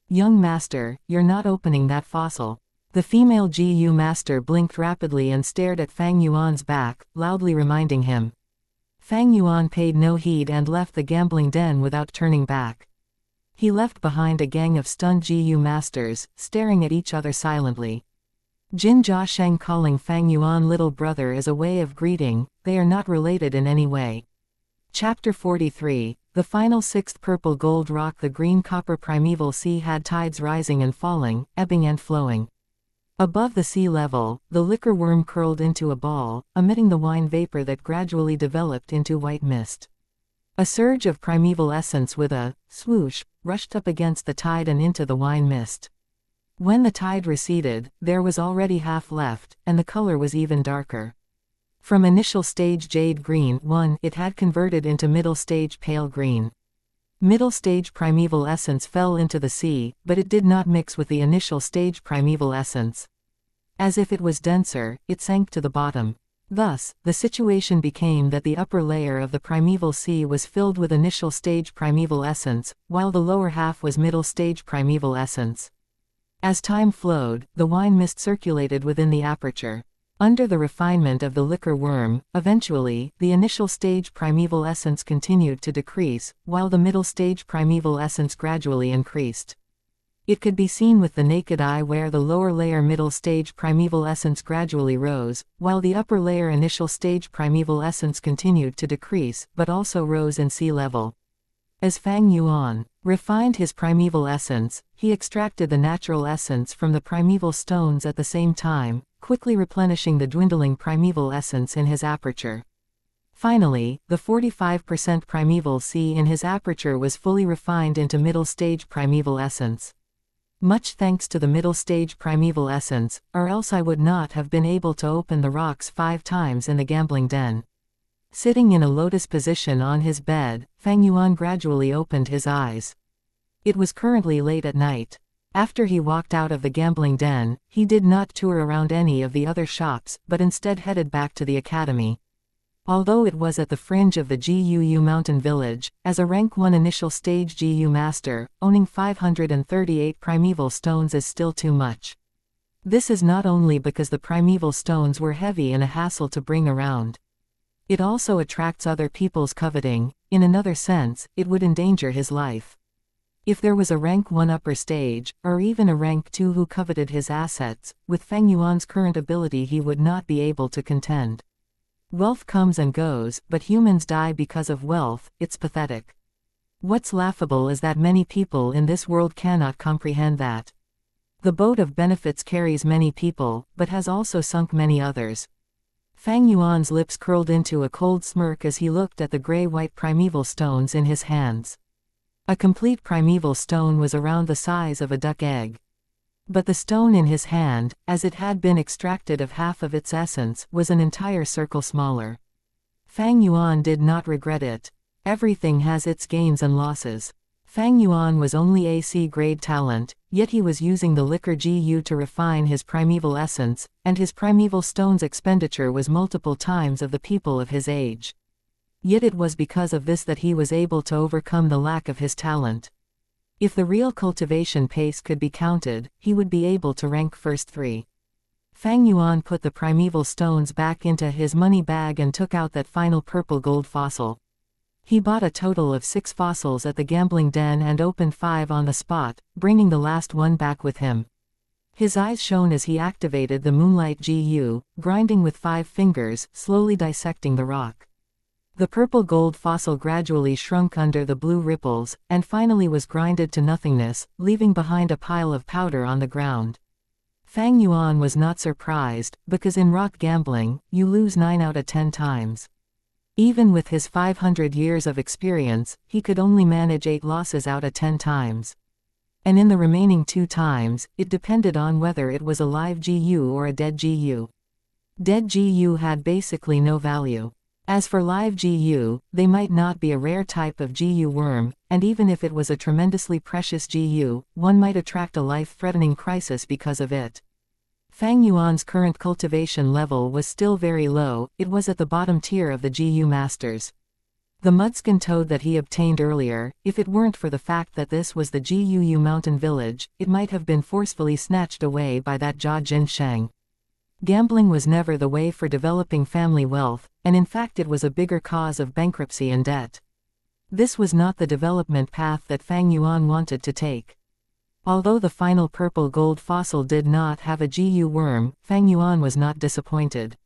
Young master, you're not opening that fossil. The female GU master blinked rapidly and stared at Fang Yuan's back, loudly reminding him. Fang Yuan paid no heed and left the gambling den without turning back. He left behind a gang of stunned GU masters, staring at each other silently. Jin Jiasheng calling Fang Yuan little brother is a way of greeting, they are not related in any way. Chapter 43, the final 6th purple gold rock. The green copper primeval sea had tides rising and falling, ebbing and flowing. Above the sea level, the liquor worm curled into a ball, emitting the wine vapor that gradually developed into white mist. A surge of primeval essence with a swoosh rushed up against the tide and into the wine mist. When the tide receded, there was already half left, and the color was even darker. From initial stage jade green 1, it had converted into middle stage pale green. Middle stage primeval essence fell into the sea, but it did not mix with the initial stage primeval essence. As if it was denser, it sank to the bottom. Thus, the situation became that the upper layer of the primeval sea was filled with initial stage primeval essence, while the lower half was middle stage primeval essence. As time flowed, the wine mist circulated within the aperture. Under the refinement of the liquor worm, eventually, the initial stage primeval essence continued to decrease, while the middle stage primeval essence gradually increased. It could be seen with the naked eye where the lower layer middle stage primeval essence gradually rose, while the upper layer initial stage primeval essence continued to decrease, but also rose in sea level. As Fang Yuan refined his primeval essence, he extracted the natural essence from the primeval stones at the same time, quickly replenishing the dwindling primeval essence in his aperture. Finally, the 45% primeval sea in his aperture was fully refined into middle stage primeval essence. Much thanks to the middle stage primeval essence, or else I would not have been able to open the rocks 5 times in the gambling den. Sitting in a lotus position on his bed, Fang Yuan gradually opened his eyes. It was currently late at night. After he walked out of the gambling den, he did not tour around any of the other shops, but instead headed back to the academy. Although it was at the fringe of the Guu mountain village, as a rank 1 initial stage Guu master, owning 538 primeval stones is still too much. This is not only because the primeval stones were heavy and a hassle to bring around. It also attracts other people's coveting. In another sense, it would endanger his life. If there was a rank 1 upper stage, or even a rank 2 who coveted his assets, with Fang Yuan's current ability he would not be able to contend. Wealth comes and goes, but humans die because of wealth. It's pathetic. What's laughable is that many people in this world cannot comprehend that. The boat of benefits carries many people, but has also sunk many others. Fang Yuan's lips curled into a cold smirk as he looked at the gray-white primeval stones in his hands. A complete primeval stone was around the size of a duck egg. But the stone in his hand, as it had been extracted of half of its essence, was an entire circle smaller. Fang Yuan did not regret it. Everything has its gains and losses. Fang Yuan was only a C-grade talent, yet he was using the liquor Gu to refine his primeval essence, and his primeval stone's expenditure was multiple times of the people of his age. Yet it was because of this that he was able to overcome the lack of his talent. If the real cultivation pace could be counted, he would be able to rank first 3. Fang Yuan put the primeval stones back into his money bag and took out that final purple gold fossil. He bought a total of 6 fossils at the gambling den and opened 5 on the spot, bringing the last one back with him. His eyes shone as he activated the moonlight Gu, grinding with 5 fingers, slowly dissecting the rock. The purple gold fossil gradually shrunk under the blue ripples, and finally was grinded to nothingness, leaving behind a pile of powder on the ground. Fang Yuan was not surprised, because in rock gambling, you lose 9 out of 10 times. Even with his 500 years of experience, he could only manage 8 losses out of 10 times. And in the remaining 2 times, it depended on whether it was a live Gu or a dead Gu. Dead Gu had basically no value. As for live Gu, they might not be a rare type of Gu worm, and even if it was a tremendously precious Gu, one might attract a life-threatening crisis because of it. Fang Yuan's current cultivation level was still very low. It was at the bottom tier of the Gu masters. The mudskin toad that he obtained earlier, if it weren't for the fact that this was the Guu mountain village, it might have been forcefully snatched away by that Jia Jin Sheng. Gambling was never the way for developing family wealth, and in fact it was a bigger cause of bankruptcy and debt. This was not the development path that Fang Yuan wanted to take. Although the final purple gold fossil did not have a Gu worm, Fang Yuan was not disappointed.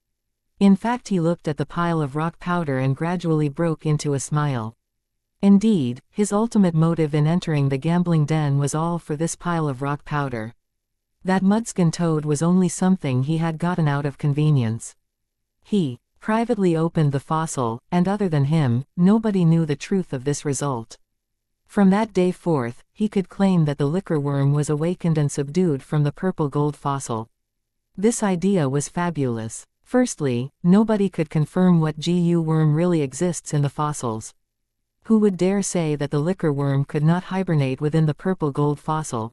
In fact, he looked at the pile of rock powder and gradually broke into a smile. Indeed, his ultimate motive in entering the gambling den was all for this pile of rock powder. That mudskin toad was only something he had gotten out of convenience. He privately opened the fossil, and other than him, nobody knew the truth of this result. From that day forth, he could claim that the liquor worm was awakened and subdued from the purple gold fossil. This idea was fabulous. Firstly, nobody could confirm what Gu worm really exists in the fossils. Who would dare say that the liquor worm could not hibernate within the purple gold fossil?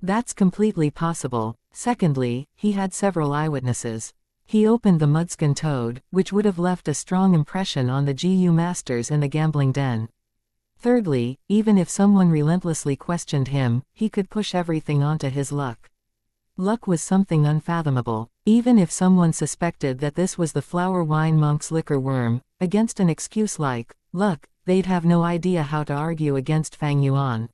That's completely possible. Secondly, he had several eyewitnesses. He opened the mudskin toad, which would have left a strong impression on the GU masters in the gambling den. Thirdly, even if someone relentlessly questioned him, he could push everything onto his luck. Luck was something unfathomable. Even if someone suspected that this was the flower wine monk's liquor worm, against an excuse like luck, they'd have no idea how to argue against Fang Yuan.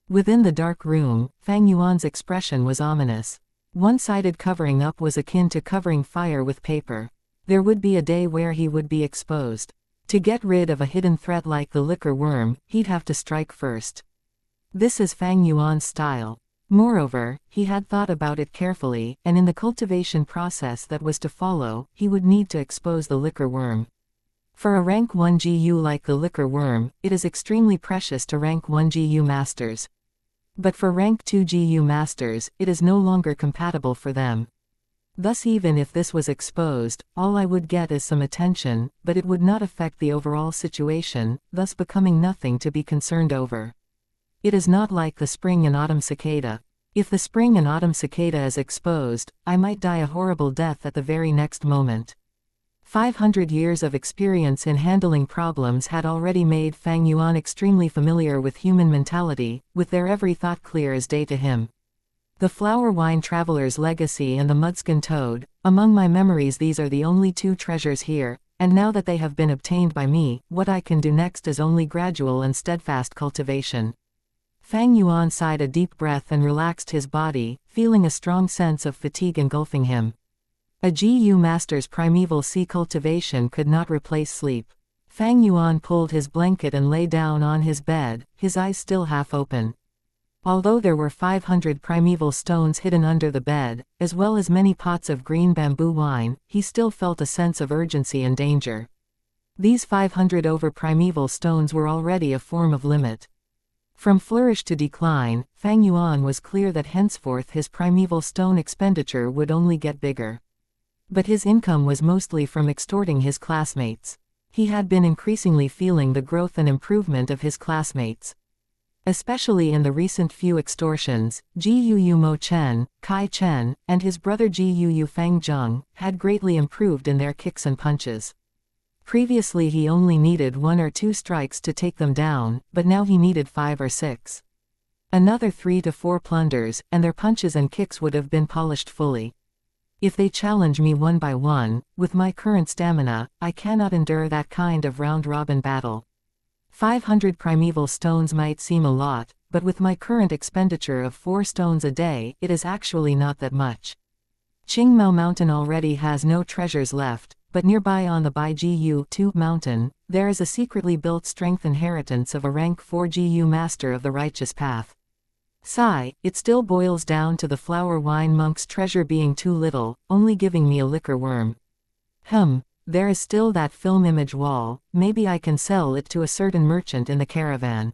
Within the dark room, Fang Yuan's expression was ominous. One-sided covering up was akin to covering fire with paper. There would be a day where he would be exposed. To get rid of a hidden threat like the liquor worm, he'd have to strike first. This is Fang Yuan's style. Moreover, he had thought about it carefully, and in the cultivation process that was to follow, he would need to expose the liquor worm. For a rank 1 GU like the liquor worm, it is extremely precious to rank 1 GU masters. But for rank 2 GU masters, it is no longer compatible for them. Thus even if this was exposed, all I would get is some attention, but it would not affect the overall situation, thus becoming nothing to be concerned over. It is not like the spring and autumn cicada. If the spring and autumn cicada is exposed, I might die a horrible death at the very next moment. 500 years of experience in handling problems had already made Fang Yuan extremely familiar with human mentality, with their every thought clear as day to him. The flower wine traveler's legacy and the mudskin toad, among my memories these are the only two treasures here, and now that they have been obtained by me, what I can do next is only gradual and steadfast cultivation. Fang Yuan sighed a deep breath and relaxed his body, feeling a strong sense of fatigue engulfing him. A GU master's primeval sea cultivation could not replace sleep. Fang Yuan pulled his blanket and lay down on his bed, his eyes still half open. Although there were 500 primeval stones hidden under the bed, as well as many pots of green bamboo wine, he still felt a sense of urgency and danger. These 500 over primeval stones were already a form of limit. From flourish to decline, Fang Yuan was clear that henceforth his primeval stone expenditure would only get bigger. But his income was mostly from extorting his classmates. He had been increasingly feeling the growth and improvement of his classmates. Especially in the recent few extortions, Jiu Mo Chen, Kai Chen, and his brother Jiu Fang Zheng, had greatly improved in their kicks and punches. Previously he only needed 1 or 2 strikes to take them down, but now he needed 5 or 6. Another 3 to 4 plunders, and their punches and kicks would have been polished fully. If they challenge me one by one, with my current stamina, I cannot endure that kind of round-robin battle. 500 primeval stones might seem a lot, but with my current expenditure of 4 stones a day, it is actually not that much. Qingmao Mountain already has no treasures left, but nearby on the Baijiu mountain, there is a secretly built strength inheritance of a rank 4 GU master of the righteous path. Sigh, it still boils down to the flower wine monk's treasure being too little, only giving me a liquor worm. There is still that film image wall, maybe I can sell it to a certain merchant in the caravan.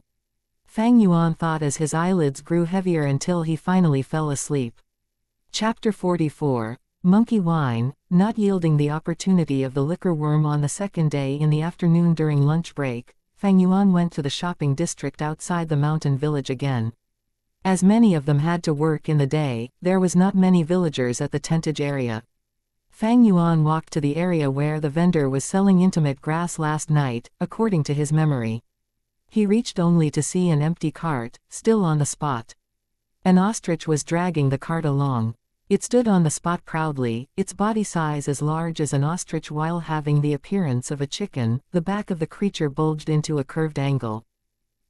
Fang Yuan thought as his eyelids grew heavier until he finally fell asleep. Chapter 44. Monkey Wine. Not yielding the opportunity of the liquor worm on the second day in the afternoon during lunch break, Fang Yuan went to the shopping district outside the mountain village again. As many of them had to work in the day, there was not many villagers at the tentage area. Fang Yuan walked to the area where the vendor was selling intimate grass last night, according to his memory. He reached only to see an empty cart, still on the spot. An ostrich was dragging the cart along. It stood on the spot proudly, its body size as large as an ostrich while having the appearance of a chicken. The back of the creature bulged into a curved angle.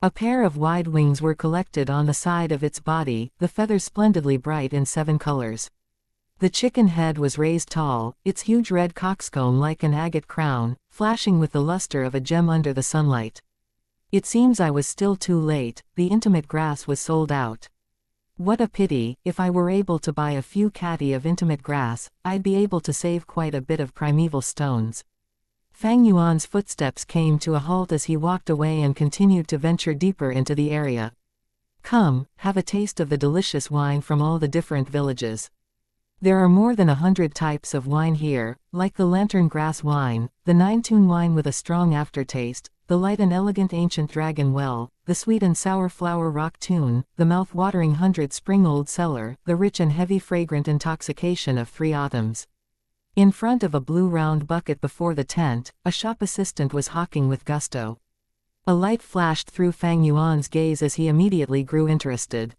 A pair of wide wings were collected on the side of its body, the feathers splendidly bright in 7 colors. The chicken head was raised tall, its huge red coxcomb like an agate crown, flashing with the luster of a gem under the sunlight. It seems I was still too late, the intimate grass was sold out. What a pity, if I were able to buy a few catty of intimate grass, I'd be able to save quite a bit of primeval stones. Fang Yuan's footsteps came to a halt as he walked away and continued to venture deeper into the area. Come, have a taste of the delicious wine from all the different villages. There are more than 100 types of wine here, like the lantern grass wine, the 9-tune wine with a strong aftertaste, the light and elegant ancient dragon well, the sweet and sour flower rock tune, the mouth-watering 100-spring-old cellar, the rich and heavy fragrant intoxication of 3 autumns. In front of a blue round bucket before the tent, a shop assistant was hawking with gusto. A light flashed through Fang Yuan's gaze as he immediately grew interested.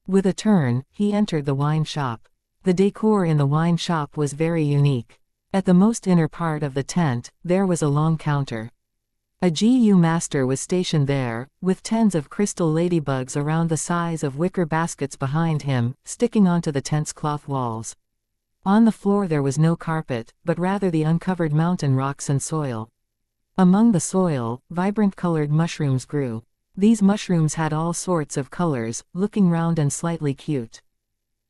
With a turn, he entered the wine shop. The decor in the wine shop was very unique. At the most inner part of the tent, there was a long counter. A GU master was stationed there, with tens of crystal ladybugs around the size of wicker baskets behind him, sticking onto the tent's cloth walls. On the floor there was no carpet, but rather the uncovered mountain rocks and soil. Among the soil, vibrant colored mushrooms grew. These mushrooms had all sorts of colors, looking round and slightly cute.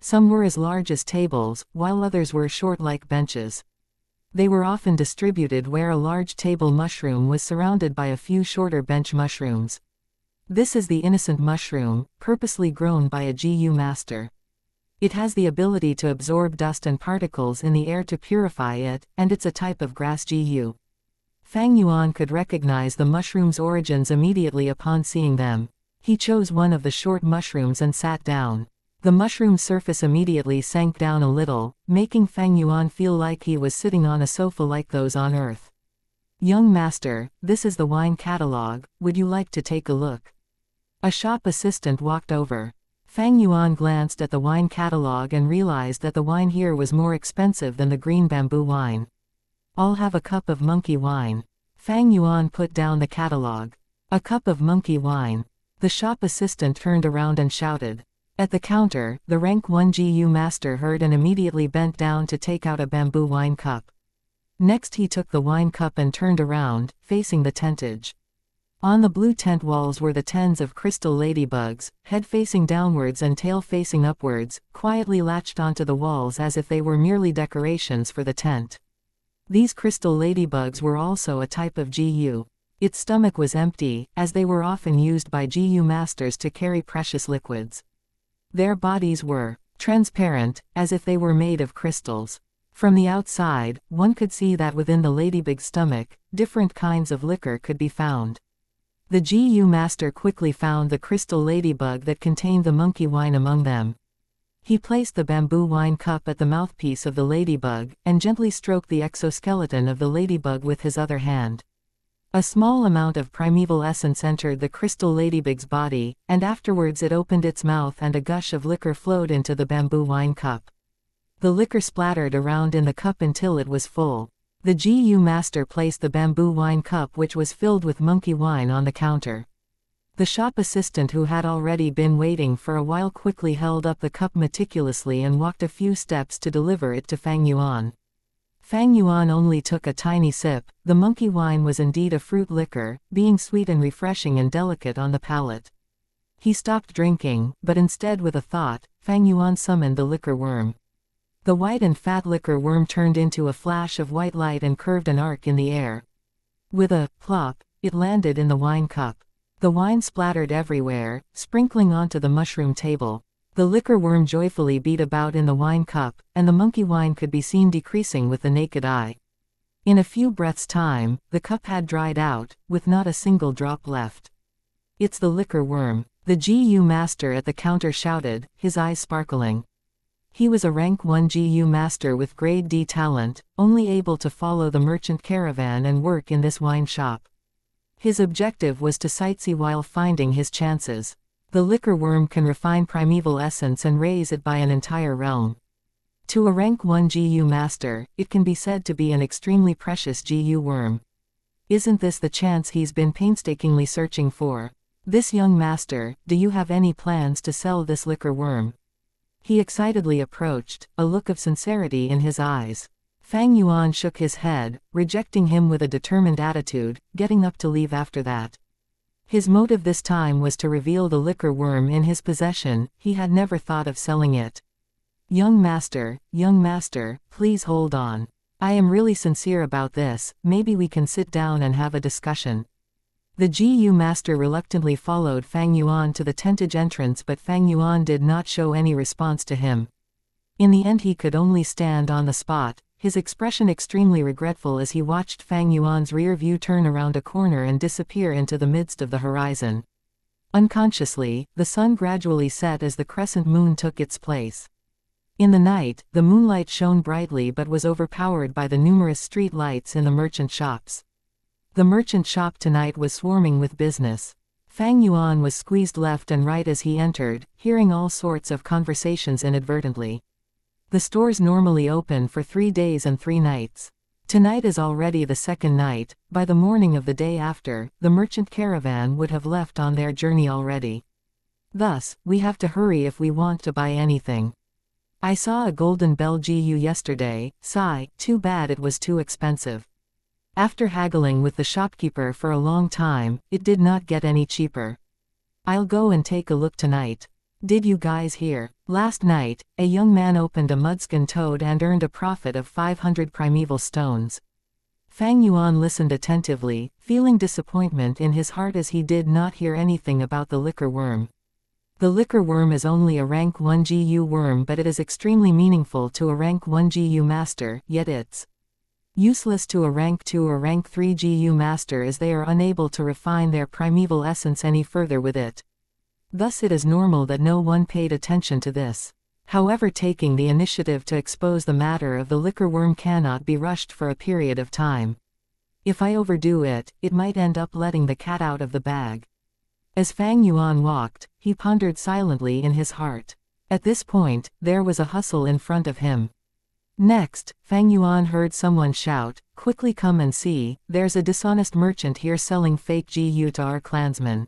Some were as large as tables, while others were short like benches. They were often distributed where a large table mushroom was surrounded by a few shorter bench mushrooms. This is the innocent mushroom, purposely grown by a GU master. It has the ability to absorb dust and particles in the air to purify it, and it's a type of grass GU. Fang Yuan could recognize the mushroom's origins immediately upon seeing them. He chose one of the short mushrooms and sat down. The mushroom's surface immediately sank down a little, making Fang Yuan feel like he was sitting on a sofa like those on Earth. "Young master, this is the wine catalog, would you like to take a look?" A shop assistant walked over. Fang Yuan glanced at the wine catalog and realized that the wine here was more expensive than the green bamboo wine. "I'll have a cup of monkey wine." Fang Yuan put down the catalog. "A cup of monkey wine." The shop assistant turned around and shouted. At the counter, the rank 1 GU master heard and immediately bent down to take out a bamboo wine cup. Next he took the wine cup and turned around, facing the tentage. On the blue tent walls were the tens of crystal ladybugs, head facing downwards and tail facing upwards, quietly latched onto the walls as if they were merely decorations for the tent. These crystal ladybugs were also a type of GU. Its stomach was empty, as they were often used by GU masters to carry precious liquids. Their bodies were transparent, as if they were made of crystals. From the outside, one could see that within the ladybug's stomach, different kinds of liquor could be found. The GU master quickly found the crystal ladybug that contained the monkey wine among them. He placed the bamboo wine cup at the mouthpiece of the ladybug, and gently stroked the exoskeleton of the ladybug with his other hand. A small amount of primeval essence entered the crystal ladybug's body, and afterwards it opened its mouth and a gush of liquor flowed into the bamboo wine cup. The liquor splattered around in the cup until it was full. The GU master placed the bamboo wine cup which was filled with monkey wine on the counter. The shop assistant who had already been waiting for a while quickly held up the cup meticulously and walked a few steps to deliver it to Fang Yuan. Fang Yuan only took a tiny sip. The monkey wine was indeed a fruit liquor, being sweet and refreshing and delicate on the palate. He stopped drinking, but instead with a thought, Fang Yuan summoned the liquor worm. The white and fat liquor worm turned into a flash of white light and curved an arc in the air. With a plop, it landed in the wine cup. The wine splattered everywhere, sprinkling onto the mushroom table. The liquor worm joyfully beat about in the wine cup, and the monkey wine could be seen decreasing with the naked eye. In a few breaths' time, the cup had dried out, with not a single drop left. "It's the liquor worm," the GU master at the counter shouted, his eyes sparkling. He was a rank 1 GU master with grade D talent, only able to follow the merchant caravan and work in this wine shop. His objective was to sightsee while finding his chances. The liquor worm can refine primeval essence and raise it by an entire realm. To a rank 1 GU master, it can be said to be an extremely precious GU worm. Isn't this the chance he's been painstakingly searching for? "This young master, do you have any plans to sell this liquor worm?" He excitedly approached, a look of sincerity in his eyes. Fang Yuan shook his head, rejecting him with a determined attitude, getting up to leave after that. His motive this time was to reveal the liquor worm in his possession. He had never thought of selling it. Young master, please hold on. I am really sincere about this, maybe we can sit down and have a discussion." The GU master reluctantly followed Fang Yuan to the tentage entrance, but Fang Yuan did not show any response to him. In the end he could only stand on the spot, his expression extremely regretful as he watched Fang Yuan's rear view turn around a corner and disappear into the midst of the horizon. Unconsciously, the sun gradually set as the crescent moon took its place. In the night, the moonlight shone brightly but was overpowered by the numerous street lights in the merchant shops. The merchant shop tonight was swarming with business. Fang Yuan was squeezed left and right as he entered, hearing all sorts of conversations inadvertently. The stores normally open for 3 days and 3 nights. Tonight is already the second night. By the morning of the day after, the merchant caravan would have left on their journey already. Thus, we have to hurry if we want to buy anything. I saw a golden bell GU yesterday. Sigh, too bad it was too expensive. After haggling with the shopkeeper for a long time, it did not get any cheaper. I'll go and take a look tonight. Did you guys hear? Last night, a young man opened a mudskin toad and earned a profit of 500 primeval stones. Fang Yuan listened attentively, feeling disappointment in his heart as he did not hear anything about the liquor worm. The liquor worm is only a rank 1 GU worm, but it is extremely meaningful to a rank 1 GU master, yet it's useless to a rank 2 or rank 3 GU master as they are unable to refine their primeval essence any further with it. Thus it is normal that no one paid attention to this. However, taking the initiative to expose the matter of the liquor worm cannot be rushed for a period of time. If I overdo it, it might end up letting the cat out of the bag. As Fang Yuan walked, he pondered silently in his heart. At this point, there was a hustle in front of him. Next, Fang Yuan heard someone shout, "Quickly come and see, there's a dishonest merchant here selling fake GU to our clansmen."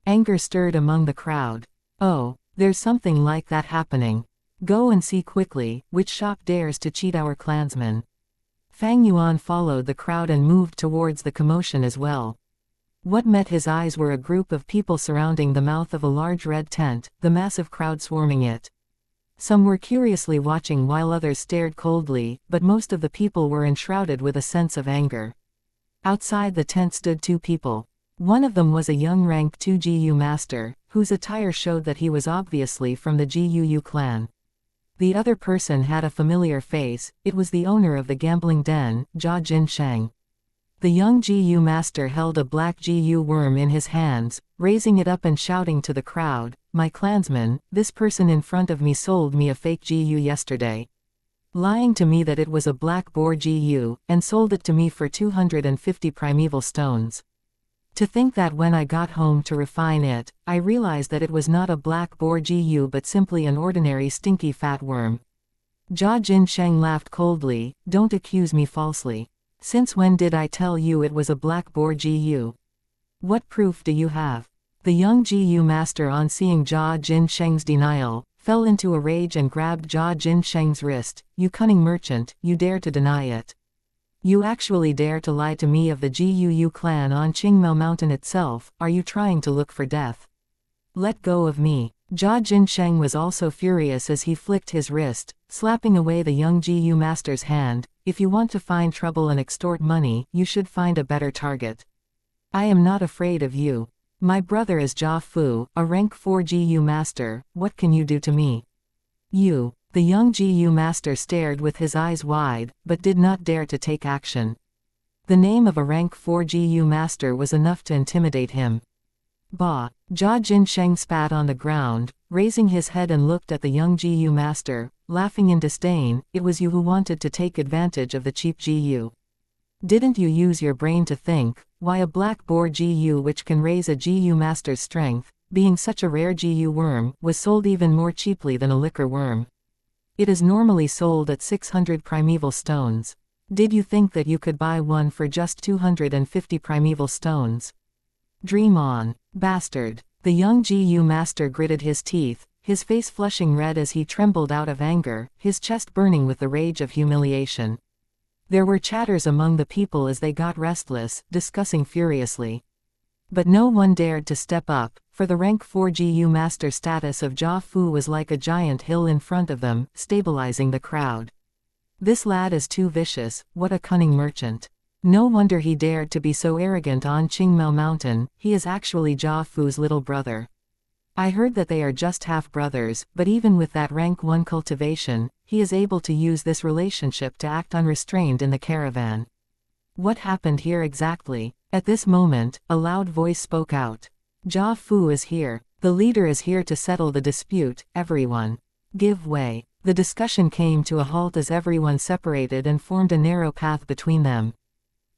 Anger stirred among the crowd. Oh, there's something like that happening. Go and see quickly, which shop dares to cheat our clansmen. Fang Yuan followed the crowd and moved towards the commotion as well. What met his eyes were a group of people surrounding the mouth of a large red tent, the massive crowd swarming it. Some were curiously watching while others stared coldly, but most of the people were enshrouded with a sense of anger. Outside the tent stood 2 people. One of them was a young rank 2 GU master, whose attire showed that he was obviously from the GUU clan. The other person had a familiar face. It was the owner of the gambling den, Jia Jinsheng. The young GU master held a black GU worm in his hands, raising it up and shouting to the crowd, "My clansmen, this person in front of me sold me a fake GU yesterday. Lying to me that it was a black boar GU, and sold it to me for 250 primeval stones. To think that when I got home to refine it, I realized that it was not a black boar GU but simply an ordinary stinky fat worm." Jia Jinsheng laughed coldly. "Don't accuse me falsely. Since when did I tell you it was a black boar GU? What proof do you have?" The young GU master, on seeing Jia Jinsheng's denial, fell into a rage and grabbed Jia Jinsheng's wrist. "You cunning merchant, you dare to deny it. You actually dare to lie to me of the GUU clan on Qingmao Mountain itself. Are you trying to look for death? Let go of me." Jia Jinsheng was also furious as he flicked his wrist, slapping away the young GU master's hand. "If you want to find trouble and extort money, you should find a better target. I am not afraid of you. My brother is Jia Fu, a rank 4 GU master. What can you do to me?" "You." The young GU master stared with his eyes wide, but did not dare to take action. The name of a rank 4 GU master was enough to intimidate him. "Bah!" Jia Jinsheng spat on the ground, raising his head and looked at the young GU master, laughing in disdain. "It was you who wanted to take advantage of the cheap GU. Didn't you use your brain to think, why a black boar GU which can raise a GU master's strength, being such a rare GU worm, was sold even more cheaply than a liquor worm? It is normally sold at 600 primeval stones. Did you think that you could buy one for just 250 primeval stones? Dream on, bastard." The young GU master gritted his teeth, his face flushing red as he trembled out of anger, his chest burning with the rage of humiliation. There were chatters among the people as they got restless, discussing furiously. But no one dared to step up, for the rank 4 GU master status of Jia Fu was like a giant hill in front of them, stabilizing the crowd. "This lad is too vicious. What a cunning merchant. No wonder he dared to be so arrogant on Qingmao Mountain. He is actually Jia Fu's little brother. I heard that they are just half-brothers, but even with that rank 1 cultivation, he is able to use this relationship to act unrestrained in the caravan. What happened here exactly? At this moment, a loud voice spoke out. Jia Fu is here. The leader is here to settle the dispute, everyone. Give way. The discussion came to a halt as everyone separated and formed a narrow path between them.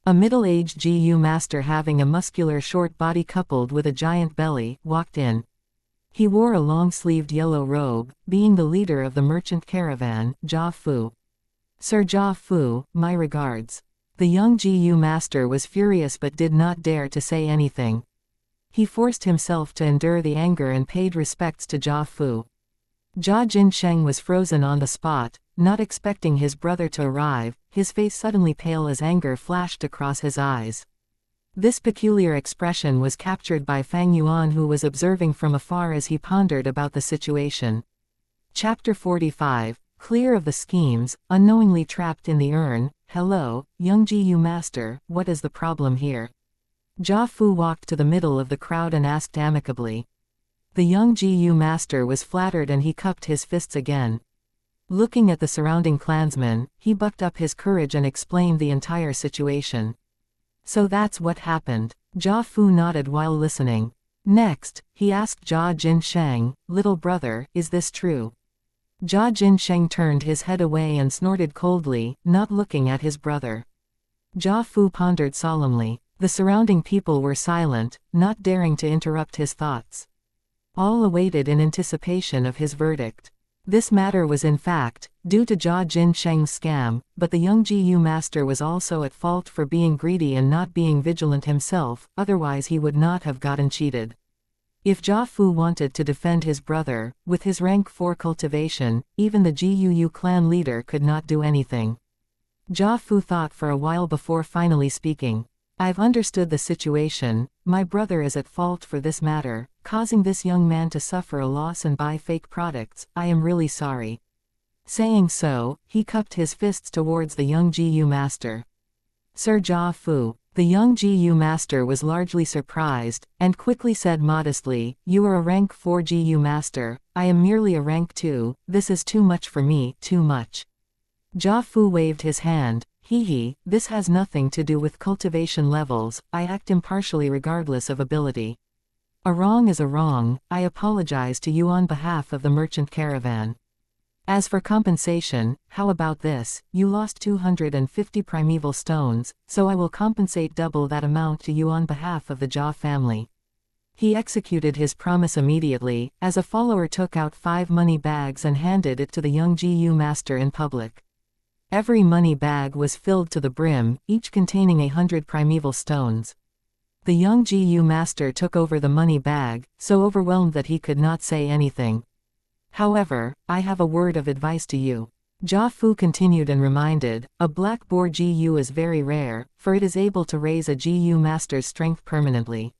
A middle-aged GU master having a muscular short body coupled with a giant belly, walked in. He wore a long-sleeved yellow robe, being the leader of the merchant caravan, Jia Fu. Sir Jia Fu, my regards. The young GU master was furious but did not dare to say anything. He forced himself to endure the anger and paid respects to Jia Fu. Jia Jinsheng was frozen on the spot, not expecting his brother to arrive, his face suddenly pale as anger flashed across his eyes. This peculiar expression was captured by Fang Yuan, who was observing from afar as he pondered about the situation. Chapter 45, Clear of the Schemes, Unknowingly Trapped in the Urn. Hello, young GU master, what is the problem here? Jia Fu walked to the middle of the crowd and asked amicably. The young GU master was flattered and he cupped his fists again. Looking at the surrounding clansmen, he bucked up his courage and explained the entire situation. So that's what happened. Jia Fu nodded while listening. Next, he asked Jia Jinsheng, little brother, is this true? Jia Jinsheng turned his head away and snorted coldly, not looking at his brother. Jia Fu pondered solemnly. The surrounding people were silent, not daring to interrupt his thoughts. All awaited in anticipation of his verdict. This matter was in fact due to Jia Jinsheng's scam, but the young GU master was also at fault for being greedy and not being vigilant himself, otherwise he would not have gotten cheated. If Jia Fu wanted to defend his brother, with his rank 4 cultivation, even the GUU clan leader could not do anything. Jia Fu thought for a while before finally speaking. I've understood the situation. My brother is at fault for this matter, causing this young man to suffer a loss and buy fake products. I am really sorry. Saying so, he cupped his fists towards the young GU master. Sir Jia Fu. The young GU master was largely surprised, and quickly said modestly, you are a rank 4 GU master, I am merely a rank 2, this is too much for me, too much. Jia Fu waved his hand. This has nothing to do with cultivation levels, I act impartially regardless of ability. A wrong is a wrong, I apologize to you on behalf of the merchant caravan. As for compensation, how about this, you lost 250 primeval stones, so I will compensate double that amount to you on behalf of the Jia family. He executed his promise immediately, as a follower took out 5 money bags and handed it to the young GU master in public. Every money bag was filled to the brim, each containing 100 primeval stones. The young GU master took over the money bag, so overwhelmed that he could not say anything. However, I have a word of advice to you. Jia Fu continued and reminded, a black boar GU is very rare, for it is able to raise a GU master's strength permanently.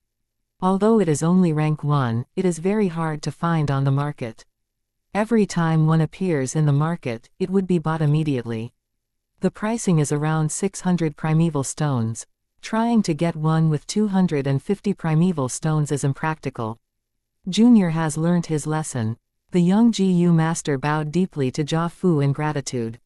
Although it is only rank 1, it is very hard to find on the market. Every time one appears in the market, it would be bought immediately. The pricing is around 600 primeval stones. Trying to get one with 250 primeval stones is impractical. Junior has learnt his lesson. The young GU master bowed deeply to Jia Fu in gratitude.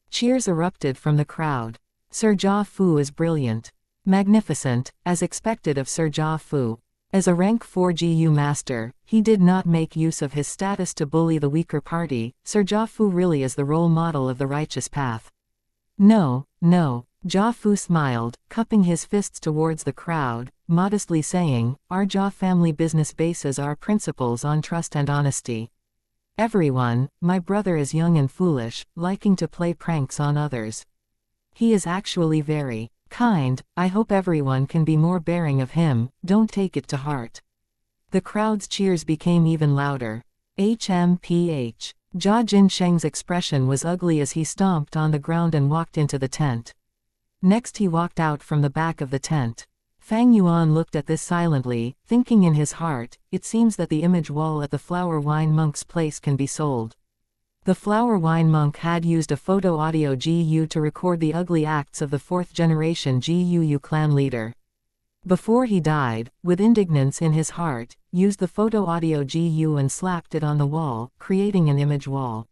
Cheers erupted from the crowd. Sir Jia Fu is brilliant. Magnificent, as expected of Sir Jia Fu. As a rank 4 GU master, he did not make use of his status to bully the weaker party. Sir Jia Fu really is the role model of the righteous path. No. Jia Fu smiled, cupping his fists towards the crowd, modestly saying, our Jia family business bases our principles on trust and honesty. Everyone, my brother is young and foolish, liking to play pranks on others. He is actually very kind, I hope everyone can be more bearing of him, don't take it to heart. The crowd's cheers became even louder. HMPH. Jia Jinsheng's expression was ugly as he stomped on the ground and walked into the tent. Next he walked out from the back of the tent. Fang Yuan looked at this silently, thinking in his heart, it seems that the image wall at the Flower Wine Monk's place can be sold. The Flower Wine Monk had used a photo audio GU to record the ugly acts of the 4th generation GUU clan leader. Before he died, with indignance in his heart, used the photo audio GU and slapped it on the wall, creating an image wall.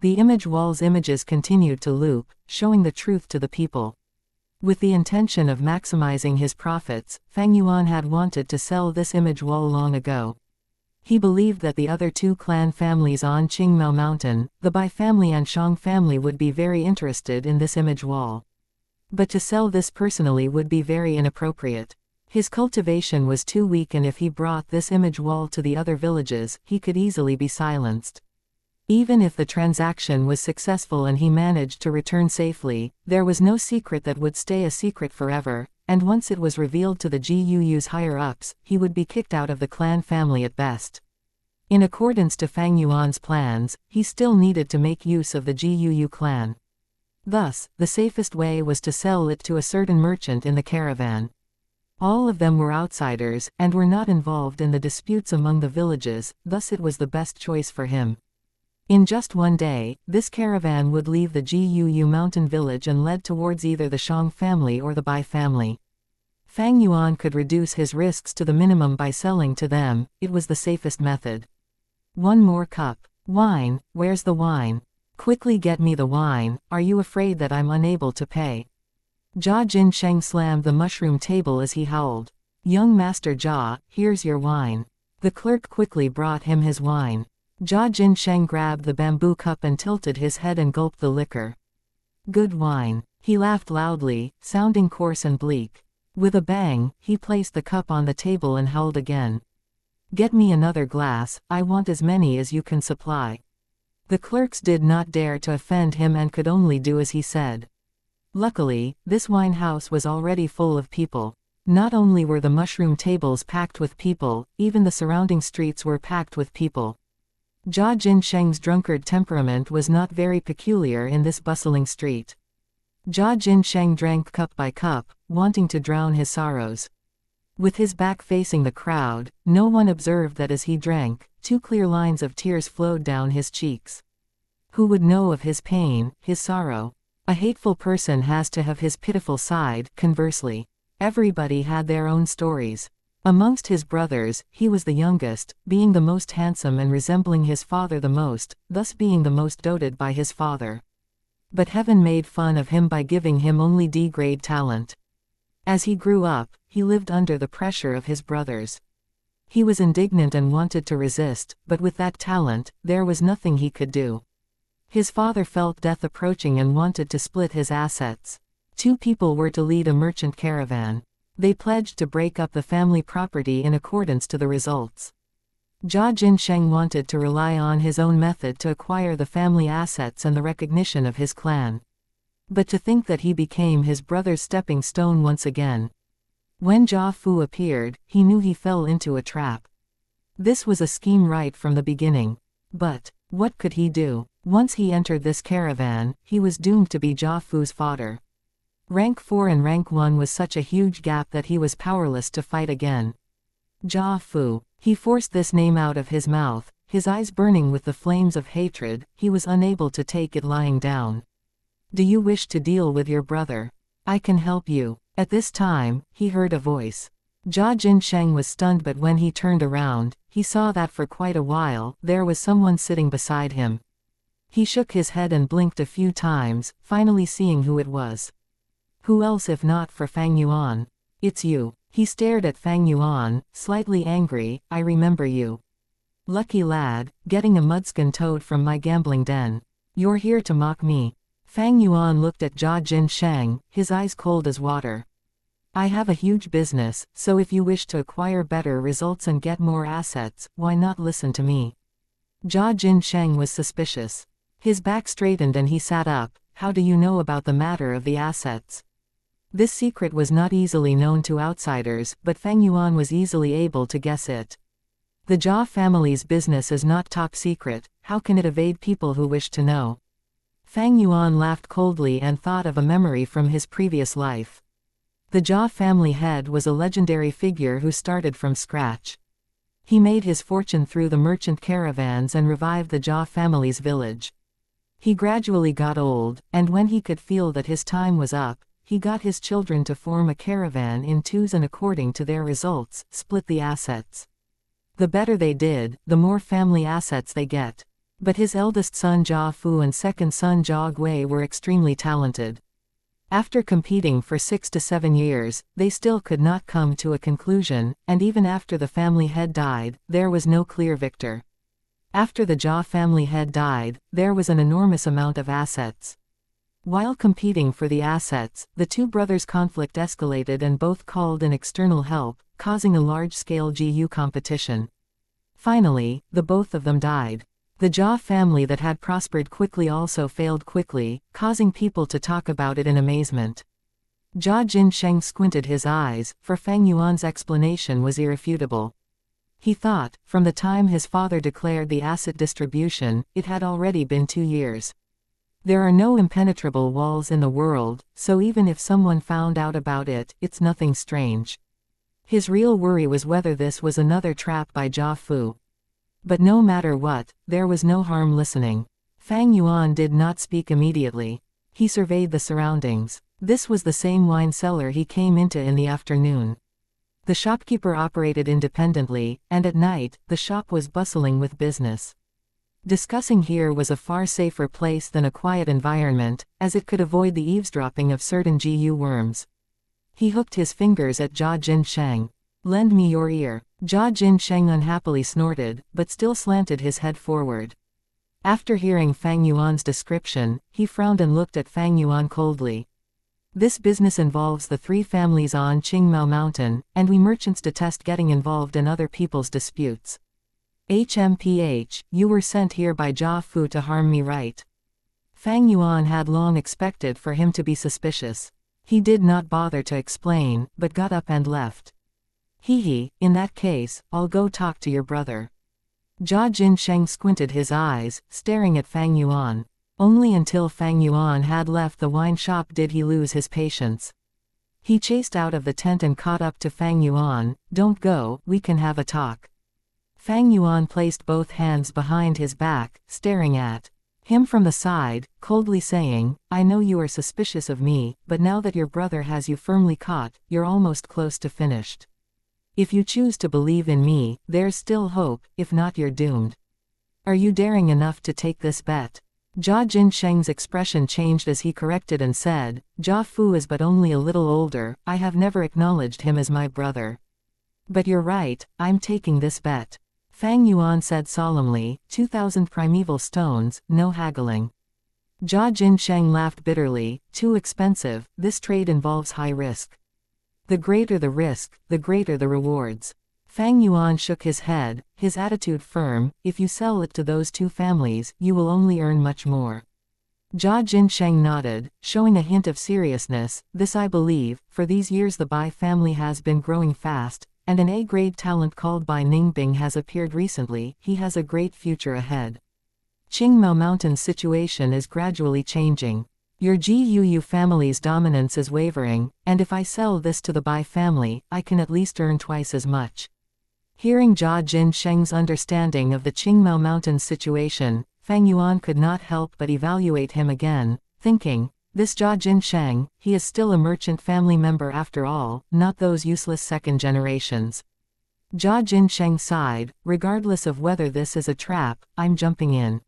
The image wall's images continued to loop, showing the truth to the people. With the intention of maximizing his profits, Fang Yuan had wanted to sell this image wall long ago. He believed that the other two clan families on Qingmao Mountain, the Bai family and Shang family, would be very interested in this image wall. But to sell this personally would be very inappropriate. His cultivation was too weak, and if he brought this image wall to the other villages, he could easily be silenced. Even if the transaction was successful and he managed to return safely, there was no secret that would stay a secret forever, and once it was revealed to the GUU's higher-ups, he would be kicked out of the clan family at best. In accordance to Fang Yuan's plans, he still needed to make use of the GUU clan. Thus, the safest way was to sell it to a certain merchant in the caravan. All of them were outsiders, and were not involved in the disputes among the villages, thus it was the best choice for him. In just one day, this caravan would leave the GUU mountain village and led towards either the Shang family or the Bai family. Fang Yuan could reduce his risks to the minimum by selling to them. It was the safest method. One more cup. Wine, where's the wine? Quickly get me the wine, are you afraid that I'm unable to pay? Jia Jinsheng slammed the mushroom table as he howled. Young Master Jia, here's your wine. The clerk quickly brought him his wine. Jia Jinsheng grabbed the bamboo cup and tilted his head and gulped the liquor. Good wine. He laughed loudly, sounding coarse and bleak. With a bang, he placed the cup on the table and howled again. Get me another glass, I want as many as you can supply. The clerks did not dare to offend him and could only do as he said. Luckily, this wine house was already full of people. Not only were the mushroom tables packed with people, even the surrounding streets were packed with people. Jia Jinsheng's drunkard temperament was not very peculiar in this bustling street. Jia Jinsheng drank cup by cup, wanting to drown his sorrows. With his back facing the crowd, no one observed that as he drank, 2 clear lines of tears flowed down his cheeks. Who would know of his pain, his sorrow? A hateful person has to have his pitiful side. Conversely, everybody had their own stories. Amongst his brothers, he was the youngest, being the most handsome and resembling his father the most, thus being the most doted by his father. But heaven made fun of him by giving him only D-grade talent. As he grew up, he lived under the pressure of his brothers. He was indignant and wanted to resist, but with that talent, there was nothing he could do. His father felt death approaching and wanted to split his assets. 2 people were to lead a merchant caravan. They pledged to break up the family property in accordance to the results. Jia Jinsheng wanted to rely on his own method to acquire the family assets and the recognition of his clan. But to think that he became his brother's stepping stone once again. When Jia Fu appeared, he knew he fell into a trap. This was a scheme right from the beginning. But what could he do? Once he entered this caravan, he was doomed to be Jia Fu's fodder. Rank 4 and Rank 1 was such a huge gap that he was powerless to fight again. Jia Fu. He forced this name out of his mouth, his eyes burning with the flames of hatred. He was unable to take it lying down. Do you wish to deal with your brother? I can help you. At this time, he heard a voice. Jia Jinsheng was stunned, but when he turned around, he saw that for quite a while, there was someone sitting beside him. He shook his head and blinked a few times, finally seeing who it was. Who else if not for Fang Yuan? It's you. He stared at Fang Yuan, slightly angry. I remember you. Lucky lad, getting a mudskin toad from my gambling den. You're here to mock me. Fang Yuan looked at Jia Jinsheng, his eyes cold as water. I have a huge business, so if you wish to acquire better results and get more assets, why not listen to me? Jia Jinsheng was suspicious. His back straightened and he sat up. How do you know about the matter of the assets? This secret was not easily known to outsiders, but Fang Yuan was easily able to guess it. The Jia family's business is not top secret. How can it evade people who wish to know? Fang Yuan laughed coldly and thought of a memory from his previous life. The Jia family head was a legendary figure who started from scratch. He made his fortune through the merchant caravans and revived the Jia family's village. He gradually got old, and when he could feel that his time was up, he got his children to form a caravan in 2s and according to their results, split the assets. The better they did, the more family assets they get. But his eldest son Jia Fu and second son Jia Gui were extremely talented. After competing for 6 to 7 years, they still could not come to a conclusion, and even after the family head died, there was no clear victor. After the Jia family head died, there was an enormous amount of assets. While competing for the assets, the two brothers' conflict escalated and both called in external help, causing a large-scale GU competition. Finally, the both of them died. The Jia family that had prospered quickly also failed quickly, causing people to talk about it in amazement. Jia Jinsheng squinted his eyes, for Fang Yuan's explanation was irrefutable. He thought, from the time his father declared the asset distribution, it had already been 2 years. There are no impenetrable walls in the world, so even if someone found out about it, it's nothing strange. His real worry was whether this was another trap by Jia Fu. But no matter what, there was no harm listening. Fang Yuan did not speak immediately. He surveyed the surroundings. This was the same wine cellar he came into in the afternoon. The shopkeeper operated independently, and at night, the shop was bustling with business. Discussing here was a far safer place than a quiet environment, as it could avoid the eavesdropping of certain GU worms. He hooked his fingers at Jia Jinsheng. "Lend me your ear." Jia Jinsheng unhappily snorted, but still slanted his head forward. After hearing Fang Yuan's description, he frowned and looked at Fang Yuan coldly. "This business involves the 3 families on Qingmao Mountain, and we merchants detest getting involved in other people's disputes. HMPH, you were sent here by Jia Fu to harm me, right?" Fang Yuan had long expected for him to be suspicious. He did not bother to explain, but got up and left. "Hee, in that case, I'll go talk to your brother." Jia Jinsheng squinted his eyes, staring at Fang Yuan. Only until Fang Yuan had left the wine shop did he lose his patience. He chased out of the tent and caught up to Fang Yuan. "Don't go, we can have a talk." Fang Yuan placed both hands behind his back, staring at him from the side, coldly saying, "I know you are suspicious of me, but now that your brother has you firmly caught, you're almost close to finished. If you choose to believe in me, there's still hope, if not you're doomed. Are you daring enough to take this bet?" Jia Jinsheng's expression changed as he corrected and said, "Jia Fu is but only a little older, I have never acknowledged him as my brother. But you're right, I'm taking this bet." Fang Yuan said solemnly, 2,000 primeval stones, no haggling. Jia Jinsheng laughed bitterly, "Too expensive, this trade involves high risk. The greater the risk, the greater the rewards." Fang Yuan shook his head, his attitude firm. "If you sell it to those 2 families, you will only earn much more." Jia Jinsheng nodded, showing a hint of seriousness. "This I believe, for these years the Bai family has been growing fast, and an A-grade talent called Bai Ningbing has appeared recently. He has a great future ahead. Qingmao Mountain's situation is gradually changing. Your GUU family's dominance is wavering, and if I sell this to the Bai family, I can at least earn twice as much." Hearing Jia Jinsheng's understanding of the Qingmao Mountain's situation, Fang Yuan could not help but evaluate him again, thinking, "This Jia Jinsheng, he is still a merchant family member after all, not those useless second generations." Jia Jinsheng sighed, "Regardless of whether this is a trap, I'm jumping in.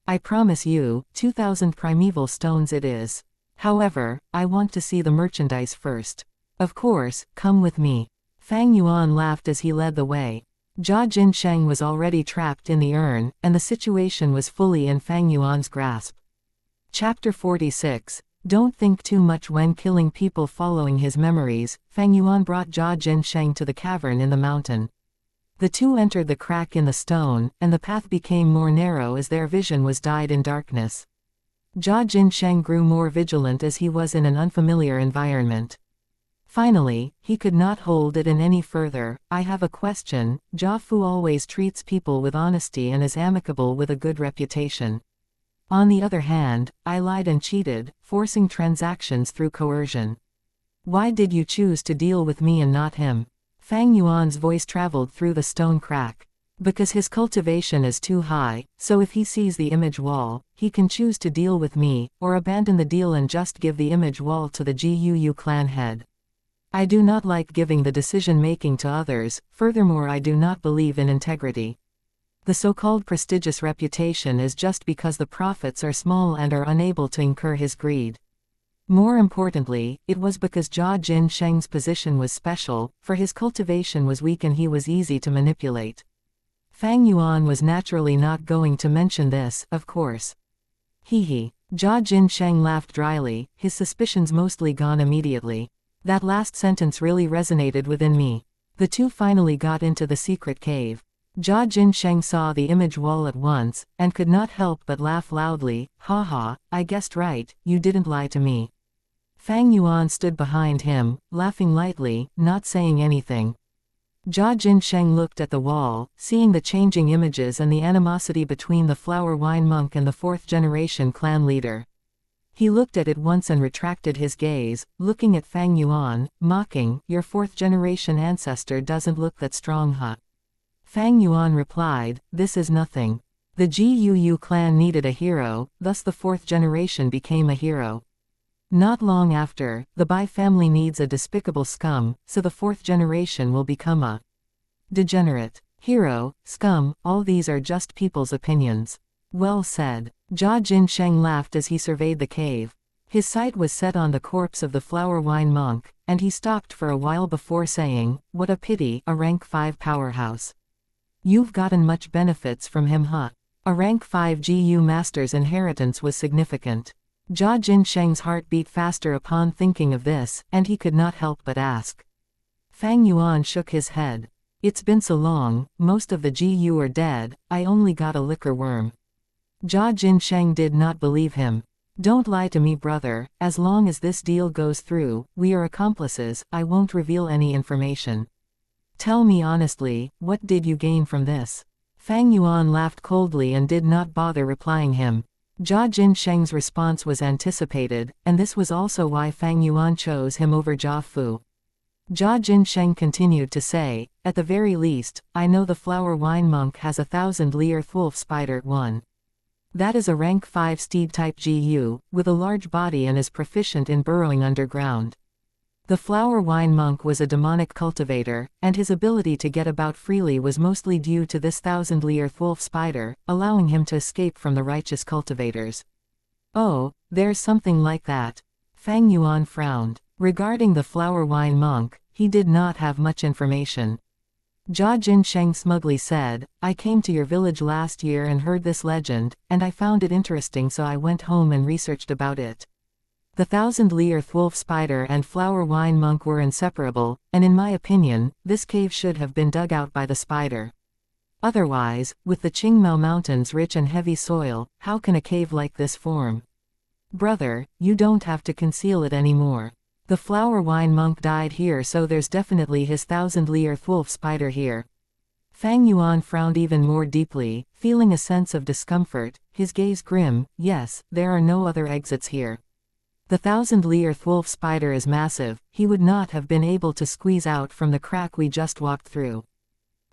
I promise you, 2,000 primeval stones it is. However, I want to see the merchandise first." "Of course, come with me." Fang Yuan laughed as he led the way. Jia Jinsheng was already trapped in the urn, and the situation was fully in Fang Yuan's grasp. Chapter 46. Don't think too much when killing people. Following his memories, Fang Yuan brought Jia Jinsheng to the cavern in the mountain. The two entered the crack in the stone, and the path became more narrow as their vision was dyed in darkness. Jia Jinsheng grew more vigilant as he was in an unfamiliar environment. Finally, he could not hold it in any further. "I have a question. Jia Fu always treats people with honesty and is amicable with a good reputation. On the other hand, I lied and cheated, forcing transactions through coercion. Why did you choose to deal with me and not him?" Fang Yuan's voice traveled through the stone crack. "Because his cultivation is too high, so if he sees the image wall, he can choose to deal with me, or abandon the deal and just give the image wall to the GUU clan head. I do not like giving the decision-making to others, furthermore I do not believe in integrity." The so-called prestigious reputation is just because the profits are small and are unable to incur his greed. More importantly, it was because Jia Jin Sheng's position was special, for his cultivation was weak and he was easy to manipulate. Fang Yuan was naturally not going to mention this, of course. Hee. Jia Jin Sheng laughed dryly, his suspicions mostly gone immediately. That last sentence really resonated within me. The two finally got into the secret cave. Jia Jin Sheng saw the image wall at once, and could not help but laugh loudly. Ha ha, I guessed right, you didn't lie to me. Fang Yuan stood behind him, laughing lightly, not saying anything. Jia Jin Sheng looked at the wall, seeing the changing images and the animosity between the flower wine monk and the fourth-generation clan leader. He looked at it once and retracted his gaze, looking at Fang Yuan, mocking, your fourth-generation ancestor doesn't look that strong, huh? Fang Yuan replied, this is nothing. The Gu clan needed a hero, thus the fourth generation became a hero. Not long after, the Bai family needs a despicable scum, so the fourth generation will become a degenerate. Hero, scum, all these are just people's opinions. Well said. Jia Jin Sheng laughed as he surveyed the cave. His sight was set on the corpse of the flower wine monk, and he stopped for a while before saying, what a pity, a rank 5 powerhouse. You've gotten much benefits from him, huh? A rank 5 GU master's inheritance was significant. Jia Jin Sheng's heart beat faster upon thinking of this, and he could not help but ask. Fang Yuan shook his head. It's been so long, most of the GU are dead, I only got a liquor worm. Jia Jin Sheng did not believe him. Don't lie to me, brother, as long as this deal goes through, we are accomplices, I won't reveal any information. Tell me honestly, what did you gain from this? Fang Yuan laughed coldly and did not bother replying him. Jia Jin Sheng's response was anticipated, and this was also why Fang Yuan chose him over Jia Fu. Jia Jin Sheng continued to say, at the very least, I know the flower wine monk has 1,000 Li Earth Wolf Spider 1. That is a rank 5 steed-type GU, with a large body and is proficient in burrowing underground. The flower wine monk was a demonic cultivator, and his ability to get about freely was mostly due to this 1,000 Li Earth Wolf Spider, allowing him to escape from the righteous cultivators. Oh, there's something like that. Fang Yuan frowned. Regarding the flower wine monk, he did not have much information. Jia Jin Sheng smugly said, I came to your village last year and heard this legend, and I found it interesting, so I went home and researched about it. The 1,000 Li Earth Wolf Spider and flower wine monk were inseparable, and in my opinion, this cave should have been dug out by the spider. Otherwise, with the Qingmao Mountains rich and heavy soil, how can a cave like this form? Brother, you don't have to conceal it anymore. The flower wine monk died here, so there's definitely his 1,000 Li Earth Wolf Spider here. Fang Yuan frowned even more deeply, feeling a sense of discomfort, his gaze grim. Yes, there are no other exits here. The 1,000 Li Earth Wolf Spider is massive, he would not have been able to squeeze out from the crack we just walked through.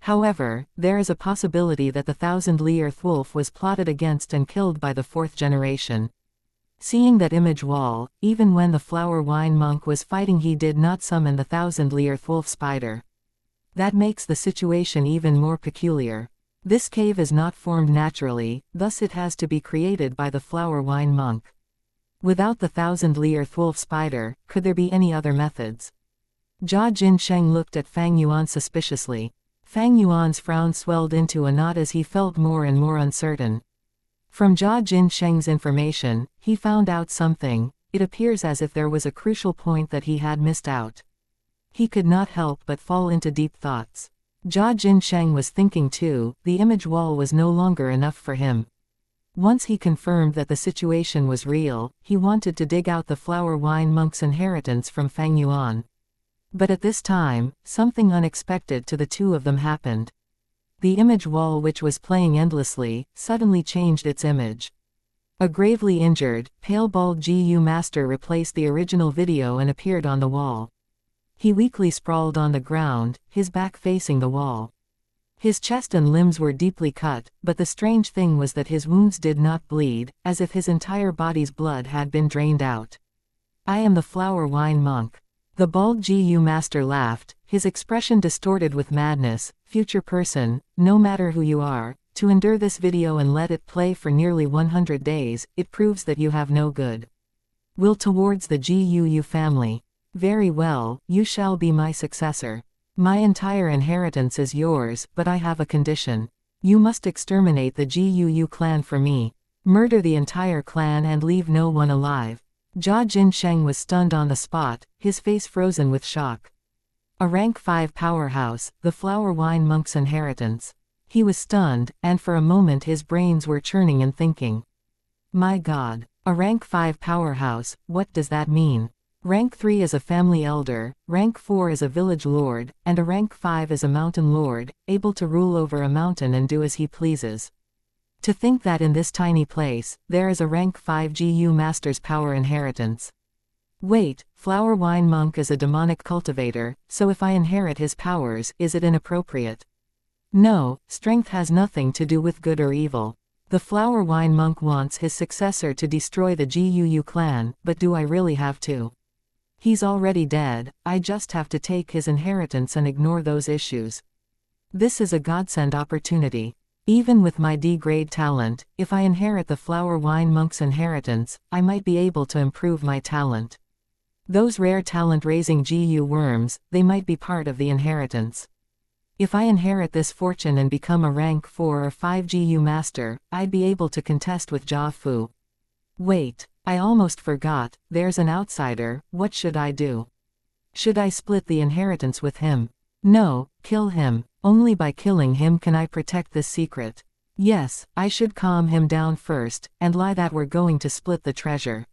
However, there is a possibility that the 1,000 Li Earth Wolf was plotted against and killed by the fourth generation. Seeing that image wall, even when the flower wine monk was fighting he did not summon the 1,000 Li Earth Wolf Spider. That makes the situation even more peculiar. This cave is not formed naturally, thus it has to be created by the flower wine monk. Without the 1,000 Li Earth Wolf Spider, could there be any other methods? Jia Jin Sheng looked at Fang Yuan suspiciously. Fang Yuan's frown swelled into a knot as he felt more and more uncertain. From Jia Jin Sheng's information, he found out something. It appears as if there was a crucial point that he had missed out. He could not help but fall into deep thoughts. Jia Jin Sheng was thinking too, the image wall was no longer enough for him. Once he confirmed that the situation was real, he wanted to dig out the flower wine monk's inheritance from Fang Yuan. But at this time, something unexpected to the two of them happened. The image wall, which was playing endlessly, suddenly changed its image. A gravely injured, pale bald GU master replaced the original video and appeared on the wall. He weakly sprawled on the ground, his back facing the wall. His chest and limbs were deeply cut, but the strange thing was that his wounds did not bleed, as if his entire body's blood had been drained out. I am the flower wine monk. The bald GU master laughed, his expression distorted with madness. Future person, no matter who you are, to endure this video and let it play for nearly 100 days, it proves that you have no good will towards the GUU family. Very well, you shall be my successor. My entire inheritance is yours, but I have a condition. You must exterminate the GUU clan for me. Murder the entire clan and leave no one alive. Jia Jinsheng was stunned on the spot, his face frozen with shock. A rank 5 powerhouse, the flower wine monk's inheritance. He was stunned, and for a moment his brains were churning and thinking. My God, a rank 5 powerhouse, what does that mean? Rank 3 is a family elder, rank 4 is a village lord, and a rank 5 is a mountain lord, able to rule over a mountain and do as he pleases. To think that in this tiny place, there is a rank 5 GU master's power inheritance. Wait, flower wine monk is a demonic cultivator, so if I inherit his powers, is it inappropriate? No, strength has nothing to do with good or evil. The flower wine monk wants his successor to destroy the GUU clan, but do I really have to? He's already dead, I just have to take his inheritance and ignore those issues. This is a godsend opportunity. Even with my D-grade talent, if I inherit the flower wine monk's inheritance, I might be able to improve my talent. Those rare talent-raising GU worms, they might be part of the inheritance. If I inherit this fortune and become a rank 4 or 5 GU master, I'd be able to contest with Jia Fu. Wait, I almost forgot, there's an outsider, what should I do? Should I split the inheritance with him? No, kill him. Only by killing him can I protect this secret. Yes, I should calm him down first, and lie that we're going to split the treasure.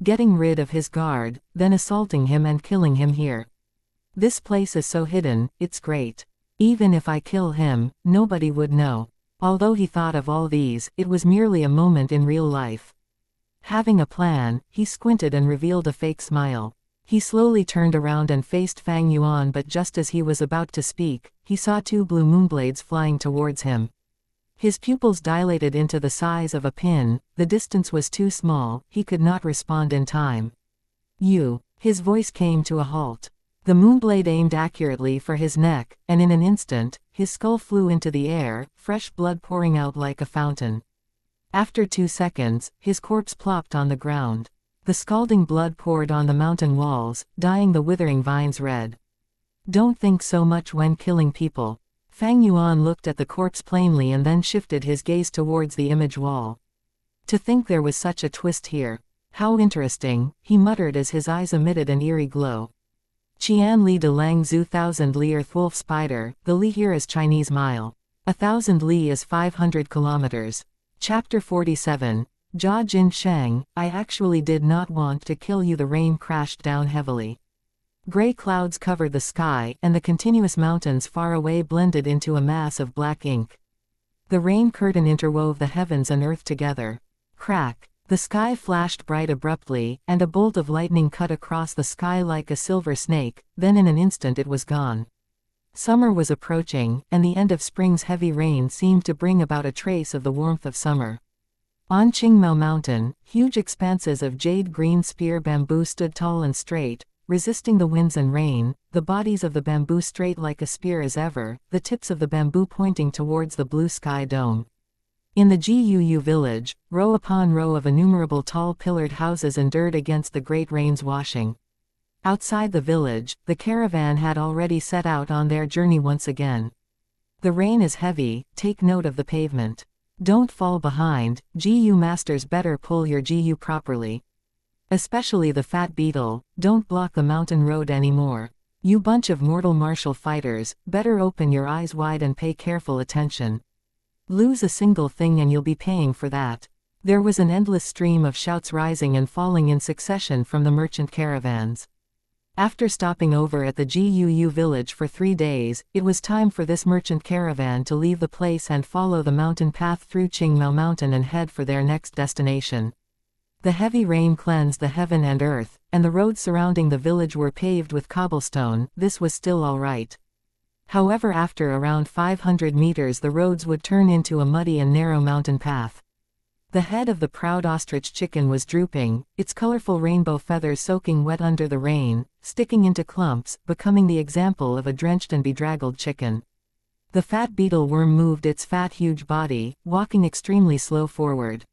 Getting rid of his guard, then assaulting him and killing him here. This place is so hidden, it's great. Even if I kill him, nobody would know. Although he thought of all these, it was merely a moment in real life. Having a plan, he squinted and revealed a fake smile. He slowly turned around and faced Fang Yuan, but just as he was about to speak, he saw 2 blue moonblades flying towards him. His pupils dilated into the size of a pin, the distance was too small, he could not respond in time. You. His voice came to a halt. The moonblade aimed accurately for his neck, and in an instant, his skull flew into the air, fresh blood pouring out like a fountain. After 2 seconds, his corpse plopped on the ground. The scalding blood poured on the mountain walls, dyeing the withering vines red. Don't think so much when killing people. Fang Yuan looked at the corpse plainly and then shifted his gaze towards the image wall. To think there was such a twist here. How interesting, he muttered as his eyes emitted an eerie glow. Qian Li de Lang Zhu 1000 Li Earthwolf Spider, the Li here is Chinese mile. 1000 Li is 500 kilometers. Chapter 47. Jia Jinsheng, I actually did not want to kill you. The rain crashed down heavily. Gray clouds covered the sky, and the continuous mountains far away blended into a mass of black ink. The rain curtain interwove the heavens and earth together. Crack! The sky flashed bright abruptly, and a bolt of lightning cut across the sky like a silver snake, then in an instant it was gone. Summer was approaching, and the end of spring's heavy rain seemed to bring about a trace of the warmth of summer. On Qingmao Mountain, huge expanses of jade-green spear bamboo stood tall and straight, resisting the winds and rain, the bodies of the bamboo straight like a spear as ever, the tips of the bamboo pointing towards the blue sky dome. In the GUU village, row upon row of innumerable tall pillared houses endured against the great rain's washing. Outside the village, the caravan had already set out on their journey once again. The rain is heavy, take note of the pavement. Don't fall behind, GU masters better pull your GU properly. Especially the fat beetle, don't block the mountain road anymore. You bunch of mortal martial fighters, better open your eyes wide and pay careful attention. Lose a single thing and you'll be paying for that. There was an endless stream of shouts rising and falling in succession from the merchant caravans. After stopping over at the GUU village for 3 days, it was time for this merchant caravan to leave the place and follow the mountain path through Qingmao Mountain and head for their next destination. The heavy rain cleansed the heaven and earth, and the roads surrounding the village were paved with cobblestone. This was still all right. However, after around 500 meters the roads would turn into a muddy and narrow mountain path. The head of the proud ostrich chicken was drooping, its colorful rainbow feathers soaking wet under the rain, sticking into clumps, becoming the example of a drenched and bedraggled chicken. The fat beetle worm moved its fat huge body, walking extremely slow forward.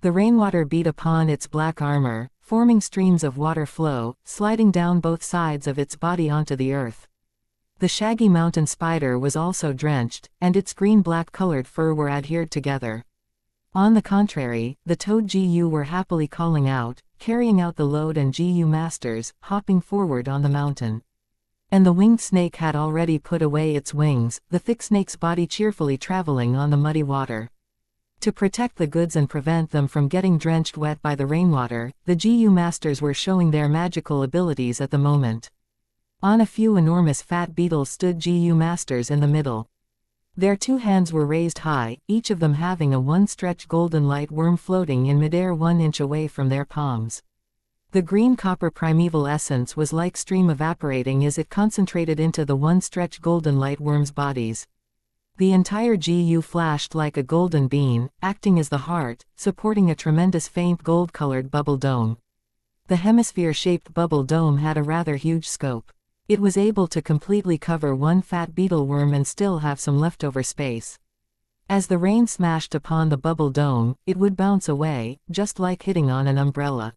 The rainwater beat upon its black armor, forming streams of water flow, sliding down both sides of its body onto the earth. The shaggy mountain spider was also drenched, and its green-black colored fur were adhered together. On the contrary, the toad GU were happily calling out, carrying out the load, and GU masters, hopping forward on the mountain. And the winged snake had already put away its wings, the thick snake's body cheerfully traveling on the muddy water. To protect the goods and prevent them from getting drenched wet by the rainwater, the GU masters were showing their magical abilities at the moment. On a few enormous fat beetles stood GU masters in the middle. Their 2 hands were raised high, each of them having a one-stretch golden light worm floating in midair 1 inch away from their palms. The green copper primeval essence was like steam evaporating as it concentrated into the one-stretch golden light worm's bodies. The entire GU flashed like a golden bean, acting as the heart, supporting a tremendous faint gold-colored bubble dome. The hemisphere-shaped bubble dome had a rather huge scope. It was able to completely cover 1 fat beetle worm and still have some leftover space. As the rain smashed upon the bubble dome, it would bounce away, just like hitting on an umbrella.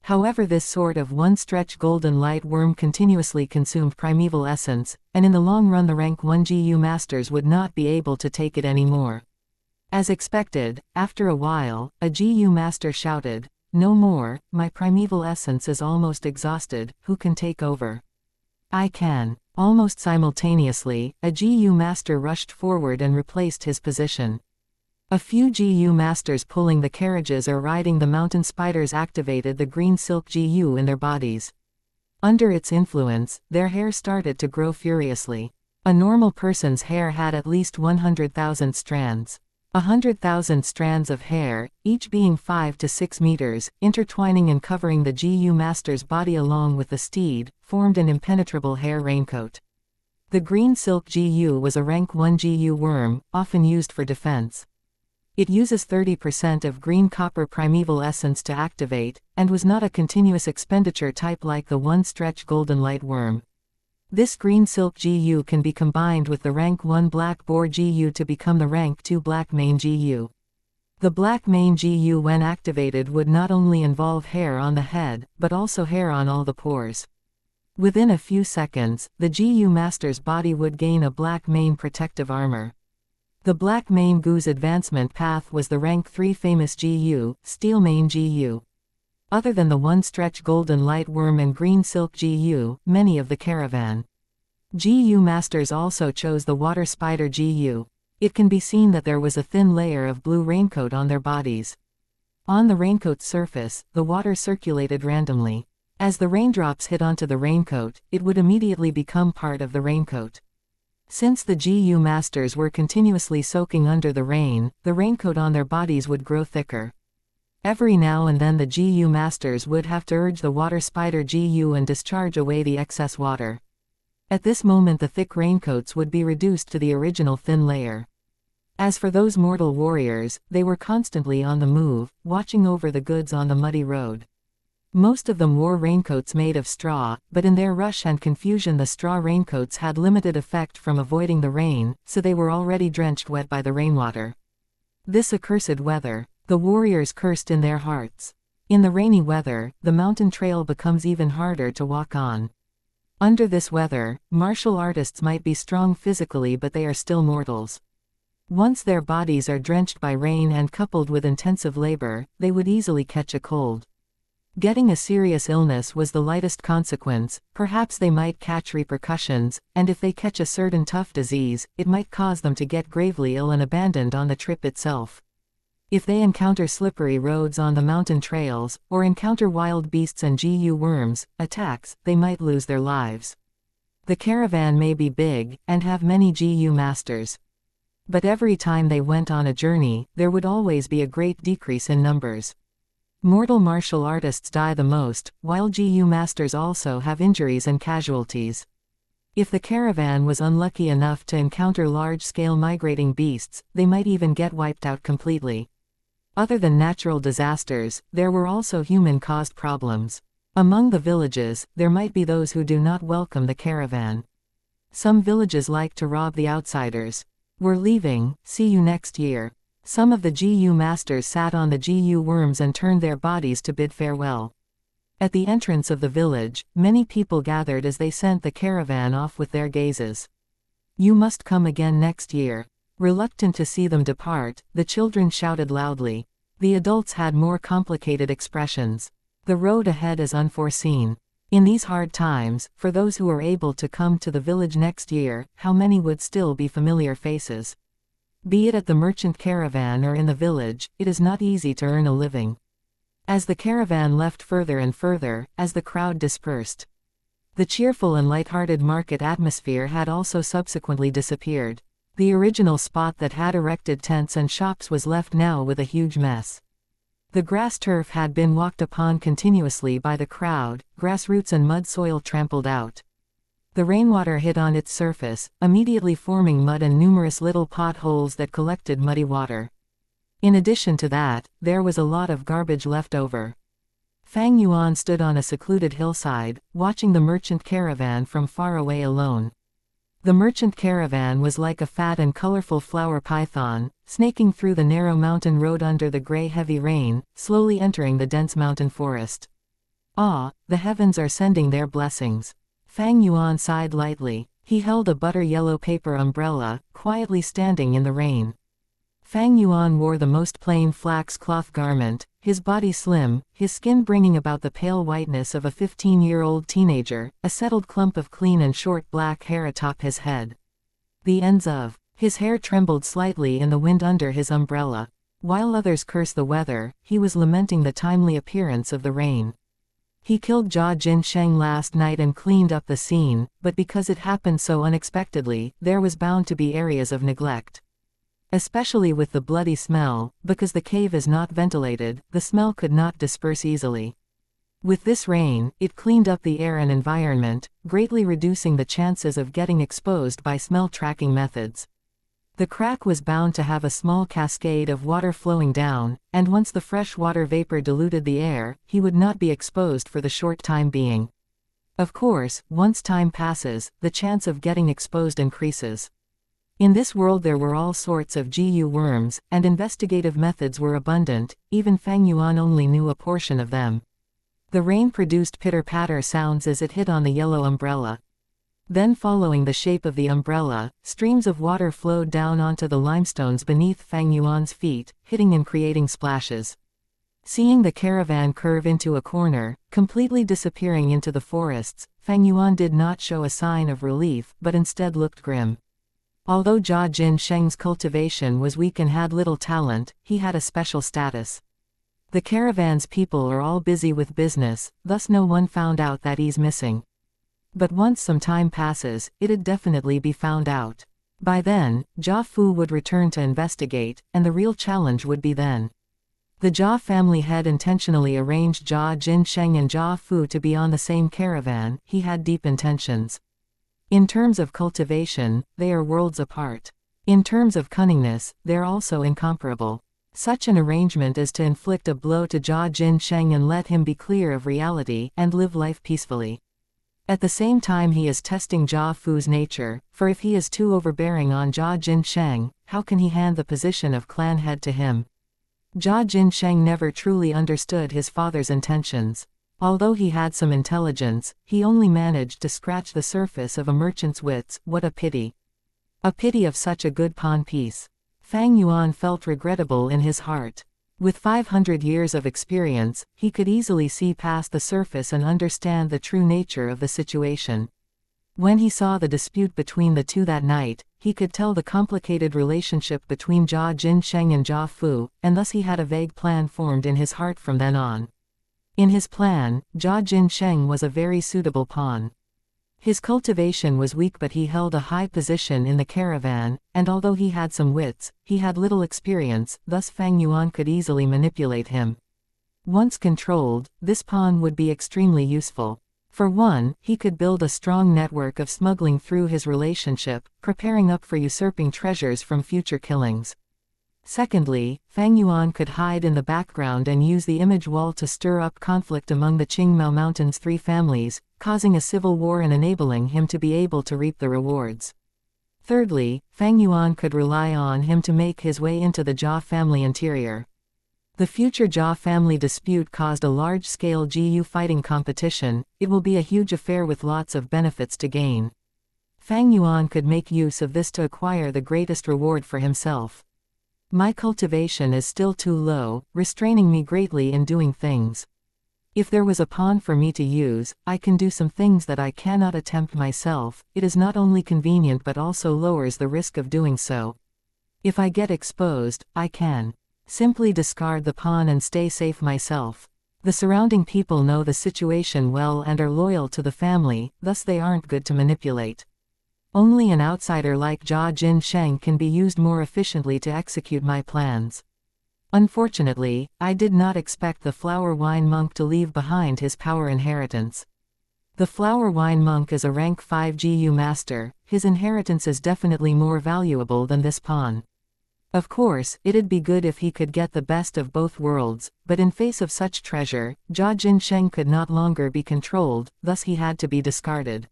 However, this sort of one-stretch golden light worm continuously consumed primeval essence, and in the long run the rank 1 GU masters would not be able to take it anymore. As expected, after a while, a GU master shouted, "No more, my primeval essence is almost exhausted, who can take over?" "I can." Almost simultaneously, a GU master rushed forward and replaced his position. A few GU masters pulling the carriages or riding the mountain spiders activated the green silk GU in their bodies. Under its influence, their hair started to grow furiously. A normal person's hair had at least 100,000 strands. 100,000 strands of hair, each being 5 to 6 meters, intertwining and covering the GU master's body along with the steed, formed an impenetrable hair raincoat. The green silk GU was a rank 1 GU worm, often used for defense. It uses 30% of green copper primeval essence to activate, and was not a continuous expenditure type like the one-stretch golden light worm. This green silk GU can be combined with the rank 1 black boar GU to become the rank 2 black mane GU. The black mane GU when activated would not only involve hair on the head, but also hair on all the pores. Within a few seconds, the GU master's body would gain a black mane protective armor. The black mane GU's advancement path was the rank 3 famous GU, steel mane GU. Other than the one-stretch golden light worm and green silk GU, many of the caravan GU masters also chose the water spider GU. It can be seen that there was a thin layer of blue raincoat on their bodies. On the raincoat's surface, the water circulated randomly. As the raindrops hit onto the raincoat, it would immediately become part of the raincoat. Since the GU masters were continuously soaking under the raincoat on their bodies would grow thicker. Every now and then the GU masters would have to urge the water spider GU and discharge away the excess water. At this moment the thick raincoats would be reduced to the original thin layer. As for those mortal warriors, they were constantly on the move, watching over the goods on the muddy road. Most of them wore raincoats made of straw, but in their rush and confusion the straw raincoats had limited effect from avoiding the rain, so they were already drenched wet by the rainwater. This accursed weather, the warriors cursed in their hearts. In the rainy weather, the mountain trail becomes even harder to walk on. Under this weather, martial artists might be strong physically but they are still mortals. Once their bodies are drenched by rain and coupled with intensive labor, they would easily catch a cold. Getting a serious illness was the lightest consequence, perhaps they might catch repercussions, and if they catch a certain tough disease, it might cause them to get gravely ill and abandoned on the trip itself. If they encounter slippery roads on the mountain trails, or encounter wild beasts and GU worms, attacks, they might lose their lives. The caravan may be big, and have many GU masters. But every time they went on a journey, there would always be a great decrease in numbers. Mortal martial artists die the most, while GU masters also have injuries and casualties. If the caravan was unlucky enough to encounter large-scale migrating beasts, they might even get wiped out completely. Other than natural disasters, there were also human-caused problems. Among the villages, there might be those who do not welcome the caravan. Some villages like to rob the outsiders. We're leaving, see you next year. Some of the GU masters sat on the GU worms and turned their bodies to bid farewell. At the entrance of the village, many people gathered as they sent the caravan off with their gazes. You must come again next year. Reluctant to see them depart, the children shouted loudly. The adults had more complicated expressions. The road ahead is unforeseen. In these hard times, for those who are able to come to the village next year, how many would still be familiar faces? Be it at the merchant caravan or in the village, it is not easy to earn a living. As the caravan left further and further, as the crowd dispersed, the cheerful and light-hearted market atmosphere had also subsequently disappeared. The original spot that had erected tents and shops was left now with a huge mess. The grass turf had been walked upon continuously by the crowd, grass roots and mud soil trampled out. The rainwater hit on its surface, immediately forming mud and numerous little potholes that collected muddy water. In addition to that, there was a lot of garbage left over. Fang Yuan stood on a secluded hillside, watching the merchant caravan from far away alone. The merchant caravan was like a fat and colorful flower python, snaking through the narrow mountain road under the gray heavy rain, slowly entering the dense mountain forest. Ah, the heavens are sending their blessings. Fang Yuan sighed lightly. He held a butter-yellow paper umbrella, quietly standing in the rain. Fang Yuan wore the most plain flax cloth garment, his body slim, his skin bringing about the pale whiteness of a 15-year-old teenager, a settled clump of clean and short black hair atop his head. The ends of his hair trembled slightly in the wind under his umbrella. While others cursed the weather, he was lamenting the timely appearance of the rain. He killed Jia Jinsheng last night and cleaned up the scene, but because it happened so unexpectedly, there was bound to be areas of neglect. Especially with the bloody smell, because the cave is not ventilated, the smell could not disperse easily. With this rain, it cleaned up the air and environment, greatly reducing the chances of getting exposed by smell tracking methods. The crack was bound to have a small cascade of water flowing down, and once the fresh water vapor diluted the air, he would not be exposed for the short time being. Of course, once time passes, the chance of getting exposed increases. In this world there were all sorts of GU worms, and investigative methods were abundant, even Fang Yuan only knew a portion of them. The rain produced pitter-patter sounds as it hit on the yellow umbrella. Then following the shape of the umbrella, streams of water flowed down onto the limestones beneath Fang Yuan's feet, hitting and creating splashes. Seeing the caravan curve into a corner, completely disappearing into the forests, Fang Yuan did not show a sign of relief but instead looked grim. Although Jia Jinsheng's cultivation was weak and had little talent, he had a special status. The caravan's people are all busy with business, thus no one found out that he's missing. But once some time passes, it'd definitely be found out. By then, Jia Fu would return to investigate, and the real challenge would be then. The Jia family had intentionally arranged Jia Jinsheng and Jia Fu to be on the same caravan. He had deep intentions. In terms of cultivation, they are worlds apart. In terms of cunningness, they're also incomparable. Such an arrangement is to inflict a blow to Jia Jinsheng and let him be clear of reality and live life peacefully. At the same time he is testing Jia Fu's nature, for if he is too overbearing on Jia Jinsheng, how can he hand the position of clan head to him? Jia Jinsheng never truly understood his father's intentions. Although he had some intelligence, he only managed to scratch the surface of a merchant's wits. What a pity. A pity of such a good pawn piece. Fang Yuan felt regrettable in his heart. With 500 years of experience, he could easily see past the surface and understand the true nature of the situation. When he saw the dispute between the two that night, he could tell the complicated relationship between Jia Jinsheng and Jia Fu, and thus he had a vague plan formed in his heart from then on. In his plan, Jia Jinsheng was a very suitable pawn. His cultivation was weak but he held a high position in the caravan, and although he had some wits, he had little experience, thus Fang Yuan could easily manipulate him. Once controlled, this pawn would be extremely useful. For one, he could build a strong network of smuggling through his relationship, preparing up for usurping treasures from future killings. Secondly, Fang Yuan could hide in the background and use the image wall to stir up conflict among the Qingmao Mountain's 3 families, causing a civil war and enabling him to be able to reap the rewards. Thirdly, Fang Yuan could rely on him to make his way into the Jia family interior. The future Jia family dispute caused a large-scale GU fighting competition. It will be a huge affair with lots of benefits to gain. Fang Yuan could make use of this to acquire the greatest reward for himself. My cultivation is still too low, restraining me greatly in doing things. If there was a pawn for me to use, I can do some things that I cannot attempt myself. It is not only convenient but also lowers the risk of doing so. If I get exposed, I can simply discard the pawn and stay safe myself. The surrounding people know the situation well and are loyal to the family, thus they aren't good to manipulate. Only an outsider like Jia Jinsheng can be used more efficiently to execute my plans. Unfortunately, I did not expect the flower wine monk to leave behind his power inheritance. The flower wine monk is a rank 5 GU master. His inheritance is definitely more valuable than this pawn. Of course, it'd be good if he could get the best of both worlds, but in face of such treasure, Jia Jinsheng could not longer be controlled, thus he had to be discarded.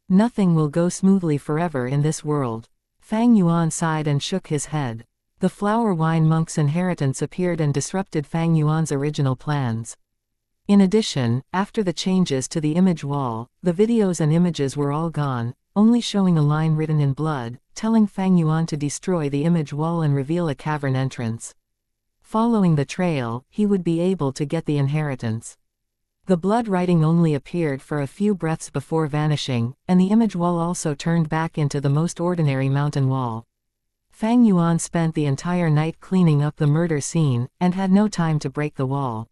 Nothing will go smoothly forever in this world. Fang Yuan sighed and shook his head. The flower wine monk's inheritance appeared and disrupted Fang Yuan's original plans. In addition, after the changes to the image wall, the videos and images were all gone, only showing a line written in blood, telling Fang Yuan to destroy the image wall and reveal a cavern entrance. Following the trail, he would be able to get the inheritance. The blood writing only appeared for a few breaths before vanishing, and the image wall also turned back into the most ordinary mountain wall. Fang Yuan spent the entire night cleaning up the murder scene, and had no time to break the wall.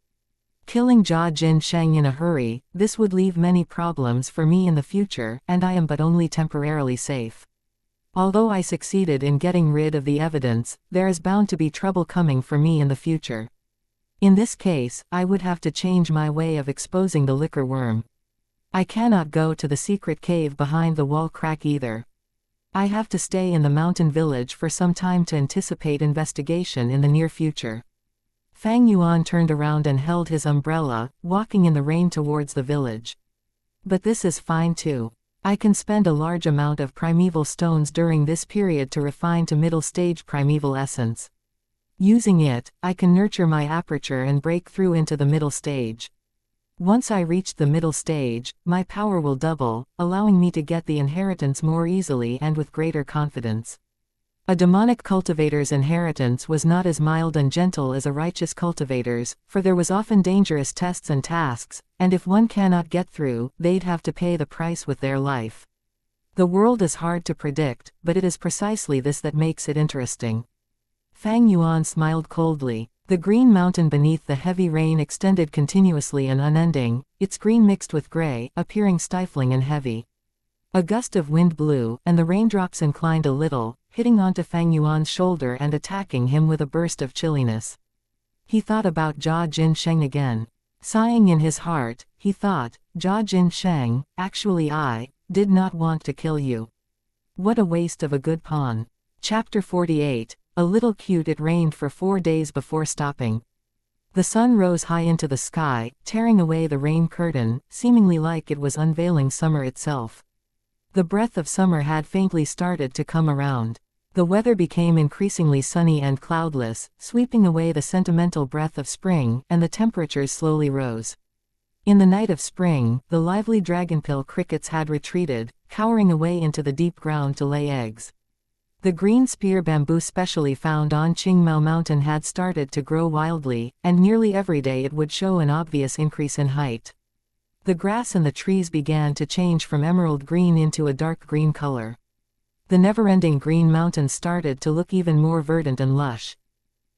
Killing Jia Jinsheng in a hurry, this would leave many problems for me in the future, and I am but only temporarily safe. Although I succeeded in getting rid of the evidence, there is bound to be trouble coming for me in the future. In this case, I would have to change my way of exposing the liquor worm. I cannot go to the secret cave behind the wall crack either. I have to stay in the mountain village for some time to anticipate investigation in the near future. Fang Yuan turned around and held his umbrella, walking in the rain towards the village. But this is fine too. I can spend a large amount of primeval stones during this period to refine to middle stage primeval essence. Using it, I can nurture my aperture and break through into the middle stage. Once I reach the middle stage, my power will double, allowing me to get the inheritance more easily and with greater confidence. A demonic cultivator's inheritance was not as mild and gentle as a righteous cultivator's, for there was often dangerous tests and tasks, and if one cannot get through, they'd have to pay the price with their life. The world is hard to predict, but it is precisely this that makes it interesting. Fang Yuan smiled coldly. The green mountain beneath the heavy rain extended continuously and unending, its green mixed with gray, appearing stifling and heavy. A gust of wind blew, and the raindrops inclined a little, hitting onto Fang Yuan's shoulder and attacking him with a burst of chilliness. He thought about Jia Jinsheng again. Sighing in his heart, he thought, Jia Jinsheng, actually I did not want to kill you. What a waste of a good pawn. Chapter 48. A little cute. It rained for 4 days before stopping. The sun rose high into the sky, tearing away the rain curtain, seemingly like it was unveiling summer itself. The breath of summer had faintly started to come around. The weather became increasingly sunny and cloudless, sweeping away the sentimental breath of spring, and the temperatures slowly rose. In the night of spring, the lively dragonpill crickets had retreated, cowering away into the deep ground to lay eggs. The green spear bamboo specially found on Qingmao Mountain had started to grow wildly, and nearly every day it would show an obvious increase in height. The grass and the trees began to change from emerald green into a dark green color. The never-ending green mountains started to look even more verdant and lush.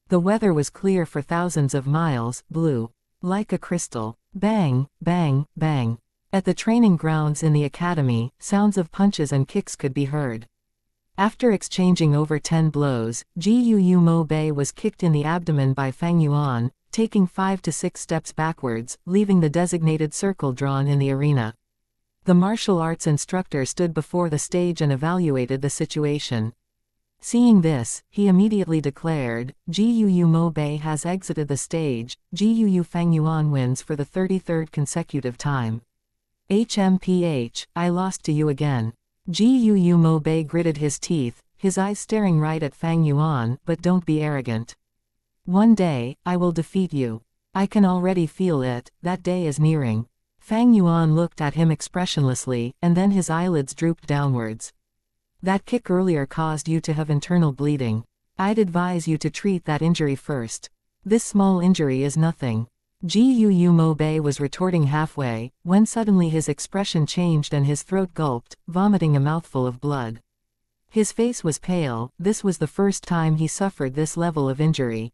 The weather was clear for thousands of miles, blue like a crystal. Bang, bang, bang. At the training grounds in the academy, sounds of punches and kicks could be heard. After exchanging over 10 blows, Jiu Mo Bei was kicked in the abdomen by Fang Yuan, taking 5 to 6 steps backwards, leaving the designated circle drawn in the arena. The martial arts instructor stood before the stage and evaluated the situation. Seeing this, he immediately declared, Guu Mo Bei has exited the stage, Guu Fang Yuan wins for the 33rd consecutive time. HMPH, I lost to you again. Guu Mo Bei gritted his teeth, his eyes staring right at Fang Yuan, but don't be arrogant. One day, I will defeat you. I can already feel it, that day is nearing. Fang Yuan looked at him expressionlessly, and then his eyelids drooped downwards. That kick earlier caused you to have internal bleeding. I'd advise you to treat that injury first. This small injury is nothing. Guu Mo Bei was retorting halfway, when suddenly his expression changed and his throat gulped, vomiting a mouthful of blood. His face was pale, this was the first time he suffered this level of injury.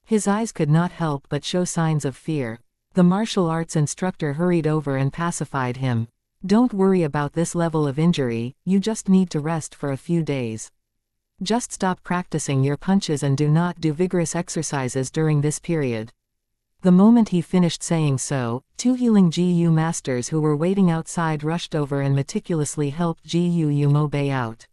His eyes could not help but show signs of fear. The martial arts instructor hurried over and pacified him. Don't worry about this level of injury, you just need to rest for a few days. Just stop practicing your punches and do not do vigorous exercises during this period. The moment he finished saying so, two healing Guu masters who were waiting outside rushed over and meticulously helped Guu Mo Bei out.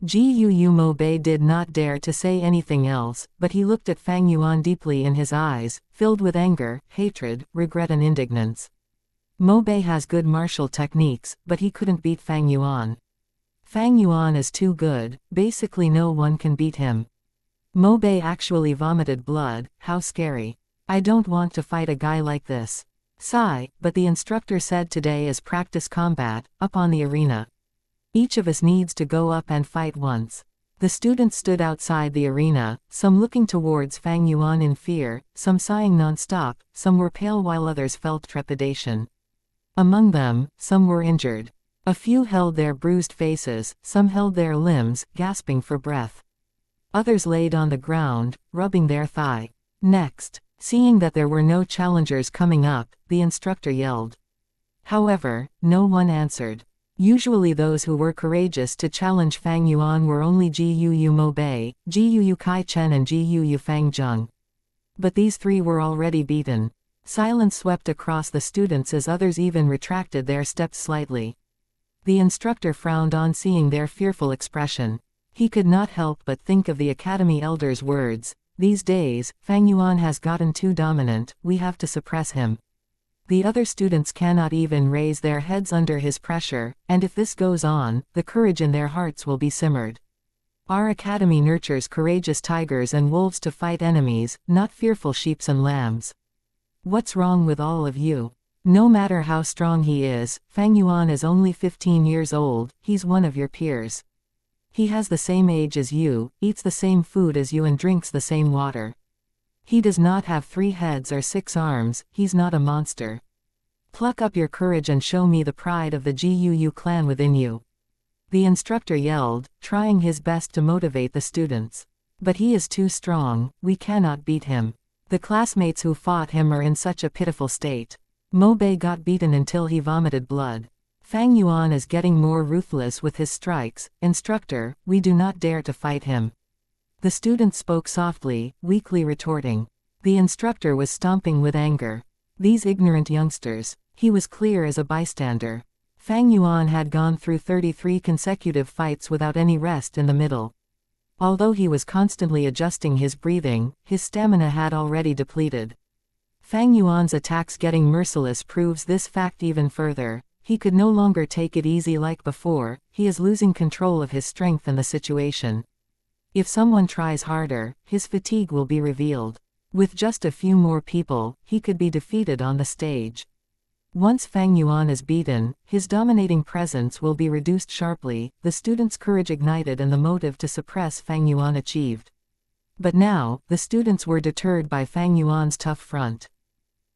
Guu Mo Bei did not dare to say anything else, but he looked at Fang Yuan deeply in his eyes, filled with anger, hatred, regret and indignance. Mo Bei has good martial techniques, but he couldn't beat Fang Yuan. Fang Yuan is too good, basically no one can beat him. Mo Bei actually vomited blood, how scary. I don't want to fight a guy like this. Sigh, but the instructor said today is practice combat, up on the arena. Each of us needs to go up and fight once. The students stood outside the arena, some looking towards Fang Yuan in fear, some sighing non-stop, some were pale while others felt trepidation. Among them, some were injured. A few held their bruised faces, some held their limbs, gasping for breath. Others laid on the ground, rubbing their thigh. Next, seeing that there were no challengers coming up, the instructor yelled. However, no one answered. Usually those who were courageous to challenge Fang Yuan were only Guu Mo Bei, Guu Kai Chen and Guu Fang Zheng. But these three were already beaten. Silence swept across the students as others even retracted their steps slightly. The instructor frowned on seeing their fearful expression. He could not help but think of the academy elder's words, these days, Fang Yuan has gotten too dominant, we have to suppress him. The other students cannot even raise their heads under his pressure, and if this goes on, the courage in their hearts will be simmered. Our academy nurtures courageous tigers and wolves to fight enemies, not fearful sheep and lambs. What's wrong with all of you? No matter how strong he is, Fang Yuan is only 15 years old, he's one of your peers. He has the same age as you, eats the same food as you and drinks the same water. He does not have 3 heads or 6 arms, he's not a monster. Pluck up your courage and show me the pride of the Guu clan within you. The instructor yelled, trying his best to motivate the students. But he is too strong, we cannot beat him. The classmates who fought him are in such a pitiful state. Mo Bei got beaten until he vomited blood. Fang Yuan is getting more ruthless with his strikes, instructor, we do not dare to fight him. The students spoke softly, weakly retorting. The instructor was stomping with anger. These ignorant youngsters. He was clear as a bystander. Fang Yuan had gone through 33 consecutive fights without any rest in the middle. Although he was constantly adjusting his breathing, his stamina had already depleted. Fang Yuan's attacks getting merciless proves this fact even further. He could no longer take it easy like before, he is losing control of his strength and the situation. If someone tries harder, his fatigue will be revealed. With just a few more people, he could be defeated on the stage. Once Fang Yuan is beaten, his dominating presence will be reduced sharply, the students' courage ignited and the motive to suppress Fang Yuan achieved. But now, the students were deterred by Fang Yuan's tough front.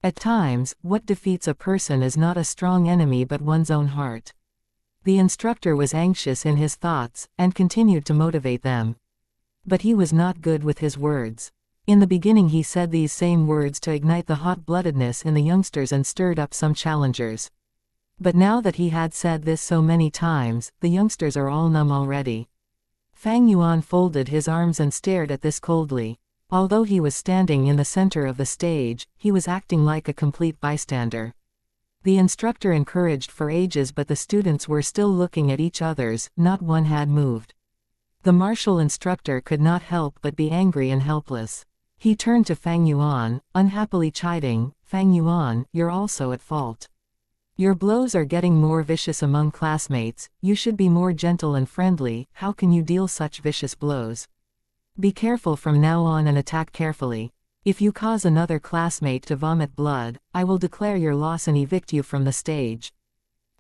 At times, what defeats a person is not a strong enemy but one's own heart. The instructor was anxious in his thoughts, and continued to motivate them. But he was not good with his words. In the beginning he said these same words to ignite the hot-bloodedness in the youngsters and stirred up some challengers. But now that he had said this so many times, the youngsters are all numb already. Fang Yuan folded his arms and stared at this coldly. Although he was standing in the center of the stage, he was acting like a complete bystander. The instructor encouraged for ages but the students were still looking at each other's, not one had moved. The martial instructor could not help but be angry and helpless. He turned to Fang Yuan, unhappily chiding, "Fang Yuan, you're also at fault. Your blows are getting more vicious among classmates, you should be more gentle and friendly, how can you deal such vicious blows? Be careful from now on and attack carefully. If you cause another classmate to vomit blood, I will declare your loss and evict you from the stage."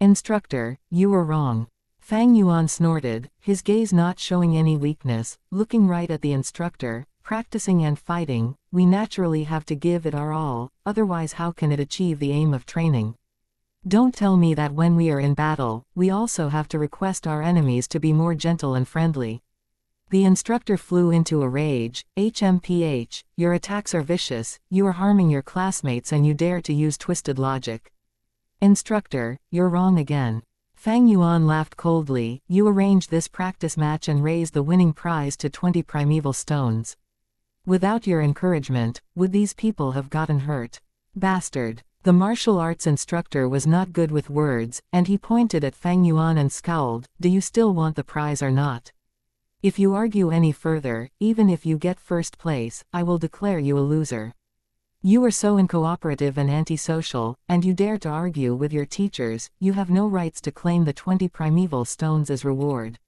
"Instructor, you were wrong." Fang Yuan snorted, his gaze not showing any weakness, looking right at the instructor. "Practicing and fighting, we naturally have to give it our all, otherwise how can it achieve the aim of training? Don't tell me that when we are in battle, we also have to request our enemies to be more gentle and friendly." The instructor flew into a rage. "HMPH, your attacks are vicious, you are harming your classmates and you dare to use twisted logic." "Instructor, you're wrong again." Fang Yuan laughed coldly. "You arranged this practice match and raised the winning prize to 20 primeval stones. Without your encouragement, would these people have gotten hurt? Bastard." The martial arts instructor was not good with words, and he pointed at Fang Yuan and scowled, "Do you still want the prize or not? If you argue any further, even if you get first place, I will declare you a loser. You are so uncooperative and antisocial, and you dare to argue with your teachers, you have no rights to claim the 20 primeval stones as reward."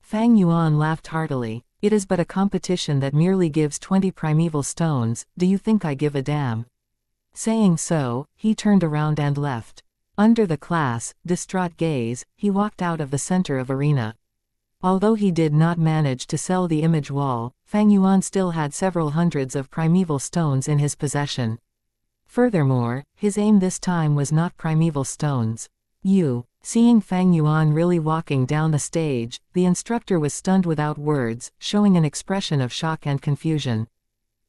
Fang Yuan laughed heartily. "It is but a competition that merely gives 20 primeval stones, do you think I give a damn?" Saying so, he turned around and left. Under the class, distraught gaze, he walked out of the center of arena. Although he did not manage to sell the image wall, Fang Yuan still had several hundreds of primeval stones in his possession. Furthermore, his aim this time was not primeval stones. Seeing Fang Yuan really walking down the stage, the instructor was stunned without words, showing an expression of shock and confusion.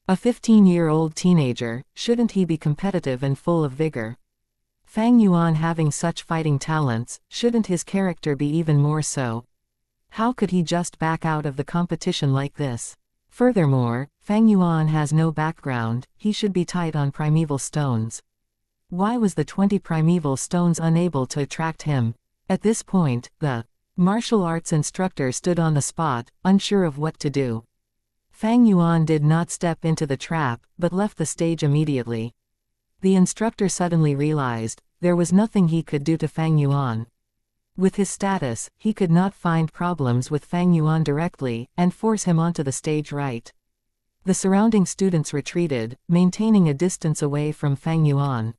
A 15-year-old teenager, shouldn't he be competitive and full of vigor? Fang Yuan having such fighting talents, shouldn't his character be even more so? How could he just back out of the competition like this? Furthermore, Fang Yuan has no background, he should be tight on primeval stones. Why was the 20 primeval stones unable to attract him? At this point, the martial arts instructor stood on the spot, unsure of what to do. Fang Yuan did not step into the trap, but left the stage immediately. The instructor suddenly realized, there was nothing he could do to Fang Yuan. With his status, he could not find problems with Fang Yuan directly, and force him onto the stage right. The surrounding students retreated, maintaining a distance away from Fang Yuan.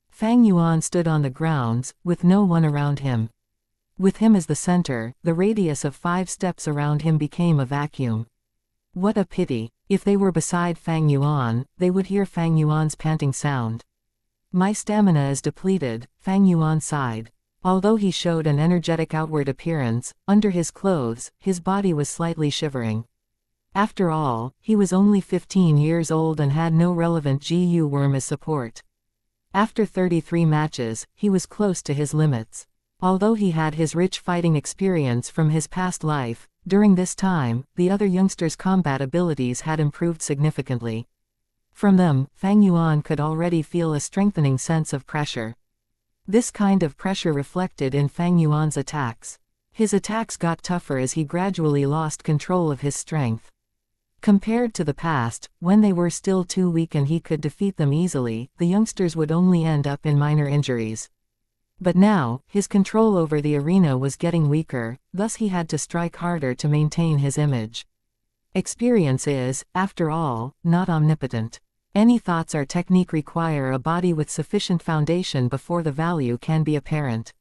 Fang Yuan stood on the grounds, with no one around him. With him as the center, the radius of 5 steps around him became a vacuum. What a pity. If they were beside Fang Yuan, they would hear Fang Yuan's panting sound. "My stamina is depleted," Fang Yuan sighed. Although he showed an energetic outward appearance, under his clothes, his body was slightly shivering. After all, he was only 15 years old and had no relevant GU worm as support. After 33 matches, he was close to his limits. Although he had his rich fighting experience from his past life, during this time, the other youngsters' combat abilities had improved significantly. From them, Fang Yuan could already feel a strengthening sense of pressure. This kind of pressure reflected in Fang Yuan's attacks. His attacks got tougher as he gradually lost control of his strength. Compared to the past, when they were still too weak and he could defeat them easily, the youngsters would only end up in minor injuries. But now, his control over the arena was getting weaker, thus he had to strike harder to maintain his image. Experience is, after all, not omnipotent. Any thoughts or technique require a body with sufficient foundation before the value can be apparent.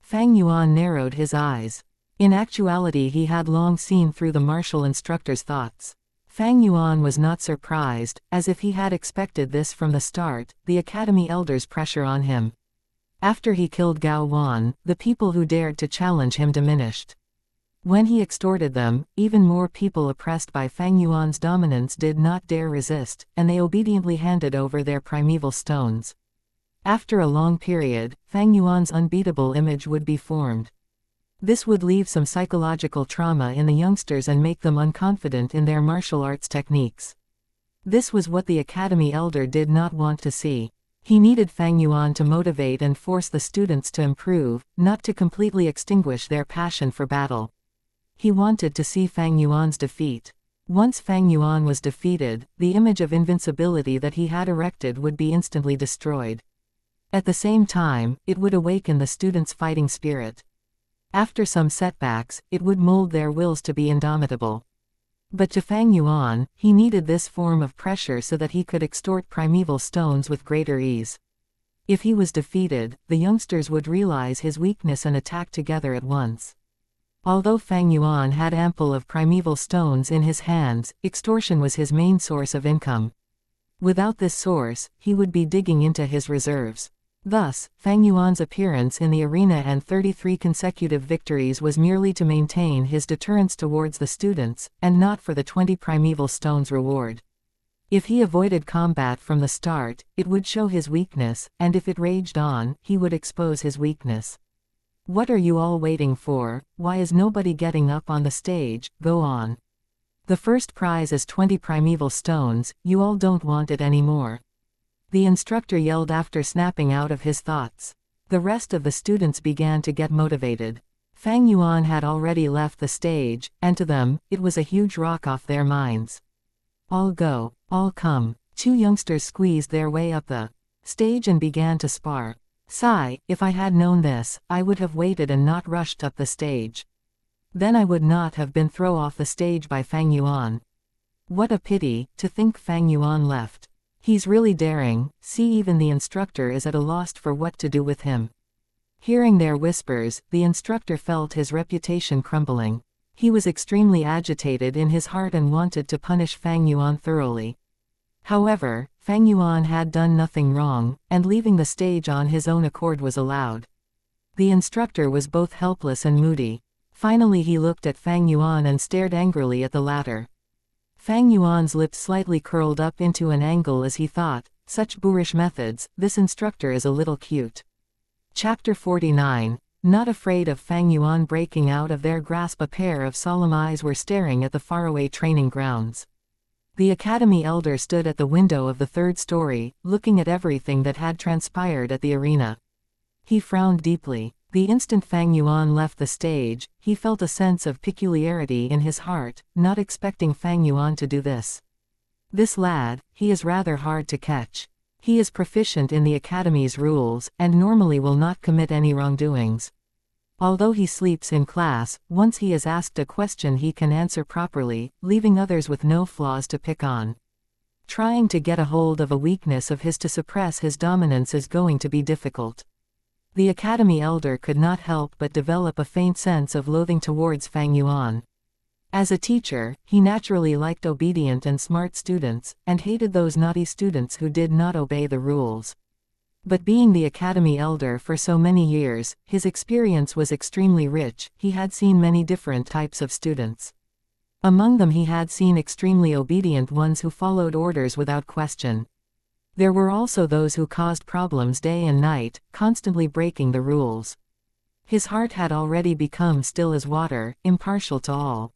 Fang Yuan narrowed his eyes. In actuality he had long seen through the martial instructor's thoughts. Fang Yuan was not surprised, as if he had expected this from the start, the academy elders' pressure on him. After he killed Gao Wan, the people who dared to challenge him diminished. When he extorted them, even more people oppressed by Fang Yuan's dominance did not dare resist, and they obediently handed over their primeval stones. After a long period, Fang Yuan's unbeatable image would be formed. This would leave some psychological trauma in the youngsters and make them unconfident in their martial arts techniques. This was what the academy elder did not want to see. He needed Fang Yuan to motivate and force the students to improve, not to completely extinguish their passion for battle. He wanted to see Fang Yuan's defeat. Once Fang Yuan was defeated, the image of invincibility that he had erected would be instantly destroyed. At the same time, it would awaken the students' fighting spirit. After some setbacks, it would mold their wills to be indomitable. But to Fang Yuan, he needed this form of pressure so that he could extort primeval stones with greater ease. If he was defeated, the youngsters would realize his weakness and attack together at once. Although Fang Yuan had ample of primeval stones in his hands, extortion was his main source of income. Without this source, he would be digging into his reserves. Thus, Fang Yuan's appearance in the arena and 33 consecutive victories was merely to maintain his deterrence towards the students, and not for the 20 primeval stones reward. If he avoided combat from the start, it would show his weakness, and if it raged on, he would expose his weakness. What are you all waiting for? Why is nobody getting up on the stage? Go on. The first prize is 20 primeval stones, you all don't want it anymore. The instructor yelled after snapping out of his thoughts. The rest of the students began to get motivated. Fang Yuan had already left the stage, and to them, it was a huge rock off their minds. All go, all come. 2 youngsters squeezed their way up the stage and began to spar. Sigh, if I had known this, I would have waited and not rushed up the stage. Then I would not have been thrown off the stage by Fang Yuan. What a pity, to think Fang Yuan left. He's really daring, see even the instructor is at a loss for what to do with him. Hearing their whispers, the instructor felt his reputation crumbling. He was extremely agitated in his heart and wanted to punish Fang Yuan thoroughly. However, Fang Yuan had done nothing wrong, and leaving the stage on his own accord was allowed. The instructor was both helpless and moody. Finally he looked at Fang Yuan and stared angrily at the latter. Fang Yuan's lips slightly curled up into an angle as he thought, such boorish methods, this instructor is a little cute. Chapter 49. Not afraid of Fang Yuan breaking out of their grasp, a pair of solemn eyes were staring at the faraway training grounds. The academy elder stood at the window of the 3rd story, looking at everything that had transpired at the arena. He frowned deeply. The instant Fang Yuan left the stage, he felt a sense of peculiarity in his heart, not expecting Fang Yuan to do this. This lad, he is rather hard to catch. He is proficient in the academy's rules, and normally will not commit any wrongdoings. Although he sleeps in class, once he is asked a question he can answer properly, leaving others with no flaws to pick on. Trying to get a hold of a weakness of his to suppress his dominance is going to be difficult. The academy elder could not help but develop a faint sense of loathing towards Fang Yuan. As a teacher, he naturally liked obedient and smart students, and hated those naughty students who did not obey the rules. But being the academy elder for so many years, his experience was extremely rich. He had seen many different types of students. Among them he had seen extremely obedient ones who followed orders without question. There were also those who caused problems day and night, constantly breaking the rules. His heart had already become still as water, impartial to all.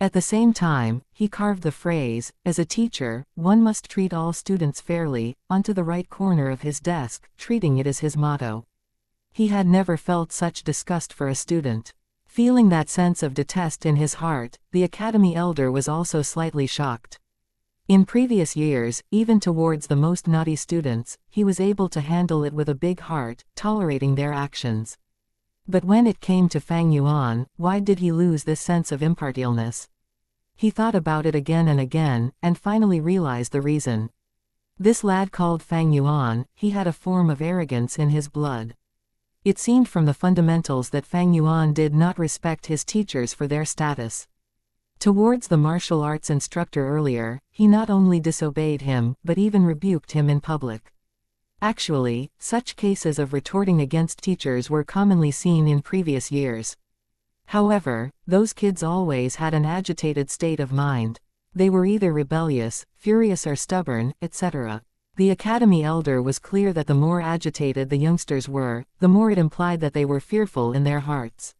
At the same time, he carved the phrase, as a teacher, one must treat all students fairly, onto the right corner of his desk, treating it as his motto. He had never felt such disgust for a student. Feeling that sense of detest in his heart, the academy elder was also slightly shocked. In previous years, even towards the most naughty students, he was able to handle it with a big heart, tolerating their actions. But when it came to Fang Yuan, why did he lose this sense of impartialness? He thought about it again and again, and finally realized the reason. This lad called Fang Yuan, he had a form of arrogance in his blood. It seemed from the fundamentals that Fang Yuan did not respect his teachers for their status. Towards the martial arts instructor earlier, he not only disobeyed him, but even rebuked him in public. Actually, such cases of retorting against teachers were commonly seen in previous years. However, those kids always had an agitated state of mind. They were either rebellious, furious or stubborn, etc. The academy elder was clear that the more agitated the youngsters were, the more it implied that they were fearful in their hearts.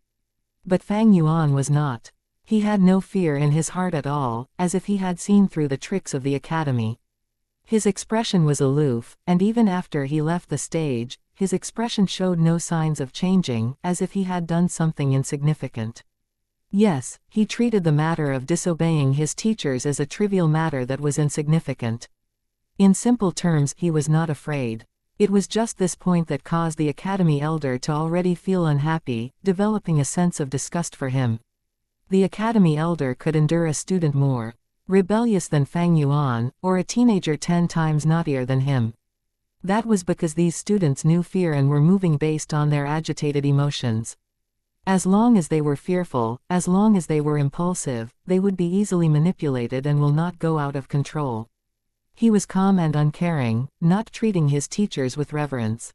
But Fang Yuan was not. He had no fear in his heart at all, as if he had seen through the tricks of the academy. His expression was aloof, and even after he left the stage, his expression showed no signs of changing, as if he had done something insignificant. Yes, he treated the matter of disobeying his teachers as a trivial matter that was insignificant. In simple terms, he was not afraid. It was just this point that caused the academy elder to already feel unhappy, developing a sense of disgust for him. The academy elder could endure a student more rebellious than Fang Yuan, or a teenager 10 times naughtier than him. That was because these students knew fear and were moving based on their agitated emotions. As long as they were fearful, as long as they were impulsive, they would be easily manipulated and will not go out of control. He was calm and uncaring, not treating his teachers with reverence.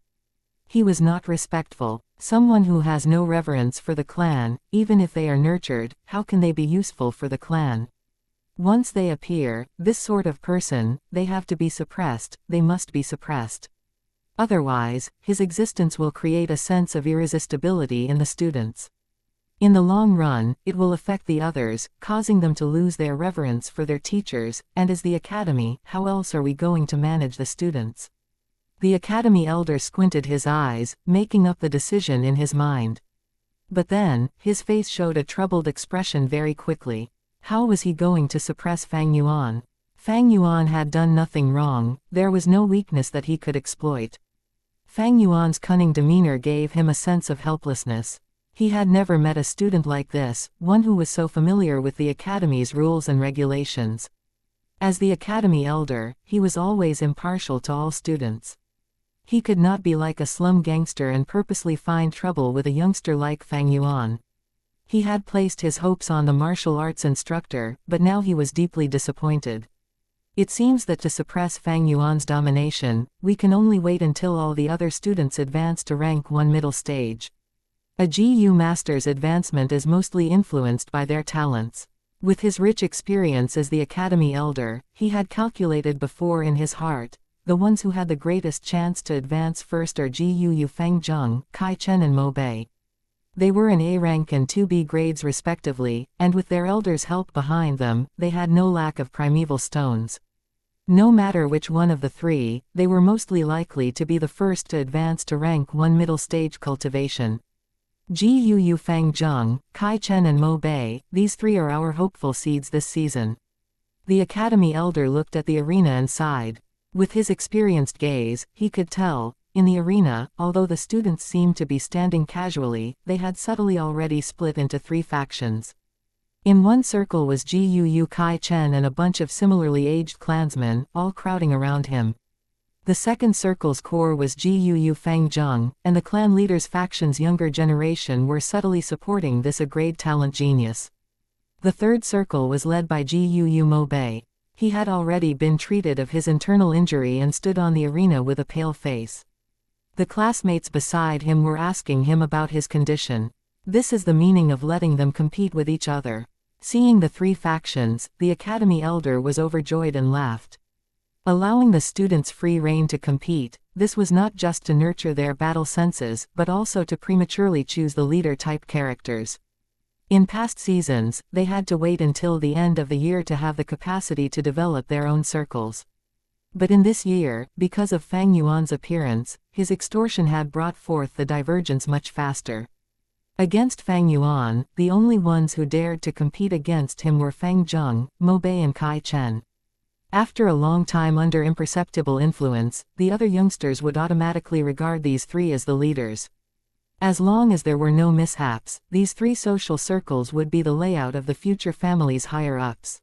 He was not respectful. Someone who has no reverence for the clan, even if they are nurtured, how can they be useful for the clan? Once they appear, this sort of person, they have to be suppressed, they must be suppressed. Otherwise, his existence will create a sense of irresistibility in the students. In the long run, it will affect the others, causing them to lose their reverence for their teachers, and as the academy, how else are we going to manage the students? The academy elder squinted his eyes, making up the decision in his mind. But then, his face showed a troubled expression very quickly. How was he going to suppress Fang Yuan? Fang Yuan had done nothing wrong, there was no weakness that he could exploit. Fang Yuan's cunning demeanor gave him a sense of helplessness. He had never met a student like this, one who was so familiar with the academy's rules and regulations. As the academy elder, he was always impartial to all students. He could not be like a slum gangster and purposely find trouble with a youngster like Fang Yuan. He had placed his hopes on the martial arts instructor, but now he was deeply disappointed. It seems that to suppress Fang Yuan's domination, we can only wait until all the other students advance to rank 1 middle stage. A GU master's advancement is mostly influenced by their talents. With his rich experience as the academy elder, he had calculated before in his heart, the ones who had the greatest chance to advance first are GU Feng Zheng, Kai Chen and Mo Bei. They were in A rank and 2B grades respectively, and with their elders' help behind them, they had no lack of primeval stones. No matter which one of the three, they were mostly likely to be the first to advance to rank 1 middle stage cultivation. GU Feng Zheng, Kai Chen and Mo Bei, these three are our hopeful seeds this season. The academy elder looked at the arena and sighed. With his experienced gaze, he could tell, in the arena, although the students seemed to be standing casually, they had subtly already split into 3 factions. In one circle was GU Kai Chen and a bunch of similarly aged clansmen, all crowding around him. The second circle's core was GU Feng Zheng, and the clan leader's faction's younger generation were subtly supporting this A-grade talent genius. The third circle was led by GU Mo Bei. He had already been treated of his internal injury and stood on the arena with a pale face. The classmates beside him were asking him about his condition. This is the meaning of letting them compete with each other. Seeing the 3 factions, the academy elder was overjoyed and laughed. Allowing the students free rein to compete, this was not just to nurture their battle senses, but also to prematurely choose the leader-type characters. In past seasons, they had to wait until the end of the year to have the capacity to develop their own circles. But in this year, because of Fang Yuan's appearance, his extortion had brought forth the divergence much faster. Against Fang Yuan, the only ones who dared to compete against him were Feng Zheng, Mo Bei and Kai Chen. After a long time under imperceptible influence, the other youngsters would automatically regard these 3 as the leaders. As long as there were no mishaps, these 3 social circles would be the layout of the future family's higher-ups.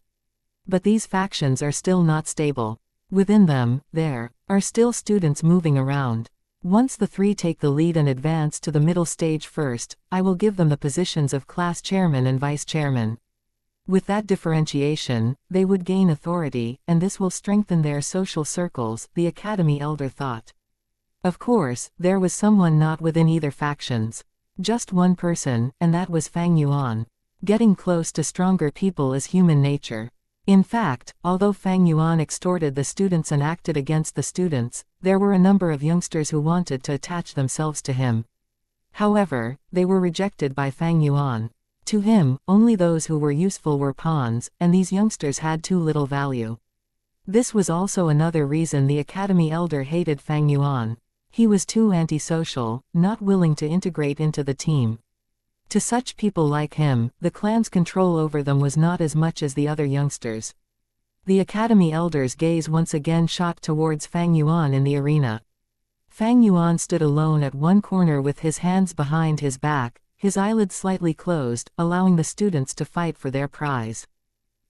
But these factions are still not stable. Within them, there are still students moving around. Once the 3 take the lead and advance to the middle stage first, I will give them the positions of class chairman and vice chairman. With that differentiation, they would gain authority, and this will strengthen their social circles, the academy elder thought. Of course, there was someone not within either factions. Just one person, and that was Fang Yuan. Getting close to stronger people is human nature. In fact, although Fang Yuan extorted the students and acted against the students, there were a number of youngsters who wanted to attach themselves to him. However, they were rejected by Fang Yuan. To him, only those who were useful were pawns, and these youngsters had too little value. This was also another reason the academy elder hated Fang Yuan. He was too antisocial, not willing to integrate into the team. To such people like him, the clan's control over them was not as much as the other youngsters. The academy elder's gaze once again shot towards Fang Yuan in the arena. Fang Yuan stood alone at one corner with his hands behind his back, his eyelids slightly closed, allowing the students to fight for their prize.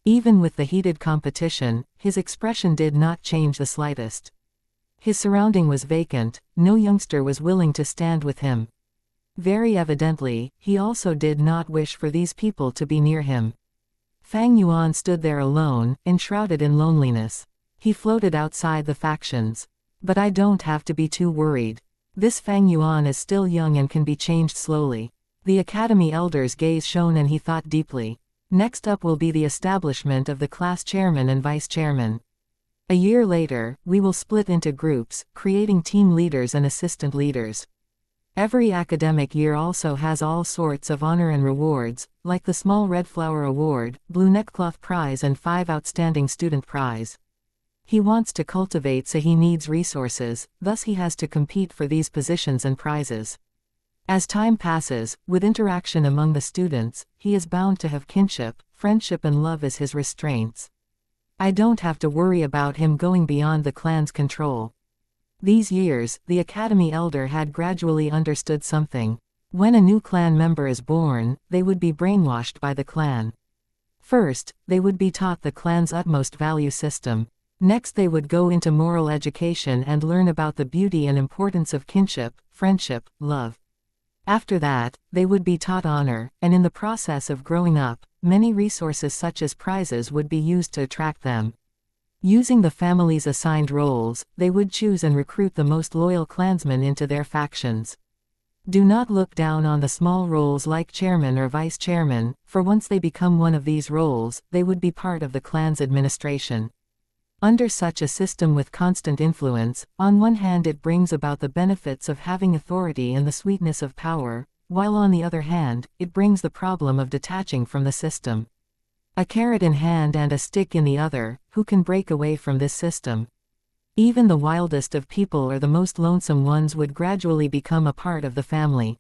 Even with the heated competition, his expression did not change the slightest. His surrounding was vacant, no youngster was willing to stand with him. Very evidently, he also did not wish for these people to be near him. Fang Yuan stood there alone, enshrouded in loneliness. He floated outside the factions. But I don't have to be too worried. This Fang Yuan is still young and can be changed slowly. The academy elder's gaze shone and he thought deeply. Next up will be the establishment of the class chairman and vice chairman. A year later, we will split into groups, creating team leaders and assistant leaders. Every academic year also has all sorts of honor and rewards, like the Small Red Flower Award, Blue Neckcloth Prize and 5 Outstanding Student Prize. He wants to cultivate, so he needs resources, thus he has to compete for these positions and prizes. As time passes, with interaction among the students, he is bound to have kinship, friendship and love as his restraints. I don't have to worry about him going beyond the clan's control. These years, the academy elder had gradually understood something. When a new clan member is born, they would be brainwashed by the clan. First, they would be taught the clan's utmost value system. Next they would go into moral education and learn about the beauty and importance of kinship, friendship, love. After that, they would be taught honor, and in the process of growing up, many resources such as prizes would be used to attract them. Using the family's assigned roles, they would choose and recruit the most loyal clansmen into their factions. Do not look down on the small roles like chairman or vice chairman, for once they become one of these roles, they would be part of the clan's administration. Under such a system with constant influence, on one hand it brings about the benefits of having authority and the sweetness of power, while on the other hand, it brings the problem of detaching from the system. A carrot in hand and a stick in the other, who can break away from this system? Even the wildest of people or the most lonesome ones would gradually become a part of the family.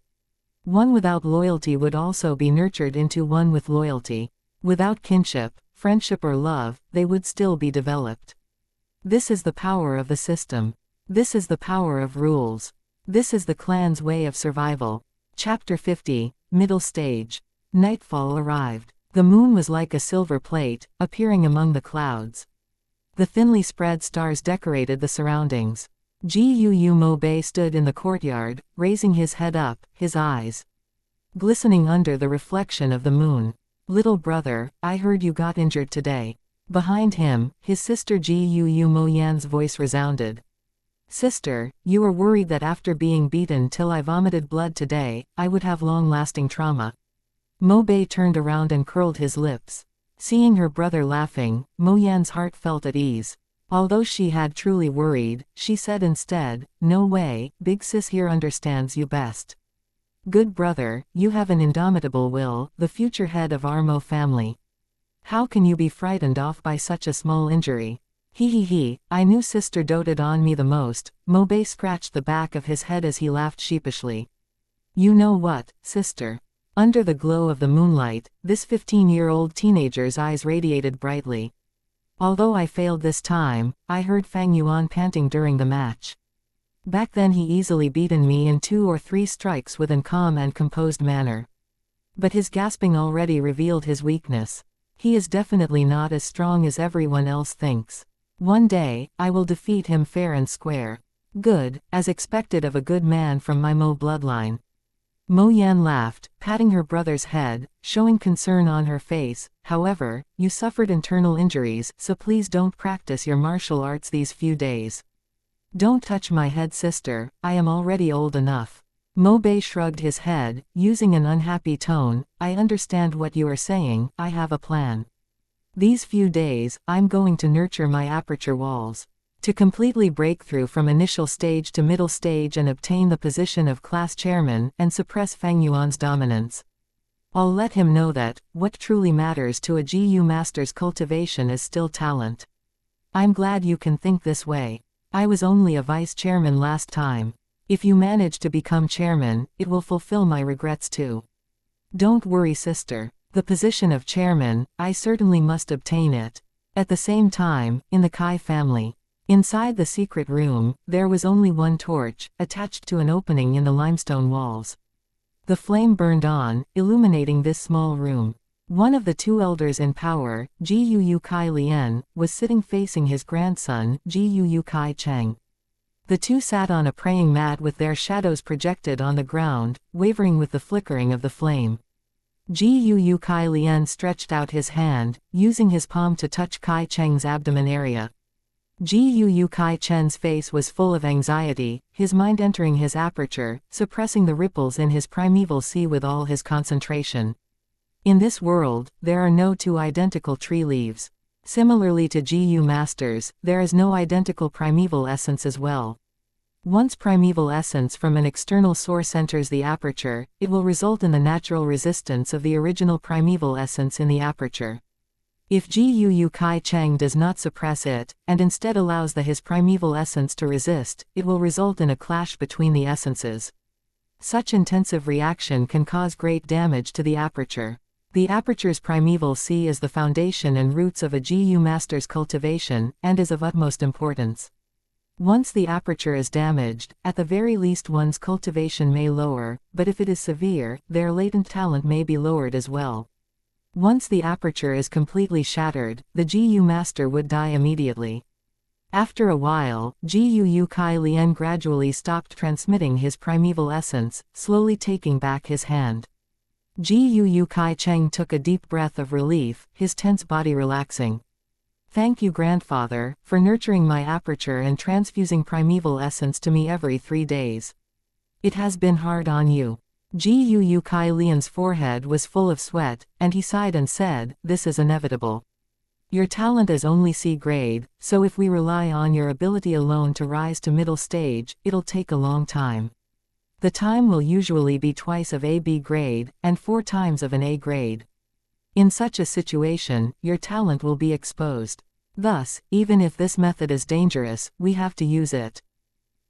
One without loyalty would also be nurtured into one with loyalty. Without kinship, friendship or love, they would still be developed. This is the power of the system. This is the power of rules. This is the clan's way of survival. Chapter 50, Middle Stage. Nightfall arrived. The moon was like a silver plate, appearing among the clouds. The thinly spread stars decorated the surroundings. Gu Mo Bei stood in the courtyard, raising his head up, his eyes glistening under the reflection of the moon. "Little brother, I heard you got injured today." Behind him, his sister Gu Mo Yan's voice resounded. "Sister, you were worried that after being beaten till I vomited blood today, I would have long-lasting trauma." Mo Bei turned around and curled his lips. Seeing her brother laughing, Mo Yan's heart felt at ease. Although she had truly worried, she said instead, "No way, Big Sis here understands you best. Good brother, you have an indomitable will, the future head of our Mo family. How can you be frightened off by such a small injury?" He, I knew sister doted on me the most." Mo Bei scratched the back of his head as he laughed sheepishly. "You know what, sister?" Under the glow of the moonlight, this 15-year-old teenager's eyes radiated brightly. "Although I failed this time, I heard Fang Yuan panting during the match. Back then he easily beaten me in 2 or 3 strikes with a calm and composed manner. But his gasping already revealed his weakness. He is definitely not as strong as everyone else thinks. One day, I will defeat him fair and square. Good, as expected of a good man from my Mo bloodline." Mo Yan laughed, patting her brother's head, showing concern on her face. "However, you suffered internal injuries, so please don't practice your martial arts these few days." "Don't touch my head, sister, I am already old enough." Mo Bei shrugged his head, using an unhappy tone. "I understand what you are saying, I have a plan. These few days, I'm going to nurture my aperture walls. To completely break through from initial stage to middle stage and obtain the position of class chairman, and suppress Fang Yuan's dominance. I'll let him know that, what truly matters to a GU master's cultivation is still talent. I'm glad you can think this way. I was only a vice chairman last time. If you manage to become chairman, it will fulfill my regrets too." Don't worry, sister. The position of chairman, I certainly must obtain it. At the same time, in the Kai family. Inside the secret room, there was only one torch, attached to an opening in the limestone walls. The flame burned on, illuminating this small room. One of the two elders in power, Jiyu Kai Lian, was sitting facing his grandson, Jiyu Kai Cheng. The two sat on a praying mat with their shadows projected on the ground, wavering with the flickering of the flame. Jiyu Kai Lian stretched out his hand, using his palm to touch Kai Cheng's abdomen area. Jiyu Kai Chen's face was full of anxiety, his mind entering his aperture, suppressing the ripples in his primeval sea with all his concentration. In this world, there are no two identical tree leaves. Similarly to Jiyu masters, there is no identical primeval essence as well. Once primeval essence from an external source enters the aperture, it will result in the natural resistance of the original primeval essence in the aperture. If Jiyu Kai Cheng does not suppress it, and instead allows his primeval essence to resist, it will result in a clash between the essences. Such intensive reaction can cause great damage to the aperture. The aperture's primeval sea is the foundation and roots of a Jiyu master's cultivation, and is of utmost importance. Once the aperture is damaged, at the very least one's cultivation may lower, but if it is severe, their latent talent may be lowered as well. Once the aperture is completely shattered, the Jiyu master would die immediately. After a while, Jiyu Kai Lian gradually stopped transmitting his primeval essence, slowly taking back his hand. Jiyu Kai Cheng took a deep breath of relief, his tense body relaxing. Thank you, grandfather, for nurturing my aperture and transfusing primeval essence to me every 3 days. It has been hard on you. Jiyu Kai Lian's forehead was full of sweat, and he sighed and said, "This is inevitable. Your talent is only C grade, so if we rely on your ability alone to rise to middle stage, it'll take a long time. The time will usually be twice of a B grade, and 4 times of an A grade. In such a situation, your talent will be exposed. Thus, even if this method is dangerous, we have to use it."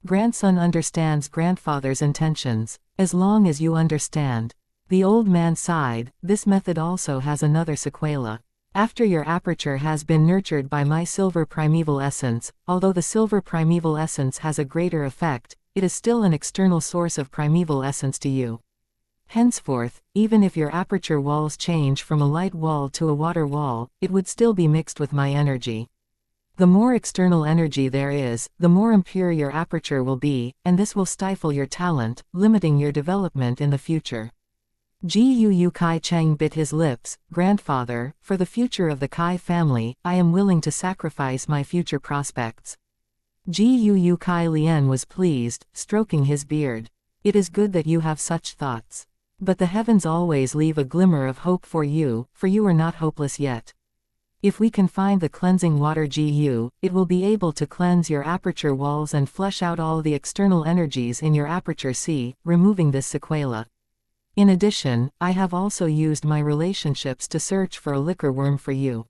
Grandson understands grandfather's intentions. As long as you understand. The old man sighed, this method also has another sequela. After your aperture has been nurtured by my silver primeval essence, although the silver primeval essence has a greater effect, it is still an external source of primeval essence to you. Henceforth, even if your aperture walls change from a light wall to a water wall, it would still be mixed with my energy. The more external energy there is, the more impure your aperture will be, and this will stifle your talent, limiting your development in the future. Jiyu Kai Cheng bit his lips. Grandfather, for the future of the Kai family, I am willing to sacrifice my future prospects. Jiyu Kai Lian was pleased, stroking his beard. It is good that you have such thoughts. But the heavens always leave a glimmer of hope for you are not hopeless yet. If we can find the cleansing water Gu, it will be able to cleanse your aperture walls and flush out all the external energies in your aperture C, removing this sequela. In addition, I have also used my relationships to search for a liquor worm for you.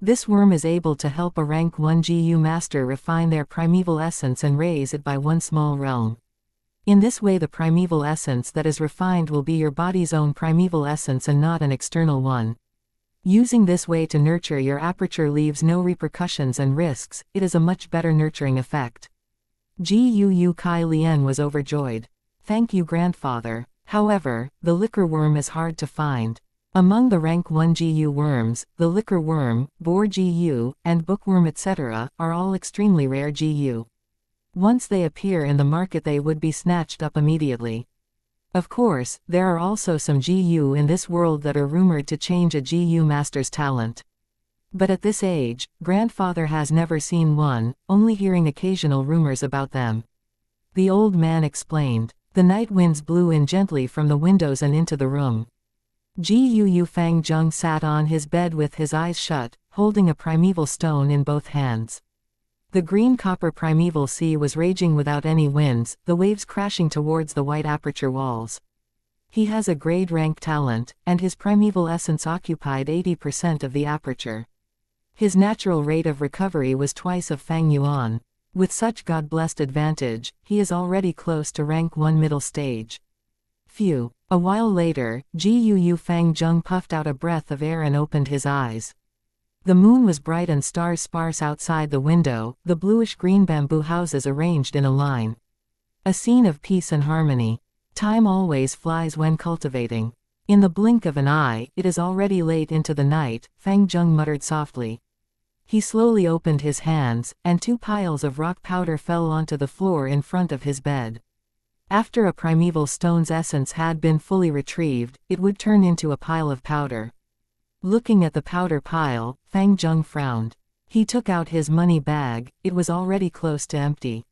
This worm is able to help a rank 1 Gu master refine their primeval essence and raise it by 1 small realm. In this way the primeval essence that is refined will be your body's own primeval essence and not an external one. Using this way to nurture your aperture leaves no repercussions and risks, it is a much better nurturing effect. Jiyu Kai Lian was overjoyed. Thank you, grandfather. However, the liquor worm is hard to find. Among the rank 1 Gu worms, the liquor worm, boar Gu, and bookworm etc., are all extremely rare Gu. Once they appear in the market they would be snatched up immediately. Of course, there are also some Gu in this world that are rumored to change a Gu master's talent. But at this age, grandfather has never seen one, only hearing occasional rumors about them. The old man explained. The night winds blew in gently from the windows and into the room. Jiyu Fang Zheng sat on his bed with his eyes shut, holding a primeval stone in both hands. The green copper primeval sea was raging without any winds, the waves crashing towards the white aperture walls. He has a grade rank talent, and his primeval essence occupied 80% of the aperture. His natural rate of recovery was twice of Fang Yuan. With such God-blessed advantage, he is already close to rank 1 middle stage. Phew. A while later, Gu Fang Zheng puffed out a breath of air and opened his eyes. The moon was bright and stars sparse outside the window, the bluish-green bamboo houses arranged in a line. A scene of peace and harmony. Time always flies when cultivating. In the blink of an eye, it is already late into the night, Fang Zheng muttered softly. He slowly opened his hands, and 2 piles of rock powder fell onto the floor in front of his bed. After a primeval stone's essence had been fully retrieved, it would turn into a pile of powder. Looking at the powder pile, Fang Zheng frowned. He took out his money bag, it was already close to empty.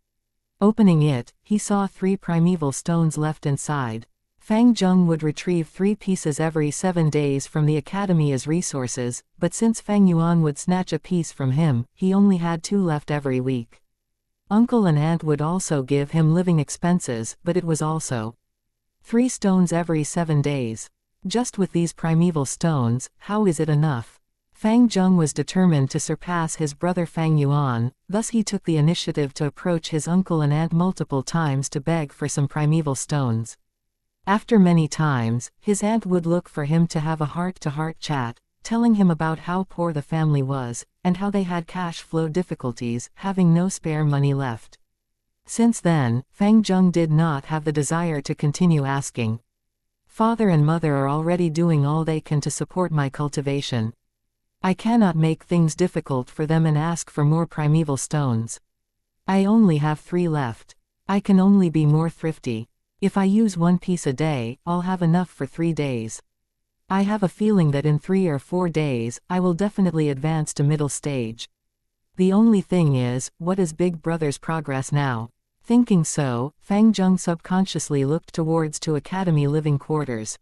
Opening it, he saw 3 primeval stones left inside. Fang Zheng would retrieve 3 pieces every 7 days from the academy as resources, but since Fang Yuan would snatch a piece from him, he only had 2 left every week. Uncle and aunt would also give him living expenses, but it was also 3 stones every 7 days. Just with these primeval stones, how is it enough? Fang Zheng was determined to surpass his brother Fang Yuan, thus he took the initiative to approach his uncle and aunt multiple times to beg for some primeval stones. After many times, his aunt would look for him to have a heart-to-heart chat, telling him about how poor the family was, and how they had cash flow difficulties, having no spare money left. Since then, Fang Zheng did not have the desire to continue asking. Father and mother are already doing all they can to support my cultivation. I cannot make things difficult for them and ask for more primeval stones. I only have 3 left. I can only be more thrifty. If I use 1 piece a day, I'll have enough for 3 days. I have a feeling that in 3 or 4 days, I will definitely advance to middle stage. The only thing is, what is Big Brother's progress now? Thinking so, Fang Zheng subconsciously looked towards 2 academy living quarters.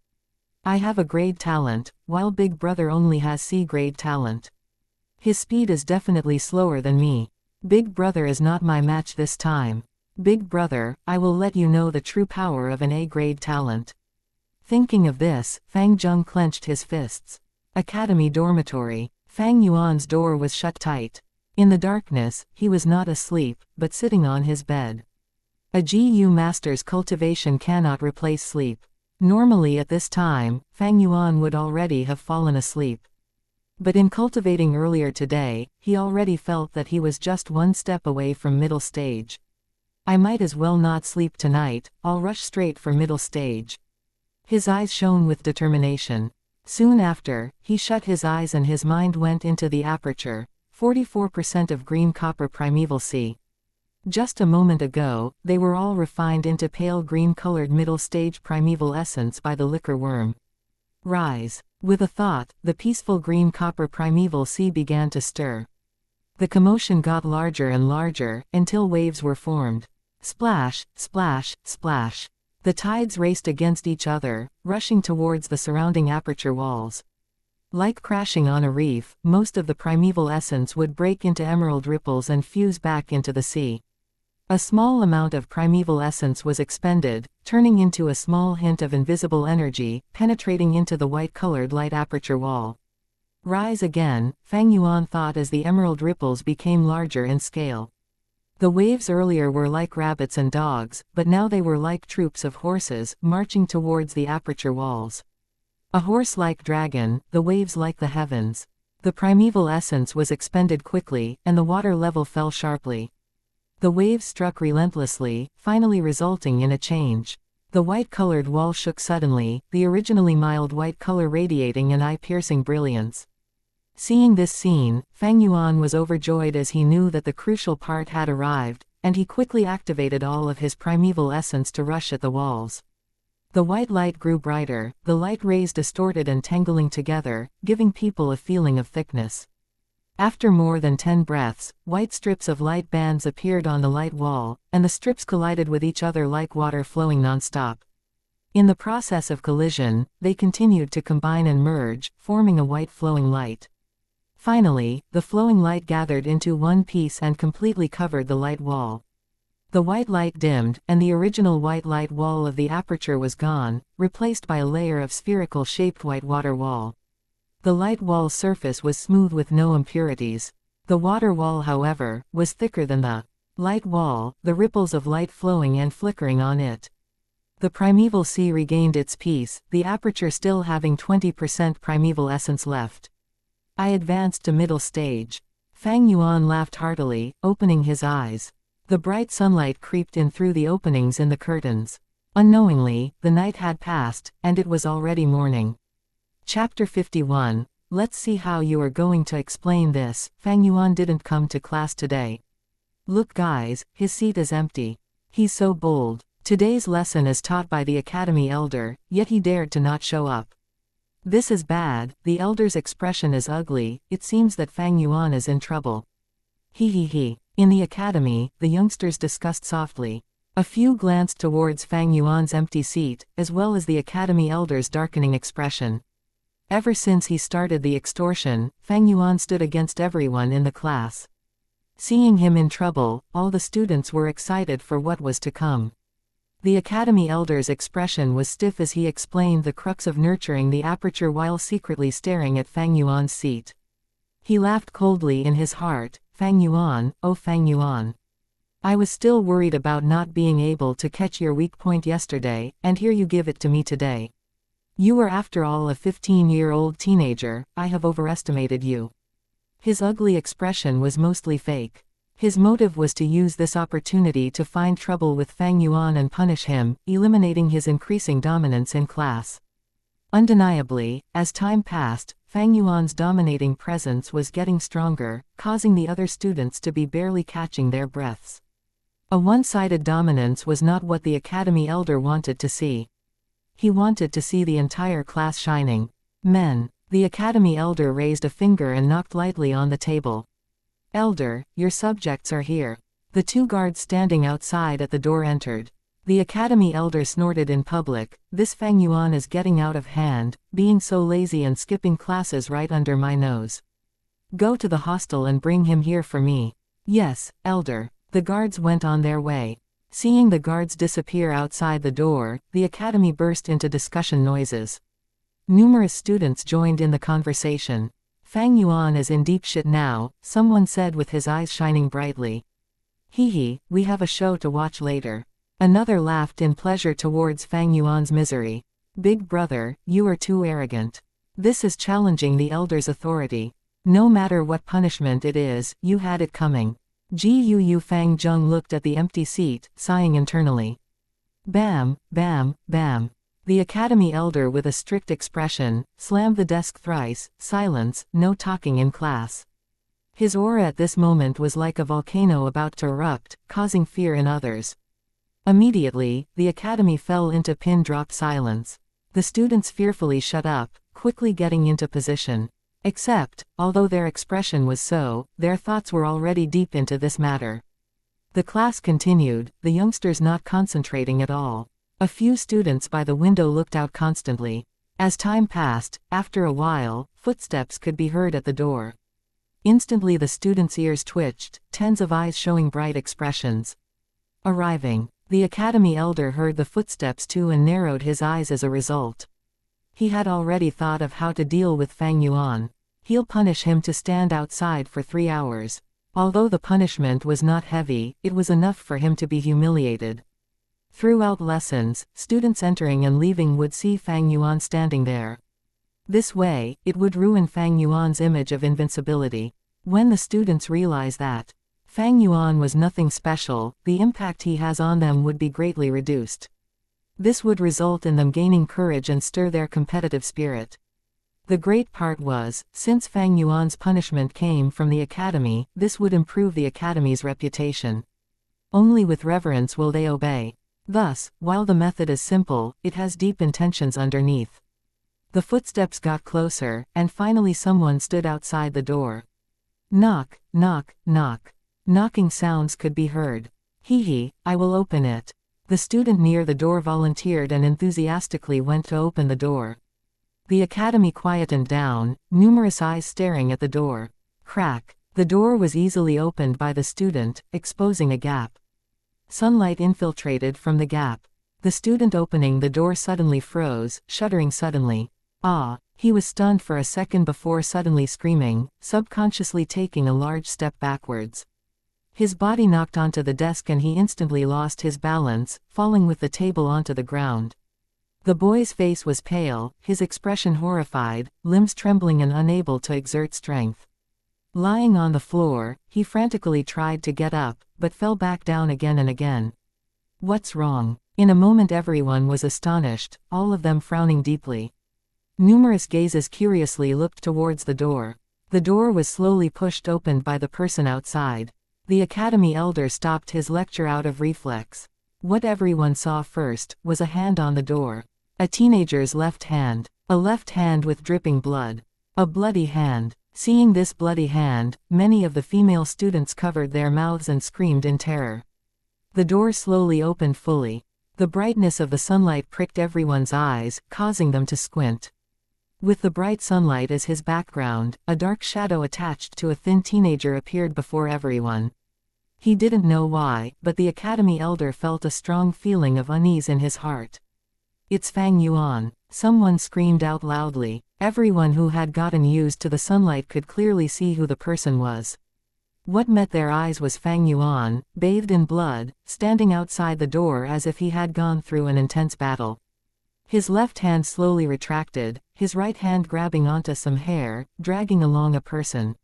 I have a grade talent, while Big Brother only has C grade talent. His speed is definitely slower than me. Big Brother is not my match this time. Big Brother, I will let you know the true power of an A-grade talent. Thinking of this, Fang Zheng clenched his fists. Academy dormitory. Fang Yuan's door was shut tight. In the darkness, he was not asleep, but sitting on his bed. A GU master's cultivation cannot replace sleep. Normally at this time, Fang Yuan would already have fallen asleep. But in cultivating earlier today, he already felt that he was just 1 step away from middle stage. I might as well not sleep tonight, I'll rush straight for middle stage. His eyes shone with determination. Soon after, he shut his eyes and his mind went into the aperture, 44% of green copper primeval C. Just a moment ago, they were all refined into pale green-colored middle-stage primeval essence by the liquor worm. Rise. With a thought, the peaceful green copper primeval sea began to stir. The commotion got larger and larger, until waves were formed. Splash, splash, splash. The tides raced against each other, rushing towards the surrounding aperture walls. Like crashing on a reef, most of the primeval essence would break into emerald ripples and fuse back into the sea. A small amount of primeval essence was expended, turning into a small hint of invisible energy, penetrating into the white-colored light aperture wall. Rise again, Fang Yuan thought as the emerald ripples became larger in scale. The waves earlier were like rabbits and dogs, but now they were like troops of horses, marching towards the aperture walls. A horse like dragon, the waves like the heavens. The primeval essence was expended quickly, and the water level fell sharply. The waves struck relentlessly, finally resulting in a change. The white-colored wall shook suddenly, the originally mild white color radiating an eye-piercing brilliance. Seeing this scene, Fang Yuan was overjoyed as he knew that the crucial part had arrived, and he quickly activated all of his primeval essence to rush at the walls. The white light grew brighter, the light rays distorted and tangling together, giving people a feeling of thickness. After more than 10 breaths, white strips of light bands appeared on the light wall, and the strips collided with each other like water flowing non-stop. In the process of collision, they continued to combine and merge, forming a white flowing light. Finally, the flowing light gathered into one piece and completely covered the light wall. The white light dimmed, and the original white light wall of the aperture was gone, replaced by a layer of spherical-shaped white water wall. The light wall's surface was smooth with no impurities. The water wall, however, was thicker than the light wall, the ripples of light flowing and flickering on it. The primeval sea regained its peace, the aperture still having 20% primeval essence left. I advanced to middle stage. Fang Yuan laughed heartily, opening his eyes. The bright sunlight creeped in through the openings in the curtains. Unknowingly, the night had passed, and it was already morning. Chapter 51. Let's see how you are going to explain this. Fang Yuan didn't come to class today. Look guys, his seat is empty. He's so bold. Today's lesson is taught by the Academy Elder, yet he dared to not show up. This is bad, the Elder's expression is ugly, it seems that Fang Yuan is in trouble. He. In the academy, the youngsters discussed softly. A few glanced towards Fang Yuan's empty seat, as well as the Academy Elder's darkening expression. Ever since he started the extortion, Fang Yuan stood against everyone in the class. Seeing him in trouble, all the students were excited for what was to come. The Academy Elder's expression was stiff as he explained the crux of nurturing the aperture while secretly staring at Fang Yuan's seat. He laughed coldly in his heart. Fang Yuan, oh Fang Yuan. I was still worried about not being able to catch your weak point yesterday, and here you give it to me today. You were after all a 15-year-old teenager, I have overestimated you. His ugly expression was mostly fake. His motive was to use this opportunity to find trouble with Fang Yuan and punish him, eliminating his increasing dominance in class. Undeniably, as time passed, Fang Yuan's dominating presence was getting stronger, causing the other students to be barely catching their breaths. A one-sided dominance was not what the Academy Elder wanted to see. He wanted to see the entire class shining. Men. The Academy Elder raised a finger and knocked lightly on the table. Elder, your subjects are here. The two guards standing outside at the door entered. The Academy Elder snorted in public, this Fang Yuan is getting out of hand, being so lazy and skipping classes right under my nose. Go to the hostel and bring him here for me. Yes, Elder. The guards went on their way. Seeing the guards disappear outside the door, the Academy burst into discussion noises. Numerous students joined in the conversation. Fang Yuan is in deep shit now, someone said with his eyes shining brightly. We have a show to watch later. Another laughed in pleasure towards Fang Yuan's misery. Big brother, you are too arrogant. This is challenging the Elder's authority. No matter what punishment it is, you had it coming. Fang Zheng looked at the empty seat, sighing internally. Bam, bam, bam. The Academy Elder with a strict expression, slammed the desk thrice. Silence, no talking in class. His aura at this moment was like a volcano about to erupt, causing fear in others. Immediately, the Academy fell into pin-drop silence. The students fearfully shut up, quickly getting into position. Except, although their expression was so, their thoughts were already deep into this matter. The class continued, the youngsters not concentrating at all. A few students by the window looked out constantly. As time passed, after a while, footsteps could be heard at the door. Instantly the students' ears twitched, tens of eyes showing bright expressions. Arriving. The Academy Elder heard the footsteps too and narrowed his eyes as a result. He had already thought of how to deal with Fang Yuan. He'll punish him to stand outside for 3 hours. Although the punishment was not heavy, it was enough for him to be humiliated. Throughout lessons, students entering and leaving would see Fang Yuan standing there. This way, it would ruin Fang Yuan's image of invincibility. When the students realize that Fang Yuan was nothing special, the impact he has on them would be greatly reduced. This would result in them gaining courage and stir their competitive spirit. The great part was, since Fang Yuan's punishment came from the Academy, this would improve the Academy's reputation. Only with reverence will they obey. Thus, while the method is simple, it has deep intentions underneath. The footsteps got closer, and finally someone stood outside the door. Knock, knock, knock. Knocking sounds could be heard. I will open it. The student near the door volunteered and enthusiastically went to open the door. The Academy quietened down, numerous eyes staring at the door. Crack. The door was easily opened by the student, exposing a gap. Sunlight infiltrated from the gap. The student opening the door suddenly froze, shuddering suddenly. He was stunned for a second before suddenly screaming, subconsciously taking a large step backwards. His body knocked onto the desk and he instantly lost his balance, falling with the table onto the ground. The boy's face was pale, his expression horrified, limbs trembling and unable to exert strength. Lying on the floor, he frantically tried to get up, but fell back down again and again. What's wrong? In a moment everyone was astonished, all of them frowning deeply. Numerous gazes curiously looked towards the door. The door was slowly pushed open by the person outside. The academy elder stopped his lecture out of reflex. What everyone saw first was a hand on the door. A teenager's left hand. A left hand with dripping blood. A bloody hand. Seeing this bloody hand, many of the female students covered their mouths and screamed in terror. The door slowly opened fully. The brightness of the sunlight pricked everyone's eyes, causing them to squint. With the bright sunlight as his background, a dark shadow attached to a thin teenager appeared before everyone. He didn't know why, but the academy elder felt a strong feeling of unease in his heart. It's Fang Yuan. Someone screamed out loudly. Everyone who had gotten used to the sunlight could clearly see who the person was. What met their eyes was Fang Yuan, bathed in blood, standing outside the door as if he had gone through an intense battle. His left hand slowly retracted, his right hand grabbing onto some hair, dragging along a person.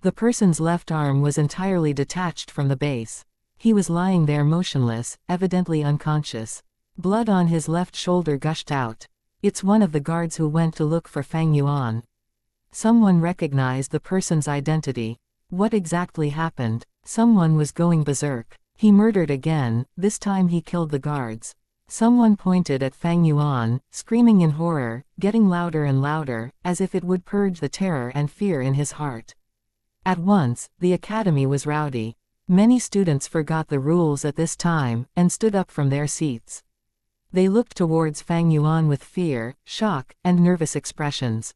The person's left arm was entirely detached from the base. He was lying there motionless, evidently unconscious. Blood on his left shoulder gushed out. It's one of the guards who went to look for Fang Yuan. Someone recognized the person's identity. What exactly happened? Someone was going berserk. He murdered again, this time he killed the guards. Someone pointed at Fang Yuan, screaming in horror, getting louder and louder, as if it would purge the terror and fear in his heart. At once, the academy was rowdy. Many students forgot the rules at this time, and stood up from their seats. They looked towards Fang Yuan with fear, shock, and nervous expressions.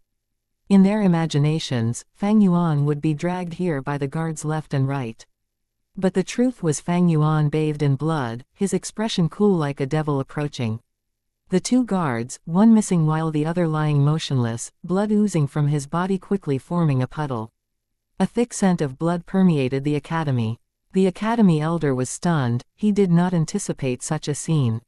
In their imaginations, Fang Yuan would be dragged here by the guards left and right. But the truth was Fang Yuan bathed in blood, his expression cool like a devil approaching. The two guards, one missing while the other lying motionless, blood oozing from his body quickly forming a puddle. A thick scent of blood permeated the academy. The academy elder was stunned, he did not anticipate such a scene.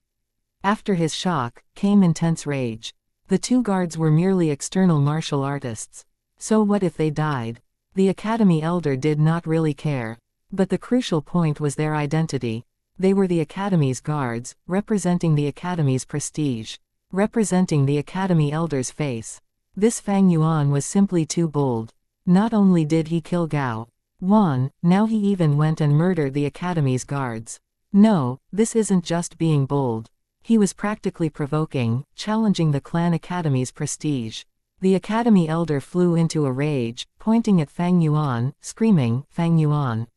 After his shock, came intense rage. The two guards were merely external martial artists. So what if they died? The academy elder did not really care. But the crucial point was their identity. They were the academy's guards, representing the academy's prestige. Representing the academy elder's face. This Fang Yuan was simply too bold. Not only did he kill Gao Wan, now he even went and murdered the academy's guards. No, this isn't just being bold. He was practically provoking, challenging the clan academy's prestige. The academy elder flew into a rage, pointing at Fang Yuan, screaming, "Fang Yuan!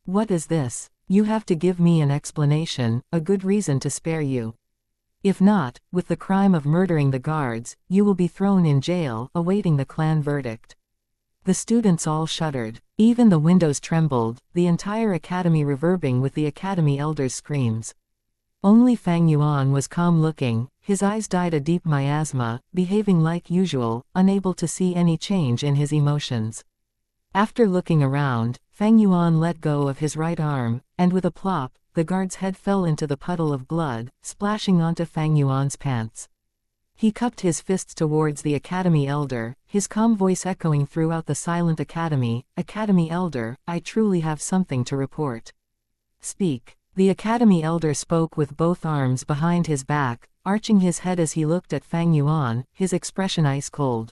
What is this? You have to give me an explanation, a good reason to spare you. If not, with the crime of murdering the guards, you will be thrown in jail, awaiting the clan verdict." The students all shuddered. Even the windows trembled, the entire academy reverberating with the academy elder's screams. Only Fang Yuan was calm-looking, his eyes dyed a deep miasma, behaving like usual, unable to see any change in his emotions. After looking around, Fang Yuan let go of his right arm, and with a plop, the guard's head fell into the puddle of blood, splashing onto Fang Yuan's pants. He cupped his fists towards the academy elder, his calm voice echoing throughout the silent academy, "Academy elder, I truly have something to report." "Speak." The academy elder spoke with both arms behind his back, arching his head as he looked at Fang Yuan, his expression ice-cold.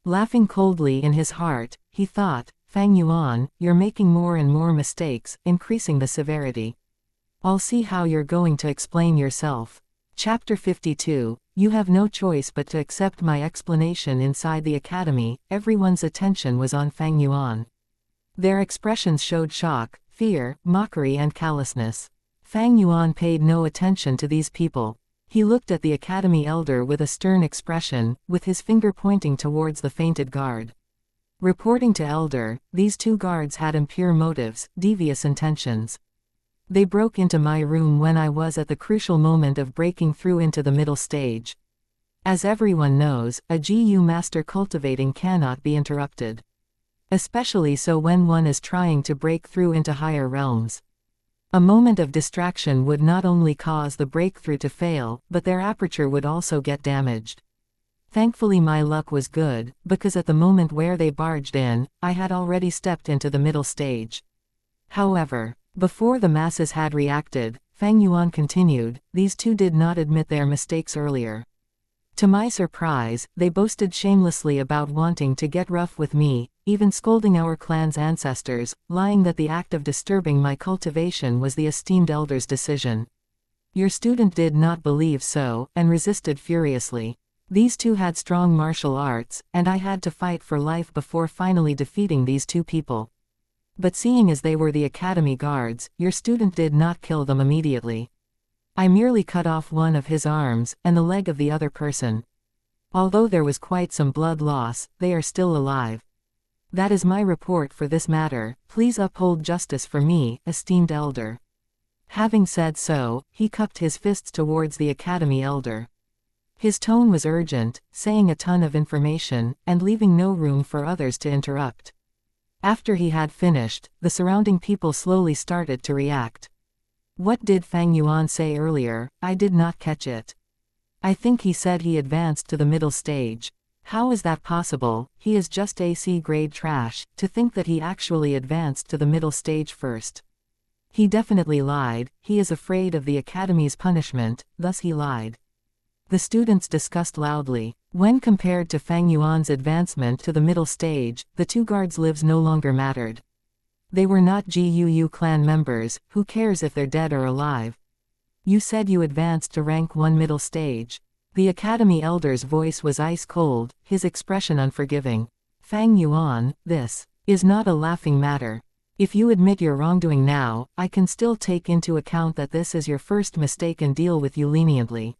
Laughing coldly in his heart, he thought, "Fang Yuan, you're making more and more mistakes, increasing the severity. I'll see how you're going to explain yourself." Chapter 52. You have no choice but to accept my explanation. Inside the academy, everyone's attention was on Fang Yuan. Their expressions showed shock, fear, mockery and callousness. Fang Yuan paid no attention to these people. He looked at the academy elder with a stern expression, with his finger pointing towards the fainted guard. Reporting to elder, these two guards had impure motives, devious intentions. They broke into my room when I was at the crucial moment of breaking through into the middle stage. As everyone knows, a GU master cultivating cannot be interrupted. Especially so when one is trying to break through into higher realms. A moment of distraction would not only cause the breakthrough to fail, but their aperture would also get damaged. Thankfully my luck was good, because at the moment where they barged in, I had already stepped into the middle stage. However, before the masses had reacted, Fang Yuan continued, these two did not admit their mistakes earlier. To my surprise, they boasted shamelessly about wanting to get rough with me, even scolding our clan's ancestors, lying that the act of disturbing my cultivation was the esteemed elder's decision. Your student did not believe so, and resisted furiously. These two had strong martial arts, and I had to fight for life before finally defeating these two people. But seeing as they were the academy guards, your student did not kill them immediately. I merely cut off one of his arms, and the leg of the other person. Although there was quite some blood loss, they are still alive. That is my report for this matter, please uphold justice for me, esteemed elder. Having said so, he cupped his fists towards the academy elder. His tone was urgent, saying a ton of information, and leaving no room for others to interrupt. After he had finished, the surrounding people slowly started to react. What did Fang Yuan say earlier? I did not catch it. I think he said he advanced to the middle stage. How is that possible? He is just AC grade trash, to think that he actually advanced to the middle stage first. He definitely lied, he is afraid of the academy's punishment, thus he lied. The students discussed loudly. When compared to Fang Yuan's advancement to the middle stage, the two guards' lives no longer mattered. They were not GUU clan members, who cares if they're dead or alive? You said you advanced to rank 1 middle stage. The academy elder's voice was ice cold, his expression unforgiving. Fang Yuan, this is not a laughing matter. If you admit your wrongdoing now, I can still take into account that this is your first mistake and deal with you leniently.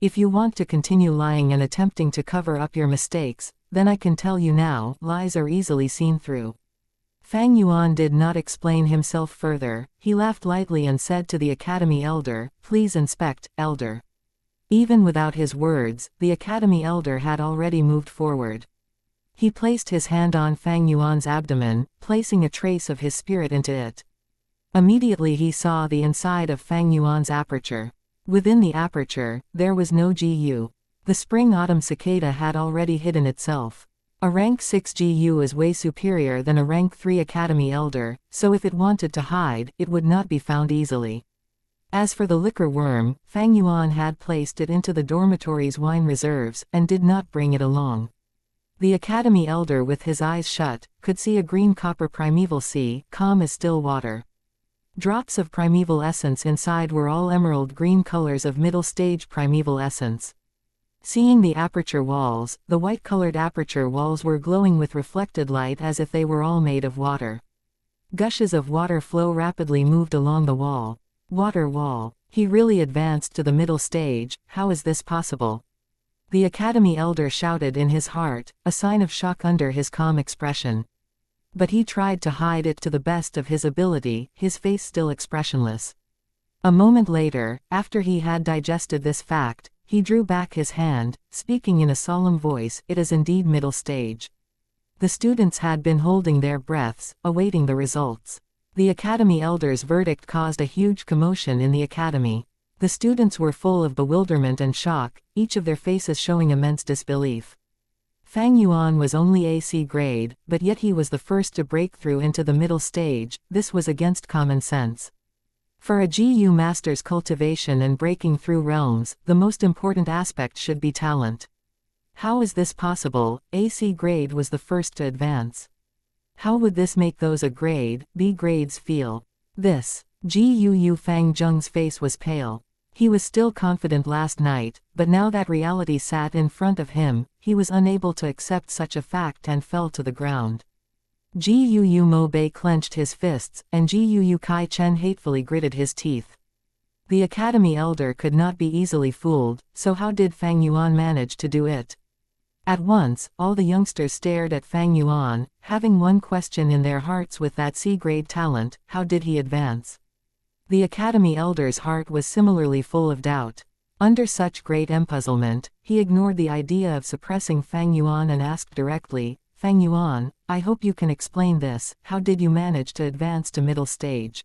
If you want to continue lying and attempting to cover up your mistakes, then I can tell you now, lies are easily seen through. Fang Yuan did not explain himself further, he laughed lightly and said to the academy elder, please inspect, elder. Even without his words, the academy elder had already moved forward. He placed his hand on Fang Yuan's abdomen, placing a trace of his spirit into it. Immediately he saw the inside of Fang Yuan's aperture. Within the aperture, there was no GU. The spring-autumn cicada had already hidden itself. A rank 6 GU is way superior than a rank 3 academy elder, so if it wanted to hide, it would not be found easily. As for the liquor worm, Fang Yuan had placed it into the dormitory's wine reserves, and did not bring it along. The academy elder with his eyes shut, could see a green copper primeval sea, calm as still water. Drops of primeval essence inside were all emerald green colors of middle stage primeval essence. Seeing the aperture walls, the white-colored aperture walls were glowing with reflected light as if they were all made of water. Gushes of water flow rapidly moved along the wall. Water wall. He really advanced to the middle stage, how is this possible? The academy elder shouted in his heart, a sign of shock under his calm expression. But he tried to hide it to the best of his ability, his face still expressionless. A moment later, after he had digested this fact, he drew back his hand, speaking in a solemn voice, it is indeed middle stage. The students had been holding their breaths, awaiting the results. The academy elder's verdict caused a huge commotion in the academy. The students were full of bewilderment and shock, each of their faces showing immense disbelief. Fang Yuan was only AC grade, but yet he was the first to break through into the middle stage, this was against common sense. For a GU master's cultivation and breaking through realms, the most important aspect should be talent. How is this possible? AC grade was the first to advance. How would this make those A grade, B grades feel? This. GUU Fang Zheng's face was pale. He was still confident last night, but now that reality sat in front of him, he was unable to accept such a fact and fell to the ground. GUU Mo Bei clenched his fists, and GUU Kai Chen hatefully gritted his teeth. The academy elder could not be easily fooled, so how did Fang Yuan manage to do it? At once, all the youngsters stared at Fang Yuan, having one question in their hearts with that C-grade talent, how did he advance? The academy elder's heart was similarly full of doubt. Under such great empuzzlement, he ignored the idea of suppressing Fang Yuan and asked directly, Fang Yuan, I hope you can explain this. How did you manage to advance to middle stage?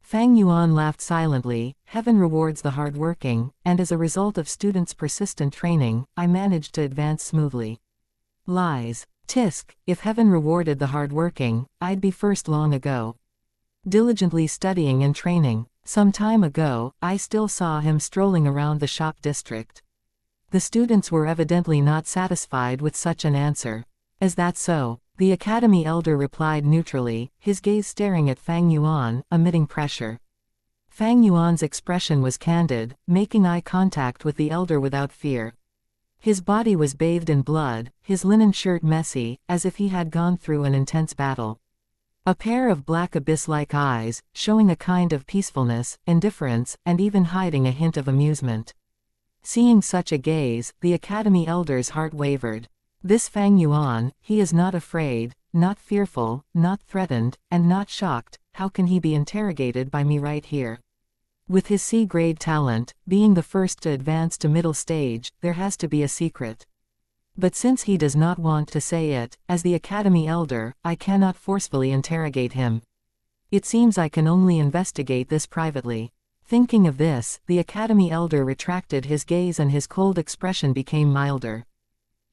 Fang Yuan laughed silently. Heaven rewards the hardworking, and as a result of students' persistent training, I managed to advance smoothly. Lies. Tisk, if heaven rewarded the hardworking, I'd be first long ago. Diligently studying and training. Some time ago, I still saw him strolling around the shop district. The students were evidently not satisfied with such an answer. Is that so? The academy elder replied neutrally, his gaze staring at Fang Yuan, emitting pressure. Fang Yuan's expression was candid, making eye contact with the elder without fear. His body was bathed in blood, his linen shirt messy, as if he had gone through an intense battle. A pair of black abyss-like eyes, showing a kind of peacefulness, indifference, and even hiding a hint of amusement. Seeing such a gaze, the academy elder's heart wavered. This Fang Yuan, he is not afraid, not fearful, not threatened, and not shocked. How can he be interrogated by me right here? With his C-grade talent, being the first to advance to middle stage, there has to be a secret. But since he does not want to say it, as the academy elder, I cannot forcefully interrogate him. It seems I can only investigate this privately. Thinking of this, the academy elder retracted his gaze and his cold expression became milder.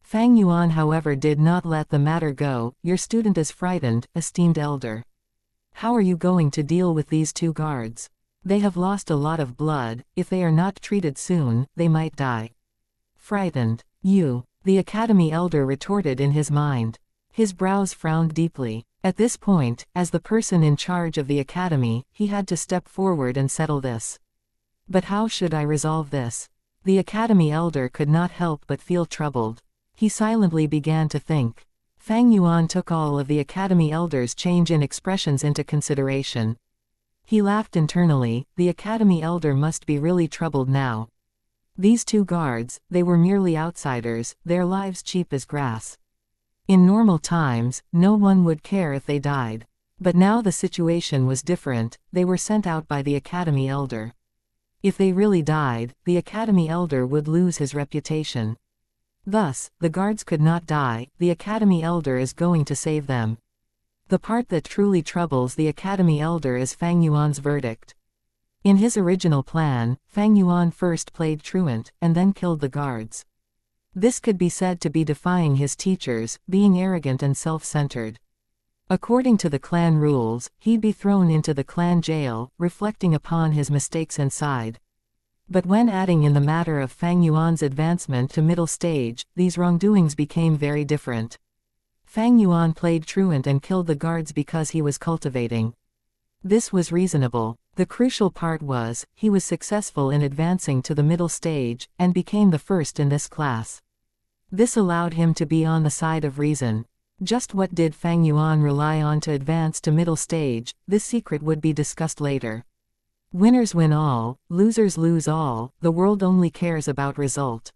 Fang Yuan, however, did not let the matter go. Your student is frightened, esteemed elder. How are you going to deal with these two guards? They have lost a lot of blood. If they are not treated soon, they might die. Frightened. You. The academy elder retorted in his mind. His brows frowned deeply. At this point, as the person in charge of the academy, he had to step forward and settle this. But how should I resolve this? The academy elder could not help but feel troubled. He silently began to think. Fang Yuan took all of the academy elder's change in expressions into consideration. He laughed internally. The academy elder must be really troubled now. These two guards, they were merely outsiders, their lives cheap as grass. In normal times, no one would care if they died. But now the situation was different. They were sent out by the academy elder. If they really died, the academy elder would lose his reputation. Thus, the guards could not die. The academy elder is going to save them. The part that truly troubles the academy elder is Fang Yuan's verdict. In his original plan, Fang Yuan first played truant, and then killed the guards. This could be said to be defying his teachers, being arrogant and self-centered. According to the clan rules, he'd be thrown into the clan jail, reflecting upon his mistakes inside. But when adding in the matter of Fang Yuan's advancement to middle stage, these wrongdoings became very different. Fang Yuan played truant and killed the guards because he was cultivating. This was reasonable. The crucial part was, he was successful in advancing to the middle stage, and became the first in this class. This allowed him to be on the side of reason. Just what did Fang Yuan rely on to advance to middle stage? This secret would be discussed later. Winners win all, losers lose all. The world only cares about result.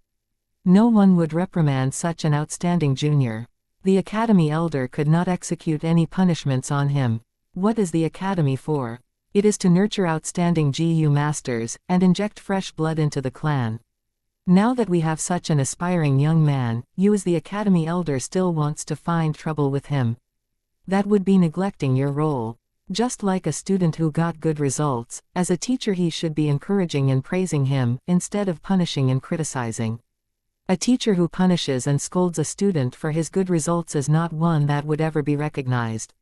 No one would reprimand such an outstanding junior. The academy elder could not execute any punishments on him. What is the academy for? It is to nurture outstanding GU masters, and inject fresh blood into the clan. Now that we have such an aspiring young man, you as the academy elder still wants to find trouble with him. That would be neglecting your role. Just like a student who got good results, as a teacher he should be encouraging and praising him, instead of punishing and criticizing. A teacher who punishes and scolds a student for his good results is not one that would ever be recognized.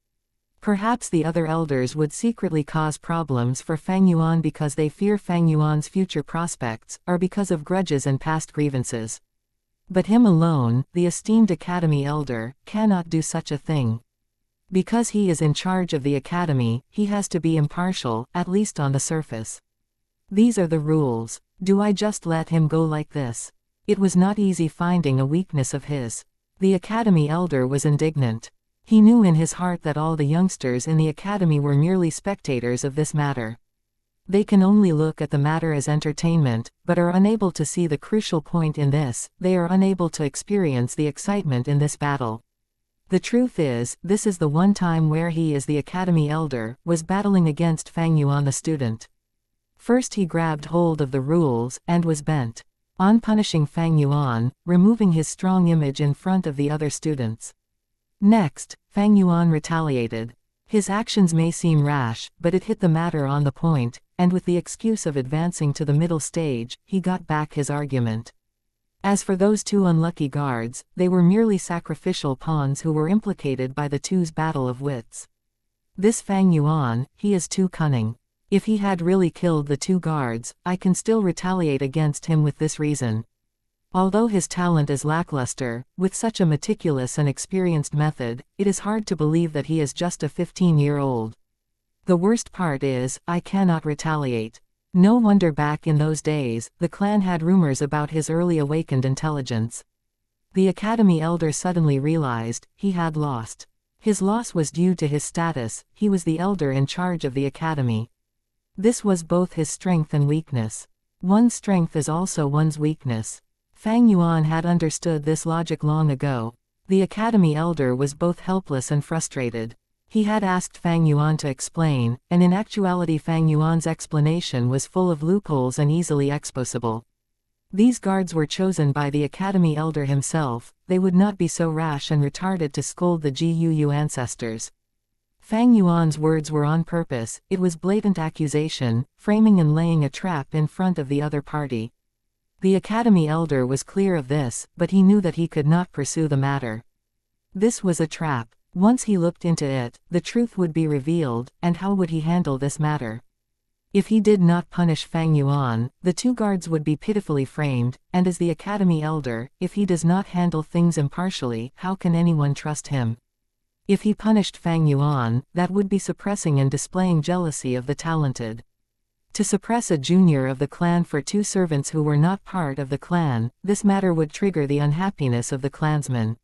Perhaps the other elders would secretly cause problems for Fang Yuan because they fear Fang Yuan's future prospects, or because of grudges and past grievances. But him alone, the esteemed academy elder, cannot do such a thing. Because he is in charge of the academy, he has to be impartial, at least on the surface. These are the rules. Do I just let him go like this? It was not easy finding a weakness of his. The academy elder was indignant. He knew in his heart that all the youngsters in the academy were merely spectators of this matter. They can only look at the matter as entertainment, but are unable to see the crucial point in this. They are unable to experience the excitement in this battle. The truth is, this is the one time where he as the academy elder, was battling against Fang Yuan the student. First he grabbed hold of the rules, and was bent on punishing Fang Yuan, removing his strong image in front of the other students. Next, Fang Yuan retaliated. His actions may seem rash, but it hit the matter on the point, and with the excuse of advancing to the middle stage, he got back his argument. As for those two unlucky guards, they were merely sacrificial pawns who were implicated by the two's battle of wits. This Fang Yuan, he is too cunning. If he had really killed the two guards, I can still retaliate against him with this reason. Although his talent is lackluster, with such a meticulous and experienced method, it is hard to believe that he is just a 15-year-old. The worst part is, I cannot retaliate. No wonder back in those days, the clan had rumors about his early awakened intelligence. The Academy Elder suddenly realized, he had lost. His loss was due to his status, he was the elder in charge of the Academy. This was both his strength and weakness. One's strength is also one's weakness. Fang Yuan had understood this logic long ago. The Academy Elder was both helpless and frustrated. He had asked Fang Yuan to explain, and in actuality Fang Yuan's explanation was full of loopholes and easily exposable. These guards were chosen by the Academy Elder himself, they would not be so rash and retarded to scold the Guu ancestors. Fang Yuan's words were on purpose, it was blatant accusation, framing and laying a trap in front of the other party. The Academy Elder was clear of this, but he knew that he could not pursue the matter. This was a trap. Once he looked into it, the truth would be revealed, and how would he handle this matter? If he did not punish Fang Yuan, the two guards would be pitifully framed, and as the Academy Elder, if he does not handle things impartially, how can anyone trust him? If he punished Fang Yuan, that would be suppressing and displaying jealousy of the talented. To suppress a junior of the clan for two servants who were not part of the clan, this matter would trigger the unhappiness of the clansmen.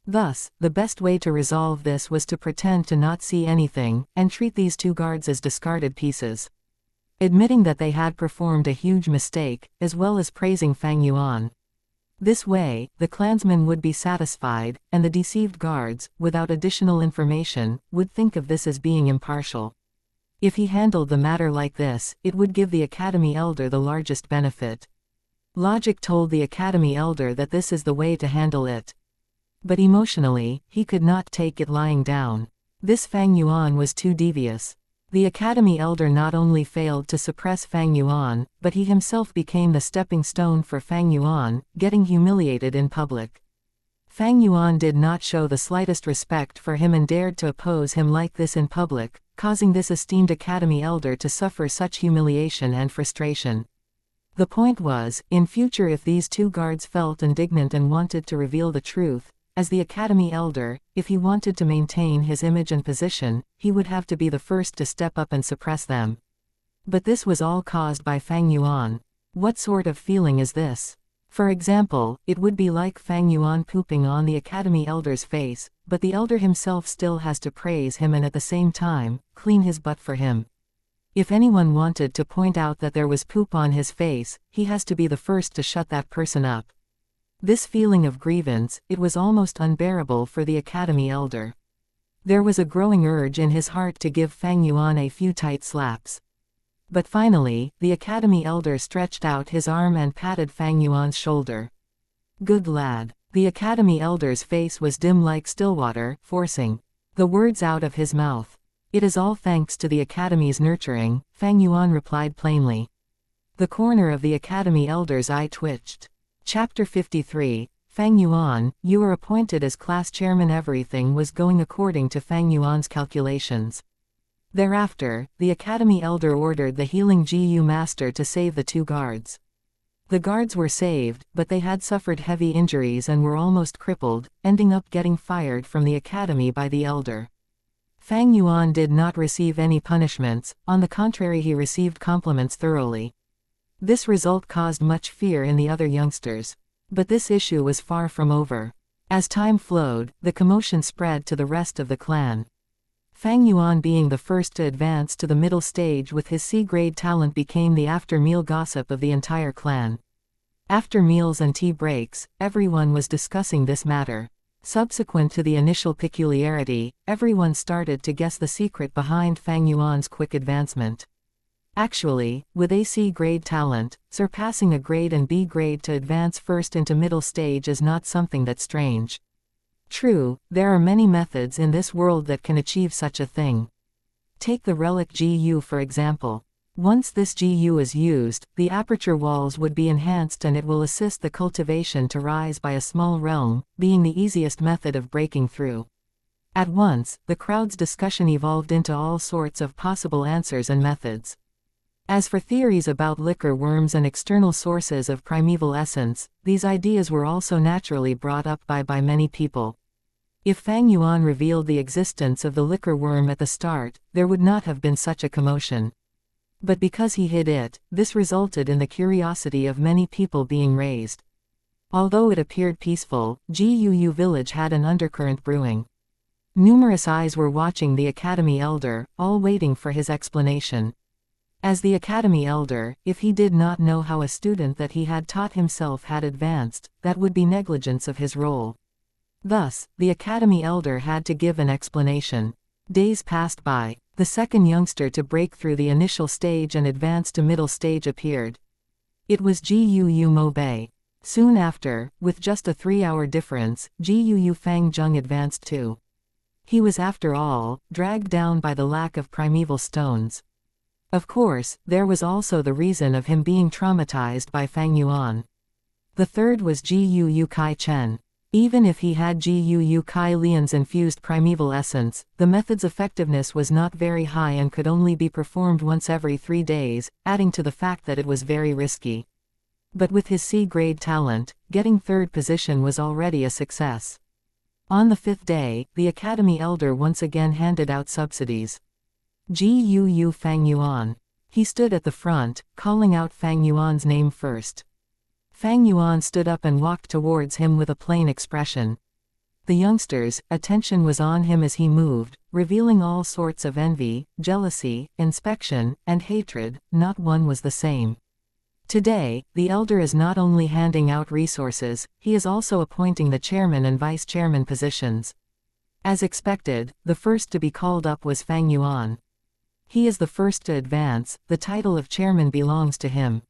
Thus, the best way to resolve this was to pretend to not see anything, and treat these two guards as discarded pieces. Admitting that they had performed a huge mistake, as well as praising Fang Yuan. This way, the clansmen would be satisfied, and the deceived guards, without additional information, would think of this as being impartial. If he handled the matter like this, it would give the Academy Elder the largest benefit. Logic told the Academy Elder that this is the way to handle it. But emotionally, he could not take it lying down. This Fang Yuan was too devious. The Academy Elder not only failed to suppress Fang Yuan, but he himself became the stepping stone for Fang Yuan, getting humiliated in public. Fang Yuan did not show the slightest respect for him and dared to oppose him like this in public, causing this esteemed Academy Elder to suffer such humiliation and frustration. The point was, in future if these two guards felt indignant and wanted to reveal the truth, as the Academy Elder, if he wanted to maintain his image and position, he would have to be the first to step up and suppress them. But this was all caused by Fang Yuan. What sort of feeling is this? For example, it would be like Fang Yuan pooping on the Academy Elder's face, but the Elder himself still has to praise him and at the same time, clean his butt for him. If anyone wanted to point out that there was poop on his face, he has to be the first to shut that person up. This feeling of grievance, it was almost unbearable for the Academy Elder. There was a growing urge in his heart to give Fang Yuan a few tight slaps. But finally, the Academy Elder stretched out his arm and patted Fang Yuan's shoulder. "Good lad." The Academy Elder's face was dim like still water, forcing the words out of his mouth. "It is all thanks to the Academy's nurturing," Fang Yuan replied plainly. The corner of the Academy Elder's eye twitched. Chapter 53, Fang Yuan, you were appointed as class chairman. Everything was going according to Fang Yuan's calculations. Thereafter, the Academy Elder ordered the healing Guu master to save the two guards. The guards were saved, but they had suffered heavy injuries and were almost crippled, ending up getting fired from the academy by the Elder. Fang Yuan did not receive any punishments, on the contrary he received compliments thoroughly. This result caused much fear in the other youngsters. But this issue was far from over. As time flowed, the commotion spread to the rest of the clan. Fang Yuan being the first to advance to the middle stage with his C-grade talent became the after-meal gossip of the entire clan. After meals and tea breaks, everyone was discussing this matter. Subsequent to the initial peculiarity, everyone started to guess the secret behind Fang Yuan's quick advancement. Actually, with a C-grade talent, surpassing a grade and B grade to advance first into middle stage is not something that's strange. True, there are many methods in this world that can achieve such a thing. Take the relic GU for example. Once this GU is used, the aperture walls would be enhanced and it will assist the cultivation to rise by a small realm, being the easiest method of breaking through. At once, the crowd's discussion evolved into all sorts of possible answers and methods. As for theories about liquor worms and external sources of primeval essence, these ideas were also naturally brought up by many people. If Fang Yuan revealed the existence of the liquor worm at the start, there would not have been such a commotion. But because he hid it, this resulted in the curiosity of many people being raised. Although it appeared peaceful, Guu village had an undercurrent brewing. Numerous eyes were watching the Academy Elder, all waiting for his explanation. As the Academy Elder, if he did not know how a student that he had taught himself had advanced, that would be negligence of his role. Thus, the Academy Elder had to give an explanation. Days passed by. The second youngster to break through the initial stage and advance to middle stage appeared. It was Guu Mo Bei. Soon after, with just a 3-hour difference, Guu Fang Zheng advanced too. He was after all, dragged down by the lack of primeval stones. Of course, there was also the reason of him being traumatized by Fang Yuan. The third was Guu Kai Chen. Even if he had Guu Kai Lian's infused primeval essence, the method's effectiveness was not very high and could only be performed once every 3 days, adding to the fact that it was very risky. But with his C-grade talent, getting third position was already a success. On the 5th day, the Academy Elder once again handed out subsidies. Guu Fang Yuan. He stood at the front, calling out Fang Yuan's name first. Fang Yuan stood up and walked towards him with a plain expression. The youngsters' attention was on him as he moved, revealing all sorts of envy, jealousy, inspection, and hatred. Not one was the same. Today, the elder is not only handing out resources, he is also appointing the chairman and vice chairman positions. As expected, the first to be called up was Fang Yuan. He is the first to advance, the title of chairman belongs to him.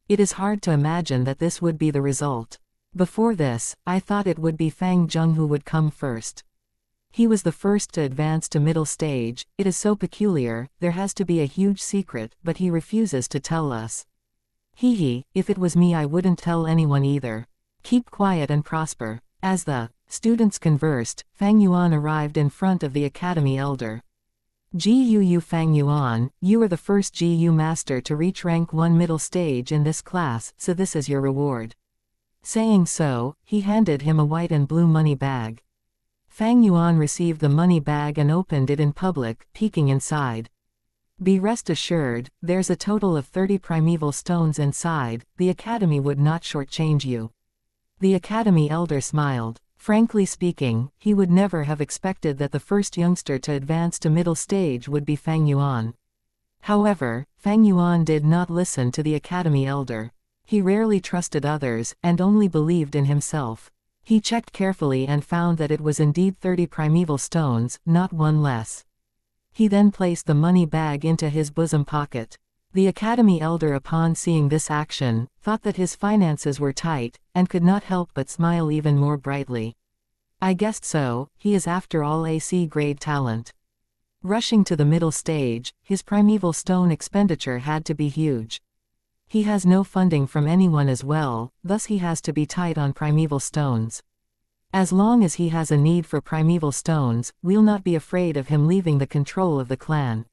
It is hard to imagine that this would be the result. Before this, I thought it would be Fang Zheng who would come first. He was the first to advance to middle stage. It is so peculiar, there has to be a huge secret, but he refuses to tell us. If it was me I wouldn't tell anyone either. Keep quiet and prosper. As the students conversed, Fang Yuan arrived in front of the Academy Elder. Guu Fang Yuan, you are the first Gu master to reach rank 1 middle stage in this class, so this is your reward. Saying so, he handed him a white and blue money bag. Fang Yuan received the money bag and opened it in public, peeking inside. Be rest assured, there's a total of 30 primeval stones inside, the Academy would not shortchange you. The Academy Elder smiled. Frankly speaking, he would never have expected that the first youngster to advance to middle stage would be Fang Yuan. However, Fang Yuan did not listen to the Academy Elder. He rarely trusted others, and only believed in himself. He checked carefully and found that it was indeed 30 primeval stones, not one less. He then placed the money bag into his bosom pocket. The Academy Elder, upon seeing this action, thought that his finances were tight, and could not help but smile even more brightly. I guessed so, he is after all a C-grade talent. Rushing to the middle stage, his primeval stone expenditure had to be huge. He has no funding from anyone as well, thus he has to be tight on primeval stones. As long as he has a need for primeval stones, we'll not be afraid of him leaving the control of the clan.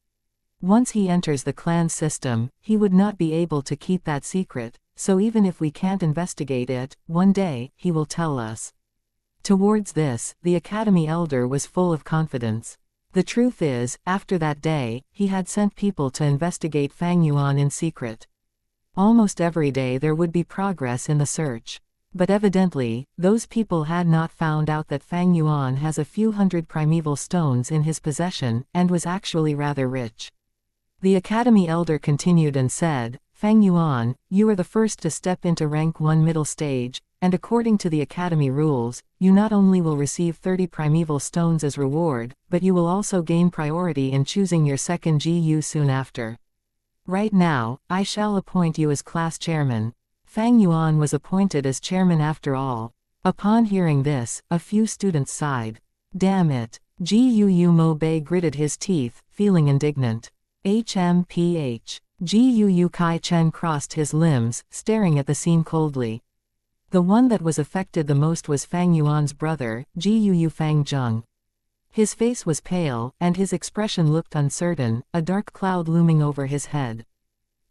Once he enters the clan system, he would not be able to keep that secret, so even if we can't investigate it, one day, he will tell us. Towards this, the Academy Elder was full of confidence. The truth is, after that day, he had sent people to investigate Fang Yuan in secret. Almost every day there would be progress in the search. But evidently, those people had not found out that Fang Yuan has a few hundred primeval stones in his possession, and was actually rather rich. The Academy Elder continued and said, Fang Yuan, you are the first to step into rank 1 middle stage, and according to the Academy rules, you not only will receive 30 primeval stones as reward, but you will also gain priority in choosing your second GU soon after. Right now, I shall appoint you as class chairman. Fang Yuan was appointed as chairman after all. Upon hearing this, a few students sighed. Damn it. Guu Mo Bei gritted his teeth, feeling indignant. HMPH. Guu Kai Chen crossed his limbs, staring at the scene coldly. The one that was affected the most was Fang Yuan's brother, Guu Fang Zheng. His face was pale, and his expression looked uncertain, a dark cloud looming over his head.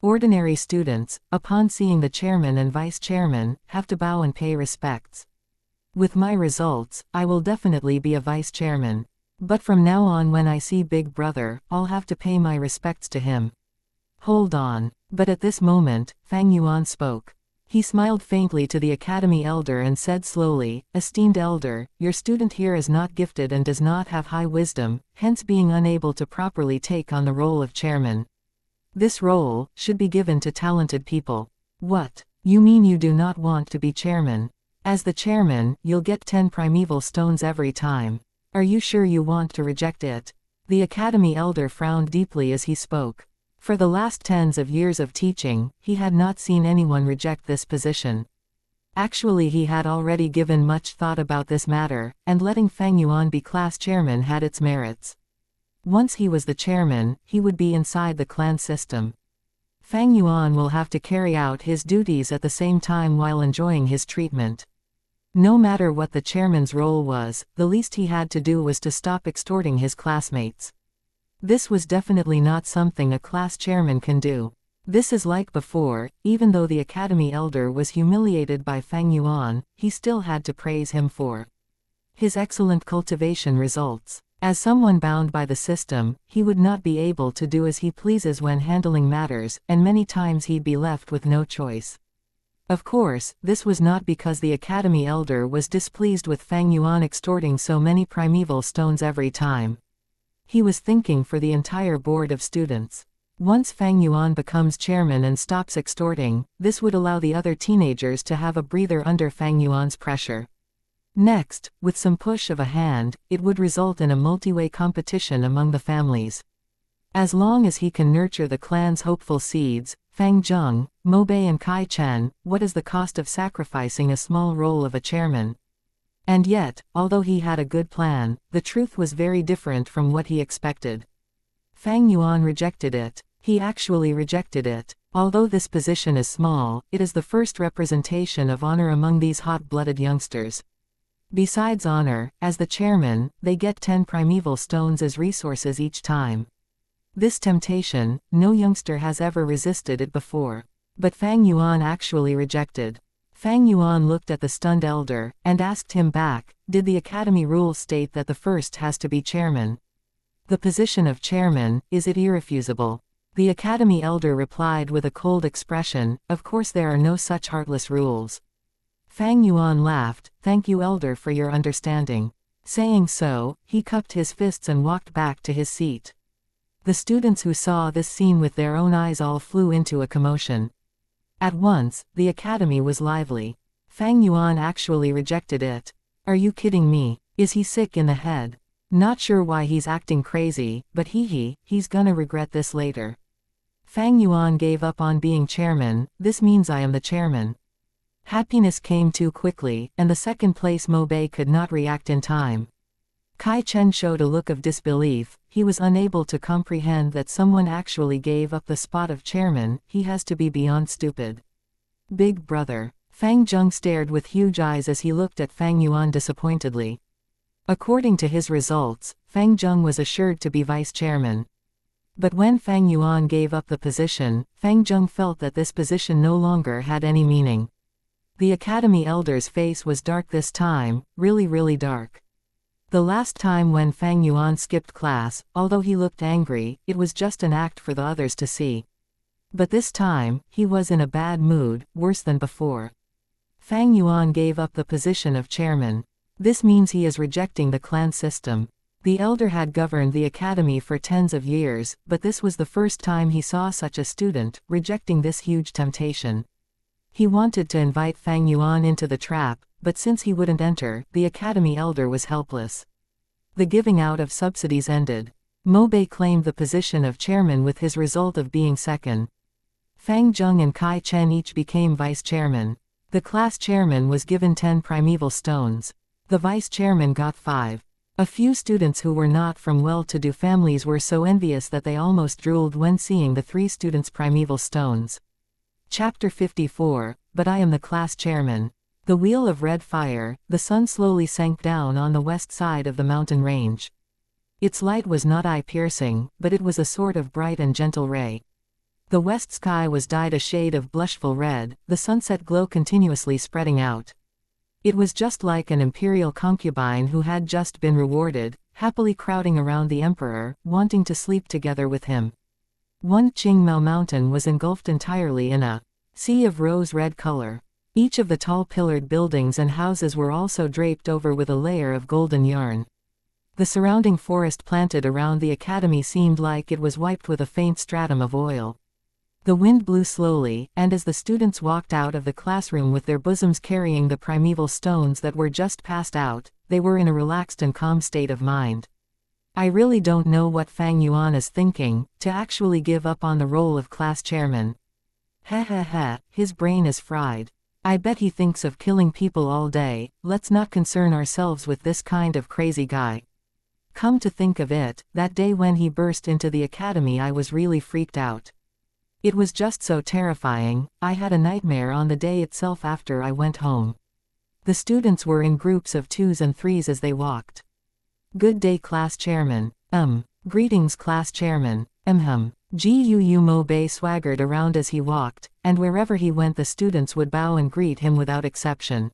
Ordinary students, upon seeing the chairman and vice chairman, have to bow and pay respects. With my results, I will definitely be a vice chairman. But from now on when I see Big Brother, I'll have to pay my respects to him. Hold on. But at this moment, Fang Yuan spoke. He smiled faintly to the academy elder and said slowly, Esteemed elder, your student here is not gifted and does not have high wisdom, hence being unable to properly take on the role of chairman. This role should be given to talented people. What? You mean you do not want to be chairman? As the chairman, you'll get 10 primeval stones every time. Are you sure you want to reject it? The academy elder frowned deeply as he spoke. For the last tens of years of teaching, he had not seen anyone reject this position. Actually, he had already given much thought about this matter, and letting Fang Yuan be class chairman had its merits. Once he was the chairman, he would be inside the clan system. Fang Yuan will have to carry out his duties at the same time while enjoying his treatment. No matter what the chairman's role was, the least he had to do was to stop extorting his classmates. This was definitely not something a class chairman can do. This is like before, even though the academy elder was humiliated by Fang Yuan, he still had to praise him for his excellent cultivation results. As someone bound by the system, he would not be able to do as he pleases when handling matters, and many times he'd be left with no choice. Of course, this was not because the academy elder was displeased with Fang Yuan extorting so many primeval stones every time. He was thinking for the entire board of students. Once Fang Yuan becomes chairman and stops extorting, this would allow the other teenagers to have a breather under Fang Yuan's pressure. Next, with some push of a hand, it would result in a multi-way competition among the families. As long as he can nurture the clan's hopeful seeds, Fang Zheng, Mo Bei and Kai Chen, what is the cost of sacrificing a small role of a chairman? And yet, although he had a good plan, the truth was very different from what he expected. Fang Yuan rejected it. He actually rejected it. Although this position is small, it is the first representation of honor among these hot-blooded youngsters. Besides honor, as the chairman, they get 10 primeval stones as resources each time. This temptation, no youngster has ever resisted it before. But Fang Yuan actually rejected. Fang Yuan looked at the stunned elder, and asked him back, did the academy rules state that the first has to be chairman? The position of chairman, is it irrefusable? The academy elder replied with a cold expression, of course there are no such heartless rules. Fang Yuan laughed, thank you elder for your understanding. Saying so, he cupped his fists and walked back to his seat. The students who saw this scene with their own eyes all flew into a commotion. At once, the academy was lively. Fang Yuan actually rejected it. Are you kidding me? Is he sick in the head? Not sure why he's acting crazy, but he's gonna regret this later. Fang Yuan gave up on being chairman, this means I am the chairman. Happiness came too quickly, and the second place Mo Bei could not react in time. Kai Chen showed a look of disbelief. He was unable to comprehend that someone actually gave up the spot of chairman. He has to be beyond stupid. Big brother. Fang Zheng stared with huge eyes as he looked at Fang Yuan disappointedly. According to his results, Fang Zheng was assured to be vice chairman. But when Fang Yuan gave up the position, Fang Zheng felt that this position no longer had any meaning. The academy elder's face was dark this time, really dark. The last time when Fang Yuan skipped class, although he looked angry, it was just an act for the others to see. But this time, he was in a bad mood, worse than before. Fang Yuan gave up the position of chairman. This means he is rejecting the clan system. The elder had governed the academy for tens of years, but this was the first time he saw such a student, rejecting this huge temptation. He wanted to invite Fang Yuan into the trap, but since he wouldn't enter, the academy elder was helpless. The giving out of subsidies ended. Mo Bei claimed the position of chairman with his result of being second. Fang Zheng and Kai Chen each became vice chairman. The class chairman was given 10 primeval stones. The vice chairman got 5. A few students who were not from well-to-do families were so envious that they almost drooled when seeing the 3 students' primeval stones. Chapter 54, But I am the class chairman. The wheel of red fire, the sun slowly sank down on the west side of the mountain range. Its light was not eye-piercing, but it was a sort of bright and gentle ray. The west sky was dyed a shade of blushful red, the sunset glow continuously spreading out. It was just like an imperial concubine who had just been rewarded, happily crowding around the emperor, wanting to sleep together with him. One Qingmao mountain was engulfed entirely in a sea of rose-red color. Each of the tall pillared buildings and houses were also draped over with a layer of golden yarn. The surrounding forest planted around the academy seemed like it was wiped with a faint stratum of oil. The wind blew slowly, and as the students walked out of the classroom with their bosoms carrying the primeval stones that were just passed out, they were in a relaxed and calm state of mind. I really don't know what Fang Yuan is thinking, to actually give up on the role of class chairman. His brain is fried. I bet he thinks of killing people all day. Let's not concern ourselves with this kind of crazy guy. Come to think of it, that day when he burst into the academy I was really freaked out. It was just so terrifying. I had a nightmare on the day itself after I went home. The students were in groups of 2s and 3s as they walked. Good day, class chairman. Greetings, class chairman. Gu Mo Bei swaggered around as he walked, and wherever he went the students would bow and greet him without exception.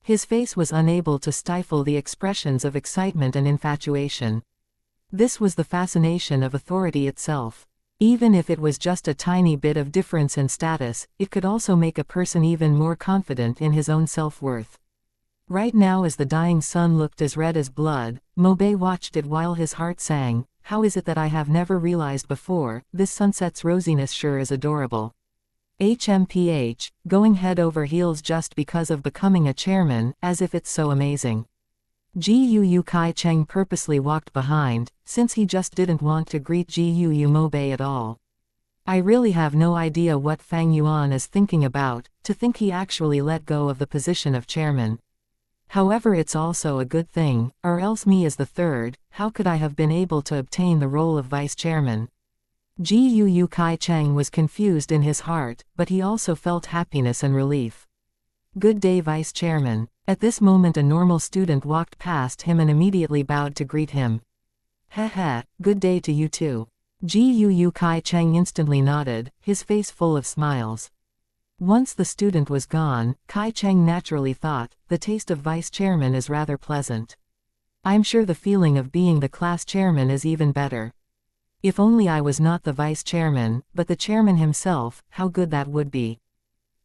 His face was unable to stifle the expressions of excitement and infatuation. This was the fascination of authority itself. Even if it was just a tiny bit of difference in status, it could also make a person even more confident in his own self-worth. Right now, as the dying sun looked as red as blood, Mo Bei watched it while his heart sang, "How is it that I have never realized before, this sunset's rosiness sure is adorable." Going head over heels just because of becoming a chairman, as if it's so amazing. Gu Kai Cheng purposely walked behind, since he just didn't want to greet Gu Mo Bei at all. I really have no idea what Fang Yuan is thinking about, to think he actually let go of the position of chairman. However, it's also a good thing, or else me as the 3rd, how could I have been able to obtain the role of vice chairman? Gu Kai Cheng was confused in his heart, but he also felt happiness and relief. Good day, vice chairman. At this moment a normal student walked past him and immediately bowed to greet him. Good day to you too. Gu Kai Cheng instantly nodded, his face full of smiles. Once the student was gone, Kai Cheng naturally thought, the taste of vice chairman is rather pleasant. I'm sure the feeling of being the class chairman is even better. If only I was not the vice chairman, but the chairman himself, how good that would be.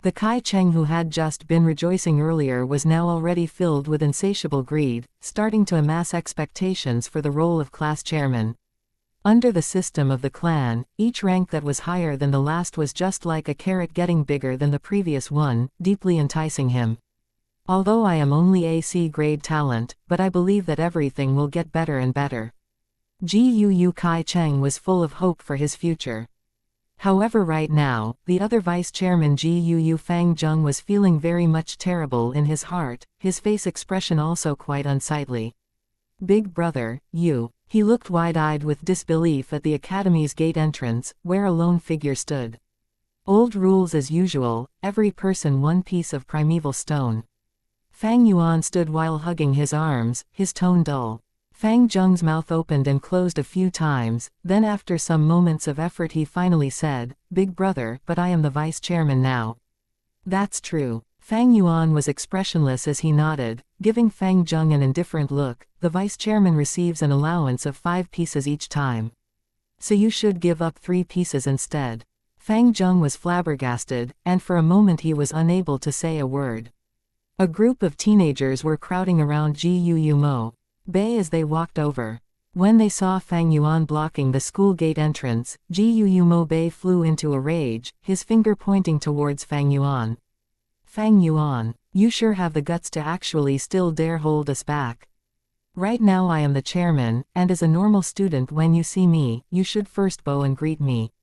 The Kai Cheng who had just been rejoicing earlier was now already filled with insatiable greed, starting to amass expectations for the role of class chairman. Under the system of the clan, each rank that was higher than the last was just like a carrot getting bigger than the previous one, deeply enticing him. Although I am only a C-grade talent, but I believe that everything will get better and better. Gu Kai Cheng was full of hope for his future. However, right now, the other vice chairman Gu Fang Zheng was feeling very much terrible in his heart, his face expression also quite unsightly. Big brother, you. He looked wide-eyed with disbelief at the academy's gate entrance, where a lone figure stood. Old rules as usual, every person 1 piece of primeval stone. Fang Yuan stood while hugging his arms, his tone dull. Fang Zheng's mouth opened and closed a few times, then after some moments of effort he finally said, "Big brother, but I am the vice chairman now." That's true. Fang Yuan was expressionless as he nodded, giving Fang Zheng an indifferent look. The vice chairman receives an allowance of 5 pieces each time. So you should give up 3 pieces instead. Fang Zheng was flabbergasted, and for a moment he was unable to say a word. A group of teenagers were crowding around Gu Mo Bei as they walked over. When they saw Fang Yuan blocking the school gate entrance, Gu Mo Bei flew into a rage, his finger pointing towards Fang Yuan. Fang Yuan, you sure have the guts to actually still dare hold us back. Right now I am the chairman, and as a normal student when you see me, you should first bow and greet me.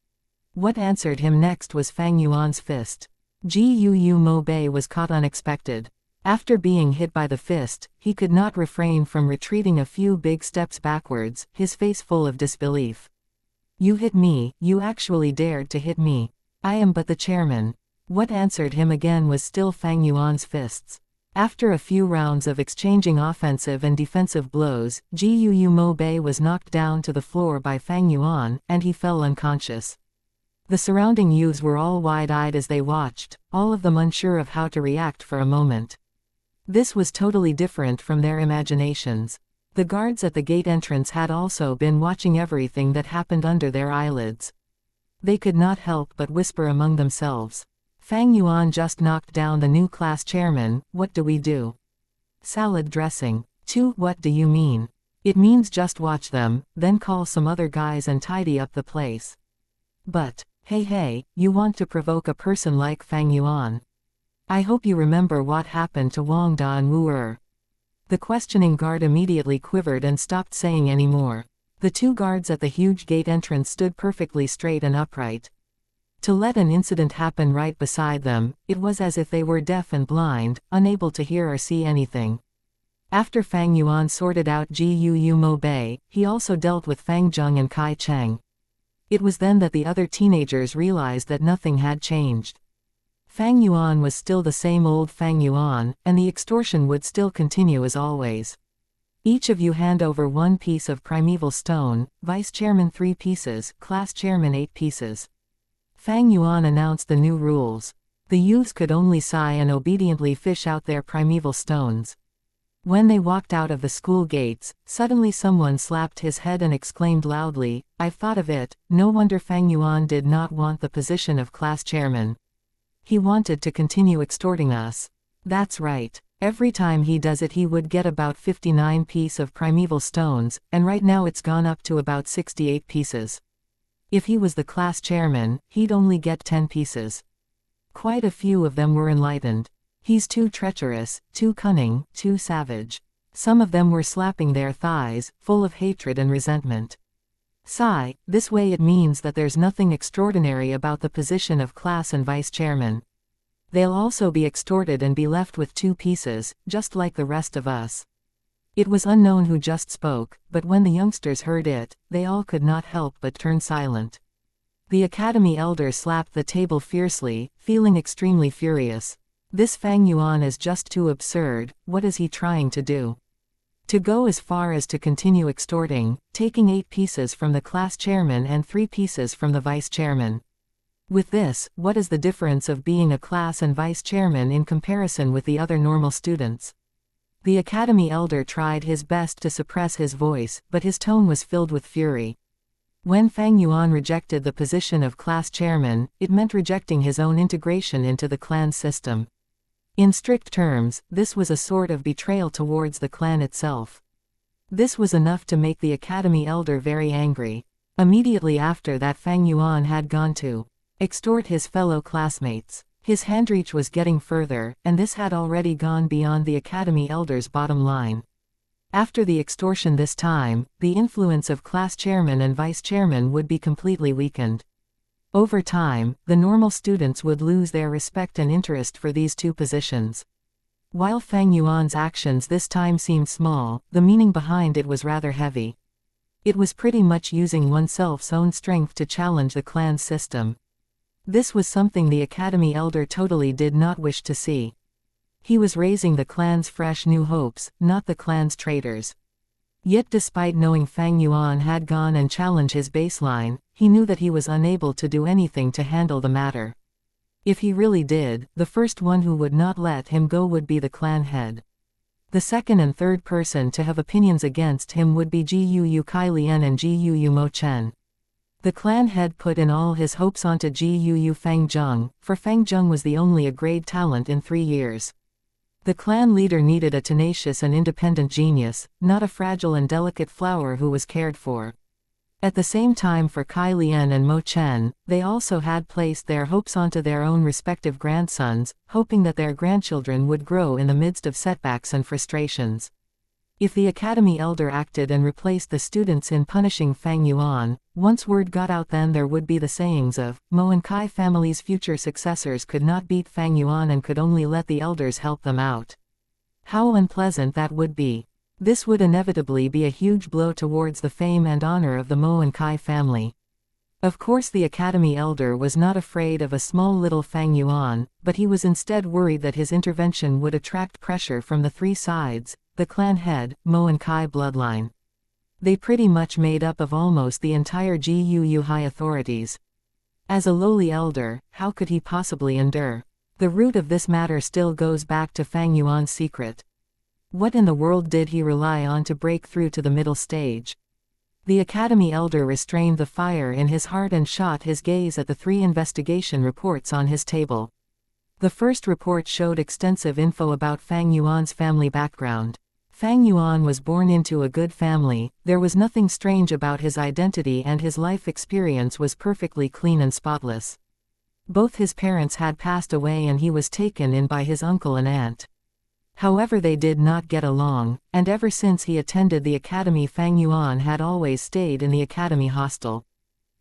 What answered him next was Fang Yuan's fist. Gu Mo Bei was caught unexpected. After being hit by the fist, he could not refrain from retreating a few big steps backwards, his face full of disbelief. You hit me, you actually dared to hit me. I am but the chairman. What answered him again was still Fang Yuan's fists. After a few rounds of exchanging offensive and defensive blows, Gu Mo Bei was knocked down to the floor by Fang Yuan, and he fell unconscious. The surrounding youths were all wide-eyed as they watched, all of them unsure of how to react for a moment. This was totally different from their imaginations. The guards at the gate entrance had also been watching everything that happened under their eyelids. They could not help but whisper among themselves. Fang Yuan just knocked down the new class chairman, what do we do? Salad dressing. What do you mean? It means just watch them, then call some other guys and tidy up the place. But, hey, you want to provoke a person like Fang Yuan? I hope you remember what happened to Wang Da and Wu Er. The questioning guard immediately quivered and stopped saying any more. The two guards at the huge gate entrance stood perfectly straight and upright. To let an incident happen right beside them, it was as if they were deaf and blind, unable to hear or see anything. After Fang Yuan sorted out Gu Mo Bei, he also dealt with Fang Zheng and Kai Cheng. It was then that the other teenagers realized that nothing had changed. Fang Yuan was still the same old Fang Yuan, and the extortion would still continue as always. Each of you hand over 1 piece of primeval stone, Vice Chairman 3 pieces, Class Chairman 8 pieces. Fang Yuan announced the new rules. The youths could only sigh and obediently fish out their primeval stones. When they walked out of the school gates, suddenly someone slapped his head and exclaimed loudly, I've thought of it, no wonder Fang Yuan did not want the position of class chairman. He wanted to continue extorting us. That's right. Every time he does it he would get about 59 pieces of primeval stones, and right now it's gone up to about 68 pieces. If he was the class chairman, he'd only get 10 pieces. Quite a few of them were enlightened. He's too treacherous, too cunning, too savage. Some of them were slapping their thighs, full of hatred and resentment. Sigh, this way it means that there's nothing extraordinary about the position of class and vice chairman. They'll also be extorted and be left with 2 pieces, just like the rest of us. It was unknown who just spoke, but when the youngsters heard it, they all could not help but turn silent. The academy elder slapped the table fiercely, feeling extremely furious. This Fang Yuan is just too absurd, what is he trying to do? To go as far as to continue extorting, taking 8 pieces from the class chairman and 3 pieces from the vice chairman. With this, what is the difference of being a class and vice chairman in comparison with the other normal students? The academy elder tried his best to suppress his voice, but his tone was filled with fury. When Fang Yuan rejected the position of class chairman, it meant rejecting his own integration into the clan's system. In strict terms, this was a sort of betrayal towards the clan itself. This was enough to make the academy elder very angry. Immediately after that Fang Yuan had gone to extort his fellow classmates. His handreach was getting further, and this had already gone beyond the academy elder's bottom line. After the extortion this time, the influence of class chairman and vice chairman would be completely weakened. Over time, the normal students would lose their respect and interest for these 2 positions. While Fang Yuan's actions this time seemed small, the meaning behind it was rather heavy. It was pretty much using oneself's own strength to challenge the clan's system. This was something the academy elder totally did not wish to see. He was raising the clan's fresh new hopes, not the clan's traitors. Yet despite knowing Fang Yuan had gone and challenged his baseline, he knew that he was unable to do anything to handle the matter. If he really did, the first one who would not let him go would be the clan head. The second and third person to have opinions against him would be Gu Kai Lian and Gu Mo Chen. The clan head put in all his hopes onto Gu Fang Zheng, for Fang Zheng was the only A-grade talent in 3 years. The clan leader needed a tenacious and independent genius, not a fragile and delicate flower who was cared for. At the same time for Kai Lian and Mo Chen, they also had placed their hopes onto their own respective grandsons, hoping that their grandchildren would grow in the midst of setbacks and frustrations. If the academy elder acted and replaced the students in punishing Fang Yuan, once word got out, then there would be the sayings of, Mo and Kai family's future successors could not beat Fang Yuan and could only let the elders help them out. How unpleasant that would be. This would inevitably be a huge blow towards the fame and honor of the Mo and Kai family. Of course the academy elder was not afraid of a small little Fang Yuan, but he was instead worried that his intervention would attract pressure from the three sides, the clan head, Mo and Kai bloodline. They pretty much made up of almost the entire Gu high authorities. As a lowly elder, how could he possibly endure? The root of this matter still goes back to Fang Yuan's secret. What in the world did he rely on to break through to the middle stage? The academy elder restrained the fire in his heart and shot his gaze at the 3 investigation reports on his table. The first report showed extensive info about Fang Yuan's family background. Fang Yuan was born into a good family, there was nothing strange about his identity, and his life experience was perfectly clean and spotless. Both his parents had passed away and he was taken in by his uncle and aunt. However, they did not get along, and ever since he attended the academy, Fang Yuan had always stayed in the academy hostel.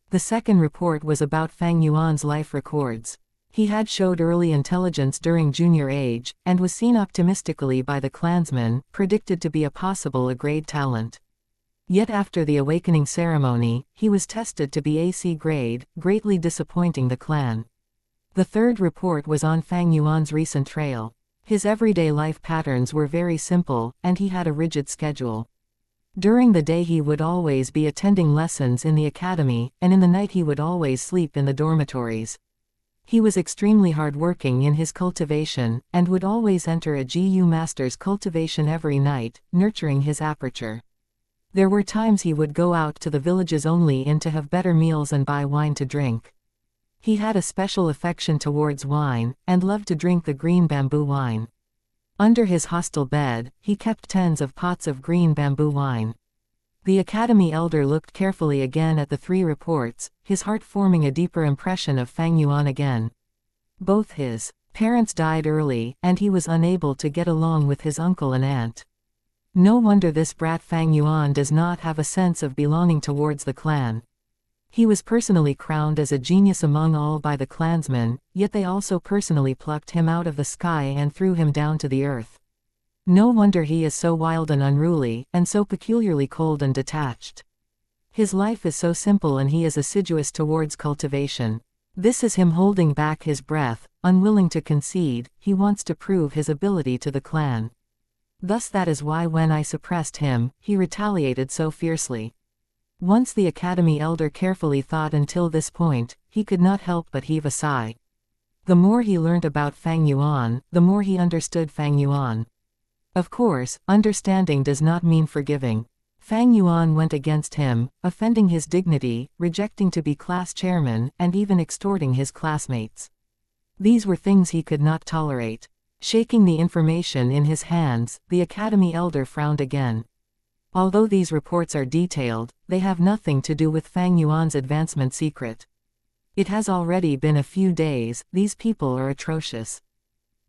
The second report was about Fang Yuan's life records. He had showed early intelligence during junior age, and was seen optimistically by the clansmen, predicted to be a possible A-grade talent. Yet after the awakening ceremony, he was tested to be AC grade, greatly disappointing the clan. The third report was on Fang Yuan's recent trail. His everyday life patterns were very simple, and he had a rigid schedule. During the day he would always be attending lessons in the academy, and in the night he would always sleep in the dormitories. He was extremely hardworking in his cultivation, and would always enter a Gu master's cultivation every night, nurturing his aperture. There were times he would go out to the villages only in to have better meals and buy wine to drink. He had a special affection towards wine, and loved to drink the green bamboo wine. Under his hostel bed, he kept tens of pots of green bamboo wine. The academy elder looked carefully again at the 3 reports, his heart forming a deeper impression of Fang Yuan again. Both his parents died early, and he was unable to get along with his uncle and aunt. No wonder this brat Fang Yuan does not have a sense of belonging towards the clan. He was personally crowned as a genius among all by the clansmen, yet they also personally plucked him out of the sky and threw him down to the earth. No wonder he is so wild and unruly, and so peculiarly cold and detached. His life is so simple and he is assiduous towards cultivation. This is him holding back his breath, unwilling to concede, he wants to prove his ability to the clan. Thus that is why when I suppressed him, he retaliated so fiercely. Once the academy elder carefully thought until this point, he could not help but heave a sigh. The more he learned about Fang Yuan, the more he understood Fang Yuan. Of course, understanding does not mean forgiving. Fang Yuan went against him, offending his dignity, rejecting to be class chairman, and even extorting his classmates. These were things he could not tolerate. Shaking the information in his hands, the academy elder frowned again. Although these reports are detailed, they have nothing to do with Fang Yuan's advancement secret. It has already been a few days, these people are atrocious.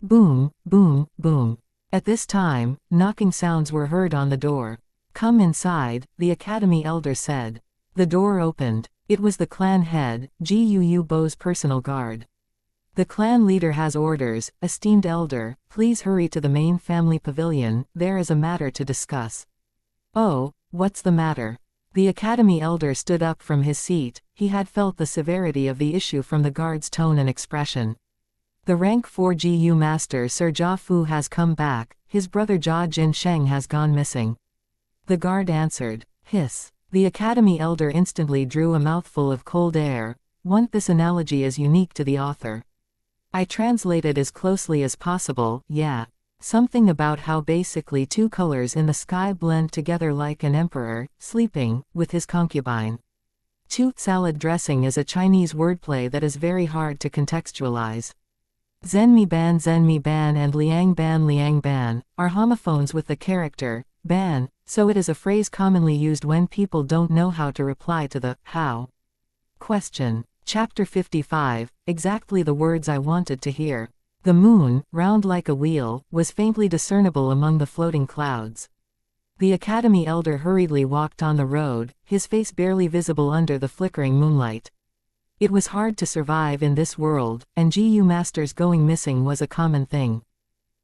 Boom, boom, boom. At this time, knocking sounds were heard on the door. Come inside, the academy elder said. The door opened. It was the clan head, Gu Bo's personal guard. The clan leader has orders, esteemed elder, please hurry to the main family pavilion, there is a matter to discuss. Oh, what's the matter? The academy elder stood up from his seat, he had felt the severity of the issue from the guard's tone and expression. The rank 4 Gu master Sir Jia Fu has come back, his brother Jia Jin Sheng has gone missing. The guard answered. Hiss. The academy elder instantly drew a mouthful of cold air. This analogy is unique to the author. I translated as closely as possible, yeah. Something about how basically 2 colors in the sky blend together like an emperor, sleeping, with his concubine. Salad dressing is a Chinese wordplay that is very hard to contextualize. Zhenmi ban and Liang ban are homophones with the character ban, so it is a phrase commonly used when people don't know how to reply to the how question. Chapter 55, exactly the words I wanted to hear. The moon, round like a wheel, was faintly discernible among the floating clouds. The academy elder hurriedly walked on the road, his face barely visible under the flickering moonlight. It was hard to survive in this world, and GU masters going missing was a common thing.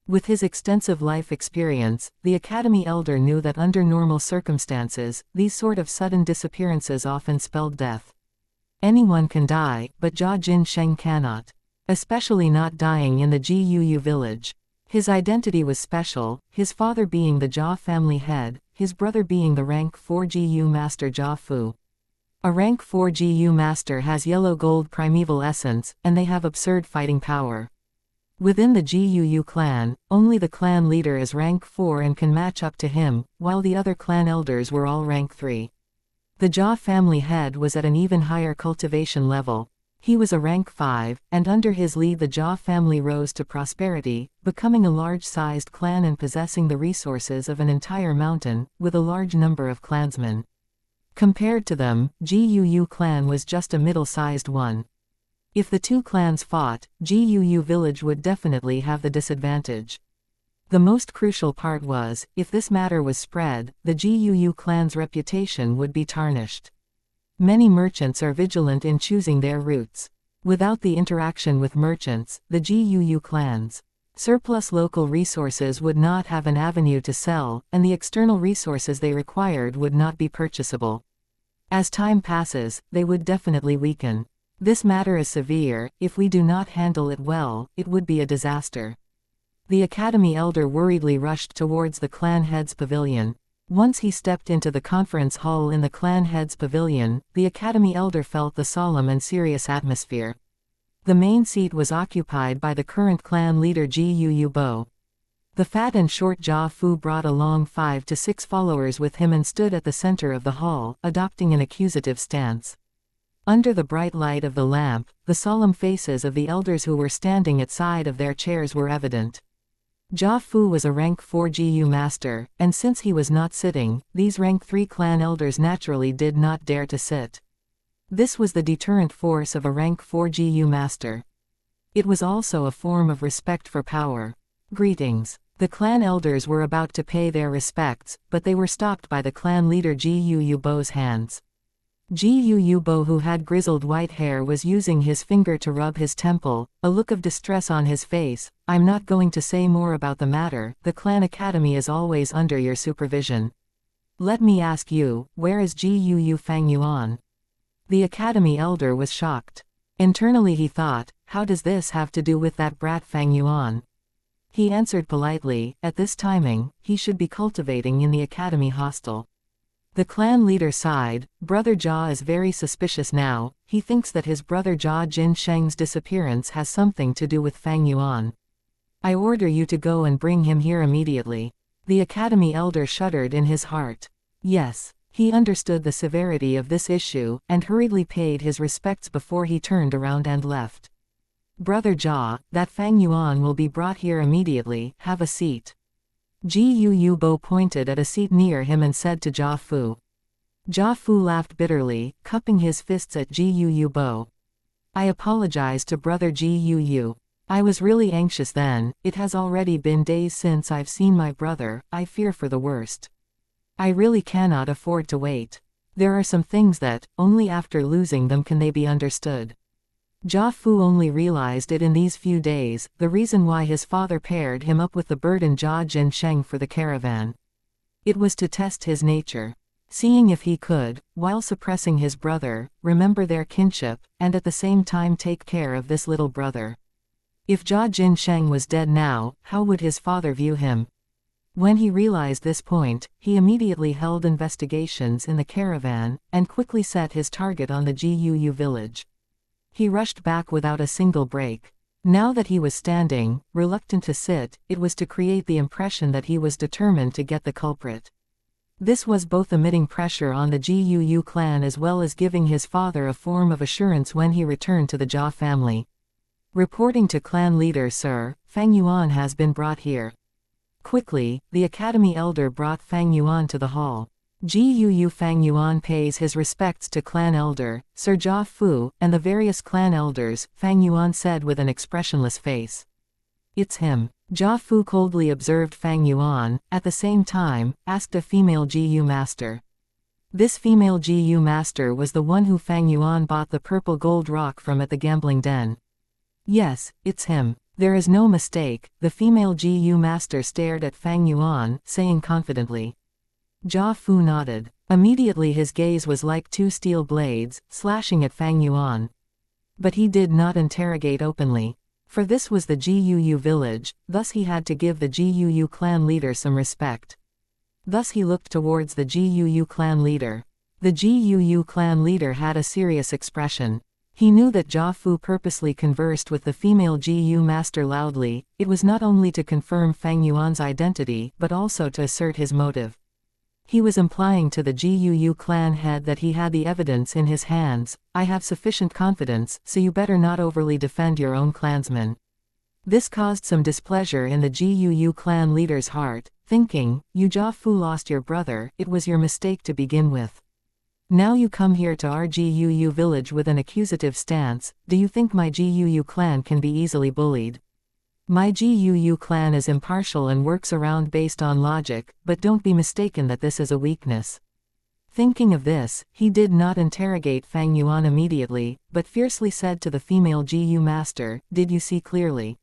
With his extensive life experience, the academy elder knew that under normal circumstances, these sort of sudden disappearances often spelled death. Anyone can die, but Jia Jinsheng cannot. Especially not dying in the GUU village. His identity was special, his father being the Jia family head, his brother being the rank 4 GU master Jia Fu. A rank 4 GU master has yellow-gold primeval essence, and they have absurd fighting power. Within the GUU clan, only the clan leader is rank 4 and can match up to him, while the other clan elders were all rank 3. The Jia family head was at an even higher cultivation level. He was a rank 5, and under his lead the Jia family rose to prosperity, becoming a large-sized clan and possessing the resources of an entire mountain, with a large number of clansmen. Compared to them, GUU clan was just a middle-sized one. If the two clans fought, GUU village would definitely have the disadvantage. The most crucial part was, if this matter was spread, the GUU clan's reputation would be tarnished. Many merchants are vigilant in choosing their routes. Without the interaction with merchants, the GUU clans' surplus local resources would not have an avenue to sell, and the external resources they required would not be purchasable. As time passes, they would definitely weaken. This matter is severe. If we do not handle it well, it would be a disaster. The academy elder worriedly rushed towards the clan head's pavilion. Once he stepped into the conference hall in the clan head's pavilion, the academy elder felt the solemn and serious atmosphere. The main seat was occupied by the current clan leader GUU Bo. The fat and short Jia Fu brought along 5 to 6 followers with him and stood at the center of the hall, adopting an accusative stance. Under the bright light of the lamp, the solemn faces of the elders who were standing at side of their chairs were evident. Jia Fu was a rank 4 GU master, and since he was not sitting, these rank 3 clan elders naturally did not dare to sit. This was the deterrent force of a rank 4 GU master. It was also a form of respect for power. Greetings. The clan elders were about to pay their respects, but they were stopped by the clan leader GUU Bo's hands. GUU Bo, who had grizzled white hair, was using his finger to rub his temple, a look of distress on his face. I'm not going to say more about the matter, the clan academy is always under your supervision. Let me ask you, where is GUU Fang Yuan? The academy elder was shocked. Internally he thought, how does this have to do with that brat Fang Yuan? He answered politely, at this timing, he should be cultivating in the academy hostel. The clan leader sighed. Brother Jia is very suspicious now. He thinks that his brother Jia Jinsheng's disappearance has something to do with Fang Yuan. I order you to go and bring him here immediately. The academy elder shuddered in his heart. Yes, he understood the severity of this issue, and hurriedly paid his respects before he turned around and left. Brother Jia, that Fang Yuan will be brought here immediately. Have a seat. GUU Bo pointed at a seat near him and said to Jia Fu. Jia Fu laughed bitterly, cupping his fists at GUU Bo. I apologize to brother GUU. I was really anxious then. It has already been days since I've seen my brother. I fear for the worst. I really cannot afford to wait. There are some things that, only after losing them can they be understood. Jia Fu only realized it in these few days, the reason why his father paired him up with the burdened Jia Jinsheng for the caravan. It was to test his nature. Seeing if he could, while suppressing his brother, remember their kinship, and at the same time take care of this little brother. If Jia Jinsheng was dead now, how would his father view him? When he realized this point, he immediately held investigations in the caravan, and quickly set his target on the GUU village. He rushed back without a single break. Now that he was standing, reluctant to sit, it was to create the impression that he was determined to get the culprit. This was both emitting pressure on the GUU clan as well as giving his father a form of assurance when he returned to the Jia family. Reporting to clan leader, Sir, Fang Yuan has been brought here. Quickly, the academy elder brought Fang Yuan to the hall. GUU Fang Yuan pays his respects to clan elder, Sir Jia Fu, and the various clan elders, Fang Yuan said with an expressionless face. It's him. Jia Fu coldly observed Fang Yuan, at the same time, asked a female GU master. This female GU master was the one who Fang Yuan bought the purple gold rock from at the gambling den. Yes, it's him. There is no mistake, the female GU master stared at Fang Yuan, saying confidently. Jia Fu nodded. Immediately his gaze was like two steel blades, slashing at Fang Yuan. But he did not interrogate openly. For this was the Guu village, thus he had to give the Guu clan leader some respect. Thus he looked towards the Guu clan leader. The Guu clan leader had a serious expression. He knew that Jia Fu purposely conversed with the female GU master loudly. It was not only to confirm Fang Yuan's identity but also to assert his motive. He was implying to the Guu clan head that he had the evidence in his hands. I have sufficient confidence, so you better not overly defend your own clansmen. This caused some displeasure in the Guu clan leader's heart, thinking, you Jia Fu lost your brother, it was your mistake to begin with. Now you come here to our Guu village with an accusative stance. Do you think my Guu clan can be easily bullied? My Guu clan is impartial and works around based on logic, but don't be mistaken that this is a weakness. Thinking of this, he did not interrogate Fang Yuan immediately, but fiercely said to the female GU master, did you see clearly?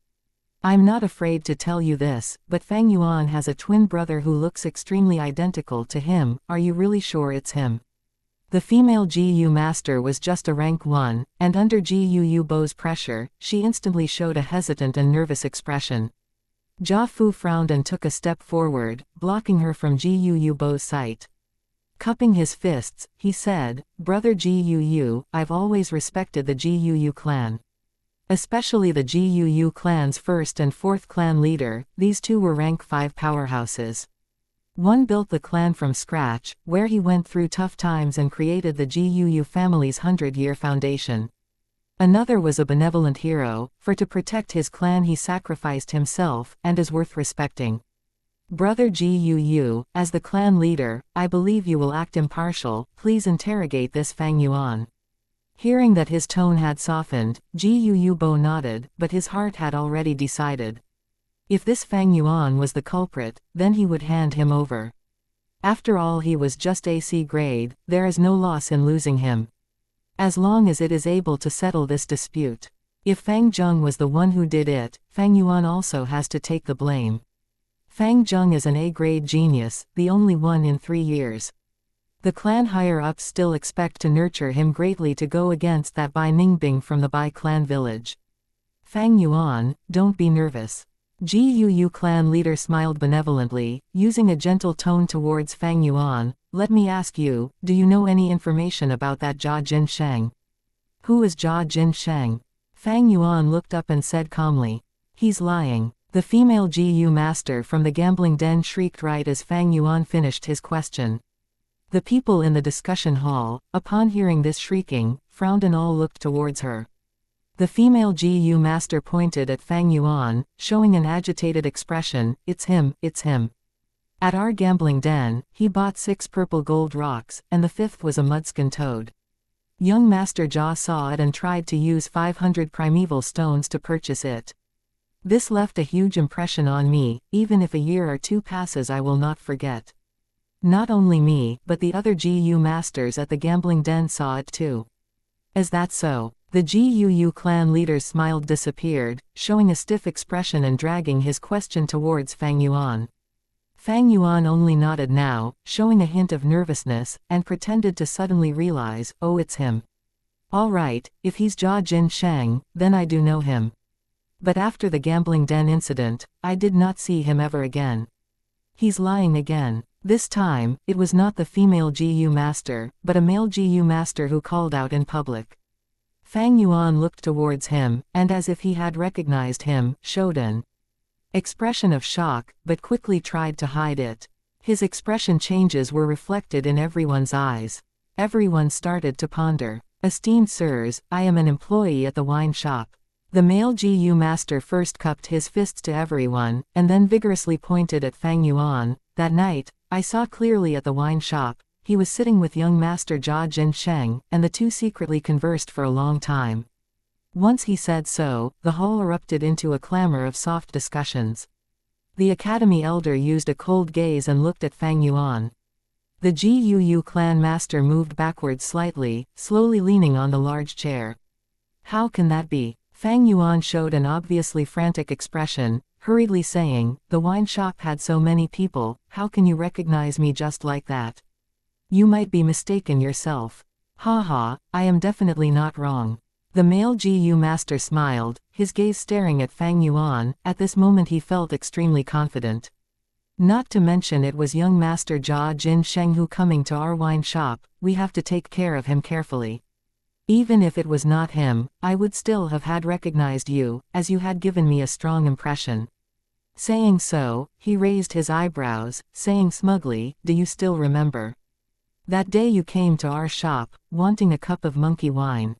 I'm not afraid to tell you this, but Fang Yuan has a twin brother who looks extremely identical to him. Are you really sure it's him? The female GU master was just a rank 1, and under Guu Bo's pressure, she instantly showed a hesitant and nervous expression. Jia Fu frowned and took a step forward, blocking her from Guu Bo's sight. Cupping his fists, he said, Brother Guu, I've always respected the Guu clan. Especially the Guu clan's 1st and 4th clan leader, these two were rank 5 powerhouses. One built the clan from scratch, where he went through tough times and created the Guu family's 100-year foundation. Another was a benevolent hero, for to protect his clan he sacrificed himself, and is worth respecting. Brother Guu, as the clan leader, I believe you will act impartial. Please interrogate this Fang Yuan. Hearing that his tone had softened, Guu Bo nodded, but his heart had already decided. If this Fang Yuan was the culprit, then he would hand him over. After all, he was just AC grade, there is no loss in losing him. As long as it is able to settle this dispute. If Fang Zheng was the one who did it, Fang Yuan also has to take the blame. Fang Zheng is an A-grade genius, the only one in 3 years. The clan higher-ups still expect to nurture him greatly to go against that Bai Ningbing from the Bai clan village. Fang Yuan, don't be nervous. Guu clan leader smiled benevolently, using a gentle tone towards Fang Yuan. Let me ask you, do you know any information about that Jia Jin Sheng? Who is Jia Jin Sheng? Fang Yuan looked up and said calmly. He's lying. The female Guu master from the gambling den shrieked right as Fang Yuan finished his question. The people in the discussion hall, upon hearing this shrieking, frowned and all looked towards her. The female GU master pointed at Fang Yuan, showing an agitated expression. It's him, it's him. At our gambling den, he bought 6 purple gold rocks, and the 5th was a mudskin toad. Young Master Jia saw it and tried to use 500 primeval stones to purchase it. This left a huge impression on me. Even if a year or 2 passes, I will not forget. Not only me, but the other GU masters at the gambling den saw it too. Is that so? The Guu clan leader's smile disappeared, showing a stiff expression and dragging his question towards Fang Yuan. Fang Yuan only nodded now, showing a hint of nervousness, and pretended to suddenly realize, oh, it's him. All right, if he's Jia Jin Sheng, then I do know him. But after the gambling den incident, I did not see him ever again. He's lying again. This time, it was not the female GU master, but a male GU master who called out in public. Fang Yuan looked towards him, and as if he had recognized him, showed an expression of shock, but quickly tried to hide it. His expression changes were reflected in everyone's eyes. Everyone started to ponder. Esteemed sirs, I am an employee at the wine shop. The male GU master first cupped his fists to everyone, and then vigorously pointed at Fang Yuan. That night, I saw clearly at the wine shop. He was sitting with young Master Jia Jin Sheng, and the two secretly conversed for a long time. Once he said so, the hall erupted into a clamor of soft discussions. The academy elder used a cold gaze and looked at Fang Yuan. The Guu clan master moved backwards slightly, slowly leaning on the large chair. How can that be? Fang Yuan showed an obviously frantic expression, hurriedly saying, the wine shop had so many people, how can you recognize me just like that? You might be mistaken yourself. Ha ha, I am definitely not wrong. The male Guu master smiled, his gaze staring at Fang Yuan. At this moment he felt extremely confident. Not to mention it was young master Jia Jin Shenghu coming to our wine shop, we have to take care of him carefully. Even if it was not him, I would still have had recognized you, as you had given me a strong impression. Saying so, he raised his eyebrows, saying smugly, do you still remember? That day you came to our shop, wanting a cup of monkey wine.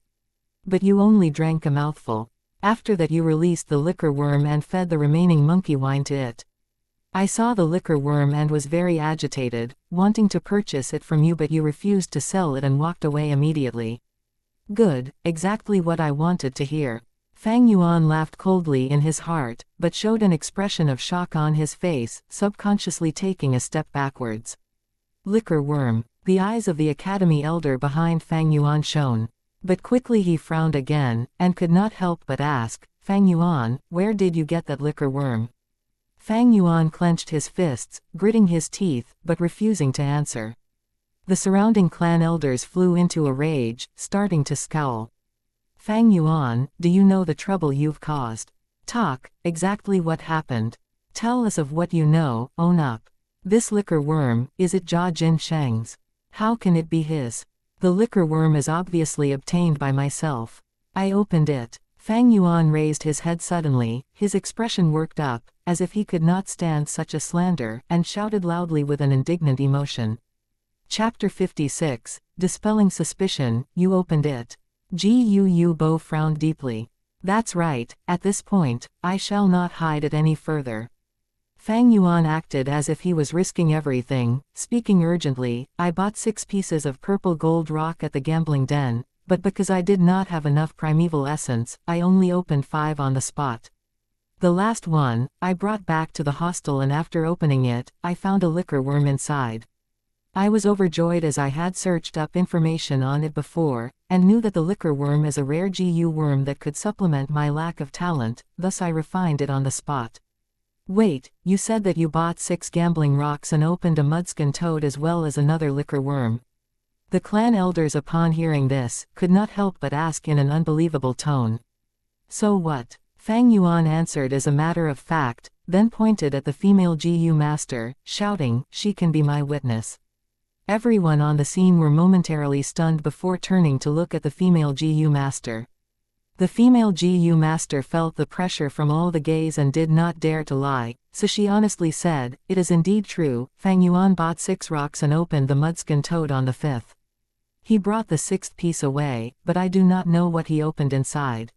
But you only drank a mouthful. After that you released the liquor worm and fed the remaining monkey wine to it. I saw the liquor worm and was very agitated, wanting to purchase it from you, but you refused to sell it and walked away immediately. Good, exactly what I wanted to hear. Fang Yuan laughed coldly in his heart, but showed an expression of shock on his face, subconsciously taking a step backwards. Liquor worm. The eyes of the academy elder behind Fang Yuan shone. But quickly he frowned again, and could not help but ask, Fang Yuan, where did you get that liquor worm? Fang Yuan clenched his fists, gritting his teeth, but refusing to answer. The surrounding clan elders flew into a rage, starting to scowl. Fang Yuan, do you know the trouble you've caused? Talk, exactly what happened. Tell us of what you know, own up. This liquor worm, is it Jia Jin Sheng's? How can it be his? The liquor worm is obviously obtained by myself. I opened it. Fang Yuan raised his head suddenly, his expression worked up, as if he could not stand such a slander, and shouted loudly with an indignant emotion. Chapter 56, Dispelling Suspicion, you opened it. Guu Bo frowned deeply. That's right, at this point, I shall not hide it any further. Fang Yuan acted as if he was risking everything, speaking urgently, I bought 6 pieces of purple gold rock at the gambling den, but because I did not have enough primeval essence, I only opened 5 on the spot. The last one, I brought back to the hostel, and after opening it, I found a liquor worm inside. I was overjoyed as I had searched up information on it before, and knew that the liquor worm is a rare Guu worm that could supplement my lack of talent, thus I refined it on the spot. Wait, you said that you bought 6 gambling rocks and opened a mudskin toad as well as another liquor worm. The clan elders, upon hearing this, could not help but ask in an unbelievable tone. So what? Fang Yuan answered as a matter of fact, then pointed at the female Guu master, shouting, she can be my witness. Everyone on the scene were momentarily stunned before turning to look at the female Guu master. The female Guu master felt the pressure from all the gaze and did not dare to lie, so she honestly said, it is indeed true, Fang Yuan bought 6 rocks and opened the mudskin toad on the 5th. He brought the 6th piece away, but I do not know what he opened inside.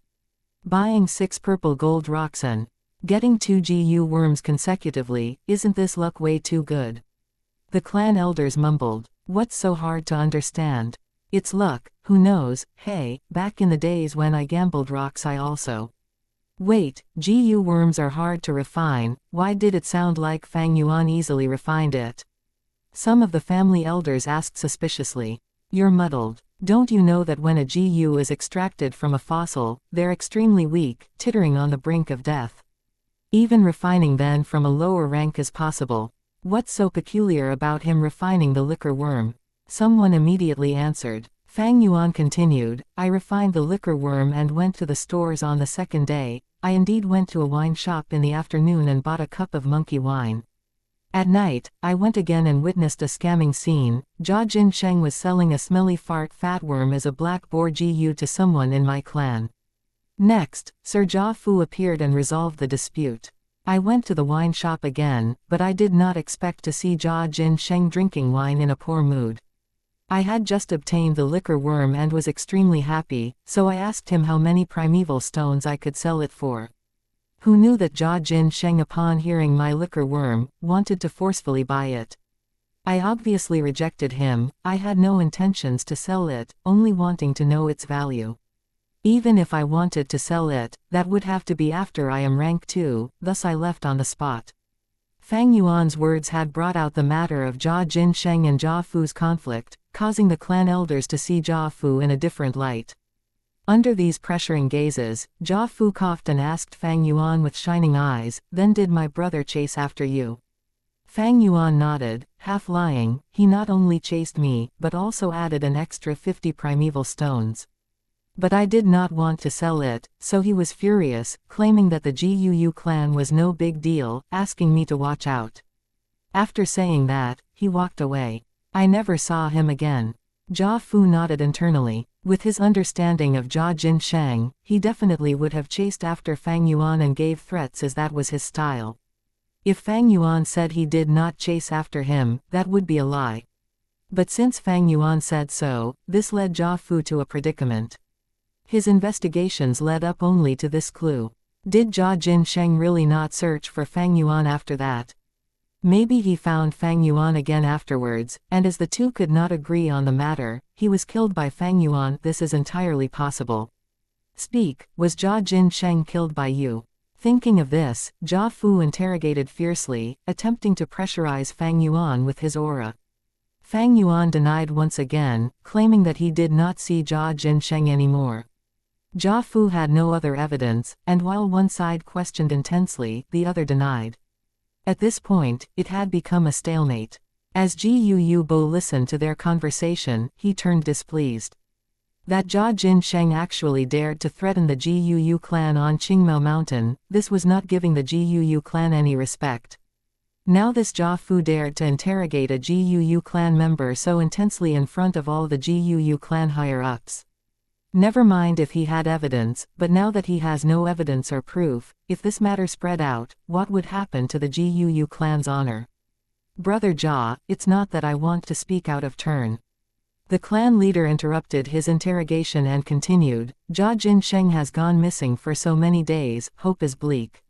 Buying 6 purple gold rocks and getting 2 Guu worms consecutively, isn't this luck way too good? The clan elders mumbled, what's so hard to understand? It's luck, who knows, hey, back in the days when I gambled rocks I also. Wait, Guu worms are hard to refine, why did it sound like Fang Yuan easily refined it? Some of the family elders asked suspiciously. You're muddled. Don't you know that when a Guu is extracted from a fossil, they're extremely weak, tittering on the brink of death? Even refining then from a lower rank is possible. What's so peculiar about him refining the liquor worm? Someone immediately answered. Fang Yuan continued, I refined the liquor worm and went to the stores on the 2nd day. I indeed went to a wine shop in the afternoon and bought a cup of monkey wine. At night, I went again and witnessed a scamming scene. Jia Jin Sheng was selling a smelly fat worm as a black boar Guu to someone in my clan. Next, Sir Jia Fu appeared and resolved the dispute. I went to the wine shop again, but I did not expect to see Jia Jin Sheng drinking wine in a poor mood. I had just obtained the liquor worm and was extremely happy, so I asked him how many primeval stones I could sell it for. Who knew that Jia Jin Sheng, upon hearing my liquor worm, wanted to forcefully buy it. I obviously rejected him. I had no intentions to sell it, only wanting to know its value. Even if I wanted to sell it, that would have to be after I am rank 2, thus I left on the spot. Fang Yuan's words had brought out the matter of Jia Jinsheng and Jia Fu's conflict, causing the clan elders to see Jia Fu in a different light. Under these pressuring gazes, Jia Fu coughed and asked Fang Yuan with shining eyes, "Then did my brother chase after you?" Fang Yuan nodded, half lying, "He not only chased me, but also added an extra 50 primeval stones. But I did not want to sell it, so he was furious, claiming that the Guu clan was no big deal, asking me to watch out. After saying that, he walked away. I never saw him again." Jia Fu nodded internally. With his understanding of Jia Jinsheng, he definitely would have chased after Fang Yuan and gave threats as that was his style. If Fang Yuan said he did not chase after him, that would be a lie. But since Fang Yuan said so, this led Jia Fu to a predicament. His investigations led up only to this clue. Did Jia Jinsheng really not search for Fang Yuan after that? Maybe he found Fang Yuan again afterwards, and as the two could not agree on the matter, he was killed by Fang Yuan. This is entirely possible. Speak, was Jia Jinsheng killed by you? Thinking of this, Jia Fu interrogated fiercely, attempting to pressurize Fang Yuan with his aura. Fang Yuan denied once again, claiming that he did not see Jia Jinsheng anymore. Jia Fu had no other evidence, and while one side questioned intensely, the other denied. At this point, it had become a stalemate. As Guu Bo listened to their conversation, he turned displeased. That Jia Jinsheng actually dared to threaten the Guu clan on Qingmao Mountain, this was not giving the Guu clan any respect. Now this Jia Fu dared to interrogate a Guu clan member so intensely in front of all the Guu clan higher-ups. Never mind if he had evidence, but now that he has no evidence or proof, if this matter spread out, what would happen to the Guu clan's honor? Brother Jia, it's not that I want to speak out of turn. The clan leader interrupted his interrogation and continued, Jia Jinsheng has gone missing for so many days, hope is bleak.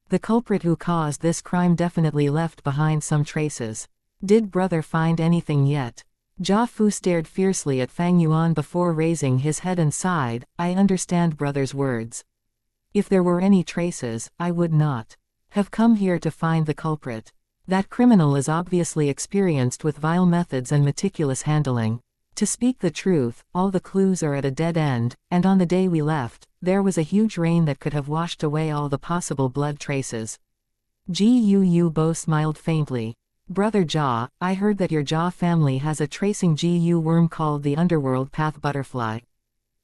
The culprit who caused this crime definitely left behind some traces. Did brother find anything yet? Jia Fu stared fiercely at Fang Yuan before raising his head and sighed, I understand brother's words. If there were any traces, I would not have come here to find the culprit. That criminal is obviously experienced with vile methods and meticulous handling. To speak the truth, all the clues are at a dead end, and on the day we left, there was a huge rain that could have washed away all the possible blood traces. Guu Bo smiled faintly. Brother Jia, I heard that your Jia family has a tracing Gu worm called the underworld path butterfly.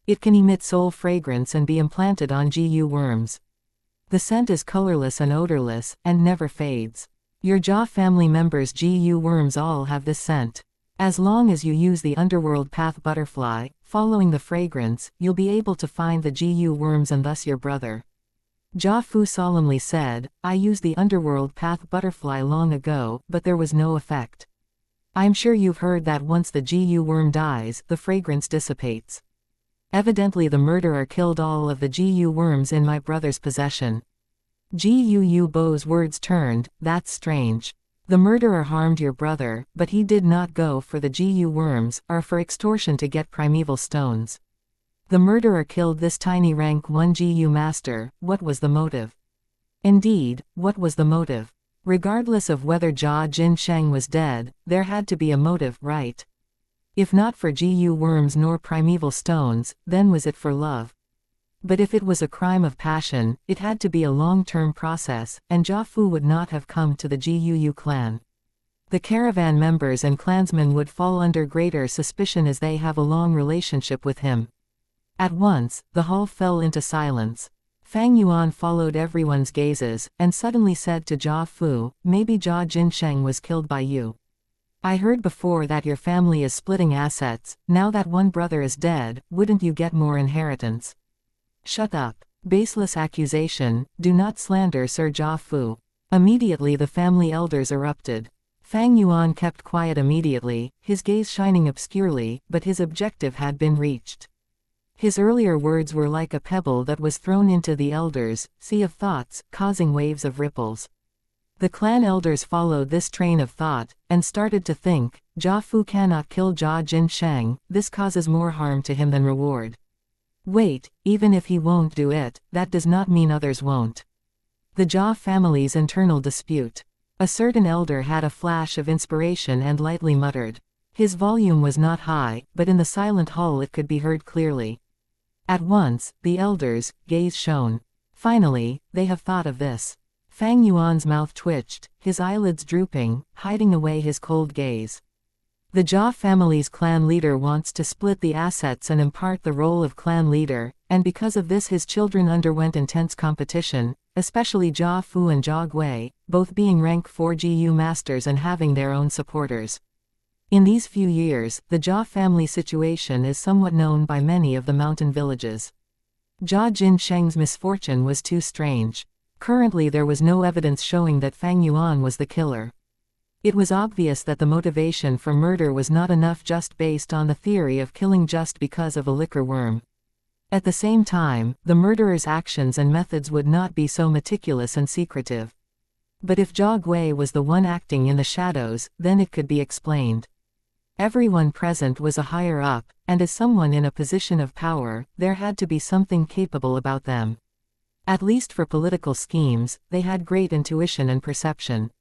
It can emit soul fragrance and be implanted on Gu worms. The scent is colorless and odorless, and never fades. Your Jia family members' Gu worms all have this scent. As long as you use the underworld path butterfly, following the fragrance, you'll be able to find the Gu worms and thus your brother. Jia Fu solemnly said, I used the underworld path butterfly long ago, but there was no effect. I'm sure you've heard that once the Gu worm dies, the fragrance dissipates. Evidently the murderer killed all of the Gu worms in my brother's possession. Guu Bo's words turned, that's strange. The murderer harmed your brother, but he did not go for the Gu worms, or for extortion to get primeval stones. The murderer killed this tiny rank 1 Gu master, what was the motive? Indeed, what was the motive? Regardless of whether Jia Jinsheng was dead, there had to be a motive, right? If not for Gu worms nor primeval stones, then was it for love? But if it was a crime of passion, it had to be a long-term process, and Jia Fu would not have come to the Guu clan. The caravan members and clansmen would fall under greater suspicion as they have a long relationship with him. At once, the hall fell into silence. Fang Yuan followed everyone's gazes, and suddenly said to Jia Fu, maybe Jia Jinsheng was killed by you. I heard before that your family is splitting assets, now that one brother is dead, wouldn't you get more inheritance? Shut up. Baseless accusation, do not slander Sir Jia Fu. Immediately the family elders erupted. Fang Yuan kept quiet immediately, his gaze shining obscurely, but his objective had been reached. His earlier words were like a pebble that was thrown into the elders' sea of thoughts, causing waves of ripples. The clan elders followed this train of thought, and started to think, Jia Fu cannot kill Jia Jinsheng, this causes more harm to him than reward. Wait, even if he won't do it, that does not mean others won't. The Jia family's internal dispute. A certain elder had a flash of inspiration and lightly muttered. His volume was not high, but in the silent hall it could be heard clearly. At once, the elder's gaze shone. Finally, they have thought of this. Fang Yuan's mouth twitched, his eyelids drooping, hiding away his cold gaze. The Jia family's clan leader wants to split the assets and impart the role of clan leader, and because of this his children underwent intense competition, especially Jia Fu and Jia Gui, both being rank 4 GU masters and having their own supporters. In these few years, the Jia family situation is somewhat known by many of the mountain villages. Jia Jinsheng's misfortune was too strange. Currently there was no evidence showing that Fang Yuan was the killer. It was obvious that the motivation for murder was not enough just based on the theory of killing just because of a liquor worm. At the same time, the murderer's actions and methods would not be so meticulous and secretive. But if Jia Gui was the one acting in the shadows, then it could be explained. Everyone present was a higher up, and as someone in a position of power, there had to be something capable about them. At least for political schemes, they had great intuition and perception.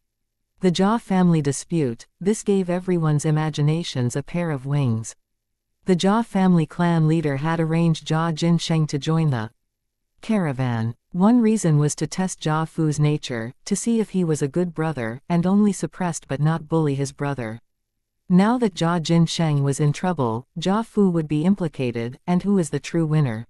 The Jia family dispute, this gave everyone's imaginations a pair of wings. The Jia family clan leader had arranged Jia Jinsheng to join the caravan. One reason was to test Jia Fu's nature, to see if he was a good brother, and only suppressed but not bully his brother. Now that Jia Jinsheng was in trouble, Jia Fu would be implicated, and who is the true winner?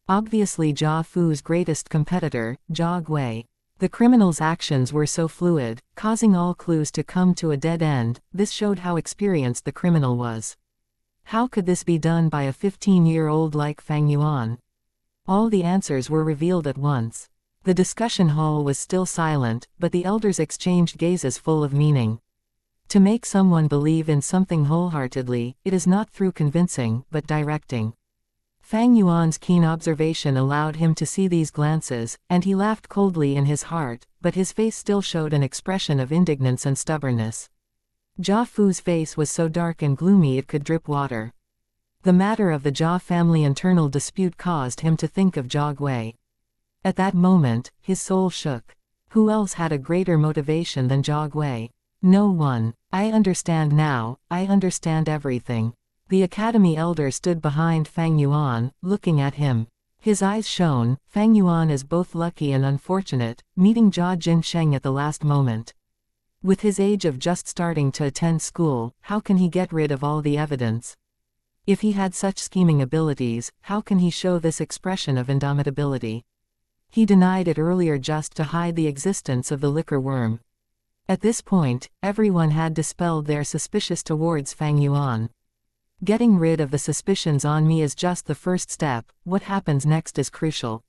Obviously Jia Fu's greatest competitor, Jia Gui. The criminal's actions were so fluid, causing all clues to come to a dead end. This showed how experienced the criminal was. How could this be done by a 15-year-old like Fang Yuan? All the answers were revealed at once. The discussion hall was still silent, but the elders exchanged gazes full of meaning. To make someone believe in something wholeheartedly, it is not through convincing, but directing. Fang Yuan's keen observation allowed him to see these glances, and he laughed coldly in his heart, but his face still showed an expression of indignance and stubbornness. Jia Fu's face was so dark and gloomy it could drip water. The matter of the Jia family internal dispute caused him to think of Jia Gui. At that moment, his soul shook. Who else had a greater motivation than Jia Gui? No one. I understand now, I understand everything. The academy elder stood behind Fang Yuan, looking at him. His eyes shone. Fang Yuan is both lucky and unfortunate, meeting Jia Jinsheng at the last moment. With his age of just starting to attend school, how can he get rid of all the evidence? If he had such scheming abilities, how can he show this expression of indomitability? He denied it earlier just to hide the existence of the liquor worm. At this point, everyone had dispelled their suspicions towards Fang Yuan. Getting rid of the suspicions on me is just the first step, what happens next is crucial.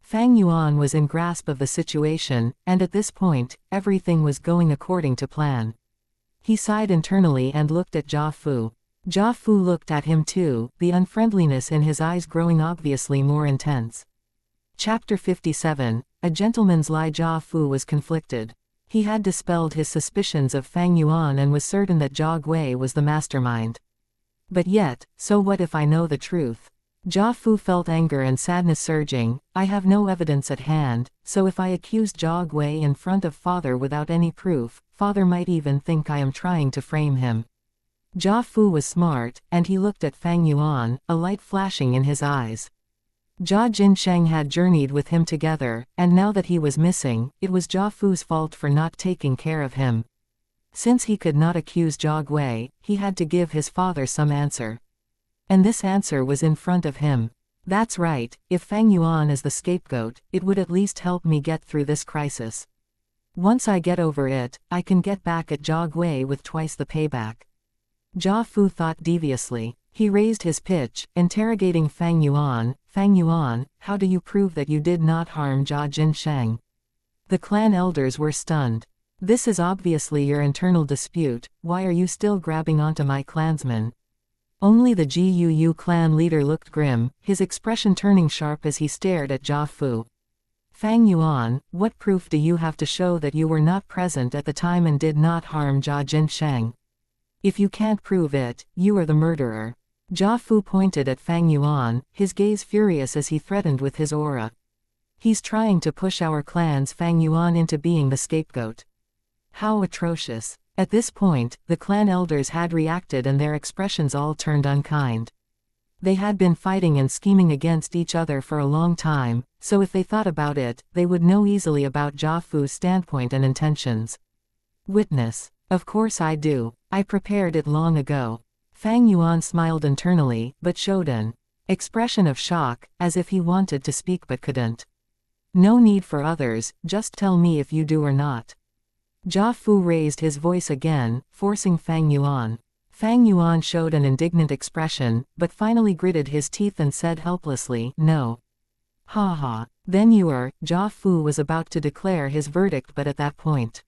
Fang Yuan was in grasp of the situation, and at this point, everything was going according to plan. He sighed internally and looked at Jia Fu. Jia Fu looked at him too, the unfriendliness in his eyes growing obviously more intense. Chapter 57, A Gentleman's Lie. Jia Fu was conflicted. He had dispelled his suspicions of Fang Yuan and was certain that Jia Gui was the mastermind. But yet, so what if I know the truth? Jia Fu felt anger and sadness surging. I have no evidence at hand, so if I accused Jia Gui in front of father without any proof, father might even think I am trying to frame him. Jia Fu was smart, and he looked at Fang Yuan, a light flashing in his eyes. Jia Jinsheng had journeyed with him together, and now that he was missing, it was Jia Fu's fault for not taking care of him. Since he could not accuse Jia Gui, he had to give his father some answer. And this answer was in front of him. That's right, if Fang Yuan is the scapegoat, it would at least help me get through this crisis. Once I get over it, I can get back at Jia Gui with twice the payback. Jia Fu thought deviously. He raised his pitch, interrogating Fang Yuan. Fang Yuan, how do you prove that you did not harm Jia Jinsheng? The clan elders were stunned. This is obviously your internal dispute, why are you still grabbing onto my clansmen? Only the GUU clan leader looked grim, his expression turning sharp as he stared at Jia Fu. Fang Yuan, what proof do you have to show that you were not present at the time and did not harm Jia Jinsheng? If you can't prove it, you are the murderer. Jia Fu pointed at Fang Yuan, his gaze furious as he threatened with his aura. He's trying to push our clan's Fang Yuan into being the scapegoat. How atrocious. At this point, the clan elders had reacted and their expressions all turned unkind. They had been fighting and scheming against each other for a long time, so if they thought about it, they would know easily about Jia Fu's standpoint and intentions. Witness. Of course I do. I prepared it long ago. Fang Yuan smiled internally, but showed an expression of shock, as if he wanted to speak but couldn't. No need for others, just tell me if you do or not. Jia Fu raised his voice again, forcing Fang Yuan. Fang Yuan showed an indignant expression, but finally gritted his teeth and said helplessly, no. Ha ha. Then you are. Jia Fu was about to declare his verdict, but at that point.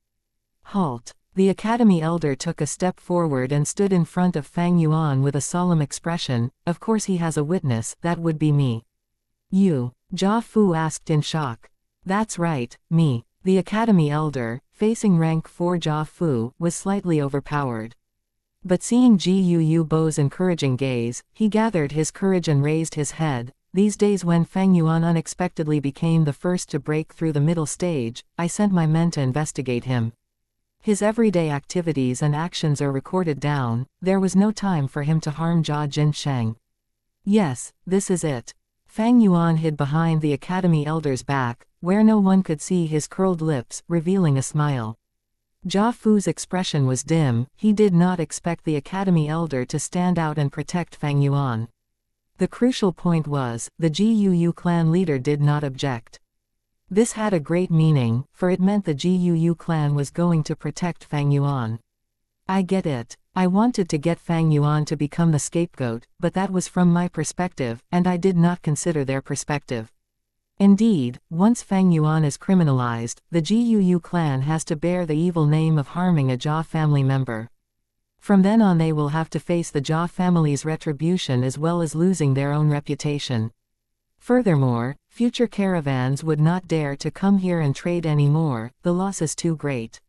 Halt. The academy elder took a step forward and stood in front of Fang Yuan with a solemn expression. Of course he has a witness, that would be me. You? Jia Fu asked in shock. That's right, me. The academy elder, facing rank 4 Jia Fu, was slightly overpowered. But seeing Ji Yu Bo's encouraging gaze, he gathered his courage and raised his head. These days when Fang Yuan unexpectedly became the first to break through the middle stage, I sent my men to investigate him. His everyday activities and actions are recorded down. There was no time for him to harm Jia Jinsheng. Yes, this is it. Fang Yuan hid behind the academy elder's back, where no one could see his curled lips, revealing a smile. Jia Fu's expression was dim. He did not expect the academy elder to stand out and protect Fang Yuan. The crucial point was, the Ji clan leader did not object. This had a great meaning, for it meant the Ji clan was going to protect Fang Yuan. I get it. I wanted to get Fang Yuan to become the scapegoat, but that was from my perspective, and I did not consider their perspective. Indeed, once Fang Yuan is criminalized, the Ji clan has to bear the evil name of harming a Jia family member. From then on they will have to face the Jia family's retribution as well as losing their own reputation. Furthermore, future caravans would not dare to come here and trade anymore, the loss is too great.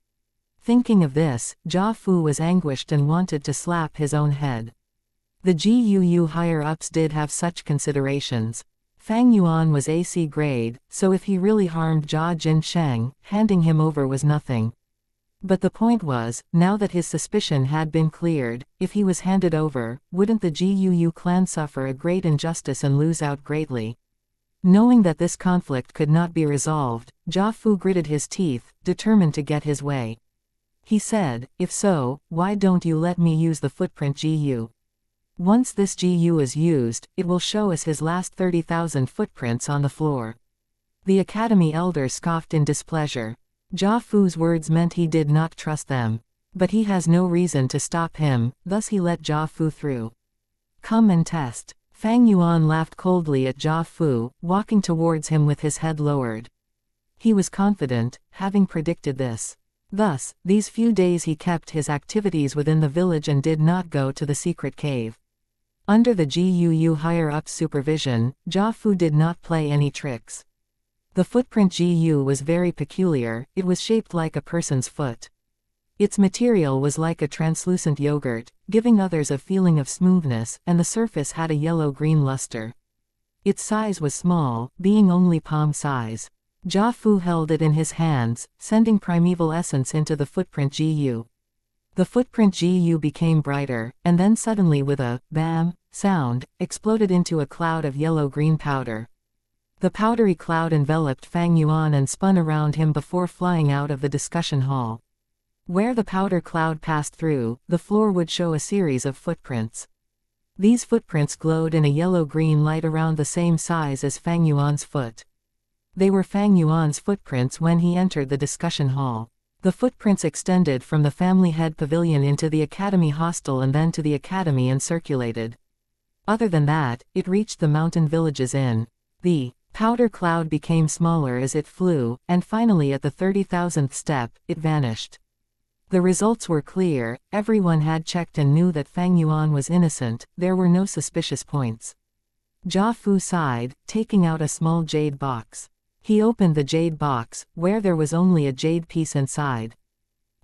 Thinking of this, Jia Fu was anguished and wanted to slap his own head. The Ji higher-ups did have such considerations. Fang Yuan was AC grade, so if he really harmed Jia Jinsheng, handing him over was nothing. But the point was, now that his suspicion had been cleared, if he was handed over, wouldn't the Ji clan suffer a great injustice and lose out greatly? Knowing that this conflict could not be resolved, Jia Fu gritted his teeth, determined to get his way. He said, if so, why don't you let me use the footprint Ji? Once this Ji is used, it will show us his last 30,000 footprints on the floor. The academy elder scoffed in displeasure. Jia Fu's words meant he did not trust them. But he has no reason to stop him, thus he let Jia Fu through. Come and test. Fang Yuan laughed coldly at Jia Fu, walking towards him with his head lowered. He was confident, having predicted this. Thus, these few days he kept his activities within the village and did not go to the secret cave. Under the Ji higher-up supervision, Jia Fu did not play any tricks. The footprint Ji was very peculiar. It was shaped like a person's foot. Its material was like a translucent yogurt, giving others a feeling of smoothness, and the surface had a yellow-green luster. Its size was small, being only palm size. Jia Fu held it in his hands, sending primeval essence into the footprint Ji. The footprint Ji became brighter, and then suddenly with a bam sound, exploded into a cloud of yellow-green powder. The powdery cloud enveloped Fang Yuan and spun around him before flying out of the discussion hall. Where the powder cloud passed through, the floor would show a series of footprints. These footprints glowed in a yellow-green light around the same size as Fang Yuan's foot. They were Fang Yuan's footprints when he entered the discussion hall. The footprints extended from the family head pavilion into the academy hostel and then to the academy and circulated. Other than that, it reached the mountain villages in. The powder cloud became smaller as it flew, and finally at the 30,000th step, it vanished. The results were clear. Everyone had checked and knew that Fang Yuan was innocent. There were no suspicious points. Jia Fu sighed, taking out a small jade box. He opened the jade box, where there was only a jade piece inside.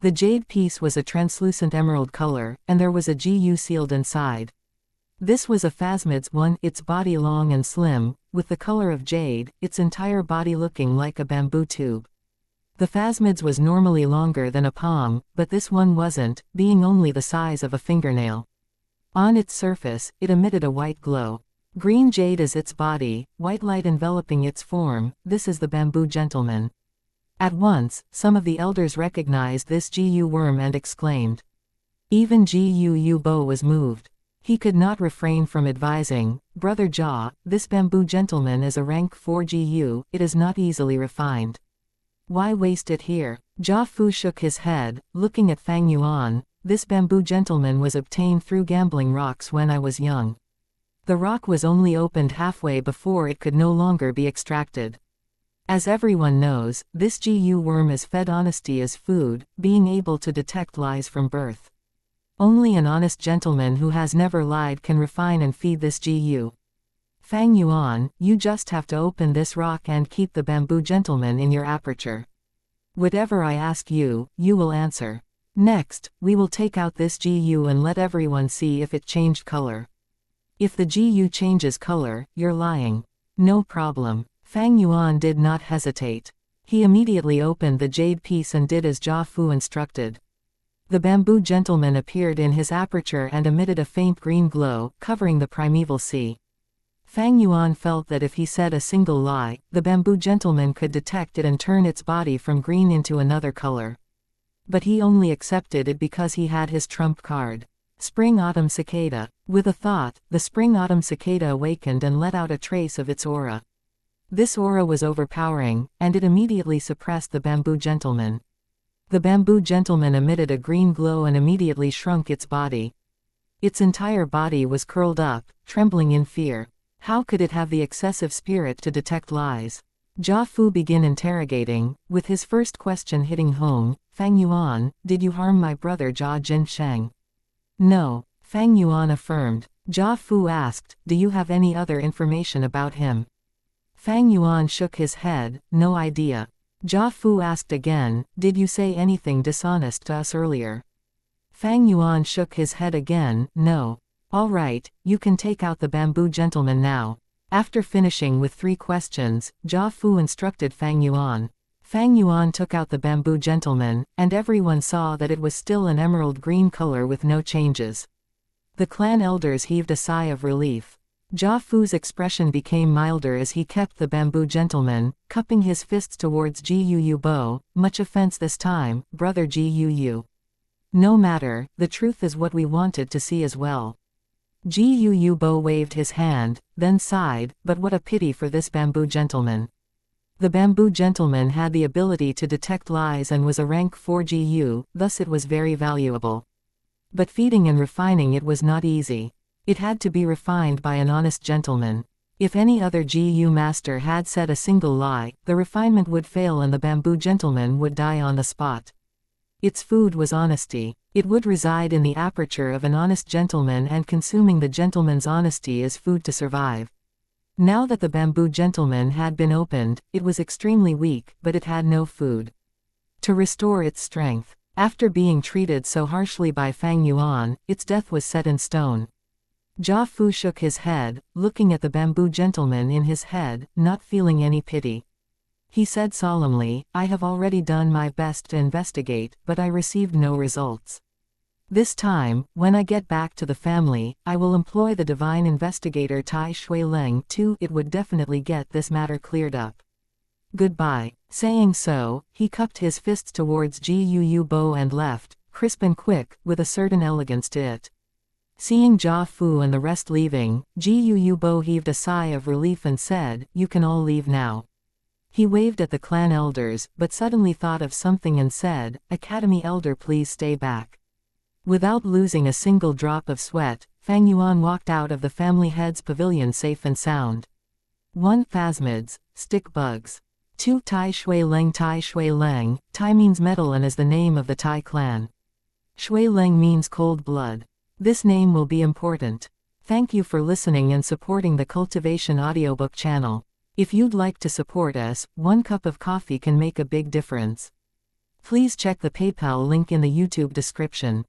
The jade piece was a translucent emerald color, and there was a Ji sealed inside. This was a phasmid's one, its body long and slim, with the color of jade, its entire body looking like a bamboo tube. The phasmids was normally longer than a palm, but this one wasn't, being only the size of a fingernail. On its surface, it emitted a white glow. Green jade is its body, white light enveloping its form. This is the bamboo gentleman. At once, some of the elders recognized this Gu worm and exclaimed. Even Gu Bo was moved. He could not refrain from advising, Brother Jia, this bamboo gentleman is a rank 4 Gu, it is not easily refined. Why waste it here? Jia Fu shook his head, looking at Fang Yuan. This bamboo gentleman was obtained through gambling rocks when I was young. The rock was only opened halfway before it could no longer be extracted. As everyone knows, this Gu worm is fed honesty as food, being able to detect lies from birth. Only an honest gentleman who has never lied can refine and feed this Gu. Fang Yuan, you just have to open this rock and keep the bamboo gentleman in your aperture. Whatever I ask you, you will answer. Next, we will take out this Gu and let everyone see if it changed color. If the Gu changes color, you're lying. No problem. Fang Yuan did not hesitate. He immediately opened the jade piece and did as Jia Fu instructed. The bamboo gentleman appeared in his aperture and emitted a faint green glow, covering the primeval sea. Fang Yuan felt that if he said a single lie, the bamboo gentleman could detect it and turn its body from green into another color. But he only accepted it because he had his trump card. Spring-autumn cicada. With a thought, the spring-autumn cicada awakened and let out a trace of its aura. This aura was overpowering, and it immediately suppressed the bamboo gentleman. The bamboo gentleman emitted a green glow and immediately shrunk its body. Its entire body was curled up, trembling in fear. How could it have the excessive spirit to detect lies? Jia Fu began interrogating, with his first question hitting home. Fang Yuan, did you harm my brother Jia Jinsheng? No, Fang Yuan affirmed. Jia Fu asked, do you have any other information about him? Fang Yuan shook his head, no idea. Jia Fu asked again, did you say anything dishonest to us earlier? Fang Yuan shook his head again, no. All right, you can take out the bamboo gentleman now. After finishing with 3 questions, Jia Fu instructed Fang Yuan. Fang Yuan took out the bamboo gentleman, and everyone saw that it was still an emerald green color with no changes. The clan elders heaved a sigh of relief. Jia Fu's expression became milder as he kept the bamboo gentleman, cupping his fists towards Gu Bo. Much offense this time, brother Gu. No matter, the truth is what we wanted to see as well. Gu Bo waved his hand, then sighed, but what a pity for this bamboo gentleman. The bamboo gentleman had the ability to detect lies and was a rank 4 Gu, thus it was very valuable. But feeding and refining it was not easy. It had to be refined by an honest gentleman. If any other Gu master had said a single lie, the refinement would fail and the bamboo gentleman would die on the spot. Its food was honesty. It would reside in the aperture of an honest gentleman, and consuming the gentleman's honesty is food to survive. Now that the bamboo gentleman had been opened, it was extremely weak, but it had no food. To restore its strength, after being treated so harshly by Fang Yuan, its death was set in stone. Jia Fu shook his head, looking at the bamboo gentleman in his head, not feeling any pity. He said solemnly, I have already done my best to investigate, but I received no results. This time, when I get back to the family, I will employ the divine investigator Tai Shui Leng too. It would definitely get this matter cleared up. Goodbye. Saying so, he cupped his fists towards Gu Bo and left, crisp and quick, with a certain elegance to it. Seeing Jia Fu and the rest leaving, Gu Bo heaved a sigh of relief and said, you can all leave now. He waved at the clan elders, but suddenly thought of something and said, Academy elder, please stay back. Without losing a single drop of sweat, Fang Yuan walked out of the family head's pavilion safe and sound. 1. Phasmids, stick bugs. 2. Tai Shui Leng. Tai Shui Leng, Tai means metal and is the name of the Tai clan. Shui Leng means cold blood. This name will be important. Thank you for listening and supporting the Cultivation Audiobook channel. If you'd like to support us, 1 cup of coffee can make a big difference. Please check the PayPal link in the YouTube description.